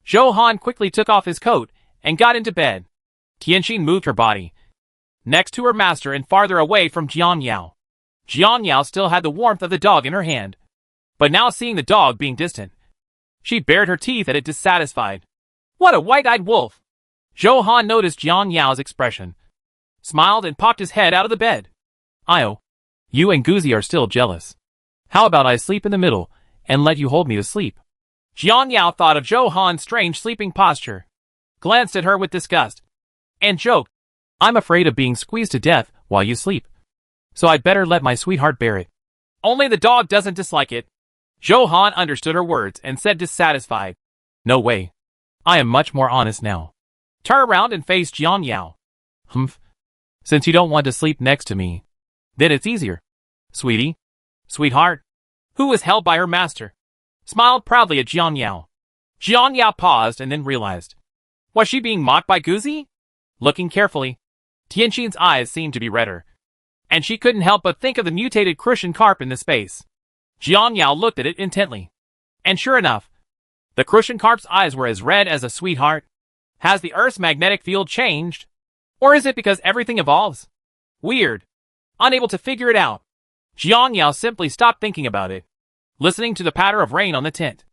Zhou Han quickly took off his coat and got into bed. Tianqin moved her body next to her master and farther away from Jiang Yao. Jiang Yao still had the warmth of the dog in her hand, but now seeing the dog being distant, she bared her teeth at it dissatisfied. What a white-eyed wolf! Zhou Han noticed Jiang Yao's expression, smiled and popped his head out of the bed. Io, you and Guzi are still jealous. How about I sleep in the middle and let you hold me to sleep? Jiang Yao thought of Zhou Han's strange sleeping posture, glanced at her with disgust, and joked, I'm afraid of being squeezed to death while you sleep, so I'd better let my sweetheart bear it. Only the dog doesn't dislike it. Zhou Han understood her words and said dissatisfied, No way. I am much more honest now. Turn around and face Jiang Yao. Humph. Since you don't want to sleep next to me, then it's easier. Sweetie, sweetheart, who was held by her master, smiled proudly at Jiang Yao. Jiang Yao paused and then realized. Was she being mocked by Guzi? Looking carefully, Tianqin's eyes seemed to be redder, and she couldn't help but think of the mutated crucian carp in the space. Jiang Yao looked at it intently, and sure enough, the crucian carp's eyes were as red as a sweetheart. Has the Earth's magnetic field changed? Or is it because everything evolves? Weird. Unable to figure it out, Jiang Yao simply stopped thinking about it, listening to the patter of rain on the tent.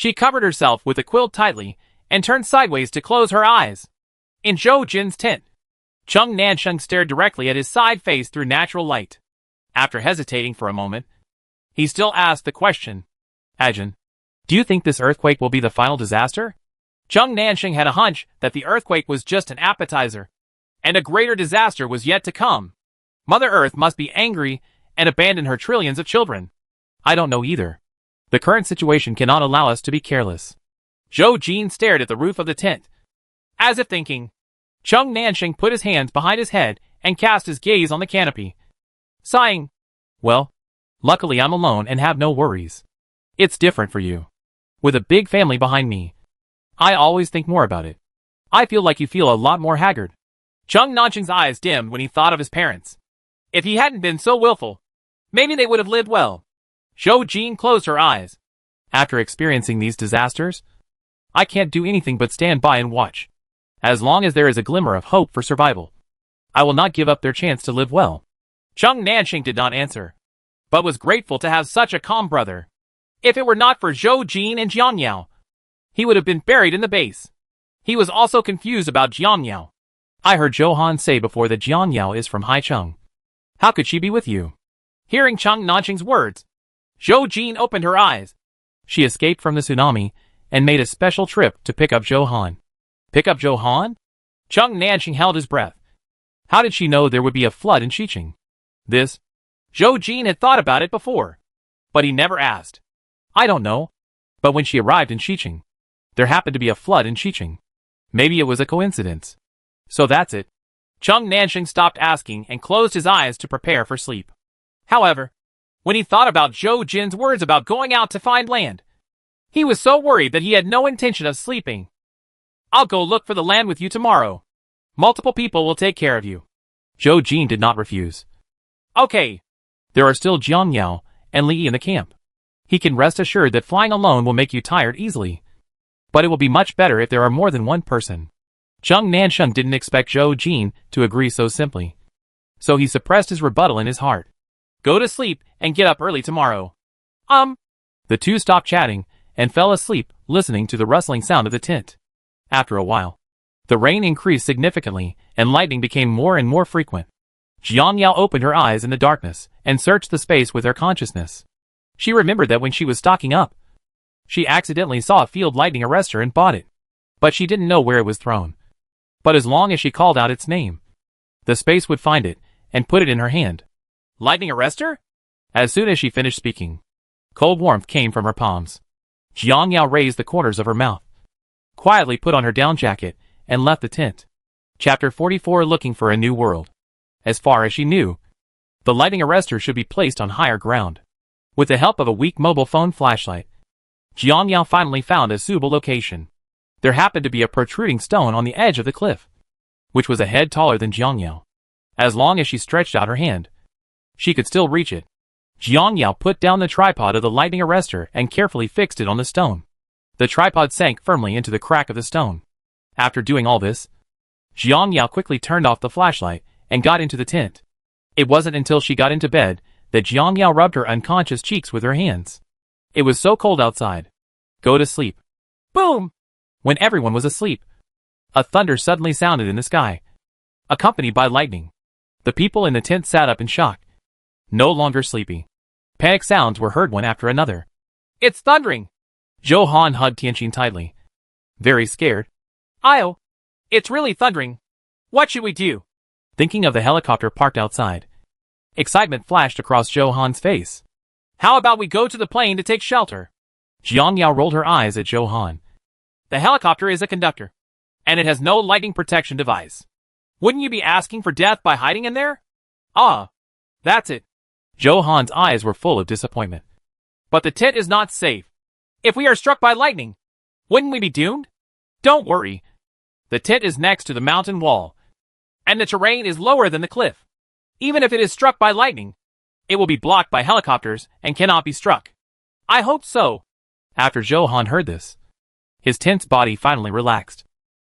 She covered herself with the quilt tightly and turned sideways to close her eyes. In Zhou Jin's tent, Chung Nansheng stared directly at his side face through natural light. After hesitating for a moment, he still asked the question. Ajin, do you think this earthquake will be the final disaster? Chung Nansheng had a hunch that the earthquake was just an appetizer, and a greater disaster was yet to come. Mother Earth must be angry and abandon her trillions of children. I don't know either. The current situation cannot allow us to be careless. Zhou Jin stared at the roof of the tent, as if thinking. Chung Nansheng put his hands behind his head and cast his gaze on the canopy, sighing. Well, luckily I'm alone and have no worries. It's different for you. With a big family behind me, I always think more about it. I feel like you feel a lot more haggard. Chung Nansheng's eyes dimmed when he thought of his parents. If he hadn't been so willful, maybe they would have lived well. Zhou Jin closed her eyes. After experiencing these disasters, I can't do anything but stand by and watch. As long as there is a glimmer of hope for survival, I will not give up their chance to live well. Chung Nansheng did not answer, but was grateful to have such a calm brother. If it were not for Zhou Jin and Jiang Yao, he would have been buried in the base. He was also confused about Jiang Yao. I heard Johan say before that Jiang Yao is from Haicheng. How could she be with you? Hearing Chung Nansheng's words, Zhou Jin opened her eyes. She escaped from the tsunami and made a special trip to pick up Johan. Pick up Johan? Chung Nansheng held his breath. How did she know there would be a flood in Xiqing? This? Zhou Jin had thought about it before, but he never asked. I don't know. But when she arrived in Xiqing, there happened to be a flood in Xiqing. Maybe it was a coincidence. So that's it. Chung Nansheng stopped asking and closed his eyes to prepare for sleep. However, when he thought about Zhou Jin's words about going out to find land, he was so worried that he had no intention of sleeping. I'll go look for the land with you tomorrow. Multiple people will take care of you. Zhou Jin did not refuse. Okay. There are still Jiang Yao and Li in the camp. He can rest assured that flying alone will make you tired easily. But it will be much better if there are more than one person. Chung Nansheng didn't expect Zhou Jin to agree so simply, so he suppressed his rebuttal in his heart. Go to sleep and get up early tomorrow. The two stopped chatting and fell asleep listening to the rustling sound of the tent. After a while, the rain increased significantly and lightning became more and more frequent. Jiang Yao opened her eyes in the darkness and searched the space with her consciousness. She remembered that when she was stocking up, she accidentally saw a field lightning arrestor and bought it, but she didn't know where it was thrown. But as long as she called out its name, the space would find it and put it in her hand. Lightning arrestor? As soon as she finished speaking, cold warmth came from her palms. Jiang Yao raised the corners of her mouth, quietly put on her down jacket, and left the tent. Chapter 44 Looking for a New World. As far as she knew, the lightning arrestor should be placed on higher ground. With the help of a weak mobile phone flashlight, Jiang Yao finally found a suitable location. There happened to be a protruding stone on the edge of the cliff, which was a head taller than Jiang Yao. As long as she stretched out her hand, she could still reach it. Jiang Yao put down the tripod of the lightning arrestor and carefully fixed it on the stone. The tripod sank firmly into the crack of the stone. After doing all this, Jiang Yao quickly turned off the flashlight and got into the tent. It wasn't until she got into bed that Jiang Yao rubbed her unconscious cheeks with her hands. It was so cold outside. Go to sleep. Boom! When everyone was asleep, a thunder suddenly sounded in the sky, accompanied by lightning. The people in the tent sat up in shock. No longer sleepy. Panic sounds were heard one after another. It's thundering! Johan hugged Tianqin tightly. Very scared. It's really thundering. What should we do? Thinking of the helicopter parked outside, excitement flashed across Johan's face. How about we go to the plane to take shelter? Jiang Yao rolled her eyes at Johan. The helicopter is a conductor, and it has no lightning protection device. Wouldn't you be asking for death by hiding in there? That's it. Johan's eyes were full of disappointment. But the tent is not safe. If we are struck by lightning, wouldn't we be doomed? Don't worry. The tent is next to the mountain wall, and the terrain is lower than the cliff. Even if it is struck by lightning, it will be blocked by helicopters and cannot be struck. I hope so. After Johan heard this, his tense body finally relaxed.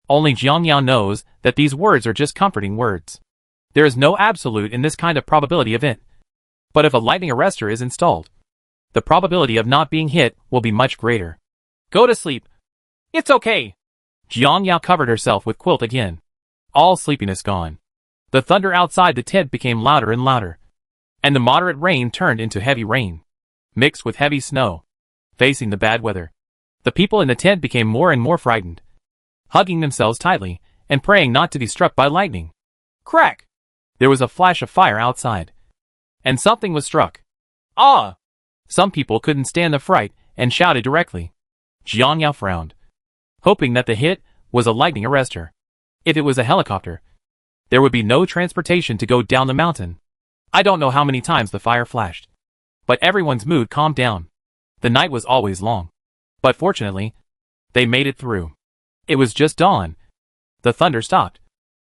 Only Jiang Yao knows that these words are just comforting words. There is no absolute in this kind of probability event. But if a lightning arrestor is installed, the probability of not being hit will be much greater. Go to sleep. It's okay. Jiang Yao covered herself with quilt again. All sleepiness gone. The thunder outside the tent became louder and louder. And the moderate rain turned into heavy rain, mixed with heavy snow. Facing the bad weather, the people in the tent became more and more frightened, hugging themselves tightly and praying not to be struck by lightning. Crack! There was a flash of fire outside, and something was struck. Ah! Some people couldn't stand the fright and shouted directly. Jiang Yao frowned, hoping that the hit was a lightning arrestor. If it was a helicopter, there would be no transportation to go down the mountain. I don't know how many times the fire flashed, but everyone's mood calmed down. The night was always long, but fortunately, they made it through. It was just dawn. The thunder stopped,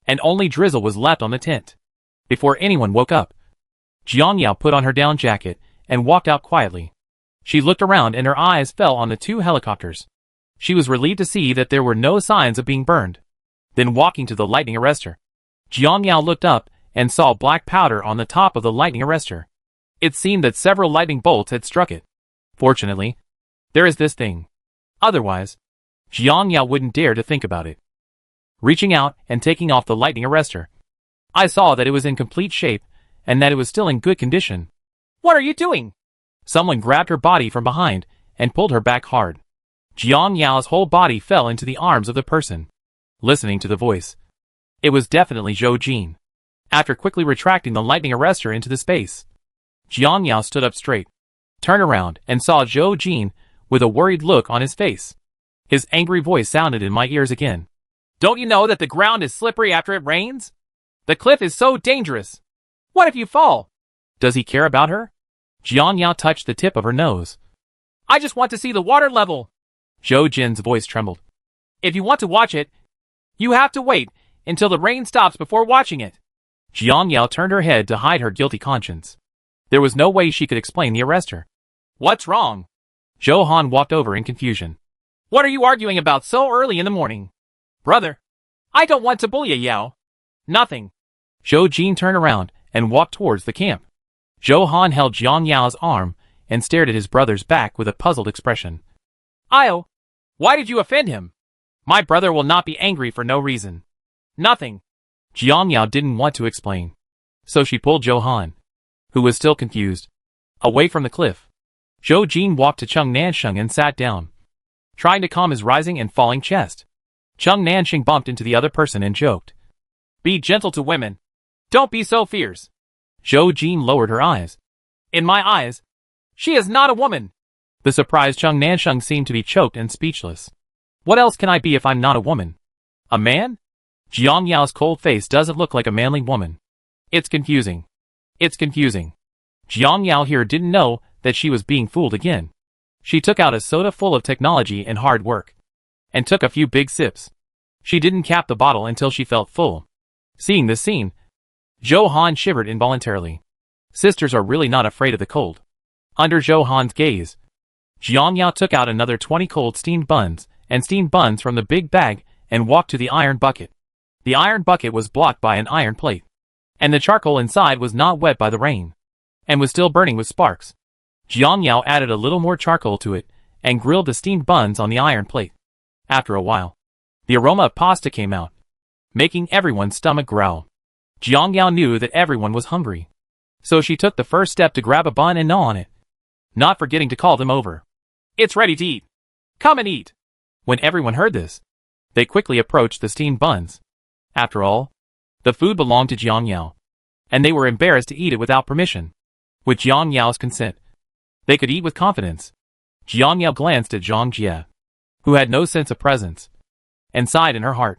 and only drizzle was left on the tent. Before anyone woke up, Jiang Yao put on her down jacket and walked out quietly. She looked around and her eyes fell on the two helicopters. She was relieved to see that there were no signs of being burned. Then walking to the lightning arrestor, Jiang Yao looked up and saw black powder on the top of the lightning arrestor. It seemed that several lightning bolts had struck it. Fortunately, there is this thing. Otherwise, Jiang Yao wouldn't dare to think about it. Reaching out and taking off the lightning arrestor, I saw that it was in complete shape and that it was still in good condition. What are you doing? Someone grabbed her body from behind and pulled her back hard. Jiang Yao's whole body fell into the arms of the person. Listening to the voice, it was definitely Zhou Jin. After quickly retracting the lightning arrestor into the space, Jiang Yao stood up straight, turned around and saw Zhou Jin with a worried look on his face. His angry voice sounded in my ears again. Don't you know that the ground is slippery after it rains? The cliff is so dangerous. What if you fall? Does he care about her? Jiang Yao touched the tip of her nose. I just want to see the water level. Zhou Jin's voice trembled. If you want to watch it, you have to wait until the rain stops before watching it. Jiang Yao turned her head to hide her guilty conscience. There was no way she could explain the arrestor. What's wrong? Zhou Han walked over in confusion. What are you arguing about so early in the morning? Brother, I don't want to bully you, Yao. Nothing. Zhou Jin turned around and walked towards the camp. Zhou Han held Jiang Yao's arm and stared at his brother's back with a puzzled expression. Io, why did you offend him? My brother will not be angry for no reason. Nothing. Jiang Yao didn't want to explain, so she pulled Zhou Han, who was still confused, away from the cliff. Zhou Jin walked to Chung Nansheng and sat down, trying to calm his rising and falling chest. Chung Nansheng bumped into the other person and joked. Be gentle to women. Don't be so fierce. Zhou Jin lowered her eyes. In my eyes, she is not a woman. The surprised Chung Nansheng seemed to be choked and speechless. What else can I be if I'm not a woman? A man? Jiang Yao's cold face doesn't look like a manly woman. It's confusing. It's confusing. Jiang Yao here didn't know that she was being fooled again. She took out a soda full of technology and hard work, and took a few big sips. She didn't cap the bottle until she felt full. Seeing this scene, Zhou Han shivered involuntarily. Sisters are really not afraid of the cold. Under Zhou Han's gaze, Jiang Yao took out another 20 cold steamed buns from the big bag and walked to the iron bucket. The iron bucket was blocked by an iron plate, and the charcoal inside was not wet by the rain, and was still burning with sparks. Jiang Yao added a little more charcoal to it and grilled the steamed buns on the iron plate. After a while, the aroma of pasta came out, making everyone's stomach growl. Jiang Yao knew that everyone was hungry, so she took the first step to grab a bun and gnaw on it, not forgetting to call them over. It's ready to eat. Come and eat. When everyone heard this, they quickly approached the steamed buns. After all, the food belonged to Jiang Yao, and they were embarrassed to eat it without permission. With Jiang Yao's consent, they could eat with confidence. Jiang Yao glanced at Zhang Jie, who had no sense of presence, and sighed in her heart.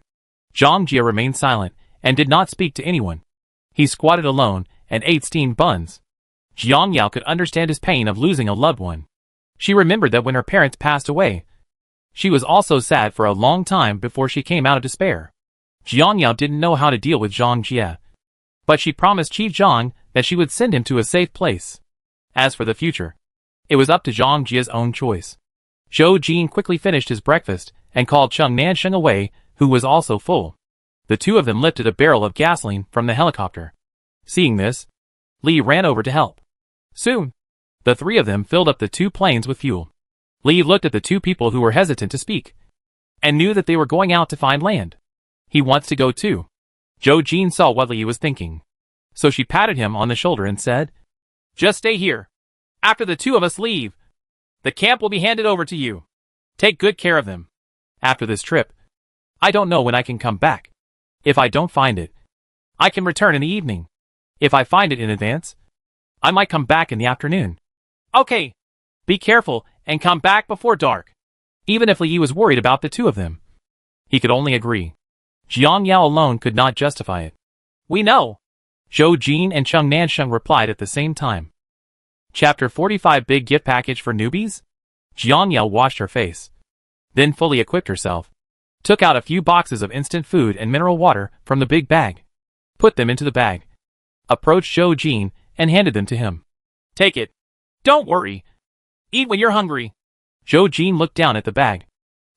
Zhang Jie remained silent and did not speak to anyone. He squatted alone and ate steamed buns. Jiang Yao could understand his pain of losing a loved one. She remembered that when her parents passed away, she was also sad for a long time before she came out of despair. Jiang Yao didn't know how to deal with Zhang Jie, but she promised Qi Zhang that she would send him to a safe place. As for the future, it was up to Zhang Jie's own choice. Zhou Jin quickly finished his breakfast and called Chung Nansheng away, who was also full. The two of them lifted a barrel of gasoline from the helicopter. Seeing this, Li ran over to help. Soon, the three of them filled up the two planes with fuel. Li looked at the two people who were hesitant to speak, and knew that they were going out to find land. He wants to go too. Zhou Jin saw what Li was thinking, so she patted him on the shoulder and said, "Just stay here. After the two of us leave, the camp will be handed over to you. Take good care of them. After this trip, I don't know when I can come back. If I don't find it, I can return in the evening. If I find it in advance, I might come back in the afternoon." "Okay. Be careful and come back before dark." Even if Li was worried about the two of them, he could only agree. Jiang Yao alone could not justify it. "We know," Zhou Jin and Cheng Nansheng replied at the same time. Chapter 45 Big Gift Package for Newbies? Jiang Yao washed her face, then fully equipped herself, took out a few boxes of instant food and mineral water from the big bag, put them into the bag, approached Zhou Jin, and handed them to him. "Take it. Don't worry. Eat when you're hungry." Zhou Jin looked down at the bag,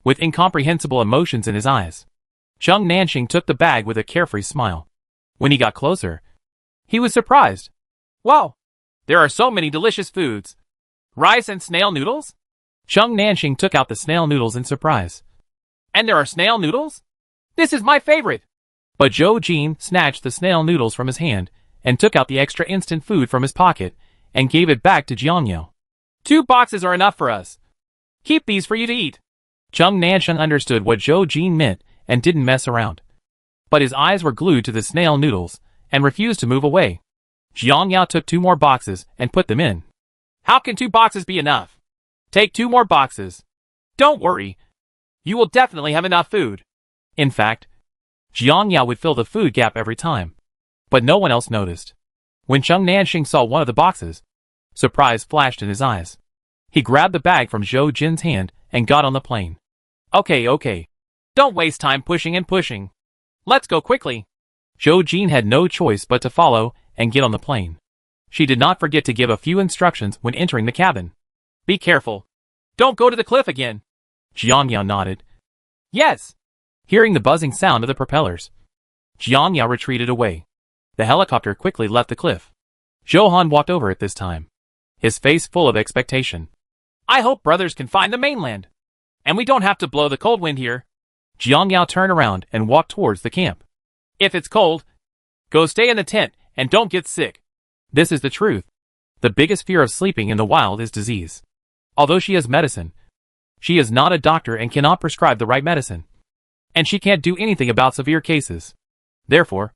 with incomprehensible emotions in his eyes. Cheng Nansheng took the bag with a carefree smile. When he got closer, he was surprised. "Wow! There are so many delicious foods. Rice and snail noodles?" Cheng Nansheng took out the snail noodles in surprise. "And there are snail noodles? This is my favorite!" But Zhou Jin snatched the snail noodles from his hand and took out the extra instant food from his pocket and gave it back to Jiang Yao. "2 boxes are enough for us. Keep these for you to eat." Cheng Nansheng understood what Zhou Jin meant and didn't mess around. But his eyes were glued to the snail noodles and refused to move away. Jiang Yao took 2 more boxes and put them in. "How can 2 boxes be enough? Take 2 more boxes. Don't worry. You will definitely have enough food." In fact, Jiang Yao would fill the food gap every time, but no one else noticed. When Cheng Nansheng saw one of the boxes, surprise flashed in his eyes. He grabbed the bag from Zhou Jin's hand and got on the plane. Okay. Don't waste time pushing and pushing. Let's go quickly." Zhou Jin had no choice but to follow and get on the plane. She did not forget to give a few instructions when entering the cabin. "Be careful. Don't go to the cliff again." Jiang Yao nodded. "Yes." Hearing the buzzing sound of the propellers, Jiang Yao retreated away. The helicopter quickly left the cliff. Zhou Han walked over at this time, his face full of expectation. "I hope brothers can find the mainland, and we don't have to blow the cold wind here." Jiang Yao turned around and walked towards the camp. "If it's cold, go stay in the tent and don't get sick." This is the truth. The biggest fear of sleeping in the wild is disease. Although she has medicine, she is not a doctor and cannot prescribe the right medicine. And she can't do anything about severe cases. Therefore,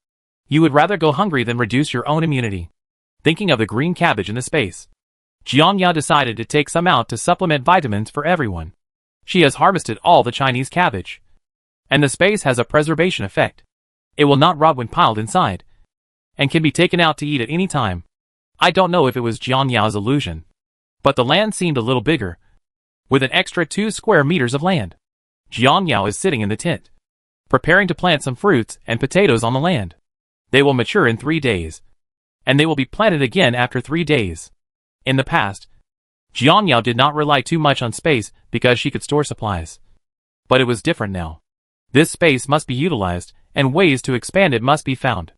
you would rather go hungry than reduce your own immunity. Thinking of the green cabbage in the space, Jiang Yao decided to take some out to supplement vitamins for everyone. She has harvested all the Chinese cabbage, and the space has a preservation effect. It will not rot when piled inside, and can be taken out to eat at any time. I don't know if it was Jiang Yao's illusion, but the land seemed a little bigger, with an extra 2 square meters of land. Jiang Yao is sitting in the tent, preparing to plant some fruits and potatoes on the land. They will mature in 3 days, and they will be planted again after 3 days. In the past, Jiang Yao did not rely too much on space because she could store supplies. But it was different now. This space must be utilized, and ways to expand it must be found.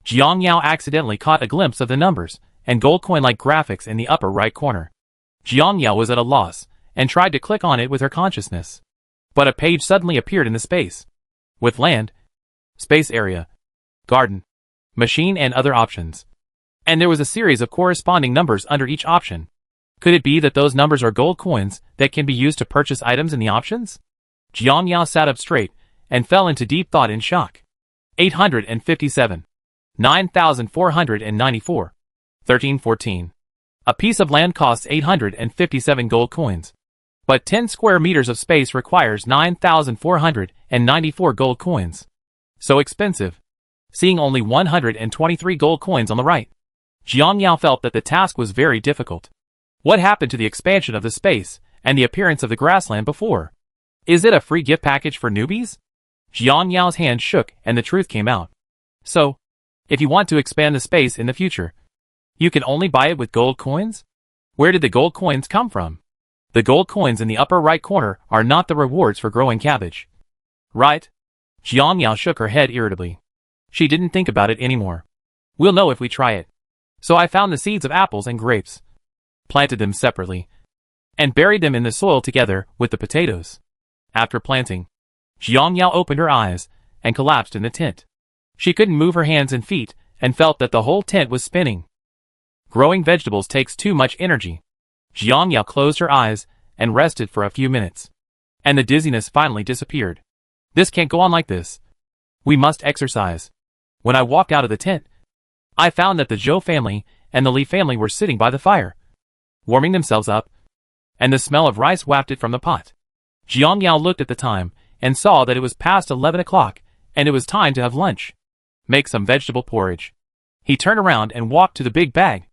Jiang Yao accidentally caught a glimpse of the numbers and gold coin-like graphics in the upper right corner. Jiang Yao was at a loss, and tried to click on it with her consciousness. But a page suddenly appeared in the space, with land, space area, garden, machine and other options. And there was a series of corresponding numbers under each option. Could it be that those numbers are gold coins that can be used to purchase items in the options? Jiang Yao sat up straight and fell into deep thought in shock. 857. 9,494. 1314. A piece of land costs 857 gold coins. But 10 square meters of space requires 9,494 gold coins. So expensive. Seeing only 123 gold coins on the right, Jiang Yao felt that the task was very difficult. What happened to the expansion of the space and the appearance of the grassland before? Is it a free gift package for newbies? Jiang Yao's hand shook and the truth came out. So, if you want to expand the space in the future, you can only buy it with gold coins? Where did the gold coins come from? The gold coins in the upper right corner are not the rewards for growing cabbage. Right? Jiang Yao shook her head irritably. She didn't think about it anymore. We'll know if we try it. So I found the seeds of apples and grapes, planted them separately, and buried them in the soil together with the potatoes. After planting, Jiang Yao opened her eyes and collapsed in the tent. She couldn't move her hands and feet and felt that the whole tent was spinning. Growing vegetables takes too much energy. Jiang Yao closed her eyes and rested for a few minutes. And the dizziness finally disappeared. This can't go on like this. We must exercise. When I walked out of the tent, I found that the Zhou family and the Li family were sitting by the fire, warming themselves up, and the smell of rice wafted from the pot. Jiang Yao looked at the time and saw that it was past 11 o'clock and it was time to have lunch. Make some vegetable porridge. He turned around and walked to the big bag,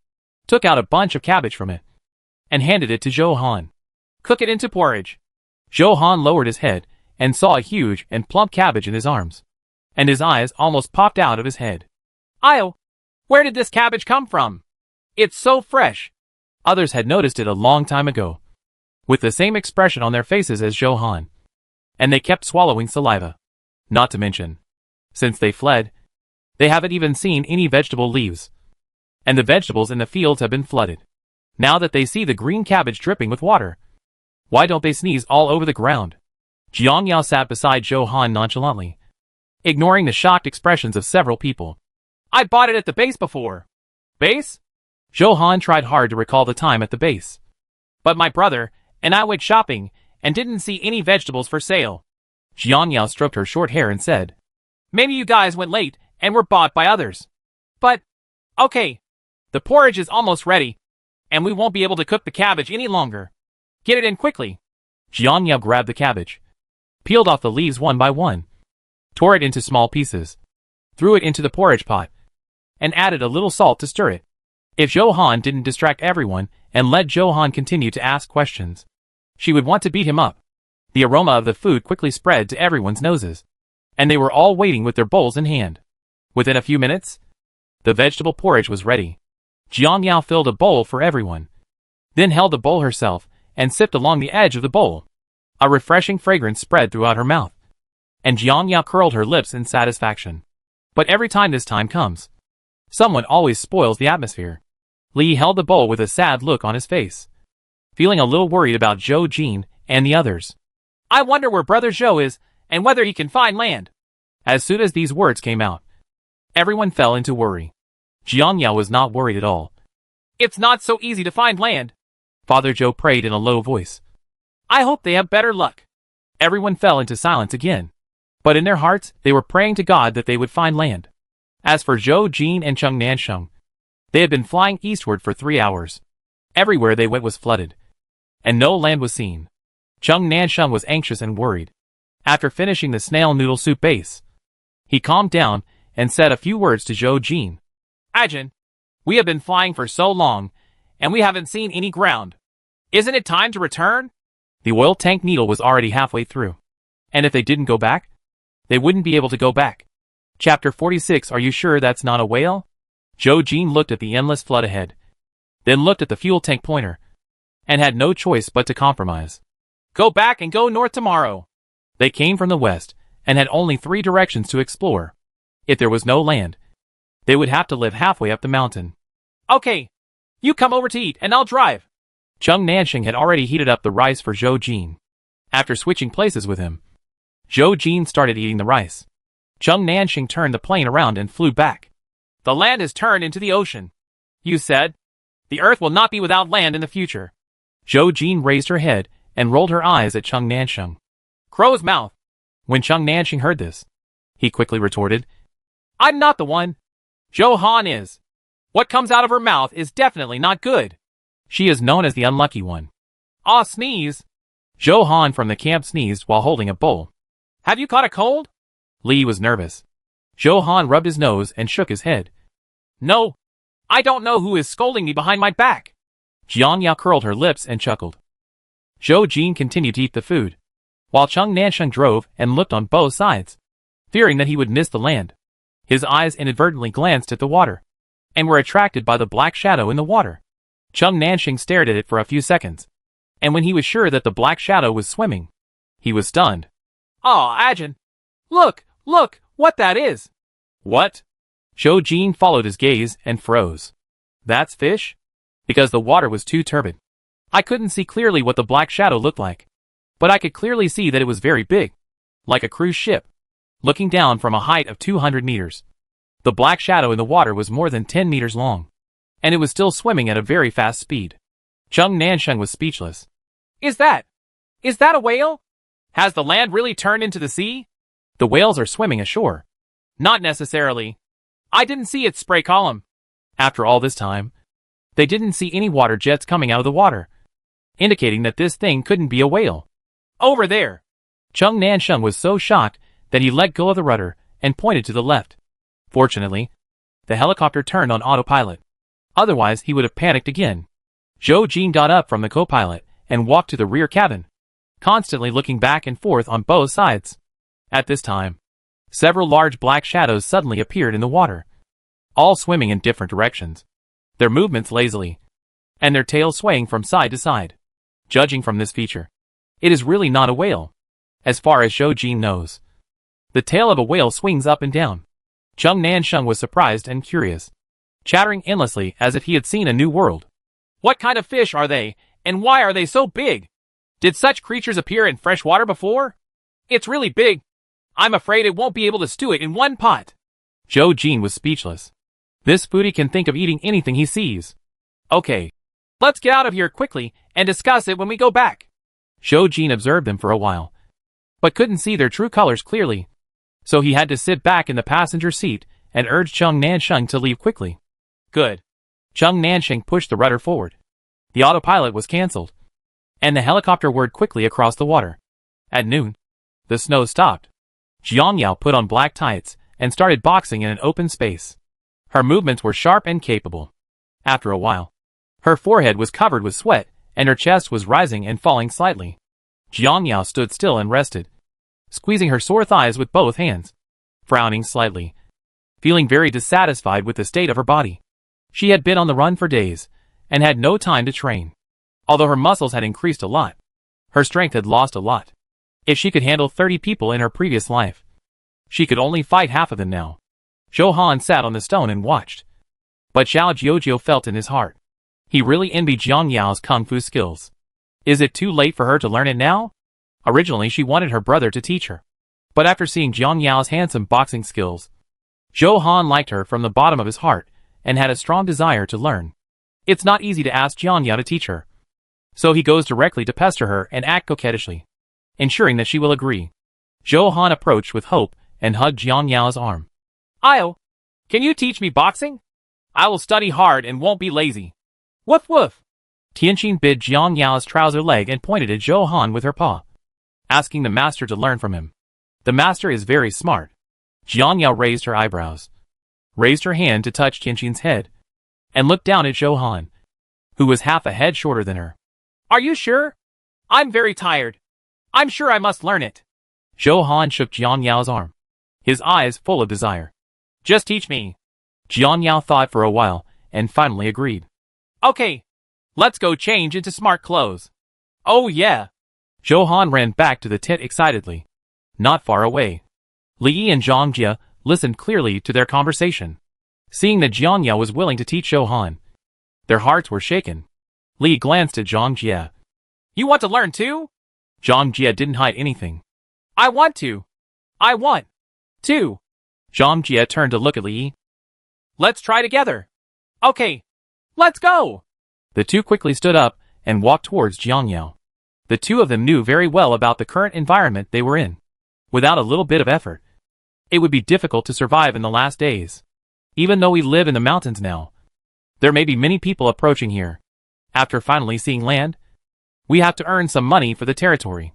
took out a bunch of cabbage from it, and handed it to Zhou Han. Cook it into porridge. Zhou Han lowered his head and saw a huge and plump cabbage in his arms, and his eyes almost popped out of his head. "Io, where did this cabbage come from? It's so fresh." Others had noticed it a long time ago, with the same expression on their faces as Zhou Han, and they kept swallowing saliva. Not to mention, since they fled, they haven't even seen any vegetable leaves, and the vegetables in the fields have been flooded. Now that they see the green cabbage dripping with water, why don't they sneeze all over the ground? Jiang Yao sat beside Zhou Han nonchalantly, ignoring the shocked expressions of several people. "I bought it at the base before." "Base?" Zhou Han tried hard to recall the time at the base. "But my brother and I went shopping and didn't see any vegetables for sale." Jiang Yao stroked her short hair and said, "Maybe you guys went late and were bought by others. But, okay, the porridge is almost ready, and we won't be able to cook the cabbage any longer. Get it in quickly." Jiang Yao grabbed the cabbage, peeled off the leaves one by one, tore it into small pieces, threw it into the porridge pot, and added a little salt to stir it. If Zhou Han didn't distract everyone and let Zhou Han continue to ask questions, she would want to beat him up. The aroma of the food quickly spread to everyone's noses, and they were all waiting with their bowls in hand. Within a few minutes, the vegetable porridge was ready. Jiang Yao filled a bowl for everyone, then held the bowl herself and sipped along the edge of the bowl. A refreshing fragrance spread throughout her mouth, and Jiang Yao curled her lips in satisfaction. But every time this time comes, someone always spoils the atmosphere. Li held the bowl with a sad look on his face, feeling a little worried about Zhou Jin and the others. "I wonder where Brother Zhou is and whether he can find land." As soon as these words came out, everyone fell into worry. Jiang Yao was not worried at all. "It's not so easy to find land." Father Zhou prayed in a low voice. "I hope they have better luck." Everyone fell into silence again, but in their hearts they were praying to God that they would find land. As for Zhou Jin and Cheng Nansheng, they had been flying eastward for 3 hours. Everywhere they went was flooded, and no land was seen. Cheng Nansheng was anxious and worried. After finishing the snail noodle soup base, he calmed down and said a few words to Zhou Jin. "Ajin, we have been flying for so long, and we haven't seen any ground. Isn't it time to return?" The oil tank needle was already halfway through, and if they didn't go back, they wouldn't be able to go back. Chapter 46. Are you sure that's not a whale? Zhou Jin looked at the endless flood ahead, then looked at the fuel tank pointer, and had no choice but to compromise. "Go back and go north tomorrow." They came from the west, and had only 3 directions to explore. If there was no land, they would have to live halfway up the mountain. "Okay, you come over to eat and I'll drive." Cheng Nansheng had already heated up the rice for Zhou Jin. After switching places with him, Zhou Jin started eating the rice. Cheng Nansheng turned the plane around and flew back. "The land has turned into the ocean. You said the earth will not be without land in the future." Zhou Jin raised her head and rolled her eyes at Cheng Nansheng. "Crow's mouth." When Cheng Nansheng heard this, he quickly retorted, "I'm not the one. Zhou Han is. What comes out of her mouth is definitely not good. She is known as the unlucky one." "Ah, sneeze." Zhou Han from the camp sneezed while holding a bowl. "Have you caught a cold?" Li was nervous. Zhou Han rubbed his nose and shook his head. "No, I don't know who is scolding me behind my back." Jiang Yao curled her lips and chuckled. Zhou Jin continued to eat the food, while Cheng Nansheng drove and looked on both sides, fearing that he would miss the land. His eyes inadvertently glanced at the water, and were attracted by the black shadow in the water. Cheng Nansheng stared at it for a few seconds, and when he was sure that the black shadow was swimming, he was stunned. "Aw, Ajin! Look, what that is!" "What?" Zhou Jin followed his gaze and froze. "That's fish?" Because the water was too turbid, I couldn't see clearly what the black shadow looked like, but I could clearly see that it was very big, like a cruise ship. Looking down from a height of 200 meters, the black shadow in the water was more than 10 meters long, and it was still swimming at a very fast speed. Chung Nansheng was speechless. Is that a whale? Has the land really turned into the sea? The whales are swimming ashore. Not necessarily. I didn't see its spray column. After all this time, they didn't see any water jets coming out of the water, indicating that this thing couldn't be a whale. Over there! Chung Nansheng was so shocked that he let go of the rudder and pointed to the left. Fortunately, the helicopter turned on autopilot. Otherwise, he would have panicked again. Zhou Jin got up from the co-pilot and walked to the rear cabin, constantly looking back and forth on both sides. At this time, several large black shadows suddenly appeared in the water, all swimming in different directions, their movements lazily, and their tails swaying from side to side. Judging from this feature, it is really not a whale, as far as Zhou Jin knows. The tail of a whale swings up and down. Chung Nansheng was surprised and curious, chattering endlessly as if he had seen a new world. What kind of fish are they, and why are they so big? Did such creatures appear in fresh water before? It's really big. I'm afraid it won't be able to stew it in one pot. Zhou Jin was speechless. This foodie can think of eating anything he sees. Okay, let's get out of here quickly and discuss it when we go back. Zhou Jin observed them for a while, but couldn't see their true colors clearly, so he had to sit back in the passenger seat and urge Chung Nansheng to leave quickly. Good. Chung Nansheng pushed the rudder forward. The autopilot was cancelled, and the helicopter whirred quickly across the water. At noon, the snow stopped. Jiang Yao put on black tights and started boxing in an open space. Her movements were sharp and capable. After a while, her forehead was covered with sweat and her chest was rising and falling slightly. Jiang Yao stood still and rested, squeezing her sore thighs with both hands, frowning slightly, feeling very dissatisfied with the state of her body. She had been on the run for days and had no time to train. Although her muscles had increased a lot, her strength had lost a lot. If she could handle 30 people in her previous life, she could only fight half of them now. Zhou Han sat on the stone and watched, but Xiao Jiujiu felt in his heart. He really envied Jiang Yao's kung fu skills. Is it too late for her to learn it now? Originally she wanted her brother to teach her, but after seeing Jiang Yao's handsome boxing skills, Zhou Han liked her from the bottom of his heart and had a strong desire to learn. It's not easy to ask Jiang Yao to teach her, so he goes directly to pester her and act coquettishly, ensuring that she will agree. Zhou Han approached with hope and hugged Jiang Yao's arm. Can you teach me boxing? I will study hard and won't be lazy. Woof woof. Tianqin bit Jiang Yao's trouser leg and pointed at Zhou Han with her paw, asking the master to learn from him. The master is very smart. Jiang Yao raised her eyebrows, raised her hand to touch Tianqin's head, and looked down at Zhou Han, who was half a head shorter than her. Are you sure? I'm very tired. I'm sure I must learn it. Zhou Han shook Jiang Yao's arm, his eyes full of desire. Just teach me. Jiang Yao thought for a while and finally agreed. Okay, let's go change into smart clothes. Oh yeah. Zhou Han ran back to the tent excitedly. Not far away, Li Yi and Zhang Jie listened clearly to their conversation. Seeing that Jiang Yao was willing to teach Zhou Han, their hearts were shaken. Li glanced at Zhang Jie. You want to learn too? Zhang Jie didn't hide anything. I want to. Zhang Jie turned to look at Li Yi. Let's try together. Okay, let's go. The two quickly stood up and walked towards Jiang Yao. The two of them knew very well about the current environment they were in. Without a little bit of effort, it would be difficult to survive in the last days. Even though we live in the mountains now, there may be many people approaching here. After finally seeing land, we have to earn some money for the territory.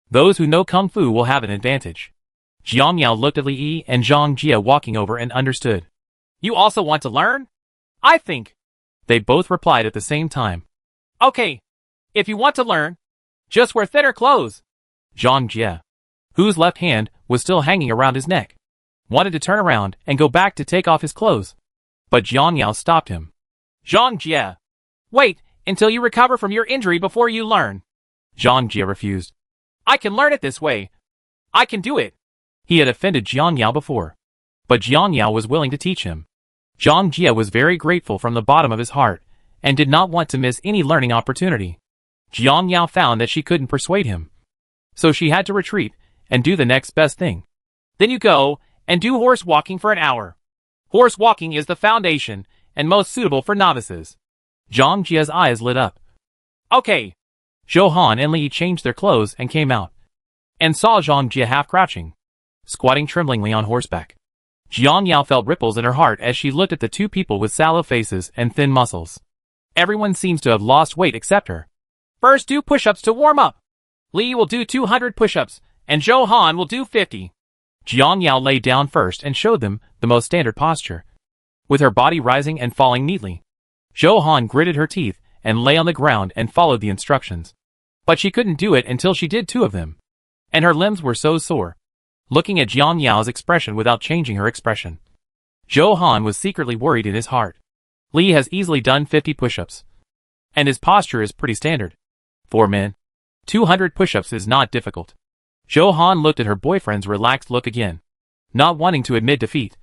Those who know Kung Fu will have an advantage. Jiang Yao looked at Li Yi and Zhang Jie walking over and understood. You also want to learn? I think. They both replied at the same time. Okay, if you want to learn, just wear thinner clothes. Zhang Jie, whose left hand was still hanging around his neck, wanted to turn around and go back to take off his clothes, but Jiang Yao stopped him. Zhang Jie, wait until you recover from your injury before you learn. Zhang Jie refused. I can learn it this way. I can do it. He had offended Jiang Yao before, but Jiang Yao was willing to teach him. Zhang Jie was very grateful from the bottom of his heart and did not want to miss any learning opportunity. Jiang Yao found that she couldn't persuade him. So she had to retreat and do the next best thing. Then you go and do horse walking for an hour. Horse walking is the foundation and most suitable for novices. Zhang Jia's eyes lit up. Okay. Zhou Han and Li changed their clothes and came out, and saw Zhang Jia half crouching, squatting tremblingly on horseback. Jiang Yao felt ripples in her heart as she looked at the two people with sallow faces and thin muscles. Everyone seems to have lost weight except her. First do push-ups to warm up. Li will do 200 push-ups, and Zhou Han will do 50. Jiang Yao lay down first and showed them the most standard posture, with her body rising and falling neatly. Zhou Han gritted her teeth and lay on the ground and followed the instructions. But she couldn't do it until she did 2 of them, and her limbs were so sore. Looking at Jiang Yao's expression without changing her expression, Zhou Han was secretly worried in his heart. Li has easily done 50 push-ups, and his posture is pretty standard. For men, 200 push-ups is not difficult. Zhou Han looked at her boyfriend's relaxed look again, not wanting to admit defeat.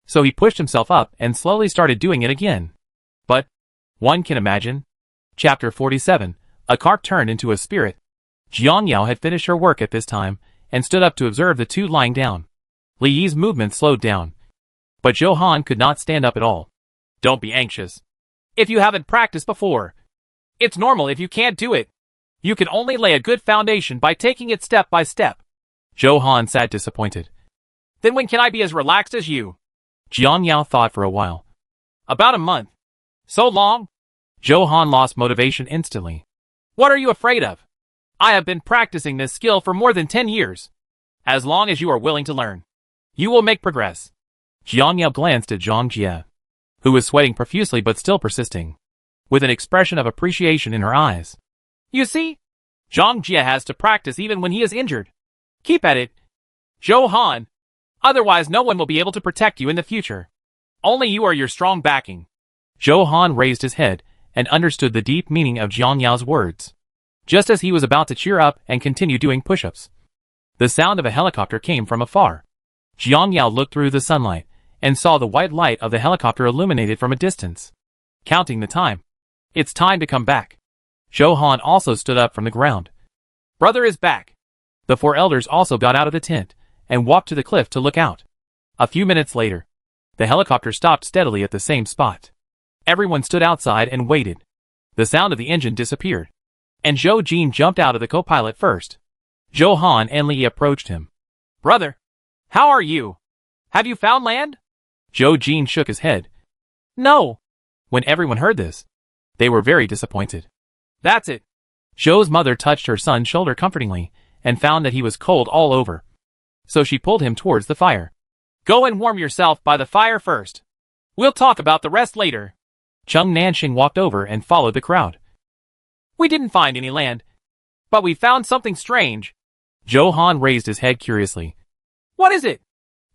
So he pushed himself up and slowly started doing it again. But one can imagine. Chapter 47, a cart turned into a spirit. Jiang Yao had finished her work at this time and stood up to observe the two lying down. Li Yi's movement slowed down, but Zhou Han could not stand up at all. Don't be anxious. If you haven't practiced before, it's normal if you can't do it. You can only lay a good foundation by taking it step by step. Zhou Han sat disappointed. Then when can I be as relaxed as you? Jiang Yao thought for a while. About a month. So long? Zhou Han lost motivation instantly. What are you afraid of? I have been practicing this skill for more than 10 years. As long as you are willing to learn, you will make progress. Jiang Yao glanced at Zhang Jia, who was sweating profusely but still persisting, with an expression of appreciation in her eyes. You see, Zhang Jia has to practice even when he is injured. Keep at it, Zhou Han. Otherwise no one will be able to protect you in the future. Only you are your strong backing. Zhou Han raised his head and understood the deep meaning of Jiang Yao's words, just as he was about to cheer up and continue doing push-ups. The sound of a helicopter came from afar. Jiang Yao looked through the sunlight and saw the white light of the helicopter illuminated from a distance. Counting the time. It's time to come back. Zhou Han also stood up from the ground. Brother is back. The 4 elders also got out of the tent and walked to the cliff to look out. A few minutes later, the helicopter stopped steadily at the same spot. Everyone stood outside and waited. The sound of the engine disappeared, and Zhou Jin jumped out of the co-pilot first. Zhou Han and Li approached him. Brother, how are you? Have you found land? Zhou Jin shook his head. No. When everyone heard this, they were very disappointed. That's it. Zhou's mother touched her son's shoulder comfortingly and found that he was cold all over. So she pulled him towards the fire. Go and warm yourself by the fire first. We'll talk about the rest later. Cheng Nanxing walked over and followed the crowd. We didn't find any land, but we found something strange. Zhou Han raised his head curiously. What is it?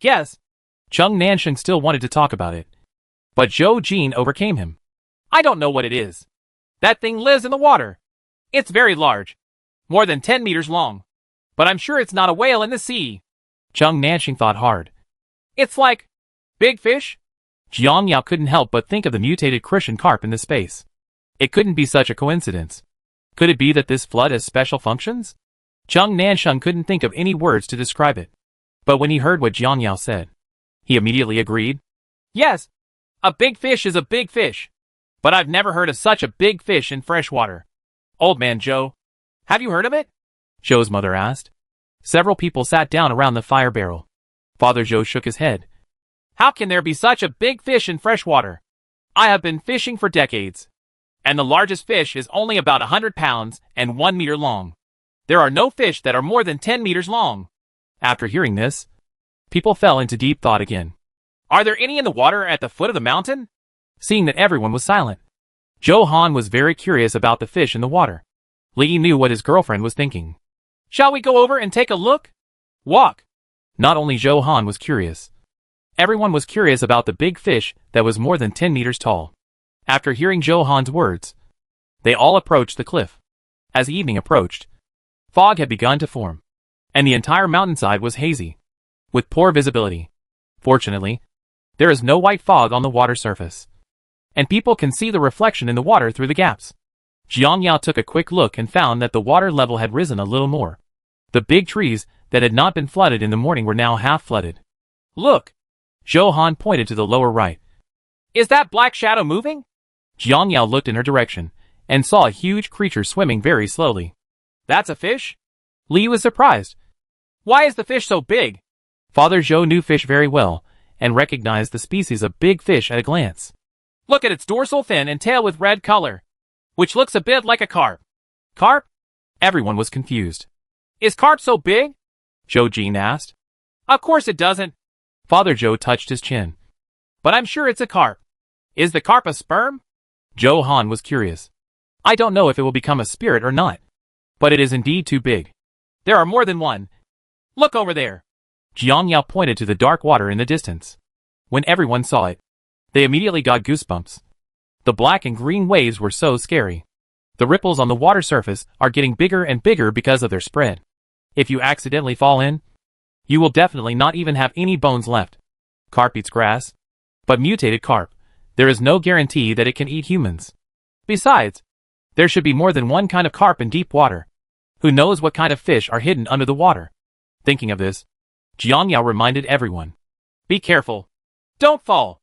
Guess. Cheng Nanxing still wanted to talk about it, but Zhou Jin overcame him. I don't know what it is. That thing lives in the water. It's very large, more than 10 meters long, but I'm sure it's not a whale in the sea. Cheng Nanxing thought hard. It's like big fish? Jiang Yao couldn't help but think of the mutated Christian carp in the space. It couldn't be such a coincidence. Could it be that this flood has special functions? Cheng Nanxing couldn't think of any words to describe it. But when he heard what Jiang Yao said, he immediately agreed. Yes, a big fish is a big fish. But I've never heard of such a big fish in fresh water. Old man Zhou, have you heard of it? Zhou's mother asked. Several people sat down around the fire barrel. Father Zhou shook his head. How can there be such a big fish in fresh water? I have been fishing for decades, and the largest fish is only about 100 pounds and 1 meter long. There are no fish that are more than 10 meters long. After hearing this, people fell into deep thought again. Are there any in the water at the foot of the mountain? Seeing that everyone was silent, Zhou Han was very curious about the fish in the water. Li knew what his girlfriend was thinking. Shall we go over and take a look? Walk. Not only Zhou Han was curious. Everyone was curious about the big fish that was more than 10 meters tall. After hearing Zhou Han's words, they all approached the cliff. As evening approached, fog had begun to form, and the entire mountainside was hazy, with poor visibility. Fortunately, there is no white fog on the water surface, and people can see the reflection in the water through the gaps. Jiang Yao took a quick look and found that the water level had risen a little more. The big trees that had not been flooded in the morning were now half flooded. Look! Zhou Han pointed to the lower right. Is that black shadow moving? Jiang Yao looked in her direction and saw a huge creature swimming very slowly. That's a fish? Li was surprised. Why is the fish so big? Father Zhou knew fish very well and recognized the species of big fish at a glance. Look at its dorsal fin and tail with red color, which looks a bit like a carp. Carp? Everyone was confused. Is carp so big? Zhou Jin asked. Of course it doesn't. Father Zhou touched his chin. But I'm sure it's a carp. Is the carp a sperm? Zhou Han was curious. I don't know if it will become a spirit or not. But it is indeed too big. There are more than one. Look over there. Jiang Yao pointed to the dark water in the distance. When everyone saw it, they immediately got goosebumps. The black and green waves were so scary. The ripples on the water surface are getting bigger and bigger because of their spread. If you accidentally fall in, you will definitely not even have any bones left. Carp eats grass. But mutated carp, there is no guarantee that it can eat humans. Besides, there should be more than one kind of carp in deep water. Who knows what kind of fish are hidden under the water? Thinking of this, Jiang Yao reminded everyone. Be careful. Don't fall.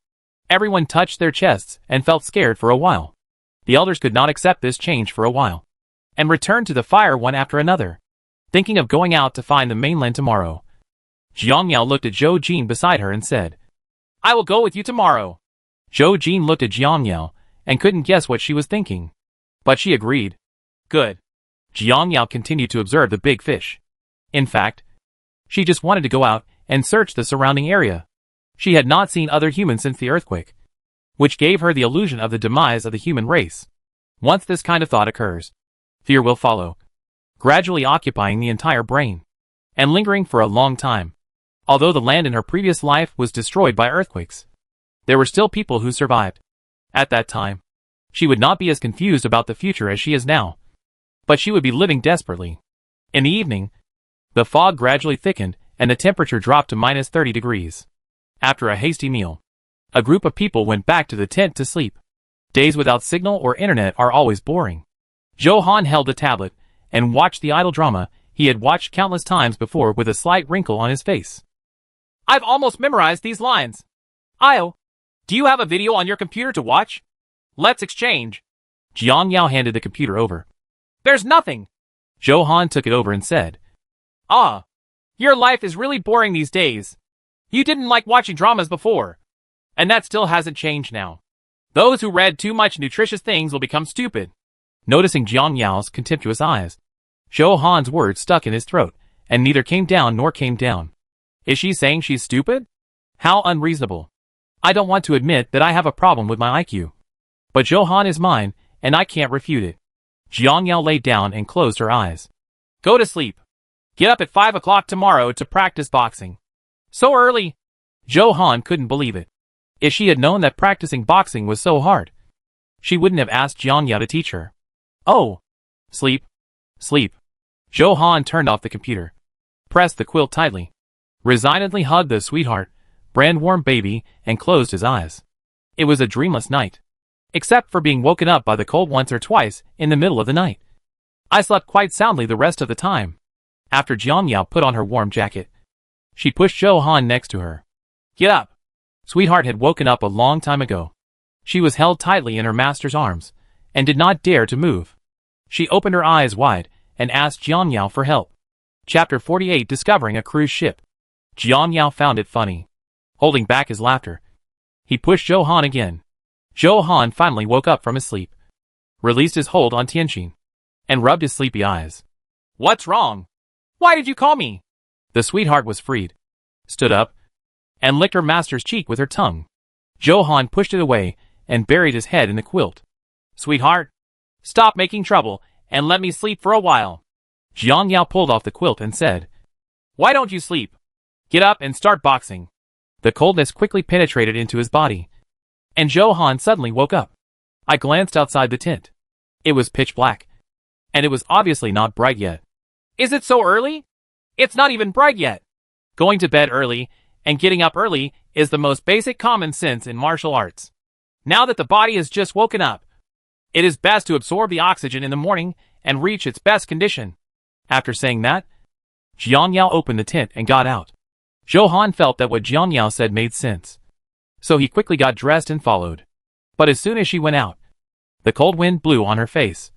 Everyone touched their chests and felt scared for a while. The elders could not accept this change for a while, and returned to the fire one after another, thinking of going out to find the mainland tomorrow. Jiang Yao looked at Zhou Jin beside her and said, I will go with you tomorrow. Zhou Jin looked at Jiang Yao and couldn't guess what she was thinking. But she agreed. Good. Jiang Yao continued to observe the big fish. In fact, she just wanted to go out and search the surrounding area. She had not seen other humans since the earthquake, which gave her the illusion of the demise of the human race. Once this kind of thought occurs, fear will follow, gradually occupying the entire brain, and lingering for a long time. Although the land in her previous life was destroyed by earthquakes, there were still people who survived. At that time, she would not be as confused about the future as she is now, but she would be living desperately. In the evening, the fog gradually thickened and the temperature dropped to -30 degrees. After a hasty meal, a group of people went back to the tent to sleep. Days without signal or internet are always boring. Zhou Han held the tablet and watched the idle drama he had watched countless times before with a slight wrinkle on his face. I've almost memorized these lines. Io, do you have a video on your computer to watch? Let's exchange. Jiang Yao handed the computer over. There's nothing. Zhou Han took it over and said, Ah, your life is really boring these days. You didn't like watching dramas before. And that still hasn't changed now. Those who read too much nutritious things will become stupid. Noticing Jiang Yao's contemptuous eyes, Zhou Han's words stuck in his throat, and neither came down nor came down. Is she saying she's stupid? How unreasonable. I don't want to admit that I have a problem with my IQ. But Zhou Han is mine, and I can't refute it. Jiang Yao laid down and closed her eyes. Go to sleep. Get up at 5 o'clock tomorrow to practice boxing. So early? Zhou Han couldn't believe it. If she had known that practicing boxing was so hard, she wouldn't have asked Jiang Yao to teach her. Oh. Sleep. Sleep. Zhou Han turned off the computer, pressed the quilt tightly, resignedly hugged the sweetheart, brand-warm baby, and closed his eyes. It was a dreamless night, except for being woken up by the cold once or twice in the middle of the night. I slept quite soundly the rest of the time. After Jiang Yao put on her warm jacket, she pushed Zhou Han next to her. Get up. Sweetheart had woken up a long time ago. She was held tightly in her master's arms, and did not dare to move. She opened her eyes wide, and asked Jiang Yao for help. Chapter 48 Discovering a Cruise Ship. Jiang Yao found it funny. Holding back his laughter, he pushed Zhou Han again. Zhou Han finally woke up from his sleep, released his hold on Tianxin, and rubbed his sleepy eyes. What's wrong? Why did you call me? The sweetheart was freed, stood up, and licked her master's cheek with her tongue. Zhou Han pushed it away and buried his head in the quilt. Sweetheart, stop making trouble and let me sleep for a while. Jiang Yao pulled off the quilt and said, Why don't you sleep? Get up and start boxing. The coldness quickly penetrated into his body, and Zhou Han suddenly woke up. I glanced outside the tent. It was pitch black, and it was obviously not bright yet. Is it so early? It's not even bright yet. Going to bed early and getting up early is the most basic common sense in martial arts. Now that the body has just woken up, It is best to absorb the oxygen in the morning and reach its best condition. After saying that, Jiang Yao opened the tent and got out. Zhou Han felt that what Jiang Yao said made sense. So he quickly got dressed and followed. But as soon as she went out, the cold wind blew on her face,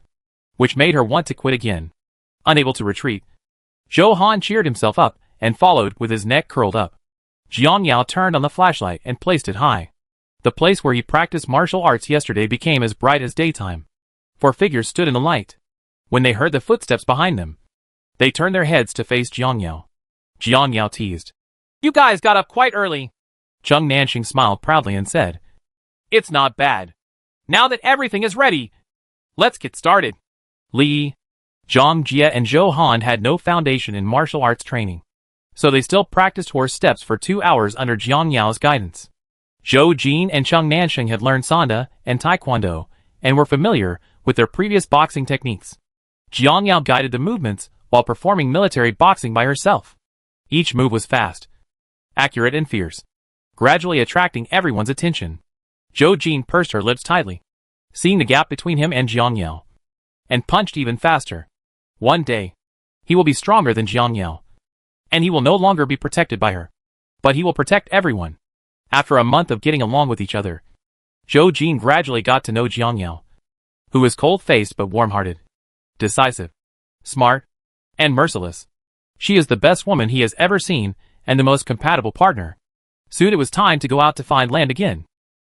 which made her want to quit again. Unable to retreat, Zhou Han cheered himself up and followed with his neck curled up. Jiang Yao turned on the flashlight and placed it high. The place where he practiced martial arts yesterday became as bright as daytime. 4 figures stood in the light. When they heard the footsteps behind them, they turned their heads to face Jiang Yao. Jiang Yao teased, "You guys got up quite early." Zheng Nanxing smiled proudly and said, "It's not bad. Now that everything is ready, let's get started." Li, Zhang Jie and Zhou Han had no foundation in martial arts training, so they still practiced horse steps for 2 hours under Jiang Yao's guidance. Zhou Jin and Cheng Nanxing had learned Sanda and Taekwondo and were familiar with their previous boxing techniques. Jiang Yao guided the movements while performing military boxing by herself. Each move was fast, accurate and fierce, gradually attracting everyone's attention. Zhou Jin pursed her lips tightly, seeing the gap between him and Jiang Yao, and punched even faster. One day, he will be stronger than Jiang Yao, and he will no longer be protected by her, but he will protect everyone. After a month of getting along with each other, Zhou Jin gradually got to know Jiang Yao, who was cold-faced but warm-hearted, decisive, smart, and merciless. She is the best woman he has ever seen and the most compatible partner. Soon it was time to go out to find land again.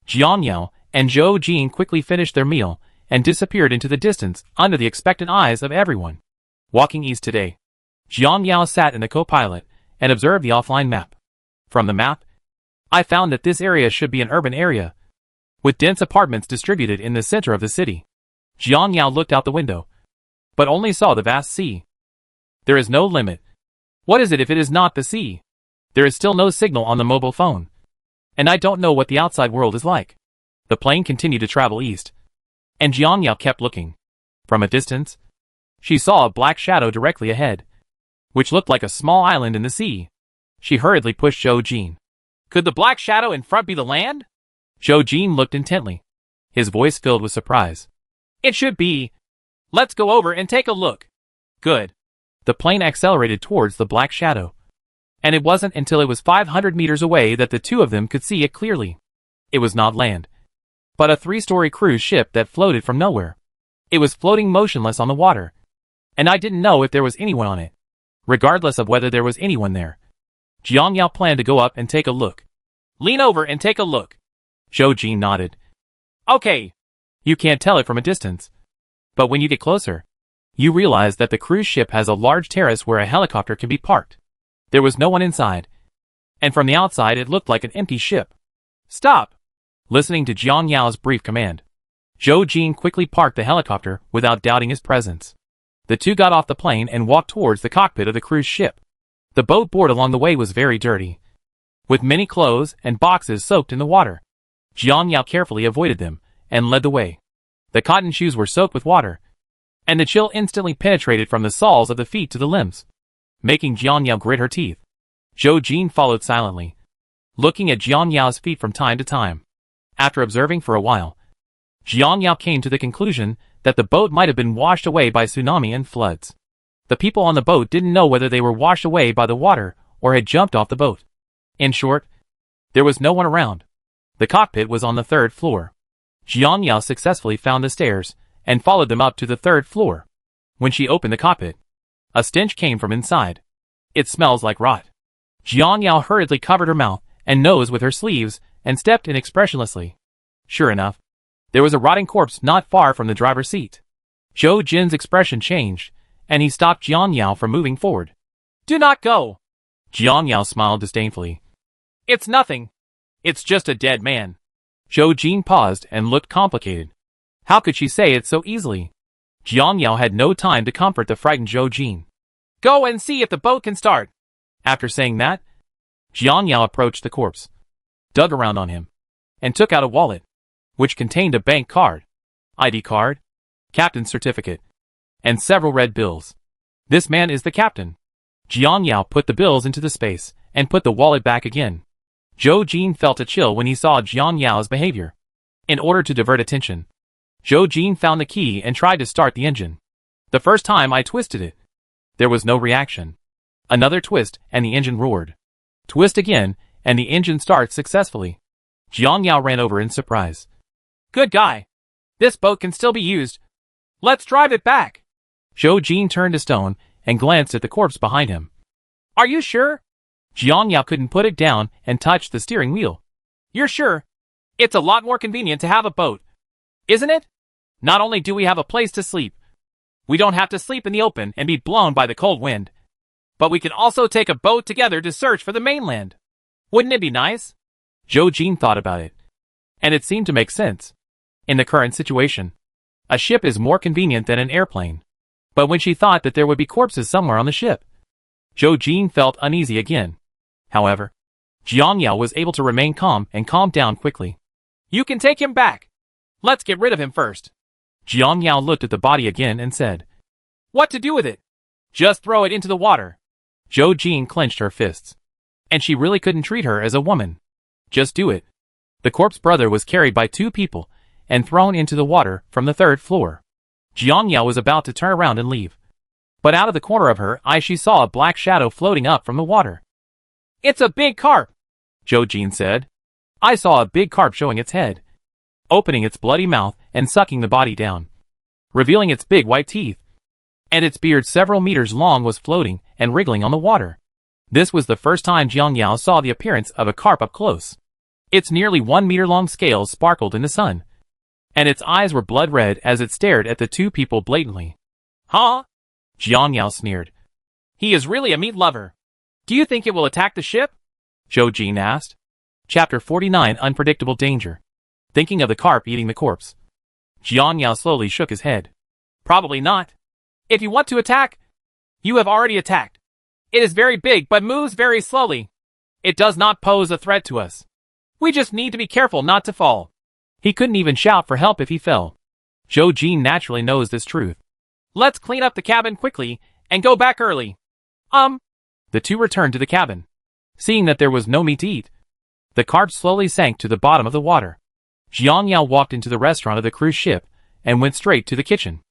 Jiang Yao and Zhou Jin quickly finished their meal and disappeared into the distance under the expectant eyes of everyone. Walking east today, Jiang Yao sat in the co-pilot and observed the offline map. From the map, I found that this area should be an urban area, with dense apartments distributed in the center of the city. Jiang Yao looked out the window, but only saw the vast sea. There is no limit. What is it if it is not the sea? There is still no signal on the mobile phone, and I don't know what the outside world is like. The plane continued to travel east, and Jiang Yao kept looking. From a distance, she saw a black shadow directly ahead, which looked like a small island in the sea. She hurriedly pushed Zhou Jin. "Could the black shadow in front be the land?" Zhou Jin looked intently, his voice filled with surprise. "It should be. Let's go over and take a look." "Good." The plane accelerated towards the black shadow, and it wasn't until it was 500 meters away that the two of them could see it clearly. It was not land, but a 3-story cruise ship that floated from nowhere. It was floating motionless on the water, and I didn't know if there was anyone on it. Regardless of whether there was anyone there, Jiang Yao planned to go up and take a look. "Lean over and take a look." Zhou Jin nodded. "Okay." You can't tell it from a distance, but when you get closer, you realize that the cruise ship has a large terrace where a helicopter can be parked. There was no one inside, and from the outside it looked like an empty ship. "Stop!" Listening to Jiang Yao's brief command, Zhou Jin quickly parked the helicopter without doubting his presence. The two got off the plane and walked towards the cockpit of the cruise ship. The boat board along the way was very dirty, with many clothes and boxes soaked in the water. Jiang Yao carefully avoided them and led the way. The cotton shoes were soaked with water, and the chill instantly penetrated from the soles of the feet to the limbs, making Jiang Yao grit her teeth. Zhou Jin followed silently, looking at Jiang Yao's feet from time to time. After observing for a while, Jiang Yao came to the conclusion that the boat might have been washed away by tsunami and floods. The people on the boat didn't know whether they were washed away by the water or had jumped off the boat. In short, there was no one around. The cockpit was on the 3rd floor. Jiang Yao successfully found the stairs and followed them up to the 3rd floor. When she opened the cockpit, a stench came from inside. "It smells like rot." Jiang Yao hurriedly covered her mouth and nose with her sleeves and stepped in expressionlessly. Sure enough, there was a rotting corpse not far from the driver's seat. Zhou Jin's expression changed, and he stopped Jiang Yao from moving forward. "Do not go." Jiang Yao smiled disdainfully. "It's nothing. It's just a dead man." Zhou Jin paused and looked complicated. How could she say it so easily? Jiang Yao had no time to comfort the frightened Zhou Jin. "Go and see if the boat can start." After saying that, Jiang Yao approached the corpse, dug around on him, and took out a wallet, which contained a bank card, ID card, captain's certificate, and several red bills. "This man is the captain." Jiang Yao put the bills into the space and put the wallet back again. Zhou Jin felt a chill when he saw Jiang Yao's behavior. In order to divert attention, Zhou Jin found the key and tried to start the engine. The first time I twisted it. There was no reaction. Another twist and the engine roared. Twist again and the engine starts successfully. Jiang Yao ran over in surprise. Good guy. This boat can still be used. Let's drive it back. Zhou Jin turned to stone and glanced at the corpse behind him. Are you sure? Jiang Yao couldn't put it down and touched the steering wheel. You're sure? It's a lot more convenient to have a boat. Isn't it? Not only do we have a place to sleep, we don't have to sleep in the open and be blown by the cold wind, but we can also take a boat together to search for the mainland. Wouldn't it be nice? Zhou Jin thought about it, and it seemed to make sense. In the current situation, a ship is more convenient than an airplane. But when she thought that there would be corpses somewhere on the ship, Zhou Jin felt uneasy again. However, Jiang Yao was able to remain calm and calm down quickly. You can take him back. Let's get rid of him first. Jiang Yao looked at the body again and said, What to do with it? Just throw it into the water. Zhou Jin clenched her fists. And she really couldn't treat her as a woman. Just do it. The corpse brother was carried by 2 people and thrown into the water from the 3rd floor. Jiang Yao was about to turn around and leave. But out of the corner of her eye she saw a black shadow floating up from the water. It's a big carp, Zhou Jin said. I saw a big carp showing its head, opening its bloody mouth and sucking the body down, revealing its big white teeth. And its beard several meters long was floating and wriggling on the water. This was the first time Jiang Yao saw the appearance of a carp up close. Its nearly 1 meter long scales sparkled in the sun, and its eyes were blood red as it stared at the 2 people blatantly. Huh? Jiang Yao sneered. He is really a meat lover. Do you think it will attack the ship? Zhou Jin asked. Chapter 49 Unpredictable Danger. Thinking of the carp eating the corpse, Jiang Yao slowly shook his head. Probably not. If you want to attack, you have already attacked. It is very big but moves very slowly. It does not pose a threat to us. We just need to be careful not to fall. He couldn't even shout for help if he fell. Zhou Jin naturally knows this truth. Let's clean up the cabin quickly and go back early. The 2 returned to the cabin. Seeing that there was no meat to eat, the carp slowly sank to the bottom of the water. Jiang Yao walked into the restaurant of the cruise ship and went straight to the kitchen.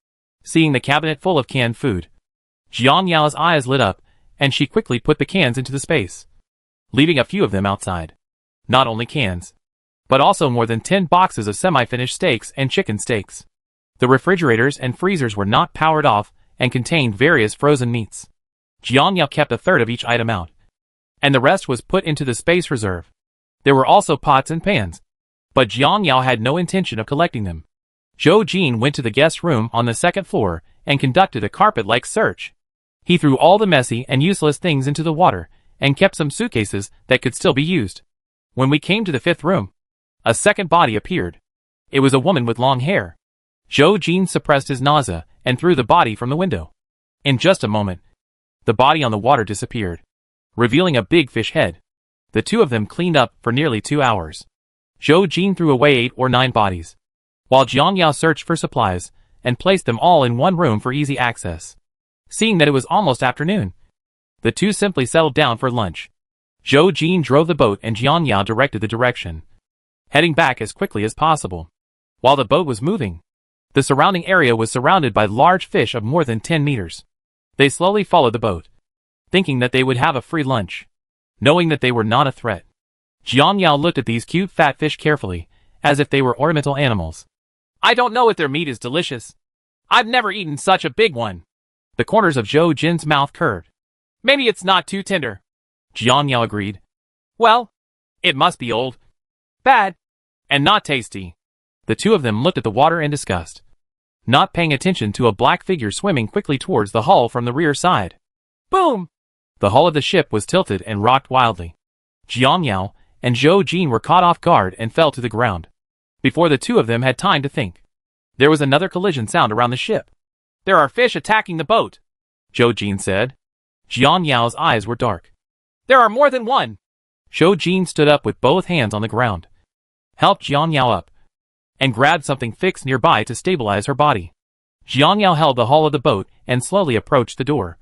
Seeing the cabinet full of canned food, Jiang Yao's eyes lit up and she quickly put the cans into the space, leaving a few of them outside. Not only cans, but also more than 10 boxes of semi-finished steaks and chicken steaks. The refrigerators and freezers were not powered off and contained various frozen meats. Jiang Yao kept a third of each item out, and the rest was put into the space reserve. There were also pots and pans, but Jiang Yao had no intention of collecting them. Zhou Jin went to the guest room on the 2nd floor and conducted a carpet-like search. He threw all the messy and useless things into the water and kept some suitcases that could still be used. When we came to the 5th room, a second body appeared. It was a woman with long hair. Zhou Jin suppressed his nausea and threw the body from the window. In just a moment, the body on the water disappeared, revealing a big fish head. The 2 of them cleaned up for nearly 2 hours. Zhou Jin threw away 8 or 9 bodies, while Jiang Yao searched for supplies and placed them all in one room for easy access. Seeing that it was almost afternoon, the 2 simply settled down for lunch. Zhou Jin drove the boat and Jiang Yao directed the direction, heading back as quickly as possible. While the boat was moving, the surrounding area was surrounded by large fish of more than 10 meters. They slowly followed the boat, thinking that they would have a free lunch, knowing that they were not a threat. Jiang Yao looked at these cute fat fish carefully, as if they were ornamental animals. I don't know if their meat is delicious. I've never eaten such a big one. The corners of Zhou Jin's mouth curved. Maybe it's not too tender. Jiang Yao agreed. Well, it must be old, bad, and not tasty. The 2 of them looked at the water in disgust, not paying attention to a black figure swimming quickly towards the hull from the rear side. Boom! The hull of the ship was tilted and rocked wildly. Jiang Yao and Zhou Jin were caught off guard and fell to the ground. Before the 2 of them had time to think, there was another collision sound around the ship. There are fish attacking the boat, Zhou Jin said. Jiang Yao's eyes were dark. There are more than one. Zhou Jin stood up with both hands on the ground, helped Jiang Yao up, and grabbed something fixed nearby to stabilize her body. Jiang Yao held the hull of the boat and slowly approached the door.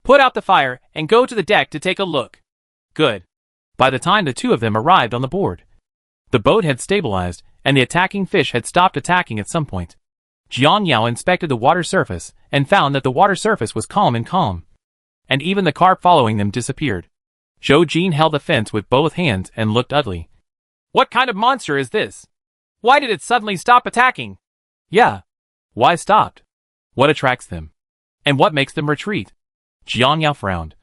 Put out the fire and go to the deck to take a look. Good. By the time the 2 of them arrived on the board, the boat had stabilized and the attacking fish had stopped attacking at some point. Jiang Yao inspected the water surface and found that the water surface was calm, and even the carp following them disappeared. Zhou Jin held the fence with both hands and looked ugly. What kind of monster is this? Why did it suddenly stop attacking? Yeah. Why stopped? What attracts them? And what makes them retreat? Jiang Yao frowned.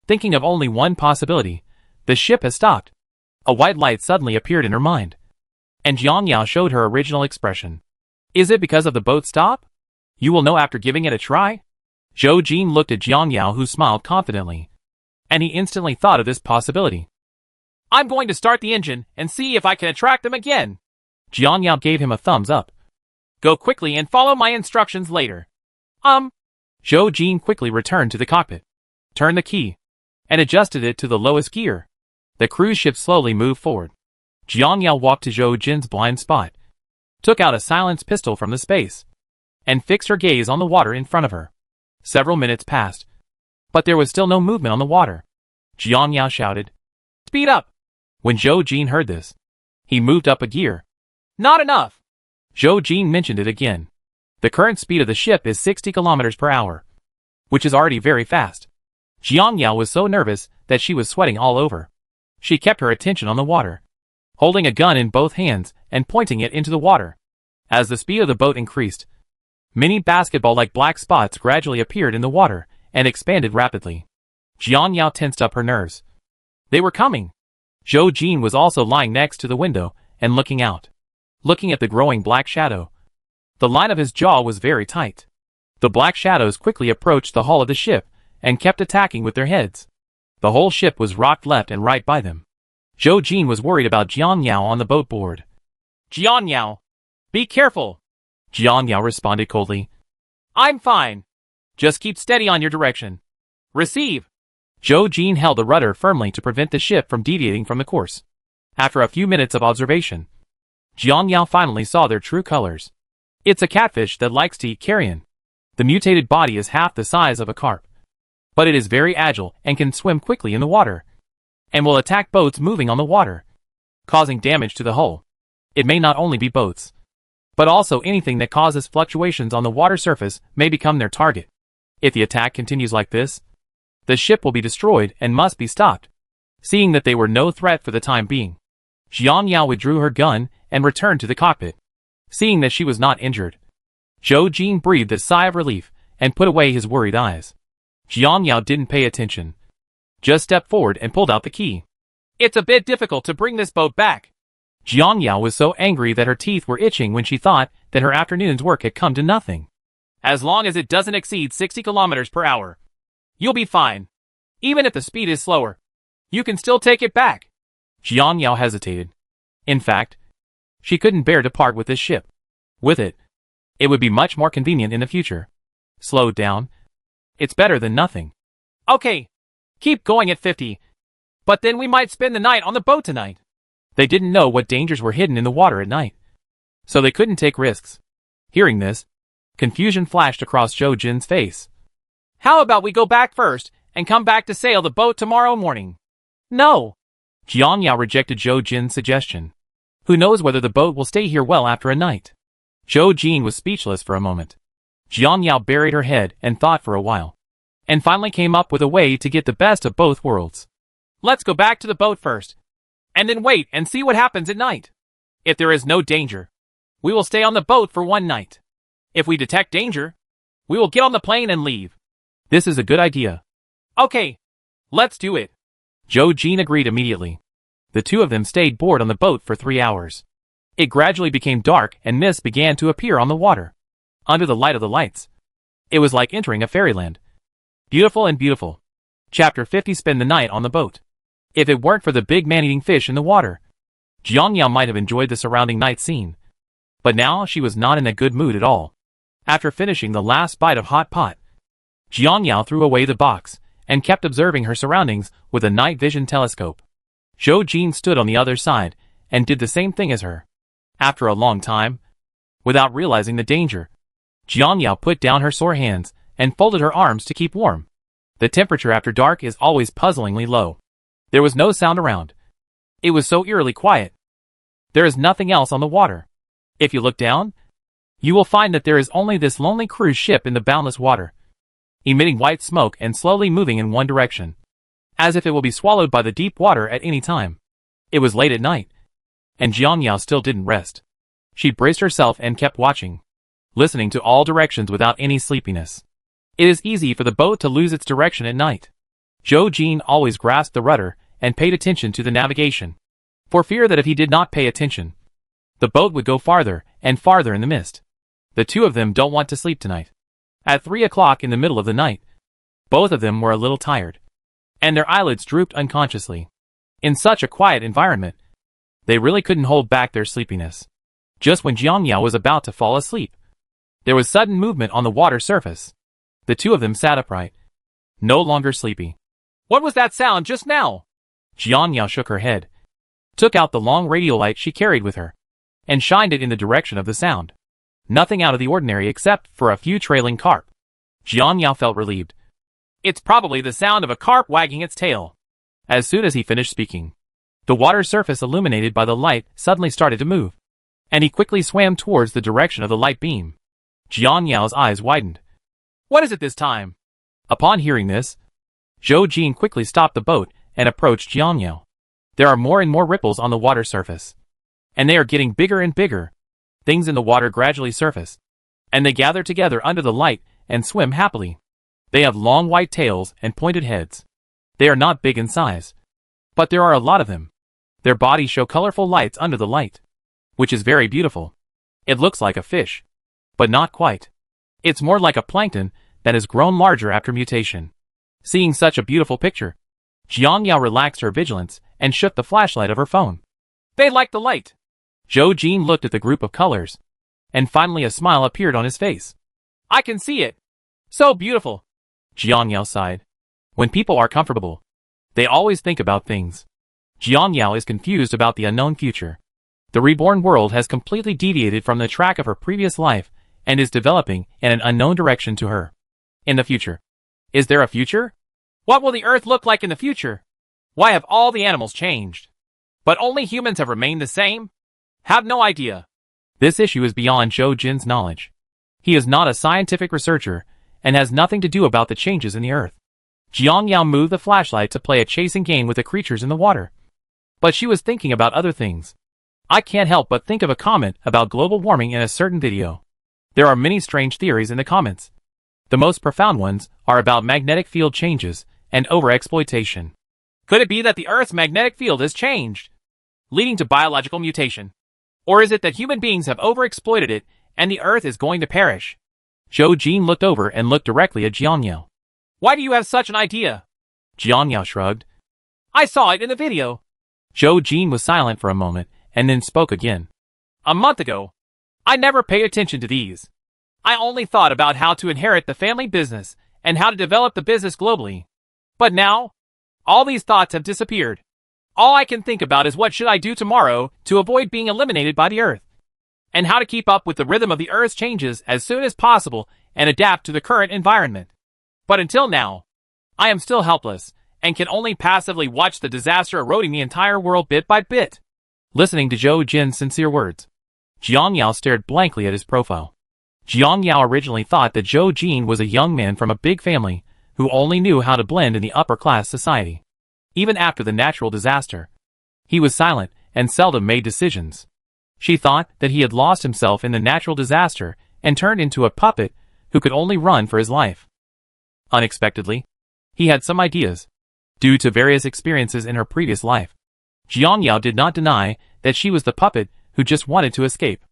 Thinking of only one possibility. The ship has stopped. A white light suddenly appeared in her mind. And Jiang Yao showed her original expression. Is it because of the boat stop? You will know after giving it a try? Zhou Jin looked at Jiang Yao, who smiled confidently. And he instantly thought of this possibility. I'm going to start the engine and see if I can attract them again. Jiang Yao gave him a thumbs up. Go quickly and follow my instructions later. Zhou Jin quickly returned to the cockpit, turned the key, and adjusted it to the lowest gear. The cruise ship slowly moved forward. Jiang Yao walked to Zhou Jin's blind spot, took out a silenced pistol from the space, and fixed her gaze on the water in front of her. Several minutes passed, but there was still no movement on the water. Jiang Yao shouted, "Speed up!" When Zhou Jin heard this, he moved up a gear. Not enough! Zhou Jin mentioned it again. The current speed of the ship is 60 kilometers per hour, which is already very fast. Jiang Yao was so nervous that she was sweating all over. She kept her attention on the water, holding a gun in both hands and pointing it into the water. As the speed of the boat increased, many basketball-like black spots gradually appeared in the water and expanded rapidly. Jiang Yao tensed up her nerves. They were coming. Zhou Jin was also lying next to the window and looking out, looking at the growing black shadow. The line of his jaw was very tight. The black shadows quickly approached the hull of the ship and kept attacking with their heads. The whole ship was rocked left and right by them. Zhou Jin was worried about Jiang Yao on the boat board. Jiang Yao, be careful. Jiang Yao responded coldly. I'm fine. Just keep steady on your direction. Receive. Zhou Jin held the rudder firmly to prevent the ship from deviating from the course. After a few minutes of observation, Jiang Yao finally saw their true colors. It's a catfish that likes to eat carrion. The mutated body is half the size of a carp, but it is very agile and can swim quickly in the water, and will attack boats moving on the water, causing damage to the hull. It may not only be boats, but also anything that causes fluctuations on the water surface may become their target. If the attack continues like this, the ship will be destroyed and must be stopped. Seeing that they were no threat for the time being, Jiang Yao withdrew her gun and returned to the cockpit. Seeing that she was not injured, Zhou Jin breathed a sigh of relief and put away his worried eyes. Jiang Yao didn't pay attention, just stepped forward and pulled out the key. It's a bit difficult to bring this boat back. Jiang Yao was so angry that her teeth were itching when she thought that her afternoon's work had come to nothing. As long as it doesn't exceed 60 kilometers per hour, you'll be fine. Even if the speed is slower, you can still take it back. Jiang Yao hesitated. In fact, she couldn't bear to part with this ship. With it, it would be much more convenient in the future. Slow down. It's better than nothing. Okay, keep going at 50. But then we might spend the night on the boat tonight. They didn't know what dangers were hidden in the water at night, so they couldn't take risks. Hearing this, confusion flashed across Zhou Jin's face. How about we go back first and come back to sail the boat tomorrow morning? No. Jiang Yao rejected Zhou Jin's suggestion. Who knows whether the boat will stay here well after a night? Zhou Jin was speechless for a moment. Jiang Yao buried her head and thought for a while, and finally came up with a way to get the best of both worlds. Let's go back to the boat first, and then wait and see what happens at night. If there is no danger, we will stay on the boat for one night. If we detect danger, we will get on the plane and leave. This is a good idea. Okay, let's do it. Zhou Jin agreed immediately. The two of them stayed board on the boat for 3 hours. It gradually became dark and mist began to appear on the water, under the light of the lights. It was like entering a fairyland. Beautiful and beautiful. Chapter 50. Spend the night on the boat. If it weren't for the big man-eating fish in the water, Jiang Yao might have enjoyed the surrounding night scene. But now she was not in a good mood at all. After finishing the last bite of hot pot, Jiang Yao threw away the box and kept observing her surroundings with a night vision telescope. Zhou Jin stood on the other side and did the same thing as her. After a long time, without realizing the danger, Jiang Yao put down her sore hands and folded her arms to keep warm. The temperature after dark is always puzzlingly low. There was no sound around. It was so eerily quiet. There is nothing else on the water. If you look down, you will find that there is only this lonely cruise ship in the boundless water, emitting white smoke and slowly moving in one direction, as if it will be swallowed by the deep water at any time. It was late at night, and Jiang Yao still didn't rest. She braced herself and kept watching, listening to all directions without any sleepiness. It is easy for the boat to lose its direction at night. Zhou Jin always grasped the rudder and paid attention to the navigation, for fear that if he did not pay attention, the boat would go farther and farther in the mist. The two of them don't want to sleep tonight. At 3 o'clock in the middle of the night, both of them were a little tired, and their eyelids drooped unconsciously. In such a quiet environment, they really couldn't hold back their sleepiness. Just when Jiang Yao was about to fall asleep, there was sudden movement on the water surface. The two of them sat upright, no longer sleepy. What was that sound just now? Jiang Yao shook her head, took out the long radiolite she carried with her, and shined it in the direction of the sound. Nothing out of the ordinary except for a few trailing carp. Jiang Yao felt relieved. It's probably the sound of a carp wagging its tail. As soon as he finished speaking, the water surface illuminated by the light suddenly started to move, and he quickly swam towards the direction of the light beam. Jiang Yao's eyes widened. What is it this time? Upon hearing this, Zhou Jin quickly stopped the boat and approached Jiang Yao. There are more and more ripples on the water surface, and they are getting bigger and bigger. Things in the water gradually surface, and they gather together under the light and swim happily. They have long white tails and pointed heads. They are not big in size, but there are a lot of them. Their bodies show colorful lights under the light, which is very beautiful. It looks like a fish, but not quite. It's more like a plankton that has grown larger after mutation. Seeing such a beautiful picture, Jiang Yao relaxed her vigilance and shook the flashlight of her phone. They like the light. Zhou Jin looked at the group of colors, and finally a smile appeared on his face. I can see it. So beautiful. Jiang Yao sighed. When people are comfortable, they always think about things. Jiang Yao is confused about the unknown future. The reborn world has completely deviated from the track of her previous life and is developing in an unknown direction to her. In the future. Is there a future? What will the Earth look like in the future? Why have all the animals changed, but only humans have remained the same? Have no idea. This issue is beyond Zhou Jin's knowledge. He is not a scientific researcher and has nothing to do about the changes in the Earth. Jiang Yao moved the flashlight to play a chasing game with the creatures in the water, but she was thinking about other things. I can't help but think of a comment about global warming in a certain video. There are many strange theories in the comments. The most profound ones are about magnetic field changes and overexploitation. Could it be that the Earth's magnetic field has changed, leading to biological mutation? Or is it that human beings have overexploited it and the Earth is going to perish? Zhou Jin looked over and looked directly at Jiang Yao. Why do you have such an idea? Jiang Yao shrugged. I saw it in the video. Zhou Jin was silent for a moment and then spoke again. A month ago, I never paid attention to these. I only thought about how to inherit the family business and how to develop the business globally. But now, all these thoughts have disappeared. All I can think about is what should I do tomorrow to avoid being eliminated by the Earth, and how to keep up with the rhythm of the Earth's changes as soon as possible and adapt to the current environment. But until now, I am still helpless and can only passively watch the disaster eroding the entire world bit by bit. Listening to Zhou Jin's sincere words, Jiang Yao stared blankly at his profile. Jiang Yao originally thought that Zhou Jin was a young man from a big family who only knew how to blend in the upper-class society. Even after the natural disaster, he was silent and seldom made decisions. She thought that he had lost himself in the natural disaster and turned into a puppet who could only run for his life. Unexpectedly, he had some ideas, due to various experiences in her previous life. Jiang Yao did not deny that she was the puppet who just wanted to escape.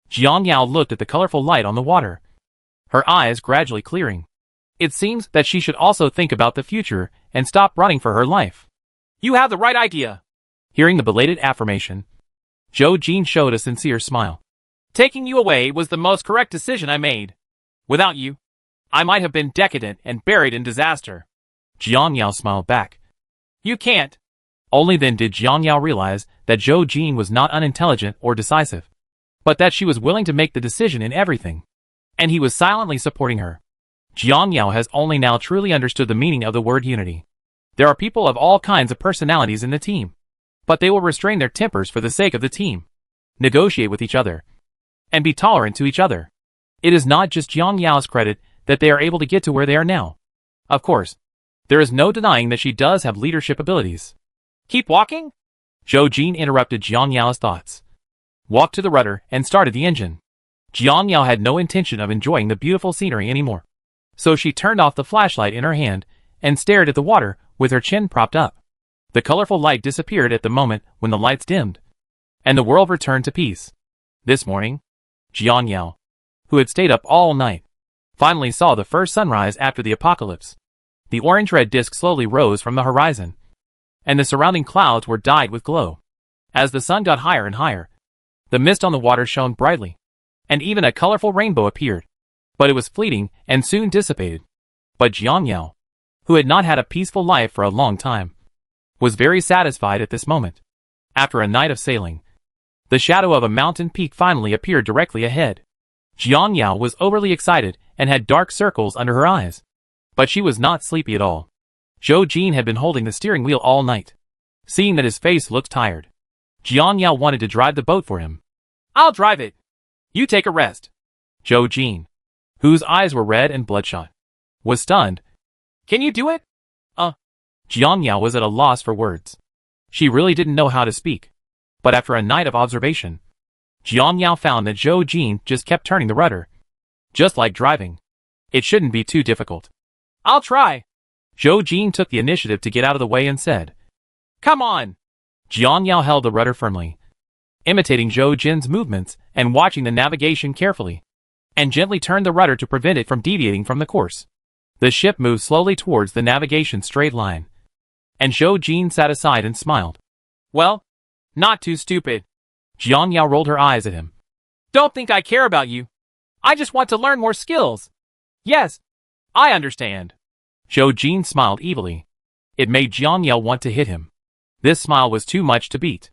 Jiang Yao looked at the colorful light on the water, her eyes gradually clearing. It seems that she should also think about the future and stop running for her life. You have the right idea. Hearing the belated affirmation, Zhou Jin showed a sincere smile. Taking you away was the most correct decision I made. Without you, I might have been decadent and buried in disaster. Jiang Yao smiled back. You can't. Only then did Jiang Yao realize that Zhou Jin was not unintelligent or decisive, but that she was willing to make the decision in everything, and he was silently supporting her. Jiang Yao has only now truly understood the meaning of the word unity. There are people of all kinds of personalities in the team, but they will restrain their tempers for the sake of the team, negotiate with each other, and be tolerant to each other. It is not just Jiang Yao's credit that they are able to get to where they are now. Of course, there is no denying that she does have leadership abilities. Keep walking? Zhou Jin interrupted Jiang Yao's thoughts. Walked to the rudder and started the engine. Jiang Yao had no intention of enjoying the beautiful scenery anymore. So she turned off the flashlight in her hand and stared at the water with her chin propped up. The colorful light disappeared at the moment when the lights dimmed, and the world returned to peace. This morning, Jiang Yao, who had stayed up all night, finally saw the first sunrise after the apocalypse. The orange-red disk slowly rose from the horizon, and the surrounding clouds were dyed with glow. As the sun got higher and higher, the mist on the water shone brightly, and even a colorful rainbow appeared. But it was fleeting and soon dissipated. But Jiang Yao, who had not had a peaceful life for a long time, was very satisfied at this moment. After a night of sailing, the shadow of a mountain peak finally appeared directly ahead. Jiang Yao was overly excited and had dark circles under her eyes. But she was not sleepy at all. Zhou Jin had been holding the steering wheel all night. Seeing that his face looked tired, Jiang Yao wanted to drive the boat for him. I'll drive it. You take a rest. Zhou Jin, whose eyes were red and bloodshot, was stunned. Can you do it? Jiang Yao was at a loss for words. She really didn't know how to speak. But after a night of observation, Jiang Yao found that Zhou Jin just kept turning the rudder. Just like driving. It shouldn't be too difficult. I'll try. Zhou Jin took the initiative to get out of the way and said, Come on. Jiang Yao held the rudder firmly, imitating Zhou Jin's movements and watching the navigation carefully, and gently turned the rudder to prevent it from deviating from the course. The ship moved slowly towards the navigation straight line, and Zhou Jin sat aside and smiled. Well, not too stupid. Jiang Yao rolled her eyes at him. Don't think I care about you. I just want to learn more skills. Yes, I understand. Zhou Jin smiled evilly. It made Jiang Yao want to hit him. This smile was too much to beat.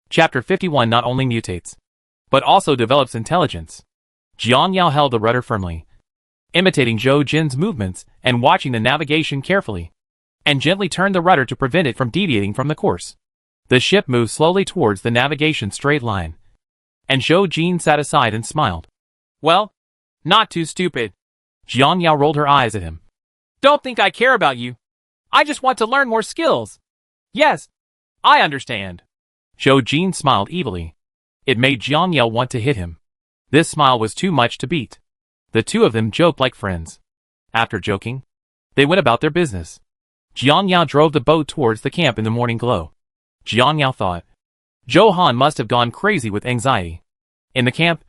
Chapter 51 not only mutates, but also develops intelligence. Jiang Yao held the rudder firmly, imitating Zhou Jin's movements and watching the navigation carefully, and gently turned the rudder to prevent it from deviating from the course. The ship moved slowly towards the navigation straight line, and Zhou Jin sat aside and smiled. Well, not too stupid. Jiang Yao rolled her eyes at him. Don't think I care about you. I just want to learn more skills. Yes, I understand. Zhou Jin smiled evilly. It made Jiang Yao want to hit him. This smile was too much to beat. The two of them joked like friends. After joking, they went about their business. Jiang Yao drove the boat towards the camp in the morning glow. Jiang Yao thought, Zhou Han must have gone crazy with anxiety. In the camp,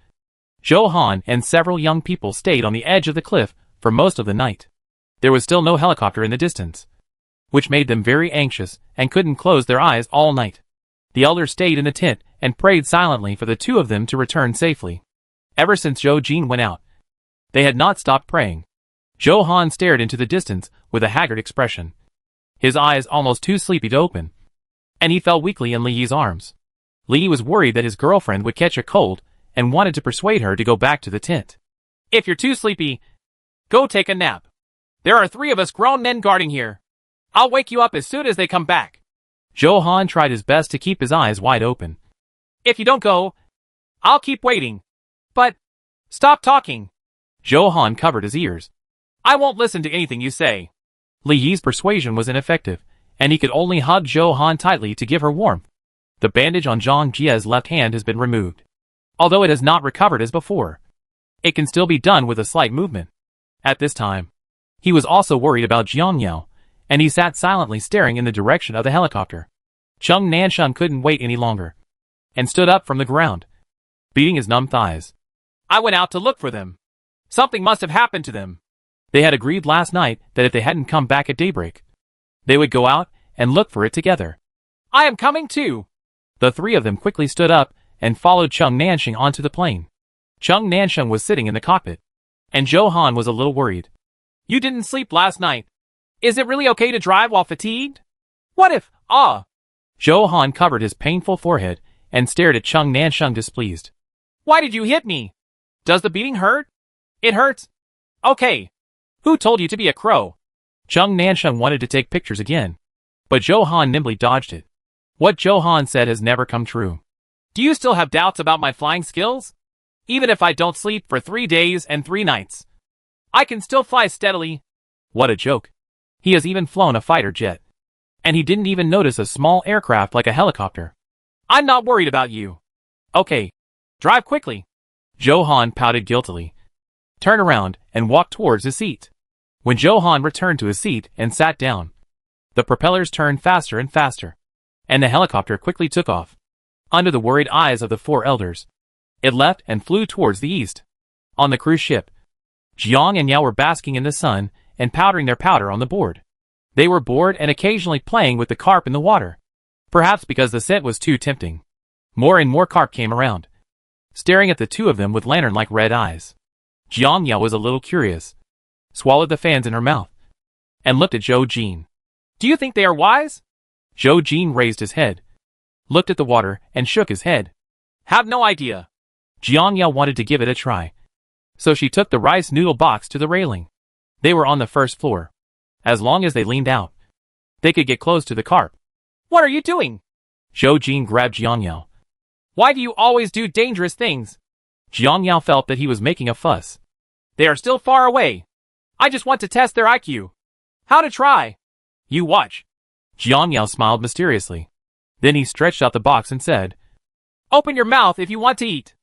Zhou Han and several young people stayed on the edge of the cliff for most of the night. There was still no helicopter in the distance, which made them very anxious and couldn't close their eyes all night. The elders stayed in the tent and prayed silently for the two of them to return safely. Ever since Zhou Jin went out, they had not stopped praying. Zhou Han stared into the distance with a haggard expression. His eyes almost too sleepy to open, and he fell weakly in Li Yi's arms. Li Yi was worried that his girlfriend would catch a cold and wanted to persuade her to go back to the tent. If you're too sleepy, go take a nap. There are 3 of us grown men guarding here. I'll wake you up as soon as they come back. Zhou Han tried his best to keep his eyes wide open. If you don't go, I'll keep waiting. But, stop talking. Zhou Han covered his ears. I won't listen to anything you say. Li Yi's persuasion was ineffective, and he could only hug Zhou Han tightly to give her warmth. The bandage on Zhang Jie's left hand has been removed. Although it has not recovered as before, it can still be done with a slight movement. At this time, he was also worried about Jiang Yao, and he sat silently staring in the direction of the helicopter. Cheng Nansheng couldn't wait any longer, and stood up from the ground, beating his numb thighs. I went out to look for them. Something must have happened to them. They had agreed last night that if they hadn't come back at daybreak, they would go out and look for it together. I am coming too. The 3 of them quickly stood up and followed Cheng Nansheng onto the plane. Cheng Nansheng was sitting in the cockpit, and Zhou Han was a little worried. You didn't sleep last night. Is it really okay to drive while fatigued? What if, Zhou Han covered his painful forehead and stared at Cheng Nansheng displeased. Why did you hit me? Does the beating hurt? It hurts. Okay. Who told you to be a crow? Cheng Nansheng wanted to take pictures again, but Zhou Han nimbly dodged it. What Zhou Han said has never come true. Do you still have doubts about my flying skills? Even if I don't sleep for 3 days and 3 nights, I can still fly steadily. What a joke. He has even flown a fighter jet. And he didn't even notice a small aircraft like a helicopter. I'm not worried about you. Okay. Drive quickly. Johan pouted guiltily, turned around, and walked towards his seat. When Johan returned to his seat and sat down, the propellers turned faster and faster, and the helicopter quickly took off. Under the worried eyes of the 4 elders, it left and flew towards the east. On the cruise ship, Jiang and Yao were basking in the sun and powdering their powder on the board. They were bored and occasionally playing with the carp in the water, perhaps because the scent was too tempting. More and more carp came around, staring at the two of them with lantern-like red eyes. Jiang Yao was a little curious, swallowed the fans in her mouth, and looked at Zhou Jin. Do you think they are wise? Zhou Jin raised his head, looked at the water, and shook his head. Have no idea. Jiang Yao wanted to give it a try, so she took the rice noodle box to the railing. They were on the first floor. As long as they leaned out, they could get close to the carp. What are you doing? Zhou Jin grabbed Jiang Yao. Why do you always do dangerous things? Jiang Yao felt that he was making a fuss. They are still far away. I just want to test their IQ. How to try? You watch. Jiang Yao smiled mysteriously. Then he stretched out the box and said, Open your mouth if you want to eat.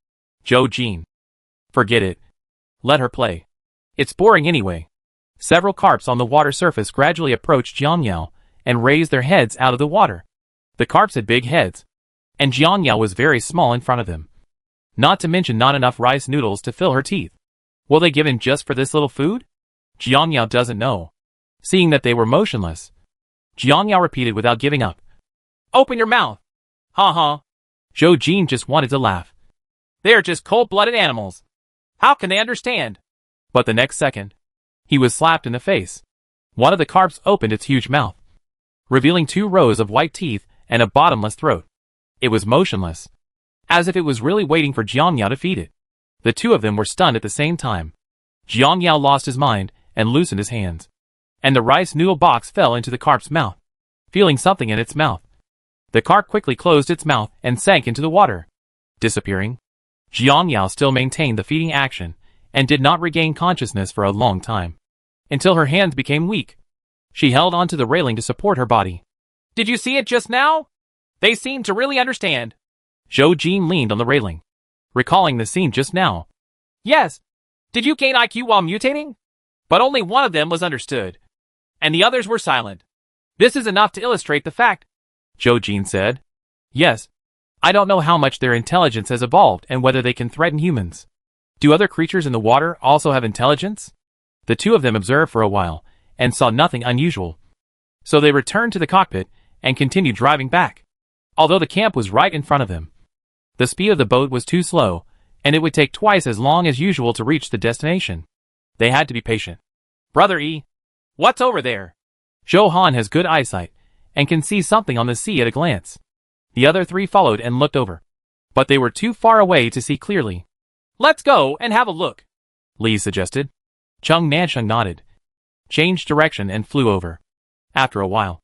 Zhou Jin. Forget it. Let her play. It's boring anyway. Several carps on the water surface gradually approached Jiang Yao and raised their heads out of the water. The carps had big heads, and Jiang Yao was very small in front of them. Not to mention not enough rice noodles to fill her teeth. Will they give in just for this little food? Jiang Yao doesn't know. Seeing that they were motionless, Jiang Yao repeated without giving up. Open your mouth. Ha. Zhou Jin just wanted to laugh. They are just cold-blooded animals. How can they understand? But the next second, he was slapped in the face. One of the carps opened its huge mouth, revealing 2 rows of white teeth and a bottomless throat. It was motionless, as if it was really waiting for Jiang Yao to feed it. The two of them were stunned at the same time. Jiang Yao lost his mind and loosened his hands, and the rice noodle box fell into the carp's mouth. Feeling something in its mouth, the carp quickly closed its mouth and sank into the water, disappearing. Jiang Yao still maintained the feeding action and did not regain consciousness for a long time, until her hands became weak. She held onto the railing to support her body. Did you see it just now? They seem to really understand. Zhou Jin leaned on the railing, recalling the scene just now. Yes. Did you gain IQ while mutating? But only one of them was understood, and the others were silent. This is enough to illustrate the fact, Zhou Jin said. Yes. I don't know how much their intelligence has evolved and whether they can threaten humans. Do other creatures in the water also have intelligence? The two of them observed for a while and saw nothing unusual. So they returned to the cockpit and continued driving back, although the camp was right in front of them. The speed of the boat was too slow, and it would take twice as long as usual to reach the destination. They had to be patient. Brother E, what's over there? Johan has good eyesight and can see something on the sea at a glance. The other 3 followed and looked over, but they were too far away to see clearly. Let's go and have a look, Li suggested. Chung Nansheng nodded, changed direction and flew over. After a while,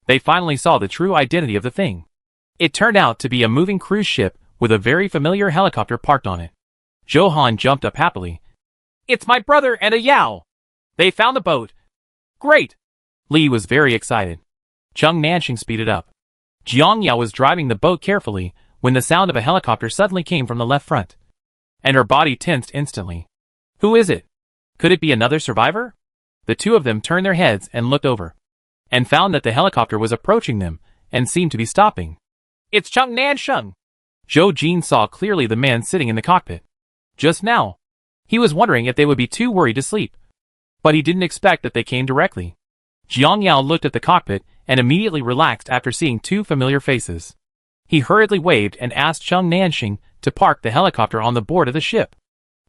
they finally saw the true identity of the thing. It turned out to be a moving cruise ship with a very familiar helicopter parked on it. Johan jumped up happily. It's my brother and a Yao. They found the boat. Great. Li was very excited. Chung Nansheng speeded up. Jiang Yao was driving the boat carefully when the sound of a helicopter suddenly came from the left front, and her body tensed instantly. Who is it? Could it be another survivor? The two of them turned their heads and looked over, and found that the helicopter was approaching them and seemed to be stopping. It's Chung Nansheng. Zhou Jin saw clearly the man sitting in the cockpit. Just now, he was wondering if they would be too worried to sleep, but he didn't expect that they came directly. Jiang Yao looked at the cockpit and immediately relaxed after seeing 2 familiar faces. He hurriedly waved and asked Chung Nansheng to park the helicopter on the board of the ship.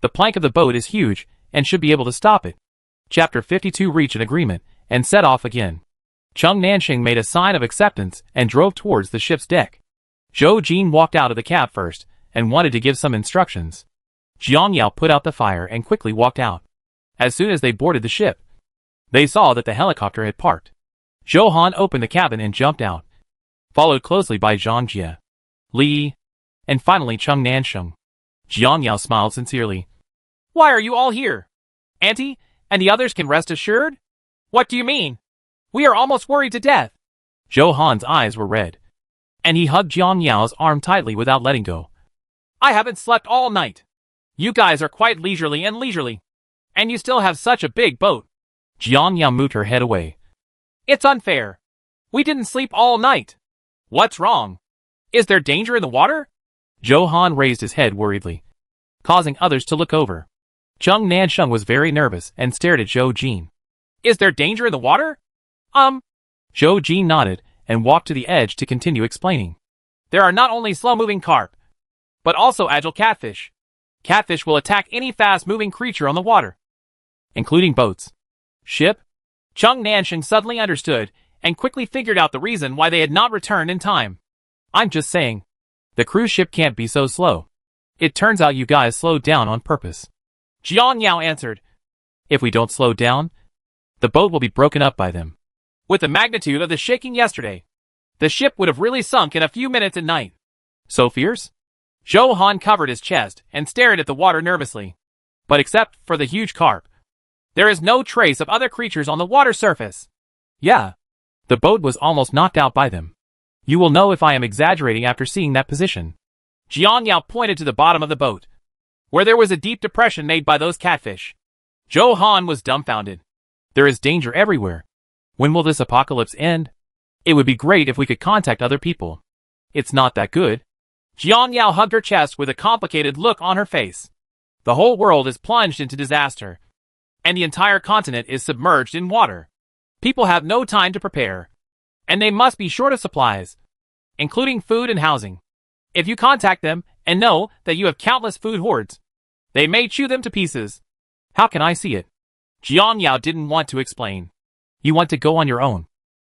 The plank of the boat is huge and should be able to stop it. Chapter 52 reached an agreement and set off again. Chung Nansheng made a sign of acceptance and drove towards the ship's deck. Zhou Jin walked out of the cab first and wanted to give some instructions. Jiang Yao put out the fire and quickly walked out. As soon as they boarded the ship, they saw that the helicopter had parked. Johan opened the cabin and jumped out, followed closely by Zhang Jie, Li, and finally Chung Nansheng. Jiang Yao smiled sincerely. Why are you all here? Auntie, and the others can rest assured? What do you mean? We are almost worried to death. Zhou Han's eyes were red, and he hugged Jiang Yao's arm tightly without letting go. I haven't slept all night. You guys are quite leisurely, and you still have such a big boat. Jiang Yao moved her head away. It's unfair. We didn't sleep all night. What's wrong? Is there danger in the water? Zhou Han raised his head worriedly, causing others to look over. Zheng Nansheng was very nervous and stared at Zhou Jin. Is there danger in the water? Zhou Jin nodded and walked to the edge to continue explaining. There are not only slow-moving carp, but also agile catfish. Catfish will attack any fast-moving creature on the water, including boats. Ship? Zheng Nansheng suddenly understood and quickly figured out the reason why they had not returned in time. I'm just saying, the cruise ship can't be so slow. It turns out you guys slowed down on purpose. Jiang Yao answered. If we don't slow down, the boat will be broken up by them. With the magnitude of the shaking yesterday, the ship would have really sunk in a few minutes at night. So fierce? Zhou Han covered his chest and stared at the water nervously. But except for the huge carp, there is no trace of other creatures on the water surface. Yeah, the boat was almost knocked out by them. You will know if I am exaggerating after seeing that position. Jiang Yao pointed to the bottom of the boat, where there was a deep depression made by those catfish. Zhou Han was dumbfounded. There is danger everywhere. When will this apocalypse end? It would be great if we could contact other people. It's not that good. Jiang Yao hugged her chest with a complicated look on her face. The whole world is plunged into disaster, and the entire continent is submerged in water. People have no time to prepare, and they must be short of supplies, including food and housing. If you contact them and know that you have countless food hoards, they may chew them to pieces. How can I see it? Jiang Yao didn't want to explain. You want to go on your own.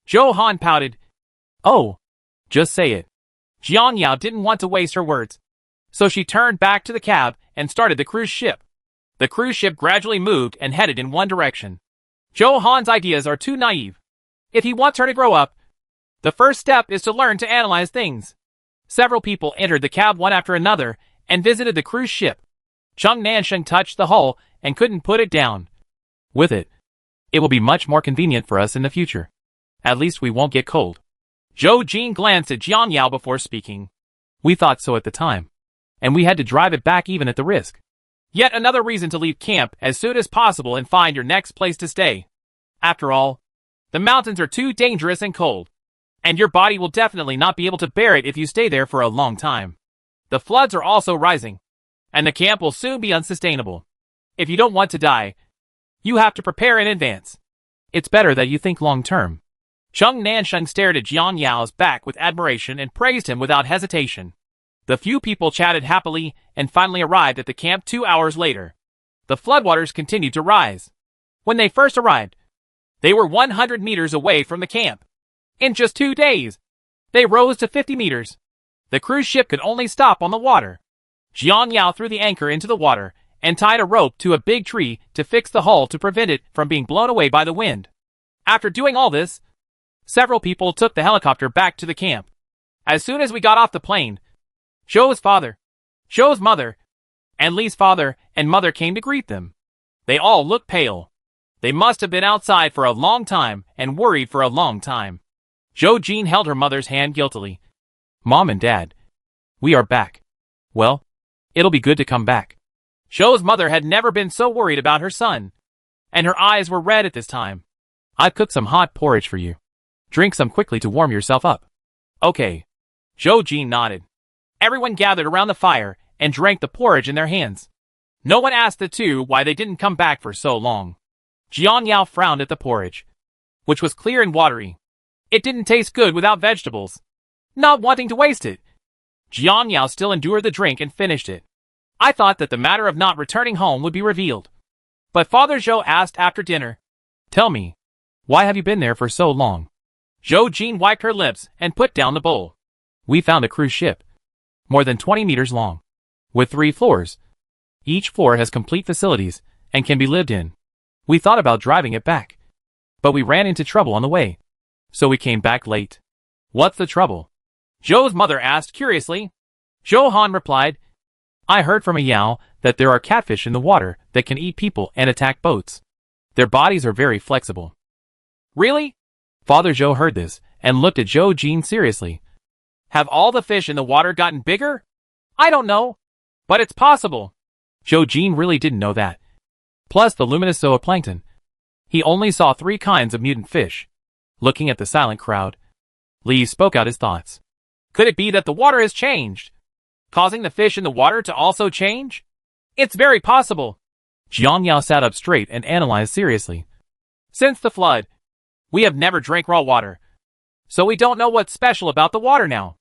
Zhou Han pouted. Oh, just say it. Jiang Yao didn't want to waste her words, so she turned back to the cab and started the cruise ship. The cruise ship gradually moved and headed in one direction. Zhou Han's ideas are too naive. If he wants her to grow up, the first step is to learn to analyze things. Several people entered the cab one after another and visited the cruise ship. Zheng Nansheng touched the hull and couldn't put it down. With it, it will be much more convenient for us in the future. At least we won't get cold. Zhou Jin glanced at Jiang Yao before speaking. We thought so at the time, and we had to drive it back even at the risk. Yet another reason to leave camp as soon as possible and find your next place to stay. After all, the mountains are too dangerous and cold, and your body will definitely not be able to bear it if you stay there for a long time. The floods are also rising, and the camp will soon be unsustainable. If you don't want to die, you have to prepare in advance. It's better that you think long-term. Zheng Nansheng stared at Jiang Yao's back with admiration and praised him without hesitation. The few people chatted happily and finally arrived at the camp 2 hours later. The floodwaters continued to rise. When they first arrived, they were 100 meters away from the camp. In just 2 days, they rose to 50 meters. The cruise ship could only stop on the water. Jiang Yao threw the anchor into the water and tied a rope to a big tree to fix the hull to prevent it from being blown away by the wind. After doing all this, several people took the helicopter back to the camp. As soon as we got off the plane, Zhou's father, Zhou's mother, and Li's father and mother came to greet them. They all looked pale. They must have been outside for a long time and worried for a long time. Zhou Jin held her mother's hand guiltily. Mom and Dad, we are back. Well, it'll be good to come back. Zhou's mother had never been so worried about her son, and her eyes were red at this time. I've cooked some hot porridge for you. Drink some quickly to warm yourself up. Okay. Zhou Jin nodded. Everyone gathered around the fire and drank the porridge in their hands. No one asked the two why they didn't come back for so long. Jiang Yao frowned at the porridge, which was clear and watery. It didn't taste good without vegetables. Not wanting to waste it, Jiang Yao still endured the drink and finished it. I thought that the matter of not returning home would be revealed. But Father Zhou asked after dinner. Tell me, why have you been there for so long? Zhou Jin wiped her lips and put down the bowl. We found a cruise ship, more than 20 meters long, with 3 floors. Each floor has complete facilities and can be lived in. We thought about driving it back, but we ran into trouble on the way, so we came back late. What's the trouble? Zhou's mother asked curiously. Zhou Han replied, I heard from a Yao that there are catfish in the water that can eat people and attack boats. Their bodies are very flexible. Really? Father Zhou heard this and looked at Zhou Jin seriously. Have all the fish in the water gotten bigger? I don't know. But it's possible. Zhou Jin really didn't know that. Plus the luminous zooplankton. He only saw 3 kinds of mutant fish. Looking at the silent crowd, Li spoke out his thoughts. Could it be that the water has changed, causing the fish in the water to also change? It's very possible. Jiang Yao sat up straight and analyzed seriously. Since the flood, we have never drank raw water, so we don't know what's special about the water now.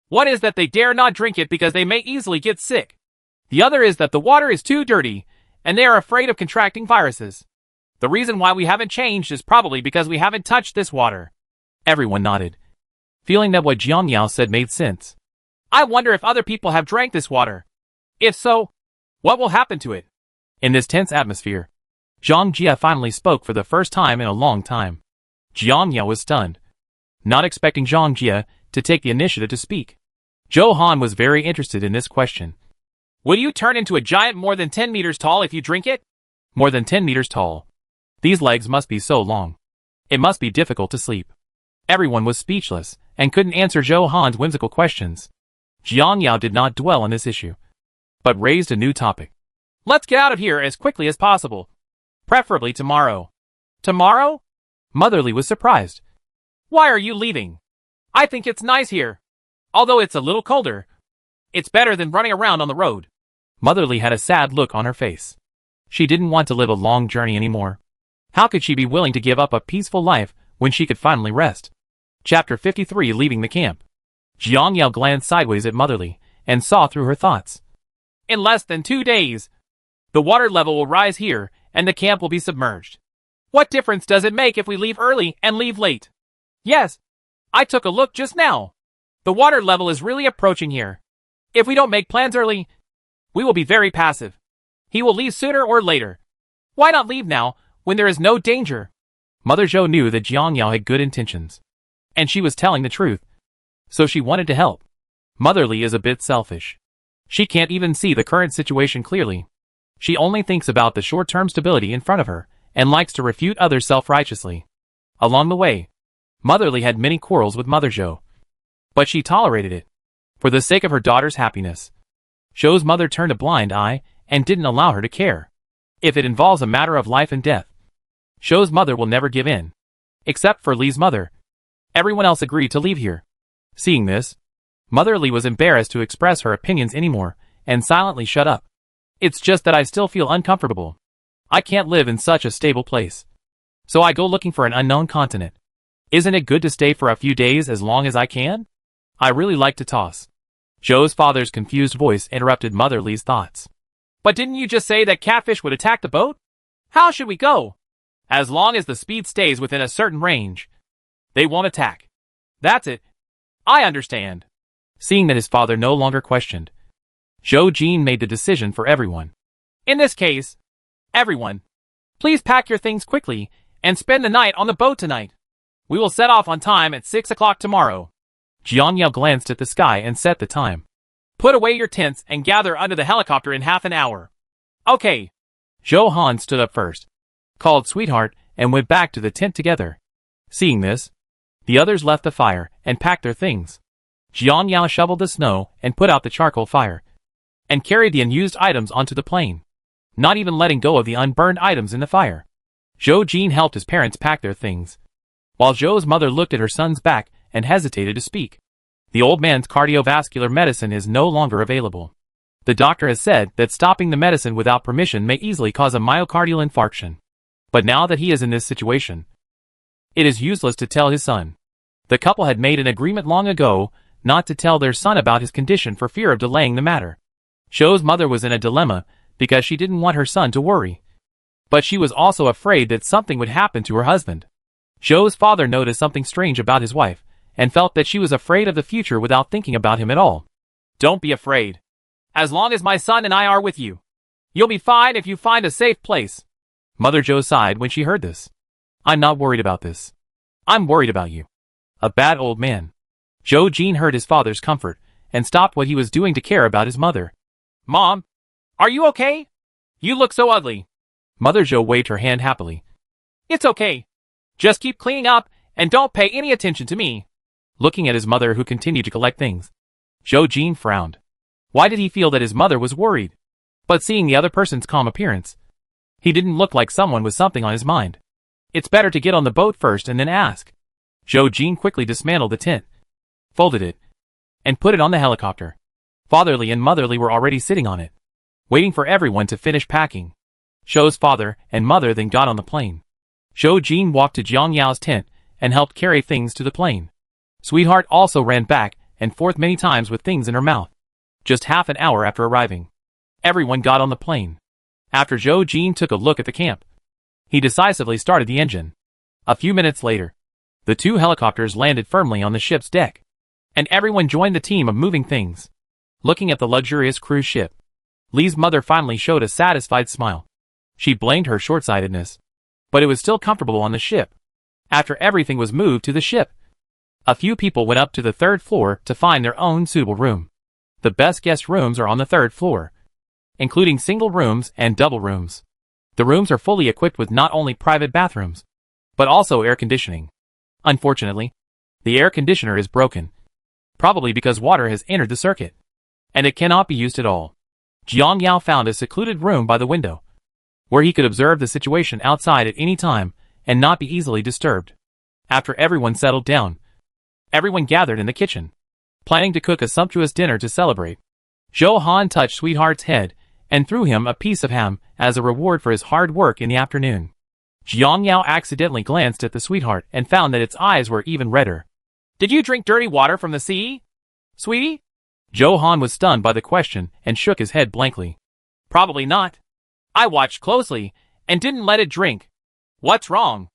One is that they dare not drink it because they may easily get sick. The other is that the water is too dirty, and they are afraid of contracting viruses. The reason why we haven't changed is probably because we haven't touched this water. Everyone nodded, feeling that what Jiang Yao said made sense. I wonder if other people have drank this water. If so, what will happen to it? In this tense atmosphere, Zhang Jia finally spoke for the first time in a long time. Jiang Yao was stunned, not expecting Zhang Jia to take the initiative to speak. Zhou Han was very interested in this question. Will you turn into a giant more than 10 meters tall if you drink it? More than 10 meters tall. These legs must be so long. It must be difficult to sleep. Everyone was speechless and couldn't answer Zhou Han's whimsical questions. Jiang Yao did not dwell on this issue, but raised a new topic. Let's get out of here as quickly as possible. Preferably tomorrow. Tomorrow? Motherly was surprised. Why are you leaving? I think it's nice here. Although it's a little colder, it's better than running around on the road. Motherly had a sad look on her face. She didn't want to live a long journey anymore. How could she be willing to give up a peaceful life when she could finally rest? Chapter 53, Leaving the Camp. Jiang Yao glanced sideways at Motherly and saw through her thoughts. In less than 2 days, the water level will rise here and the camp will be submerged. What difference does it make if we leave early and leave late? Yes, I took a look just now. The water level is really approaching here. If we don't make plans early, we will be very passive. He will leave sooner or later. Why not leave now, when there is no danger? Mother Zhou knew that Jiang Yao had good intentions, and she was telling the truth, so she wanted to help. Motherly is a bit selfish. She can't even see the current situation clearly. She only thinks about the short-term stability in front of her, and likes to refute others self-righteously. Along the way, Motherly had many quarrels with Mother Zhou, but she tolerated it, for the sake of her daughter's happiness. Zhou's mother turned a blind eye, and didn't allow her to care. If it involves a matter of life and death, Zhou's mother will never give in. Except for Li's mother. Everyone else agreed to leave here. Seeing this, Motherly was embarrassed to express her opinions anymore, and silently shut up. It's just that I still feel uncomfortable. I can't live in such a stable place. So I go looking for an unknown continent. Isn't it good to stay for a few days as long as I can? I really like to toss. Zhou's father's confused voice interrupted Motherly's thoughts. But didn't you just say that catfish would attack the boat? How should we go? As long as the speed stays within a certain range, they won't attack. That's it. I understand. Seeing that his father no longer questioned, Zhou Jin made the decision for everyone. In this case, everyone, please pack your things quickly and spend the night on the boat tonight. We will set off on time at 6 o'clock tomorrow. Jiang Yao glanced at the sky and set the time. Put away your tents and gather under the helicopter in half an hour. Okay. Zhou Han stood up first, called Sweetheart, and went back to the tent together. Seeing this, the others left the fire and packed their things. Jiang Yao shoveled the snow and put out the charcoal fire, and carried the unused items onto the plane, not even letting go of the unburned items in the fire. Zhou Jin helped his parents pack their things, while Zhou's mother looked at her son's back and hesitated to speak. The old man's cardiovascular medicine is no longer available. The doctor has said that stopping the medicine without permission may easily cause a myocardial infarction. But now that he is in this situation, it is useless to tell his son. The couple had made an agreement long ago not to tell their son about his condition for fear of delaying the matter. Zhou's mother was in a dilemma because she didn't want her son to worry, but she was also afraid that something would happen to her husband. Zhou's father noticed something strange about his wife, and felt that she was afraid of the future without thinking about him at all. Don't be afraid. As long as my son and I are with you, you'll be fine if you find a safe place. Mother Zhou sighed when she heard this. I'm not worried about this. I'm worried about you. A bad old man. Zhou Jin heard his father's comfort, and stopped what he was doing to care about his mother. Mom, are you okay? You look so ugly. Mother Zhou waved her hand happily. It's okay. Just keep cleaning up and don't pay any attention to me. Looking at his mother who continued to collect things, Zhou Jin frowned. Why did he feel that his mother was worried? But seeing the other person's calm appearance, he didn't look like someone with something on his mind. It's better to get on the boat first and then ask. Zhou Jin quickly dismantled the tent, folded it, and put it on the helicopter. Fatherly and Motherly were already sitting on it, waiting for everyone to finish packing. Zhou's father and mother then got on the plane. Zhou Jin walked to Jiang Yao's tent and helped carry things to the plane. Sweetheart also ran back and forth many times with things in her mouth. Just half an hour after arriving, everyone got on the plane. After Zhou Jin took a look at the camp, he decisively started the engine. A few minutes later, the two helicopters landed firmly on the ship's deck, and everyone joined the team of moving things. Looking at the luxurious cruise ship, Li's mother finally showed a satisfied smile. She blamed her short-sightedness, but it was still comfortable on the ship. After everything was moved to the ship, a few people went up to the third floor to find their own suitable room. The best guest rooms are on the third floor, including single rooms and double rooms. The rooms are fully equipped with not only private bathrooms, but also air conditioning. Unfortunately, the air conditioner is broken, probably because water has entered the circuit, and it cannot be used at all. Jiang Yao found a secluded room by the window, where he could observe the situation outside at any time and not be easily disturbed. After everyone settled down, everyone gathered in the kitchen, planning to cook a sumptuous dinner to celebrate. Zhou Han touched Sweetheart's head and threw him a piece of ham as a reward for his hard work in the afternoon. Jiang Yao accidentally glanced at the Sweetheart and found that its eyes were even redder. Did you drink dirty water from the sea, sweetie? Zhou Han was stunned by the question and shook his head blankly. Probably not. I watched closely and didn't let it drink. What's wrong?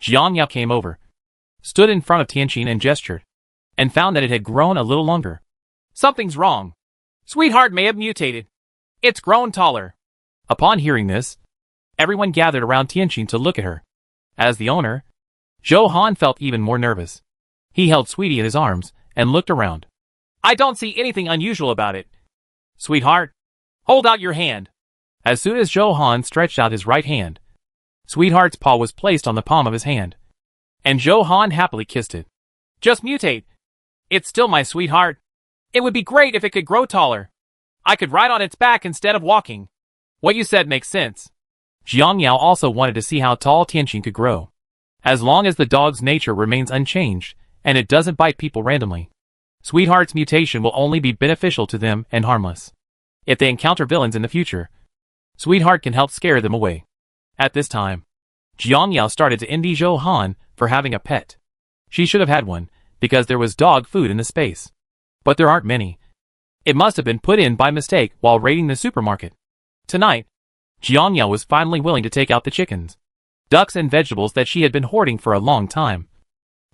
Jiang Yao came over, stood in front of Tianqin and gestured, and found that it had grown a little longer. Something's wrong. Sweetheart may have mutated. It's grown taller. Upon hearing this, everyone gathered around Tianqin to look at her. As the owner, Zhou Han felt even more nervous. He held Sweetie in his arms and looked around. I don't see anything unusual about it. Sweetheart, hold out your hand. As soon as Zhou Han stretched out his right hand, Sweetheart's paw was placed on the palm of his hand, and Zhou Han happily kissed it. Just mutate. It's still my sweetheart. It would be great if it could grow taller. I could ride on its back instead of walking. What you said makes sense. Jiang Yao also wanted to see how tall Tianqin could grow. As long as the dog's nature remains unchanged, and it doesn't bite people randomly, Sweetheart's mutation will only be beneficial to them and harmless. If they encounter villains in the future, Sweetheart can help scare them away. At this time, Jiang Yao started to envy Zhou Han for having a pet. She should have had one, because there was dog food in the space. But there aren't many. It must have been put in by mistake while raiding the supermarket. Tonight, Jiang Yao was finally willing to take out the chickens, ducks and vegetables that she had been hoarding for a long time,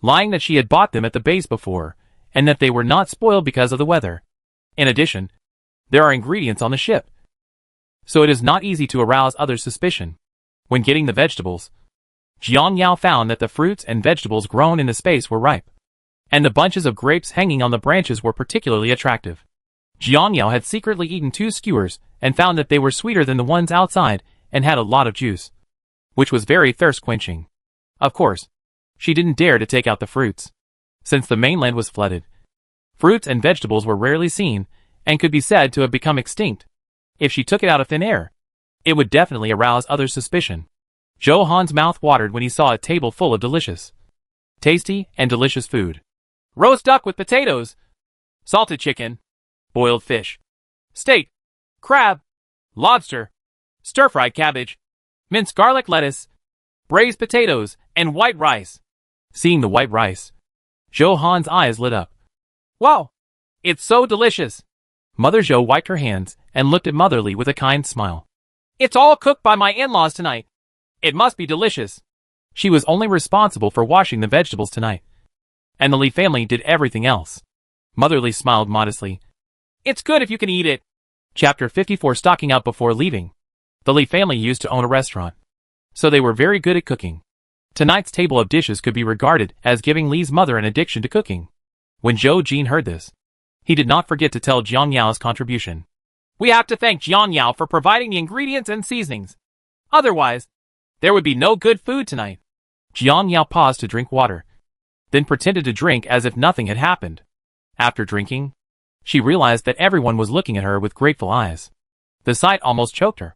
lying that she had bought them at the base before, and that they were not spoiled because of the weather. In addition, there are ingredients on the ship, so it is not easy to arouse others' suspicion. When getting the vegetables, Jiang Yao found that the fruits and vegetables grown in the space were ripe, and the bunches of grapes hanging on the branches were particularly attractive. Jiang Yao had secretly eaten 2 skewers and found that they were sweeter than the ones outside and had a lot of juice, which was very thirst-quenching. Of course, she didn't dare to take out the fruits, since the mainland was flooded. Fruits and vegetables were rarely seen and could be said to have become extinct. If she took it out of thin air, it would definitely arouse others' suspicion. Zhou Han's mouth watered when he saw a table full of delicious, tasty, and delicious food. Roast duck with potatoes, salted chicken, boiled fish, steak, crab, lobster, stir-fried cabbage, minced garlic lettuce, braised potatoes, and white rice. Seeing the white rice, Zhou Han's eyes lit up. Wow! It's so delicious! Mother Zhou wiped her hands and looked at Motherly with a kind smile. It's all cooked by my in-laws tonight. It must be delicious. She was only responsible for washing the vegetables tonight, and the Li family did everything else. Motherly smiled modestly. It's good if you can eat it. Chapter 54. Stocking up before leaving. The Li family used to own a restaurant, so they were very good at cooking. Tonight's table of dishes could be regarded as giving Li's mother an addiction to cooking. When Zhou Jin heard this, he did not forget to tell Jiang Yao's contribution. We have to thank Jiang Yao for providing the ingredients and seasonings. Otherwise, there would be no good food tonight. Jiang Yao paused to drink water, then pretended to drink as if nothing had happened. After drinking, she realized that everyone was looking at her with grateful eyes. The sight almost choked her.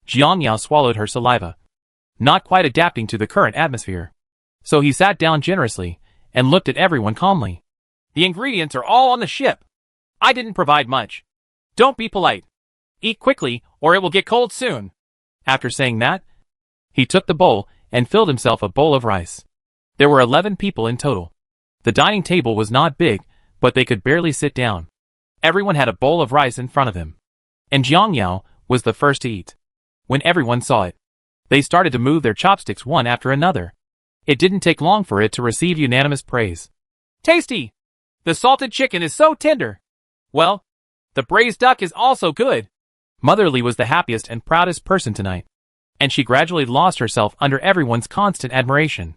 Jiang Yao swallowed her saliva, not quite adapting to the current atmosphere. So he sat down generously and looked at everyone calmly. The ingredients are all on the ship. I didn't provide much. Don't be polite. Eat quickly or it will get cold soon. After saying that, he took the bowl and filled himself a bowl of rice. There were 11 people in total. The dining table was not big, but they could barely sit down. Everyone had a bowl of rice in front of them. And Jiang Yao was the first to eat. When everyone saw it, they started to move their chopsticks one after another. It didn't take long for it to receive unanimous praise. Tasty! The salted chicken is so tender. Well, the braised duck is also good. Motherly was the happiest and proudest person tonight, and she gradually lost herself under everyone's constant admiration.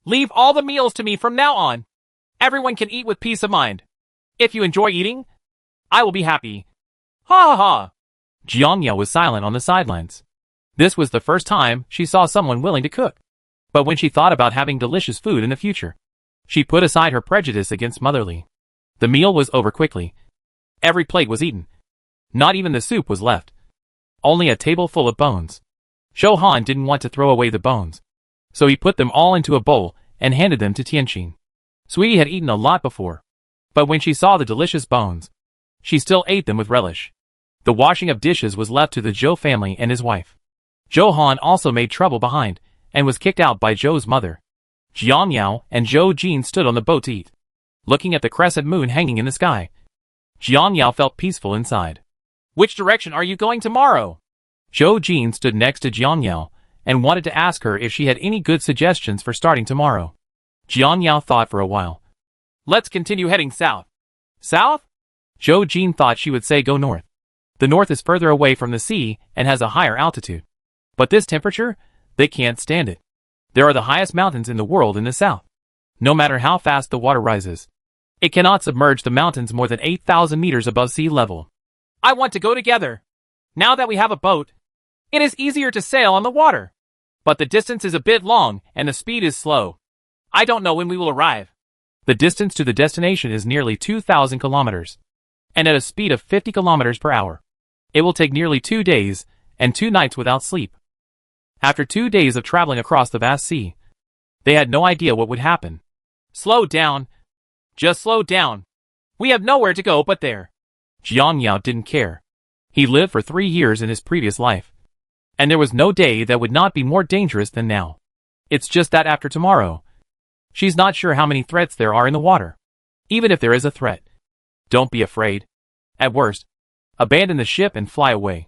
Leave all the meals to me from now on. Everyone can eat with peace of mind. If you enjoy eating, I will be happy. Ha ha ha! Jiang Yao was silent on the sidelines. This was the first time she saw someone willing to cook. But when she thought about having delicious food in the future, she put aside her prejudice against Motherly. The meal was over quickly. Every plate was eaten. Not even the soup was left. Only a table full of bones. Shouhan didn't want to throw away the bones, so he put them all into a bowl and handed them to Tianqin. Sweetie had eaten a lot before, but when she saw the delicious bones, she still ate them with relish. The washing of dishes was left to the Zhou family and his wife. Zhouhan also made trouble behind, and was kicked out by Zhou's mother. Jiang Yao and Zhou Jin stood on the boat to eat, looking at the crescent moon hanging in the sky. Jiang Yao felt peaceful inside. Which direction are you going tomorrow? Zhou Jin stood next to Jiang Yao and wanted to ask her if she had any good suggestions for starting tomorrow. Jiang Yao thought for a while. Let's continue heading south. South? Zhou Jin thought she would say go north. The north is further away from the sea and has a higher altitude. But this temperature, they can't stand it. There are the highest mountains in the world in the south. No matter how fast the water rises, it cannot submerge the mountains more than 8,000 meters above sea level. I want to go together. Now that we have a boat, it is easier to sail on the water. But the distance is a bit long and the speed is slow. I don't know when we will arrive. The distance to the destination is nearly 2,000 kilometers. And at a speed of 50 kilometers per hour. It will take nearly 2 days and 2 nights without sleep. After 2 days of traveling across the vast sea, they had no idea what would happen. Slow down. Just slow down. We have nowhere to go but there. Jiang Yao didn't care. He lived for 3 years in his previous life. And there was no day that would not be more dangerous than now. It's just that after tomorrow, she's not sure how many threats there are in the water. Even if there is a threat, don't be afraid. At worst, abandon the ship and fly away.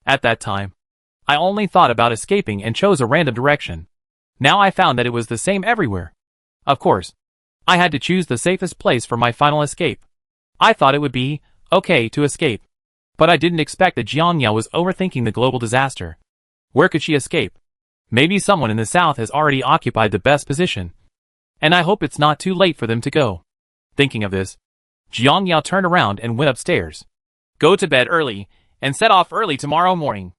At that time, I only thought about escaping and chose a random direction. Now I found that it was the same everywhere. Of course, I had to choose the safest place for my final escape. I thought it would be okay to escape. But I didn't expect that Jiang Yao was overthinking the global disaster. Where could she escape? Maybe someone in the south has already occupied the best position. And I hope it's not too late for them to go. Thinking of this, Jiang Yao turned around and went upstairs. Go to bed early, and set off early tomorrow morning.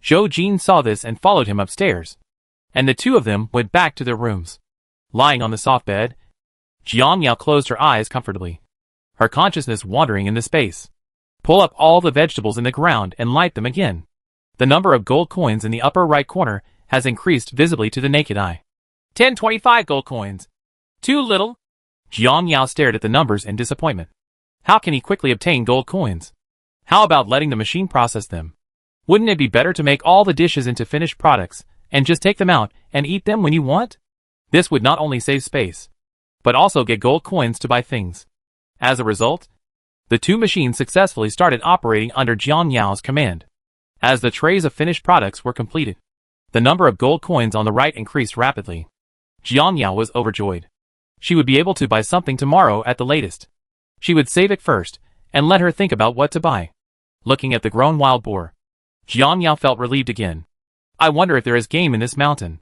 Zhou Jin saw this and followed him upstairs. And the two of them went back to their rooms. Lying on the soft bed, Jiang Yao closed her eyes comfortably, her consciousness wandering in the space. Pull up all the vegetables in the ground and light them again. The number of gold coins in the upper right corner has increased visibly to the naked eye. 1025 gold coins. Too little? Jiang Yao stared at the numbers in disappointment. How can he quickly obtain gold coins? How about letting the machine process them? Wouldn't it be better to make all the dishes into finished products and just take them out and eat them when you want? This would not only save space, but also get gold coins to buy things. As a result, the two machines successfully started operating under Jiang Yao's command. As the trays of finished products were completed, the number of gold coins on the right increased rapidly. Jiang Yao was overjoyed. She would be able to buy something tomorrow at the latest. She would save it first, and let her think about what to buy. Looking at the grown wild boar, Jiang Yao felt relieved again. I wonder if there is game in this mountain.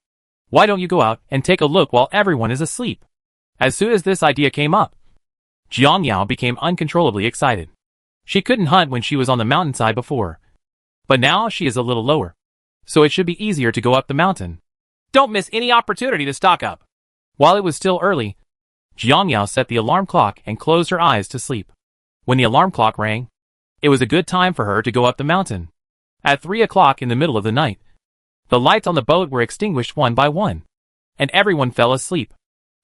Why don't you go out and take a look while everyone is asleep? As soon as this idea came up, Jiang Yao became uncontrollably excited. She couldn't hunt when she was on the mountainside before, but now she is a little lower, so it should be easier to go up the mountain. Don't miss any opportunity to stock up. While it was still early, Jiangyao set the alarm clock and closed her eyes to sleep. When the alarm clock rang, it was a good time for her to go up the mountain. At 3 o'clock in the middle of the night, the lights on the boat were extinguished one by one, and everyone fell asleep.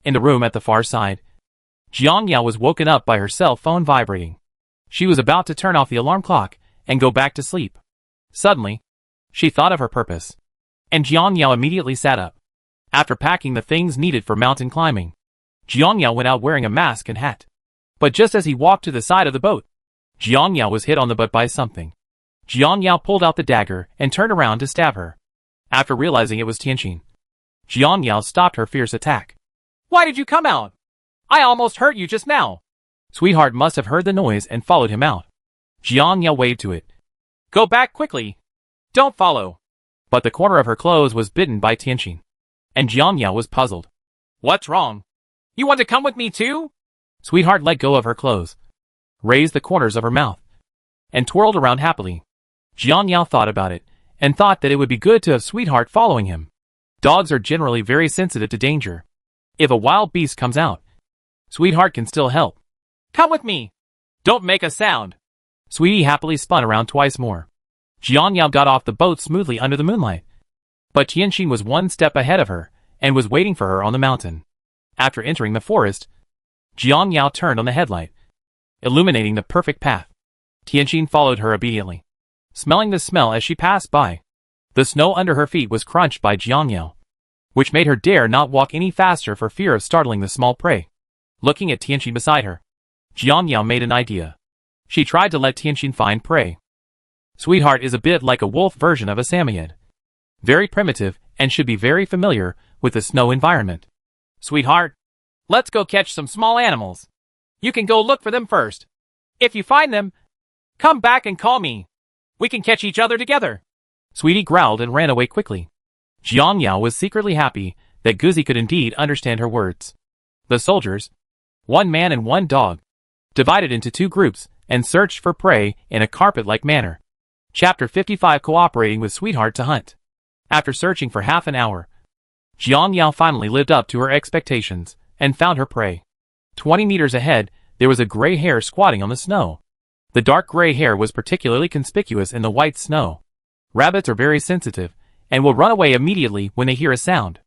In the room at the far side, Jiangyao was woken up by her cell phone vibrating. She was about to turn off the alarm clock and go back to sleep. Suddenly, she thought of her purpose, and Jiangyao immediately sat up. After packing the things needed for mountain climbing, Jiangyao went out wearing a mask and hat. But just as he walked to the side of the boat, Jiangyao was hit on the butt by something. Jiangyao pulled out the dagger and turned around to stab her. After realizing it was Tianqin, Jiangyao stopped her fierce attack. Why did you come out? I almost hurt you just now. Sweetheart must have heard the noise and followed him out. Jiangyao waved to it. Go back quickly. Don't follow. But the corner of her clothes was bitten by Tianqin, and Jiangyao was puzzled. What's wrong? You want to come with me too? Sweetheart let go of her clothes, raised the corners of her mouth, and twirled around happily. Jiangyao thought about it, and thought that it would be good to have Sweetheart following him. Dogs are generally very sensitive to danger. If a wild beast comes out, Sweetheart can still help. Come with me. Don't make a sound. Sweetie happily spun around twice more. Jiangyao got off the boat smoothly under the moonlight. But Tianqin was one step ahead of her, and was waiting for her on the mountain. After entering the forest, Jiangyao turned on the headlight, illuminating the perfect path. Tianqin followed her obediently, smelling the smell as she passed by. The snow under her feet was crunched by Jiangyao, which made her dare not walk any faster for fear of startling the small prey. Looking at Tianqin beside her, Jiangyao made an idea. She tried to let Tianqin find prey. Sweetheart is a bit like a wolf version of a Samoyed. Very primitive and should be very familiar with the snow environment. Sweetheart, let's go catch some small animals. You can go look for them first. If you find them, come back and call me. We can catch each other together. Sweetie growled and ran away quickly. Jiangyao was secretly happy that Guzi could indeed understand her words. The soldiers, one man and one dog, divided into two groups and searched for prey in a carpet-like manner. Chapter 55 Cooperating with Sweetheart to Hunt. After searching for half an hour, Jiangyao finally lived up to her expectations and found her prey. 20 meters ahead, there was a gray hare squatting on the snow. The dark gray hair was particularly conspicuous in the white snow. Rabbits are very sensitive and will run away immediately when they hear a sound.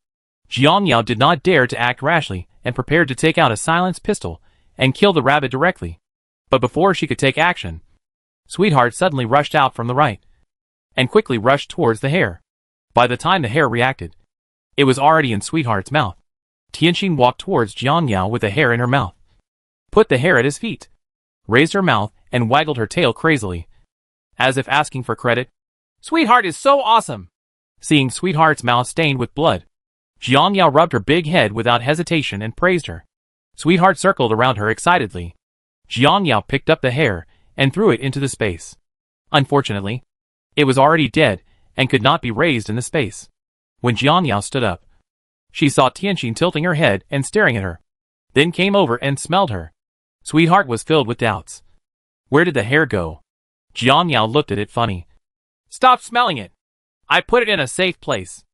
Jiangyao did not dare to act rashly and prepared to take out a silenced pistol and kill the rabbit directly. But before she could take action, Sweetheart suddenly rushed out from the right and quickly rushed towards the hare. By the time the hare reacted, it was already in Sweetheart's mouth. Tianqin walked towards Jiangyao with the hare in her mouth, put the hare at his feet, raised her mouth and waggled her tail crazily, as if asking for credit. Sweetheart is so awesome! Seeing Sweetheart's mouth stained with blood, Jiangyao rubbed her big head without hesitation and praised her. Sweetheart circled around her excitedly. Jiangyao picked up the hare and threw it into the space. Unfortunately, it was already dead and could not be raised in the space. When Jiangyao stood up, she saw Tianqin tilting her head and staring at her, then came over and smelled her. Sweetheart was filled with doubts. Where did the hare go? Jiangyao looked at it funny. Stop smelling it. I put it in a safe place.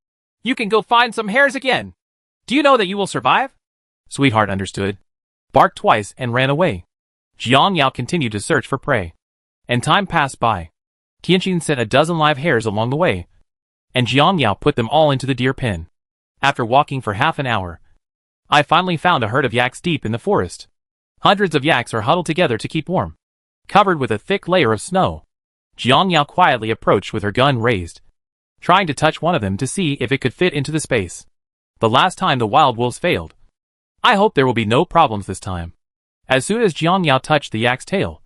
You can go find some hares again. Do you know that you will survive? Sweetheart understood, barked twice and ran away. Jiangyao continued to search for prey, and time passed by. Tianqin sent a dozen live hares along the way, and Jiangyao put them all into the deer pen. After walking for half an hour, I finally found a herd of yaks deep in the forest. Hundreds of yaks are huddled together to keep warm, covered with a thick layer of snow. Jiangyao quietly approached with her gun raised, trying to touch one of them to see if it could fit into the space. The last time the wild wolves failed. I hope there will be no problems this time. As soon as Jiangyao touched the yak's tail,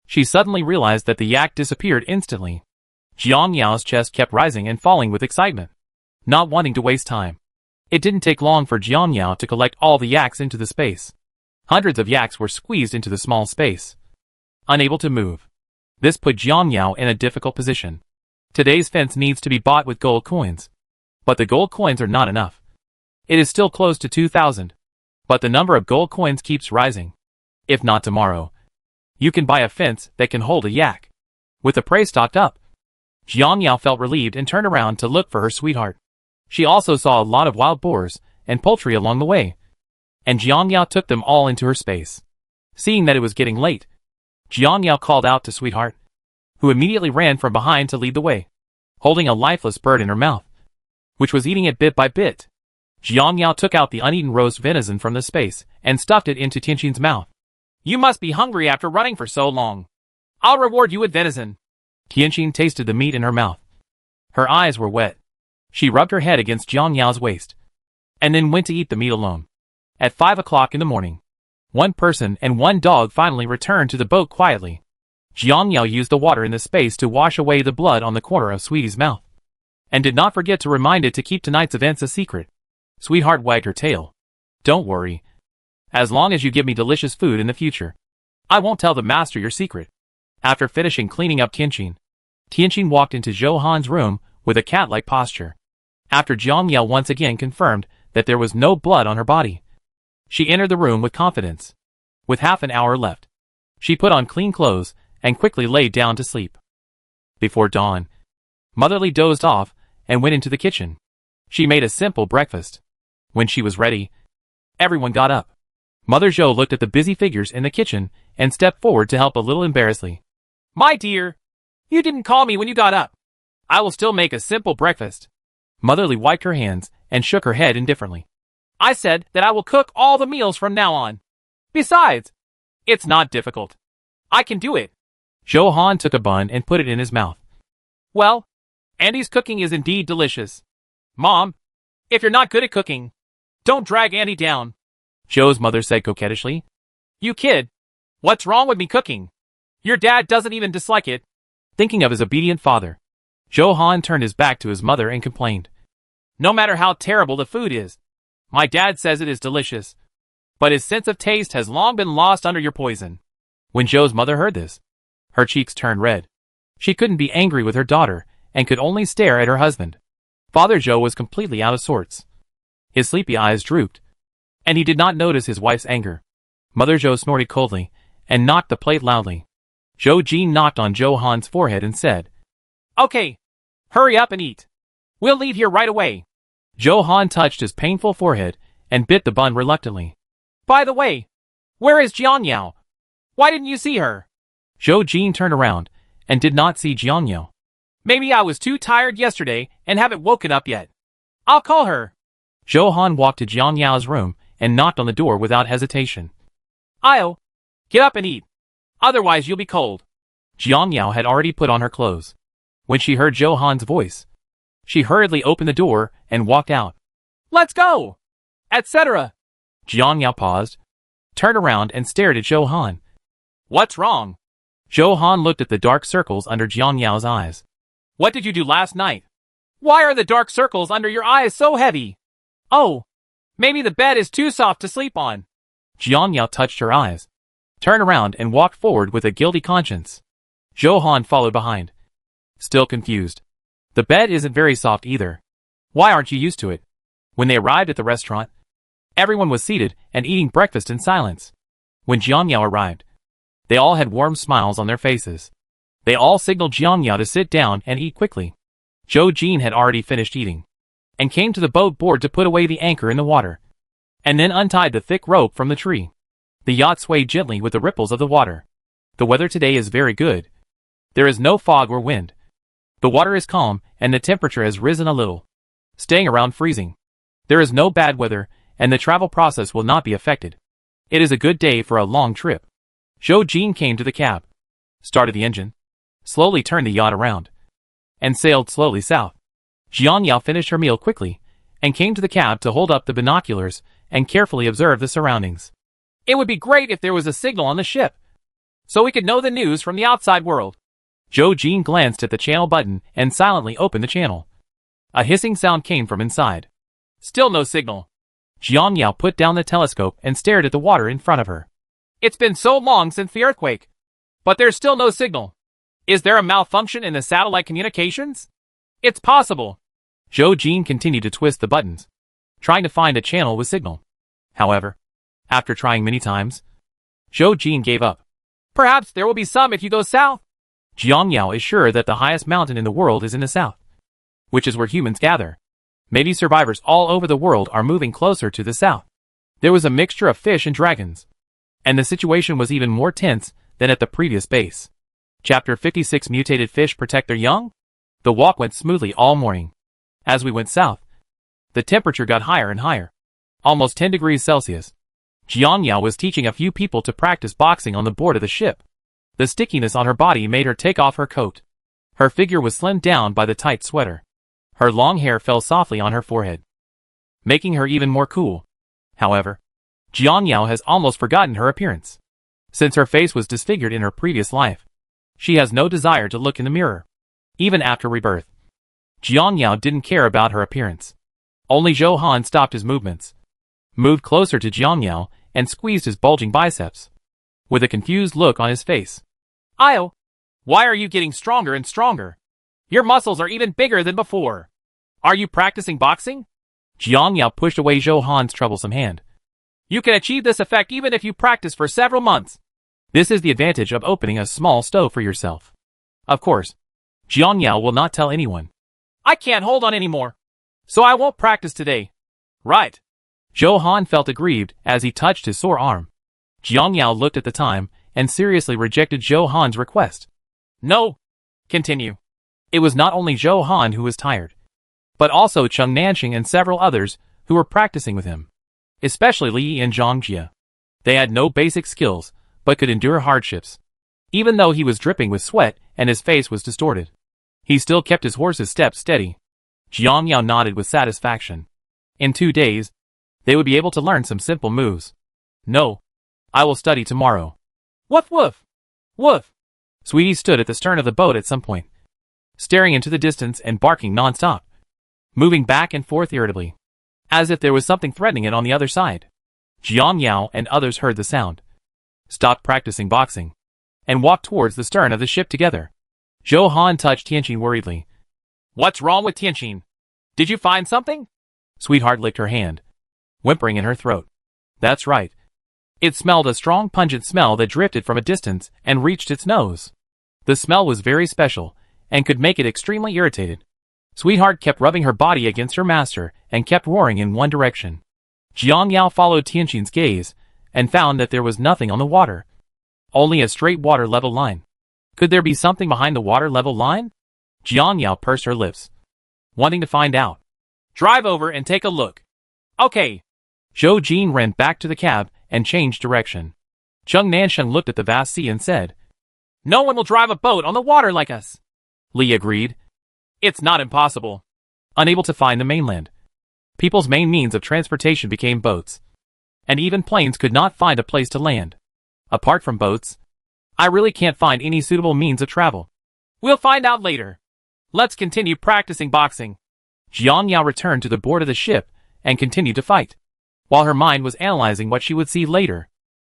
she suddenly realized that the yak disappeared instantly. Jiangyao's chest kept rising and falling with excitement, not wanting to waste time. It didn't take long for Jiangyao to collect all the yaks into the space. Hundreds of yaks were squeezed into the small space, unable to move. This put Jiangyao in a difficult position. Today's fence needs to be bought with gold coins, but the gold coins are not enough. It is still close to 2,000, but the number of gold coins keeps rising. If not tomorrow, You can buy a fence that can hold a yak. With the prey stocked up, Jiang Yao felt relieved and turned around to look for her sweetheart. She also saw a lot of wild boars and poultry along the way, and Jiang Yao took them all into her space. Seeing that it was getting late, Jiang Yao called out to sweetheart, who immediately ran from behind to lead the way, holding a lifeless bird in her mouth, which was eating it bit by bit. Jiang Yao took out the uneaten roast venison from the space and stuffed it into Tianqin's mouth. You must be hungry after running for so long. I'll reward you with venison. Tianqin tasted the meat in her mouth. Her eyes were wet. She rubbed her head against Jiang Yao's waist, and then went to eat the meat alone. At 5 o'clock in the morning, one person and one dog finally returned to the boat quietly. Jiang Yao used the water in the space to wash away the blood on the corner of Sweetie's mouth, and did not forget to remind it to keep tonight's events a secret. Sweetheart wagged her tail. Don't worry. As long as you give me delicious food in the future, I won't tell the master your secret. After finishing cleaning up Tianqin, Tianqin walked into Zhou Han's room with a cat-like posture. After Jiang Yao once again confirmed that there was no blood on her body, she entered the room with confidence. With half an hour left, she put on clean clothes and quickly lay down to sleep. Before dawn, Motherly dozed off and went into the kitchen. She made a simple breakfast. When she was ready, everyone got up. Mother Zhou looked at the busy figures in the kitchen and stepped forward to help a little embarrassedly. My dear, you didn't call me when you got up. I will still make a simple breakfast. Motherly wiped her hands and shook her head indifferently. I said that I will cook all the meals from now on. Besides, it's not difficult. I can do it. Zhou Han took a bun and put it in his mouth. Well, Andy's cooking is indeed delicious. Mom, if you're not good at cooking, don't drag Andy down, Zhou's mother said coquettishly. You kid, what's wrong with me cooking? Your dad doesn't even dislike it. Thinking of his obedient father, Zhou Han turned his back to his mother and complained. No matter how terrible the food is, my dad says it is delicious, but his sense of taste has long been lost under your poison. When Zhou's mother heard this, her cheeks turned red. She couldn't be angry with her daughter and could only stare at her husband. Father Zhou was completely out of sorts. His sleepy eyes drooped, and he did not notice his wife's anger. Mother Zhou snorted coldly and knocked the plate loudly. Zhou Jin knocked on Zhou Han's forehead and said, Okay, hurry up and eat. We'll leave here right away. Zhou Han touched his painful forehead and bit the bun reluctantly. By the way, where is Jiang Yao? Why didn't you see her? Zhou Jin turned around and did not see Jiang Yao. Maybe I was too tired yesterday and haven't woken up yet. I'll call her. Zhou Han walked to Jiang Yao's room and knocked on the door without hesitation. I'll get up and eat. Otherwise you'll be cold. Jiang Yao had already put on her clothes. When she heard Zhou Han's voice, she hurriedly opened the door and walked out. Let's go! Etc. Jiang Yao paused, turned around and stared at Zhou Han. What's wrong? Zhou Han looked at the dark circles under Jiang Yao's eyes. What did you do last night? Why are the dark circles under your eyes so heavy? Oh, maybe the bed is too soft to sleep on. Jiang Yao touched her eyes, turned around and walked forward with a guilty conscience. Zhou Han followed behind, still confused. The bed isn't very soft either. Why aren't you used to it? When they arrived at the restaurant, everyone was seated and eating breakfast in silence. When Jiang Yao arrived, they all had warm smiles on their faces. They all signaled Jiang Yao to sit down and eat quickly. Zhou Jin had already finished eating, and came to the boat board to put away the anchor in the water, and then untied the thick rope from the tree. The yacht swayed gently with the ripples of the water. The weather today is very good. There is no fog or wind. The water is calm, and the temperature has risen a little, staying around freezing. There is no bad weather, and the travel process will not be affected. It is a good day for a long trip. Zhou Jin came to the cab, started the engine, slowly turned the yacht around, and sailed slowly south. Jiang Yao finished her meal quickly, and came to the cab to hold up the binoculars and carefully observe the surroundings. It would be great if there was a signal on the ship, so we could know the news from the outside world. Zhou Jin glanced at the channel button and silently opened the channel. A hissing sound came from inside. Still no signal. Jiang Yao put down the telescope and stared at the water in front of her. It's been so long since the earthquake, but there's still no signal. Is there a malfunction in the satellite communications? It's possible. Zhou Jin continued to twist the buttons, trying to find a channel with signal. However, after trying many times, Zhou Jin gave up. Perhaps there will be some if you go south. Jiang Yao is sure that the highest mountain in the world is in the south, which is where humans gather. Maybe survivors all over the world are moving closer to the south. There was a mixture of fish and dragons, and the situation was even more tense than at the previous base. Chapter 56 Mutated fish protect their young? The walk went smoothly all morning. As we went south, the temperature got higher and higher, almost 10 degrees Celsius. Jiang Yao was teaching a few people to practice boxing on the board of the ship. The stickiness on her body made her take off her coat. Her figure was slimmed down by the tight sweater. Her long hair fell softly on her forehead, making her even more cool. However, Jiang Yao has almost forgotten her appearance. Since her face was disfigured in her previous life, she has no desire to look in the mirror. Even after rebirth, Jiang Yao didn't care about her appearance. Only Zhou Han stopped his movements, moved closer to Jiang Yao, and squeezed his bulging biceps, with a confused look on his face. Io, why are you getting stronger and stronger? Your muscles are even bigger than before. Are you practicing boxing? Jiang Yao pushed away Zhou Han's troublesome hand. You can achieve this effect even if you practice for several months. This is the advantage of opening a small stove for yourself. Of course, Jiang Yao will not tell anyone. I can't hold on anymore, so I won't practice today. Right. Zhou Han felt aggrieved as he touched his sore arm. Jiang Yao looked at the time and seriously rejected Zhou Han's request. No. Continue. It was not only Zhou Han who was tired, but also Cheng Nanxing and several others who were practicing with him, especially Li and Zhang Jie. They had no basic skills, but could endure hardships. Even though he was dripping with sweat and his face was distorted, he still kept his horse's steps steady. Jiang Yao nodded with satisfaction. In 2 days, they would be able to learn some simple moves. No. I will study tomorrow. Woof woof! Woof! Sweetie stood at the stern of the boat at some point, staring into the distance and barking non-stop, moving back and forth irritably, as if there was something threatening it on the other side. Jiang Yao and others heard the sound, stopped practicing boxing, and walked towards the stern of the ship together. Zhou Han touched Tianqing worriedly. What's wrong with Tianqing? Did you find something? Sweetheart licked her hand, whimpering in her throat. That's right. It smelled a strong pungent smell that drifted from a distance and reached its nose. The smell was very special and could make it extremely irritated. Sweetheart kept rubbing her body against her master and kept roaring in one direction. Jiang Yao followed Tianqing's gaze and found that there was nothing on the water, only a straight water level line. Could there be something behind the water level line? Jiang Yao pursed her lips, wanting to find out. Drive over and take a look. Okay. Zhou Jin ran back to the cab and changed direction. Cheng Nansheng looked at the vast sea and said, No one will drive a boat on the water like us. Li agreed. It's not impossible. Unable to find the mainland, people's main means of transportation became boats, and even planes could not find a place to land. Apart from boats, I really can't find any suitable means of travel. We'll find out later. Let's continue practicing boxing. Jiang Yao returned to the board of the ship and continued to fight, while her mind was analyzing what she would see later.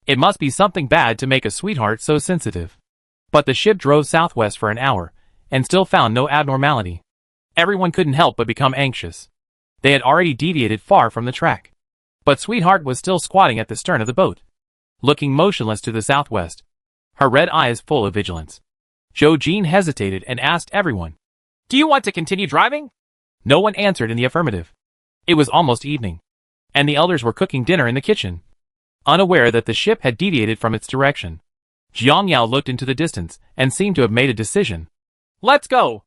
It must be something bad to make a sweetheart so sensitive. But the ship drove southwest for an hour and still found no abnormality. Everyone couldn't help but become anxious. They had already deviated far from the track, but sweetheart was still squatting at the stern of the boat, looking motionless to the southwest, her red eyes full of vigilance. Zhou Jin hesitated and asked everyone, Do you want to continue driving? No one answered in the affirmative. It was almost evening, and the elders were cooking dinner in the kitchen, unaware that the ship had deviated from its direction. Jiang Yao looked into the distance and seemed to have made a decision. Let's go.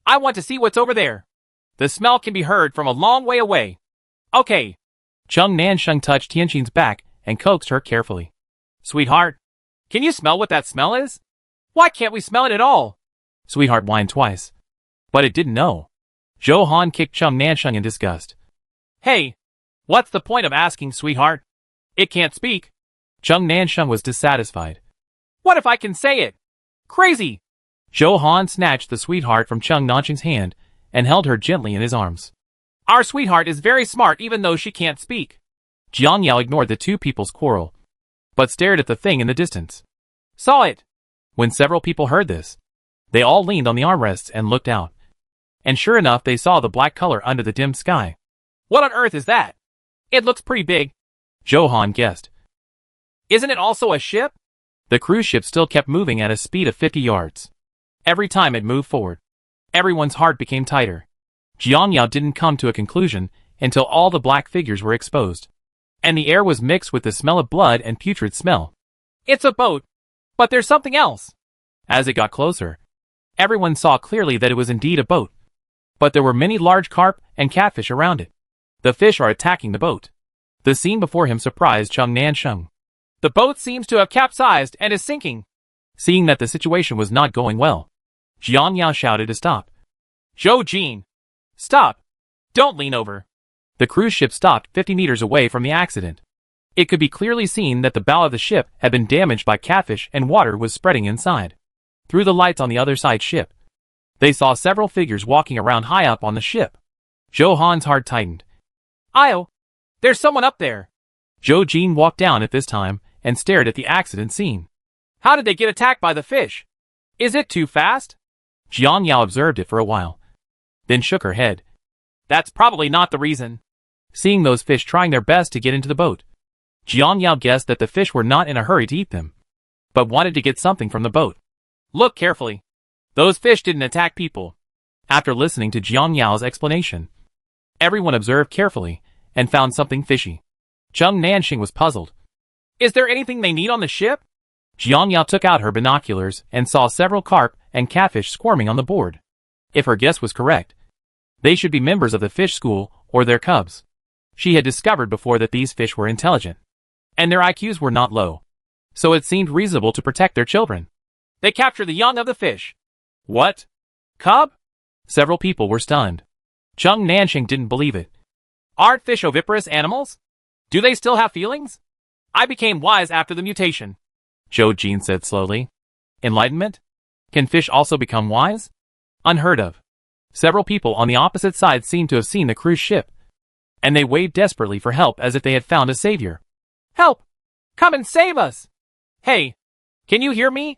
I want to see what's over there. The smell can be heard from a long way away. Okay. Cheng Nansheng touched Tianqing's back and coaxed her carefully. Sweetheart, can you smell what that smell is? Why can't we smell it at all? Sweetheart whined twice, but it didn't know. Zhou Han kicked Cheng Nansheng in disgust. Hey, what's the point of asking, sweetheart? It can't speak. Cheng Nansheng was dissatisfied. What if I can say it? Crazy! Zhou Han snatched the sweetheart from Cheng Nansheng's hand and held her gently in his arms. Our sweetheart is very smart even though she can't speak. Jiang Yao ignored the two people's quarrel, but stared at the thing in the distance. Saw it! When several people heard this, they all leaned on the armrests and looked out. And sure enough, they saw the black color under the dim sky. What on earth is that? It looks pretty big. Zhou Han guessed. Isn't it also a ship? The cruise ship still kept moving at a speed of 50 yards. Every time it moved forward, everyone's heart became tighter. Jiang Yao didn't come to a conclusion until all the black figures were exposed, and the air was mixed with the smell of blood and putrid smell. It's a boat, but there's something else. As it got closer, everyone saw clearly that it was indeed a boat, but there were many large carp and catfish around it. The fish are attacking the boat. The scene before him surprised Cheng Nansheng. The boat seems to have capsized and is sinking. Seeing that the situation was not going well, Jiang Yao shouted to stop. Zhou Jin, stop! Don't lean over. The cruise ship stopped 50 meters away from the accident. It could be clearly seen that the bow of the ship had been damaged by catfish and water was spreading inside. Through the lights on the other side ship, they saw several figures walking around high up on the ship. Zhou Han's heart tightened. Io, there's someone up there. Zhou Jin walked down at this time and stared at the accident scene. How did they get attacked by the fish? Is it too fast? Jiang Yao observed it for a while, then shook her head. That's probably not the reason. Seeing those fish trying their best to get into the boat, Jiang Yao guessed that the fish were not in a hurry to eat them, but wanted to get something from the boat. Look carefully. Those fish didn't attack people. After listening to Jiang Yao's explanation, everyone observed carefully and found something fishy. Cheng Nansheng was puzzled. Is there anything they need on the ship? Jiang Yao took out her binoculars and saw several carp and catfish squirming on the board. If her guess was correct, they should be members of the fish school or their cubs. She had discovered before that these fish were intelligent, and their IQs were not low, so it seemed reasonable to protect their children. They captured the young of the fish. What? Cub? Several people were stunned. Cheng Nansheng didn't believe it. Aren't fish oviparous animals? Do they still have feelings? I became wise after the mutation, Zhou Jin said slowly. Enlightenment? Can fish also become wise? Unheard of. Several people on the opposite side seemed to have seen the cruise ship, and they waved desperately for help as if they had found a savior. Help! Come and save us! Hey, can you hear me?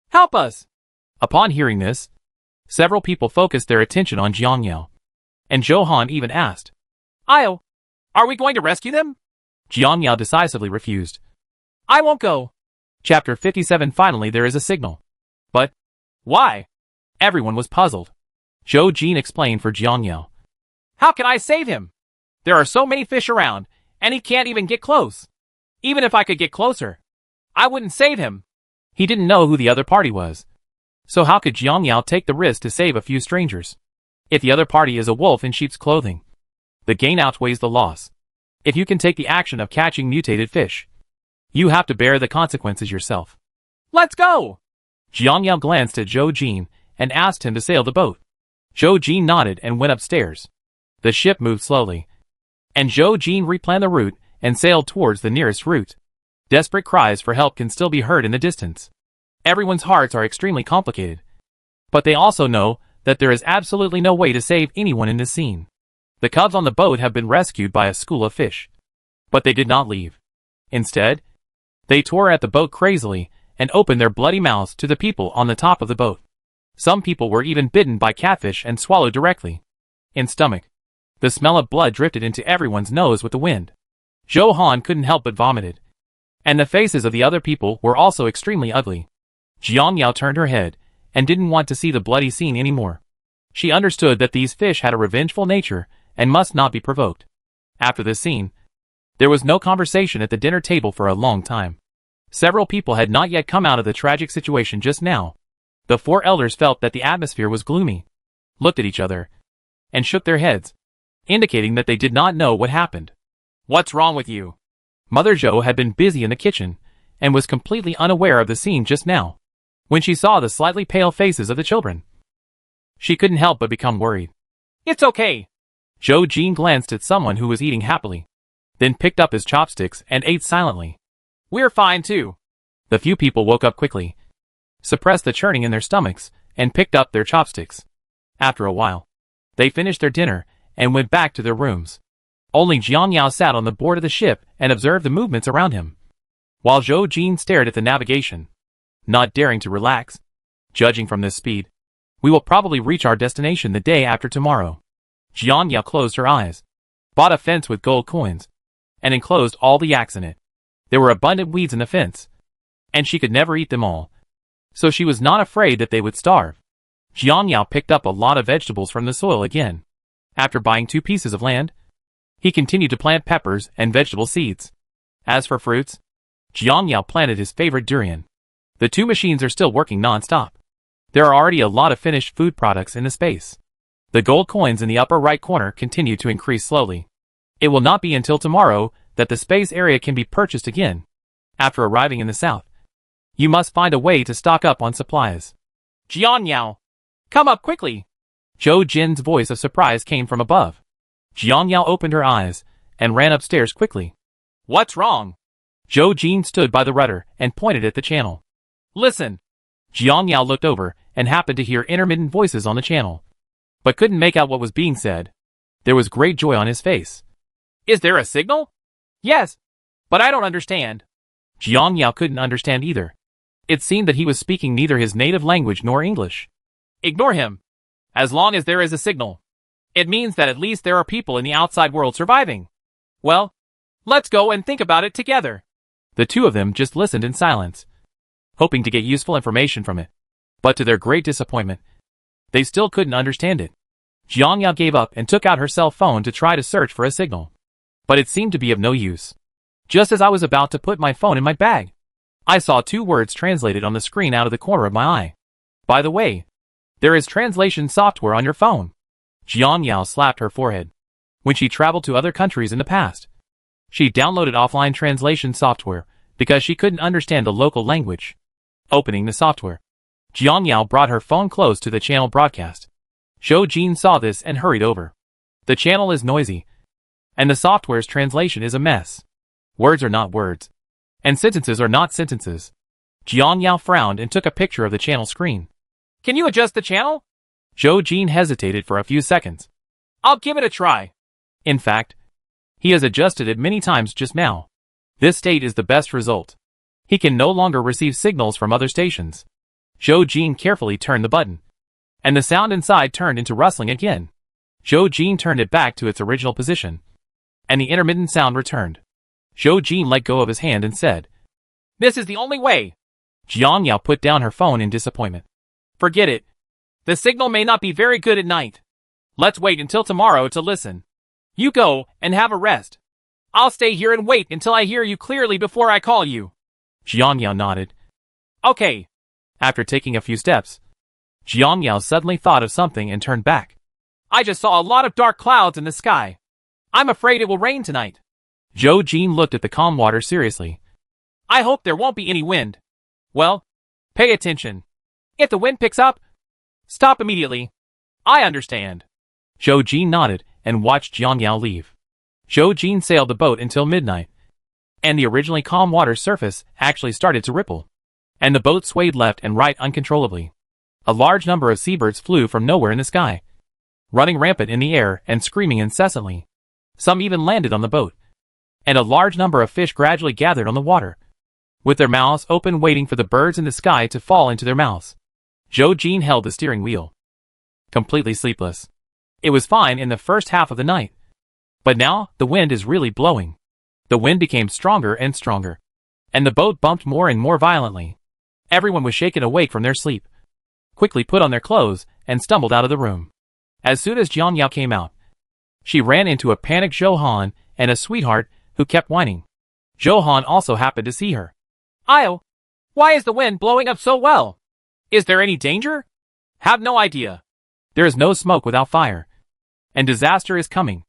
Help us! Upon hearing this, several people focused their attention on Jiang Yao, and Zhou Han even asked, Io, are we going to rescue them? Jiang Yao decisively refused. I won't go. Chapter 57. Finally there is a signal. But why? Everyone was puzzled. Zhou Jin explained for Jiang Yao. How can I save him? There are so many fish around, and he can't even get close. Even if I could get closer, I wouldn't save him. He didn't know who the other party was. So how could Jiang Yao take the risk to save a few strangers? If the other party is a wolf in sheep's clothing, the gain outweighs the loss. If you can take the action of catching mutated fish, you have to bear the consequences yourself. Let's go! Jiang Yao glanced at Zhou Jin and asked him to sail the boat. Zhou Jin nodded and went upstairs. The ship moved slowly, and Zhou Jin replanned the route and sailed towards the nearest route. Desperate cries for help can still be heard in the distance. Everyone's hearts are extremely complicated, but they also know that there is absolutely no way to save anyone in this scene. The cubs on the boat have been rescued by a school of fish, but they did not leave. Instead, they tore at the boat crazily and opened their bloody mouths to the people on the top of the boat. Some people were even bitten by catfish and swallowed directly in stomach. The smell of blood drifted into everyone's nose with the wind. Zhou Han couldn't help but vomited, and the faces of the other people were also extremely ugly. Jiang Yao turned her head and didn't want to see the bloody scene anymore. She understood that these fish had a revengeful nature and must not be provoked. After this scene, there was no conversation at the dinner table for a long time. Several people had not yet come out of the tragic situation just now. The four elders felt that the atmosphere was gloomy, looked at each other, and shook their heads, indicating that they did not know what happened. What's wrong with you? Mother Zhou had been busy in the kitchen and was completely unaware of the scene just now. When she saw the slightly pale faces of the children, she couldn't help but become worried. It's okay. Zhou Jin glanced at someone who was eating happily, then picked up his chopsticks and ate silently. We're fine too. The few people woke up quickly, suppressed the churning in their stomachs, and picked up their chopsticks. After a while, they finished their dinner and went back to their rooms. Only Jiang Yao sat on the board of the ship and observed the movements around him, while Zhou Jin stared at the navigation, not daring to relax. Judging from this speed, we will probably reach our destination the day after tomorrow. Jiang Yao closed her eyes, bought a fence with gold coins, and enclosed all the yaks in it. There were abundant weeds in the fence, and she could never eat them all. So she was not afraid that they would starve. Jiang Yao picked up a lot of vegetables from the soil again. After buying 2 pieces of land, he continued to plant peppers and vegetable seeds. As for fruits, Jiang Yao planted his favorite durian. The 2 machines are still working non-stop. There are already a lot of finished food products in the space. The gold coins in the upper right corner continue to increase slowly. It will not be until tomorrow that the space area can be purchased again. After arriving in the south, you must find a way to stock up on supplies. Jiang Yao, come up quickly. Zhou Jin's voice of surprise came from above. Jiang Yao opened her eyes and ran upstairs quickly. What's wrong? Zhou Jin stood by the rudder and pointed at the channel. Listen. Jiang Yao looked over and happened to hear intermittent voices on the channel, but couldn't make out what was being said. There was great joy on his face. Is there a signal? Yes, but I don't understand. Jiang Yao couldn't understand either. It seemed that he was speaking neither his native language nor English. Ignore him. As long as there is a signal, it means that at least there are people in the outside world surviving. Well, let's go and think about it together. The 2 of them just listened in silence, hoping to get useful information from it. But to their great disappointment, they still couldn't understand it. Jiang Yao gave up and took out her cell phone to try to search for a signal. But it seemed to be of no use. Just as I was about to put my phone in my bag, I saw 2 words translated on the screen out of the corner of my eye. By the way, there is translation software on your phone. Jiang Yao slapped her forehead. When she traveled to other countries in the past, she downloaded offline translation software because she couldn't understand the local language. Opening the software, Jiang Yao brought her phone close to the channel broadcast. Zhou Jin saw this and hurried over. The channel is noisy, and the software's translation is a mess. Words are not words, and sentences are not sentences. Jiang Yao frowned and took a picture of the channel screen. Can you adjust the channel? Zhou Jin hesitated for a few seconds. I'll give it a try. In fact, he has adjusted it many times just now. This state is the best result. He can no longer receive signals from other stations. Zhou Jin carefully turned the button, and the sound inside turned into rustling again. Zhou Jin turned it back to its original position, and the intermittent sound returned. Zhou Jin let go of his hand and said, "This is the only way." Jiang Yao put down her phone in disappointment. Forget it. The signal may not be very good at night. Let's wait until tomorrow to listen. You go and have a rest. I'll stay here and wait until I hear you clearly before I call you. Jiang Yao nodded. Okay. After taking a few steps, Jiang Yao suddenly thought of something and turned back. I just saw a lot of dark clouds in the sky. I'm afraid it will rain tonight. Zhou Jin looked at the calm water seriously. I hope there won't be any wind. Well, pay attention. If the wind picks up, stop immediately. I understand. Zhou Jin nodded and watched Jiang Yao leave. Zhou Jin sailed the boat until midnight, and the originally calm water's surface actually started to ripple, and the boat swayed left and right uncontrollably. A large number of seabirds flew from nowhere in the sky, running rampant in the air and screaming incessantly. Some even landed on the boat, and a large number of fish gradually gathered on the water, with their mouths open waiting for the birds in the sky to fall into their mouths. Zhou Jin held the steering wheel, completely sleepless. It was fine in the first half of the night, but now the wind is really blowing. The wind became stronger and stronger, and the boat bumped more and more violently. Everyone was shaken awake from their sleep, quickly put on their clothes, and stumbled out of the room. As soon as Jiang Yao came out, she ran into a panicked Zhou Han and a sweetheart who kept whining. Zhou Han also happened to see her. Io, why is the wind blowing up so well? Is there any danger? Have no idea. There is no smoke without fire, and disaster is coming.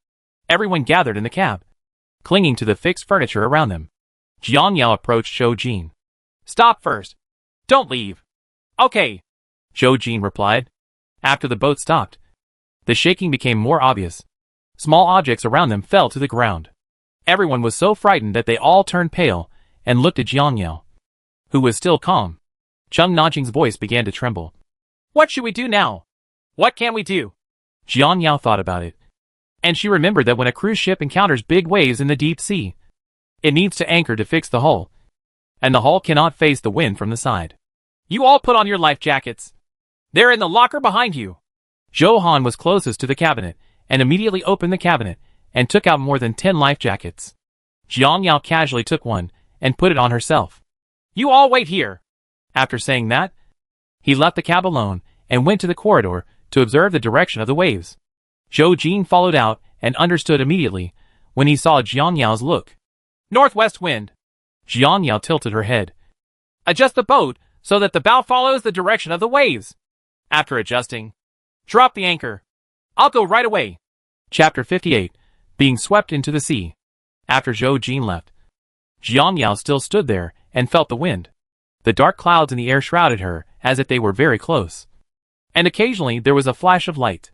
Everyone gathered in the cab, clinging to the fixed furniture around them. Jiang Yao approached Zhou Jin. Stop first. Don't leave. Okay, Zhou Jin replied. After the boat stopped, the shaking became more obvious. Small objects around them fell to the ground. Everyone was so frightened that they all turned pale and looked at Jiang Yao, who was still calm. Cheng Nanjing's voice began to tremble. What should we do now? What can we do? Jiang Yao thought about it, and she remembered that when a cruise ship encounters big waves in the deep sea, it needs to anchor to fix the hull, and the hull cannot face the wind from the side. You all put on your life jackets. They're in the locker behind you. Zhou Han was closest to the cabinet and immediately opened the cabinet and took out more than 10 life jackets. Jiang Yao casually took one and put it on herself. You all wait here. After saying that, he left the cab alone and went to the corridor to observe the direction of the waves. Zhou Jin followed out and understood immediately when he saw Jiang Yao's look. Northwest wind. Jiang Yao tilted her head. Adjust the boat so that the bow follows the direction of the waves. After adjusting, drop the anchor. I'll go right away. Chapter 58. Being swept into the sea. After Zhou Jin left, Jiang Yao still stood there and felt the wind. The dark clouds in the air shrouded her as if they were very close. And occasionally there was a flash of light.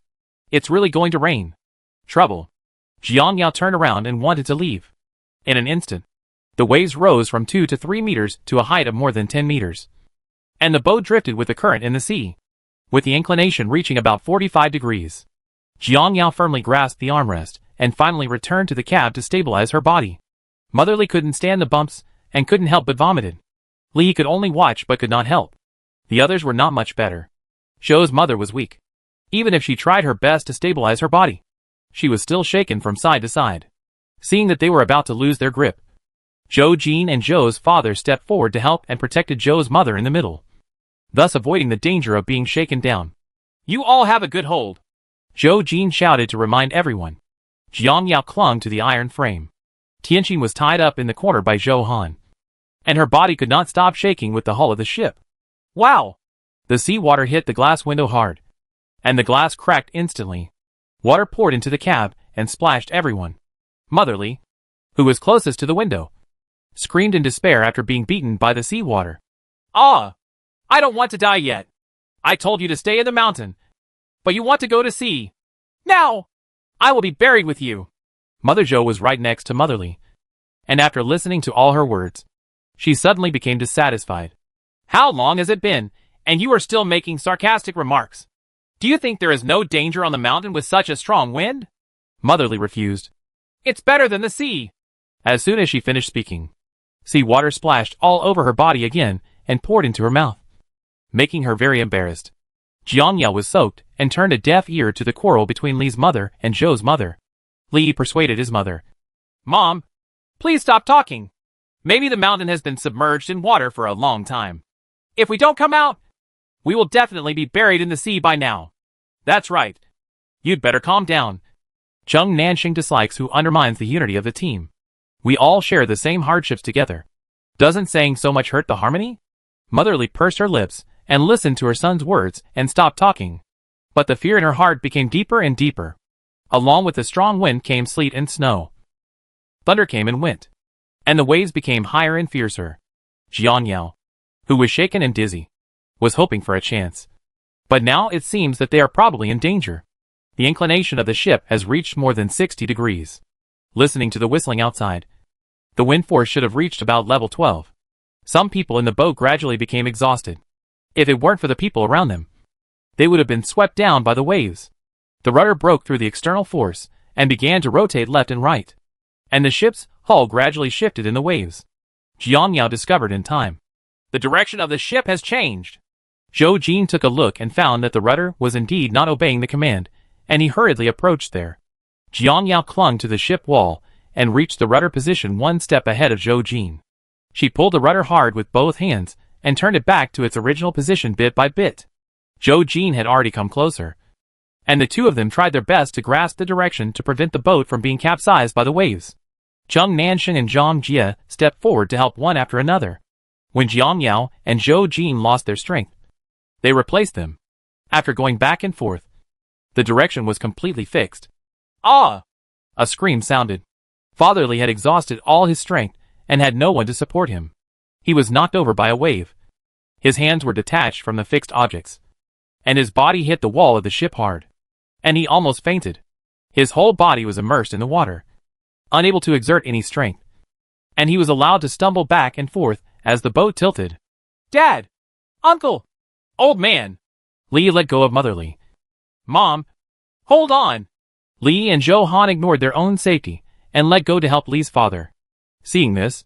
It's really going to rain. Trouble. Jiang Yao turned around and wanted to leave. In an instant, the waves rose from 2 to 3 meters to a height of more than 10 meters. And the boat drifted with the current in the sea, with the inclination reaching about 45 degrees. Jiang Yao firmly grasped the armrest and finally returned to the cab to stabilize her body. Motherly couldn't stand the bumps and couldn't help but vomited. Li could only watch but could not help. The others were not much better. Zhou's mother was weak. Even if she tried her best to stabilize her body, she was still shaken from side to side. Seeing that they were about to lose their grip, Zhou Jin and Zhou's father stepped forward to help and protected Zhou's mother in the middle, thus avoiding the danger of being shaken down. You all have a good hold. Zhou Jin shouted to remind everyone. Jiang Yao clung to the iron frame. Tianqing was tied up in the corner by Zhou Han, and her body could not stop shaking with the hull of the ship. Wow! The seawater hit the glass window hard, and the glass cracked instantly. Water poured into the cab and splashed everyone. Motherly, who was closest to the window, screamed in despair after being beaten by the seawater. Ah! I don't want to die yet. I told you to stay in the mountain, but you want to go to sea. Now! I will be buried with you. Mother Zhou was right next to Motherly, and after listening to all her words, she suddenly became dissatisfied. How long has it been, and you are still making sarcastic remarks? Do you think there is no danger on the mountain with such a strong wind? Motherly refused. It's better than the sea. As soon as she finished speaking, sea water splashed all over her body again and poured into her mouth, making her very embarrassed. Jiang Yao was soaked and turned a deaf ear to the quarrel between Li's mother and Zhou's mother. Li persuaded his mother. Mom, please stop talking. Maybe the mountain has been submerged in water for a long time. If we don't come out, we will definitely be buried in the sea by now. That's right. You'd better calm down. Zheng Nanxing dislikes who undermines the unity of the team. We all share the same hardships together. Doesn't saying so much hurt the harmony? Motherly pursed her lips and listened to her son's words and stopped talking. But the fear in her heart became deeper and deeper. Along with the strong wind came sleet and snow. Thunder came and went, and the waves became higher and fiercer. Jiang Yao, who was shaken and dizzy, was hoping for a chance. But now it seems that they are probably in danger. The inclination of the ship has reached more than 60 degrees. Listening to the whistling outside, the wind force should have reached about level 12. Some people in the boat gradually became exhausted. If it weren't for the people around them, they would have been swept down by the waves. The rudder broke through the external force and began to rotate left and right, and the ship's hull gradually shifted in the waves. Jiang Yao discovered in time. The direction of the ship has changed. Zhou Jin took a look and found that the rudder was indeed not obeying the command, and he hurriedly approached there. Jiang Yao clung to the ship wall and reached the rudder position one step ahead of Zhou Jin. She pulled the rudder hard with both hands and turned it back to its original position bit by bit. Zhou Jin had already come closer, and the two of them tried their best to grasp the direction to prevent the boat from being capsized by the waves. Zheng Nanxing and Zhang Jie stepped forward to help one after another. When Jiang Yao and Zhou Jin lost their strength, they replaced them. After going back and forth, the direction was completely fixed. Ah! A scream sounded. Fatherly had exhausted all his strength and had no one to support him. He was knocked over by a wave. His hands were detached from the fixed objects, and his body hit the wall of the ship hard, and he almost fainted. His whole body was immersed in the water, unable to exert any strength, and he was allowed to stumble back and forth as the boat tilted. Dad! Uncle! Old man! Li let go of Motherly. Mom! Hold on! Li and Zhou Han ignored their own safety and let go to help Li's father. Seeing this,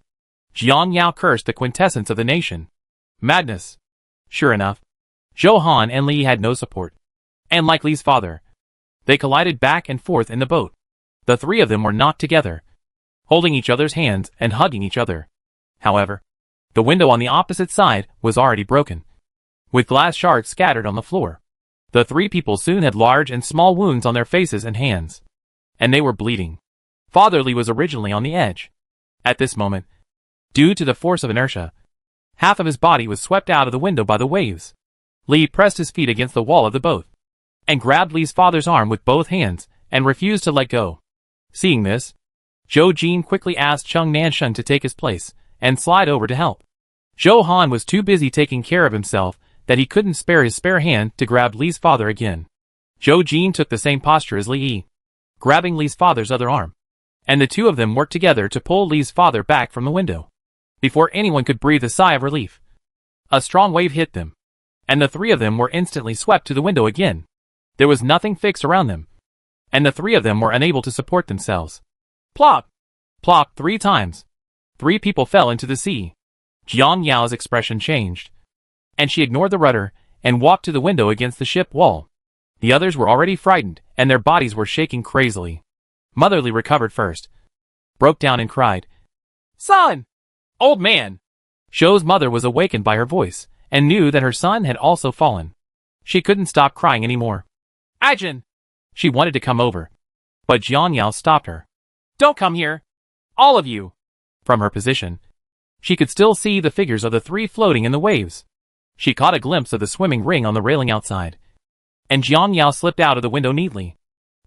Jiang Yao cursed the quintessence of the nation. Madness. Sure enough, Zhou Han and Li had no support, and like Li's father, they collided back and forth in the boat. The three of them were knocked together, holding each other's hands and hugging each other. However, The window on the opposite side was already broken, with glass shards scattered on the floor. The three people soon had large and small wounds on their faces and hands, and they were bleeding. Father Lee was originally on the edge. At this moment, due to the force of inertia, half of his body was swept out of the window by the waves. Lee pressed his feet against the wall of the boat, and grabbed Lee's father's arm with both hands, and refused to let go. Seeing this, Zhou Jin quickly asked Chung Nanshan to take his place, and slide over to help. Zhou Han was too busy taking care of himself that he couldn't spare his spare hand to grab Lee's father again. Zhou Jin took the same posture as Li Yi, grabbing Lee's father's other arm, and the two of them worked together to pull Lee's father back from the window. Before anyone could breathe a sigh of relief, a strong wave hit them, and the three of them were instantly swept to the window again. There was nothing fixed around them, and the three of them were unable to support themselves. Plop! Plop 3 times. 3 people fell into the sea. Jiang Yao's expression changed, and she ignored the rudder and walked to the window against the ship wall. The others were already frightened, and their bodies were shaking crazily. Motherly recovered first, broke down and cried, "Son! Old man!" Shou's mother was awakened by her voice, and knew that her son had also fallen. She couldn't stop crying anymore. "Ajin!" She wanted to come over, but Jiang Yao stopped her. "Don't come here! All of you!" From her position, she could still see the figures of the 3 floating in the waves. She caught a glimpse of the swimming ring on the railing outside, and Jiang Yao slipped out of the window neatly,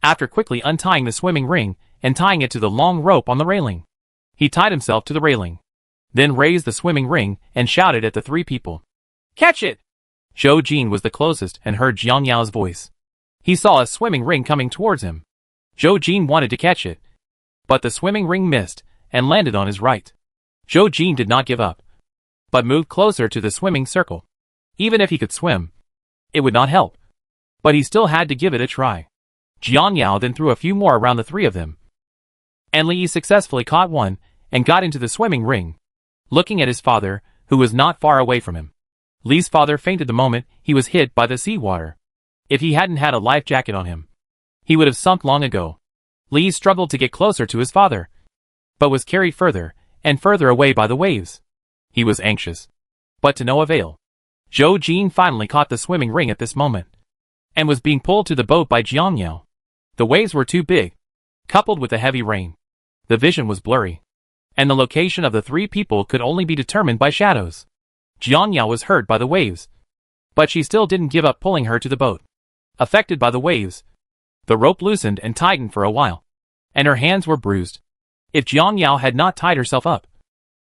after quickly untying the swimming ring and tying it to the long rope on the railing. He tied himself to the railing, then raised the swimming ring and shouted at the 3 people. "Catch it!" Zhou Jin was the closest and heard Jiang Yao's voice. He saw a swimming ring coming towards him. Zhou Jin wanted to catch it, but the swimming ring missed and landed on his right. Zhou Jin did not give up, but moved closer to the swimming circle. Even if he could swim, it would not help, but he still had to give it a try. Jiang Yao then threw a few more around the 3 of them, and Li Yi successfully caught one and got into the swimming ring, looking at his father, who was not far away from him. Li's father fainted the moment he was hit by the seawater. If he hadn't had a life jacket on him, he would have sunk long ago. Li struggled to get closer to his father, but was carried further and further away by the waves. He was anxious, but to no avail. Zhou Jin finally caught the swimming ring at this moment, and was being pulled to the boat by Jiang Yao. The waves were too big, coupled with the heavy rain. The vision was blurry, and the location of the 3 people could only be determined by shadows. Jiang Yao was hurt by the waves, but she still didn't give up pulling her to the boat. Affected by the waves, the rope loosened and tightened for a while, and her hands were bruised. If Jiang Yao had not tied herself up,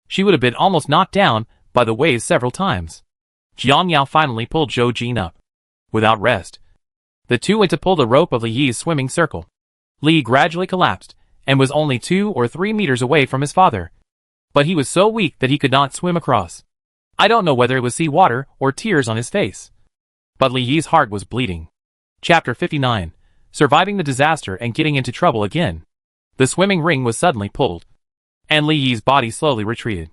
she would have been almost knocked down by the waves several times. Jiang Yao finally pulled Zhou Jin up. Without rest, the two went to pull the rope of Li Yi's swimming circle. Li gradually collapsed, and was only 2 or 3 meters away from his father. But he was so weak that he could not swim across. I don't know whether it was sea water or tears on his face, but Li Yi's heart was bleeding. Chapter 59. Surviving the disaster and getting into trouble again. The swimming ring was suddenly pulled, and Li Yi's body slowly retreated.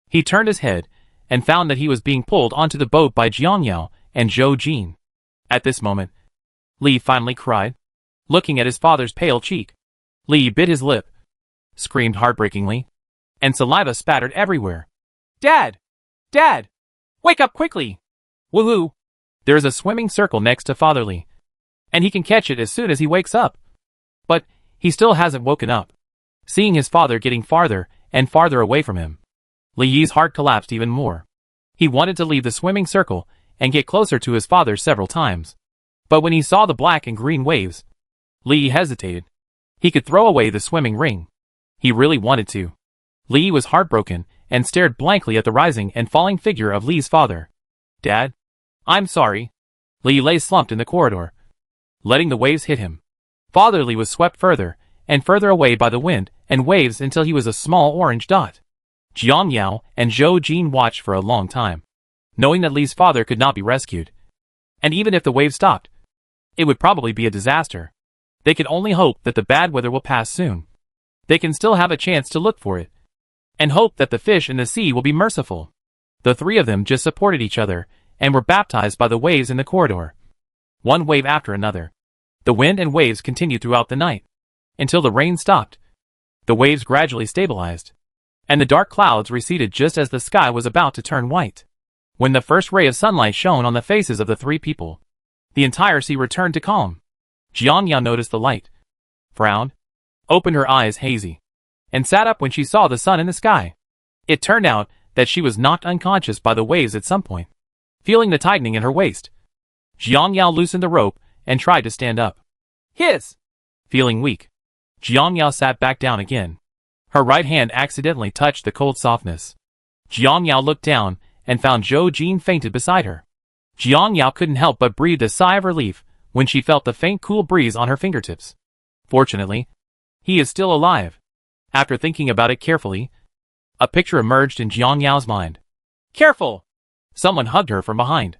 He turned his head, and found that he was being pulled onto the boat by Jiang Yao and Zhou Jin. At this moment, Li finally cried, looking at his father's pale cheek. Li bit his lip, screamed heartbreakingly, and saliva spattered everywhere. "Dad! Dad! Wake up quickly! Woohoo! There is a swimming circle next to Father Li, and he can catch it as soon as he wakes up." But he still hasn't woken up. Seeing his father getting farther and farther away from him, Li Yi's heart collapsed even more. He wanted to leave the swimming circle and get closer to his father several times. But when he saw the black and green waves, Li hesitated. He could throw away the swimming ring. He really wanted to. Li was heartbroken and stared blankly at the rising and falling figure of Li's father. "Dad, I'm sorry." Li lay slumped in the corridor, letting the waves hit him. Father Li was swept further and further away by the wind and waves until he was a small orange dot. Jiang Yao and Zhou Jin watched for a long time, knowing that Li's father could not be rescued. And even if the waves stopped, it would probably be a disaster. They can only hope that the bad weather will pass soon. They can still have a chance to look for it, and hope that the fish in the sea will be merciful. The 3 of them just supported each other, and were baptized by the waves in the corridor. One wave after another. The wind and waves continued throughout the night, until the rain stopped. The waves gradually stabilized, and the dark clouds receded just as the sky was about to turn white. When the first ray of sunlight shone on the faces of the three people, the entire sea returned to calm. Jiangyao noticed the light, frowned, opened her eyes hazy, and sat up when she saw the sun in the sky. It turned out that she was knocked unconscious by the waves at some point. Feeling the tightening in her waist, Jiangyao loosened the rope and tried to stand up. Hiss! Feeling weak, Jiangyao sat back down again. Her right hand accidentally touched the cold softness. Jiangyao looked down and found Zhou Jin fainted beside her. Jiangyao couldn't help but breathe a sigh of relief when she felt the faint cool breeze on her fingertips. Fortunately, he is still alive. After thinking about it carefully, a picture emerged in Jiangyao's mind. Careful! Someone hugged her from behind.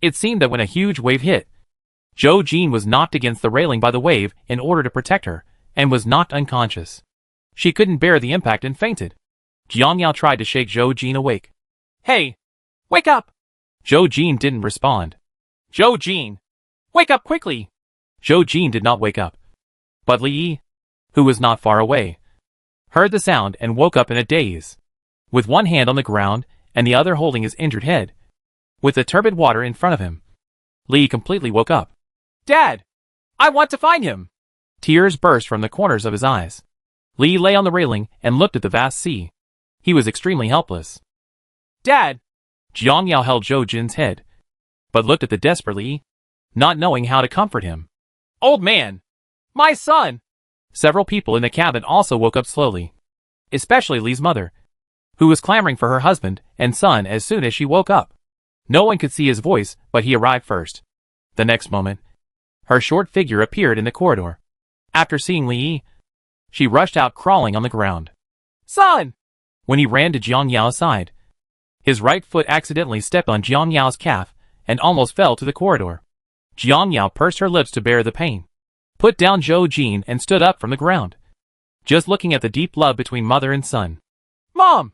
It seemed that when a huge wave hit, Zhou Jin was knocked against the railing by the wave in order to protect her, and was knocked unconscious. She couldn't bear the impact and fainted. Jiangyao tried to shake Zhou Jin awake. Hey! Wake up! Zhou Jin didn't respond. Zhou Jin! Wake up quickly! Zhou Jin did not wake up. But Li Yi, who was not far away, heard the sound and woke up in a daze. With one hand on the ground and the other holding his injured head, with the turbid water in front of him, Li completely woke up. Dad! I want to find him! Tears burst from the corners of his eyes. Li lay on the railing and looked at the vast sea. He was extremely helpless. Dad! Jiangyao held Zhou Jin's head, but looked at the desperate Li, not knowing how to comfort him. Old man! My son! Several people in the cabin also woke up slowly, especially Li's mother, who was clamoring for her husband and son as soon as she woke up. No one could see his voice, but he arrived first. The next moment, her short figure appeared in the corridor. After seeing Li Yi, she rushed out crawling on the ground. Son! When he ran to Jiangyao's side, his right foot accidentally stepped on Jiangyao's calf and almost fell to the corridor. Jiangyao pursed her lips to bear the pain, put down Zhou Jin and stood up from the ground, just looking at the deep love between mother and son. Mom!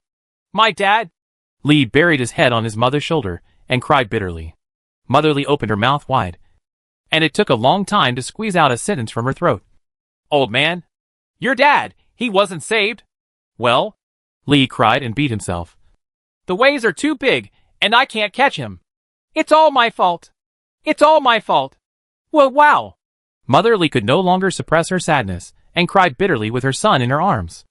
My dad! Li buried his head on his mother's shoulder and cried bitterly. Mother Li opened her mouth wide, and it took a long time to squeeze out a sentence from her throat. Old man, your dad, he wasn't saved. Well? Li cried and beat himself. The waves are too big, and I can't catch him. It's all my fault. It's all my fault. Well, wow. Mother Li could no longer suppress her sadness and cried bitterly with her son in her arms.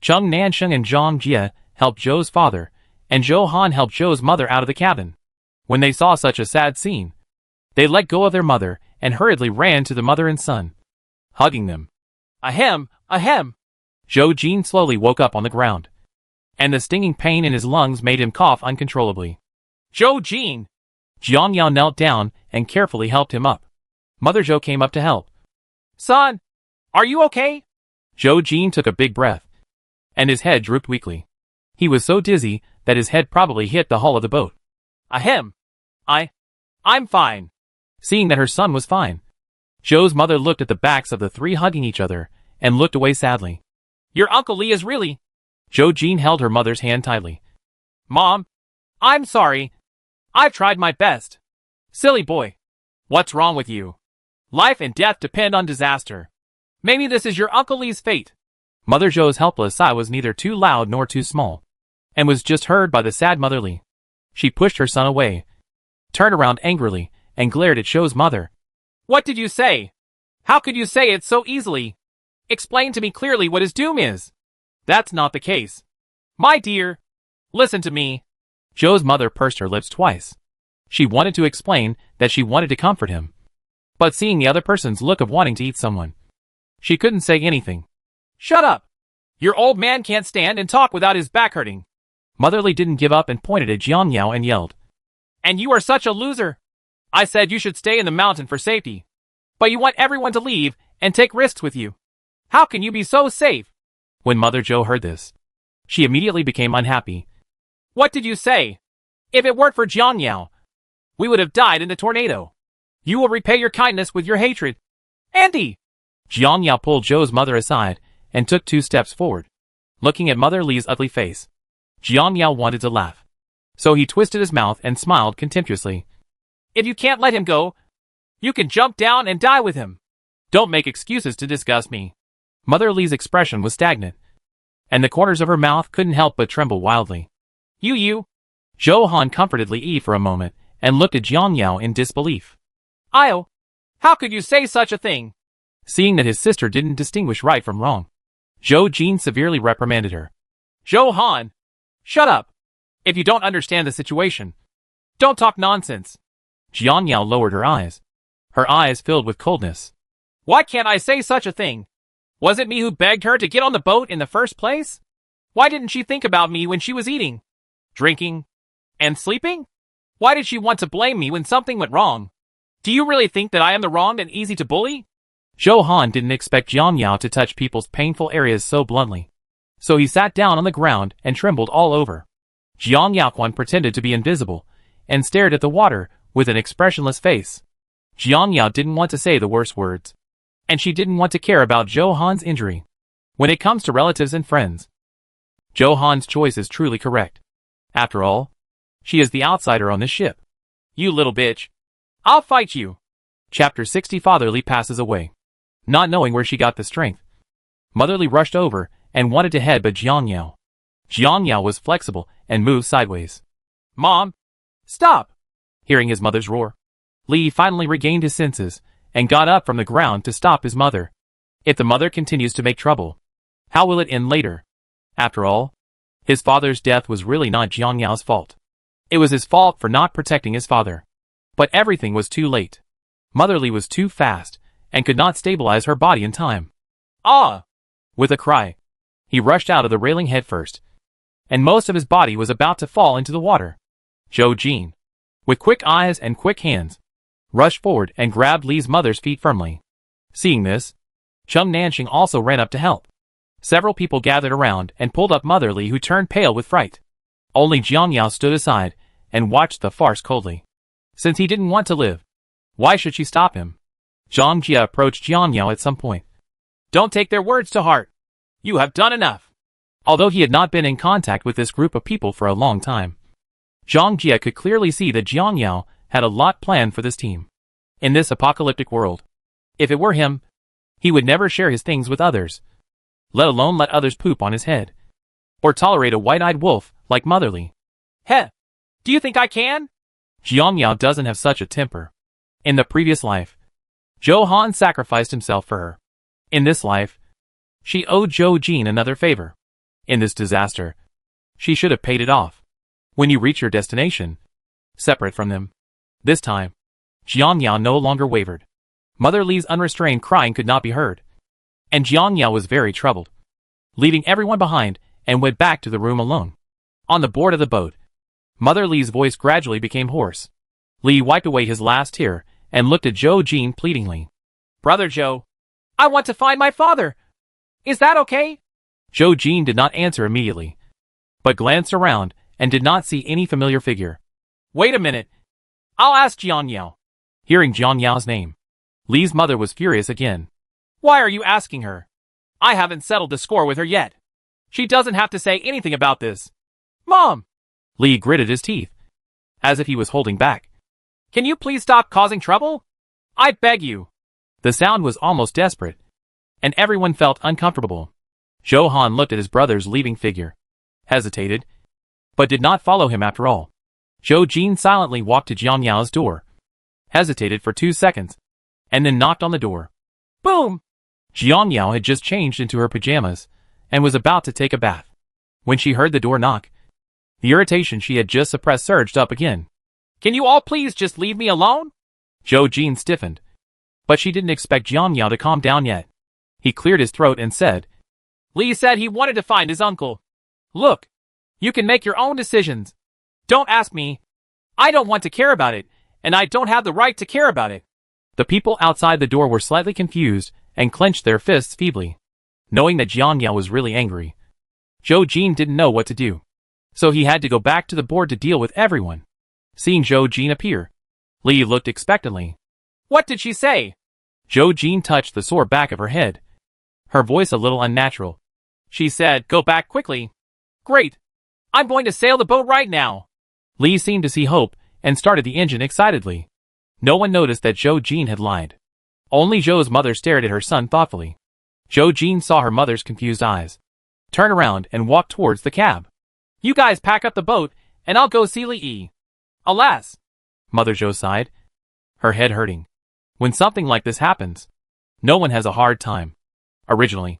Cheng Nansheng and Zhang Jie helped Zhou's father, and Zhou Han helped Zhou's mother out of the cabin. When they saw such a sad scene, they let go of their mother and hurriedly ran to the mother and son, hugging them. Ahem, ahem. Zhou Jin slowly woke up on the ground, and the stinging pain in his lungs made him cough uncontrollably. Zhou Jin! Jiangyao knelt down and carefully helped him up. Mother Zhou came up to help. Son, are you okay? Zhou Jin took a big breath, and his head drooped weakly. He was so dizzy that his head probably hit the hull of the boat. Ahem. I'm fine. Seeing that her son was fine, Zhou's mother looked at the backs of the three hugging each other and looked away sadly. Your Uncle Li is really... Zhou Jin held her mother's hand tightly. Mom, I'm sorry. I've tried my best. Silly boy. What's wrong with you? Life and death depend on disaster. Maybe this is your Uncle Li's fate. Mother Zhou's helpless sigh was neither too loud nor too small, and was just heard by the sad Mother Li. She pushed her son away, turned around angrily, and glared at Zhou's mother. What did you say? How could you say it so easily? Explain to me clearly what his doom is. That's not the case. My dear, listen to me. Zhou's mother pursed her lips twice. She wanted to explain that she wanted to comfort him, but seeing the other person's look of wanting to eat someone, she couldn't say anything. Shut up! Your old man can't stand and talk without his back hurting. Mother Li didn't give up and pointed at Jiangyao and yelled. And you are such a loser! I said you should stay in the mountain for safety, but you want everyone to leave and take risks with you. How can you be so safe? When Mother Zhou heard this, she immediately became unhappy. What did you say? If it weren't for Jiangyao, we would have died in the tornado. You will repay your kindness with your hatred. Auntie! Jiangyao pulled Zhou's mother aside and took 2 steps forward, looking at Mother Li's ugly face. Jiangyao wanted to laugh, so he twisted his mouth and smiled contemptuously. If you can't let him go, you can jump down and die with him. Don't make excuses to disgust me. Mother Li's expression was stagnant. and the corners of her mouth couldn't help but tremble wildly. You. Zhou Han comforted Li Yi for a moment and looked at Jiang Yao in disbelief. Io, how could you say such a thing? Seeing that his sister didn't distinguish right from wrong, Zhou Jin severely reprimanded her. Zhou Han, shut up. If you don't understand the situation, don't talk nonsense. Jiang Yao lowered her eyes filled with coldness. Why can't I say such a thing? Was it me who begged her to get on the boat in the first place? Why didn't she think about me when she was eating, drinking, and sleeping? Why did she want to blame me when something went wrong? Do you really think that I am the wronged and easy to bully? Zhou Han didn't expect Jiang Yao to touch people's painful areas so bluntly, so he sat down on the ground and trembled all over. Jiang Yaoquan pretended to be invisible and stared at the water with an expressionless face. Jiang Yao didn't want to say the worst words, and she didn't want to care about Zhou Han's injury. When it comes to relatives and friends, Zhou Han's choice is truly correct. After all, she is the outsider on this ship. You little bitch. I'll fight you. Chapter 60. Father Li passes away. Not knowing where she got the strength, Mother Li rushed over and wanted to headbutt Jiang Yao. Jiang Yao was flexible and moved sideways. Mom! Stop! Hearing his mother's roar, Li finally regained his senses and got up from the ground to stop his mother. If the mother continues to make trouble, how will it end later? After all, his father's death was really not Jiang Yao's fault. It was his fault for not protecting his father. But everything was too late. Mother Li was too fast and could not stabilize her body in time. Ah! With a cry, he rushed out of the railing headfirst, and most of his body was about to fall into the water. Zhou Jin, with quick eyes and quick hands, rushed forward and grabbed Li's mother's feet firmly. Seeing this, Cheng Nanxing also ran up to help. Several people gathered around and pulled up Mother Li, who turned pale with fright. Only Jiang Yao stood aside and watched the farce coldly. Since he didn't want to live, why should she stop him? Zhang Jia approached Jiang Yao at some point. Don't take their words to heart. You have done enough. Although he had not been in contact with this group of people for a long time, Zhang Jia could clearly see that Jiang Yao had a lot planned for this team. In this apocalyptic world, if it were him, he would never share his things with others, let alone let others poop on his head, or tolerate a white-eyed wolf like Mother Li. Heh! Do you think I can? Jiang Yao doesn't have such a temper. In the previous life, Zhou Han sacrificed himself for her. In this life, she owed Zhou Jin another favor. In this disaster, she should have paid it off. When you reach your destination, separate from them. This time, Jiang Yao no longer wavered. Mother Li's unrestrained crying could not be heard, and Jiang Yao was very troubled, leaving everyone behind and went back to the room alone. On the board of the boat, Mother Li's voice gradually became hoarse. Li wiped away his last tear and looked at Zhou Jin pleadingly. Brother Zhou, I want to find my father. Is that okay? Zhou Jin did not answer immediately, but glanced around and did not see any familiar figure. Wait a minute. I'll ask Jiang Yao. Hearing Jiang Yao's name, Li's mother was furious again. Why are you asking her? I haven't settled the score with her yet. She doesn't have to say anything about this. Mom! Li gritted his teeth, as if he was holding back. Can you please stop causing trouble? I beg you. The sound was almost desperate, and everyone felt uncomfortable. Zhou Han looked at his brother's leaving figure, hesitated, but did not follow him after all. Zhou Jin silently walked to Jiang Yao's door, hesitated for 2 seconds, and then knocked on the door. Boom! Jiang Yao had just changed into her pajamas and was about to take a bath. When she heard the door knock, the irritation she had just suppressed surged up again. Can you all please just leave me alone? Zhou Jin stiffened, but she didn't expect Jiang Yao to calm down yet. He cleared his throat and said, Li said he wanted to find his uncle. Look, you can make your own decisions. Don't ask me. I don't want to care about it, and I don't have the right to care about it. The people outside the door were slightly confused and clenched their fists feebly. Knowing that Jiang Yao was really angry, Zhou Jin didn't know what to do, so he had to go back to the board to deal with everyone. Seeing Zhou Jin appear, Li looked expectantly. What did she say? Zhou Jin touched the sore back of her head, her voice a little unnatural. She said, go back quickly. Great. I'm going to sail the boat right now. Li seemed to see hope and started the engine excitedly. No one noticed that Zhou Jin had lied. Only Zhou's mother stared at her son thoughtfully. Zhou Jin saw her mother's confused eyes. turned around and walked towards the cab. You guys pack up the boat, and I'll go see Li. Alas! Mother Zhou sighed, her head hurting. When something like this happens, no one has a hard time. Originally,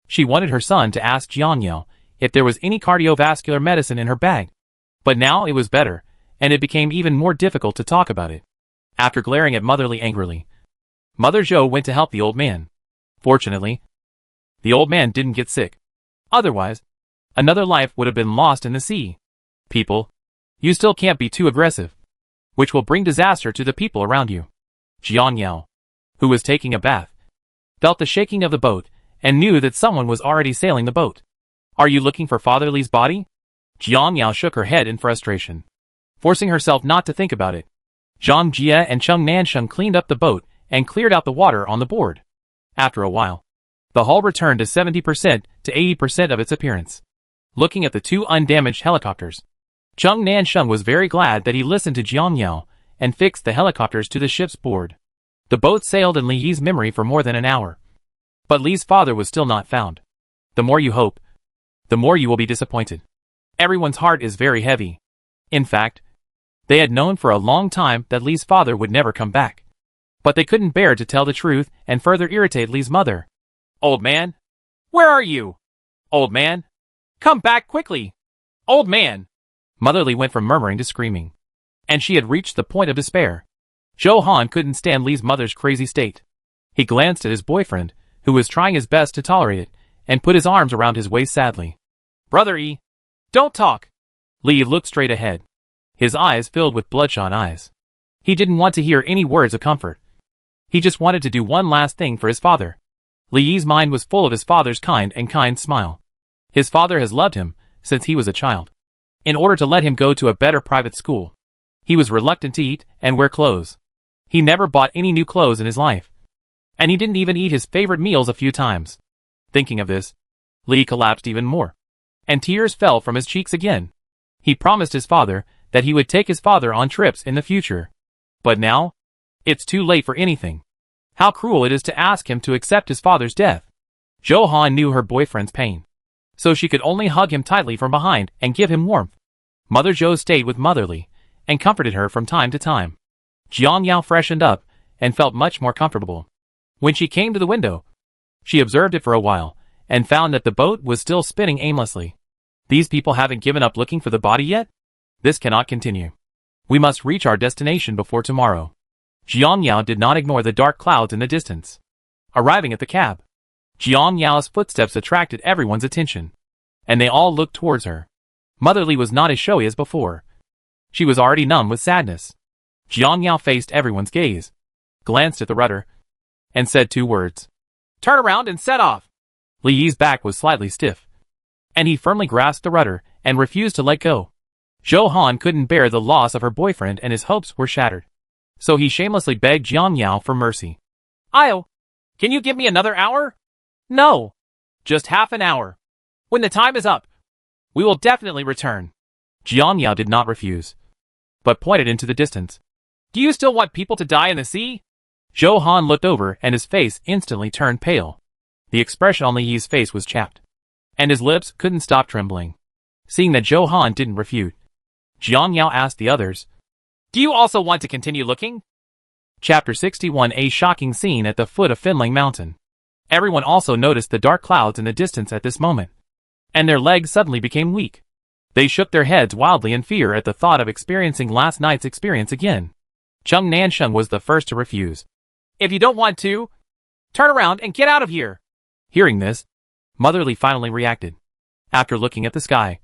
she wanted her son to ask Jianyao if there was any cardiovascular medicine in her bag. But now it was better, and it became even more difficult to talk about it. After glaring at Mother Li angrily, Mother Zhou went to help the old man. Fortunately, the old man didn't get sick. Otherwise, another life would have been lost in the sea. People, you still can't be too aggressive, which will bring disaster to the people around you. Jianyao, who was taking a bath, felt the shaking of the boat and knew that someone was already sailing the boat. Are you looking for Father Li's body? Jianyao shook her head in frustration, forcing herself not to think about it. Zhang Jie and Cheng Nansheng cleaned up the boat and cleared out the water on the board. After a while, the hull returned to 70% to 80% of its appearance. Looking at the two undamaged helicopters, Cheng Nansheng was very glad that he listened to Jianyao and fixed the helicopters to the ship's board. The boat sailed in Li Yi's memory for more than an hour. But Li's father was still not found. The more you hope, the more you will be disappointed. Everyone's heart is very heavy. In fact, they had known for a long time that Li's father would never come back. But they couldn't bear to tell the truth and further irritate Li's mother. Old man? Where are you? Old man? Come back quickly! Old man! Mother Li went from murmuring to screaming. And she had reached the point of despair. Zhou Han couldn't stand Li's mother's crazy state. He glanced at his boyfriend, who was trying his best to tolerate it, and put his arms around his waist sadly. Brother Yi, don't talk. Li looked straight ahead, his eyes filled with bloodshot eyes. He didn't want to hear any words of comfort. He just wanted to do one last thing for his father. Li Yi's mind was full of his father's kind smile. His father has loved him since he was a child. In order to let him go to a better private school, he was reluctant to eat and wear clothes. He never bought any new clothes in his life. And he didn't even eat his favorite meals a few times. Thinking of this, Li collapsed even more. And tears fell from his cheeks again. He promised his father that he would take his father on trips in the future. But now, it's too late for anything. How cruel it is to ask him to accept his father's death. Zhou Han knew her boyfriend's pain, so she could only hug him tightly from behind and give him warmth. Mother Zhou stayed with Mother Li and comforted her from time to time. Jianyao freshened up and felt much more comfortable. When she came to the window, she observed it for a while and found that the boat was still spinning aimlessly. These people haven't given up looking for the body yet? This cannot continue. We must reach our destination before tomorrow. Jianyao did not ignore the dark clouds in the distance. Arriving at the cab, Jianyao's footsteps attracted everyone's attention, and they all looked towards her. Mother Li was not as showy as before. She was already numb with sadness. Jianyao faced everyone's gaze, glanced at the rudder, and said two words. Turn around and set off! Li Yi's back was slightly stiff, and he firmly grasped the rudder and refused to let go. Zhou Han couldn't bear the loss of her boyfriend and his hopes were shattered. So he shamelessly begged Jianyao for mercy. Can you give me another hour? No. Just half an hour. When the time is up, we will definitely return. Jianyao did not refuse, but pointed into the distance. Do you still want people to die in the sea? Zhou Han looked over and his face instantly turned pale. The expression on Li Yi's face was chapped, and his lips couldn't stop trembling. Seeing that Zhou Han didn't refute, Jianyao asked the others, Do you also want to continue looking? Chapter 61. A shocking scene at the foot of Finling Mountain. Everyone also noticed the dark clouds in the distance at this moment, and their legs suddenly became weak. They shook their heads wildly in fear at the thought of experiencing last night's experience again. Cheng Nansheng was the first to refuse. If you don't want to, turn around and get out of here. Hearing this, Mother Li finally reacted. After looking at the sky,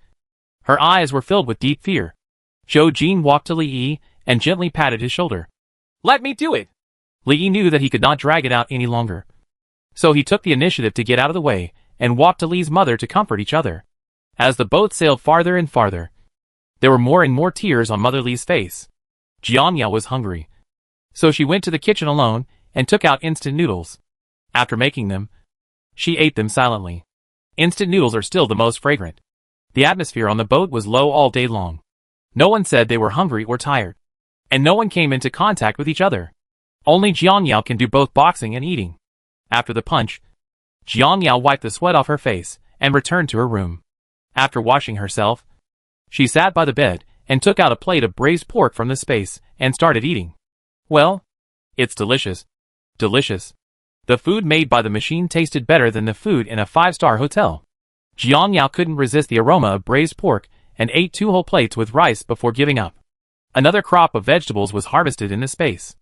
her eyes were filled with deep fear. Zhou Jin walked to Li Yi and gently patted his shoulder. Let me do it. Li Yi knew that he could not drag it out any longer. So he took the initiative to get out of the way and walked to Li's mother to comfort each other. As the boat sailed farther and farther, there were more and more tears on Mother Li's face. Jianyao was hungry, so she went to the kitchen alone and took out instant noodles. After making them, she ate them silently. Instant noodles are still the most fragrant. The atmosphere on the boat was low all day long. No one said they were hungry or tired, and no one came into contact with each other. Only Jianyao can do both boxing and eating. After the punch, Jianyao wiped the sweat off her face and returned to her room. After washing herself, she sat by the bed and took out a plate of braised pork from the space and started eating. Well, it's delicious. Delicious. The food made by the machine tasted better than the food in a 5-star hotel. Jiang Yao couldn't resist the aroma of braised pork and ate 2 whole plates with rice before giving up. Another crop of vegetables was harvested in the space.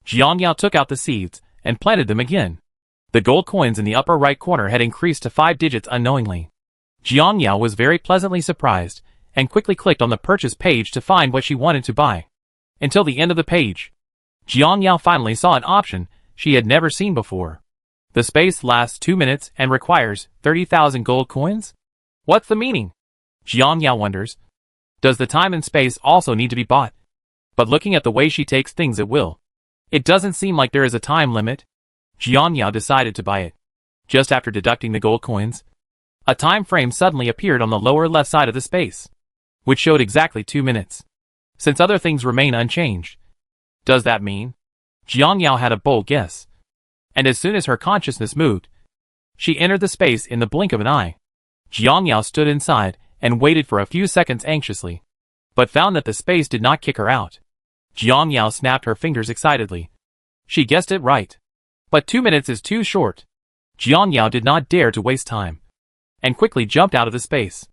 Jiang Yao took out the seeds and planted them again. The gold coins in the upper right corner had increased to 5 digits unknowingly. Jiang Yao was very pleasantly surprised and quickly clicked on the purchase page to find what she wanted to buy. Until the end of the page, Jiang Yao finally saw an option she had never seen before. The space lasts 2 minutes and requires 30,000 gold coins? What's the meaning? Jiang Yao wonders. Does the time and space also need to be bought? But looking at the way she takes things at will, it doesn't seem like there is a time limit. Jiang Yao decided to buy it. Just after deducting the gold coins, a time frame suddenly appeared on the lower left side of the space, which showed exactly 2 minutes. Since other things remain unchanged, does that mean? Jiang Yao had a bold guess. And as soon as her consciousness moved, she entered the space in the blink of an eye. Jiang Yao stood inside and waited for a few seconds anxiously, but found that the space did not kick her out. Jiang Yao snapped her fingers excitedly. She guessed it right. But 2 minutes is too short. Jiang Yao did not dare to waste time, and quickly jumped out of the space.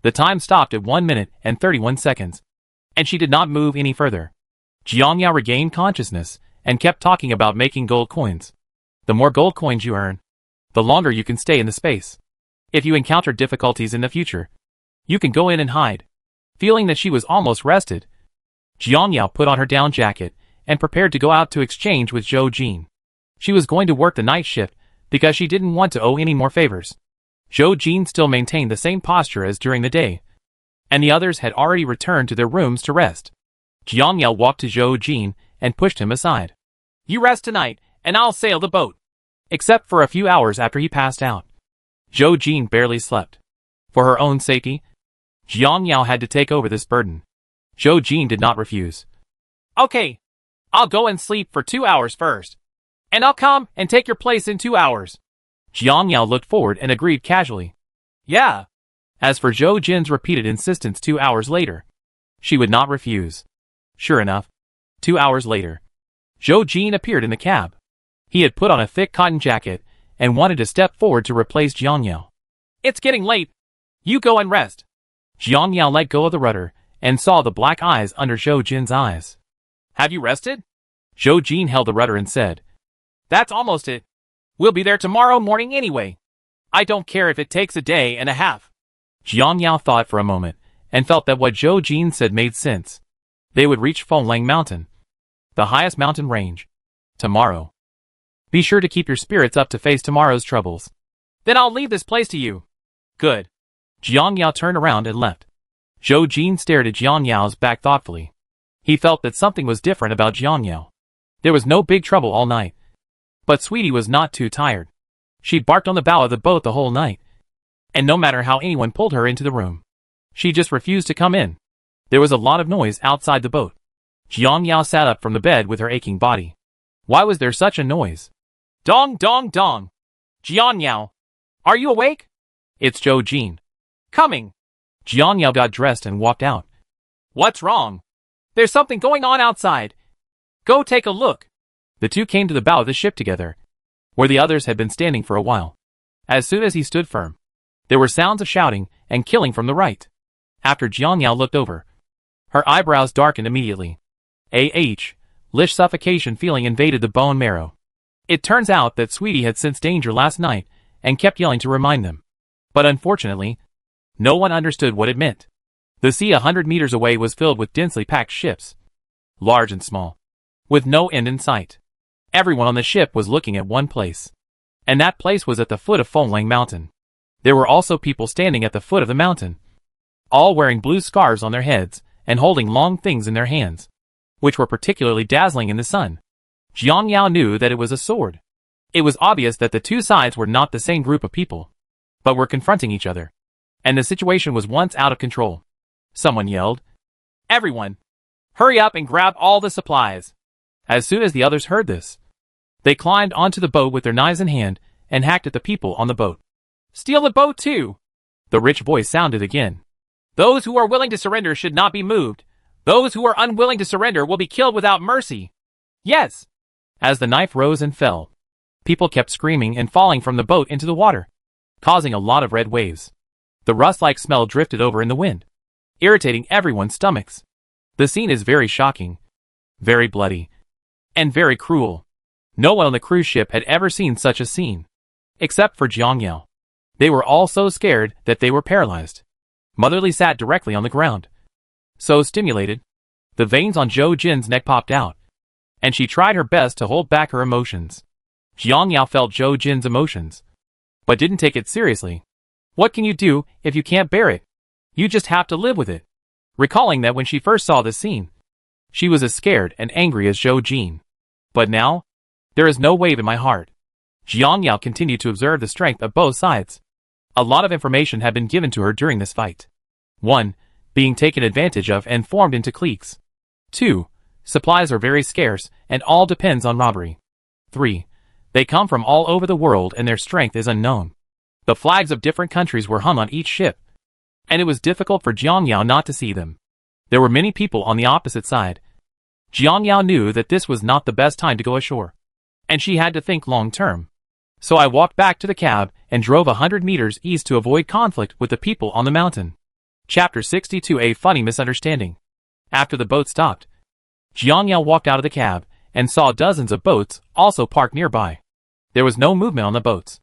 The time stopped at 1 minute and 31 seconds, and she did not move any further. Jiang Yao regained consciousness and kept talking about making gold coins. The more gold coins you earn, the longer you can stay in the space. If you encounter difficulties in the future, you can go in and hide. Feeling that she was almost rested, Jiang Yao put on her down jacket and prepared to go out to exchange with Zhou Jin. She was going to work the night shift because she didn't want to owe any more favors. Zhou Jin still maintained the same posture as during the day, and the others had already returned to their rooms to rest. Jiang Yao walked to Zhou Jin and pushed him aside. You rest tonight, and I'll sail the boat. Except for a few hours after he passed out, Zhou Jin barely slept. For her own safety, Jiang Yao had to take over this burden. Zhou Jin did not refuse. Okay, I'll go and sleep for 2 hours first, and I'll come and take your place in 2 hours. Jiang Yao looked forward and agreed casually. Yeah. As for Zhou Jin's repeated insistence 2 hours later, she would not refuse. Sure enough, 2 hours later, Zhou Jin appeared in the cab. He had put on a thick cotton jacket and wanted to step forward to replace Jiang Yao. It's getting late. You go and rest. Jiang Yao let go of the rudder and saw the black eyes under Zhou Jin's eyes. Have you rested? Zhou Jin held the rudder and said. That's almost it. We'll be there tomorrow morning anyway. I don't care if it takes a day and a half. Jiang Yao thought for a moment and felt that what Zhou Jin said made sense. They would reach Fenglang Mountain, the highest mountain range, tomorrow. Be sure to keep your spirits up to face tomorrow's troubles. Then I'll leave this place to you. Good. Jiang Yao turned around and left. Zhou Jin stared at Jiang Yao's back thoughtfully. He felt that something was different about Jiang Yao. There was no big trouble all night. But Sweetie was not too tired. She barked on the bow of the boat the whole night. And no matter how anyone pulled her into the room, she just refused to come in. There was a lot of noise outside the boat. Jiang Yao sat up from the bed with her aching body. Why was there such a noise? Dong dong dong! Jiang Yao! Are you awake? It's Zhou Jin. Coming! Jiang Yao got dressed and walked out. What's wrong? There's something going on outside. Go take a look. The two came to the bow of the ship together, where the others had been standing for a while. As soon as he stood firm, there were sounds of shouting and killing from the right. After Jiang Yao looked over, her eyebrows darkened immediately. Lish suffocation feeling invaded the bone marrow. It turns out that Sweetie had sensed danger last night and kept yelling to remind them. But unfortunately, no one understood what it meant. The sea 100 meters away was filled with densely packed ships, large and small, with no end in sight. Everyone on the ship was looking at one place, and that place was at the foot of Fenglang Mountain. There were also people standing at the foot of the mountain, all wearing blue scarves on their heads and holding long things in their hands, which were particularly dazzling in the sun. Jiang Yao knew that it was a sword. It was obvious that the two sides were not the same group of people, but were confronting each other, and the situation was once out of control. Someone yelled, "Everyone, hurry up and grab all the supplies." As soon as the others heard this, they climbed onto the boat with their knives in hand and hacked at the people on the boat. "Steal the boat too!" The rich voice sounded again. Those who are willing to surrender should not be moved. Those who are unwilling to surrender will be killed without mercy. Yes. As the knife rose and fell, people kept screaming and falling from the boat into the water, causing a lot of red waves. The rust-like smell drifted over in the wind, irritating everyone's stomachs. The scene is very shocking, very bloody, and very cruel. No one on the cruise ship had ever seen such a scene, except for Jiang Yao. They were all so scared that they were paralyzed. Motherly sat directly on the ground. So stimulated, the veins on Zhou Jin's neck popped out, and she tried her best to hold back her emotions. Jiang Yao felt Zhou Jin's emotions, but didn't take it seriously. What can you do if you can't bear it? You just have to live with it. Recalling that when she first saw this scene, she was as scared and angry as Zhou Jin. But now, there is no wave in my heart. Jiang Yao continued to observe the strength of both sides. A lot of information had been given to her during this fight. 1. Being taken advantage of and formed into cliques. 2. Supplies are very scarce and all depends on robbery. 3. They come from all over the world and their strength is unknown. The flags of different countries were hung on each ship, and it was difficult for Jiang Yao not to see them. There were many people on the opposite side. Jiang Yao knew that this was not the best time to go ashore, and she had to think long term. So I walked back to the cab and drove 100 meters east to avoid conflict with the people on the mountain. Chapter 62. A funny misunderstanding. After the boat stopped, Jiang Yao walked out of the cab and saw dozens of boats also parked nearby. There was no movement on the boats.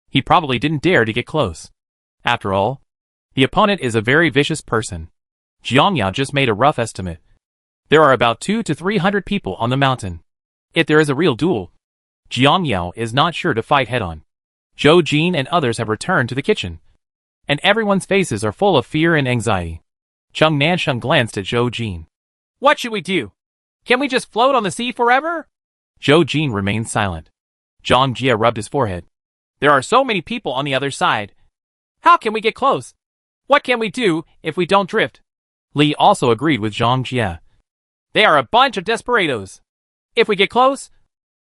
He probably didn't dare to get close. After all, the opponent is a very vicious person. Jiang Yao just made a rough estimate. There are about 200 to 300 people on the mountain. If there is a real duel, Jiang Yao is not sure to fight head-on. Zhou Jin and others have returned to the kitchen, and everyone's faces are full of fear and anxiety. Chung Nansheng glanced at Zhou Jin. What should we do? Can we just float on the sea forever? Zhou Jin remained silent. Zhang Jie rubbed his forehead. There are so many people on the other side. How can we get close? What can we do if we don't drift? Li also agreed with Zhang Jie. They are a bunch of desperados. If we get close,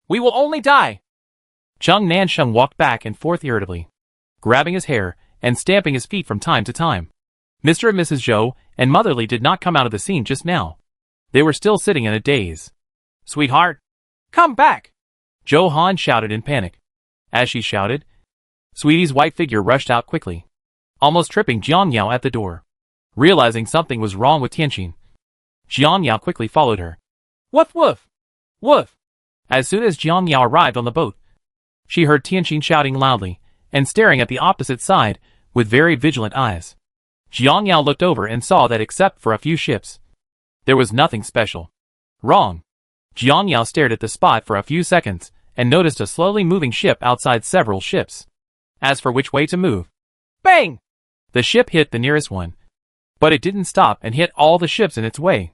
we will only die. Chung Nansheng walked back and forth irritably, grabbing his hair and stamping his feet from time to time. Mr. and Mrs. Zhou and Motherly did not come out of the scene just now. They were still sitting in a daze. Sweetheart, come back! Zhou Han shouted in panic. As she shouted, Sweetie's white figure rushed out quickly, almost tripping Jiang Yao at the door. Realizing something was wrong with Tianqin, Jiang Yao quickly followed her. Woof woof! Woof! As soon as Jiang Yao arrived on the boat, she heard Tianqin shouting loudly and staring at the opposite side with very vigilant eyes. Jiang Yao looked over and saw that except for a few ships, there was nothing special. Wrong. Jiang Yao stared at the spot for a few seconds and noticed a slowly moving ship outside several ships. As for which way to move, bang! The ship hit the nearest one, but it didn't stop and hit all the ships in its way.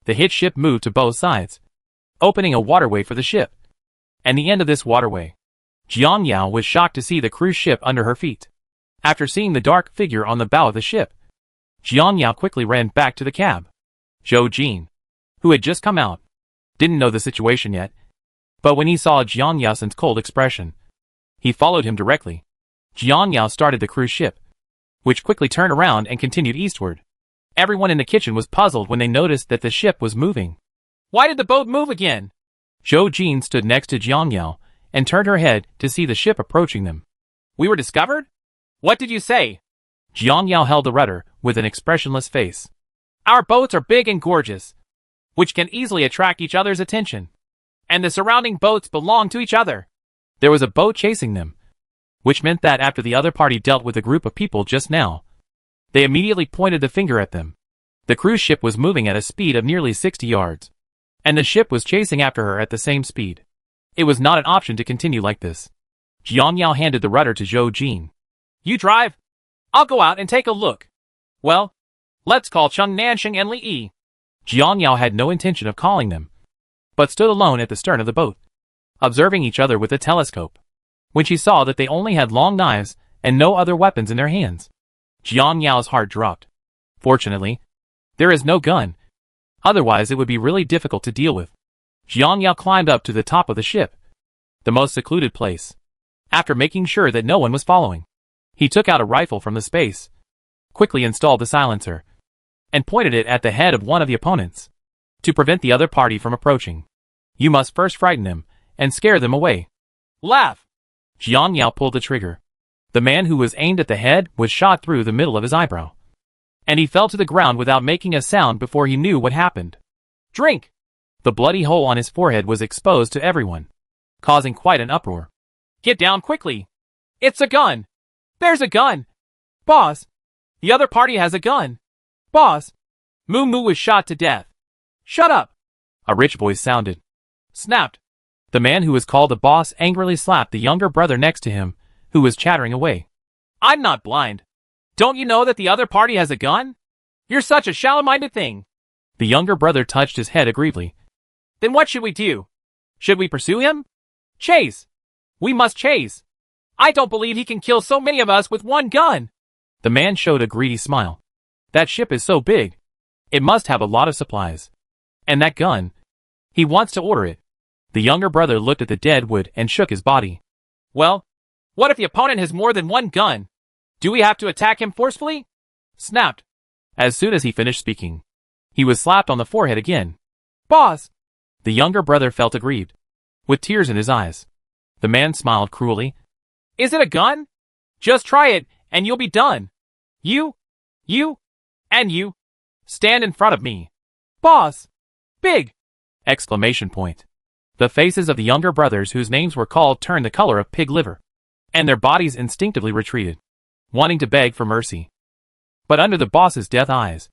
The hit ship moved to both sides, opening a waterway for the ship. And the end of this waterway, Jiang Yao was shocked to see the cruise ship under her feet. After seeing the dark figure on the bow of the ship, Jiang Yao quickly ran back to the cab. Zhou Jin, who had just come out, didn't know the situation yet, but when he saw Jiang Yao's cold expression, he followed him directly. Jiang Yao started the cruise ship, which quickly turned around and continued eastward. Everyone in the kitchen was puzzled when they noticed that the ship was moving. Why did the boat move again? Zhou Jin stood next to Jiang Yao and turned her head to see the ship approaching them. We were discovered? What did you say? Jiang Yao held the rudder with an expressionless face. Our boats are big and gorgeous, which can easily attract each other's attention. And the surrounding boats belong to each other. There was a boat chasing them, which meant that after the other party dealt with a group of people just now, they immediately pointed the finger at them. The cruise ship was moving at a speed of nearly 60 yards, and the ship was chasing after her at the same speed. It was not an option to continue like this. Jiang Yao handed the rudder to Zhou Jin. You drive. I'll go out and take a look. Well, let's call Chung Nansheng and Li Yi. Jiang Yao had no intention of calling them, but stood alone at the stern of the boat, observing each other with a telescope. When she saw that they only had long knives and no other weapons in their hands, Jiang Yao's heart dropped. Fortunately, there is no gun. Otherwise it would be really difficult to deal with. Jiang Yao climbed up to the top of the ship, the most secluded place. After making sure that no one was following, he took out a rifle from the space quickly installed the silencer, and pointed it at the head of one of the opponents. To prevent the other party from approaching, you must first frighten them and scare them away. Laugh! Jiang Yao pulled the trigger. The man who was aimed at the head was shot through the middle of his eyebrow, and he fell to the ground without making a sound before he knew what happened. Drink! The bloody hole on his forehead was exposed to everyone, causing quite an uproar. Get down quickly! It's a gun! There's a gun! Boss! The other party has a gun! Boss! Moo Moo was shot to death. Shut up! A rich voice sounded. Snapped. The man who was called the boss angrily slapped the younger brother next to him, who was chattering away. I'm not blind. Don't you know that the other party has a gun? You're such a shallow-minded thing. The younger brother touched his head aggrievedly. Then what should we do? Should we pursue him? Chase! We must chase! I don't believe he can kill so many of us with one gun! The man showed a greedy smile. That ship is so big. It must have a lot of supplies. And that gun. He wants to order it. The younger brother looked at the dead wood and shook his body. Well, what if the opponent has more than one gun? Do we have to attack him forcefully? Snapped. As soon as he finished speaking, he was slapped on the forehead again. Boss! The younger brother felt aggrieved, with tears in his eyes. The man smiled cruelly. Is it a gun? Just try it, and you'll be done. You, and you, stand in front of me. Boss! Big! Exclamation point. The faces of the younger brothers whose names were called turned the color of pig liver, and their bodies instinctively retreated, wanting to beg for mercy. But under the boss's death eyes,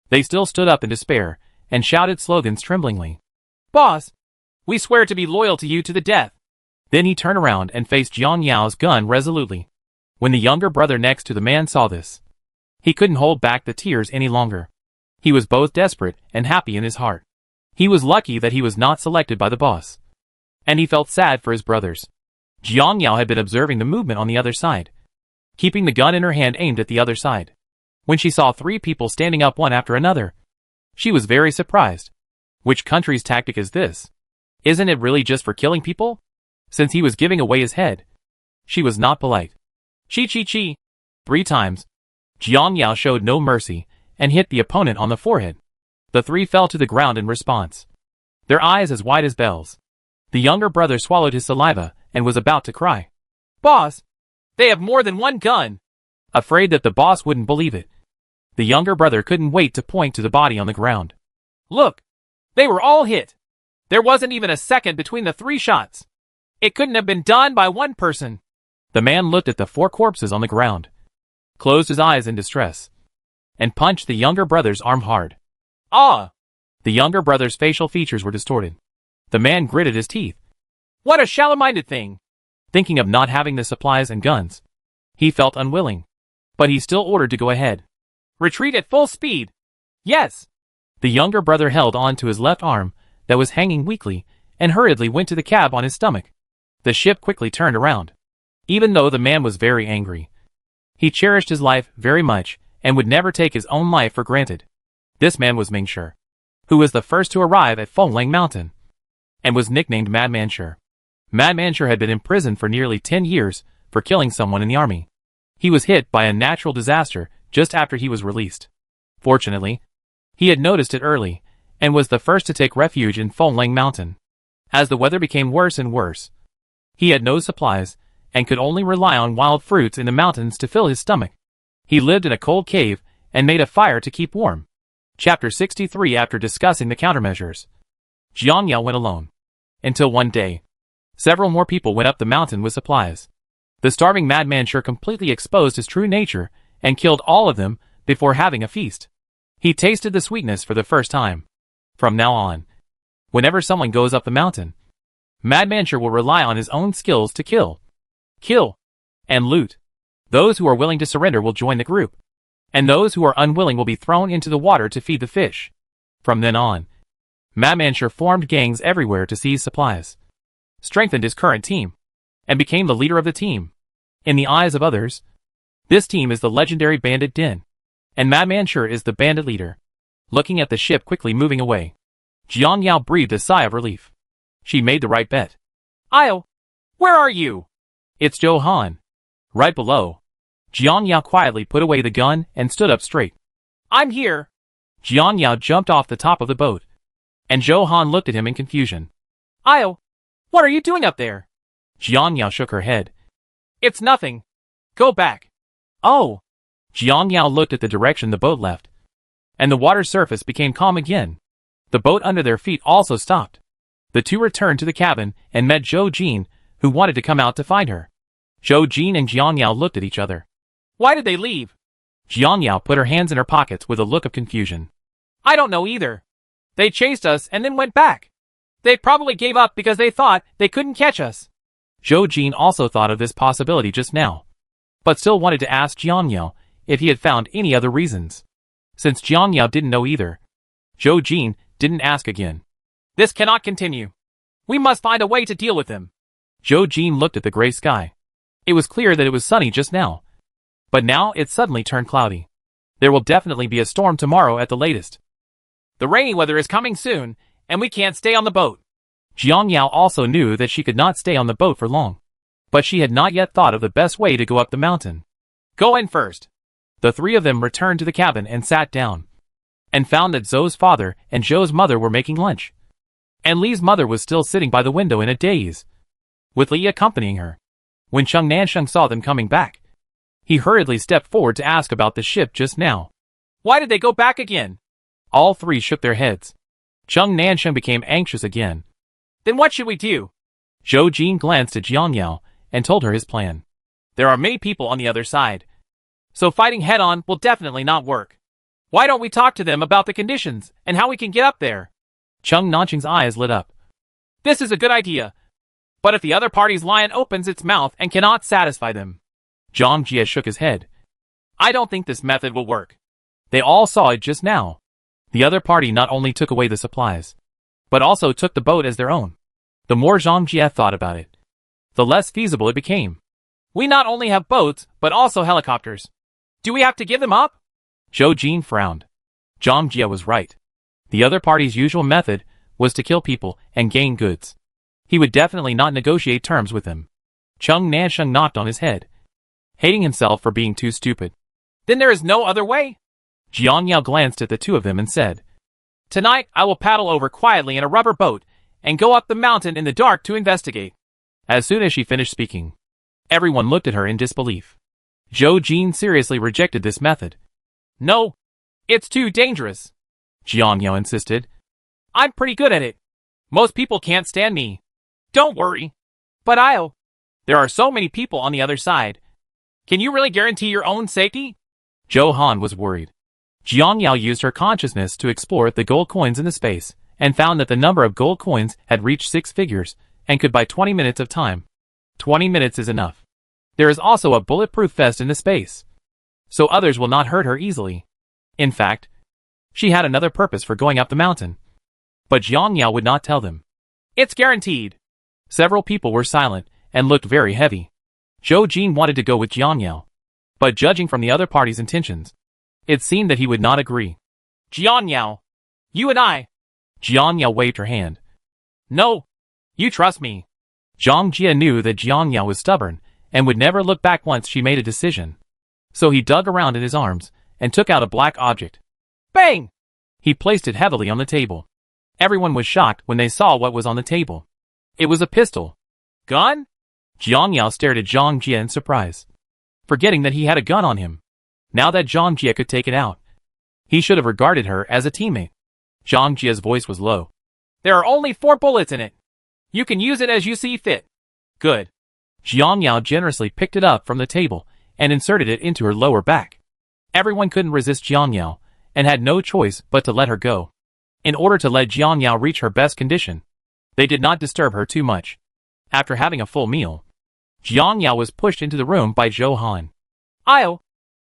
they still stood up in despair and shouted slogans tremblingly. Boss! We swear to be loyal to you to the death. Then he turned around and faced Jiang Yao's gun resolutely. When the younger brother next to the man saw this, he couldn't hold back the tears any longer. He was both desperate and happy in his heart. He was lucky that he was not selected by the boss, and he felt sad for his brothers. Jiang Yao had been observing the movement on the other side, keeping the gun in her hand aimed at the other side. When she saw 3 people standing up one after another, she was very surprised. Which country's tactic is this? Isn't it really just for killing people? Since he was giving away his head, she was not polite. Chi chi chi. 3 times. Jiang Yao showed no mercy and hit the opponent on the forehead. The 3 fell to the ground in response, their eyes as wide as bells. The younger brother swallowed his saliva and was about to cry. Boss! They have more than one gun! Afraid that the boss wouldn't believe it, the younger brother couldn't wait to point to the body on the ground. Look! They were all hit! There wasn't even a second between the 3 shots. It couldn't have been done by one person. The man looked at the 4 corpses on the ground, closed his eyes in distress, and punched the younger brother's arm hard. Ah! The younger brother's facial features were distorted. The man gritted his teeth. What a shallow-minded thing! Thinking of not having the supplies and guns, he felt unwilling, but he still ordered to go ahead. Retreat at full speed! Yes! The younger brother held on to his left arm that was hanging weakly and hurriedly went to the cab on his stomach. The ship quickly turned around. Even though the man was very angry, he cherished his life very much and would never take his own life for granted. This man was Ming Shi, who was the first to arrive at Fenglang Mountain, and was nicknamed Madman Shi. Madman Shi had been imprisoned for nearly 10 years for killing someone in the army. He was hit by a natural disaster just after he was released. Fortunately, he had noticed it early, and was the first to take refuge in Fenglang Mountain. As the weather became worse and worse, he had no supplies, and could only rely on wild fruits in the mountains to fill his stomach. He lived in a cold cave, and made a fire to keep warm. Chapter 63. After discussing the countermeasures, Jiang Yao went alone. Until one day, several more people went up the mountain with supplies. The starving Madman Shi completely exposed his true nature, and killed all of them before having a feast. He tasted the sweetness for the first time. From now on, whenever someone goes up the mountain, Madman Shi will rely on his own skills to kill, and loot. Those who are willing to surrender will join the group, and those who are unwilling will be thrown into the water to feed the fish. From then on, Madman Shi formed gangs everywhere to seize supplies, strengthened his current team, and became the leader of the team. In the eyes of others, this team is the legendary Bandit Den, and Madman Shi is the bandit leader. Looking at the ship quickly moving away, Jiang Yao breathed a sigh of relief. She made the right bet. Where are you? It's Joe Han. Right below. Jiang Yao quietly put away the gun and stood up straight. I'm here. Jiang Yao jumped off the top of the boat, and Zhou Han looked at him in confusion. Io, what are you doing up there? Jiang Yao shook her head. It's nothing. Go back. Oh. Jiang Yao looked at the direction the boat left, and the water surface became calm again. The boat under their feet also stopped. The two returned to the cabin and met Zhou Jin, who wanted to come out to find her. Zhou Jin and Jiang Yao looked at each other. Why did they leave? Jiang Yao put her hands in her pockets with a look of confusion. I don't know either. They chased us and then went back. They probably gave up because they thought they couldn't catch us. Zhou Jin also thought of this possibility just now, but still wanted to ask Jiang Yao if he had found any other reasons. Since Jiang Yao didn't know either, Zhou Jin didn't ask again. This cannot continue. We must find a way to deal with them. Zhou Jin looked at the gray sky. It was clear that it was sunny just now, but now it suddenly turned cloudy. There will definitely be a storm tomorrow at the latest. The rainy weather is coming soon, and we can't stay on the boat. Jiang Yao also knew that she could not stay on the boat for long, but she had not yet thought of the best way to go up the mountain. Go in first. The three of them returned to the cabin and sat down, and found that Zhou's father and Zhou's mother were making lunch, and Li's mother was still sitting by the window in a daze, with Li accompanying her. When Cheng Nansheng saw them coming back, he hurriedly stepped forward to ask about the ship just now. Why did they go back again? All three shook their heads. Cheng Nansheng became anxious again. Then what should we do? Zhou Jin glanced at Jiang Yao and told her his plan. There are many people on the other side, so fighting head-on will definitely not work. Why don't we talk to them about the conditions and how we can get up there? Cheng Nansheng's eyes lit up. This is a good idea, but if the other party's lion opens its mouth and cannot satisfy them? Zhang Jie shook his head. I don't think this method will work. They all saw it just now. The other party not only took away the supplies, but also took the boat as their own. The more Zhang Jie thought about it, the less feasible it became. We not only have boats, but also helicopters. Do we have to give them up? Zhou Jin frowned. Zhang Jie was right. The other party's usual method was to kill people and gain goods. He would definitely not negotiate terms with them. Cheng Nansheng knocked on his head, hating himself for being too stupid. Then there is no other way? Jiang Yao glanced at the two of them and said, Tonight I will paddle over quietly in a rubber boat and go up the mountain in the dark to investigate. As soon as she finished speaking, everyone looked at her in disbelief. Zhou Jin seriously rejected this method. No, it's too dangerous. Jiang Yao insisted. I'm pretty good at it. Most people can't stand me. Don't worry. But there are so many people on the other side. Can you really guarantee your own safety? Zhou Han was worried. Jiang Yao used her consciousness to explore the gold coins in the space, and found that the number of gold coins had reached 6 figures, and could buy 20 minutes of time. 20 minutes is enough. There is also a bulletproof vest in the space, so others will not hurt her easily. In fact, she had another purpose for going up the mountain. But Jiang Yao would not tell them. It's guaranteed. Several people were silent, and looked very heavy. Zhou Jin wanted to go with Jiang Yao, but judging from the other party's intentions, it seemed that he would not agree. Jiang Yao, you and I. Jiang Yao waved her hand. No, you trust me. Zhang Jie knew that Jiang Yao was stubborn, and would never look back once she made a decision. So he dug around in his arms, and took out a black object. Bang! He placed it heavily on the table. Everyone was shocked when they saw what was on the table. It was a pistol. Gun? Jiang Yao stared at Zhang Jie in surprise, forgetting that he had a gun on him. Now that Zhang Jie could take it out, he should have regarded her as a teammate. Zhang Jie's voice was low. There are only 4 bullets in it. You can use it as you see fit. Good. Jiang Yao generously picked it up from the table and inserted it into her lower back. Everyone couldn't resist Jiang Yao, and had no choice but to let her go. In order to let Jiang Yao reach her best condition, they did not disturb her too much. After having a full meal, Jiang Yao was pushed into the room by Zhou Han.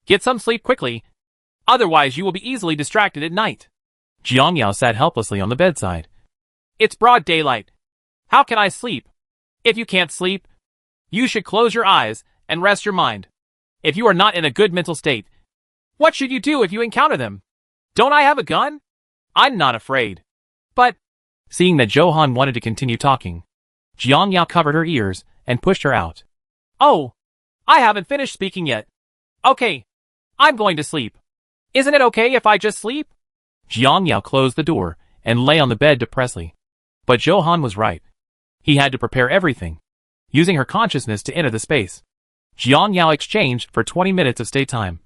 Get some sleep quickly, otherwise you will be easily distracted at night. Jiang Yao sat helplessly on the bedside. It's broad daylight. How can I sleep? If you can't sleep, you should close your eyes and rest your mind. If you are not in a good mental state, what should you do if you encounter them? Don't I have a gun? I'm not afraid. But, seeing that Zhou Han wanted to continue talking, Jiang Yao covered her ears and pushed her out. Oh, I haven't finished speaking yet. Okay, I'm going to sleep. Isn't it okay if I just sleep? Jiang Yao closed the door and lay on the bed depressedly. But Zhou Han was right. He had to prepare everything, using her consciousness to enter the space. Jiang Yao exchanged for 20 minutes of stay time,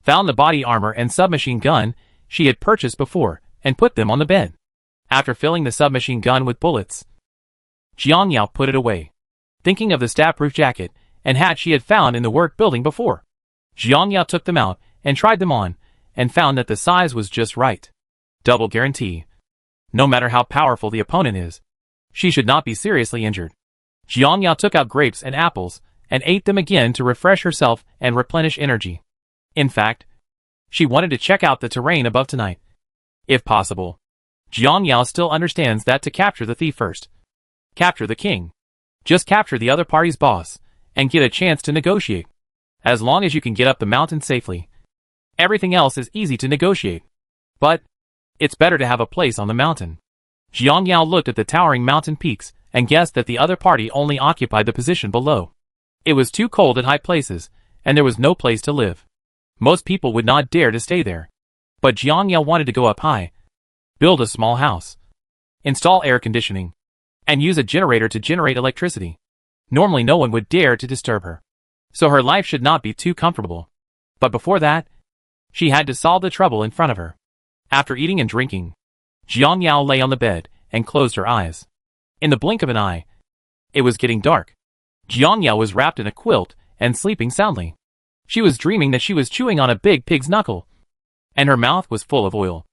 found the body armor and submachine gun she had purchased before, and put them on the bed. After filling the submachine gun with bullets, Jiang Yao put it away, thinking of the stab-proof jacket and hat she had found in the work building before. Jiang Yao took them out and tried them on, and found that the size was just right. Double guarantee. No matter how powerful the opponent is, she should not be seriously injured. Jiang Yao took out grapes and apples and ate them again to refresh herself and replenish energy. In fact, she wanted to check out the terrain above tonight, if possible. Jiang Yao still understands that to capture the thief first, capture the king. Just capture the other party's boss and get a chance to negotiate. As long as you can get up the mountain safely, everything else is easy to negotiate. But it's better to have a place on the mountain. Jiang Yao looked at the towering mountain peaks and guessed that the other party only occupied the position below. It was too cold at high places, and there was no place to live. Most people would not dare to stay there. But Jiang Yao wanted to go up high, build a small house, install air conditioning, and use a generator to generate electricity. Normally no one would dare to disturb her, so her life should not be too comfortable. But before that, she had to solve the trouble in front of her. After eating and drinking, Jiang Yao lay on the bed and closed her eyes. In the blink of an eye, it was getting dark. Jiang Yao was wrapped in a quilt and sleeping soundly. She was dreaming that she was chewing on a big pig's knuckle, and her mouth was full of oil.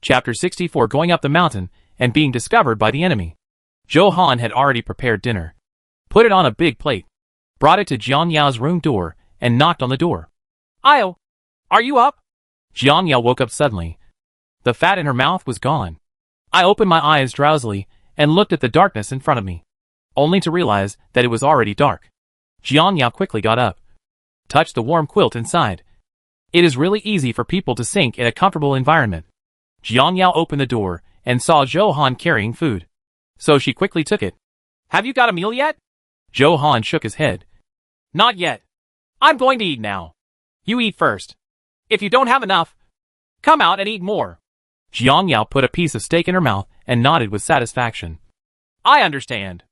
Chapter 64: Going up the mountain and being discovered by the enemy. Zhou Han had already prepared dinner, put it on a big plate, brought it to Jiang Yao's room door, and knocked on the door. "Io, are you up?" Jiang Yao woke up suddenly. The fat in her mouth was gone. I opened my eyes drowsily and looked at the darkness in front of me, only to realize that it was already dark. Jiang Yao quickly got up, touched the warm quilt inside. It is really easy for people to sink in a comfortable environment. Jiang Yao opened the door and saw Zhou Han carrying food, so she quickly took it. "Have you got a meal yet?" Zhou Han shook his head. "Not yet. I'm going to eat now. You eat first. If you don't have enough, come out and eat more." Jiang Yao put a piece of steak in her mouth and nodded with satisfaction. "I understand."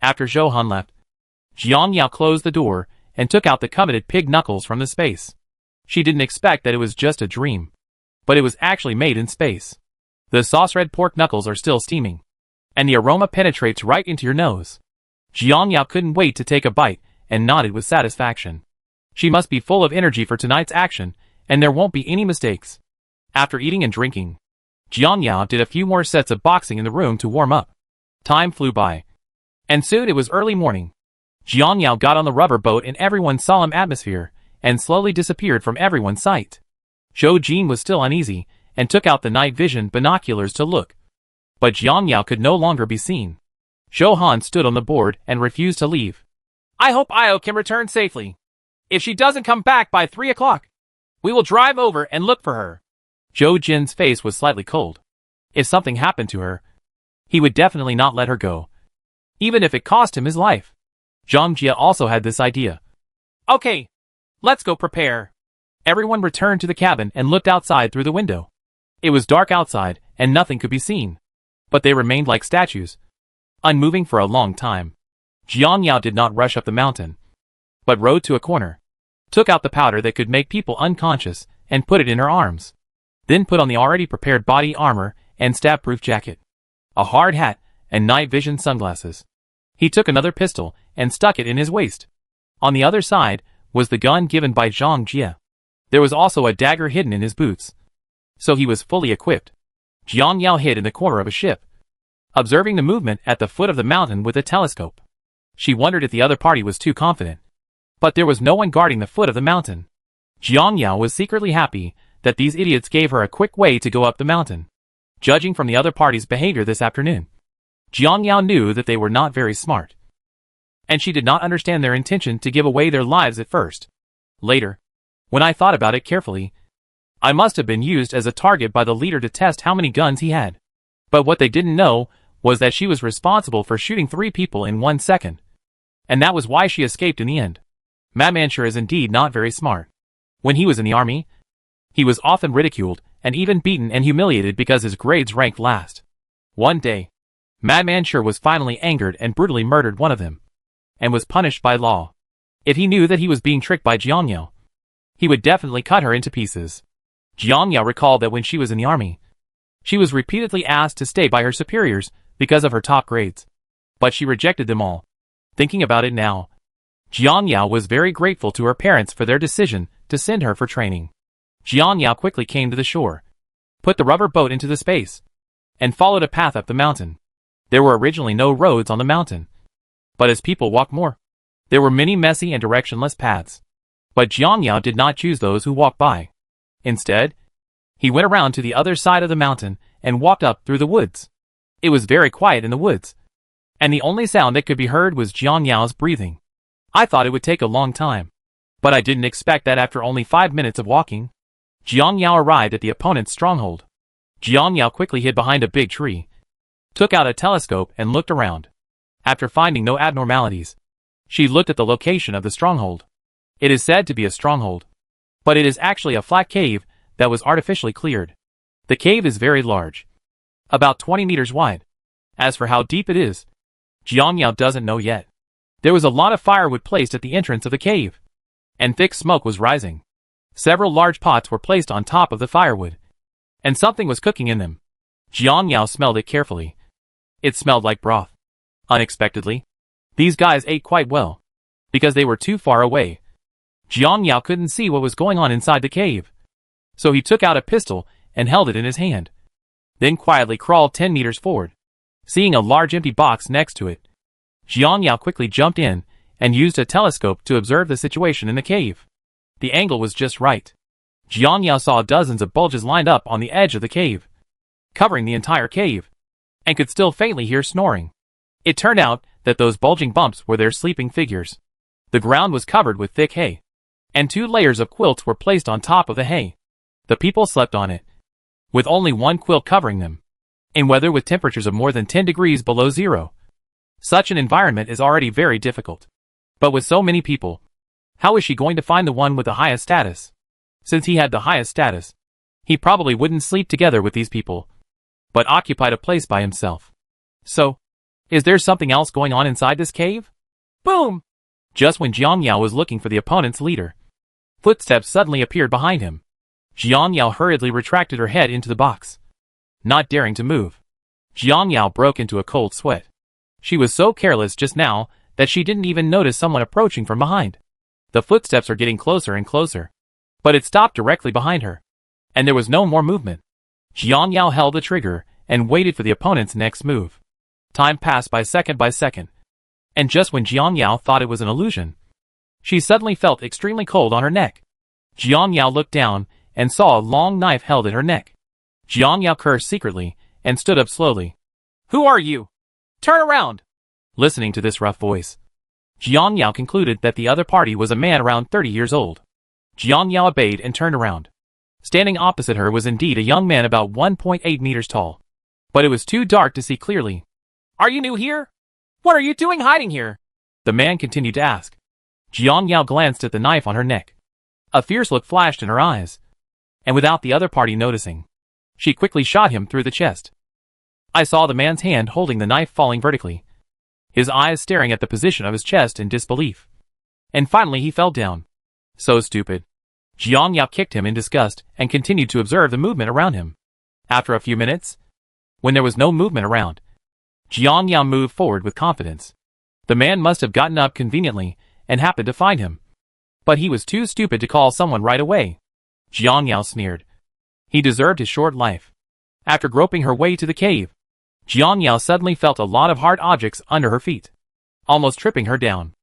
After Zhou Han left, Jiang Yao closed the door and took out the coveted pig knuckles from the space. She didn't expect that it was just a dream, but it was actually made in space. The sauce-red pork knuckles are still steaming, and the aroma penetrates right into your nose. Jiang Yao couldn't wait to take a bite and nodded with satisfaction. She must be full of energy for tonight's action, and there won't be any mistakes. After eating and drinking, Jiang Yao did a few more sets of boxing in the room to warm up. Time flew by, and soon it was early morning. Jiang Yao got on the rubber boat in everyone's solemn atmosphere and slowly disappeared from everyone's sight. Zhou Jin was still uneasy and took out the night vision binoculars to look, but Jiang Yao could no longer be seen. Zhou Han stood on the board and refused to leave. "I hope Io can return safely. If she doesn't come back by 3 o'clock, we will drive over and look for her." Zhou Jin's face was slightly cold. If something happened to her, he would definitely not let her go, even if it cost him his life. Zhang Jia also had this idea. "Okay, let's go prepare." Everyone returned to the cabin and looked outside through the window. It was dark outside and nothing could be seen, but they remained like statues, unmoving for a long time. Jiang Yao did not rush up the mountain, but rode to a corner, took out the powder that could make people unconscious and put it in her arms. Then put on the already prepared body armor and stab-proof jacket, a hard hat, and night vision sunglasses. He took another pistol and stuck it in his waist. On the other side was the gun given by Zhang Jia. There was also a dagger hidden in his boots, so he was fully equipped. Jiang Yao hid in the corner of a ship, observing the movement at the foot of the mountain with a telescope. She wondered if the other party was too confident, but there was no one guarding the foot of the mountain. Jiang Yao was secretly happy that these idiots gave her a quick way to go up the mountain. Judging from the other party's behavior this afternoon, Jiang Yao knew that they were not very smart, and she did not understand their intention to give away their lives at first. Later, when I thought about it carefully, I must have been used as a target by the leader to test how many guns he had. But what they didn't know was that she was responsible for shooting 3 people in 1 second, and that was why she escaped in the end. Madman sure is indeed not very smart. When he was in the army, he was often ridiculed and even beaten and humiliated because his grades ranked last. One day, Madman Sure was finally angered and brutally murdered one of them, and was punished by law. If he knew that he was being tricked by Jiang Yao, he would definitely cut her into pieces. Jiang Yao recalled that when she was in the army, she was repeatedly asked to stay by her superiors because of her top grades, but she rejected them all. Thinking about it now, Jiang Yao was very grateful to her parents for their decision to send her for training. Jiang Yao quickly came to the shore, put the rubber boat into the space, and followed a path up the mountain. There were originally no roads on the mountain, but as people walked more, there were many messy and directionless paths. But Jiang Yao did not choose those who walked by. Instead, he went around to the other side of the mountain and walked up through the woods. It was very quiet in the woods, and the only sound that could be heard was Jiang Yao's breathing. I thought it would take a long time, but I didn't expect that after only 5 minutes of walking, Jiang Yao arrived at the opponent's stronghold. Jiang Yao quickly hid behind a big tree, took out a telescope and looked around. After finding no abnormalities, she looked at the location of the stronghold. It is said to be a stronghold, but it is actually a flat cave that was artificially cleared. The cave is very large, about 20 meters wide. As for how deep it is, Jiang Yao doesn't know yet. There was a lot of firewood placed at the entrance of the cave, and thick smoke was rising. Several large pots were placed on top of the firewood, and something was cooking in them. Jiang Yao smelled it carefully. It smelled like broth. Unexpectedly, these guys ate quite well, because they were too far away. Jiang Yao couldn't see what was going on inside the cave, so he took out a pistol and held it in his hand, then quietly crawled 10 meters forward. Seeing a large empty box next to it, Jiang Yao quickly jumped in and used a telescope to observe the situation in the cave. The angle was just right. Jiang Yao saw dozens of bulges lined up on the edge of the cave, covering the entire cave, and could still faintly hear snoring. It turned out that those bulging bumps were their sleeping figures. The ground was covered with thick hay, and 2 layers of quilts were placed on top of the hay. The people slept on it, with only one quilt covering them, in weather with temperatures of more than 10 degrees below zero. Such an environment is already very difficult. But with so many people, how is she going to find the one with the highest status? Since he had the highest status, he probably wouldn't sleep together with these people, but occupied a place by himself. So, is there something else going on inside this cave? Boom! Just when Jiang Yao was looking for the opponent's leader, footsteps suddenly appeared behind him. Jiang Yao hurriedly retracted her head into the box, not daring to move. Jiang Yao broke into a cold sweat. She was so careless just now that she didn't even notice someone approaching from behind. The footsteps are getting closer and closer, but it stopped directly behind her, and there was no more movement. Jiang Yao held the trigger and waited for the opponent's next move. Time passed by second, and just when Jiang Yao thought it was an illusion, she suddenly felt extremely cold on her neck. Jiang Yao looked down and saw a long knife held at her neck. Jiang Yao cursed secretly and stood up slowly. "Who are you? Turn around!" Listening to this rough voice, Jiang Yao concluded that the other party was a man around 30 years old. Jiang Yao obeyed and turned around. Standing opposite her was indeed a young man about 1.8 meters tall, but it was too dark to see clearly. "Are you new here? What are you doing hiding here?" the man continued to ask. Jiang Yao glanced at the knife on her neck. A fierce look flashed in her eyes, and without the other party noticing, she quickly shot him through the chest. I saw the man's hand holding the knife falling vertically, his eyes staring at the position of his chest in disbelief. And finally he fell down. So stupid. Jiang Yao kicked him in disgust and continued to observe the movement around him. After a few minutes, when there was no movement around, Jiang Yao moved forward with confidence. The man must have gotten up conveniently and happened to find him, but he was too stupid to call someone right away. Jiang Yao sneered. He deserved his short life. After groping her way to the cave, Jiang Yao suddenly felt a lot of hard objects under her feet, almost tripping her down.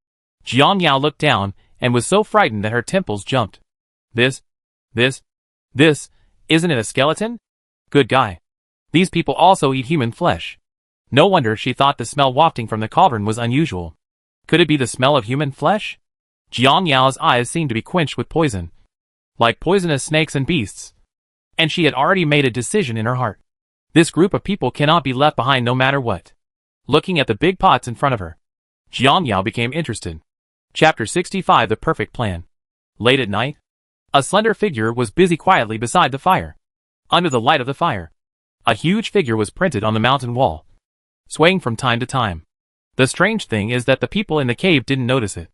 Jiang Yao looked down and was so frightened that her temples jumped. This, isn't it a skeleton? Good guy. These people also eat human flesh. No wonder she thought the smell wafting from the cauldron was unusual. Could it be the smell of human flesh? Jiang Yao's eyes seemed to be quenched with poison, like poisonous snakes and beasts, and she had already made a decision in her heart. This group of people cannot be left behind no matter what. Looking at the big pots in front of her, Jiang Yao became interested. Chapter 65 The Perfect Plan. Late at night, A slender figure was busy quietly beside the fire. Under the light of the fire, a huge figure was printed on the mountain wall, swaying from time to time. The strange thing is that the people in the cave didn't notice it.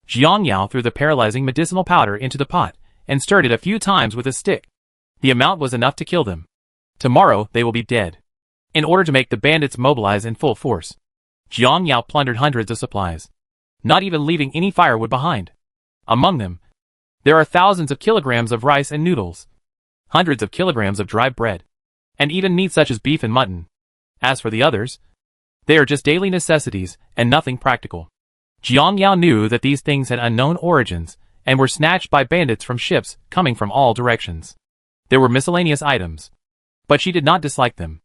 Jiang Yao threw the paralyzing medicinal powder into the pot and stirred it a few times with a stick. The amount was enough to kill them. Tomorrow they will be dead. In order to make the bandits mobilize in full force, Jiang Yao plundered hundreds of supplies, not even leaving any firewood behind. Among them, there are thousands of kilograms of rice and noodles, hundreds of kilograms of dry bread, and even meat such as beef and mutton. As for the others, they are just daily necessities and nothing practical. Jiang Yao knew that these things had unknown origins and were snatched by bandits from ships coming from all directions. There were miscellaneous items, but she did not dislike them.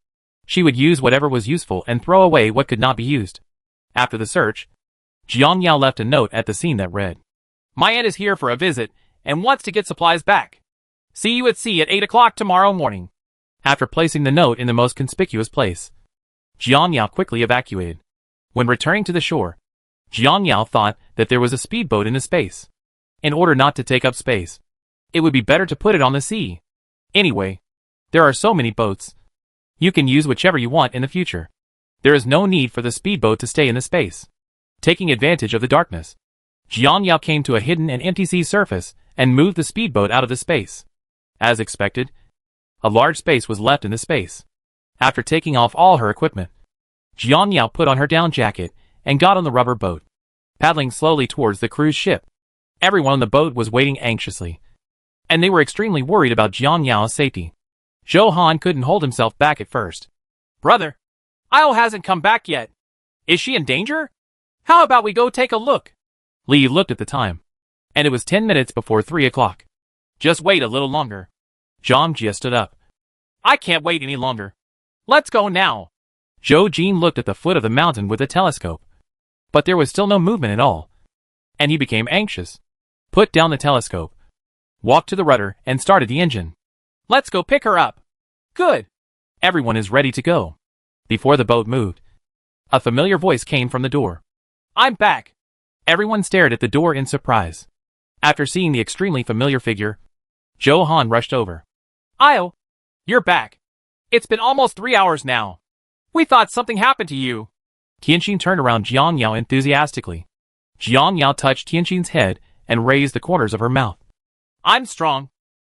She would use whatever was useful and throw away what could not be used. After the search, Jiang Yao left a note at the scene that read, "My aunt is here for a visit and wants to get supplies back. See you at sea at 8 o'clock tomorrow morning." After placing the note in the most conspicuous place, Jiang Yao quickly evacuated. When returning to the shore, Jiang Yao thought that there was a speedboat in the space. In order not to take up space, it would be better to put it on the sea. Anyway, there are so many boats. You can use whichever you want in the future. There is no need for the speedboat to stay in the space. Taking advantage of the darkness, Jiang Yao came to a hidden and empty sea surface and moved the speedboat out of the space. As expected, a large space was left in the space. After taking off all her equipment, Jiang Yao put on her down jacket and got on the rubber boat, paddling slowly towards the cruise ship. Everyone on the boat was waiting anxiously, and they were extremely worried about Jiang Yao's safety. Zhou Han couldn't hold himself back at first. "Brother, Io hasn't come back yet. Is she in danger? How about we go take a look?" Li looked at the time, and it was 10 minutes before 3 o'clock. "Just wait a little longer." Zhang Jie stood up. "I can't wait any longer. Let's go now." Zhou Jin looked at the foot of the mountain with a telescope, but there was still no movement at all, and he became anxious. Put down the telescope, walked to the rudder, and started the engine. "Let's go pick her up." "Good. Everyone is ready to go." Before the boat moved, a familiar voice came from the door. "I'm back." Everyone stared at the door in surprise. After seeing the extremely familiar figure, Zhou Han rushed over. "Io, you're back. It's been almost 3 hours now. We thought something happened to you." Tianxin turned around Jiang Yao enthusiastically. Jiang Yao touched Tianxin's head and raised the corners of her mouth. "I'm strong.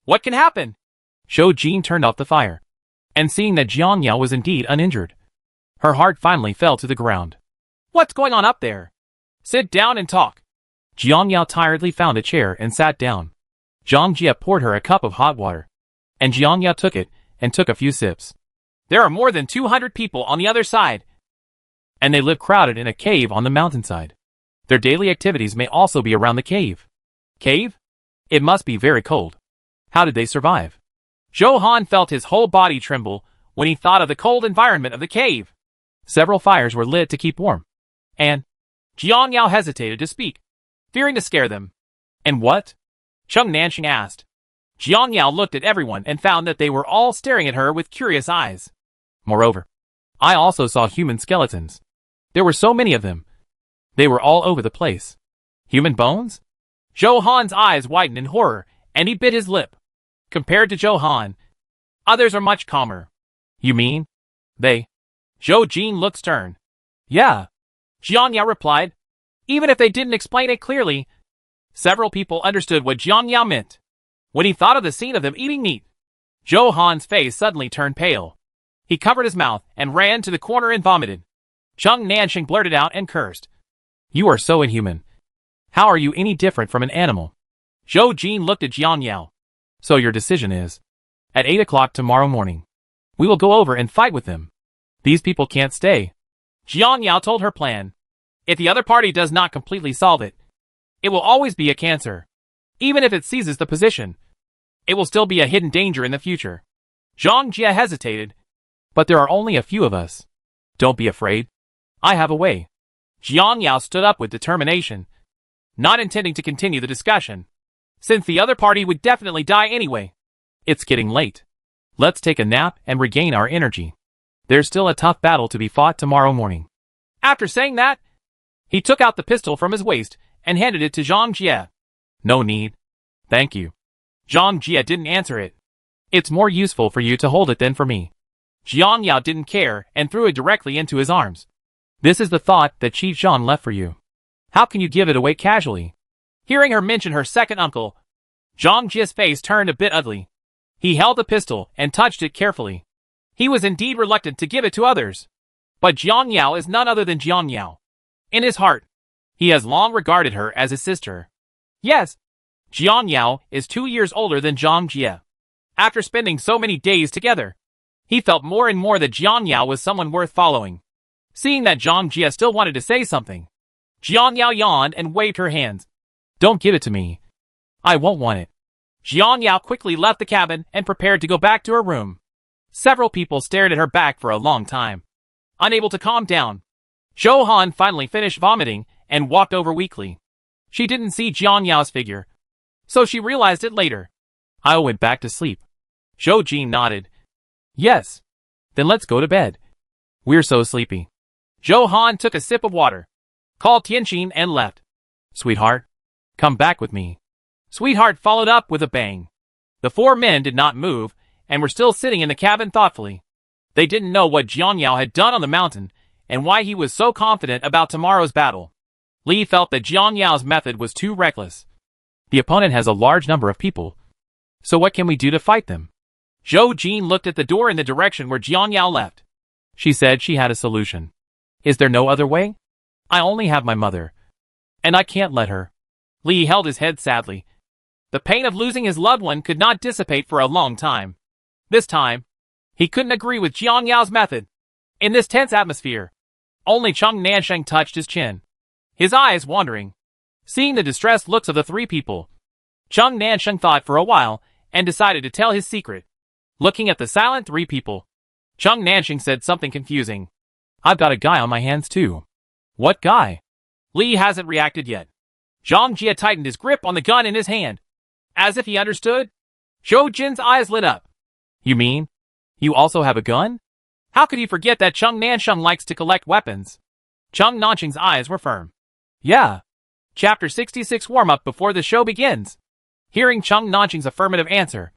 What can happen?" Zhou Jin turned off the fire, and seeing that Jiang Yao was indeed uninjured, her heart finally fell to the ground. "What's going on up there? Sit down and talk." Jiang Yao tiredly found a chair and sat down. Zhang Jie poured her a cup of hot water, and Jiang Yao took it and took a few sips. "There are more than 200 people on the other side, and they live crowded in a cave on the mountainside. Their daily activities may also be around the cave." "Cave? It must be very cold. How did they survive?" Zhou Han felt his whole body tremble when he thought of the cold environment of the cave. Several fires were lit to keep warm, and Jiang Yao hesitated to speak, fearing to scare them. "And what?" Cheng Nanxing asked. Jiang Yao looked at everyone and found that they were all staring at her with curious eyes. "Moreover, I also saw human skeletons. There were so many of them. They were all over the place." "Human bones?" Zhou Han's eyes widened in horror, and he bit his lip. Compared to Zhou Han, others are much calmer. "You mean they?" Zhou Jin looked stern. "Yeah," Jiang Yao replied. Even if they didn't explain it clearly, several people understood what Jiang Yao meant. When he thought of the scene of them eating meat, Zhou Han's face suddenly turned pale. He covered his mouth and ran to the corner and vomited. Cheng Nanxing blurted out and cursed. "You are so inhuman. How are you any different from an animal?" Zhou Jin looked at Jiang Yao. "So your decision is, at 8 o'clock tomorrow morning, we will go over and fight with them. These people can't stay." Jiang Yao told her plan. If the other party does not completely solve it, it will always be a cancer. Even if it seizes the position, it will still be a hidden danger in the future. Zhang Jie hesitated. "But there are only a few of us. Don't be afraid. I have a way." Jiang Yao stood up with determination, not intending to continue the discussion, since the other party would definitely die anyway. "It's getting late. Let's take a nap and regain our energy. There's still a tough battle to be fought tomorrow morning." After saying that, he took out the pistol from his waist and handed it to Zhang Jie. "No need. Thank you." Zhang Jie didn't answer it. It's more useful for you to hold it than for me. Jiang Yao didn't care and threw it directly into his arms. This is the thought that Qi Zhan left for you. How can you give it away casually? Hearing her mention her second uncle, Zhang Jie's face turned a bit ugly. He held the pistol and touched it carefully. He was indeed reluctant to give it to others. But Jiang Yao is none other than Jiang Yao. In his heart, he has long regarded her as his sister. Yes, Jiang Yao is 2 years older than Zhang Jie. After spending so many days together, he felt more and more that Jiang Yao was someone worth following. Seeing that Zhang Jie still wanted to say something, Jiang Yao yawned and waved her hands. Don't give it to me. I won't want it. Jiang Yao quickly left the cabin and prepared to go back to her room. Several people stared at her back for a long time, unable to calm down. Zhou Han finally finished vomiting and walked over weakly. She didn't see Jiang Yao's figure, so she realized it later. I went back to sleep. Zhou Jin nodded. Yes. Then let's go to bed. We're so sleepy. Zhou Han took a sip of water, called Tianqin and left. Sweetheart, come back with me. Sweetheart followed up with a bang. The 4 men did not move and were still sitting in the cabin thoughtfully. They didn't know what Jiang Yao had done on the mountain and why he was so confident about tomorrow's battle. Li felt that Jiang Yao's method was too reckless. The opponent has a large number of people, so what can we do to fight them? Zhou Jin looked at the door in the direction where Jiang Yao left. She said she had a solution. Is there no other way? I only have my mother, and I can't let her. Li held his head sadly. The pain of losing his loved one could not dissipate for a long time. This time, he couldn't agree with Jiang Yao's method. In this tense atmosphere, only Cheng Nansheng touched his chin, his eyes wandering. Seeing the distressed looks of the 3 people, Cheng Nansheng thought for a while and decided to tell his secret. Looking at the silent 3 people, Cheng Nansheng said something confusing. I've got a guy on my hands too. What guy? Li hasn't reacted yet. Zhang Jie tightened his grip on the gun in his hand. As if he understood, Zhou Jin's eyes lit up. You mean, you also have a gun? How could he forget that Cheng Nansheng likes to collect weapons? Cheng Nansheng's eyes were firm. Yeah. Chapter 66 warm-up before the show begins. Hearing Cheng Nansheng's affirmative answer,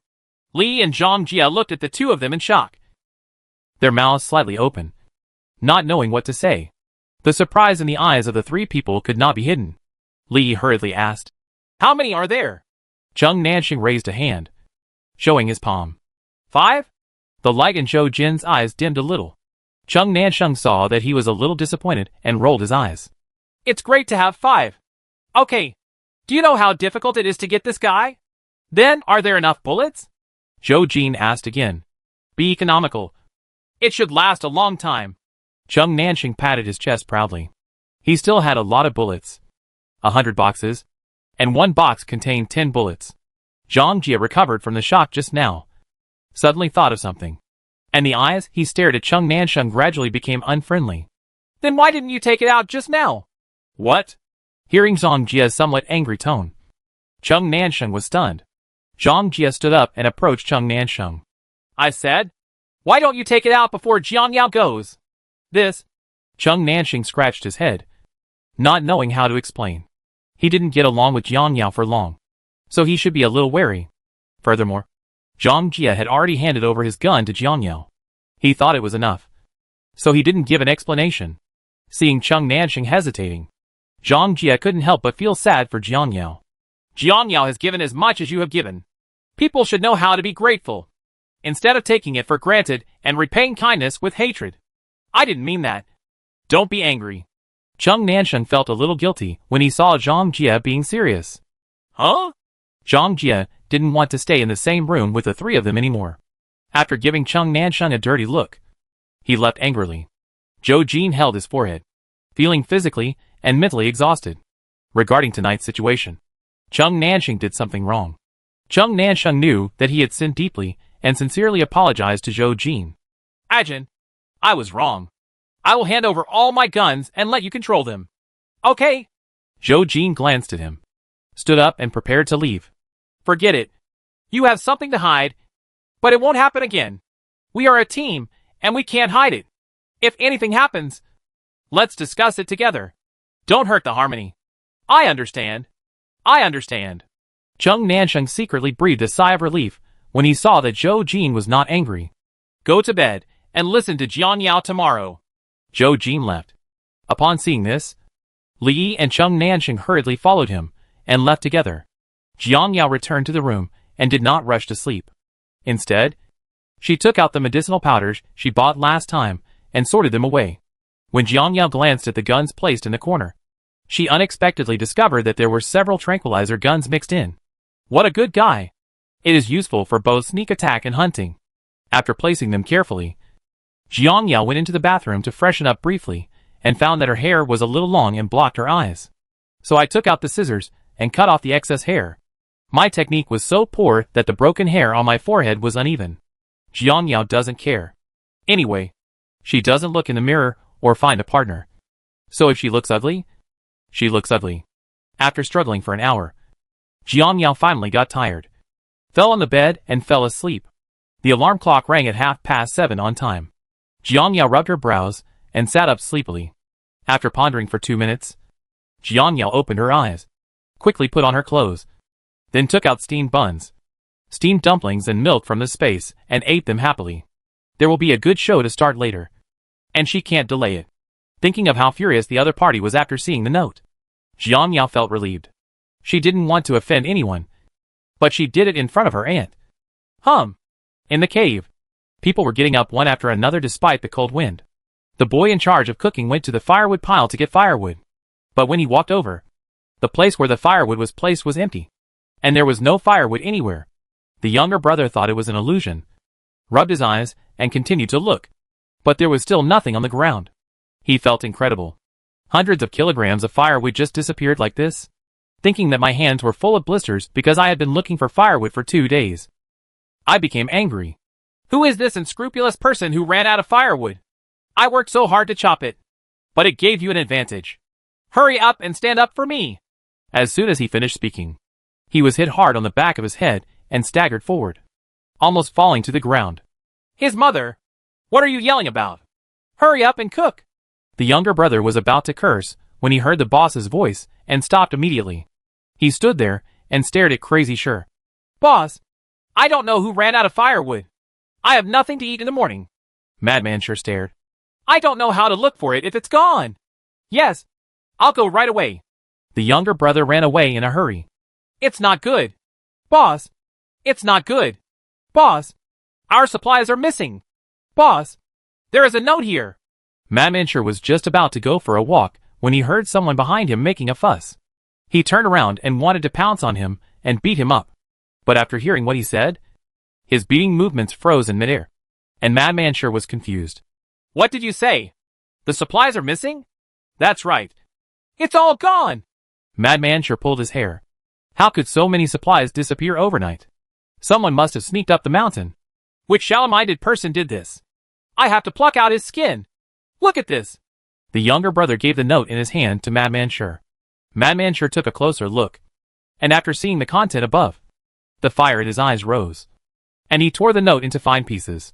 Li and Zhang Jie looked at the 2 of them in shock, their mouths slightly open, not knowing what to say. The surprise in the eyes of the 3 people could not be hidden. Li hurriedly asked, How many are there? Cheng Nansheng raised a hand, showing his palm. 5? The light in Zhou Jin's eyes dimmed a little. Cheng Nansheng saw that he was a little disappointed and rolled his eyes. It's great to have 5. Okay. Do you know how difficult it is to get this guy? Then, are there enough bullets? Zhou Jin asked again. Be economical. It should last a long time. Cheng Nansheng patted his chest proudly. He still had a lot of bullets. 100 boxes. And 1 box contained 10 bullets. Zhang Jie recovered from the shock just now. Suddenly thought of something. And the eyes he stared at Cheng Nansheng gradually became unfriendly. Then why didn't you take it out just now? What? Hearing Zhang Jie's somewhat angry tone, Cheng Nansheng was stunned. Zhang Jie stood up and approached Cheng Nansheng. I said, why don't you take it out before Jiang Yao goes? This. Cheng Nansheng scratched his head, not knowing how to explain. He didn't get along with Jiang Yao for long, so he should be a little wary. Furthermore, Zhang Jie had already handed over his gun to Jiang Yao. He thought it was enough, so he didn't give an explanation. Seeing Cheng Nansheng hesitating, Zhang Jie couldn't help but feel sad for Jiang Yao. Jiang Yao has given as much as you have given. People should know how to be grateful, instead of taking it for granted and repaying kindness with hatred. I didn't mean that. Don't be angry. Cheng Nansheng felt a little guilty when he saw Zhang Jie being serious. Huh? Zhang Jie didn't want to stay in the same room with the 3 of them anymore. After giving Cheng Nansheng a dirty look, he left angrily. Zhou Jin held his forehead, feeling physically and mentally exhausted. Regarding tonight's situation, Cheng Nansheng did something wrong. Cheng Nansheng knew that he had sinned deeply and sincerely apologized to Zhou Jin. Ajin, I was wrong. I will hand over all my guns and let you control them. Okay. Zhou Jin glanced at him, stood up and prepared to leave. Forget it. You have something to hide, but it won't happen again. We are a team, and we can't hide it. If anything happens, let's discuss it together. Don't hurt the harmony. I understand. I understand. Chung Nansheng secretly breathed a sigh of relief when he saw that Zhou Jin was not angry. Go to bed and listen to Jiang Yao tomorrow. Zhou Jin left. Upon seeing this, Li Yi and Chung Nansheng hurriedly followed him and left together. Jiang Yao returned to the room and did not rush to sleep. Instead, she took out the medicinal powders she bought last time and sorted them away. When Jiang Yao glanced at the guns placed in the corner, she unexpectedly discovered that there were several tranquilizer guns mixed in. What a good guy! It is useful for both sneak attack and hunting. After placing them carefully, Jiang Yao went into the bathroom to freshen up briefly and found that her hair was a little long and blocked her eyes. So I took out the scissors and cut off the excess hair. My technique was so poor that the broken hair on my forehead was uneven. Jiang Yao doesn't care. Anyway, she doesn't look in the mirror or find a partner. So if she looks ugly, she looks ugly. After struggling for an hour, Jiang Yao finally got tired, fell on the bed and fell asleep. The alarm clock rang at 7:30 on time. Jiang Yao rubbed her brows and sat up sleepily. After pondering for 2 minutes, Jiang Yao opened her eyes, quickly put on her clothes, then took out steamed buns, steamed dumplings and milk from the space and ate them happily. There will be a good show to start later, and she can't delay it. Thinking of how furious the other party was after seeing the note, Jiang Yao felt relieved. She didn't want to offend anyone, but she did it in front of her aunt. In the cave, people were getting up one after another despite the cold wind. The boy in charge of cooking went to the firewood pile to get firewood, but when he walked over, the place where the firewood was placed was empty, and there was no firewood anywhere. The younger brother thought it was an illusion, rubbed his eyes, and continued to look, but there was still nothing on the ground. He felt incredible. Hundreds of kilograms of firewood just disappeared like this. Thinking that my hands were full of blisters because I had been looking for firewood for 2 days, I became angry. Who is this unscrupulous person who ran out of firewood? I worked so hard to chop it, but it gave you an advantage. Hurry up and stand up for me. As soon as he finished speaking, he was hit hard on the back of his head and staggered forward, almost falling to the ground. His mother! What are you yelling about? Hurry up and cook! The younger brother was about to curse when he heard the boss's voice and stopped immediately. He stood there and stared at Crazy Sure. Boss, I don't know who ran out of firewood. I have nothing to eat in the morning. Madman Sure stared. I don't know how to look for it if it's gone. Yes, I'll go right away. The younger brother ran away in a hurry. It's not good. Boss, it's not good. Boss, our supplies are missing. Boss, there is a note here. Madman Sure was just about to go for a walk when he heard someone behind him making a fuss. He turned around and wanted to pounce on him and beat him up. But after hearing what he said, his beating movements froze in midair, and Madman Sure was confused. What did you say? The supplies are missing? That's right. It's all gone! Madman Sure pulled his hair. How could so many supplies disappear overnight? Someone must have sneaked up the mountain. Which shallow-minded person did this? I have to pluck out his skin. Look at this. The younger brother gave the note in his hand to Madman Sure. Madman Sure took a closer look, and after seeing the content above, the fire in his eyes rose, and he tore the note into fine pieces.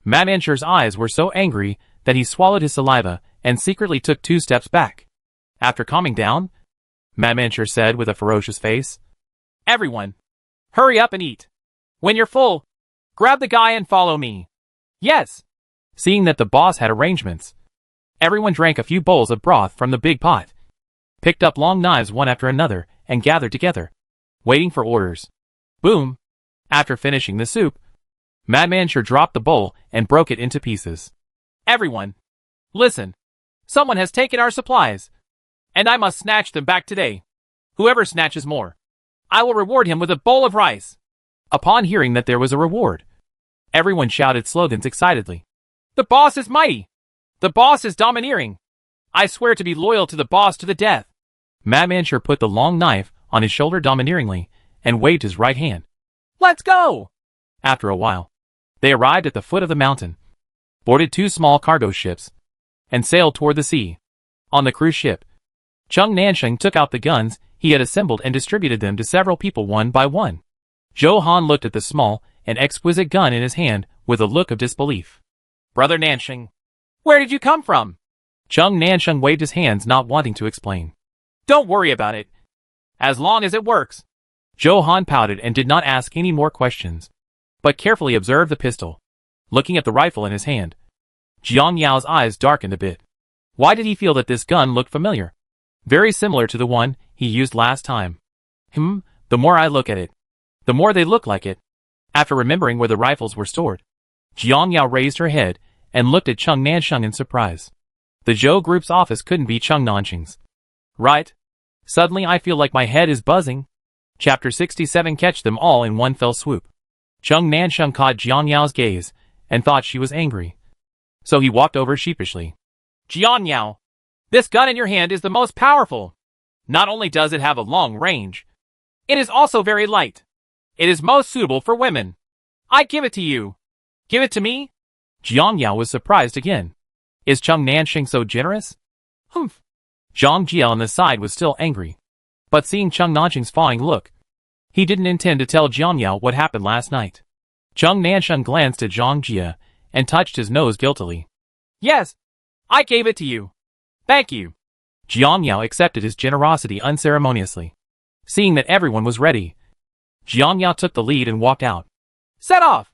Madman Sure's eyes were so angry that he swallowed his saliva and secretly took 2 steps back. After calming down, Madman Sure said with a ferocious face, Everyone, hurry up and eat. When you're full, grab the guy and follow me. Yes. Seeing that the boss had arrangements, everyone drank a few bowls of broth from the big pot, picked up long knives one after another, and gathered together, waiting for orders. Boom! After finishing the soup, Madman Sure dropped the bowl and broke it into pieces. Everyone, listen. Someone has taken our supplies, and I must snatch them back today. Whoever snatches more, I will reward him with a bowl of rice. Upon hearing that there was a reward, everyone shouted slogans excitedly. The boss is mighty! The boss is domineering! I swear to be loyal to the boss to the death! Madman Sure put the long knife on his shoulder domineeringly and waved his right hand. Let's go! After a while, they arrived at the foot of the mountain, boarded 2 small cargo ships, and sailed toward the sea. On the cruise ship, Chung Nansheng took out the guns he had assembled and distributed them to several people one by one. Zhou Han looked at the small and exquisite gun in his hand with a look of disbelief. Brother Nansheng, where did you come from? Chung Nansheng waved his hands, not wanting to explain. Don't worry about it. As long as it works. Zhou Han pouted and did not ask any more questions, but carefully observed the pistol. Looking at the rifle in his hand, Jiang Yao's eyes darkened a bit. Why did he feel that this gun looked familiar? Very similar to the one he used last time. The more I look at it, the more they look like it. After remembering where the rifles were stored, Jiang Yao raised her head and looked at Cheng Nansheng in surprise. The Zhou group's office couldn't be Cheng Nansheng's. Right? Suddenly I feel like my head is buzzing. Chapter 67. Catch them all in one fell swoop. Cheng Nansheng caught Jiang Yao's gaze and thought she was angry. So he walked over sheepishly. Jiang Yao, this gun in your hand is the most powerful. Not only does it have a long range, it is also very light. It is most suitable for women. I give it to you. Give it to me? Jiang Yao was surprised again. Is Cheng Nansheng so generous? Humph. Zhang Jie on the side was still angry. But seeing Cheng Nansheng's fawing look, he didn't intend to tell Jiang Yao what happened last night. Cheng Nansheng glanced at Zhang Jie and touched his nose guiltily. Yes, I gave it to you. Thank you. Jiang Yao accepted his generosity unceremoniously. Seeing that everyone was ready, Jiang Yao took the lead and walked out. Set off!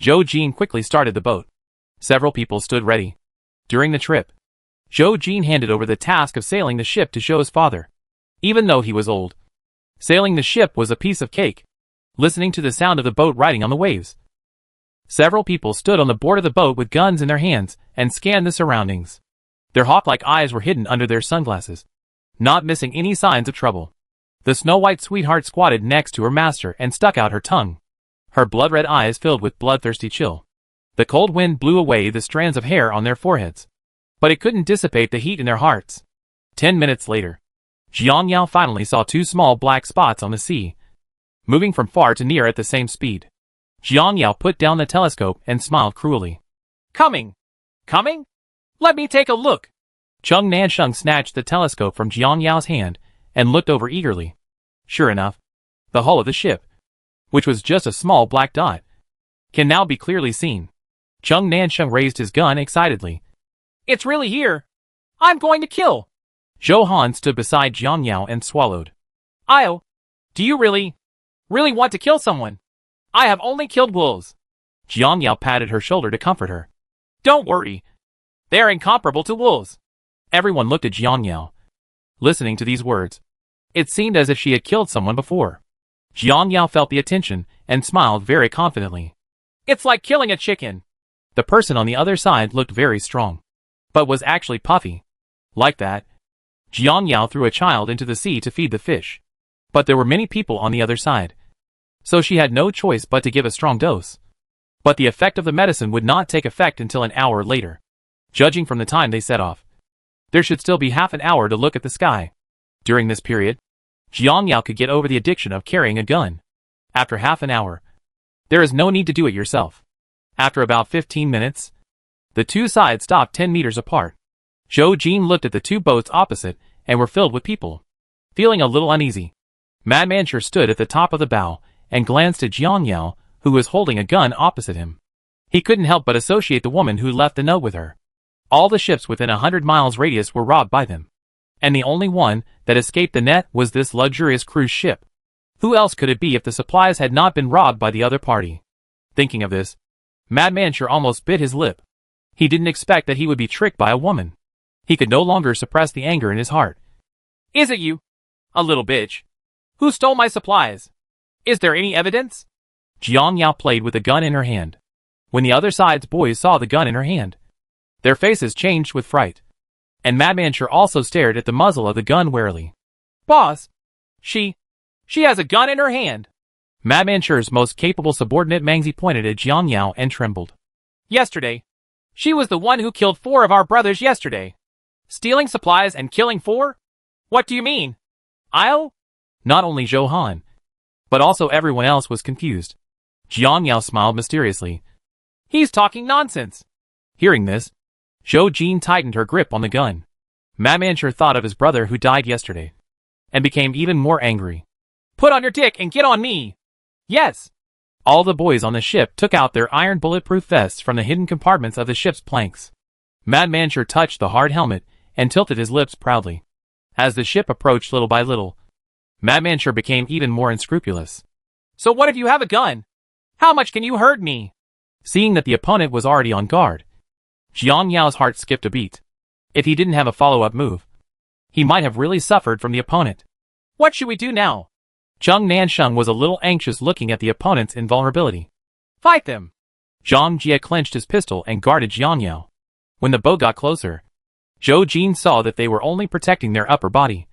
Zhou Jin quickly started the boat. Several people stood ready. During the trip, Zhou Jin handed over the task of sailing the ship to Zhou's father. Even though he was old, sailing the ship was a piece of cake. Listening to the sound of the boat riding on the waves, several people stood on the board of the boat with guns in their hands and scanned the surroundings. Their hawk-like eyes were hidden under their sunglasses, not missing any signs of trouble. The snow-white sweetheart squatted next to her master and stuck out her tongue. Her blood-red eyes filled with bloodthirsty chill. The cold wind blew away the strands of hair on their foreheads, but it couldn't dissipate the heat in their hearts. 10 minutes later, Jiang Yao finally saw two small black spots on the sea, moving from far to near at the same speed. Jiang Yao put down the telescope and smiled cruelly. Coming! Coming? Let me take a look! Cheng Nansheng snatched the telescope from Jiang Yao's hand and looked over eagerly. Sure enough, the hull of the ship, which was just a small black dot, can now be clearly seen. Cheng Nansheng raised his gun excitedly. It's really here! I'm going to kill! Zhou Han stood beside Jiang Yao and swallowed. Io, do you really want to kill someone? I have only killed wolves. Jiang Yao patted her shoulder to comfort her. Don't worry. They are incomparable to wolves. Everyone looked at Jiang Yao. Listening to these words, it seemed as if she had killed someone before. Jiang Yao felt the attention and smiled very confidently. It's like killing a chicken. The person on the other side looked very strong, but was actually puffy. Like that, Jiang Yao threw a child into the sea to feed the fish. But there were many people on the other side, so she had no choice but to give a strong dose. But the effect of the medicine would not take effect until an hour later. Judging from the time they set off, there should still be half an hour to look at the sky. During this period, Jiang Yao could get over the addiction of carrying a gun. After half an hour, there is no need to do it yourself. After about 15 minutes, the two sides stopped 10 meters apart. Zhou Jin looked at the two boats opposite and were filled with people. Feeling a little uneasy, Madman Sure stood at the top of the bow and glanced at Jiang Yao, who was holding a gun opposite him. He couldn't help but associate the woman who left the note with her. All the ships within 100 miles radius were robbed by them, and the only one that escaped the net was this luxurious cruise ship. Who else could it be if the supplies had not been robbed by the other party? Thinking of this, Madman Sure almost bit his lip. He didn't expect that he would be tricked by a woman. He could no longer suppress the anger in his heart. Is it you? A little bitch. Who stole my supplies? Is there any evidence? Jiang Yao played with the gun in her hand. When the other side's boys saw the gun in her hand, their faces changed with fright. And Madman Sure also stared at the muzzle of the gun warily. Boss! She has a gun in her hand! Madman Sure's most capable subordinate Mangzi pointed at Jiang Yao and trembled. Yesterday, she was the one who killed 4 of our brothers yesterday. Stealing supplies and killing 4? What do you mean? I'll? Not only Zhou Han, but also everyone else was confused. Jiang Yao smiled mysteriously. He's talking nonsense. Hearing this, Zhou Jin tightened her grip on the gun. Madman Sure thought of his brother who died yesterday, and became even more angry. Put on your dick and get on me! Yes! All the boys on the ship took out their iron bulletproof vests from the hidden compartments of the ship's planks. Madman Sure touched the hard helmet and tilted his lips proudly. As the ship approached little by little, Madman sure became even more unscrupulous. So what if you have a gun? How much can you hurt me? Seeing that the opponent was already on guard, Jiang Yao's heart skipped a beat. If he didn't have a follow-up move, he might have really suffered from the opponent. What should we do now? Zheng Nansheng was a little anxious looking at the opponent's invulnerability. Fight them! Zhang Jie clenched his pistol and guarded Jiang Yao. When the bow got closer, Zhou Jin saw that they were only protecting their upper body,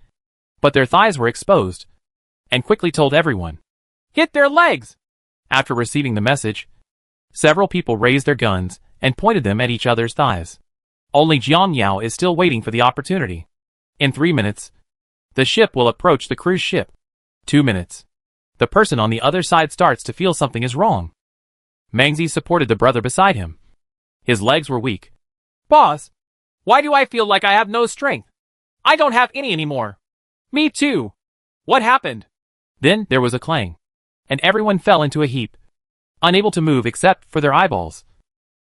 but their thighs were exposed, and quickly told everyone, "Hit their legs!" After receiving the message, several people raised their guns and pointed them at each other's thighs. Only Jiang Yao is still waiting for the opportunity. In 3 minutes, the ship will approach the cruise ship. 2 minutes. The person on the other side starts to feel something is wrong. Mangzi supported the brother beside him. His legs were weak. Boss, why do I feel like I have no strength? I don't have any anymore. Me too. What happened? Then there was a clang, and everyone fell into a heap, unable to move except for their eyeballs,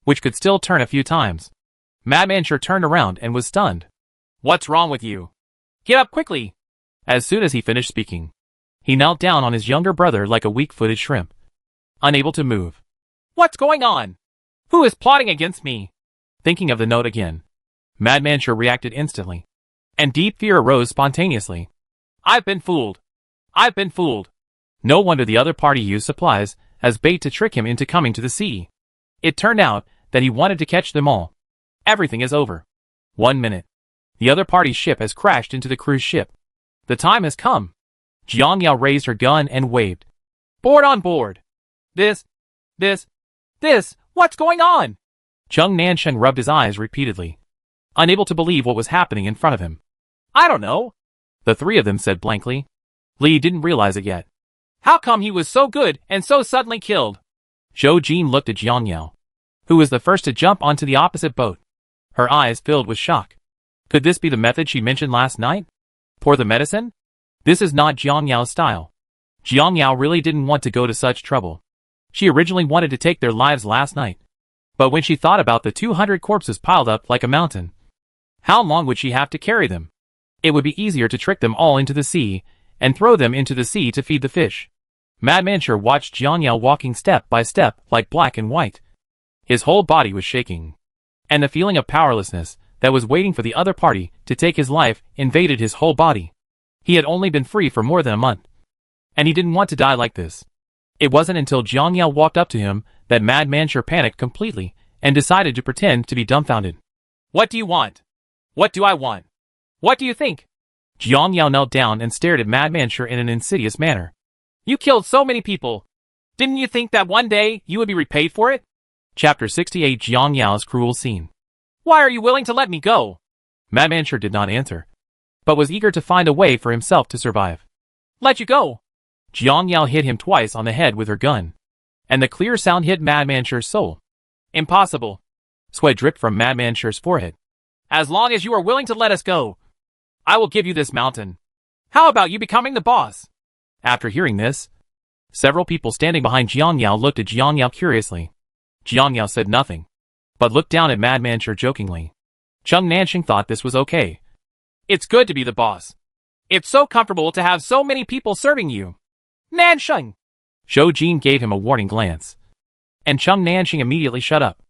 which could still turn a few times. Madman sure turned around and was stunned. What's wrong with you? Get up quickly! As soon as he finished speaking, he knelt down on his younger brother like a weak-footed shrimp, unable to move. What's going on? Who is plotting against me? Thinking of the note again, Madman sure reacted instantly, and deep fear arose spontaneously. I've been fooled. I've been fooled. No wonder the other party used supplies as bait to trick him into coming to the sea. It turned out that he wanted to catch them all. Everything is over. 1 minute. The other party's ship has crashed into the cruise ship. The time has come. Jiang Yao raised her gun and waved. Board on board. This, what's going on? Zheng Nansheng rubbed his eyes repeatedly, unable to believe what was happening in front of him. I don't know. The three of them said blankly. Li didn't realize it yet. How come he was so good and so suddenly killed? Zhou Jin looked at Jiang Yao, who was the first to jump onto the opposite boat. Her eyes filled with shock. Could this be the method she mentioned last night? Pour the medicine? This is not Jiang Yao's style. Jiang Yao really didn't want to go to such trouble. She originally wanted to take their lives last night. But when she thought about the 200 corpses piled up like a mountain, how long would she have to carry them? It would be easier to trick them all into the sea and throw them into the sea to feed the fish. Madman sure watched Jiang Yao walking step by step like black and white. His whole body was shaking, and the feeling of powerlessness that was waiting for the other party to take his life invaded his whole body. He had only been free for more than a month, and he didn't want to die like this. It wasn't until Jiang Yao walked up to him that Madman sure panicked completely and decided to pretend to be dumbfounded. What do you want? What do I want? What do you think? Jiang Yao knelt down and stared at Madman sure in an insidious manner. You killed so many people. Didn't you think that one day you would be repaid for it? Chapter 68 Jiang Yao's Cruel Scene. Why are you willing to let me go? Madman sure did not answer, but was eager to find a way for himself to survive. Let you go? Jiang Yao hit him twice on the head with her gun, and the clear sound hit Madman sure's soul. Impossible. Sweat dripped from Madman sure's forehead. As long as you are willing to let us go, I will give you this mountain. How about you becoming the boss? After hearing this, several people standing behind Jiang Yao looked at Jiang Yao curiously. Jiang Yao said nothing, but looked down at Madman sure jokingly. Zheng Nansheng thought this was okay. It's good to be the boss. It's so comfortable to have so many people serving you. Nansheng! Zhou Jin gave him a warning glance, and Zheng Nansheng immediately shut up.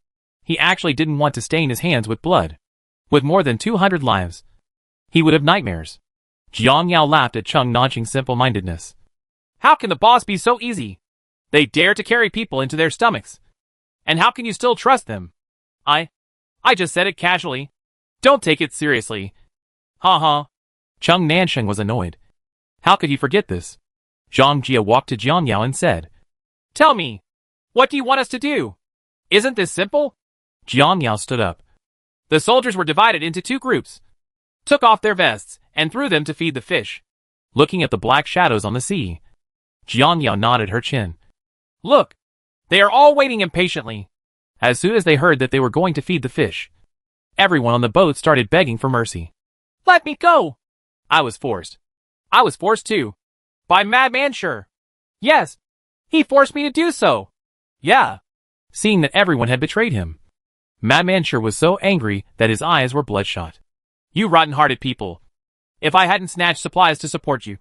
He actually didn't want to stain his hands with blood. With more than 200 lives, he would have nightmares. Jiang Yao laughed at Zheng Nansheng's simple-mindedness. How can the boss be so easy? They dare to carry people into their stomachs. And how can you still trust them? I just said it casually. Don't take it seriously. Ha. Zheng Nansheng was annoyed. How could he forget this? Zhang Jie walked to Jiang Yao and said, Tell me, what do you want us to do? Isn't this simple? Jiang Yao stood up. The soldiers were divided into 2 groups, took off their vests, and threw them to feed the fish. Looking at the black shadows on the sea, Jiang Yao nodded her chin. Look, they are all waiting impatiently. As soon as they heard that they were going to feed the fish, everyone on the boat started begging for mercy. Let me go! I was forced. I was forced too. By Madman sure. Yes, he forced me to do so. Yeah. Seeing that everyone had betrayed him, Madman sure was so angry that his eyes were bloodshot. You rotten-hearted people. If I hadn't snatched supplies to support you,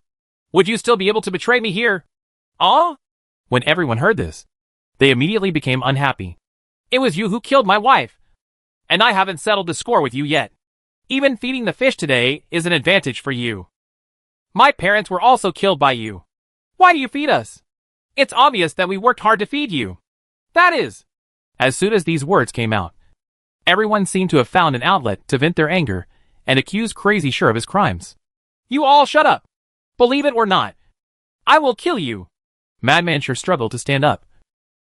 Would you still be able to betray me here? Ah? When everyone heard this, they immediately became unhappy. It was you who killed my wife. And I haven't settled the score with you yet. Even feeding the fish today is an advantage for you. My parents were also killed by you. Why do you feed us? It's obvious that we worked hard to feed you. That is. As soon as these words came out, everyone seemed to have found an outlet to vent their anger and accuse Crazy Sure of his crimes. You all shut up. Believe it or not, I will kill you. Madman Sure struggled to stand up,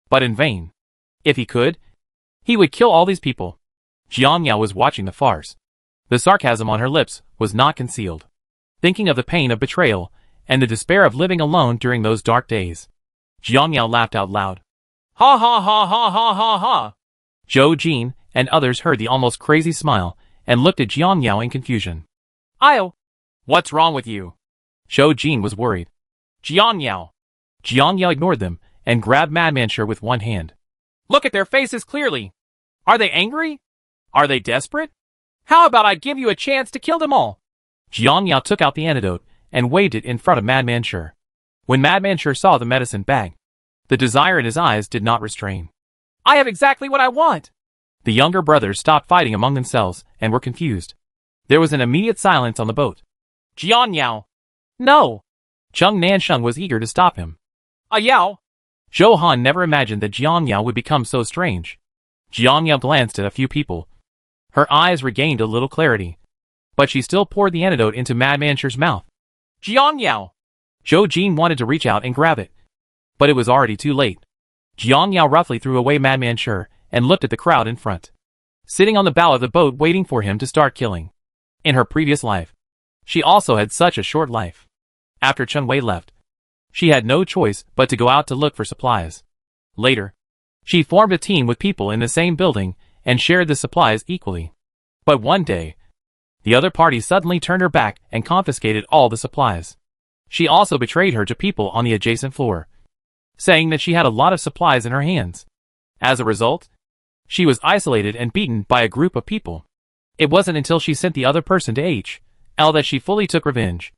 but in vain. If he could, he would kill all these people. Jiang Yao was watching the farce. The sarcasm on her lips was not concealed. Thinking of the pain of betrayal and the despair of living alone during those dark days, Jiang Yao laughed out loud. Ha ha ha ha ha ha ha. Zhou Jin and others heard the almost crazy smile and looked at Jiang Yao in confusion. Io, what's wrong with you? Zhou Jin was worried. Jiang Yao. Jiang Yao ignored them and grabbed Madman Sure with one hand. Look at their faces clearly. Are they angry? Are they desperate? How about I give you a chance to kill them all? Jiang Yao took out the antidote and waved it in front of Madman Sure. When Madman Sure saw the medicine bag, the desire in his eyes did not restrain. I have exactly what I want. The younger brothers stopped fighting among themselves and were confused. There was an immediate silence on the boat. Jiang Yao. No. Chung Nansheng was eager to stop him. Yao. Zhou Han never imagined that Jiang Yao would become so strange. Jiang Yao glanced at a few people. Her eyes regained a little clarity, but she still poured the antidote into Madman Sure's mouth. Jiang Yao. Zhou Jin wanted to reach out and grab it, but it was already too late. Jiang Yao roughly threw away Madman Sure and looked at the crowd in front, sitting on the bow of the boat waiting for him to start killing. In her previous life, she also had such a short life. After Chen Wei left, she had no choice but to go out to look for supplies. Later, she formed a team with people in the same building and shared the supplies equally. But one day, the other party suddenly turned her back and confiscated all the supplies. She also betrayed her to people on the adjacent floor, saying that she had a lot of supplies in her hands. As a result, she was isolated and beaten by a group of people. It wasn't until she sent the other person to H.L. that she fully took revenge.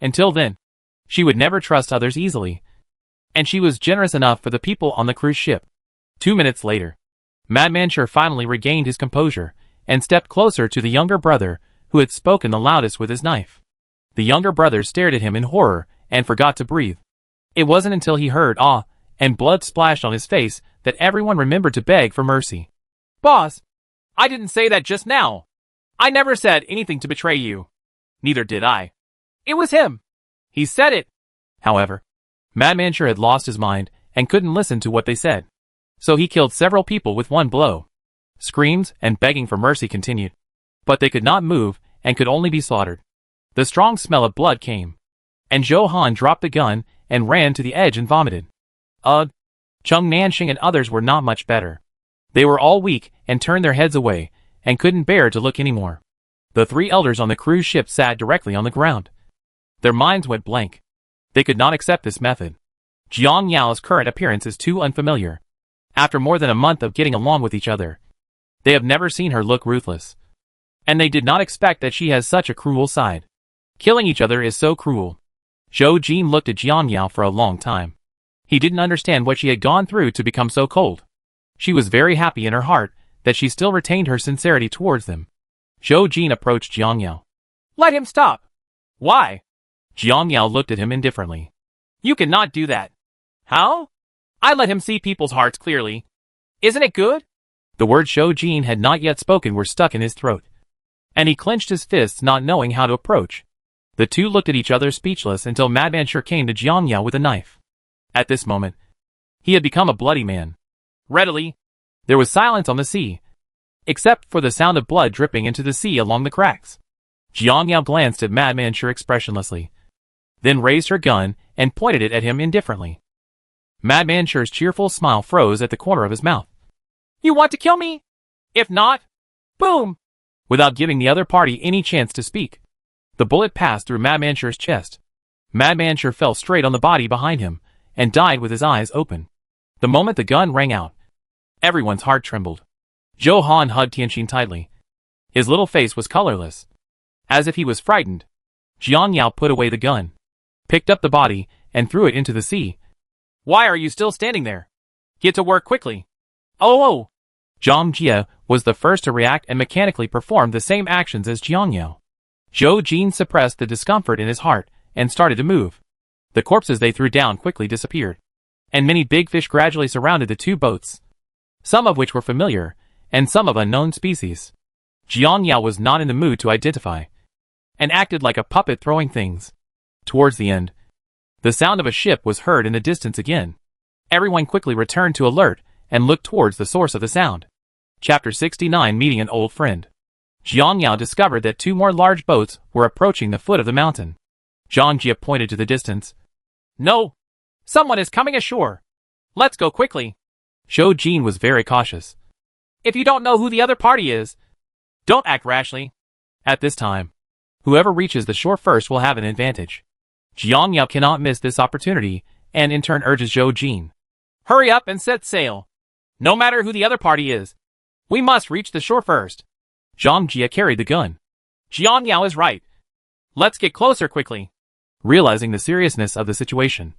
Until then, she would never trust others easily, and she was generous enough for the people on the cruise ship. 2 minutes later, Madman Sure finally regained his composure and stepped closer to the younger brother who had spoken the loudest with his knife. The younger brother stared at him in horror and forgot to breathe. It wasn't until he heard "ah" and blood splashed on his face that everyone remembered to beg for mercy. Boss, I didn't say that just now. I never said anything to betray you. Neither did I. It was him. He said it. However, Madman Sure had lost his mind and couldn't listen to what they said. So he killed several people with one blow. Screams and begging for mercy continued, but they could not move and could only be slaughtered. The strong smell of blood came, and Zhou Han dropped the gun and ran to the edge and vomited. Chung Nansheng and others were not much better. They were all weak and turned their heads away and couldn't bear to look anymore. The 3 elders on the cruise ship sat directly on the ground. Their minds went blank. They could not accept this method. Jiang Yao's current appearance is too unfamiliar. After more than a month of getting along with each other, they have never seen her look ruthless. And they did not expect that she has such a cruel side. Killing each other is so cruel. Zhou Jin looked at Jiang Yao for a long time. He didn't understand what she had gone through to become so cold. She was very happy in her heart that she still retained her sincerity towards them. Zhou Jin approached Jiang Yao. Let him stop. Why? Jiang Yao looked at him indifferently. You cannot do that. How? I let him see people's hearts clearly. Isn't it good? The words Zhou Jin had not yet spoken were stuck in his throat, and he clenched his fists not knowing how to approach. The two looked at each other speechless until Madman Sure came to Jiang Yao with a knife. At this moment, he had become a bloody man. Readily, there was silence on the sea, except for the sound of blood dripping into the sea along the cracks. Jiang Yao glanced at Madman Sure expressionlessly, then raised her gun and pointed it at him indifferently. Madman Sure's cheerful smile froze at the corner of his mouth. You want to kill me? If not, boom! Without giving the other party any chance to speak, the bullet passed through Madman Sure's chest. Madman Sure fell straight on the body behind him and died with his eyes open. The moment the gun rang out, everyone's heart trembled. Zhou Han hugged Tianxin tightly. His little face was colorless, as if he was frightened. Jiang Yao put away the gun. picked up the body, and threw it into the sea. Why are you still standing there? Get to work quickly. Oh! Zhang Jie was the first to react and mechanically performed the same actions as Jiangyao. Zhou Jin suppressed the discomfort in his heart and started to move. The corpses they threw down quickly disappeared, and many big fish gradually surrounded the two boats, some of which were familiar, and some of unknown species. Jiangyao was not in the mood to identify, and acted like a puppet throwing things. Towards the end, the sound of a ship was heard in the distance again. Everyone quickly returned to alert and looked towards the source of the sound. Chapter 69 Meeting an Old Friend. Jiangyao discovered that two more large boats were approaching the foot of the mountain. Zhang Jie pointed to the distance. No! Someone is coming ashore! Let's go quickly! Zhou Jin was very cautious. If you don't know who the other party is, don't act rashly. At this time, whoever reaches the shore first will have an advantage. Jiangyao cannot miss this opportunity, and in turn urges Zhou Jin. Hurry up and set sail! No matter who the other party is, we must reach the shore first. Zhang Jie carried the gun. Jiangyao is right. Let's get closer quickly. Realizing the seriousness of the situation,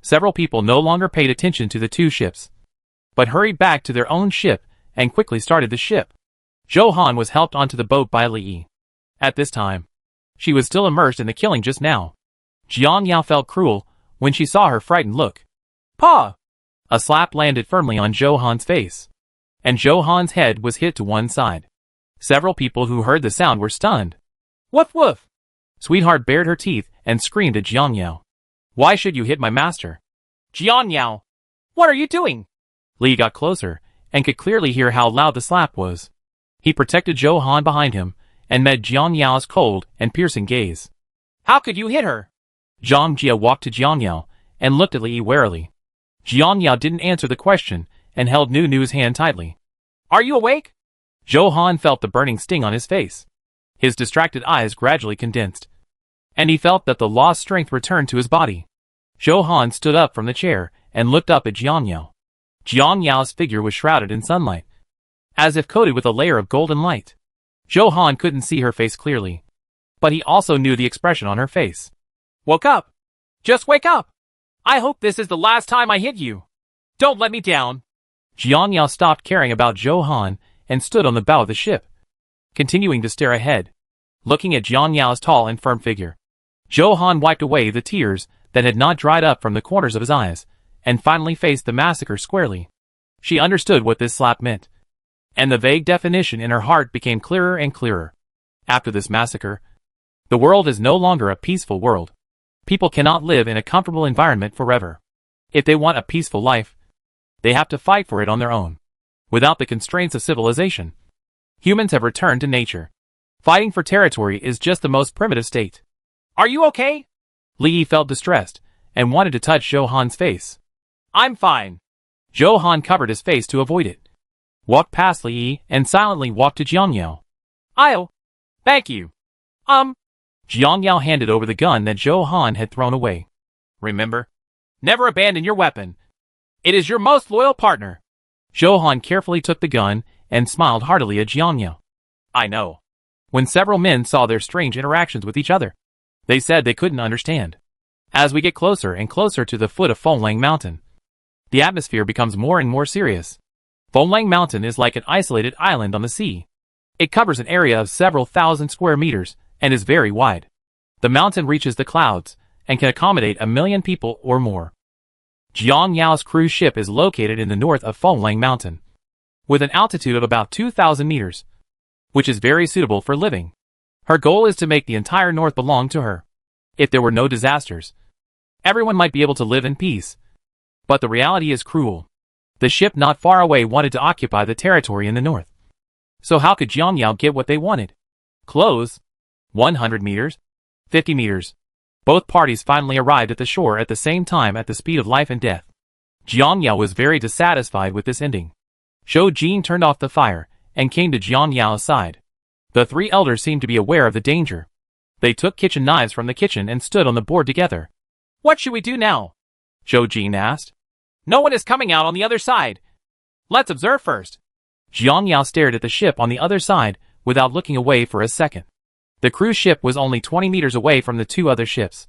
several people no longer paid attention to the two ships, but hurried back to their own ship and quickly started the ship. Zhou Han was helped onto the boat by Li Yi. At this time, she was still immersed in the killing just now. Jiangyao felt cruel when she saw her frightened look. Pa! A slap landed firmly on Zhou Han's face, and Zhou Han's head was hit to one side. Several people who heard the sound were stunned. Woof woof! Sweetheart bared her teeth and screamed at Jiangyao. Why should you hit my master? Jiangyao! What are you doing? Li got closer and could clearly hear how loud the slap was. He protected Zhou Han behind him and met Jiangyao's cold and piercing gaze. How could you hit her? Zhang Jie walked to Jiangyao and looked at Li warily. Jiangyao didn't answer the question and held Nu's hand tightly. Are you awake? Zhou Han felt the burning sting on his face. His distracted eyes gradually condensed, and he felt that the lost strength returned to his body. Zhou Han stood up from the chair and looked up at Jiangyao. Jiangyao's figure was shrouded in sunlight, as if coated with a layer of golden light. Zhou Han couldn't see her face clearly, but he also knew the expression on her face. Woke up! Just wake up! I hope this is the last time I hit you. Don't let me down. Jiangyao stopped caring about Zhou Han and stood on the bow of the ship, continuing to stare ahead, looking at Jiangyao's tall and firm figure. Zhou Han wiped away the tears that had not dried up from the corners of his eyes, and finally faced the massacre squarely. She understood what this slap meant, and the vague definition in her heart became clearer and clearer. After this massacre, the world is no longer a peaceful world. People cannot live in a comfortable environment forever. If they want a peaceful life, they have to fight for it on their own, without the constraints of civilization. Humans have returned to nature. Fighting for territory is just the most primitive state. Are you okay? Li Yi felt distressed and wanted to touch Zhou Han's face. I'm fine. Zhou Han covered his face to avoid it, walked past Li Yi and silently walked to Jiangyao. Thank you. Jiangyao handed over the gun that Zhou Han had thrown away. Remember, never abandon your weapon. It is your most loyal partner. Zhou Han carefully took the gun and smiled heartily at Jiangyao. I know. When several men saw their strange interactions with each other, they said they couldn't understand. As we get closer and closer to the foot of Fenglang Mountain, the atmosphere becomes more and more serious. Fenglang Mountain is like an isolated island on the sea. It covers an area of several thousand square meters and is very wide. The mountain reaches the clouds and can accommodate 1 million people or more. Jiangyao's cruise ship is located in the north of Fenglang Mountain, with an altitude of about 2,000 meters, which is very suitable for living. Her goal is to make the entire north belong to her. If there were no disasters, everyone might be able to live in peace. But the reality is cruel. The ship not far away wanted to occupy the territory in the north. So how could Jiangyao get what they wanted? Clothes? 100 meters? 50 meters. Both parties finally arrived at the shore at the same time at the speed of life and death. Jiangyao was very dissatisfied with this ending. Zhou Jin turned off the fire and came to Jiangyao's side. The three elders seemed to be aware of the danger. They took kitchen knives from the kitchen and stood on the board together. What should we do now? Zhou Jin asked. No one is coming out on the other side. Let's observe first. Jiangyao stared at the ship on the other side without looking away for a second. The cruise ship was only 20 meters away from the two other ships.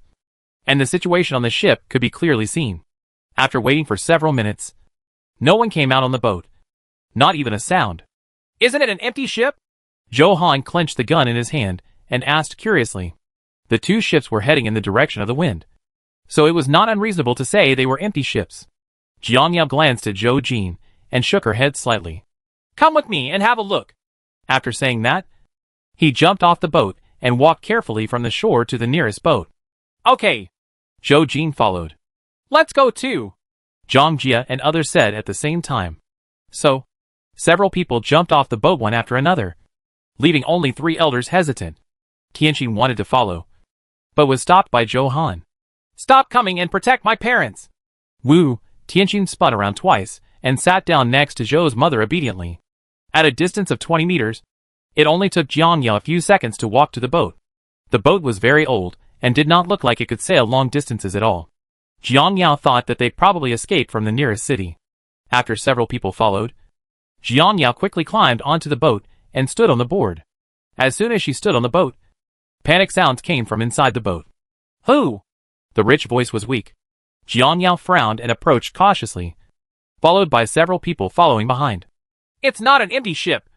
and the situation on the ship could be clearly seen. After waiting for several minutes, no one came out on the boat. Not even a sound. Isn't it an empty ship? Johan clenched the gun in his hand and asked curiously. The two ships were heading in the direction of the wind, so it was not unreasonable to say they were empty ships. Jiang Yao glanced at Zhou Jin and shook her head slightly. Come with me and have a look. After saying that, he jumped off the boat and walked carefully from the shore to the nearest boat. Okay. Zhou Jin followed. Let's go too, Zhang Jia and others said at the same time. So, several people jumped off the boat one after another, leaving only 3 elders hesitant. Tianxin wanted to follow, but was stopped by Johan. Stop coming and protect my parents. Wu, Tianxin spun around twice and sat down next to Zhou's mother obediently. At a distance of 20 meters, it only took Jiang Yao a few seconds to walk to the boat. The boat was very old and did not look like it could sail long distances at all. Jiang Yao thought that they'd probably escaped from the nearest city. After several people followed, Jiang Yao quickly climbed onto the boat and stood on the board. As soon as she stood on the boat, panic sounds came from inside the boat. Who? The rich voice was weak. Jiang Yao frowned and approached cautiously, followed by several people following behind. It's not an empty ship.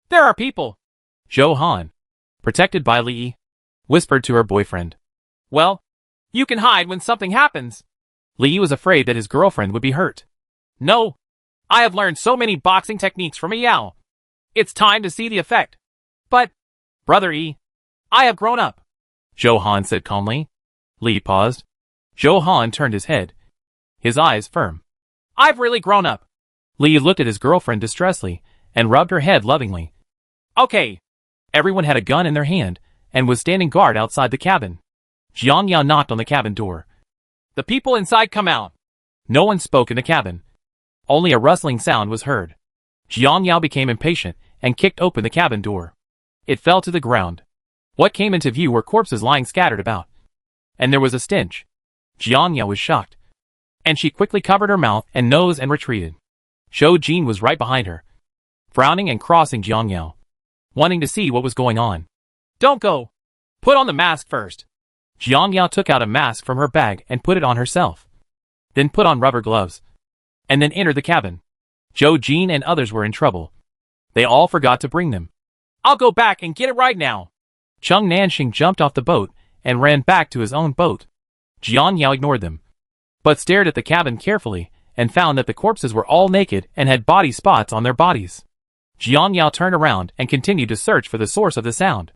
There are people. Zhou Han, protected by Li, whispered to her boyfriend. Well, you can hide when something happens. Li was afraid that his girlfriend would be hurt. No, I have learned so many boxing techniques from Yao. It's time to see the effect. But, Brother Yi, I have grown up, Zhou Han said calmly. Li paused. Zhou Han turned his head, his eyes firm. I've really grown up. Li looked at his girlfriend distressfully and rubbed her head lovingly. Okay. Everyone had a gun in their hand and was standing guard outside the cabin. Jiang Yao knocked on the cabin door. The people inside come out. No one spoke in the cabin. Only a rustling sound was heard. Jiang Yao became impatient and kicked open the cabin door. It fell to the ground. What came into view were corpses lying scattered about. And there was a stench. Jiang Yao was shocked, and she quickly covered her mouth and nose and retreated. Zhou Jin was right behind her, frowning and crossing Jiang Yao, wanting to see what was going on. Don't go. Put on the mask first. Jiang Yao took out a mask from her bag and put it on herself. Then put on rubber gloves, and then entered the cabin. Zhou Jin and others were in trouble. They all forgot to bring them. I'll go back and get it right now. Cheng Nanxing jumped off the boat and ran back to his own boat. Jiang Yao ignored them, but stared at the cabin carefully and found that the corpses were all naked and had body spots on their bodies. Jiang Yao turned around and continued to search for the source of the sound.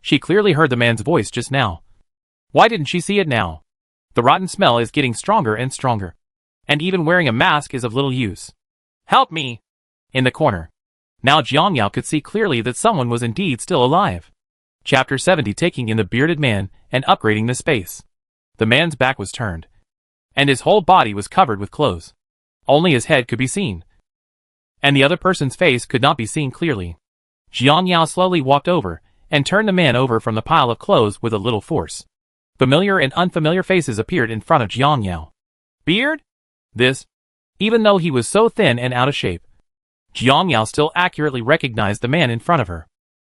She clearly heard the man's voice just now. Why didn't she see it now? The rotten smell is getting stronger and stronger, and even wearing a mask is of little use. Help me! In the corner. Now Jiang Yao could see clearly that someone was indeed still alive. Chapter 70, taking in the bearded man and upgrading the space. The man's back was turned, and his whole body was covered with clothes. Only his head could be seen, and the other person's face could not be seen clearly. Jiang Yao slowly walked over and turned the man over from the pile of clothes with a little force. Familiar and unfamiliar faces appeared in front of Jiang Yao. Beard? This? Even though he was so thin and out of shape, Jiang Yao still accurately recognized the man in front of her.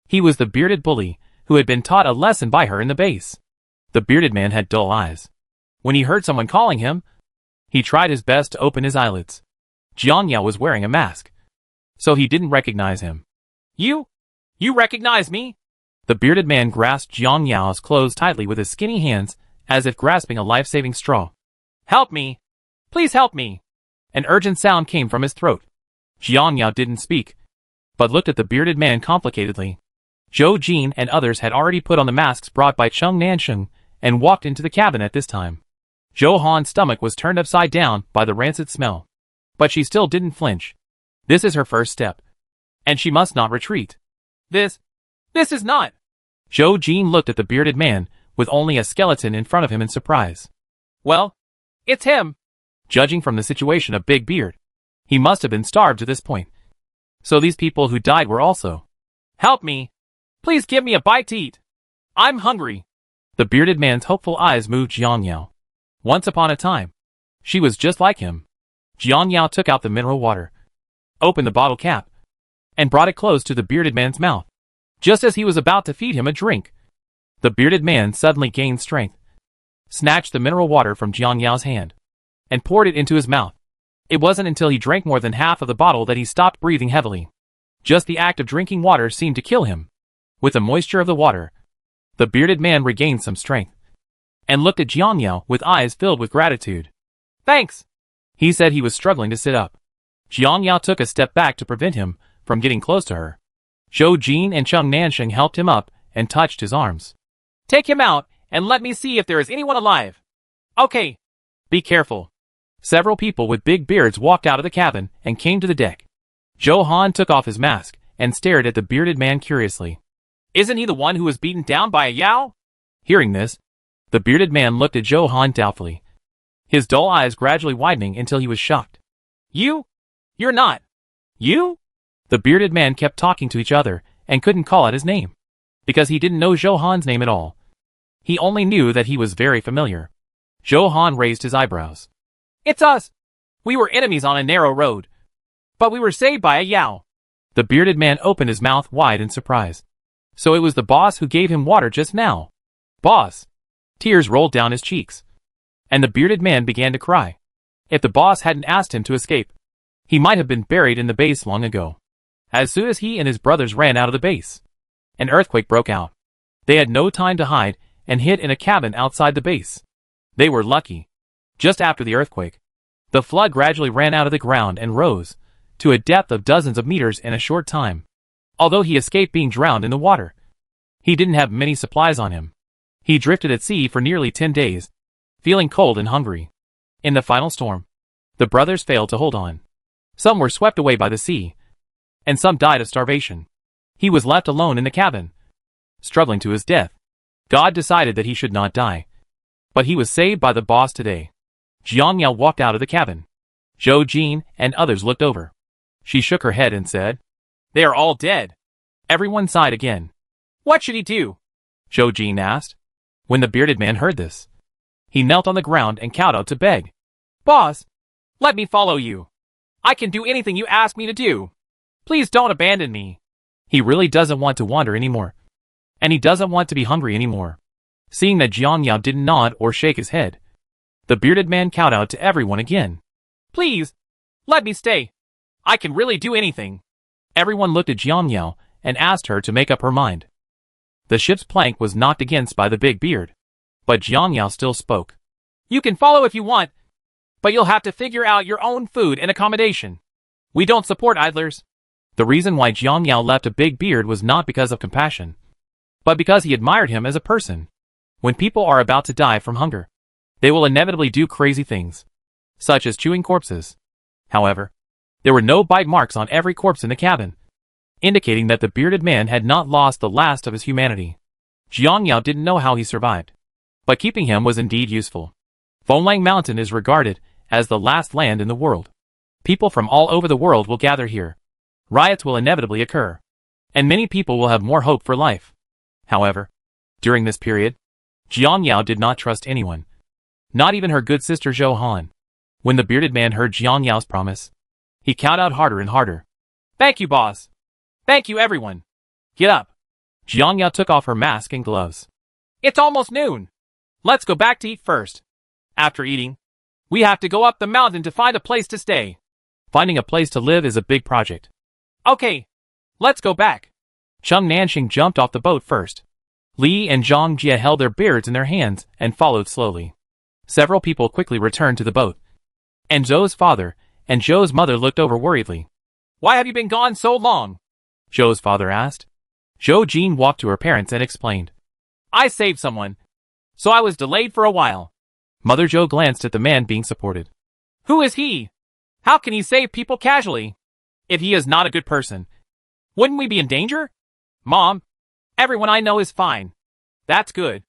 He was the bearded bully who had been taught a lesson by her in the base. The bearded man had dull eyes. When he heard someone calling him, he tried his best to open his eyelids. Jiang Yao was wearing a mask, so he didn't recognize him. You recognize me? The bearded man grasped Jiang Yao's clothes tightly with his skinny hands, as if grasping a life-saving straw. Help me! Please help me! An urgent sound came from his throat. Jiang Yao didn't speak, but looked at the bearded man complicatedly. Zhou Jin and others had already put on the masks brought by Cheng Nanxing and walked into the cabin at this time. Zhou Han's stomach was turned upside down by the rancid smell, but she still didn't flinch. This is her first step, and she must not retreat. This is not. Zhou Jin looked at the bearded man with only a skeleton in front of him in surprise. Well, it's him. Judging from the situation of Big Beard, he must have been starved to this point. So these people who died were also. Help me. Please give me a bite to eat. I'm hungry. The bearded man's hopeful eyes moved Jiang Yao. Once upon a time, she was just like him. Jiang Yao took out the mineral water, opened the bottle cap, and brought it close to the bearded man's mouth. Just as he was about to feed him a drink, the bearded man suddenly gained strength, snatched the mineral water from Jiang Yao's hand, and poured it into his mouth. It wasn't until he drank more than half of the bottle that he stopped breathing heavily. Just the act of drinking water seemed to kill him. With the moisture of the water, the bearded man regained some strength, and looked at Jiang Yao with eyes filled with gratitude. Thanks! He said. He was struggling to sit up. Jiang Yao took a step back to prevent him from getting close to her. Zhou Jin and Cheng Nansheng helped him up and touched his arms. Take him out, and let me see if there is anyone alive. Okay. Be careful. Several people with big beards walked out of the cabin and came to the deck. Zhou Han took off his mask and stared at the bearded man curiously. Isn't he the one who was beaten down by a Yao? Hearing this, the bearded man looked at Zhou Han doubtfully, his dull eyes gradually widening until he was shocked. You're not. You? The bearded man kept talking to each other and couldn't call out his name, because he didn't know Zhou Han's name at all. He only knew that he was very familiar. Zhou Han raised his eyebrows. It's us. We were enemies on a narrow road, but we were saved by a Yao. The bearded man opened his mouth wide in surprise. So it was the boss who gave him water just now. Boss! Tears rolled down his cheeks, and the bearded man began to cry. If the boss hadn't asked him to escape, he might have been buried in the base long ago. As soon as he and his brothers ran out of the base, an earthquake broke out. They had no time to hide and hid in a cabin outside the base. They were lucky. Just after the earthquake, the flood gradually ran out of the ground and rose to a depth of dozens of meters in a short time. Although he escaped being drowned in the water, he didn't have many supplies on him. He drifted at sea for nearly 10 days, feeling cold and hungry. In the final storm, the brothers failed to hold on. Some were swept away by the sea, and some died of starvation. He was left alone in the cabin, struggling to his death. God decided that he should not die, but he was saved by the boss today. Jiang Yao walked out of the cabin. Zhou Jin and others looked over. She shook her head and said, They are all dead. Everyone sighed again. What should he do? Zhou Jin asked. When the bearded man heard this, he knelt on the ground and kowtowed to beg. Boss, let me follow you. I can do anything you ask me to do. Please don't abandon me. He really doesn't want to wander anymore, and he doesn't want to be hungry anymore. Seeing that Jiang Yao didn't nod or shake his head, the bearded man kowtowed to everyone again. Please, let me stay. I can really do anything. Everyone looked at Jiang Yao and asked her to make up her mind. The ship's plank was knocked against by the big beard, but Jiang Yao still spoke. You can follow if you want, but you'll have to figure out your own food and accommodation. We don't support idlers. The reason why Jiang Yao left a big beard was not because of compassion, but because he admired him as a person. When people are about to die from hunger, they will inevitably do crazy things, such as chewing corpses. However, there were no bite marks on every corpse in the cabin, indicating that the bearded man had not lost the last of his humanity. Jiang Yao didn't know how he survived, but keeping him was indeed useful. Fonlang Mountain is regarded as the last land in the world. People from all over the world will gather here. Riots will inevitably occur, and many people will have more hope for life. However, during this period, Jiang Yao did not trust anyone, not even her good sister Zhou Han. When the bearded man heard Jiang Yao's promise, he kowtowed harder and harder. Thank you, boss. Thank you, everyone. Get up. Jiang Yao took off her mask and gloves. It's almost noon. Let's go back to eat first. After eating, we have to go up the mountain to find a place to stay. Finding a place to live is a big project. Okay, let's go back. Cheng Nansheng jumped off the boat first. Li and Zhang Jie held their beards in their hands and followed slowly. Several people quickly returned to the boat, and Zhou's father and Zhou's mother looked over worriedly. Why have you been gone so long? Zhou's father asked. Zhou Jin walked to her parents and explained. I saved someone, so I was delayed for a while. Mother Zhou glanced at the man being supported. Who is he? How can he save people casually? If he is not a good person, wouldn't we be in danger? Mom, everyone I know is fine. That's good.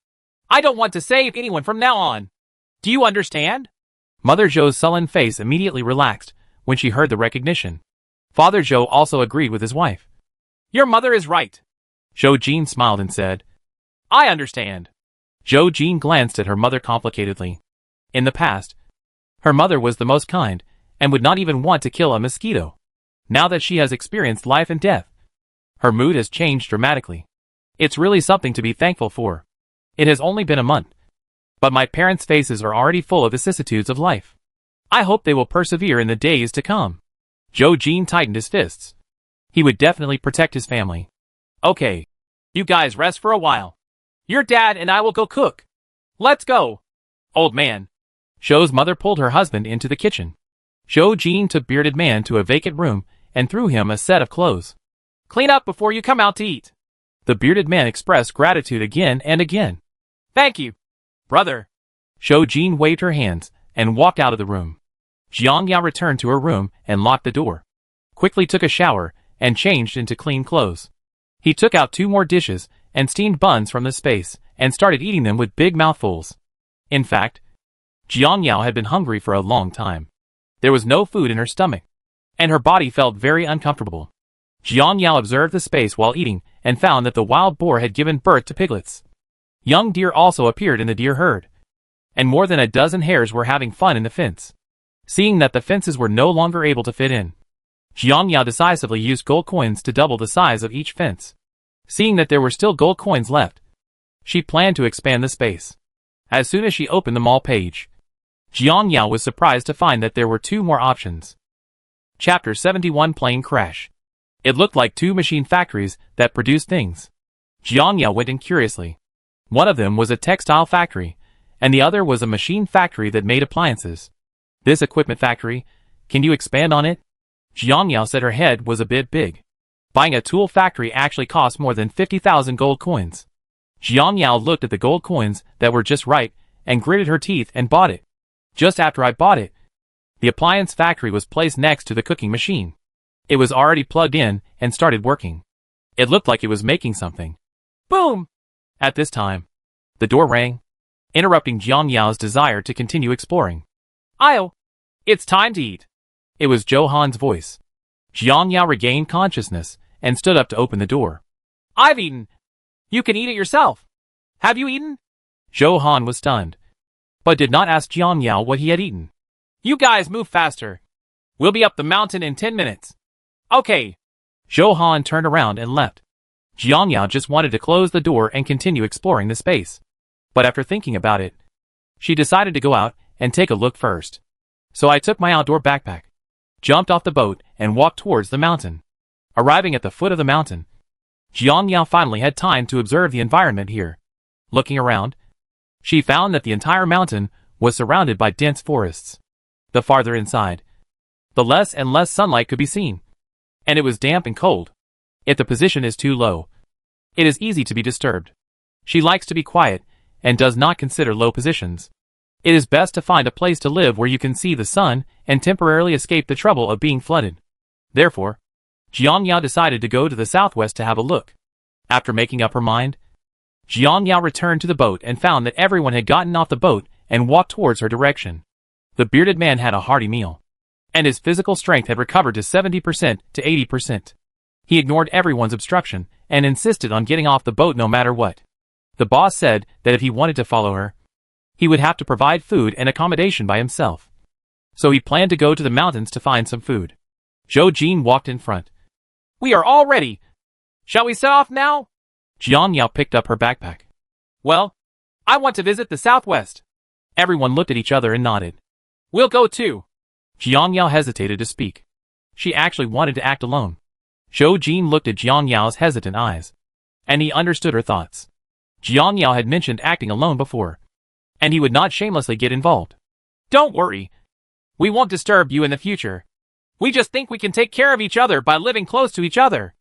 I don't want to save anyone from now on. Do you understand? Mother Zhou's sullen face immediately relaxed when she heard the recognition. Father Zhou also agreed with his wife. Your mother is right. Zhou Jin smiled and said, I understand. Zhou Jin glanced at her mother complicatedly. In the past, her mother was the most kind and would not even want to kill a mosquito. Now that she has experienced life and death, her mood has changed dramatically. It's really something to be thankful for. It has only been a month, But my parents' faces are already full of vicissitudes of life. I hope they will persevere in the days to come. Joe Jean tightened his fists. He would definitely protect his family. Okay. You guys rest for a while. Your dad and I will go cook. Let's go. Old man. Joe's mother pulled her husband into the kitchen. Joe Jean took bearded man to a vacant room and threw him a set of clothes. Clean up before you come out to eat. The bearded man expressed gratitude again and again. Thank you, brother. Joe Jean waved her hands and walked out of the room. Jiang Yao returned to her room and locked the door. Quickly took a shower and changed into clean clothes. He took out 2 more dishes and steamed buns from the space and started eating them with big mouthfuls. In fact, Jiang Yao had been hungry for a long time. There was no food in her stomach, and her body felt very uncomfortable. Jiang Yao observed the space while eating and found that the wild boar had given birth to piglets. Young deer also appeared in the deer herd, and more than a dozen hares were having fun in the fence. Seeing that the fences were no longer able to fit in, Jiang Yao decisively used gold coins to double the size of each fence. Seeing that there were still gold coins left, she planned to expand the space. As soon as she opened the mall page, Jiang Yao was surprised to find that there were 2 more options. Chapter 71 Plane Crash. It looked like 2 machine factories that produced things. Jiang Yao went in curiously. One of them was a textile factory, and the other was a machine factory that made appliances. This equipment factory, can you expand on it? Jiang Yao said her head was a bit big. Buying a tool factory actually cost more than 50,000 gold coins. Jiang Yao looked at the gold coins that were just right and gritted her teeth and bought it. Just after I bought it, the appliance factory was placed next to the cooking machine. It was already plugged in and started working. It looked like it was making something. Boom! At this time, the door rang, interrupting Jiang Yao's desire to continue exploring. Io! It's time to eat. It was Zhou Han's voice. Jiang Yao regained consciousness and stood up to open the door. I've eaten. You can eat it yourself. Have you eaten? Zhou Han was stunned, but did not ask Jiang Yao what he had eaten. You guys move faster. We'll be up the mountain in 10 minutes. Okay. Zhou Han turned around and left. Jiang Yao just wanted to close the door and continue exploring the space. But after thinking about it, she decided to go out and take a look first. So I took my outdoor backpack, jumped off the boat, and walked towards the mountain. Arriving at the foot of the mountain, Jiang Yao finally had time to observe the environment here. Looking around, she found that the entire mountain was surrounded by dense forests. The farther inside, the less and less sunlight could be seen, and it was damp and cold. If the position is too low, it is easy to be disturbed. She likes to be quiet and does not consider low positions. It is best to find a place to live where you can see the sun and temporarily escape the trouble of being flooded. Therefore, Jiang Yao decided to go to the southwest to have a look. After making up her mind, Jiang Yao returned to the boat and found that everyone had gotten off the boat and walked towards her direction. The bearded man had a hearty meal, and his physical strength had recovered to 70% to 80%. He ignored everyone's obstruction and insisted on getting off the boat no matter what. The boss said that if he wanted to follow her, he would have to provide food and accommodation by himself. So he planned to go to the mountains to find some food. Zhou Jin walked in front. We are all ready. Shall we set off now? Jiang Yao picked up her backpack. Well, I want to visit the southwest. Everyone looked at each other and nodded. We'll go too. Jiang Yao hesitated to speak. She actually wanted to act alone. Zhou Jin looked at Jiang Yao's hesitant eyes, and he understood her thoughts. Jiang Yao had mentioned acting alone before, and he would not shamelessly get involved. Don't worry. We won't disturb you in the future. We just think we can take care of each other by living close to each other.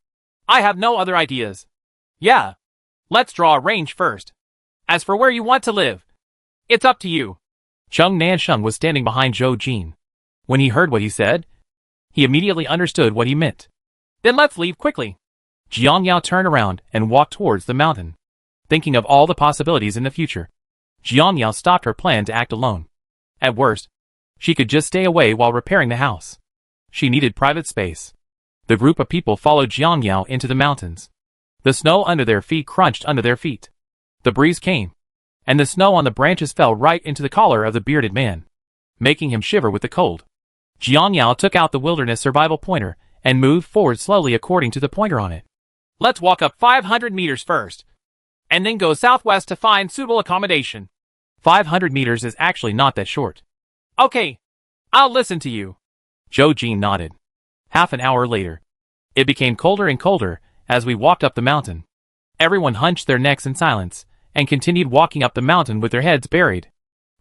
I have no other ideas. Yeah. Let's draw a range first. As for where you want to live, it's up to you. Chung Nansheng was standing behind Zhou Jin. When he heard what he said, he immediately understood what he meant. Then let's leave quickly. Jiang Yao turned around and walked towards the mountain. Thinking of all the possibilities in the future, Jiang Yao stopped her plan to act alone. At worst, she could just stay away while repairing the house. She needed private space. The group of people followed Jiang Yao into the mountains. The snow under their feet crunched under their feet. The breeze came, and the snow on the branches fell right into the collar of the bearded man, making him shiver with the cold. Jiang Yao took out the wilderness survival pointer and moved forward slowly according to the pointer on it. Let's walk up 500 meters first, and then go southwest to find suitable accommodation. 500 meters is actually not that short. Okay, I'll listen to you. Zhou Jin nodded. Half an hour later, it became colder and colder as we walked up the mountain. Everyone hunched their necks in silence and continued walking up the mountain with their heads buried.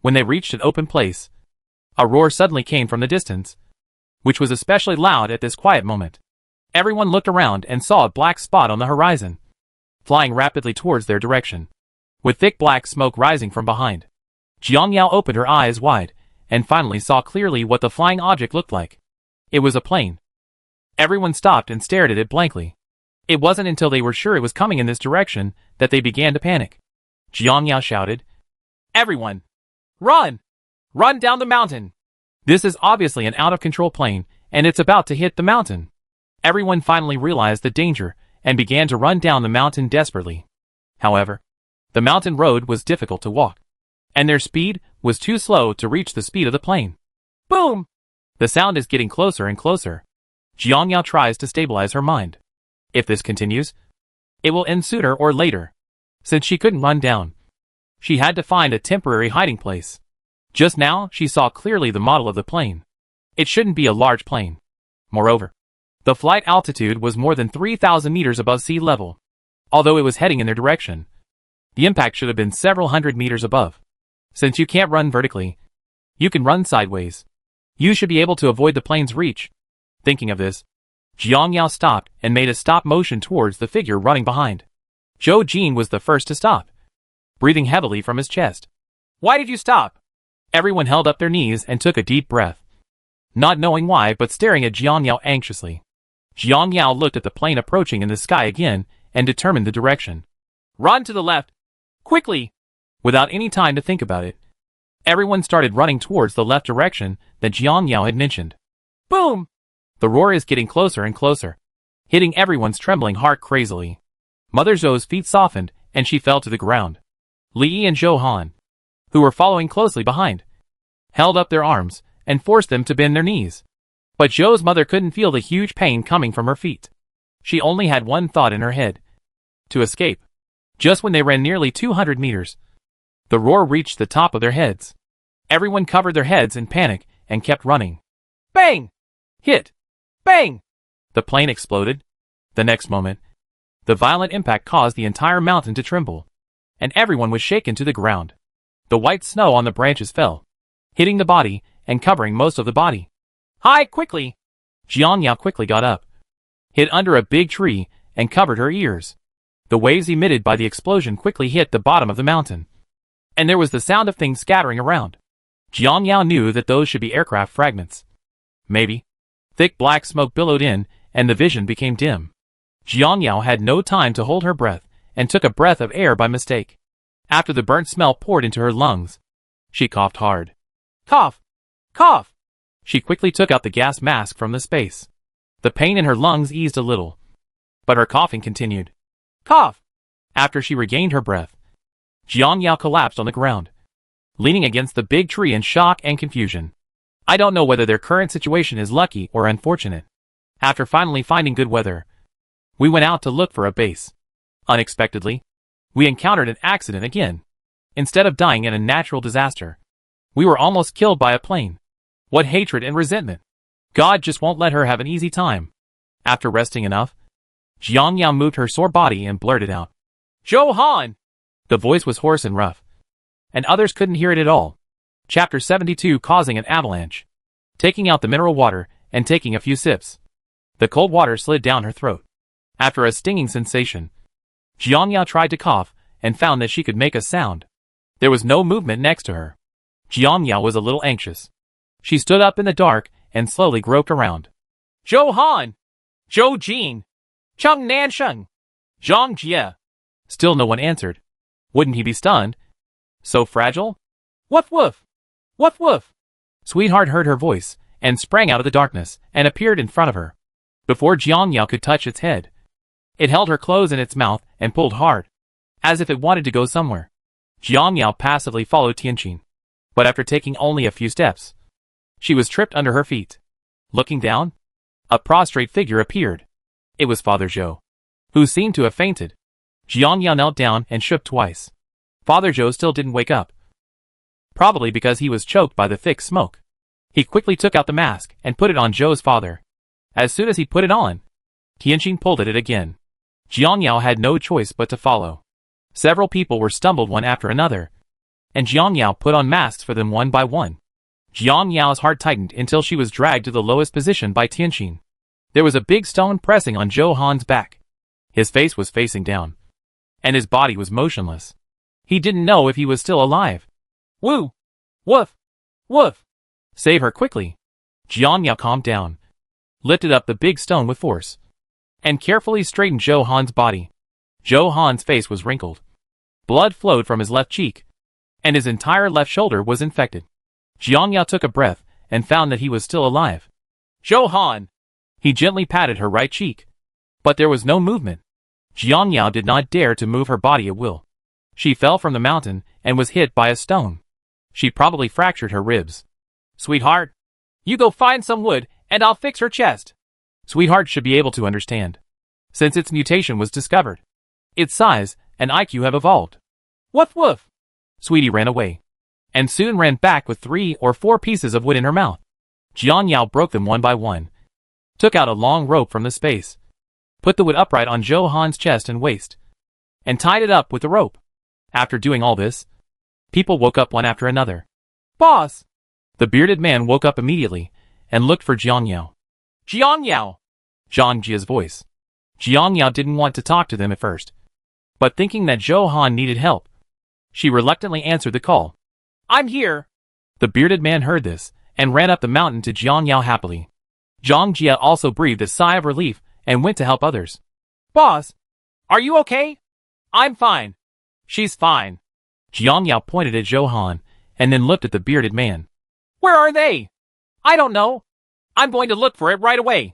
When they reached an open place, a roar suddenly came from the distance, which was especially loud at this quiet moment. Everyone looked around and saw a black spot on the horizon, flying rapidly towards their direction, with thick black smoke rising from behind. Jiang Yao opened her eyes wide and finally saw clearly what the flying object looked like. It was a plane. Everyone stopped and stared at it blankly. It wasn't until they were sure it was coming in this direction that they began to panic. Jiang Yao shouted, "Everyone! Run! Run down the mountain! This is obviously an out-of-control plane, and it's about to hit the mountain." Everyone finally realized the danger and began to run down the mountain desperately. However, the mountain road was difficult to walk, and their speed was too slow to reach the speed of the plane. Boom! The sound is getting closer and closer. Jiang Yao tries to stabilize her mind. If this continues, it will end sooner or later. Since she couldn't run down, she had to find a temporary hiding place. Just now, she saw clearly the model of the plane. It shouldn't be a large plane. Moreover, the flight altitude was more than 3,000 meters above sea level. Although it was heading in their direction, the impact should have been several hundred meters above. Since you can't run vertically, you can run sideways. You should be able to avoid the plane's reach. Thinking of this, Jiang Yao stopped and made a stop motion towards the figure running behind. Zhou Jin was the first to stop, breathing heavily from his chest. "Why did you stop?" Everyone held up their knees and took a deep breath, not knowing why but staring at Jiang Yao anxiously. Jiang Yao looked at the plane approaching in the sky again and determined the direction. "Run to the left! Quickly!" Without any time to think about it, everyone started running towards the left direction that Jiang Yao had mentioned. Boom! The roar is getting closer and closer, hitting everyone's trembling heart crazily. Mother Zhou's feet softened and she fell to the ground. Li Yi and Zhou Han, who were following closely behind, held up their arms and forced them to bend their knees. But Zhou's mother couldn't feel the huge pain coming from her feet. She only had one thought in her head: to escape. Just when they ran nearly 200 meters, the roar reached the top of their heads. Everyone covered their heads in panic and kept running. Bang! Hit! Bang! The plane exploded. The next moment, the violent impact caused the entire mountain to tremble, and everyone was shaken to the ground. The white snow on the branches fell, hitting the body and covering most of the body. "Hide quickly!" Jiang Yao quickly got up, hid under a big tree, and covered her ears. The waves emitted by the explosion quickly hit the bottom of the mountain, and there was the sound of things scattering around. Jiang Yao knew that those should be aircraft fragments. Maybe. Thick black smoke billowed in, and the vision became dim. Jiang Yao had no time to hold her breath, and took a breath of air by mistake. After the burnt smell poured into her lungs, she coughed hard. Cough! Cough! She quickly took out the gas mask from the space. The pain in her lungs eased a little, but her coughing continued. Cough! After she regained her breath, Jiang Yao collapsed on the ground, leaning against the big tree in shock and confusion. I don't know whether their current situation is lucky or unfortunate. After finally finding good weather, we went out to look for a base. Unexpectedly, we encountered an accident again. Instead of dying in a natural disaster, we were almost killed by a plane. What hatred and resentment! God just won't let her have an easy time. After resting enough, Jiang Yao moved her sore body and blurted out, "Zhou Han!" The voice was hoarse and rough, and others couldn't hear it at all. Chapter 72, causing an avalanche. Taking out the mineral water and taking a few sips, the cold water slid down her throat. After a stinging sensation, Jiang Yao tried to cough and found that she could make a sound. There was no movement next to her. Jiang Yao was a little anxious. She stood up in the dark and slowly groped around. Zhou Han! Zhou Jin! Cheng Nansheng! Zhang Jie! Still no one answered. Wouldn't he be stunned? So fragile? Woof woof! Woof woof! Sweetheart heard her voice and sprang out of the darkness and appeared in front of her. Before Jiang Yao could touch its head, it held her clothes in its mouth and pulled hard, as if it wanted to go somewhere. Jiang Yao passively followed Tianqin, but after taking only a few steps, she was tripped under her feet. Looking down, a prostrate figure appeared. It was Father Zhou, who seemed to have fainted. Jiang Yao knelt down and shook twice. Father Zhou still didn't wake up. probably because he was choked by the thick smoke. He quickly took out the mask and put it on Zhou's father. As soon as he put it on, Tianqing pulled at it again. Jiang Yao had no choice but to follow. Several people were stumbled one after another, and Jiang Yao put on masks for them one by one. Jiang Yao's heart tightened until she was dragged to the lowest position by Tianqing. There was a big stone pressing on Zhou Han's back. His face was facing down, and his body was motionless. He didn't know if he was still alive. Woo! Woof! Woof! Save her quickly. Jiang Yao calmed down, lifted up the big stone with force, and carefully straightened Zhou Han's body. Zhou Han's face was wrinkled. Blood flowed from his left cheek, and his entire left shoulder was infected. Jiang Yao took a breath and found that he was still alive. Zhou Han! He gently patted her right cheek, but there was no movement. Jiang Yao did not dare to move her body at will. She fell from the mountain and was hit by a stone. She probably fractured her ribs. Sweetheart, you go find some wood and I'll fix her chest. Sweetheart should be able to understand, since its mutation was discovered. Its size and IQ have evolved. Woof woof! Sweetie ran away, and soon ran back with 3 or 4 pieces of wood in her mouth. Jiang Yao broke them one by one, took out a long rope from the space, put the wood upright on Zhou Han's chest and waist, and tied it up with the rope. After doing all this, people woke up one after another. Boss! The bearded man woke up immediately and looked for Jiang Yao. Jiang Yao! Zhang Jia's voice. Jiang Yao didn't want to talk to them at first, but thinking that Zhou Han needed help, she reluctantly answered the call. I'm here! The bearded man heard this and ran up the mountain to Jiang Yao happily. Zhang Jia also breathed a sigh of relief and went to help others. Boss, are you okay? I'm fine. She's fine. Jiang Yao pointed at Zhou Han and then looked at the bearded man. Where are they? I don't know. I'm going to look for it right away.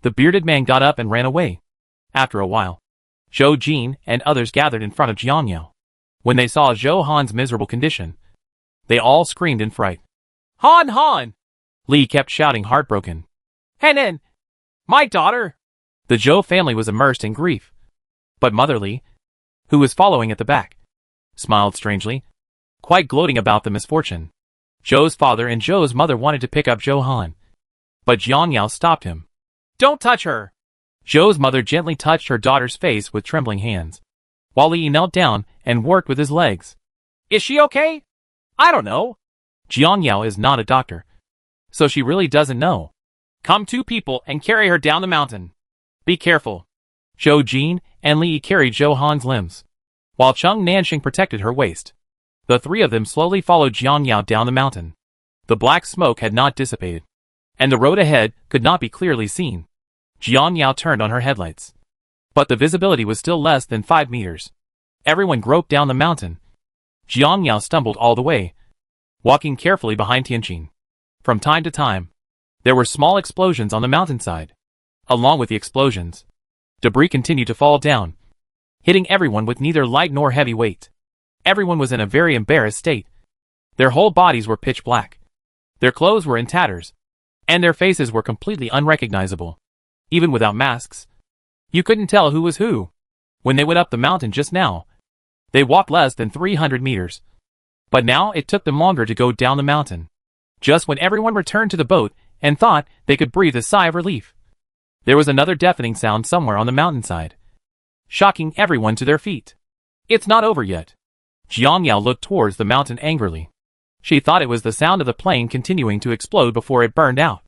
The bearded man got up and ran away. After a while, Zhou Jin and others gathered in front of Jiang Yao. When they saw Zhou Han's miserable condition, they all screamed in fright. Han Han! Li kept shouting, heartbroken. Henan! My daughter! The Zhou family was immersed in grief. But Mother Li, who was following at the back, smiled strangely, quite gloating about the misfortune. Zhou's father and Zhou's mother wanted to pick up Zhou Han, but Jiang Yao stopped him. Don't touch her! Zhou's mother gently touched her daughter's face with trembling hands, while Li knelt down and worked with his legs. Is she okay? I don't know. Jiang Yao is not a doctor, so she really doesn't know. Come 2 people and carry her down the mountain. Be careful. Zhou Jin and Li carried Zhou Han's limbs, while Cheng Nanxing protected her waist. The 3 of them slowly followed Jiang Yao down the mountain. The black smoke had not dissipated, and the road ahead could not be clearly seen. Jiang Yao turned on her headlights, but the visibility was still less than 5 meters. Everyone groped down the mountain. Jiang Yao stumbled all the way, walking carefully behind Tianqing. From time to time, there were small explosions on the mountainside. Along with the explosions, debris continued to fall down, hitting everyone with neither light nor heavy weight. Everyone was in a very embarrassed state. Their whole bodies were pitch black. Their clothes were in tatters, and their faces were completely unrecognizable. Even without masks, you couldn't tell who was who. When they went up the mountain just now, they walked less than 300 meters. But now it took them longer to go down the mountain. Just when everyone returned to the boat and thought they could breathe a sigh of relief, there was another deafening sound somewhere on the mountainside, shocking everyone to their feet. It's not over yet. Jiang Yao looked towards the mountain angrily. She thought it was the sound of the plane continuing to explode before it burned out.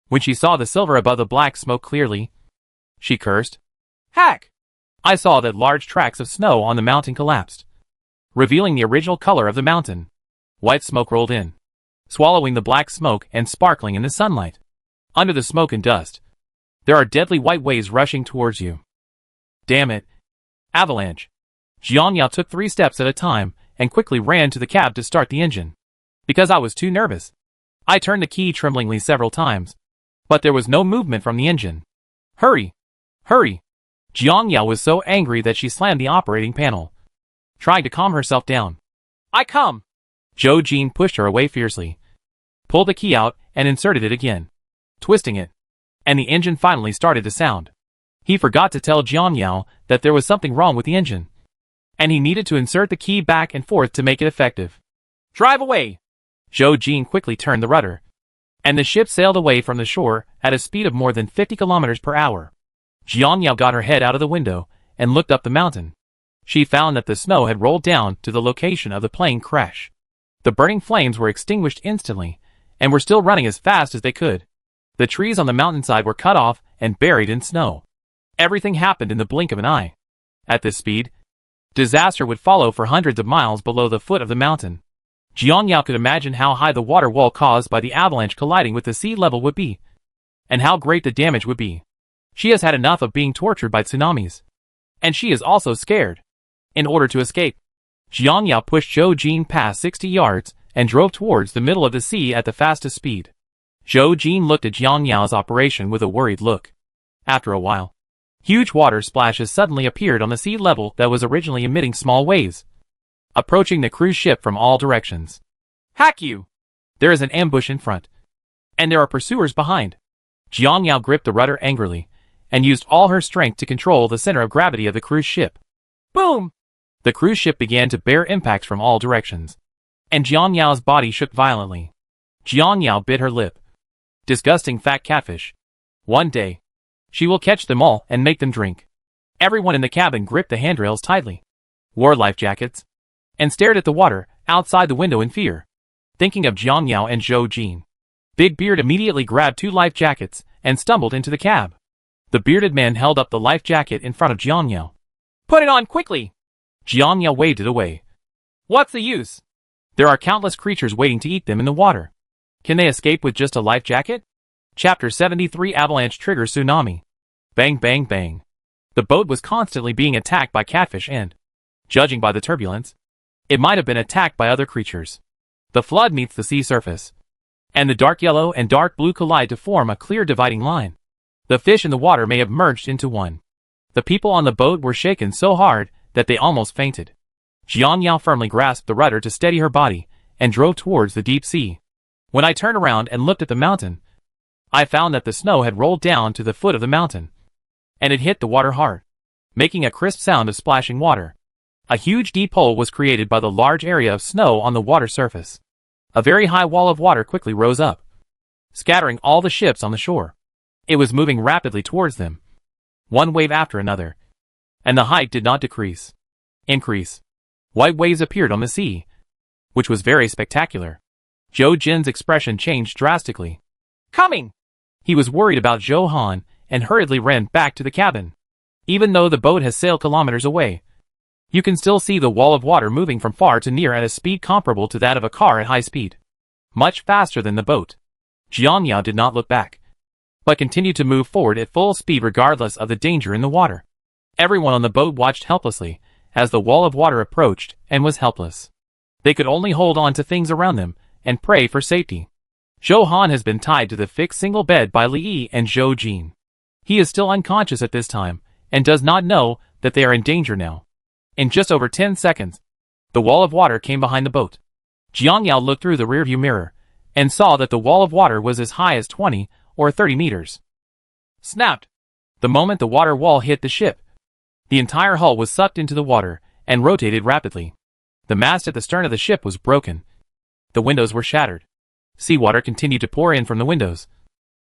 When she saw the silver above the black smoke clearly, she cursed. Heck! I saw that large tracts of snow on the mountain collapsed, revealing the original color of the mountain. White smoke rolled in, swallowing the black smoke and sparkling in the sunlight. Under the smoke and dust, there are deadly white waves rushing towards you. Damn it! Avalanche! Jiang Yao took 3 steps at a time and quickly ran to the cab to start the engine. Because I was too nervous, I turned the key tremblingly several times, but there was no movement from the engine. Hurry! Hurry! Jiang Yao was so angry that she slammed the operating panel, trying to calm herself down. I come! Zhou Jin pushed her away fiercely, pulled the key out and inserted it again, twisting it, and the engine finally started to sound. He forgot to tell Jiang Yao that there was something wrong with the engine, and he needed to insert the key back and forth to make it effective. Drive away! Zhou Jin quickly turned the rudder, and the ship sailed away from the shore at a speed of more than 50 kilometers per hour. Jiang Yao got her head out of the window and looked up the mountain. She found that the snow had rolled down to the location of the plane crash. The burning flames were extinguished instantly, and were still running as fast as they could. The trees on the mountainside were cut off and buried in snow. Everything happened in the blink of an eye. At this speed, disaster would follow for hundreds of miles below the foot of the mountain. Jiang Yao could imagine how high the water wall caused by the avalanche colliding with the sea level would be, and how great the damage would be. She has had enough of being tortured by tsunamis, and she is also scared. In order to escape, Jiang Yao pushed Zhou Jin past 60 yards and drove towards the middle of the sea at the fastest speed. Zhou Jin looked at Jiang Yao's operation with a worried look. After a while, huge water splashes suddenly appeared on the sea level that was originally emitting small waves, approaching the cruise ship from all directions. Hack you! There is an ambush in front, and there are pursuers behind. Jiang Yao gripped the rudder angrily, and used all her strength to control the center of gravity of the cruise ship. Boom! The cruise ship began to bear impacts from all directions, and Jiang Yao's body shook violently. Jiang Yao bit her lip. Disgusting fat catfish. One day, she will catch them all and make them drink. Everyone in the cabin gripped the handrails tightly, wore life jackets, and stared at the water outside the window in fear. Thinking of Jiang Yao and Zhou Jin, Big Beard immediately grabbed 2 life jackets and stumbled into the cab. The bearded man held up the life jacket in front of Jiang Yao. Put it on quickly! Jiang Yao waved it away. What's the use? There are countless creatures waiting to eat them in the water. Can they escape with just a life jacket? Chapter 73 Avalanche Triggers Tsunami. Bang bang bang. The boat was constantly being attacked by catfish and, judging by the turbulence, it might have been attacked by other creatures. The flood meets the sea surface, and the dark yellow and dark blue collide to form a clear dividing line. The fish in the water may have merged into one. The people on the boat were shaken so hard that they almost fainted. Jiang Yao firmly grasped the rudder to steady her body and drove towards the deep sea. When I turned around and looked at the mountain, I found that the snow had rolled down to the foot of the mountain, and it hit the water hard, making a crisp sound of splashing water. A huge deep hole was created by the large area of snow on the water surface. A very high wall of water quickly rose up, scattering all the ships on the shore. It was moving rapidly towards them, one wave after another, and the height did not decrease. Increase. White waves appeared on the sea, which was very spectacular. Zhou Jin's expression changed drastically. Coming! He was worried about Zhou Han and hurriedly ran back to the cabin. Even though the boat has sailed kilometers away, you can still see the wall of water moving from far to near at a speed comparable to that of a car at high speed. Much faster than the boat. Jiang Yao did not look back, but continued to move forward at full speed regardless of the danger in the water. Everyone on the boat watched helplessly as the wall of water approached and was helpless. They could only hold on to things around them and pray for safety. Zhou Han has been tied to the fixed single bed by Li Yi and Zhou Jin. He is still unconscious at this time and does not know that they are in danger now. In just over 10 seconds, the wall of water came behind the boat. Jiang Yao looked through the rearview mirror and saw that the wall of water was as high as 20 or 30 meters. Snapped! The moment the water wall hit the ship, the entire hull was sucked into the water and rotated rapidly. The mast at the stern of the ship was broken. The windows were shattered. Seawater continued to pour in from the windows,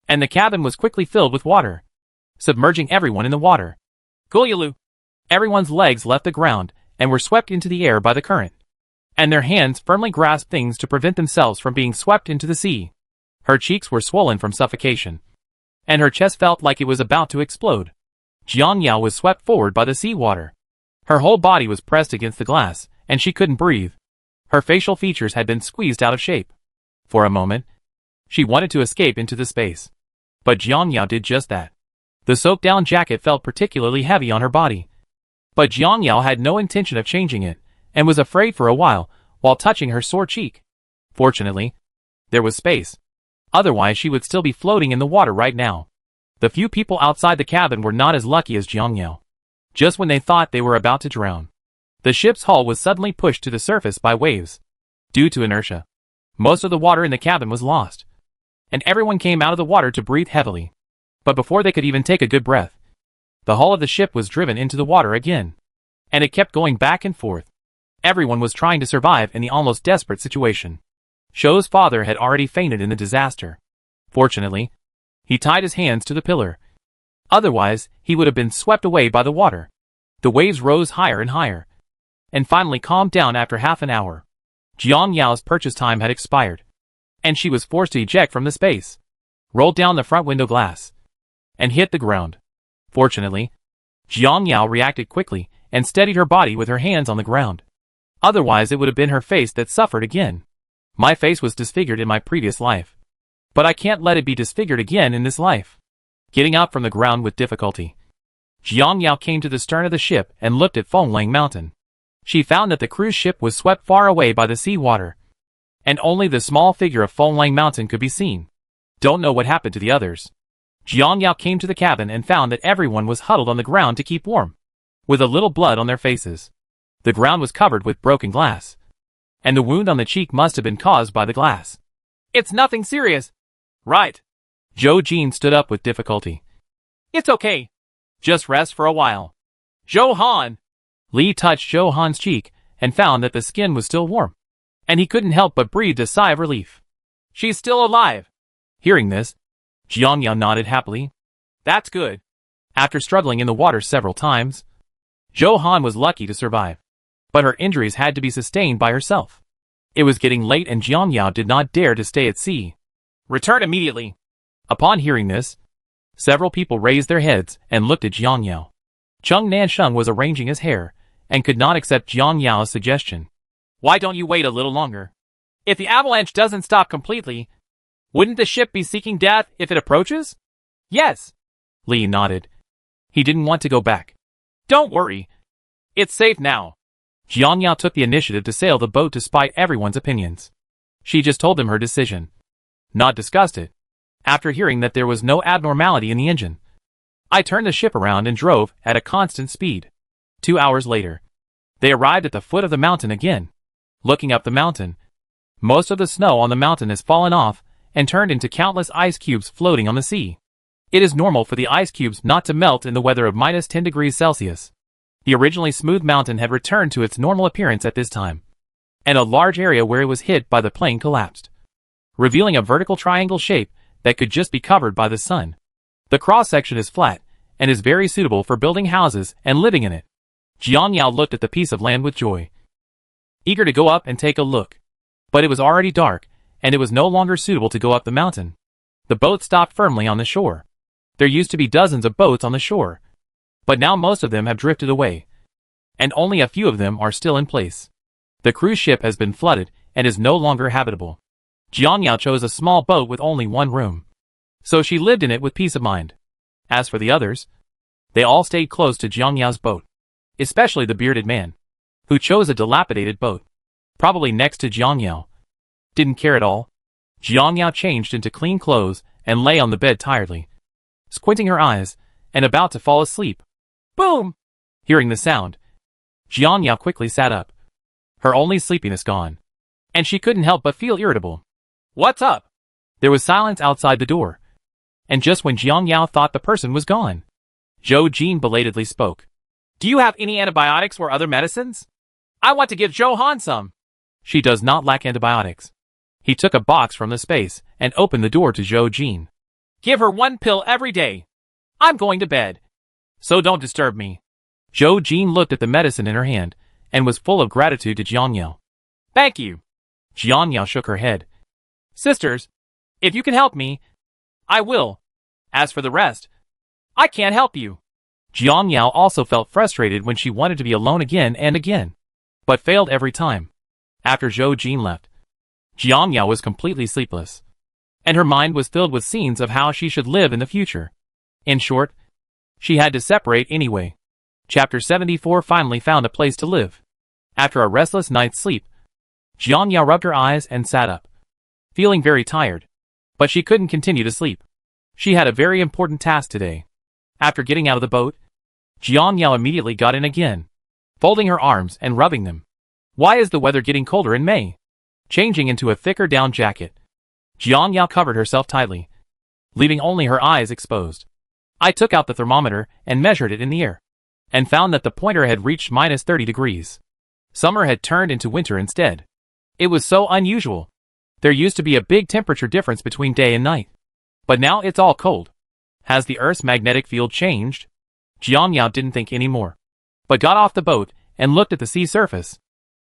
and the cabin was quickly filled with water, submerging everyone in the water. Gulyalu! Everyone's legs left the ground and were swept into the air by the current, and their hands firmly grasped things to prevent themselves from being swept into the sea. Her cheeks were swollen from suffocation, and her chest felt like it was about to explode. Jiang Yao was swept forward by the seawater. Her whole body was pressed against the glass, and she couldn't breathe. Her facial features had been squeezed out of shape. For a moment, she wanted to escape into the space, but Jiang Yao did just that. The soaked-down jacket felt particularly heavy on her body, but Jiang Yao had no intention of changing it, and was afraid for a while touching her sore cheek. Fortunately, there was space. Otherwise she would still be floating in the water right now. The few people outside the cabin were not as lucky as Jiang Yao. Just when they thought they were about to drown, the ship's hull was suddenly pushed to the surface by waves. Due to inertia, most of the water in the cabin was lost, and everyone came out of the water to breathe heavily. But before they could even take a good breath, the hull of the ship was driven into the water again, and it kept going back and forth. Everyone was trying to survive in the almost desperate situation. Zhou's father had already fainted in the disaster. Fortunately, he tied his hands to the pillar. Otherwise, he would have been swept away by the water. The waves rose higher and higher, and finally calmed down after half an hour. Jiang Yao's purchase time had expired, and she was forced to eject from the space, rolled down the front window glass, and hit the ground. Fortunately, Jiang Yao reacted quickly and steadied her body with her hands on the ground. Otherwise it would have been her face that suffered again. My face was disfigured in my previous life, but I can't let it be disfigured again in this life. Getting up from the ground with difficulty, Jiang Yao came to the stern of the ship and looked at Fenglang Mountain. She found that the cruise ship was swept far away by the sea water, and only the small figure of Fenglang Mountain could be seen. Don't know what happened to the others. Jiang Yao came to the cabin and found that everyone was huddled on the ground to keep warm, with a little blood on their faces. The ground was covered with broken glass, and the wound on the cheek must have been caused by the glass. It's nothing serious. Right. Zhou Jin stood up with difficulty. It's okay. Just rest for a while. Zhou Han. Li touched Zhou Han's cheek and found that the skin was still warm, and he couldn't help but breathe a sigh of relief. She's still alive. Hearing this, Jiang Yao nodded happily. That's good. After struggling in the water several times, Zhou Han was lucky to survive, but her injuries had to be sustained by herself. It was getting late and Jiang Yao did not dare to stay at sea. Return immediately. Upon hearing this, several people raised their heads and looked at Jiang Yao. Cheng Nansheng was arranging his hair and could not accept Jiang Yao's suggestion. Why don't you wait a little longer? If the avalanche doesn't stop completely, wouldn't the ship be seeking death if it approaches? Yes. Li nodded. He didn't want to go back. Don't worry. It's safe now. Jiang Yao took the initiative to sail the boat despite everyone's opinions. She just told him her decision, not discussed it. After hearing that there was no abnormality in the engine, I turned the ship around and drove at a constant speed. 2 hours later, they arrived at the foot of the mountain again. Looking up the mountain, most of the snow on the mountain has fallen off and turned into countless ice cubes floating on the sea. It is normal for the ice cubes not to melt in the weather of minus 10 degrees Celsius. The originally smooth mountain had returned to its normal appearance at this time, and a large area where it was hit by the plane collapsed, revealing a vertical triangle shape that could just be covered by the sun. The cross-section is flat and is very suitable for building houses and living in it. Jiang Yao looked at the piece of land with joy, eager to go up and take a look. But it was already dark, and it was no longer suitable to go up the mountain. The boat stopped firmly on the shore. There used to be dozens of boats on the shore, but now most of them have drifted away, and only a few of them are still in place. The cruise ship has been flooded and is no longer habitable. Jiang Yao chose a small boat with only one room, so she lived in it with peace of mind. As for the others, they all stayed close to Jiang Yao's boat, especially the bearded man, who chose a dilapidated boat, probably next to Jiang Yao. Didn't care at all. Jiang Yao changed into clean clothes and lay on the bed tiredly, squinting her eyes and about to fall asleep. Boom! Hearing the sound, Jiang Yao quickly sat up, her only sleepiness gone, and she couldn't help but feel irritable. What's up? There was silence outside the door, and just when Jiang Yao thought the person was gone, Zhou Jin belatedly spoke. Do you have any antibiotics or other medicines? I want to give Zhou Han some. She does not lack antibiotics. He took a box from the space and opened the door to Zhou Jin. Give her 1 pill every day. I'm going to bed, so don't disturb me. Zhou Jin looked at the medicine in her hand and was full of gratitude to Jiang Yao. Thank you. Jiang Yao shook her head. Sisters, if you can help me, I will. As for the rest, I can't help you. Jiang Yao also felt frustrated when she wanted to be alone again and again, but failed every time. After Zhou Jin left, Jiang Yao was completely sleepless, and her mind was filled with scenes of how she should live in the future. In short, she had to separate anyway. Chapter 74 finally found a place to live. After a restless night's sleep, Jiang Yao rubbed her eyes and sat up, feeling very tired, but she couldn't continue to sleep. She had a very important task today. After getting out of the boat, Jiang Yao immediately got in again, folding her arms and rubbing them. Why is the weather getting colder in May? Changing into a thicker down jacket, Jiang Yao covered herself tightly, leaving only her eyes exposed. I took out the thermometer and measured it in the air, and found that the pointer had reached minus 30 degrees. Summer had turned into winter instead. It was so unusual. There used to be a big temperature difference between day and night. But now it's all cold. Has the Earth's magnetic field changed? Jiang Yao didn't think anymore, but got off the boat and looked at the sea surface.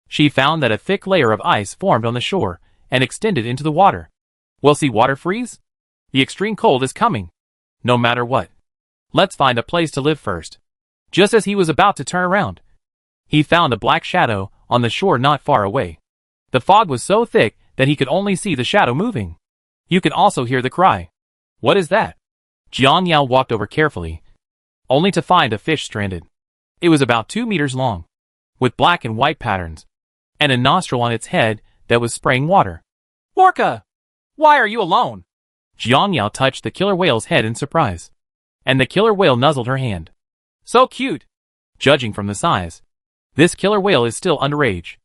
She found that a thick layer of ice formed on the shore and extended into the water. Will sea water freeze? The extreme cold is coming. No matter what. Let's find a place to live first. Just as he was about to turn around, he found a black shadow on the shore not far away. The fog was so thick that he could only see the shadow moving. You can also hear the cry. What is that? Jiang Yao walked over carefully, only to find a fish stranded. It was about 2 meters long, with black and white patterns, and a nostril on its head that was spraying water. Orca! Why are you alone? Jiang Yao touched the killer whale's head in surprise, and the killer whale nuzzled her hand. So cute! Judging from the size, this killer whale is still underage.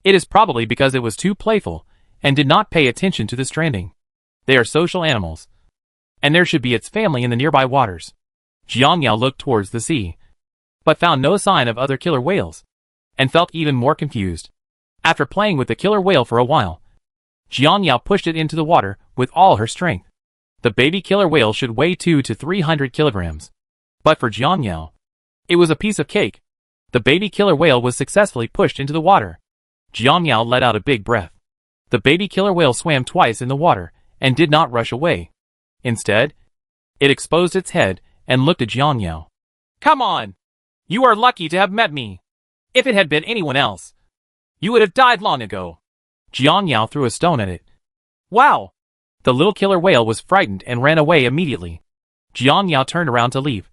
It is probably because it was too playful and did not pay attention to the stranding. They are social animals, and there should be its family in the nearby waters. Jiang Yao looked towards the sea, but found no sign of other killer whales, and felt even more confused. After playing with the killer whale for a while, Jiang Yao pushed it into the water with all her strength. The baby killer whale should weigh 200 to 300 kilograms. But for Jiang Yao, it was a piece of cake. The baby killer whale was successfully pushed into the water. Jiang Yao let out a big breath. The baby killer whale swam twice in the water and did not rush away. Instead, it exposed its head and looked at Jiang Yao. Come on! You are lucky to have met me. If it had been anyone else, you would have died long ago. Jiang Yao threw a stone at it. Wow! The little killer whale was frightened and ran away immediately. Jiang Yao turned around to leave,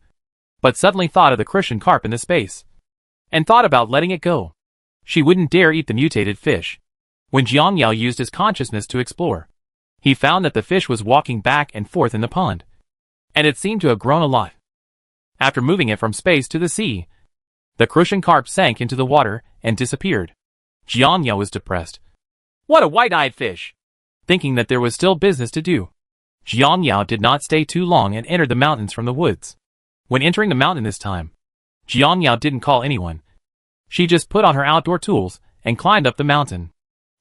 but suddenly thought of the crucian carp in the space, and thought about letting it go. She wouldn't dare eat the mutated fish. When Jiang Yao used his consciousness to explore, he found that the fish was walking back and forth in the pond, and it seemed to have grown a lot. After moving it from space to the sea, the crucian carp sank into the water and disappeared. Jiang Yao was depressed. What a white-eyed fish! Thinking that there was still business to do, Jiang Yao did not stay too long and entered the mountains from the woods. When entering the mountain this time, Jiang Yao didn't call anyone. She just put on her outdoor tools and climbed up the mountain.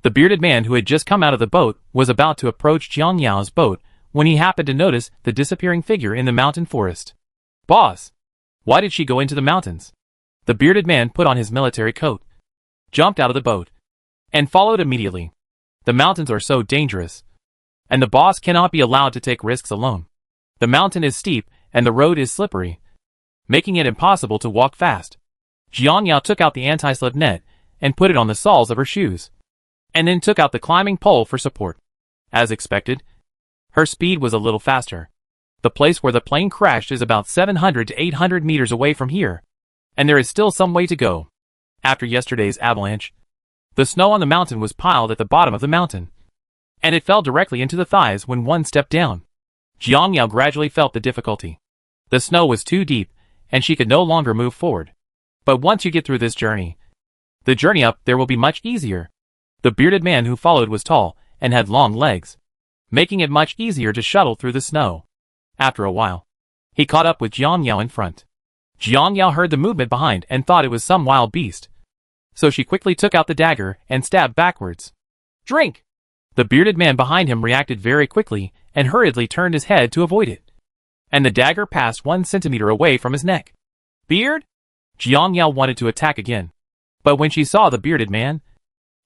The bearded man who had just come out of the boat was about to approach Jiang Yao's boat when he happened to notice the disappearing figure in the mountain forest. Boss! Why did she go into the mountains? The bearded man put on his military coat, jumped out of the boat, and followed immediately. The mountains are so dangerous, and the boss cannot be allowed to take risks alone. The mountain is steep and the road is slippery, making it impossible to walk fast. Jiang Yao took out the anti-slip net and put it on the soles of her shoes, and then took out the climbing pole for support. As expected, her speed was a little faster. The place where the plane crashed is about 700 to 800 meters away from here, and there is still some way to go. After yesterday's avalanche, the snow on the mountain was piled at the bottom of the mountain, and it fell directly into the thighs when one stepped down. Jiang Yao gradually felt the difficulty. The snow was too deep, and she could no longer move forward. But once you get through this journey, the journey up there will be much easier. The bearded man who followed was tall and had long legs, making it much easier to shuttle through the snow. After a while, he caught up with Jiang Yao in front. Jiang Yao heard the movement behind and thought it was some wild beast, so she quickly took out the dagger and stabbed backwards. Drink! The bearded man behind him reacted very quickly and hurriedly turned his head to avoid it, and the dagger passed 1 centimeter away from his neck. Beard? Jiang Yao wanted to attack again, but when she saw the bearded man,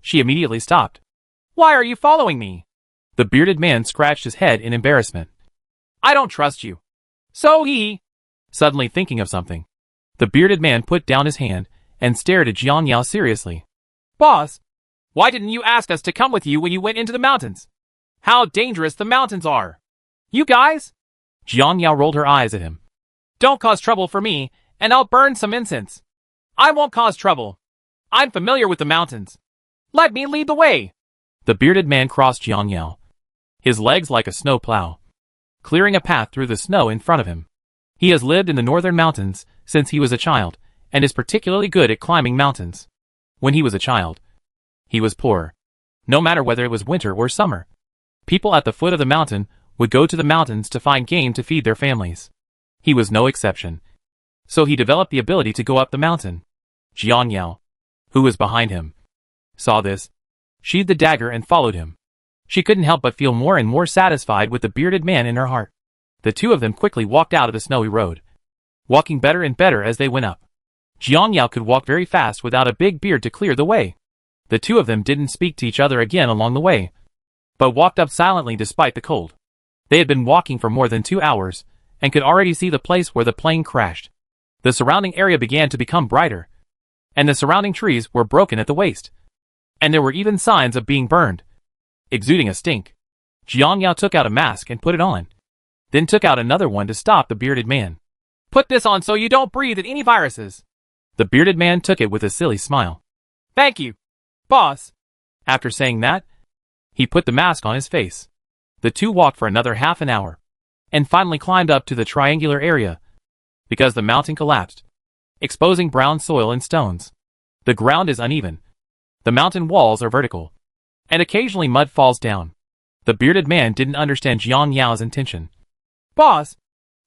she immediately stopped. Why are you following me? The bearded man scratched his head in embarrassment. I don't trust you. So Suddenly thinking of something, the bearded man put down his hand and stared at Jiang Yao seriously. Boss, why didn't you ask us to come with you when you went into the mountains? How dangerous the mountains are. You guys? Jiang Yao rolled her eyes at him. Don't cause trouble for me, and I'll burn some incense. I won't cause trouble. I'm familiar with the mountains. Let me lead the way. The bearded man crossed Jiang Yao, his legs like a snow plow, clearing a path through the snow in front of him. He has lived in the northern mountains since he was a child, and is particularly good at climbing mountains. When he was a child, he was poor. No matter whether it was winter or summer, people at the foot of the mountain would go to the mountains to find game to feed their families. He was no exception, so he developed the ability to go up the mountain. Jiang Yao, who was behind him, saw this, sheathed the dagger and followed him. She couldn't help but feel more and more satisfied with the bearded man in her heart. The two of them quickly walked out of the snowy road, walking better and better as they went up. Jiang Yao could walk very fast without a big beard to clear the way. The two of them didn't speak to each other again along the way, but walked up silently despite the cold. They had been walking for more than 2 hours, and could already see the place where the plane crashed. The surrounding area began to become brighter, and the surrounding trees were broken at the waist, and there were even signs of being burned, exuding a stink. Jiang Yao took out a mask and put it on, then took out another one to stop the bearded man. "Put this on so you don't breathe in any viruses." The bearded man took it with a silly smile. "Thank you, boss." After saying that, he put the mask on his face. The two walked for another half an hour, and finally climbed up to the triangular area, because the mountain collapsed, exposing brown soil and stones. The ground is uneven. The mountain walls are vertical, and occasionally mud falls down. The bearded man didn't understand Jiang Yao's intention. "Boss,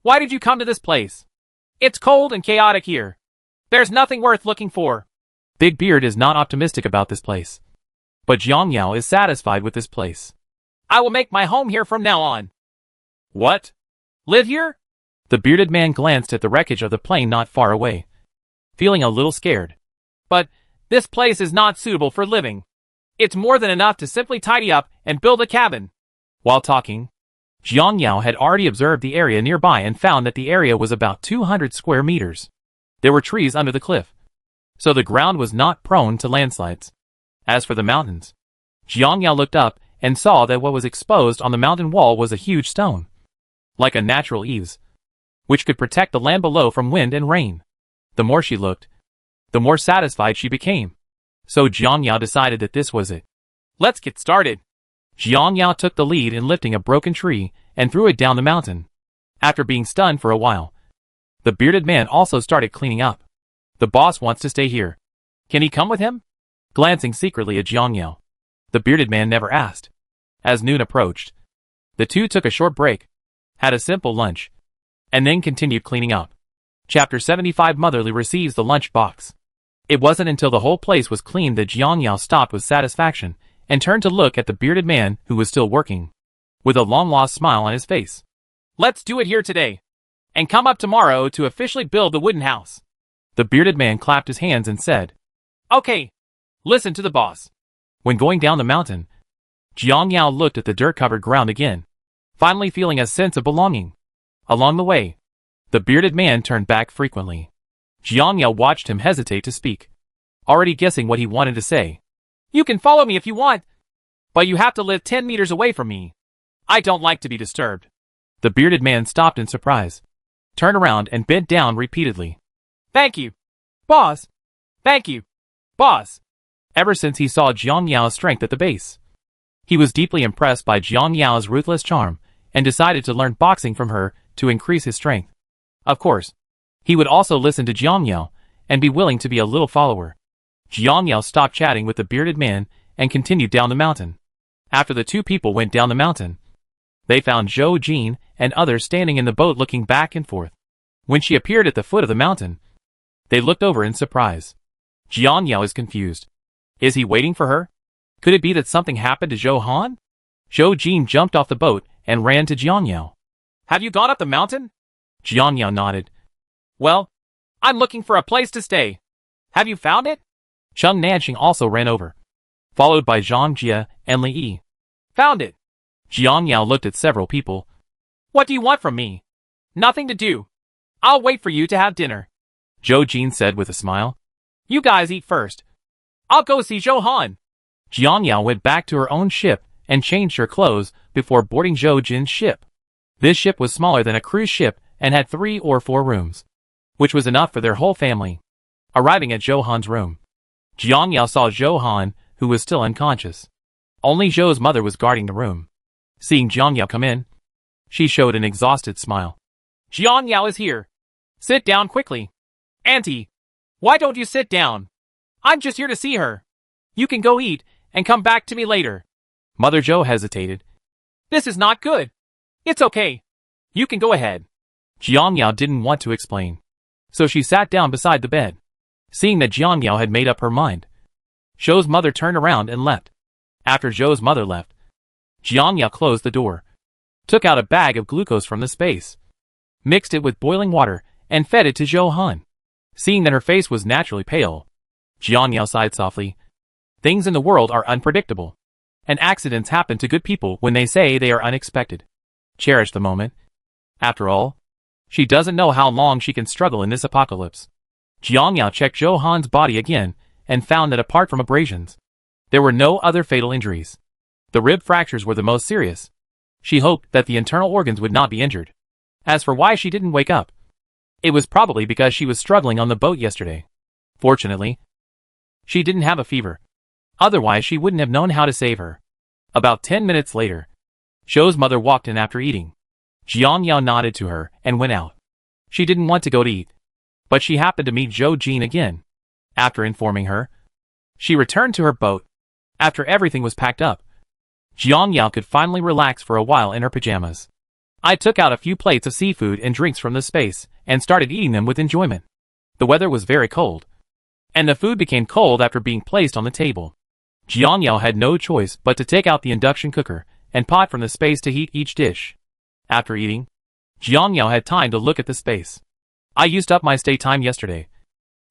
why did you come to this place? It's cold and chaotic here. There's nothing worth looking for." Big Beard is not optimistic about this place, but Jiang Yao is satisfied with this place. "I will make my home here from now on." "What? Live here?" The bearded man glanced at the wreckage of the plane not far away, feeling a little scared. "But this place is not suitable for living. It's more than enough to simply tidy up and build a cabin." While talking, Jiang Yao had already observed the area nearby and found that the area was about 200 square meters. There were trees under the cliff, so the ground was not prone to landslides. As for the mountains, Jiang Yao looked up and saw that what was exposed on the mountain wall was a huge stone, like a natural eaves, which could protect the land below from wind and rain. The more she looked, the more satisfied she became. So Jiang Yao decided that this was it. "Let's get started." Jiang Yao took the lead in lifting a broken tree and threw it down the mountain. After being stunned for a while, the bearded man also started cleaning up. "The boss wants to stay here. Can he come with him?" Glancing secretly at Jiang Yao, the bearded man never asked. As noon approached, the two took a short break, had a simple lunch, and then continued cleaning up. Chapter 75 Motherly receives the lunch box. It wasn't until the whole place was cleaned that Jiang Yao stopped with satisfaction and turned to look at the bearded man who was still working, with a long-lost smile on his face. "Let's do it here today, and come up tomorrow to officially build the wooden house." The bearded man clapped his hands and said, "Okay, listen to the boss." When going down the mountain, Jiang Yao looked at the dirt-covered ground again, finally feeling a sense of belonging. Along the way, the bearded man turned back frequently. Jiang Yao watched him hesitate to speak, already guessing what he wanted to say. "You can follow me if you want, but you have to live 10 meters away from me. I don't like to be disturbed." The bearded man stopped in surprise, turned around and bent down repeatedly. "Thank you, boss. Thank you, boss." Ever since he saw Jiang Yao's strength at the base, he was deeply impressed by Jiang Yao's ruthless charm and decided to learn boxing from her to increase his strength. Of course, he would also listen to Jiang Yao and be willing to be a little follower. Jiang Yao stopped chatting with the bearded man and continued down the mountain. After the two people went down the mountain, they found Zhou Jin and others standing in the boat looking back and forth. When she appeared at the foot of the mountain, they looked over in surprise. Jiang Yao is confused. Is he waiting for her? Could it be that something happened to Zhou Han? Zhou Jin jumped off the boat and ran to Jiang Yao. "Have you gone up the mountain?" Jiang Yao nodded. "Well, I'm looking for a place to stay. Have you found it?" Cheng Nanxing also ran over, followed by Zhang Jia and Li Yi. "Found it." Jiang Yao looked at several people. "What do you want from me?" "Nothing to do. I'll wait for you to have dinner," Zhou Jin said with a smile. "You guys eat first. I'll go see Zhou Han." Jiang Yao went back to her own ship and changed her clothes before boarding Zhou Jin's ship. This ship was smaller than a cruise ship and had 3 or 4 rooms, which was enough for their whole family. Arriving at Zhou Han's room, Jiang Yao saw Zhou Han, who was still unconscious. Only Zhou's mother was guarding the room. Seeing Jiang Yao come in, she showed an exhausted smile. "Jiang Yao is here. Sit down quickly." "Auntie, why don't you sit down? I'm just here to see her. You can go eat and come back to me later." Mother Zhou hesitated. "This is not good." "It's okay. You can go ahead." Jiang Yao didn't want to explain, so she sat down beside the bed. Seeing that Jiang Yao had made up her mind, Zhou's mother turned around and left. After Zhou's mother left, Jiang Yao closed the door, took out a bag of glucose from the space, mixed it with boiling water, and fed it to Zhou Han. Seeing that her face was naturally pale, Jiang Yao sighed softly. Things in the world are unpredictable, and accidents happen to good people when they say they are unexpected. Cherish the moment. After all, she doesn't know how long she can struggle in this apocalypse. Jiang Yao checked Zhou Han's body again and found that apart from abrasions, there were no other fatal injuries. The rib fractures were the most serious. She hoped that the internal organs would not be injured. As for why she didn't wake up, it was probably because she was struggling on the boat yesterday. Fortunately, she didn't have a fever. Otherwise she wouldn't have known how to save her. About 10 minutes later, Zhou's mother walked in after eating. Jiang Yao nodded to her and went out. She didn't want to go to eat, but she happened to meet Zhou Jin again. After informing her, she returned to her boat. After everything was packed up, Jiang Yao could finally relax for a while in her pajamas. I took out a few plates of seafood and drinks from the space and started eating them with enjoyment. The weather was very cold, and the food became cold after being placed on the table. Jiang Yao had no choice but to take out the induction cooker and pot from the space to heat each dish. After eating, Jiang Yao had time to look at the space. I used up my stay time yesterday,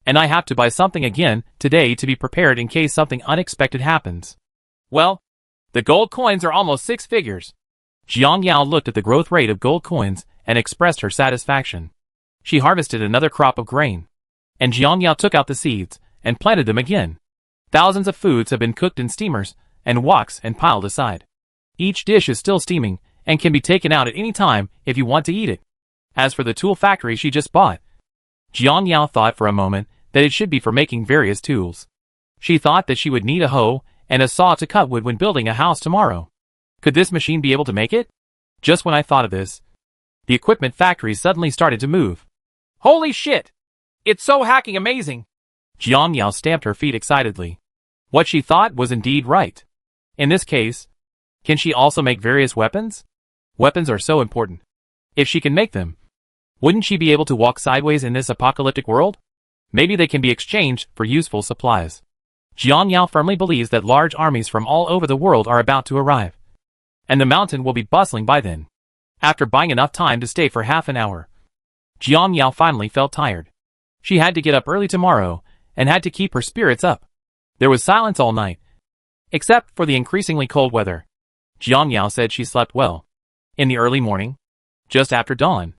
and I have to buy something again today to be prepared in case something unexpected happens. Well, the gold coins are almost 6 figures. Jiang Yao looked at the growth rate of gold coins and expressed her satisfaction. She harvested another crop of grain, and Jiang Yao took out the seeds and planted them again. Thousands of foods have been cooked in steamers and woks and piled aside. Each dish is still steaming and can be taken out at any time if you want to eat it. As for the tool factory she just bought, Jiang Yao thought for a moment that it should be for making various tools. She thought that she would need a hoe and a saw to cut wood when building a house tomorrow. Could this machine be able to make it? Just when I thought of this, the equipment factory suddenly started to move. Holy shit! It's so hacking amazing! Jiang Yao stamped her feet excitedly. What she thought was indeed right. In this case, can she also make various weapons? Weapons are so important. If she can make them, wouldn't she be able to walk sideways in this apocalyptic world? Maybe they can be exchanged for useful supplies. Jiang Yao firmly believes that large armies from all over the world are about to arrive, and the mountain will be bustling by then. After buying enough time to stay for half an hour, Jiang Yao finally felt tired. She had to get up early tomorrow and had to keep her spirits up. There was silence all night, except for the increasingly cold weather. Jiang Yao said she slept well. In the early morning, just after dawn,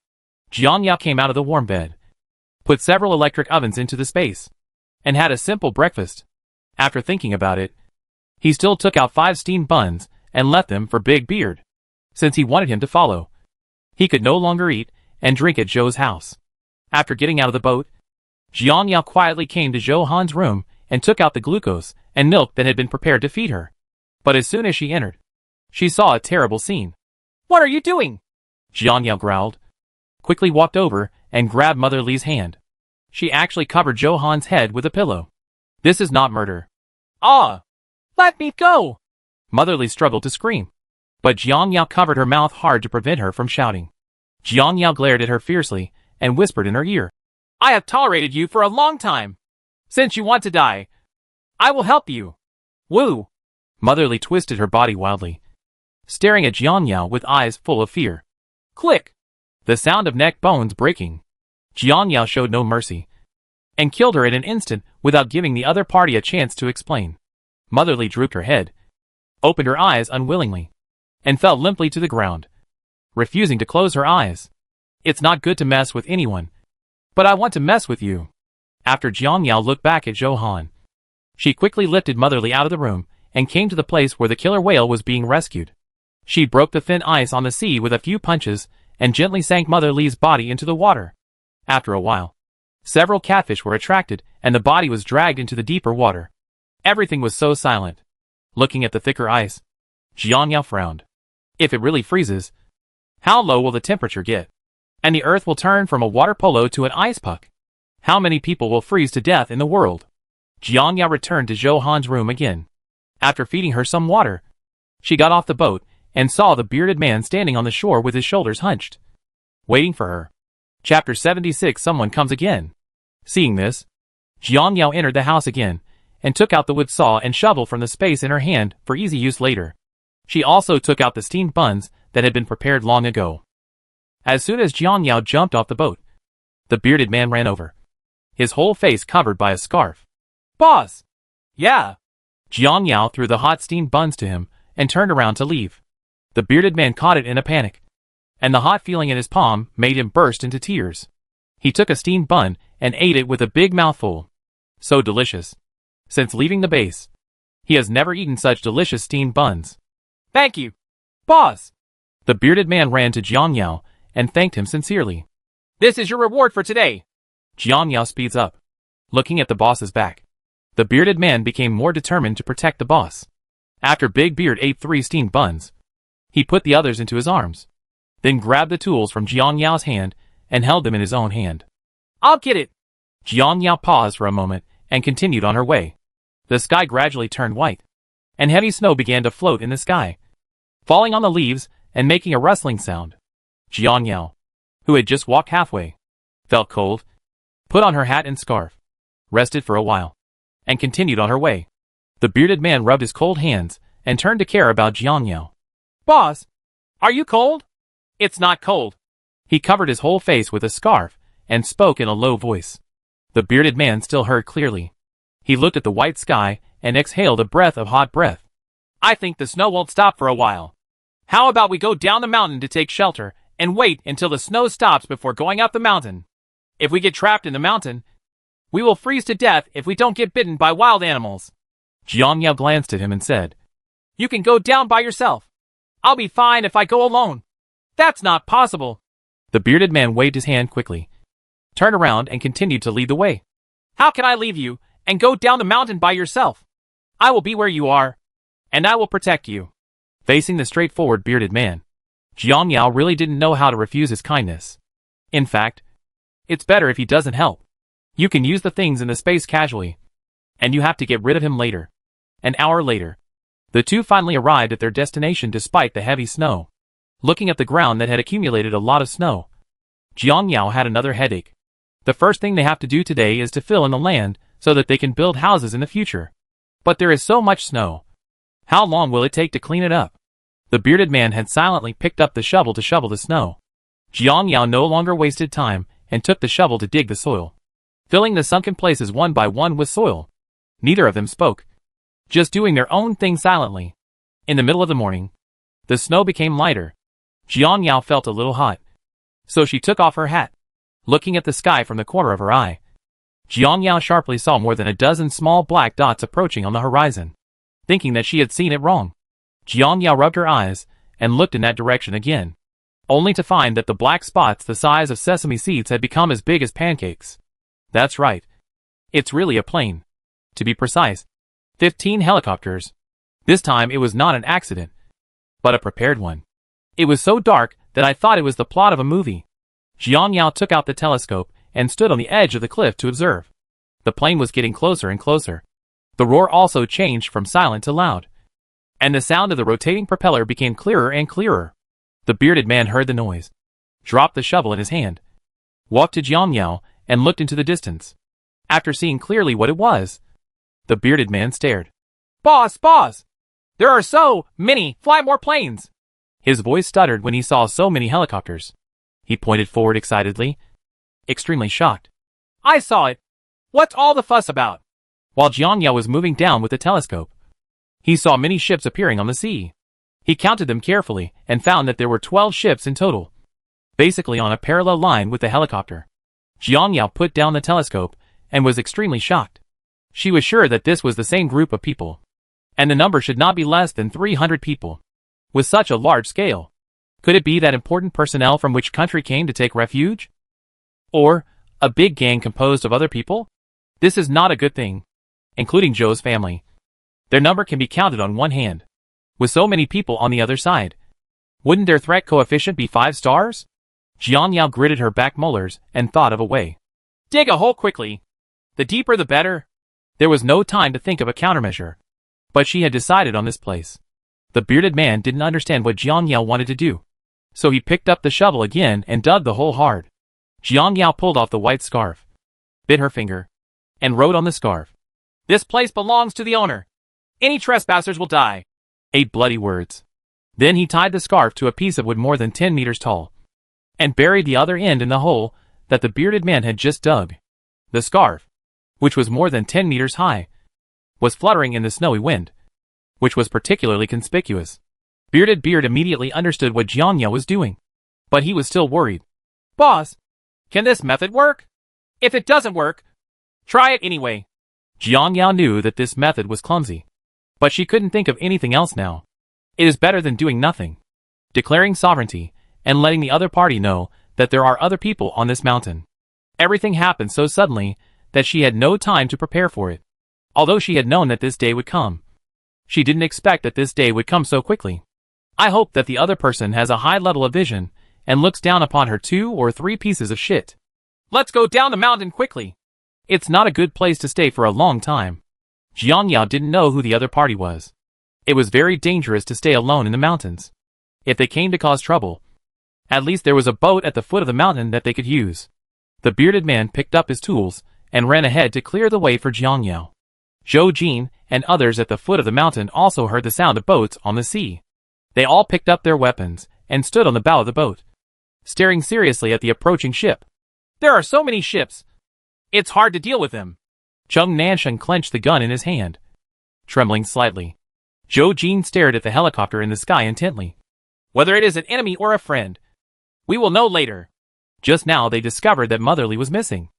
Jiang Yao came out of the warm bed, put several electric ovens into the space, and had a simple breakfast. After thinking about it, he still took out 5 steamed buns and left them for Big Beard, since he wanted him to follow. He could no longer eat and drink at Zhou's house. After getting out of the boat, Jiang Yao quietly came to Zhou Han's room and took out the glucose and milk that had been prepared to feed her. But as soon as she entered, she saw a terrible scene. What are you doing? Jiang Yao growled, quickly walked over and grabbed Mother Li's hand. She actually covered Zhou Han's head with a pillow. This is not murder. Ah! Let me go! Mother Li struggled to scream, but Jiang Yao covered her mouth hard to prevent her from shouting. Jiang Yao glared at her fiercely and whispered in her ear, I have tolerated you for a long time. Since you want to die, I will help you. Woo! Mother Li twisted her body wildly, staring at Jiang Yao with eyes full of fear. Click! The sound of neck bones breaking. Jiang Yao showed no mercy, and killed her in an instant without giving the other party a chance to explain. Mother Li drooped her head, opened her eyes unwillingly, and fell limply to the ground, refusing to close her eyes. It's not good to mess with anyone, but I want to mess with you. After Jiang Yao looked back at Zhou Han, she quickly lifted Mother Li out of the room and came to the place where the killer whale was being rescued. She broke the thin ice on the sea with a few punches and gently sank Mother Li's body into the water. After a while, several catfish were attracted and the body was dragged into the deeper water. Everything was so silent. Looking at the thicker ice, Jiang Yao frowned. If it really freezes, how low will the temperature get? And the earth will turn from a water polo to an ice puck. How many people will freeze to death in the world? Jiang Yao returned to Zhou Han's room again. After feeding her some water, she got off the boat and saw the bearded man standing on the shore with his shoulders hunched, waiting for her. Chapter 76. Someone comes again. Seeing this, Jiang Yao entered the house again and took out the wood saw and shovel from the space in her hand for easy use later. She also took out the steamed buns that had been prepared long ago. As soon as Jiang Yao jumped off the boat, the bearded man ran over, his whole face covered by a scarf. "Boss!" "Yeah." Jiang Yao threw the hot steamed buns to him and turned around to leave. The bearded man caught it in a panic, and the hot feeling in his palm made him burst into tears. He took a steamed bun and ate it with a big mouthful. So delicious. Since leaving the base, he has never eaten such delicious steamed buns. "Thank you, boss." The bearded man ran to Jiang Yao and thanked him sincerely. "This is your reward for today." Jiang Yao speeds up, looking at the boss's back. The bearded man became more determined to protect the boss. After Big Beard ate 3 steamed buns, he put the others into his arms, then grabbed the tools from Jiang Yao's hand and held them in his own hand. "I'll get it." Jiang Yao paused for a moment and continued on her way. The sky gradually turned white, and heavy snow began to float in the sky, falling on the leaves and making a rustling sound. Jiang Yao, who had just walked halfway, felt cold, put on her hat and scarf, rested for a while, and continued on her way. The bearded man rubbed his cold hands and turned to care about Jiang Yao. "Boss, are you cold?" "It's not cold." He covered his whole face with a scarf and spoke in a low voice. The bearded man still heard clearly. He looked at the white sky and exhaled a breath of hot breath. "I think the snow won't stop for a while. How about we go down the mountain to take shelter and wait until the snow stops before going up the mountain? If we get trapped in the mountain, we will freeze to death if we don't get bitten by wild animals." Jiang Yao glanced at him and said, "You can go down by yourself. I'll be fine if I go alone." "That's not possible." The bearded man waved his hand quickly, turned around and continued to lead the way. "How can I leave you and go down the mountain by yourself? I will be where you are, and I will protect you." Facing the straightforward bearded man, Jiang Yao really didn't know how to refuse his kindness. In fact, it's better if he doesn't help. You can use the things in the space casually, and you have to get rid of him later. An hour later, the two finally arrived at their destination despite the heavy snow. Looking at the ground that had accumulated a lot of snow, Jiang Yao had another headache. The first thing they have to do today is to fill in the land so that they can build houses in the future. But there is so much snow. How long will it take to clean it up? The bearded man had silently picked up the shovel to shovel the snow. Jiang Yao no longer wasted time and took the shovel to dig the soil, filling the sunken places one by one with soil. Neither of them spoke, just doing their own thing silently. In the middle of the morning, the snow became lighter. Jiang Yao felt a little hot, so she took off her hat, looking at the sky from the corner of her eye. Jiang Yao sharply saw more than a dozen small black dots approaching on the horizon. Thinking that she had seen it wrong, Jiang Yao rubbed her eyes and looked in that direction again, only to find that the black spots the size of sesame seeds had become as big as pancakes. That's right. It's really a plane. To be precise, 15 helicopters. This time it was not an accident, but a prepared one. It was so dark that I thought it was the plot of a movie. Jiang Yao took out the telescope and stood on the edge of the cliff to observe. The plane was getting closer and closer. The roar also changed from silent to loud, and the sound of the rotating propeller became clearer and clearer. The bearded man heard the noise, dropped the shovel in his hand, walked to Jiang Yao, and looked into the distance. After seeing clearly what it was, the bearded man stared. "Boss, boss! There are so many! Fly more planes!" His voice stuttered when he saw so many helicopters. He pointed forward excitedly, extremely shocked. "I saw it! What's all the fuss about?" While Jiang Yao was moving down with the telescope, he saw many ships appearing on the sea. He counted them carefully and found that there were 12 ships in total, basically on a parallel line with the helicopter. Jiang Yao put down the telescope and was extremely shocked. She was sure that this was the same group of people, and the number should not be less than 300 people. With such a large scale, could it be that important personnel from which country came to take refuge? Or a big gang composed of other people? This is not a good thing, including Zhou's family. Their number can be counted on one hand. With so many people on the other side, wouldn't their threat coefficient be 5 stars? Jiang Yao gritted her back molars and thought of a way. Dig a hole quickly. The deeper the better. There was no time to think of a countermeasure, but she had decided on this place. The bearded man didn't understand what Jiang Yao wanted to do, so he picked up the shovel again and dug the hole hard. Jiang Yao pulled off the white scarf, bit her finger, and wrote on the scarf, "This place belongs to the owner. Any trespassers will die." 8 bloody words. Then he tied the scarf to a piece of wood more than 10 meters tall, and buried the other end in the hole that the bearded man had just dug. The scarf, which was more than 10 meters high, was fluttering in the snowy wind, which was particularly conspicuous. Bearded Beard immediately understood what Jiang Yao was doing, but he was still worried. Boss, can this method work? If it doesn't work, try it anyway. Jiang Yao knew that this method was clumsy, but she couldn't think of anything else now. It is better than doing nothing. Declaring sovereignty and letting the other party know that there are other people on this mountain. Everything happened so suddenly that she had no time to prepare for it. Although she had known that this day would come, she didn't expect that this day would come so quickly. I hope that the other person has a high level of vision and looks down upon her 2 or 3 pieces of shit. Let's go down the mountain quickly. It's not a good place to stay for a long time. Jiang Yao didn't know who the other party was. It was very dangerous to stay alone in the mountains. If they came to cause trouble, at least there was a boat at the foot of the mountain that they could use. The bearded man picked up his tools and ran ahead to clear the way for Jiang Yao. Zhou Jin and others at the foot of the mountain also heard the sound of boats on the sea. They all picked up their weapons and stood on the bow of the boat, staring seriously at the approaching ship. There are so many ships. It's hard to deal with them. Zheng Nansheng clenched the gun in his hand, trembling slightly. Zhou Jin stared at the helicopter in the sky intently. Whether it is an enemy or a friend, we will know later. Just now they discovered that Motherly was missing,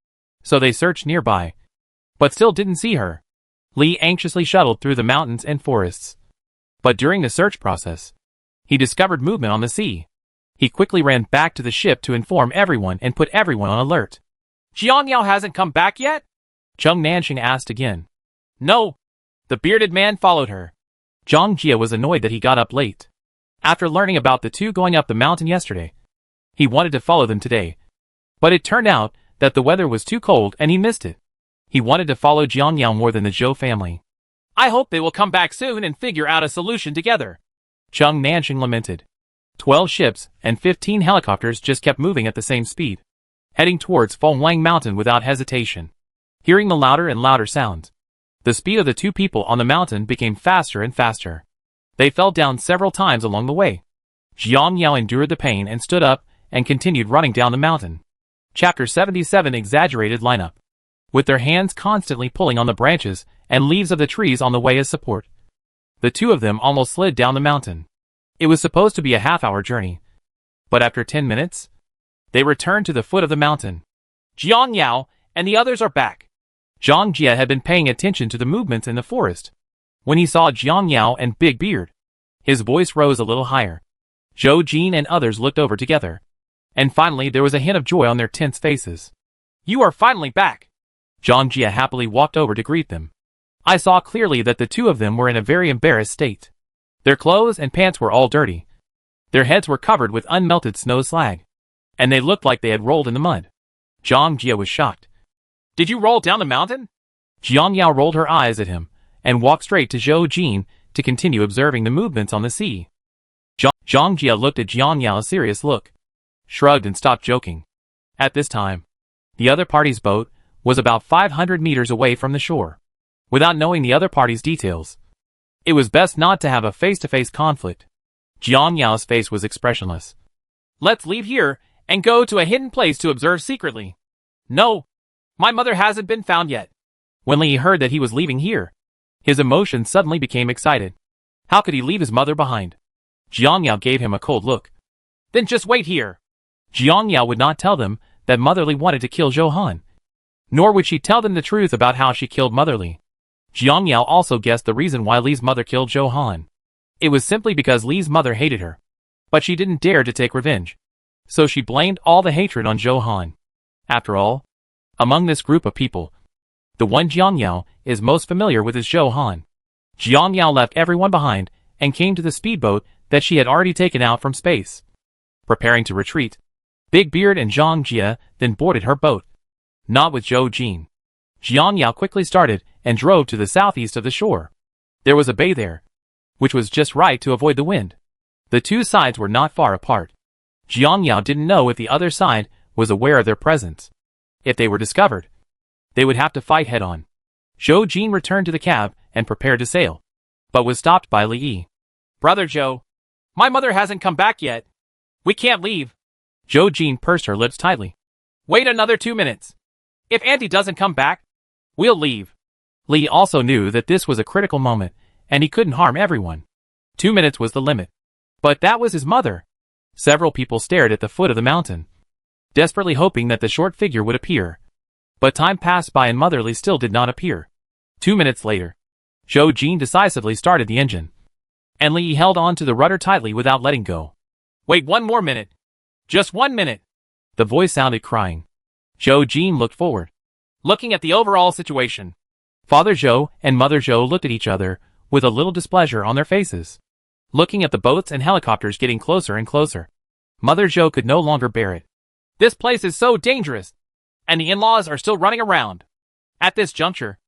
so they searched nearby, but still didn't see her. Li anxiously shuttled through the mountains and forests, but during the search process, he discovered movement on the sea. He quickly ran back to the ship to inform everyone and put everyone on alert. Jiang Yao hasn't come back yet? Zheng Nansheng asked again. No. The bearded man followed her. Zhang Jia was annoyed that he got up late. After learning about the 2 going up the mountain yesterday, he wanted to follow them today, but it turned out that the weather was too cold and he missed it. He wanted to follow Jiang Yao more than the Zhou family. I hope they will come back soon and figure out a solution together. Zheng Nansheng lamented. 12 ships and 15 helicopters just kept moving at the same speed, heading towards Fenghuang Mountain without hesitation. Hearing the louder and louder sounds, the speed of the 2 people on the mountain became faster and faster. They fell down several times along the way. Jiang Yao endured the pain and stood up and continued running down the mountain. Chapter 77 Exaggerated Lineup. With their hands constantly pulling on the branches and leaves of the trees on the way as support, the 2 of them almost slid down the mountain. It was supposed to be a half-hour journey, but after 10 minutes, they returned to the foot of the mountain. Jiang Yao and the others are back. Zhang Jia had been paying attention to the movements in the forest. When he saw Jiang Yao and Big Beard, his voice rose a little higher. Zhou Jin and others looked over together, and finally there was a hint of joy on their tense faces. You are finally back. Zhang Jia happily walked over to greet them. I saw clearly that the 2 of them were in a very embarrassed state. Their clothes and pants were all dirty. Their heads were covered with unmelted snow slag, and they looked like they had rolled in the mud. Zhang Jia was shocked. Did you roll down the mountain? Jiang Yao rolled her eyes at him and walked straight to Zhou Jin to continue observing the movements on the sea. Zhang Jia looked at Jiang Yao's serious look, shrugged and stopped joking. At this time, the other party's boat was about 500 meters away from the shore. Without knowing the other party's details, it was best not to have a face-to-face conflict. Jiang Yao's face was expressionless. Let's leave here and go to a hidden place to observe secretly. No, my mother hasn't been found yet. When Li heard that he was leaving here, his emotions suddenly became excited. How could he leave his mother behind? Jiang Yao gave him a cold look. Then just wait here. Jiang Yao would not tell them that Motherly wanted to kill Zhou Han, nor would she tell them the truth about how she killed Motherly. Jiang Yao also guessed the reason why Li's mother killed Zhou Han. It was simply because Li's mother hated her, but she didn't dare to take revenge, so she blamed all the hatred on Zhou Han. After all, among this group of people, the one Jiang Yao is most familiar with is Zhou Han. Jiang Yao left everyone behind and came to the speedboat that she had already taken out from space. Preparing to retreat, Big Beard and Zhang Jia then boarded her boat. Not with Zhou Jin. Jiang Yao quickly started and drove to the southeast of the shore. There was a bay there, which was just right to avoid the wind. The 2 sides were not far apart. Jiang Yao didn't know if the other side was aware of their presence. If they were discovered, they would have to fight head-on. Zhou Jin returned to the cab and prepared to sail, but was stopped by Li Yi. Brother Zhou, My mother hasn't come back yet. We can't leave. Zhou Jin pursed her lips tightly. Wait another 2 minutes. If Auntie doesn't come back, we'll leave. Li also knew that this was a critical moment, and he couldn't harm everyone. 2 minutes was the limit. But that was his mother. Several people stared at the foot of the mountain, desperately hoping that the short figure would appear. But time passed by and Mother Li still did not appear. 2 minutes later, Zhou Jin decisively started the engine, and Li held on to the rudder tightly without letting go. Wait 1 more minute. Just 1 minute. The voice sounded crying. Zhou Jin looked forward, looking at the overall situation. Father Zhou and Mother Zhou looked at each other with a little displeasure on their faces, looking at the boats and helicopters getting closer and closer. Mother Zhou could no longer bear it. This place is so dangerous, and the in-laws are still running around. At this juncture,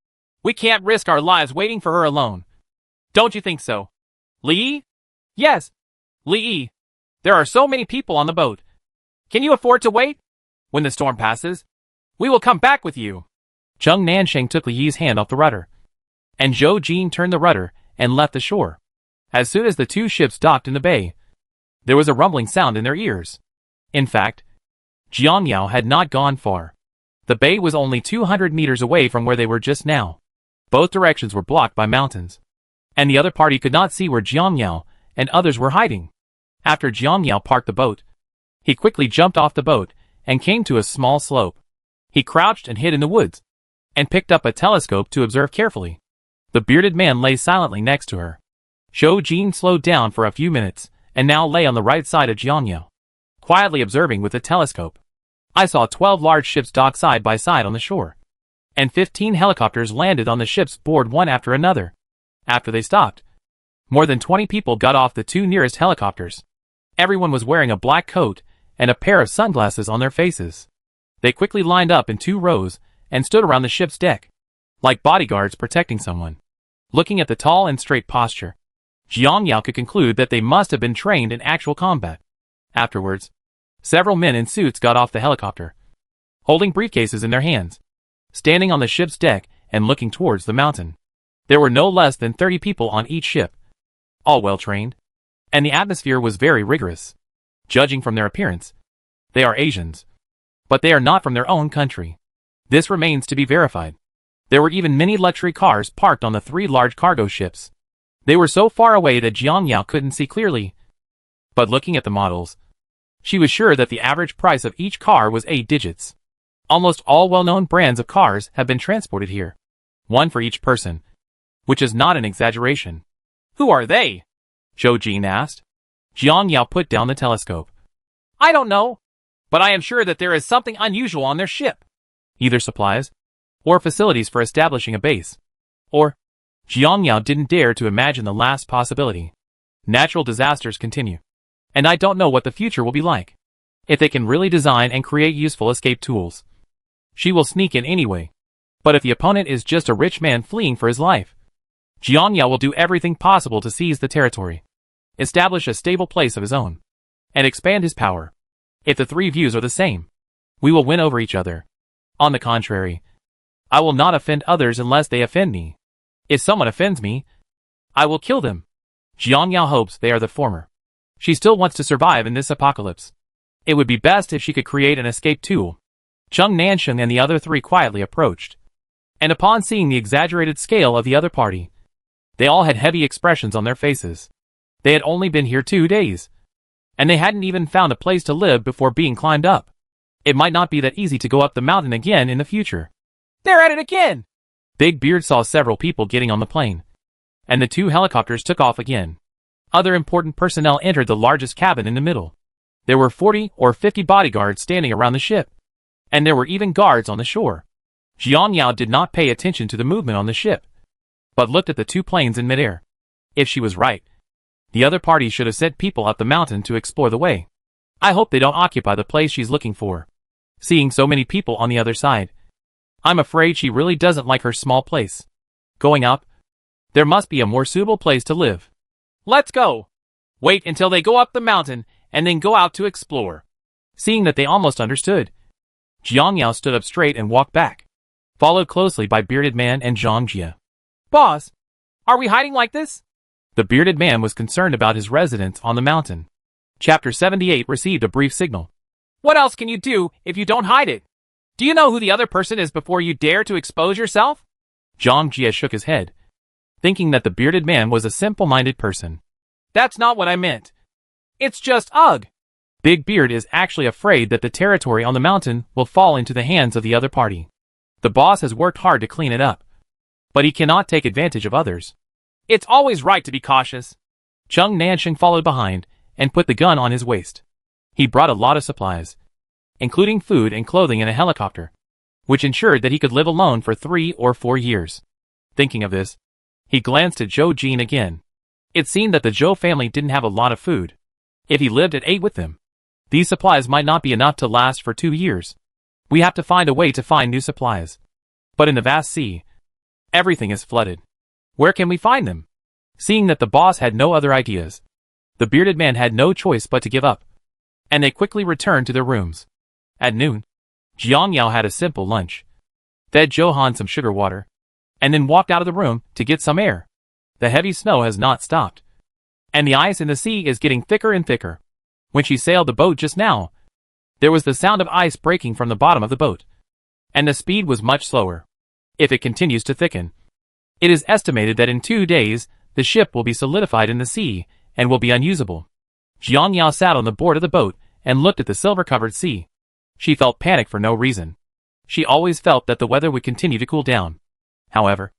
we can't risk our lives waiting for her alone. Don't you think so? Li? Yes. Li. There are so many people on the boat. Can you afford to wait? When the storm passes, we will come back with you. Zheng Nansheng took Li's hand off the rudder, and Zhou Jin turned the rudder and left the shore. As soon as the two ships docked in the bay, there was a rumbling sound in their ears. In fact, Jiangyao had not gone far. The bay was only 200 meters away from where they were just now. Both directions were blocked by mountains, and the other party could not see where Jiangyao and others were hiding. After Jiangyao parked the boat, he quickly jumped off the boat and came to a small slope. He crouched and hid in the woods, and picked up a telescope to observe carefully. The bearded man lay silently next to her. Zhou Jin slowed down for a few minutes, and now lay on the right side of Jiangyao, quietly observing with the telescope. I saw 12 large ships dock side by side on the shore, and 15 helicopters landed on the ships board one after another. After they stopped, more than 20 people got off the 2 nearest helicopters. Everyone was wearing a black coat and a pair of sunglasses on their faces. They quickly lined up in 2 rows and stood around the ship's deck, like bodyguards protecting someone. Looking at the tall and straight posture, Jiangyao could conclude that they must have been trained in actual combat. Afterwards, several men in suits got off the helicopter, holding briefcases in their hands, standing on the ship's deck and looking towards the mountain. There were no less than 30 people on each ship, all well trained, and the atmosphere was very rigorous. Judging from their appearance, they are Asians, but they are not from their own country. This remains to be verified. There were even many luxury cars parked on the 3 large cargo ships. They were so far away that Jiangyao couldn't see clearly, but looking at the models, she was sure that the average price of each car was 8 digits. Almost all well-known brands of cars have been transported here, one for each person, which is not an exaggeration. Who are they? Zhou Jin asked. Jiangyao put down the telescope. I don't know, but I am sure that there is something unusual on their ship. Either supplies, or facilities for establishing a base, or Jiangyao didn't dare to imagine the last possibility. Natural disasters continue, and I don't know what the future will be like. If they can really design and create useful escape tools, she will sneak in anyway. But if the opponent is just a rich man fleeing for his life, Jiangyao will do everything possible to seize the territory, establish a stable place of his own, and expand his power. If the 3 views are the same, we will win over each other. On the contrary, I will not offend others unless they offend me. If someone offends me, I will kill them. Jiangyao hopes they are the former. She still wants to survive in this apocalypse. It would be best if she could create an escape tool. Zheng Nansheng and the other 3 quietly approached, and upon seeing the exaggerated scale of the other party, they all had heavy expressions on their faces. They had only been here 2 days, and they hadn't even found a place to live before being climbed up. It might not be that easy to go up the mountain again in the future. They're at it again! Big Beard saw several people getting on the plane, and the 2 helicopters took off again. Other important personnel entered the largest cabin in the middle. There were 40 or 50 bodyguards standing around the ship, and there were even guards on the shore. Jiangyao did not pay attention to the movement on the ship, but looked at the 2 planes in midair. If she was right, the other party should have sent people up the mountain to explore the way. I hope they don't occupy the place she's looking for. Seeing so many people on the other side, I'm afraid she really doesn't like her small place. Going up, there must be a more suitable place to live. Let's go! Wait until they go up the mountain, and then go out to explore. Seeing that they almost understood, Jiangyao stood up straight and walked back, followed closely by Bearded Man and Zhang Jia. Boss, are we hiding like this? The bearded man was concerned about his residence on the mountain. Chapter 78 received a brief signal. What else can you do if you don't hide it? Do you know who the other person is before you dare to expose yourself? Jiang Jie shook his head, thinking that the bearded man was a simple-minded person. That's not what I meant. It's just ugh. Big Beard is actually afraid that the territory on the mountain will fall into the hands of the other party. The boss has worked hard to clean it up, but he cannot take advantage of others. It's always right to be cautious. Chung Nansheng followed behind and put the gun on his waist. He brought a lot of supplies, including food and clothing and a helicopter, which ensured that he could live alone for 3 or 4 years. Thinking of this, he glanced at Zhou Jin again. It seemed that the Zhou family didn't have a lot of food. If he lived and ate with them, these supplies might not be enough to last for 2 years. We have to find a way to find new supplies. But in the vast sea, everything is flooded. Where can we find them? Seeing that the boss had no other ideas, the bearded man had no choice but to give up, and they quickly returned to their rooms. At noon, Jiang Yao had a simple lunch, fed Johan some sugar water, and then walked out of the room to get some air. The heavy snow has not stopped, and the ice in the sea is getting thicker and thicker. When she sailed the boat just now, there was the sound of ice breaking from the bottom of the boat, and the speed was much slower. If it continues to thicken, it is estimated that in 2 days, the ship will be solidified in the sea and will be unusable. Jiang Yao sat on the board of the boat and looked at the silver-covered sea. She felt panic for no reason. She always felt that the weather would continue to cool down. However,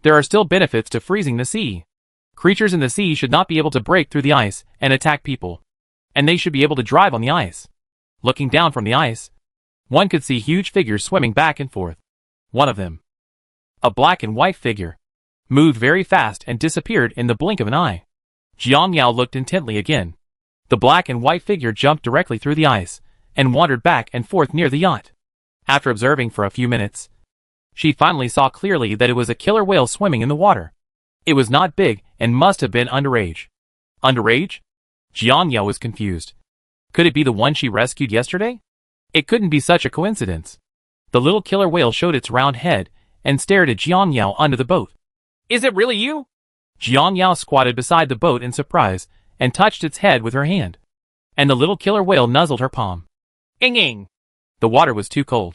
there are still benefits to freezing the sea. Creatures in the sea should not be able to break through the ice and attack people, and they should be able to drive on the ice. Looking down from the ice, one could see huge figures swimming back and forth. One of them, a black and white figure, moved very fast and disappeared in the blink of an eye. Jiang Yao looked intently again. The black and white figure jumped directly through the ice and wandered back and forth near the yacht. After observing for a few minutes, she finally saw clearly that it was a killer whale swimming in the water. It was not big and must have been underage. Underage? Jiang Yao was confused. Could it be the one she rescued yesterday? It couldn't be such a coincidence. The little killer whale showed its round head and stared at Jiang Yao under the boat. Is it really you? Jiang Yao squatted beside the boat in surprise and touched its head with her hand. And the little killer whale nuzzled her palm. Ing. The water was too cold,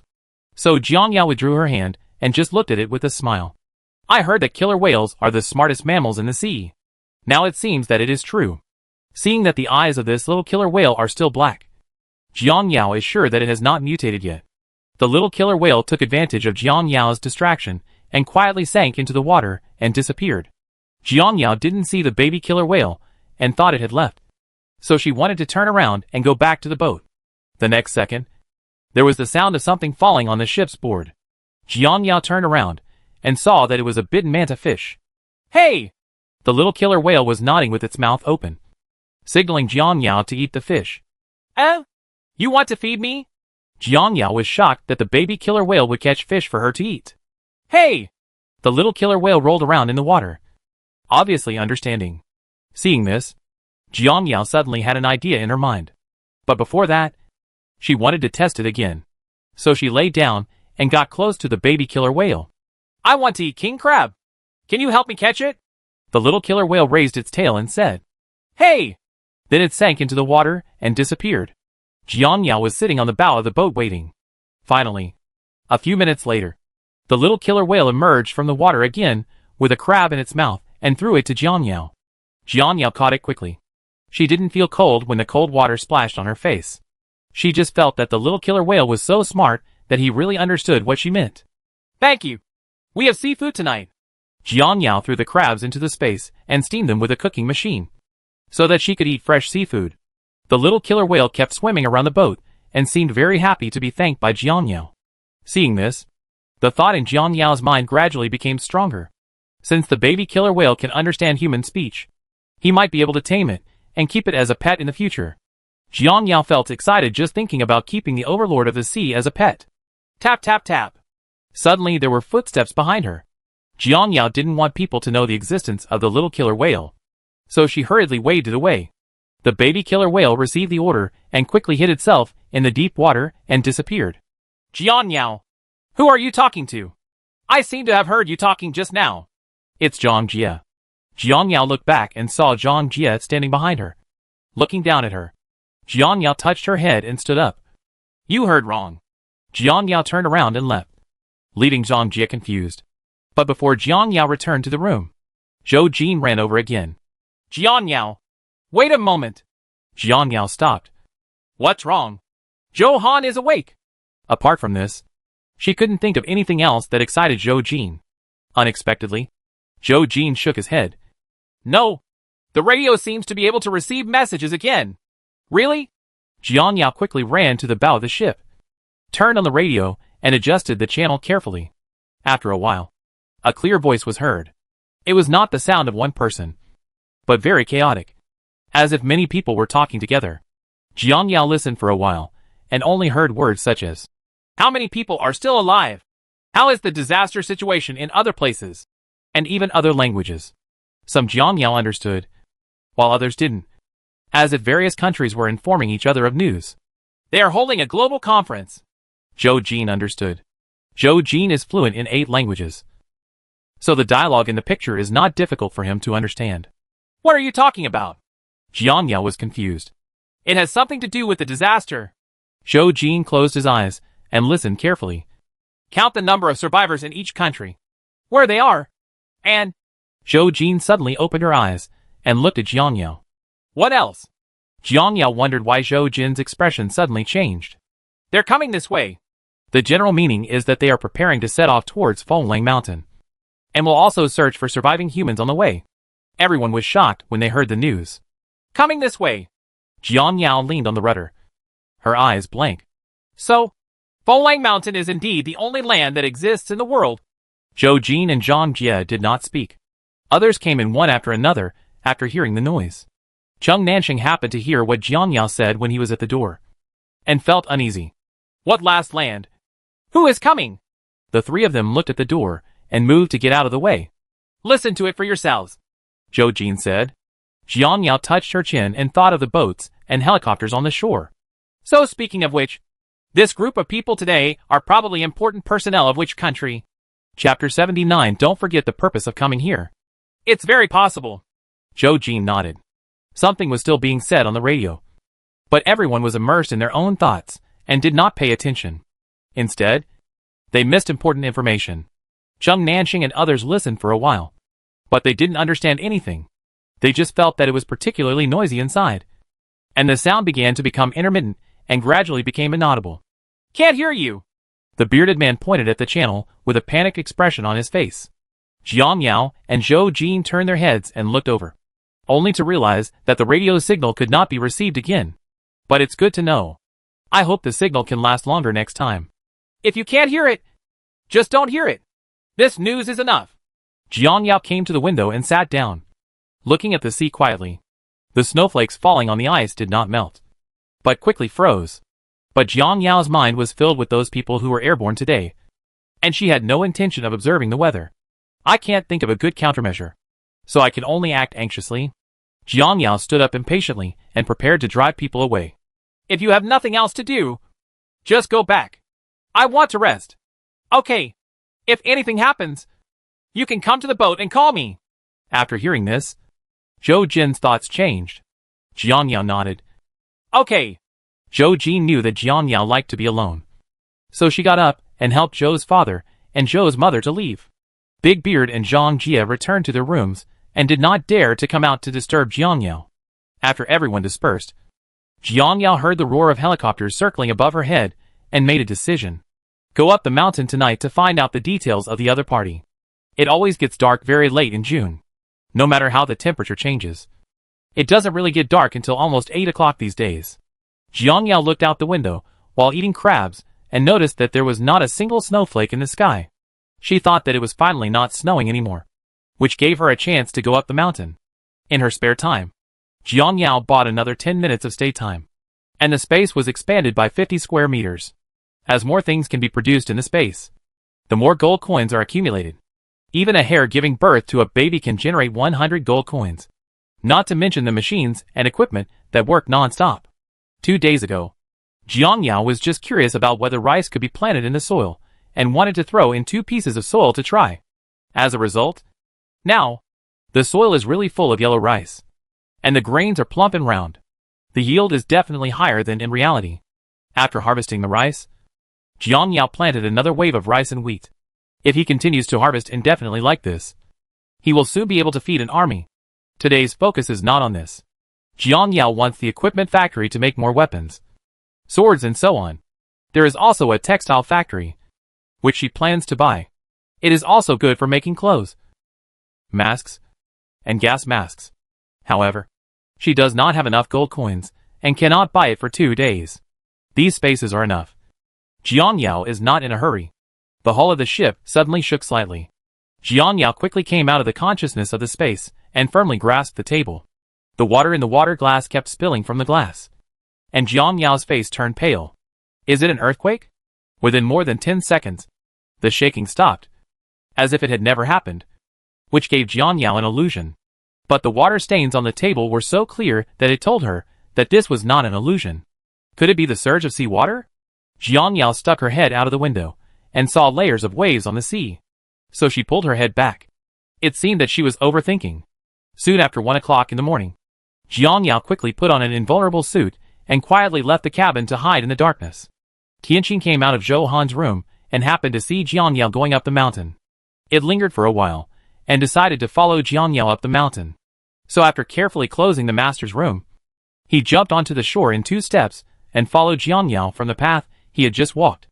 so Jiang Yao withdrew her hand and just looked at it with a smile. I heard that killer whales are the smartest mammals in the sea. Now it seems that it is true. Seeing that the eyes of this little killer whale are still black, Jiang Yao is sure that it has not mutated yet. The little killer whale took advantage of Jiang Yao's distraction and quietly sank into the water and disappeared. Jiang Yao didn't see the baby killer whale and thought it had left, so she wanted to turn around and go back to the boat. The next second, there was the sound of something falling on the ship's board. Jiang Yao turned around and saw that it was a bitten manta fish. Hey! The little killer whale was nodding with its mouth open, signaling Jiang Yao to eat the fish. You want to feed me? Jiang Yao was shocked that the baby killer whale would catch fish for her to eat. Hey! The little killer whale rolled around in the water, obviously understanding. Seeing this, Jiang Yao suddenly had an idea in her mind. But before that, she wanted to test it again. So she lay down and got close to the baby killer whale. I want to eat king crab. Can you help me catch it? The little killer whale raised its tail and said, Hey! Then it sank into the water and disappeared. Jiang Yao was sitting on the bow of the boat waiting. Finally, a few minutes later, the little killer whale emerged from the water again with a crab in its mouth and threw it to Jiang Yao. Jiang Yao caught it quickly. She didn't feel cold when the cold water splashed on her face. She just felt that the little killer whale was so smart that he really understood what she meant. Thank you. We have seafood tonight. Jiang Yao threw the crabs into the space and steamed them with a cooking machine, so that she could eat fresh seafood. The little killer whale kept swimming around the boat and seemed very happy to be thanked by Jiang Yao. Seeing this, the thought in Jiang Yao's mind gradually became stronger. Since the baby killer whale can understand human speech, he might be able to tame it and keep it as a pet in the future. Jiang Yao felt excited just thinking about keeping the overlord of the sea as a pet. Tap tap tap. Suddenly there were footsteps behind her. Jiang Yao didn't want people to know the existence of the little killer whale, so she hurriedly waved it away. The baby killer whale received the order and quickly hid itself in the deep water and disappeared. Jiang Yao, who are you talking to? I seem to have heard you talking just now. It's Zhang Jie. Jiang Yao looked back and saw Zhang Jie standing behind her, looking down at her. Jiang Yao touched her head and stood up. You heard wrong. Jiang Yao turned around and left, leaving Zhang Jie confused. But before Jiang Yao returned to the room, Zhou Jin ran over again. Jiang Yao, wait a moment. Jiang Yao stopped. What's wrong? Zhou Han is awake. Apart from this, she couldn't think of anything else that excited Zhou Jin. Unexpectedly, Zhou Jin shook his head. No. The radio seems to be able to receive messages again. Really? Jiang Yao quickly ran to the bow of the ship, turned on the radio, and adjusted the channel carefully. After a while, a clear voice was heard. It was not the sound of one person, but very chaotic, as if many people were talking together. Jiang Yao listened for a while, and only heard words such as, how many people are still alive? How is the disaster situation in other places? And even other languages. Some Jiang Yao understood, while others didn't, as if various countries were informing each other of news. They are holding a global conference. Zhou Jin understood. Zhou Jin is fluent in 8 languages, so the dialogue in the picture is not difficult for him to understand. What are you talking about? Jiang Yao was confused. It has something to do with the disaster. Zhou Jin closed his eyes and listened carefully. Count the number of survivors in each country, where they are, and... Zhou Jin suddenly opened her eyes and looked at Jiang Yao. What else? Jiang Yao wondered why Zhou Jin's expression suddenly changed. They're coming this way. The general meaning is that they are preparing to set off towards Fenglang Mountain, and will also search for surviving humans on the way. Everyone was shocked when they heard the news. Coming this way. Jiang Yao leaned on the rudder, her eyes blank. So, Fenglang Mountain is indeed the only land that exists in the world. Zhou Jin and Zhang Jie did not speak. Others came in one after another after hearing the noise. Cheng Nanxing happened to hear what Jiang Yao said when he was at the door, and felt uneasy. What last land? Who is coming? The 3 of them looked at the door and moved to get out of the way. Listen to it for yourselves, Zhou Jin said. Jiang Yao touched her chin and thought of the boats and helicopters on the shore. So speaking of which, this group of people today are probably important personnel of which country? Chapter 79. Don't forget the purpose of coming here. It's very possible. Zhou Jin nodded. Something was still being said on the radio, but everyone was immersed in their own thoughts and did not pay attention. Instead, they missed important information. Cheng Nanxing and others listened for a while, but they didn't understand anything. They just felt that it was particularly noisy inside, and the sound began to become intermittent and gradually became inaudible. Can't hear you. The bearded man pointed at the channel with a panicked expression on his face. Jiang Yao and Zhou Jin turned their heads and looked over, only to realize that the radio signal could not be received again. But it's good to know. I hope the signal can last longer next time. If you can't hear it, just don't hear it. This news is enough. Jiang Yao came to the window and sat down, looking at the sea quietly. The snowflakes falling on the ice did not melt, but quickly froze. But Jiang Yao's mind was filled with those people who were airborne today, and she had no intention of observing the weather. I can't think of a good countermeasure, so I can only act anxiously. Jiang Yao stood up impatiently and prepared to drive people away. If you have nothing else to do, just go back. I want to rest. Okay. If anything happens, you can come to the boat and call me. After hearing this, Zhou Jin's thoughts changed. Jiang Yao nodded. Okay. Zhou Jin knew that Jiang Yao liked to be alone, so she got up and helped Zhou's father and Zhou's mother to leave. Big Beard and Zhang Jie returned to their rooms and did not dare to come out to disturb Jiang Yao. After everyone dispersed, Jiang Yao heard the roar of helicopters circling above her head and made a decision. Go up the mountain tonight to find out the details of the other party. It always gets dark very late in June, no matter how the temperature changes. It doesn't really get dark until almost 8 o'clock these days. Jiang Yao looked out the window while eating crabs and noticed that there was not a single snowflake in the sky. She thought that it was finally not snowing anymore, which gave her a chance to go up the mountain. In her spare time, Jiang Yao bought another 10 minutes of stay time, and the space was expanded by 50 square meters. As more things can be produced in the space, the more gold coins are accumulated. Even a hare giving birth to a baby can generate 100 gold coins, not to mention the machines and equipment that work non-stop. 2 days ago, Jiang Yao was just curious about whether rice could be planted in the soil, and wanted to throw in 2 pieces of soil to try. As a result, now, The soil is really full of yellow rice. And the grains are plump and round. The yield is definitely higher than in reality. After harvesting the rice, Jiang Yao planted another wave of rice and wheat. If he continues to harvest indefinitely like this, he will soon be able to feed an army. Today's focus is not on this. Jiang Yao wants the equipment factory to make more weapons, swords and so on. There is also a textile factory, which she plans to buy. It is also good for making clothes, masks, and gas masks. However, she does not have enough gold coins and cannot buy it for 2 days. These spaces are enough. Jiang Yao is not in a hurry. The hull of the ship suddenly shook slightly. Jiang Yao quickly came out of the consciousness of the space and firmly grasped the table. The water in the water glass kept spilling from the glass, and Jiang Yao's face turned pale. Is it an earthquake? Within more than 10 seconds, the shaking stopped, as if it had never happened, which gave Jiang Yao an illusion. But the water stains on the table were so clear that it told her that this was not an illusion. Could it be the surge of seawater? Jiang Yao stuck her head out of the window and saw layers of waves on the sea. So she pulled her head back. It seemed that she was overthinking. Soon after 1 o'clock in the morning, Jiang Yao quickly put on an invulnerable suit and quietly left the cabin to hide in the darkness. Tianqing came out of Zhou Han's room and happened to see Jiang Yao going up the mountain. It lingered for a while and decided to follow Jiang Yao up the mountain. So after carefully closing the master's room, he jumped onto the shore in 2 steps and followed Jiang Yao from the path he had just walked.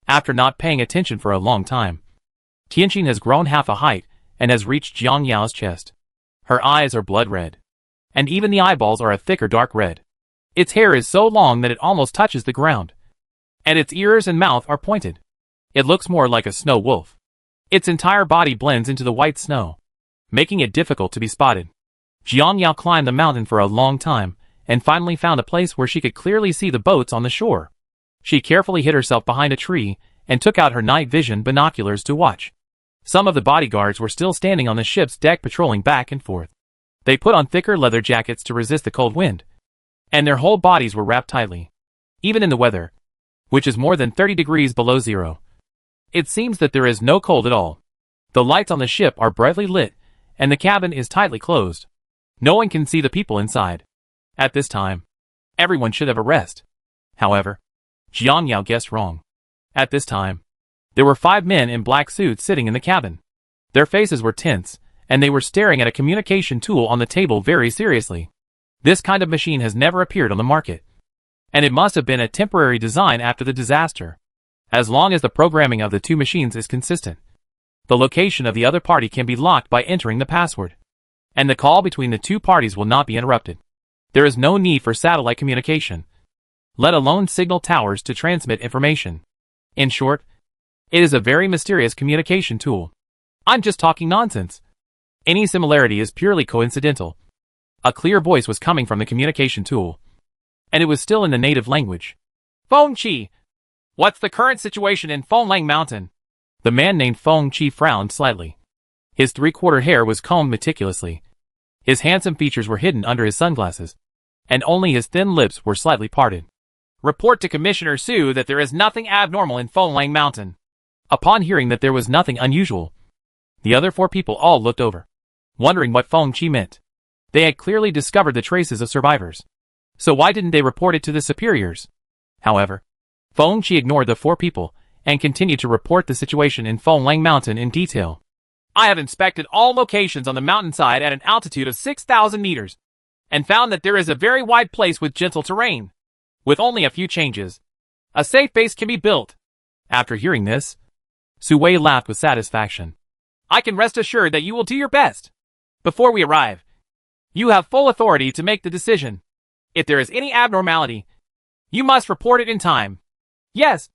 After not paying attention for a long time, Tianqing has grown half a height and has reached Jiang Yao's chest. Her eyes are blood red, and even the eyeballs are a thicker dark red. Its hair is so long that it almost touches the ground, and its ears and mouth are pointed. It looks more like a snow wolf. Its entire body blends into the white snow, making it difficult to be spotted. Jiang Yao climbed the mountain for a long time and finally found a place where she could clearly see the boats on the shore. She carefully hid herself behind a tree and took out her night vision binoculars to watch. Some of the bodyguards were still standing on the ship's deck patrolling back and forth. They put on thicker leather jackets to resist the cold wind, and their whole bodies were wrapped tightly, even in the weather, which is more than 30 degrees below zero. It seems that there is no cold at all. The lights on the ship are brightly lit, and the cabin is tightly closed. No one can see the people inside. At this time, everyone should have a rest. However, Jiang Yao guessed wrong. At this time, there were 5 men in black suits sitting in the cabin. Their faces were tense, and they were staring at a communication tool on the table very seriously. This kind of machine has never appeared on the market, and it must have been a temporary design after the disaster. As long as the programming of the 2 machines is consistent, the location of the other party can be locked by entering the password, and the call between the 2 parties will not be interrupted. There is no need for satellite communication, let alone signal towers to transmit information. In short, it is a very mysterious communication tool. I'm just talking nonsense. Any similarity is purely coincidental. A clear voice was coming from the communication tool, and it was still in the native language. Feng Qi, what's the current situation in Fenglang Mountain? The man named Feng Qi frowned slightly. His 3/4 hair was combed meticulously. His handsome features were hidden under his sunglasses, and only his thin lips were slightly parted. Report to Commissioner Su that there is nothing abnormal in Fenglang Mountain. Upon hearing that there was nothing unusual, the other 4 people all looked over, wondering what Feng Qi meant. They had clearly discovered the traces of survivors. So why didn't they report it to the superiors? However, Feng Qi ignored the 4 people and continued to report the situation in Fenglang Mountain in detail. I have inspected all locations on the mountainside at an altitude of 6,000 meters, and found that there is a very wide place with gentle terrain. With only a few changes, a safe base can be built. After hearing this, Su Wei laughed with satisfaction. I can rest assured that you will do your best. Before we arrive, you have full authority to make the decision. If there is any abnormality, you must report it in time. Yes,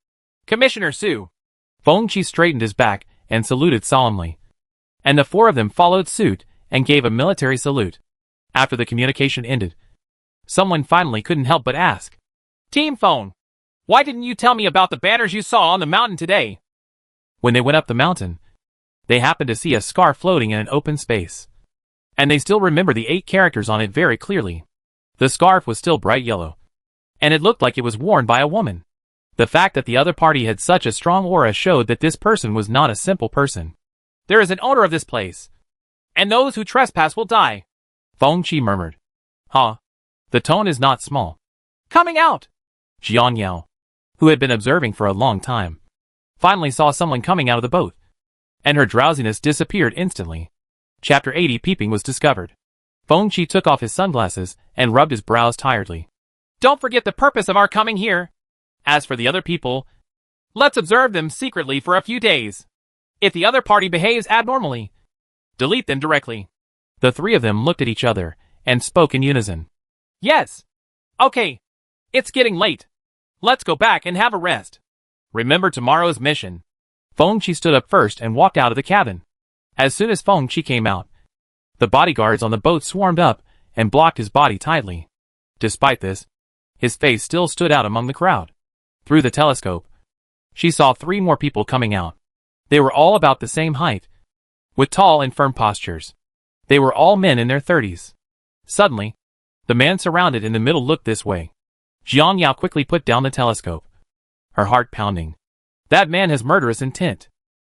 Commissioner Su. Feng Qi straightened his back and saluted solemnly, and the 4 of them followed suit and gave a military salute. After the communication ended, someone finally couldn't help but ask, Team Phone, why didn't you tell me about the banners you saw on the mountain today? When they went up the mountain, they happened to see a scarf floating in an open space, and they still remember the 8 characters on it very clearly. The scarf was still bright yellow, and it looked like it was worn by a woman. The fact that the other party had such a strong aura showed that this person was not a simple person. There is an owner of this place. and those who trespass will die. Feng Qi murmured. Huh? The tone is not small. Coming out! Jiang Yao, who had been observing for a long time, finally saw someone coming out of the boat, and her drowsiness disappeared instantly. Chapter 80 Peeping was discovered. Feng Qi took off his sunglasses and rubbed his brows tiredly. Don't forget the purpose of our coming here. As for the other people, let's observe them secretly for a few days. If the other party behaves abnormally, delete them directly. The three of them looked at each other and spoke in unison. Yes. Okay. It's getting late. Let's go back and have a rest. Remember tomorrow's mission. Feng Qi stood up first and walked out of the cabin. As soon as Feng Qi came out, the bodyguards on the boat swarmed up and blocked his body tightly. Despite this, his face still stood out among the crowd. Through the telescope, she saw 3 more people coming out. They were all about the same height, with tall and firm postures. They were all men in their 30s. Suddenly, the man surrounded in the middle looked this way. Jiang Yao quickly put down the telescope, her heart pounding. That man has murderous intent.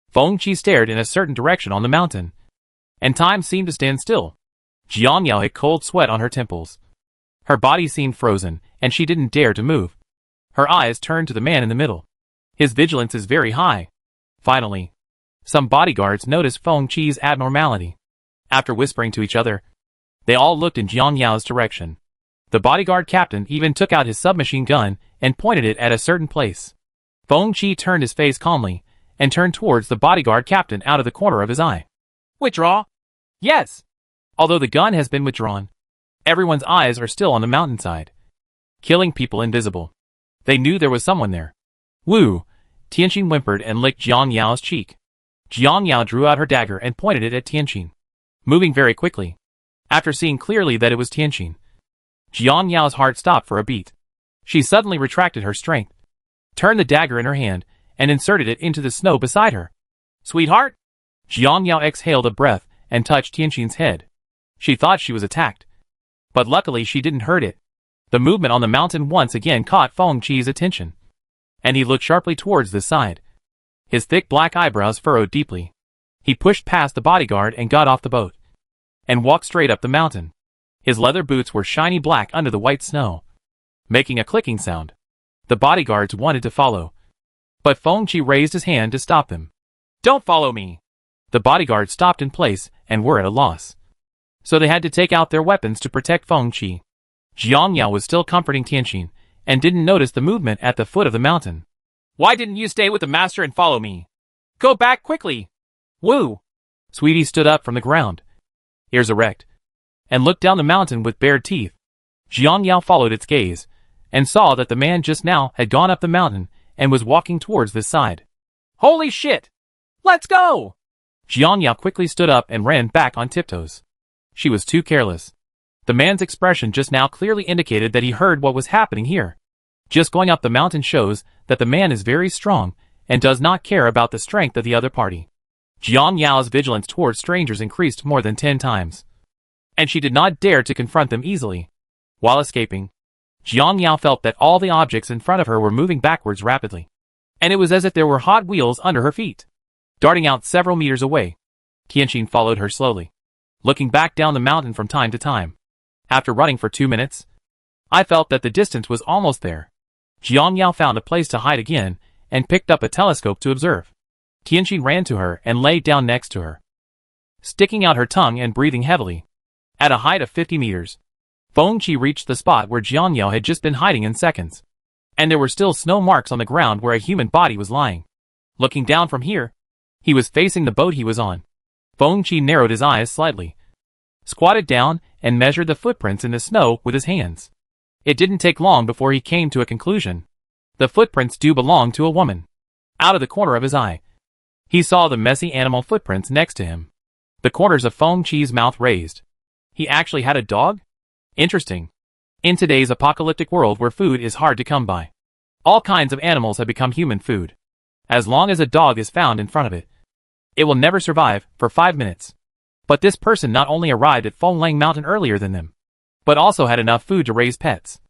Feng Qi stared in a certain direction on the mountain, and time seemed to stand still. Jiang Yao had cold sweat on her temples. Her body seemed frozen, and she didn't dare to move. Her eyes turned to the man in the middle. His vigilance is very high. Finally, some bodyguards noticed Feng Qi's abnormality. After whispering to each other, they all looked in Jiang Yao's direction. The bodyguard captain even took out his submachine gun and pointed it at a certain place. Feng Qi turned his face calmly and turned towards the bodyguard captain out of the corner of his eye. Withdraw? Yes. Although the gun has been withdrawn, everyone's eyes are still on the mountainside, killing people invisible. They knew there was someone there. Wu! Tianqin whimpered and licked Jiang Yao's cheek. Jiang Yao drew out her dagger and pointed it at Tianqin, moving very quickly. After seeing clearly that it was Tianqin, Jiang Yao's heart stopped for a beat. She suddenly retracted her strength, turned the dagger in her hand, and inserted it into the snow beside her. Sweetheart? Jiang Yao exhaled a breath and touched Tianqin's head. She thought she was attacked, but luckily she didn't hurt it. The movement on the mountain once again caught Feng Qi's attention, and he looked sharply towards this side. His thick black eyebrows furrowed deeply. He pushed past the bodyguard and got off the boat, and walked straight up the mountain. His leather boots were shiny black under the white snow, making a clicking sound. The bodyguards wanted to follow, but Feng Qi raised his hand to stop them. Don't follow me. The bodyguards stopped in place and were at a loss, so they had to take out their weapons to protect Feng Qi. Jiang Yao was still comforting Tianqin and didn't notice the movement at the foot of the mountain. Why didn't you stay with the master and follow me? Go back quickly. Wu! Sweetie stood up from the ground, ears erect, and looked down the mountain with bared teeth. Jiang Yao followed its gaze and saw that the man just now had gone up the mountain and was walking towards this side. Holy shit! Let's go! Jiang Yao quickly stood up and ran back on tiptoes. She was too careless. The man's expression just now clearly indicated that he heard what was happening here. Just going up the mountain shows that the man is very strong and does not care about the strength of the other party. Jiang Yao's vigilance towards strangers increased more than 10 times, and she did not dare to confront them easily. While escaping, Jiang Yao felt that all the objects in front of her were moving backwards rapidly, and it was as if there were hot wheels under her feet. Darting out several meters away, Tianqin followed her slowly, looking back down the mountain from time to time. After running for 2 minutes, I felt that the distance was almost there. Jiang Yao found a place to hide again and picked up a telescope to observe. Tianqin ran to her and lay down next to her, sticking out her tongue and breathing heavily. At a height of 50 meters, Feng Qi reached the spot where Jiang Yao had just been hiding in seconds, and there were still snow marks on the ground where a human body was lying. Looking down from here, he was facing the boat he was on. Feng Qi narrowed his eyes slightly, squatted down, and measured the footprints in the snow with his hands. It didn't take long before he came to a conclusion. The footprints do belong to a woman. Out of the corner of his eye, he saw the messy animal footprints next to him. The corners of Feng Qi's mouth raised. He actually had a dog? Interesting. In today's apocalyptic world where food is hard to come by, all kinds of animals have become human food. As long as a dog is found in front of it, it will never survive for 5 minutes. But this person not only arrived at Fenglang Mountain earlier than them, but also had enough food to raise pets,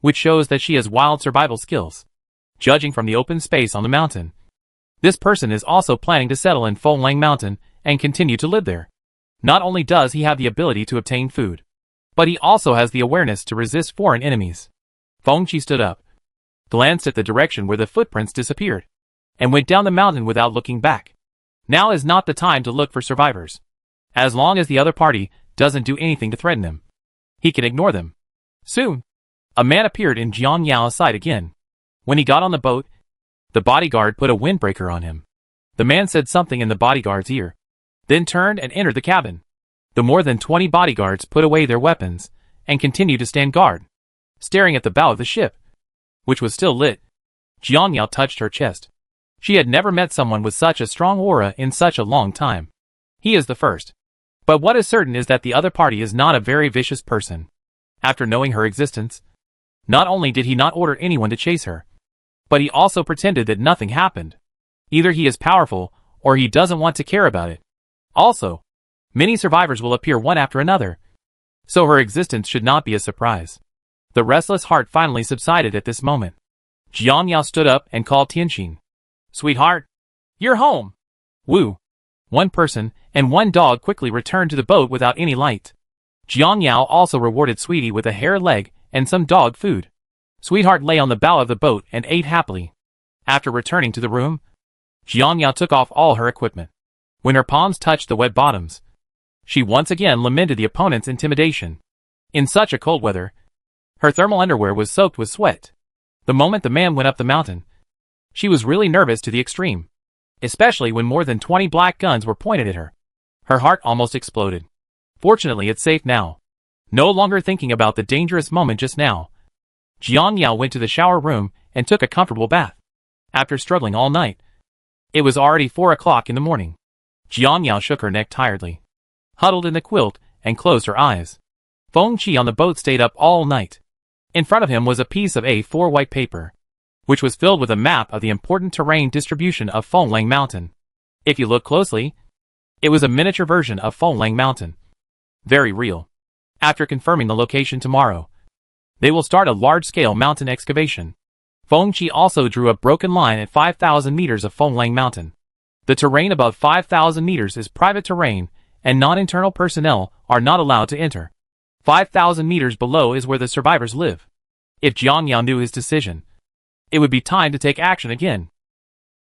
which shows that she has wild survival skills. Judging from the open space on the mountain, this person is also planning to settle in Fenglang Mountain and continue to live there. Not only does he have the ability to obtain food, but he also has the awareness to resist foreign enemies. Fengqi stood up, glanced at the direction where the footprints disappeared, and went down the mountain without looking back. Now is not the time to look for survivors. As long as the other party doesn't do anything to threaten him, he can ignore them. Soon, a man appeared in Jiang Yao's sight again. When he got on the boat, the bodyguard put a windbreaker on him. The man said something in the bodyguard's ear, then turned and entered the cabin. The more than 20 bodyguards put away their weapons and continued to stand guard, staring at the bow of the ship, which was still lit. Jiang Yao touched her chest. She had never met someone with such a strong aura in such a long time. He is the first. But what is certain is that the other party is not a very vicious person. After knowing her existence, not only did he not order anyone to chase her, but he also pretended that nothing happened. Either he is powerful, or he doesn't want to care about it. Also, many survivors will appear one after another, so her existence should not be a surprise. The restless heart finally subsided at this moment. Jiang Yao stood up and called Tianxin. Sweetheart, you're home. Woo. One person and one dog quickly returned to the boat without any light. Jiang Yao also rewarded Sweetie with a hare leg and some dog food. Sweetheart lay on the bow of the boat and ate happily. After returning to the room, Jiang Yao took off all her equipment. When her palms touched the wet bottoms, she once again lamented the opponent's intimidation. In such a cold weather, her thermal underwear was soaked with sweat. The moment the man went up the mountain, she was really nervous to the extreme, especially when more than 20 black guns were pointed at her. Her heart almost exploded. Fortunately, it's safe now. No longer thinking about the dangerous moment just now, Jiang Yao went to the shower room and took a comfortable bath. After struggling all night, it was already 4 o'clock in the morning. Jiang Yao shook her neck tiredly, huddled in the quilt, and closed her eyes. Fengqi on the boat stayed up all night. In front of him was a piece of A4 white paper, which was filled with a map of the important terrain distribution of Fenglang Mountain. If you look closely, it was a miniature version of Fenglang Mountain. Very real. After confirming the location tomorrow, they will start a large-scale mountain excavation. Fengqi also drew a broken line at 5,000 meters of Fenglang Mountain. The terrain above 5,000 meters is private terrain, and non-internal personnel are not allowed to enter. 5,000 meters below is where the survivors live. If Jiang Yao knew his decision, it would be time to take action again.